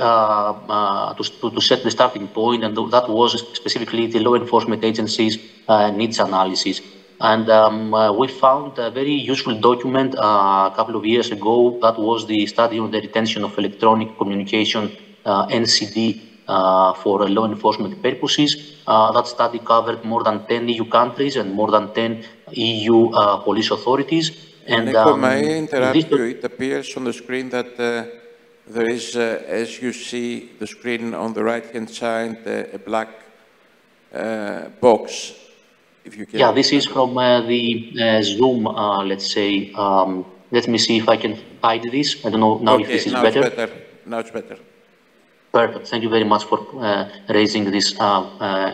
the starting point, and that was specifically the law enforcement agencies' needs analysis. And we found a very useful document a couple of years ago that was the study on the retention of electronic communication, NCD, for law enforcement purposes. That study covered more than 10 EU countries and more than 10 EU police authorities. And Nico, may I interrupt you? It appears on the screen that there is, as you see the screen on the right-hand side, a black box. If you can. Yeah, this is from the Zoom, let's say. Let me see if I can hide this. I don't know now if this is better. Now it's better. Perfect. Thank you very much for raising this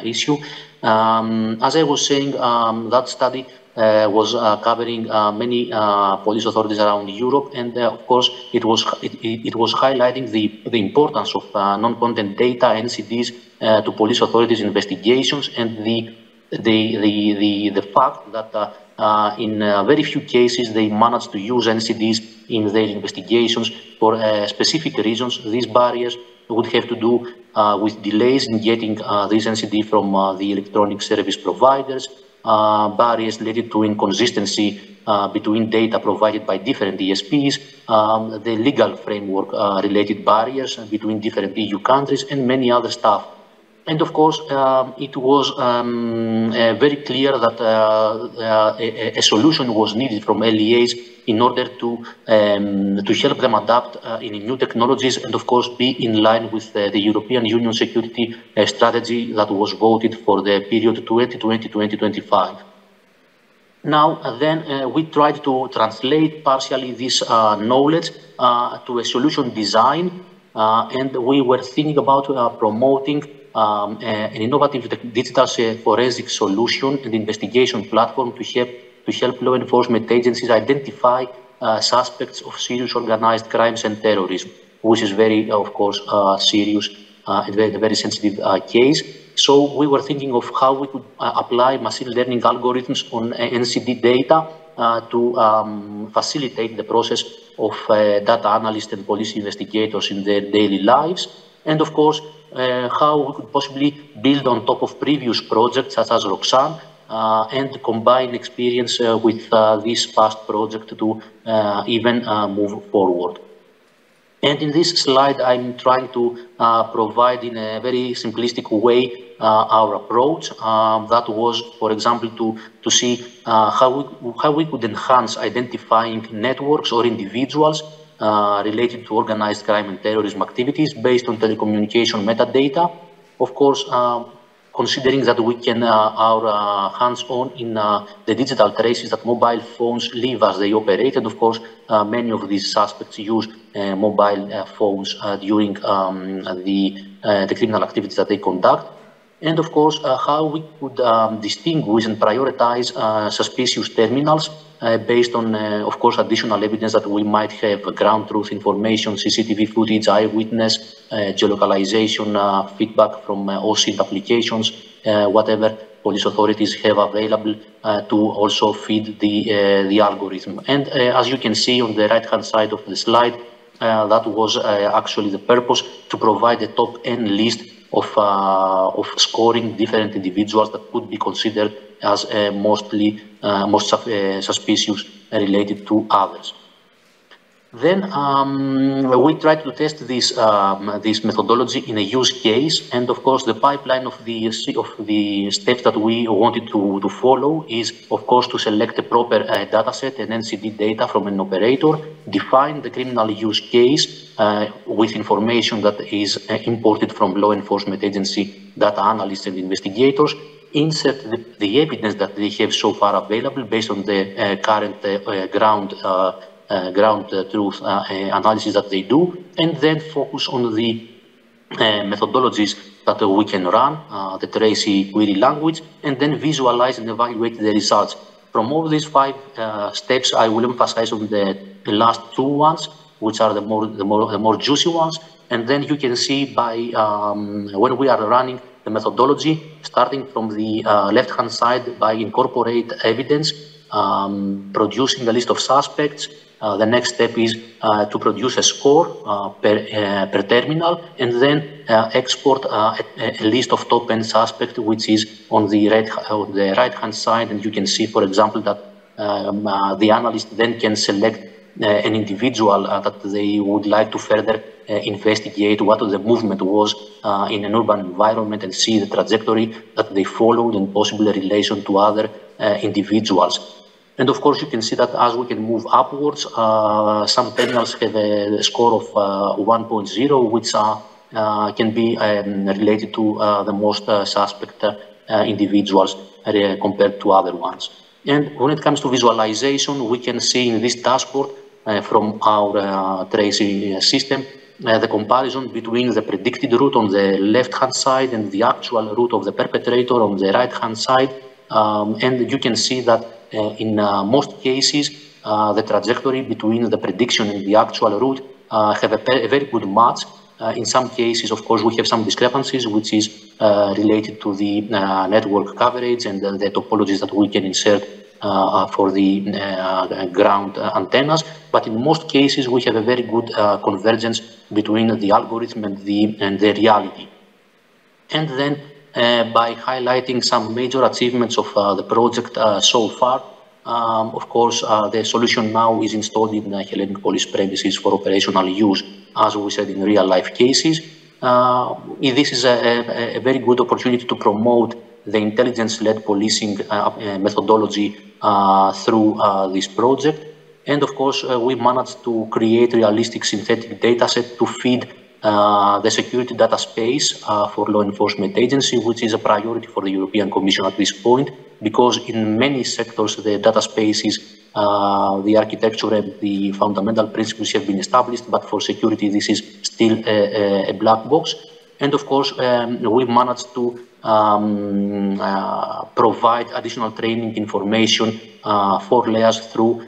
issue. As I was saying, that study was covering many police authorities around Europe, and of course, it was highlighting the importance of non-content data, NCDs, to police authorities' investigations, and the fact that in very few cases they managed to use NCDs in their investigations for specific reasons. These barriers would have to do with delays in getting this NCD from the electronic service providers, barriers related to inconsistency between data provided by different ESPs, the legal framework related barriers between different EU countries, and many other stuff. And of course, it was very clear that a solution was needed from LEAs in order to help them adapt in new technologies and, of course, be in line with the European Union security strategy that was voted for the period 2020-2025. Now, then, we tried to translate partially this knowledge to a solution design, and we were thinking about promoting an innovative digital forensic solution and investigation platform to help law enforcement agencies identify suspects of serious organized crimes and terrorism, which is very, of course, serious and very sensitive case. So we were thinking of how we could apply machine learning algorithms on NCD data to facilitate the process of data analysts and police investigators in their daily lives. And of course, how we could possibly build on top of previous projects such as Roxanne and combine experience with this past project to even move forward. And in this slide, I'm trying to provide in a very simplistic way our approach. That was, for example, to see how we could enhance identifying networks or individuals related to organized crime and terrorism activities based on telecommunication metadata. Of course, considering that we can, our hands-on in the digital traces that mobile phones leave as they operate, and of course, many of these suspects use mobile phones during the criminal activities that they conduct. And of course, how we could distinguish and prioritize suspicious terminals based on, of course, additional evidence that we might have ground truth information, CCTV footage, eyewitness, geolocalization, feedback from OSINT applications, whatever police authorities have available to also feed the algorithm. And as you can see on the right-hand side of the slide, that was actually the purpose, to provide a top N list of scoring different individuals that could be considered as most suspicious related to others. Then we tried to test this methodology in a use case, and of course the pipeline of the steps that we wanted to follow is, of course, to select a proper data set and NCD data from an operator, define the criminal use case with information that is imported from law enforcement agency data analysts and investigators, insert the evidence that they have so far available based on the current ground truth analysis that they do, and then focus on the methodologies that we can run, the Tracy query language, and then visualize and evaluate the results. From all these 5 steps, I will emphasize on the last 2 ones, which are the more juicy ones. And then you can see by when we are running the methodology, starting from the left-hand side by incorporate evidence, producing a list of suspects, the next step is to produce a score per terminal, and then export a list of top N suspects, which is on the right-hand side. And you can see, for example, that the analyst then can select an individual that they would like to further investigate what the movement was in an urban environment, and see the trajectory that they followed and possibly relation to other individuals. And of course, you can see that as we can move upwards, some terminals have a score of 1.0, which can be related to the most suspect individuals compared to other ones. And when it comes to visualization, we can see in this dashboard from our tracing system the comparison between the predicted route on the left-hand side and the actual route of the perpetrator on the right-hand side. And you can see that in most cases, the trajectory between the prediction and the actual route have a very good match. In some cases, of course, we have some discrepancies, which is related to the network coverage and the topologies that we can insert for the ground antennas. But in most cases, we have a very good convergence between the algorithm and the reality. And then by highlighting some major achievements of the project so far, of course, the solution now is installed in Hellenic Police premises for operational use, as we said, in real-life cases. This is a very good opportunity to promote the intelligence-led policing methodology through this project. And of course, we managed to create realistic synthetic dataset to feed the security data space for law enforcement agency, which is a priority for the European Commission at this point, because in many sectors, the data spaces, the architecture and the fundamental principles have been established, but for security, this is still a black box. And of course, we managed to provide additional training information for layers through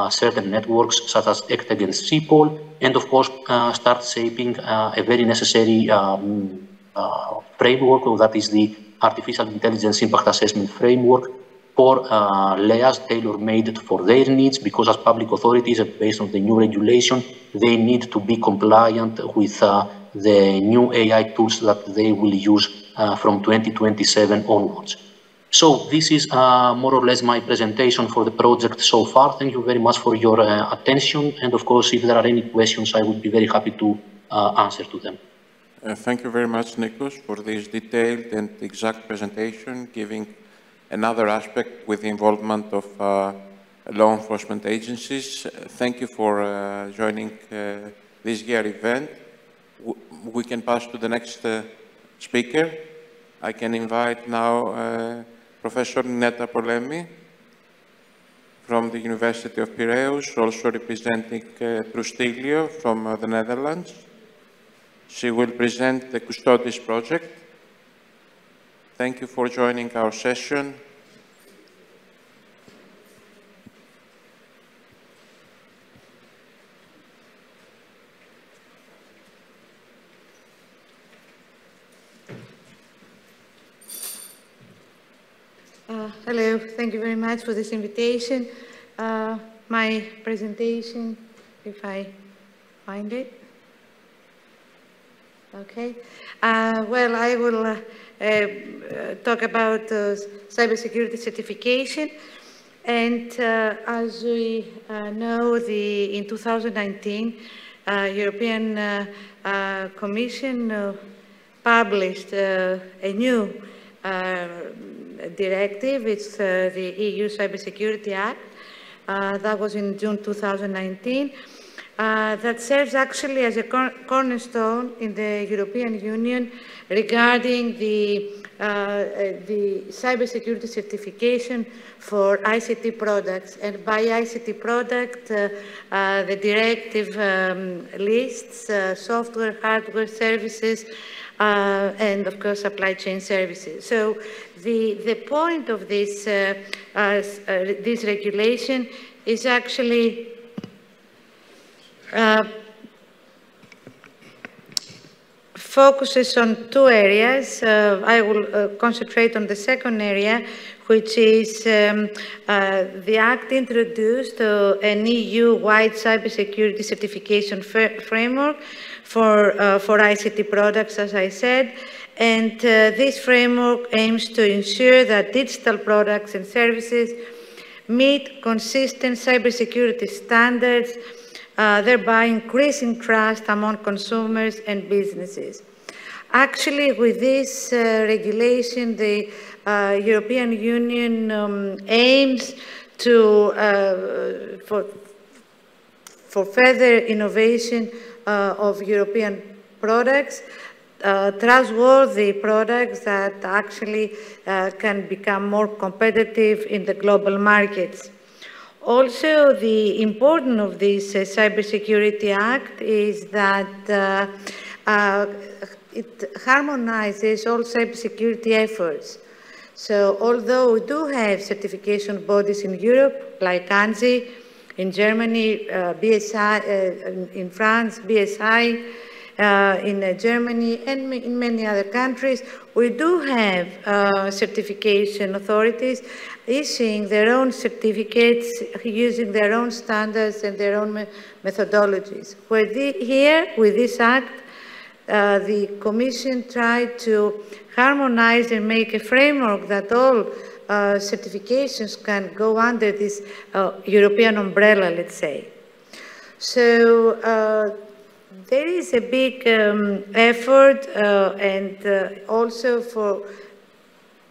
certain networks such as ECTEG and CPOL, and of course start shaping a very necessary framework, that is the Artificial Intelligence Impact Assessment Framework for layers tailor-made for their needs, because as public authorities, based on the new regulation, they need to be compliant with the new AI tools that they will use from 2027 onwards. So this is more or less my presentation for the project so far. Thank you very much for your attention. And of course, if there are any questions, I would be very happy to answer to them. Thank you very much, Nikos, for this detailed and exact presentation, giving another aspect with the involvement of law enforcement agencies. Thank you for joining this year event. We can pass to the next speaker. I can invite now Professor Neta Polemi from the University of Piraeus, also representing Trustilio from the Netherlands. She will present the Custodes project. Thank you for joining our session. Hello, thank you very much for this invitation. My presentation, if I find it. Okay. Well, I will talk about cybersecurity certification. And as we know, in 2019, European Commission published a new directive. It's the EU Cybersecurity Act. That was in June 2019. That serves actually as a cornerstone in the European Union regarding the cybersecurity certification for ICT products. And by ICT product, the directive lists software, hardware, services, and of course supply chain services. So the point of this regulation is actually focuses on two areas. I will concentrate on the second area, which is the Act introduced an EU-wide cybersecurity certification framework for ICT products, as I said, and this framework aims to ensure that digital products and services meet consistent cybersecurity standards, thereby increasing trust among consumers and businesses. Actually, with this regulation, the European Union aims to for further innovation of European products, trustworthy products that actually can become more competitive in the global markets. Also, the importance of this Cybersecurity Act is that it harmonizes all cybersecurity efforts. So, although we do have certification bodies in Europe, like ANSI, in Germany, BSI, in France, BSI, in Germany, and in many other countries, we do have certification authorities issuing their own certificates, using their own standards and their own methodologies. Here, with this act, the Commission tried to harmonize and make a framework that all certifications can go under this European umbrella, let's say. So there is a big effort and also for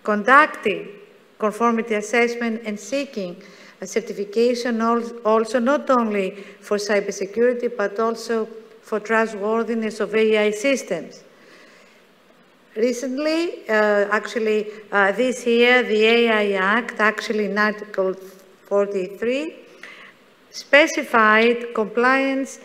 conducting conformity assessment and seeking a certification also not only for cybersecurity but also for trustworthiness of AI systems. Recently, actually this year, the AI Act, actually in Article 43, specified compliance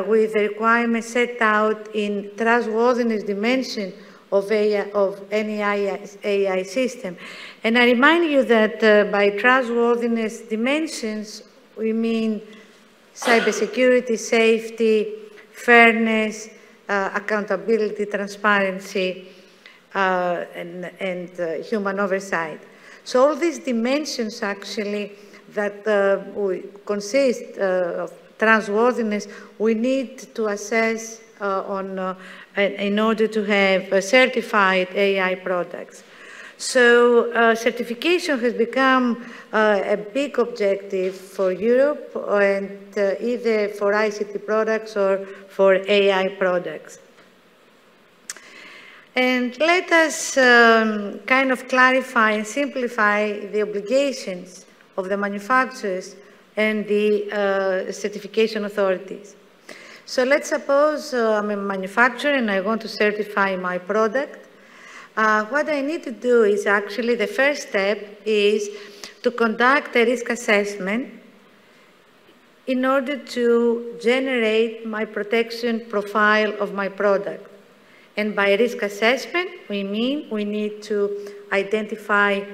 with the requirements set out in trustworthiness dimension of any AI system. And I remind you that by trustworthiness dimensions, we mean cybersecurity, safety, fairness, accountability, transparency, and human oversight. So all these dimensions actually that consist of trustworthiness, we need to assess in order to have certified AI products. So certification has become a big objective for Europe, and either for ICT products or for AI products. And let us kind of clarify and simplify the obligations of the manufacturers and the certification authorities. So let's suppose I'm a manufacturer and I want to certify my product. What I need to do is actually the first step is to conduct a risk assessment in order to generate my protection profile of my product. And by risk assessment, we mean we need to identify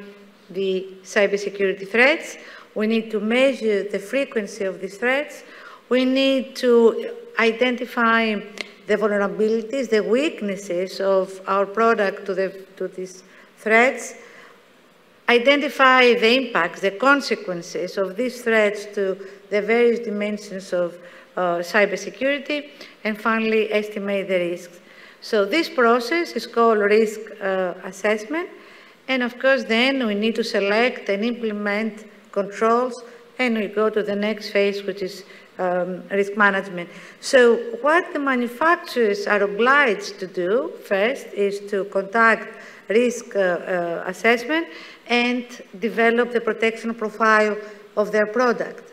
the cybersecurity threats. We need to measure the frequency of these threats. We need to identify the vulnerabilities, the weaknesses of our product to these threats, identify the impacts, the consequences of these threats to the various dimensions of cybersecurity, and finally estimate the risks. So this process is called risk assessment, and of course then we need to select and implement controls, and we go to the next phase, which is risk management. So what the manufacturers are obliged to do first is to conduct risk assessment and develop the protection profile of their product.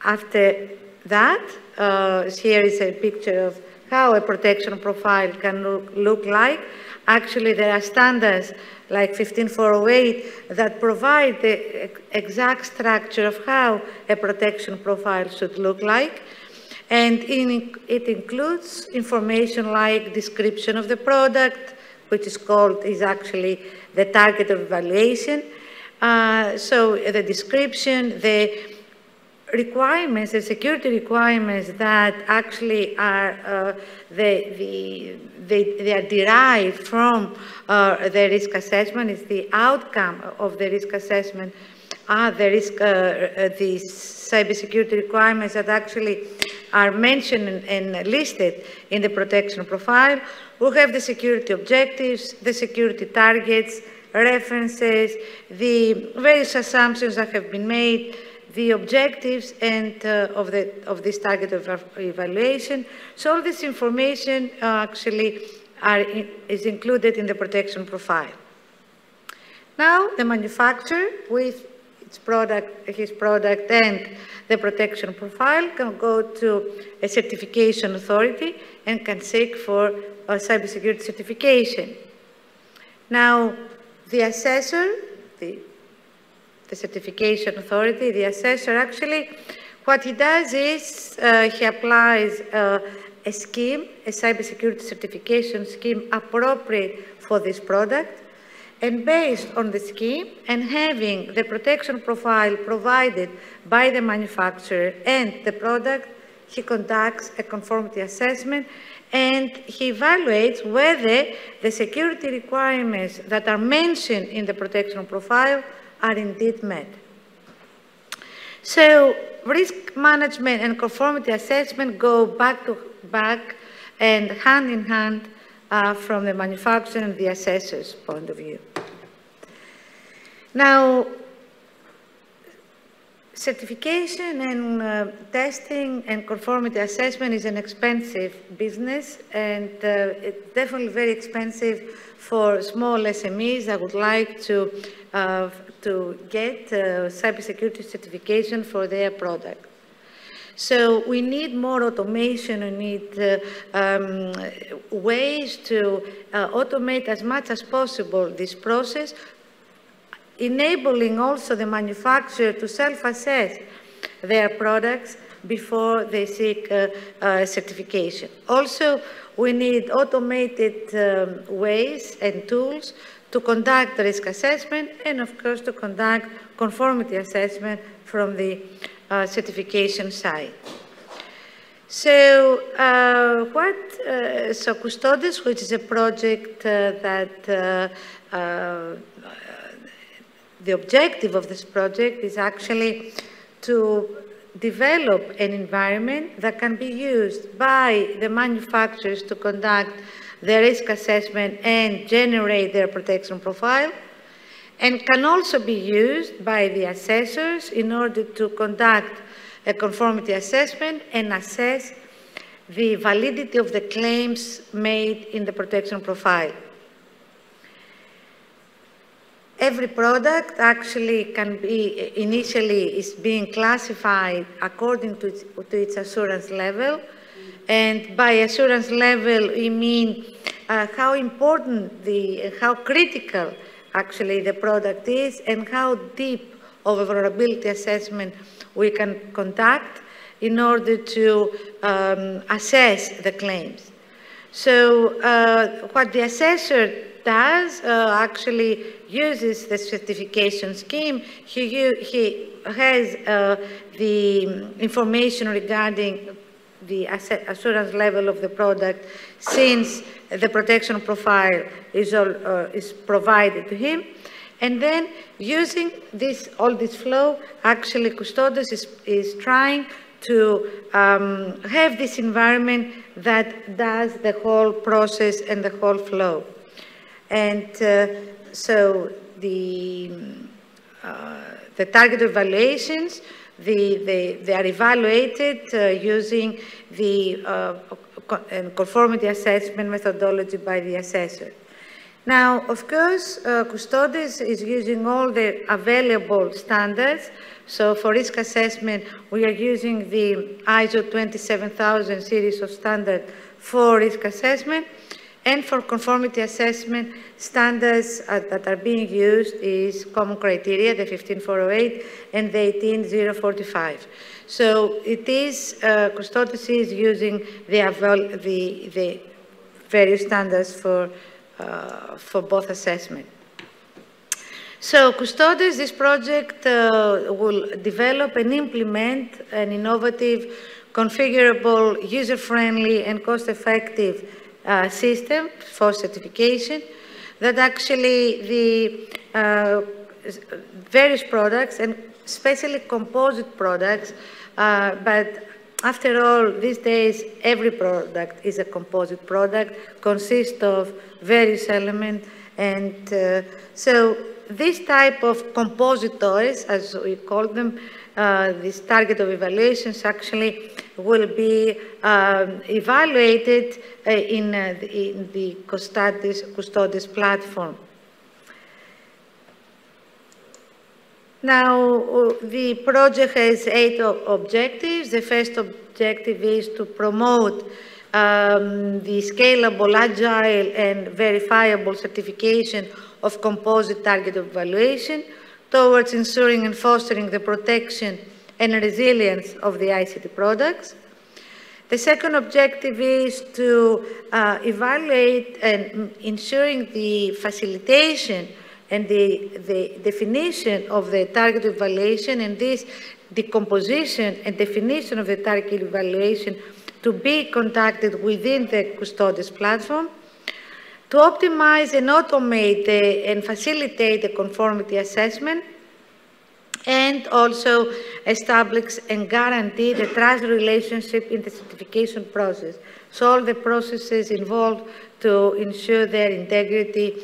After that, here is a picture of how a protection profile can look like. Actually, there are standards like 15408 that provide the exact structure of how a protection profile should look like. And it includes information like description of the product, which is actually the target of evaluation. So the description, the requirements, the security requirements that actually are they are derived from the risk assessment. It's the outcome of the risk assessment the cybersecurity requirements that actually are mentioned and listed in the protection profile. We have the security objectives, the security targets, references, the various assumptions that have been made, the objectives and of this target of evaluation. So all this information actually is included in the protection profile. Now the manufacturer with his product and the protection profile can go to a certification authority and can seek for a cybersecurity certification. Now, the assessor, the certification authority, the assessor actually, what he does is he applies a scheme, a cybersecurity certification scheme appropriate for this product. And based on the scheme and having the protection profile provided by the manufacturer and the product, he conducts a conformity assessment and he evaluates whether the security requirements that are mentioned in the protection profile are indeed met. So risk management and conformity assessment go back to back and hand in hand from the manufacturer and the assessor's point of view. Now, certification and testing and conformity assessment is an expensive business, and it's definitely very expensive for small SMEs that would like to get cybersecurity certification for their product. So we need more automation, we need ways to automate as much as possible this process, enabling also the manufacturer to self-assess their products before they seek certification. Also, we need automated ways and tools to conduct risk assessment and, of course, to conduct conformity assessment from the certification side. So, so Custodes, which is a project that the objective of this project is actually to develop an environment that can be used by the manufacturers to conduct their risk assessment and generate their protection profile, and can also be used by the assessors in order to conduct a conformity assessment and assess the validity of the claims made in the protection profile. Every product actually can be, initially is being classified according to its assurance level. And by assurance level, we mean how important, how critical actually the product is and how deep of a vulnerability assessment we can conduct in order to assess the claims. So what the assessor does actually uses the certification scheme. He has the information regarding the assurance level of the product since the protection profile is provided to him. And then using all this flow, actually Custodes is trying to have this environment that does the whole process and the whole flow. And so the target evaluations, they are evaluated using the conformity assessment methodology by the assessor. Now, of course, Custodes is using all the available standards. So for risk assessment, we are using the ISO 27000 series of standard for risk assessment. And for conformity assessment, standards that are being used is common criteria, the 15408 and the 18045. So it is, Custodes is using the various standards for both assessment. So Custodes, this project will develop and implement an innovative, configurable, user-friendly, and cost-effective system for certification that actually the various products, and especially composite products, but after all, these days, every product is a composite product, consists of various elements, and so this type of composite toys, as we call them, this target of evaluations actually will be evaluated in the Custodes platform. Now, the project has 8 objectives. The first objective is to promote the scalable, agile, and verifiable certification of composite target evaluation towards ensuring and fostering the protection and resilience of the ICT products. The second objective is to evaluate and ensuring the facilitation and the definition of the target evaluation, and this decomposition and definition of the target evaluation to be conducted within the Custodes platform, to optimize and automate and facilitate the conformity assessment, and also establish and guarantee the trust relationship in the certification process. So all the processes involved to ensure their integrity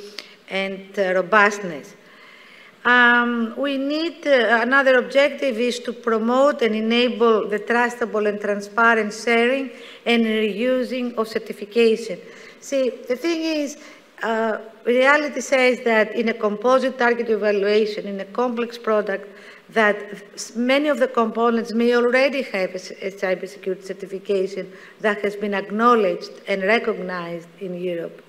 and robustness. We need, another objective is to promote and enable the trustable and transparent sharing and reusing of certification. See, the thing is, reality says that in a composite target evaluation, in a complex product, that many of the components may already have a cybersecurity certification that has been acknowledged and recognized in Europe.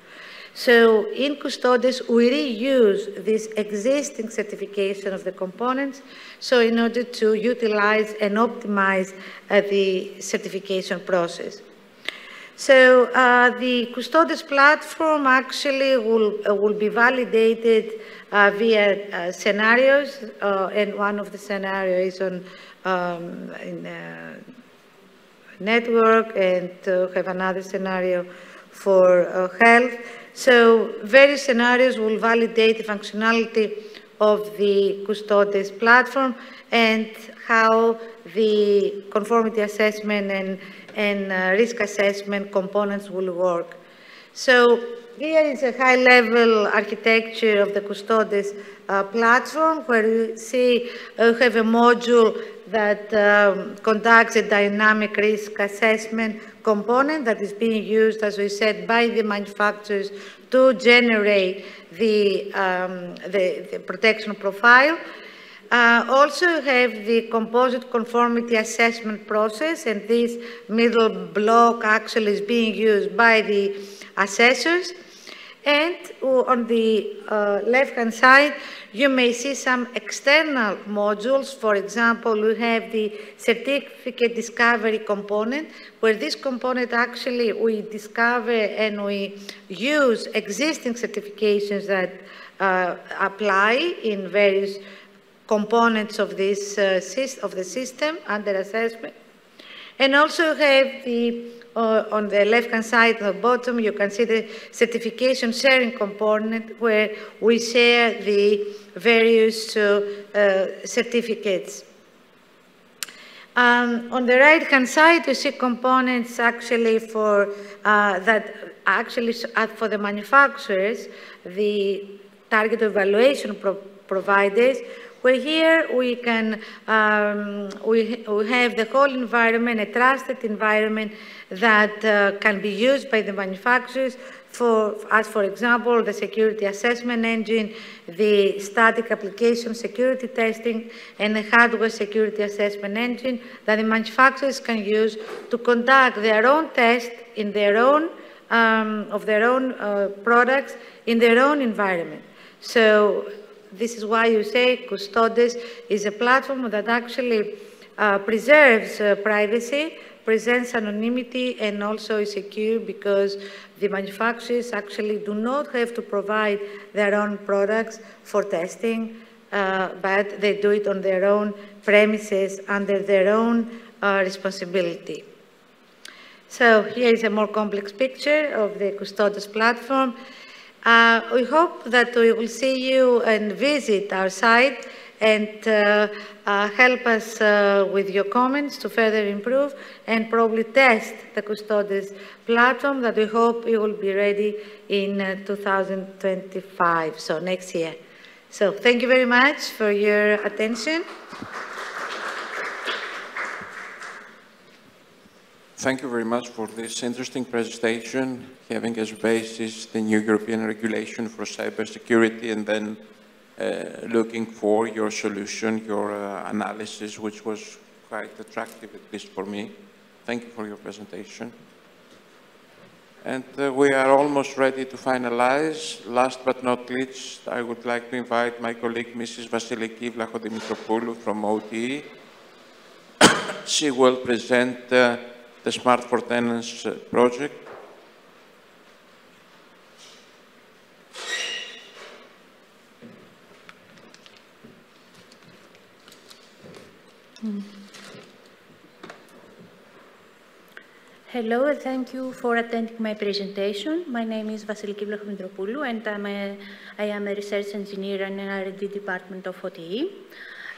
So in Custodes, we reuse this existing certification of the components, so in order to utilize and optimize the certification process. So the Custodes platform actually will be validated via scenarios, and one of the scenarios is on in network, and have another scenario for health. So various scenarios will validate the functionality of the Custodes platform and how the conformity assessment and risk assessment components will work. So here is a high-level architecture of the Custodes platform, where you see we have a module that conducts a dynamic risk assessment component that is being used, as we said, by the manufacturers to generate the protection profile. Also have the composite conformity assessment process, and this middle block actually is being used by the assessors. And on the left-hand side, you may see some external modules. For example, we have the certificate discovery component, where this component actually we discover and we use existing certifications that apply in various components of this of the system under assessment. And also have the on the left-hand side, at the bottom, you can see the certification sharing component, where we share the various certificates. On the right-hand side, you see components actually for for the manufacturers, the target evaluation providers, where here we can we have the whole environment, a trusted environment that can be used by the manufacturers for example, the security assessment engine, the static application security testing, and the hardware security assessment engine that the manufacturers can use to conduct their own tests in their own of their own products in their own environment. So this is why you say Custodes is a platform that actually preserves privacy, presents anonymity and also is secure because the manufacturers actually do not have to provide their own products for testing, but they do it on their own premises under their own responsibility. So here is a more complex picture of the Custodes platform. We hope that we will see you and visit our site and help us with your comments to further improve and probably test the Custodes platform that we hope it will be ready in 2025, so next year. So thank you very much for your attention. Thank you very much for this interesting presentation, having as basis the new European regulation for cybersecurity, and then looking for your solution, your analysis, which was quite attractive, at least for me. Thank you for your presentation. And we are almost ready to finalize. Last but not least, I would like to invite my colleague, Mrs. Vasiliki Vlachodimitropoulou from OTE. She will present the Smart for Tenants project. Hello, and thank you for attending my presentation. My name is Vasiliki Vlachodimitropoulou, and I am a research engineer in an R&D department of OTE.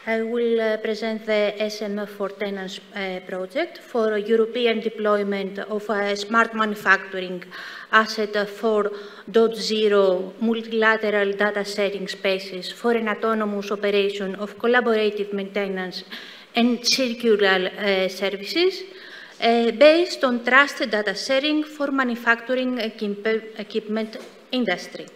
I will present the SM for Tenants project for European deployment of a smart manufacturing asset 4.0 multilateral data sharing spaces for an autonomous operation of collaborative maintenance and circular services based on trusted data sharing for manufacturing equipment industry.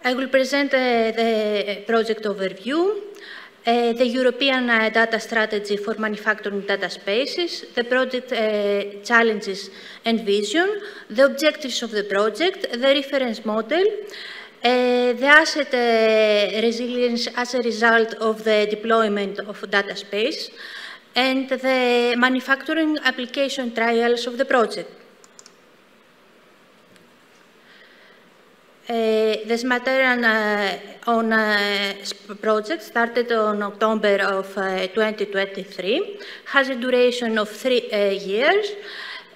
I will present the project overview, the European data strategy for manufacturing data spaces, the project challenges and vision, the objectives of the project, the reference model, the asset resilience as a result of the deployment of data space, and the manufacturing application trials of the project. This material on project started on October of 2023, has a duration of 3 years.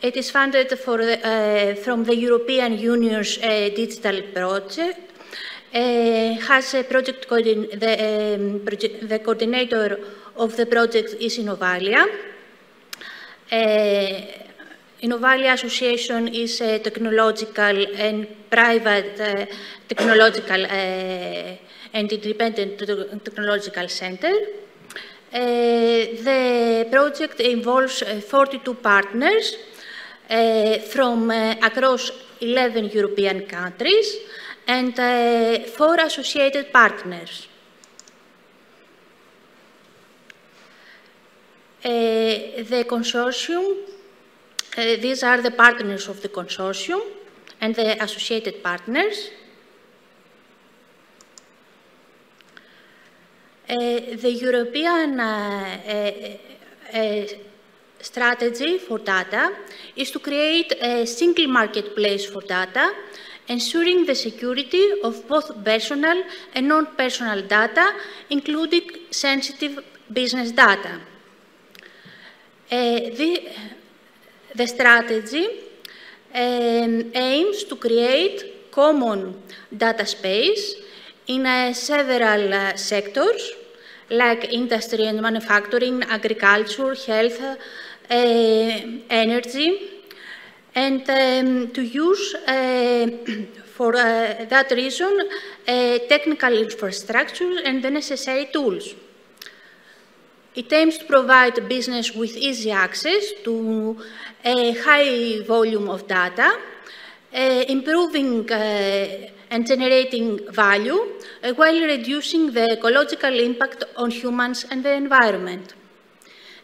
It is funded from the European Union's digital project. Has a project the coordinator of the project is Innovalia. Innovalia Association is a technological and private technological and independent technological center. The project involves 42 partners from across 11 European countries and 4 associated partners. The consortium, these are the partners of the consortium and the associated partners. The European strategy for data is to create a single marketplace for data, ensuring the security of both personal and non-personal data, including sensitive business data. The strategy aims to create common data space in several sectors, like industry and manufacturing, agriculture, health, energy, and to use, for that reason, technical infrastructure and the necessary tools. It aims to provide business with easy access to a high volume of data, improving and generating value, while reducing the ecological impact on humans and the environment.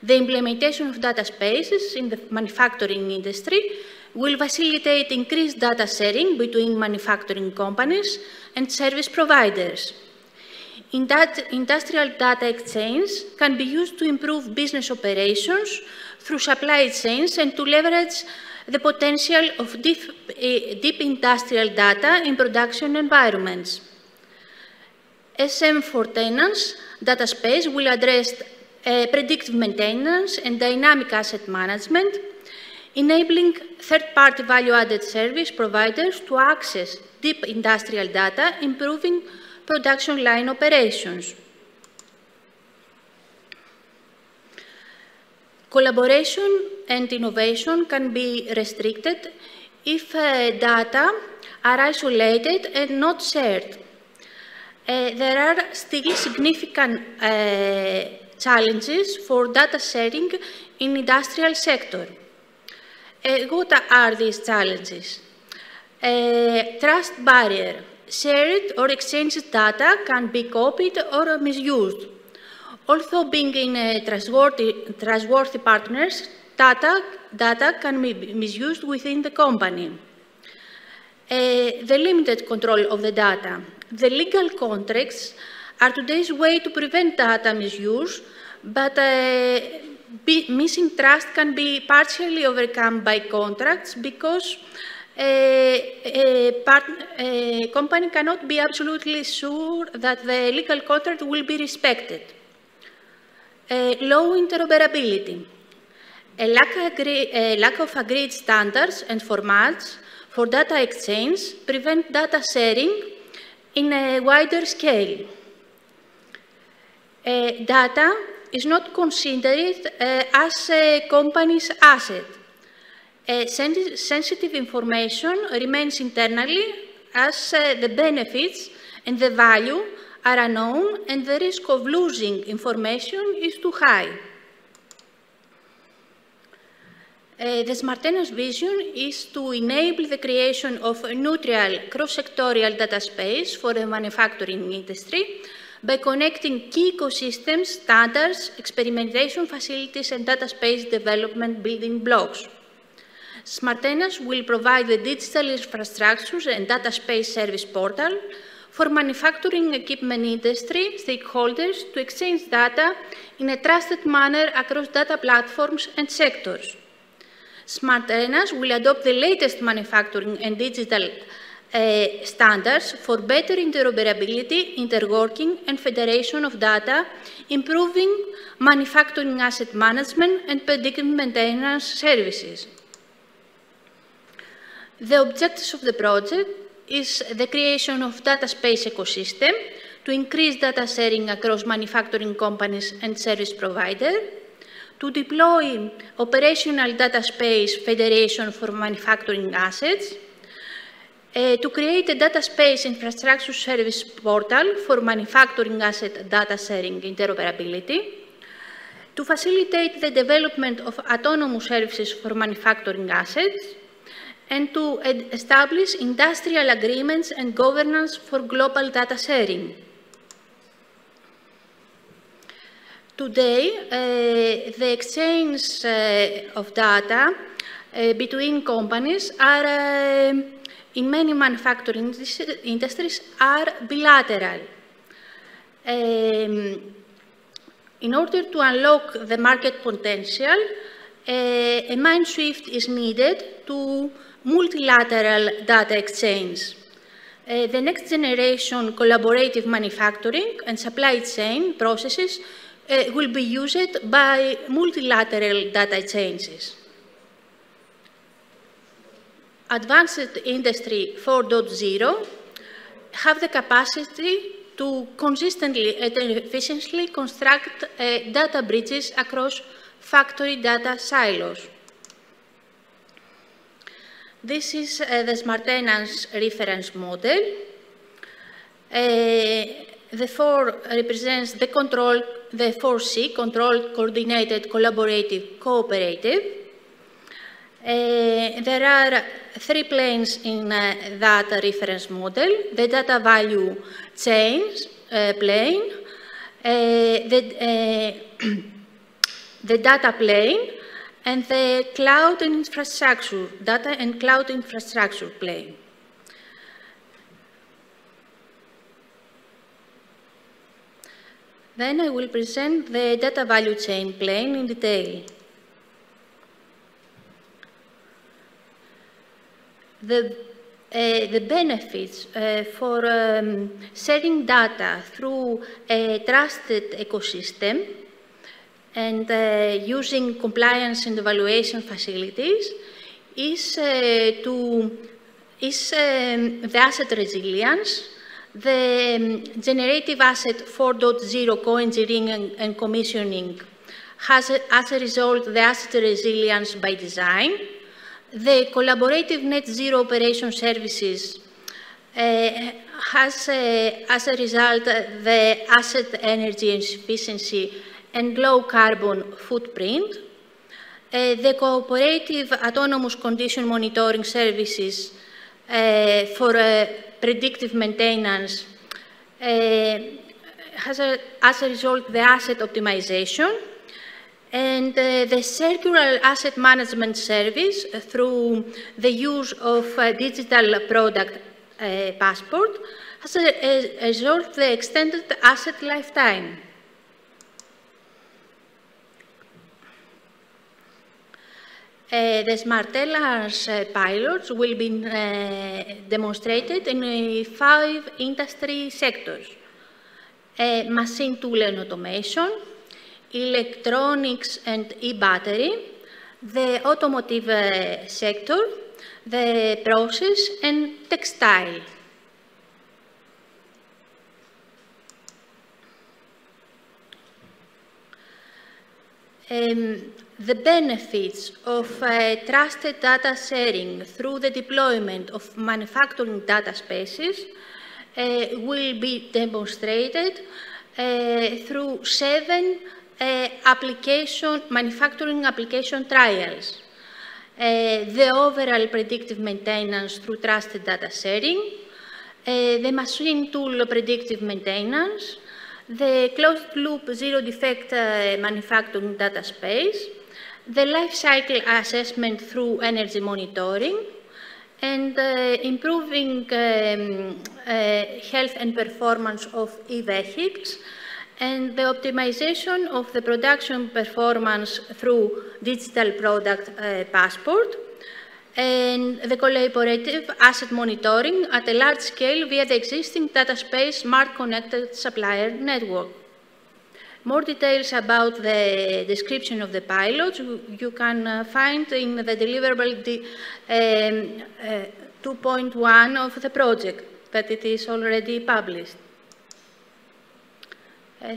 The implementation of data spaces in the manufacturing industry will facilitate increased data sharing between manufacturing companies and service providers. Industrial data exchange can be used to improve business operations through supply chains and to leverage the potential of deep industrial data in production environments. SM for tenants data space will address predictive maintenance and dynamic asset management, enabling third-party value-added service providers to access deep industrial data, improving production line operations. Collaboration and innovation can be restricted if data are isolated and not shared. There are still significant challenges for data sharing in the industrial sector. What are these challenges? Trust barrier. Shared or exchanged data can be copied or misused. Although being in trustworthy partners, data can be misused within the company. The limited control of the data. The legal contracts are today's way to prevent data misuse, but missing trust can be partially overcome by contracts because a company cannot be absolutely sure that the legal contract will be respected. Low interoperability. A lack of agreed standards and formats for data exchange prevent data sharing in a wider scale. Data is not considered as a company's asset. Sensitive information remains internally as the benefits and the value are unknown and the risk of losing information is too high. The Smartena's vision is to enable the creation of a neutral cross-sectorial data space for the manufacturing industry by connecting key ecosystems, standards, experimentation facilities, and data space development building blocks. Smartenas will provide the digital infrastructures and data space service portal for manufacturing equipment industry stakeholders to exchange data in a trusted manner across data platforms and sectors. Smartenas will adopt the latest manufacturing and digital standards for better interoperability, interworking, and federation of data, improving manufacturing asset management and predictive maintenance services. The objectives of the project is the creation of data space ecosystem to increase data sharing across manufacturing companies and service providers, to deploy operational data space federation for manufacturing assets, to create a data space infrastructure service portal for manufacturing asset data sharing interoperability, to facilitate the development of autonomous services for manufacturing assets, and to establish industrial agreements and governance for global data sharing. Today, the exchange of data between companies are, in many manufacturing industries, are bilateral. In order to unlock the market potential, a mind shift is needed to multilateral data exchange. The next generation collaborative manufacturing and supply chain processes will be used by multilateral data exchanges. Advanced Industry 4.0 have the capacity to consistently and efficiently construct data bridges across factory data silos. This is the Smartena's reference model. The 4 represents the 4C, controlled, coordinated, collaborative, cooperative. There are 3 planes in that reference model: the data value chains plane, the data plane, and the cloud and infrastructure, data and cloud infrastructure plane. Then I will present the data value chain plane in detail. The benefits for sharing data through a trusted ecosystem and using compliance and evaluation facilities is the asset resilience, the generative asset 4.0 co-engineering and commissioning has, as a result, the asset resilience by design. The collaborative net zero operation services has, as a result, the asset energy efficiency and low carbon footprint. The cooperative autonomous condition monitoring services for predictive maintenance has, as a result, the asset optimization. And the circular asset management service through the use of digital product passport has a result the extended asset lifetime. The Smart Tellers pilots will be demonstrated in 5 industry sectors: machine tool and automation, electronics and e-battery, the automotive sector, the process and textile. The benefits of trusted data sharing through the deployment of manufacturing data spaces will be demonstrated through 7 manufacturing application trials. The overall predictive maintenance through trusted data sharing, the machine tool predictive maintenance, the closed-loop zero-defect manufacturing data space, the life cycle assessment through energy monitoring, and improving health and performance of e-vehicles, and the optimization of the production performance through digital product passport, and the collaborative asset monitoring at a large scale via the existing data space smart connected supplier network. More details about the description of the pilots you can find in the deliverable 2.1 of the project, that it is already published.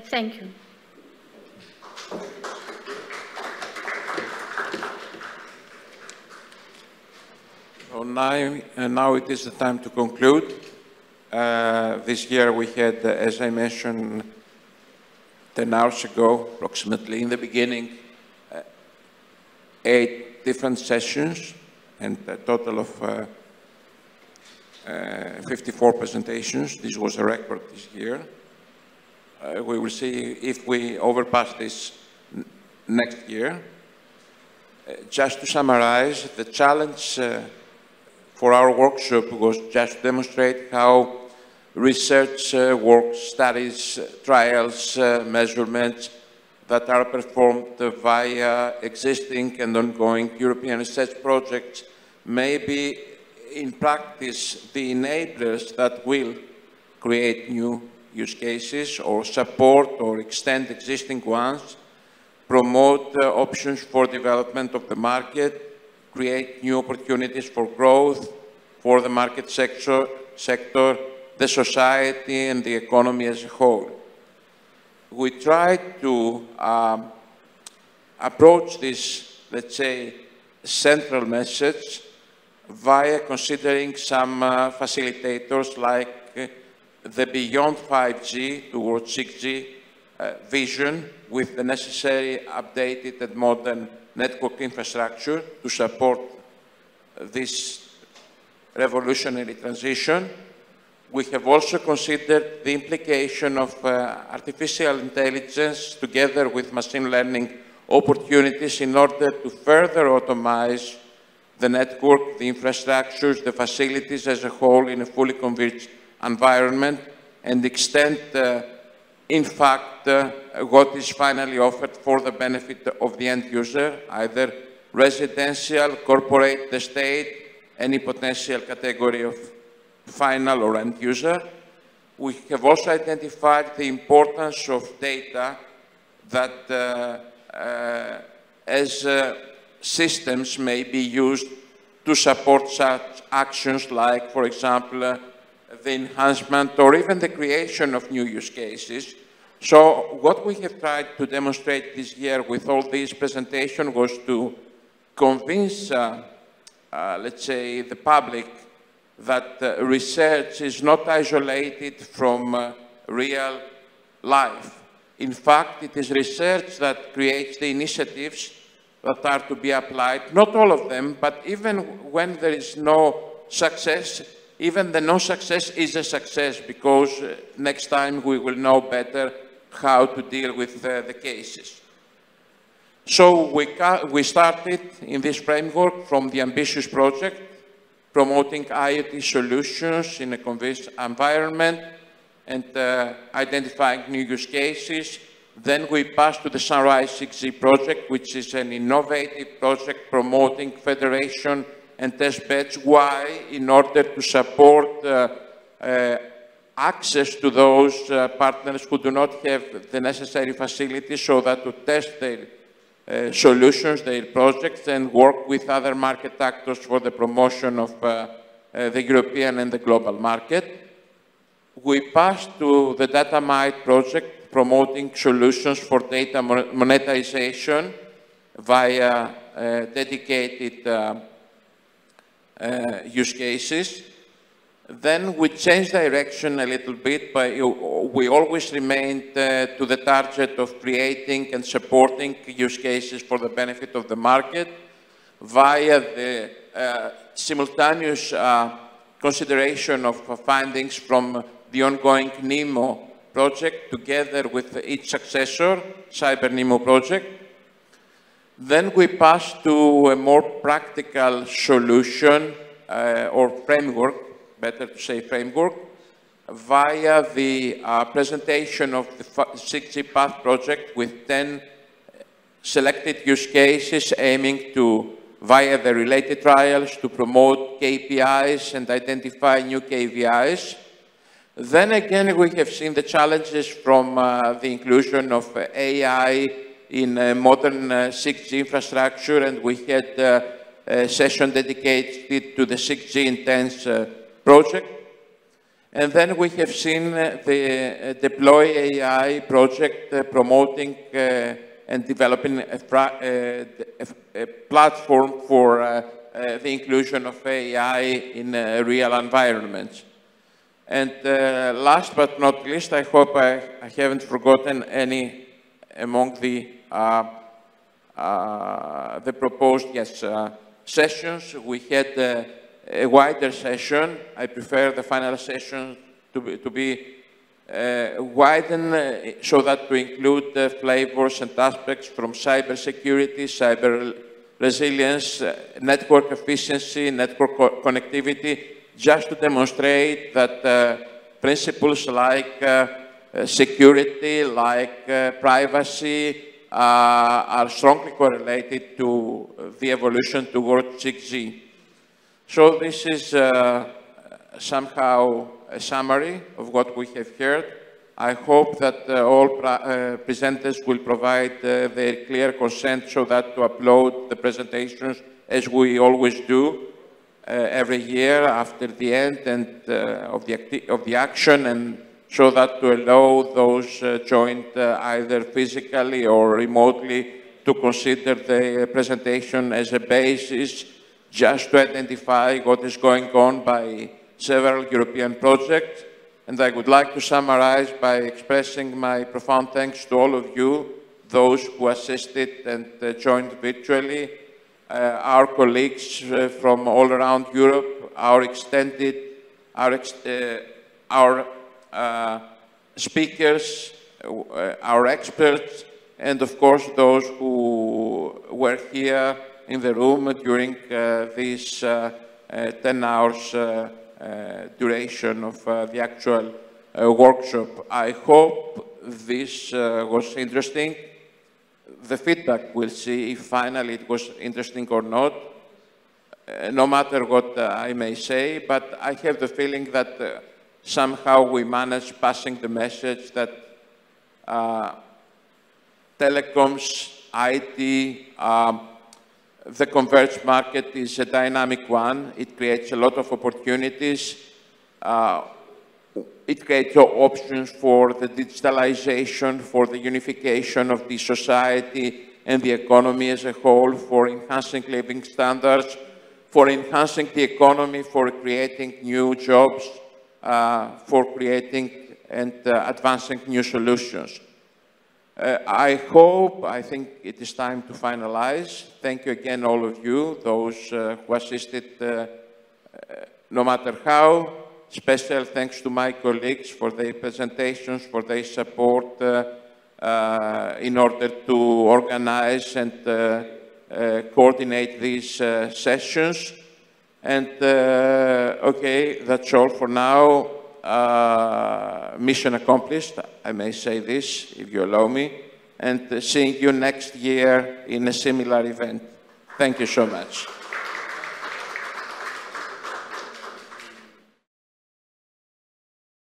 Thank you. So now it is the time to conclude. This year we had, as I mentioned, 10 hours ago, approximately, in the beginning, 8 different sessions and a total of 54 presentations. This was a record this year. We will see if we overpass this next year. Just to summarize, the challenge for our workshop was just to demonstrate how research work, studies, trials, measurements that are performed via existing and ongoing European research projects may be, in practice, the enablers that will create new use cases or support or extend existing ones, promote options for development of the market, create new opportunities for growth for the market sector, the society and the economy as a whole. We try to approach this, let's say, central message via considering some facilitators like the beyond 5G towards 6G vision with the necessary updated and modern network infrastructure to support this revolutionary transition. We have also considered the implication of artificial intelligence together with machine learning opportunities in order to further automize the network, the infrastructures, the facilities as a whole in a fully converged environment and extend in fact, what is finally offered for the benefit of the end user, either residential, corporate, the state, any potential category of final or end user. We have also identified the importance of data that as systems may be used to support such actions like, for example, the enhancement or even the creation of new use cases. So what we have tried to demonstrate this year with all these presentations was to convince, let's say, the public that research is not isolated from real life. In fact, it is research that creates the initiatives that are to be applied, not all of them, but even when there is no success, even the no success is a success, because next time we will know better how to deal with the cases. So we started in this framework from the ambitious project, promoting IoT solutions in a convinced environment and identifying new use cases. Then we passed to the Sunrise 6G project, which is an innovative project promoting federation and test beds. Why? In order to support access to those partners who do not have the necessary facilities, so that to test their solutions, their projects, and work with other market actors for the promotion of the European and the global market. We passed to the DataMite project, promoting solutions for data monetization via dedicated use cases. Then we changed direction a little bit, but we always remained to the target of creating and supporting use cases for the benefit of the market via the simultaneous consideration of findings from the ongoing NEMO project together with its successor, Cyber NEMO project. Then we passed to a more practical solution or framework, better to say framework, via the presentation of the 6G Path project with 10 selected use cases aiming to, via the related trials, to promote KPIs and identify new KVIs. Then again, we have seen the challenges from the inclusion of AI in modern 6G infrastructure, and we had a session dedicated to the 6G Intense project. And then we have seen the Deploy AI project promoting and developing a platform for the inclusion of AI in real environments. And last but not least, I hope I haven't forgotten any among the proposed sessions. We had a wider session. I prefer the final session to be widened so that to include flavors and aspects from cybersecurity, cyber resilience, network efficiency, network connectivity, just to demonstrate that principles like security, like privacy, are strongly correlated to the evolution towards 6G. So this is somehow a summary of what we have heard. I hope that all presenters will provide their clear consent so that to upload the presentations, as we always do, every year after the end and of the action, and so that to allow those joined either physically or remotely to consider the presentation as a basis just to identify what is going on by several European projects. And I would like to summarize by expressing my profound thanks to all of you, those who assisted and joined virtually, our colleagues from all around Europe, our speakers, our experts, and of course those who were here in the room during this 10 hours duration of the actual workshop. I hope this was interesting. The feedback, we'll see if finally it was interesting or not, no matter what I may say, but I have the feeling that somehow we managed passing the message that telecoms, IT, the converged market is a dynamic one. It creates a lot of opportunities. It creates options for the digitalization, for the unification of the society and the economy as a whole, for enhancing living standards, for enhancing the economy, for creating new jobs, for creating and advancing new solutions. I think it is time to finalize. Thank you again, all of you, those who assisted no matter how. Special thanks to my colleagues for their presentations, for their support in order to organize and coordinate these sessions. And okay, that's all for now. Mission accomplished, I may say this, if you allow me, and seeing you next year in a similar event. Thank you so much.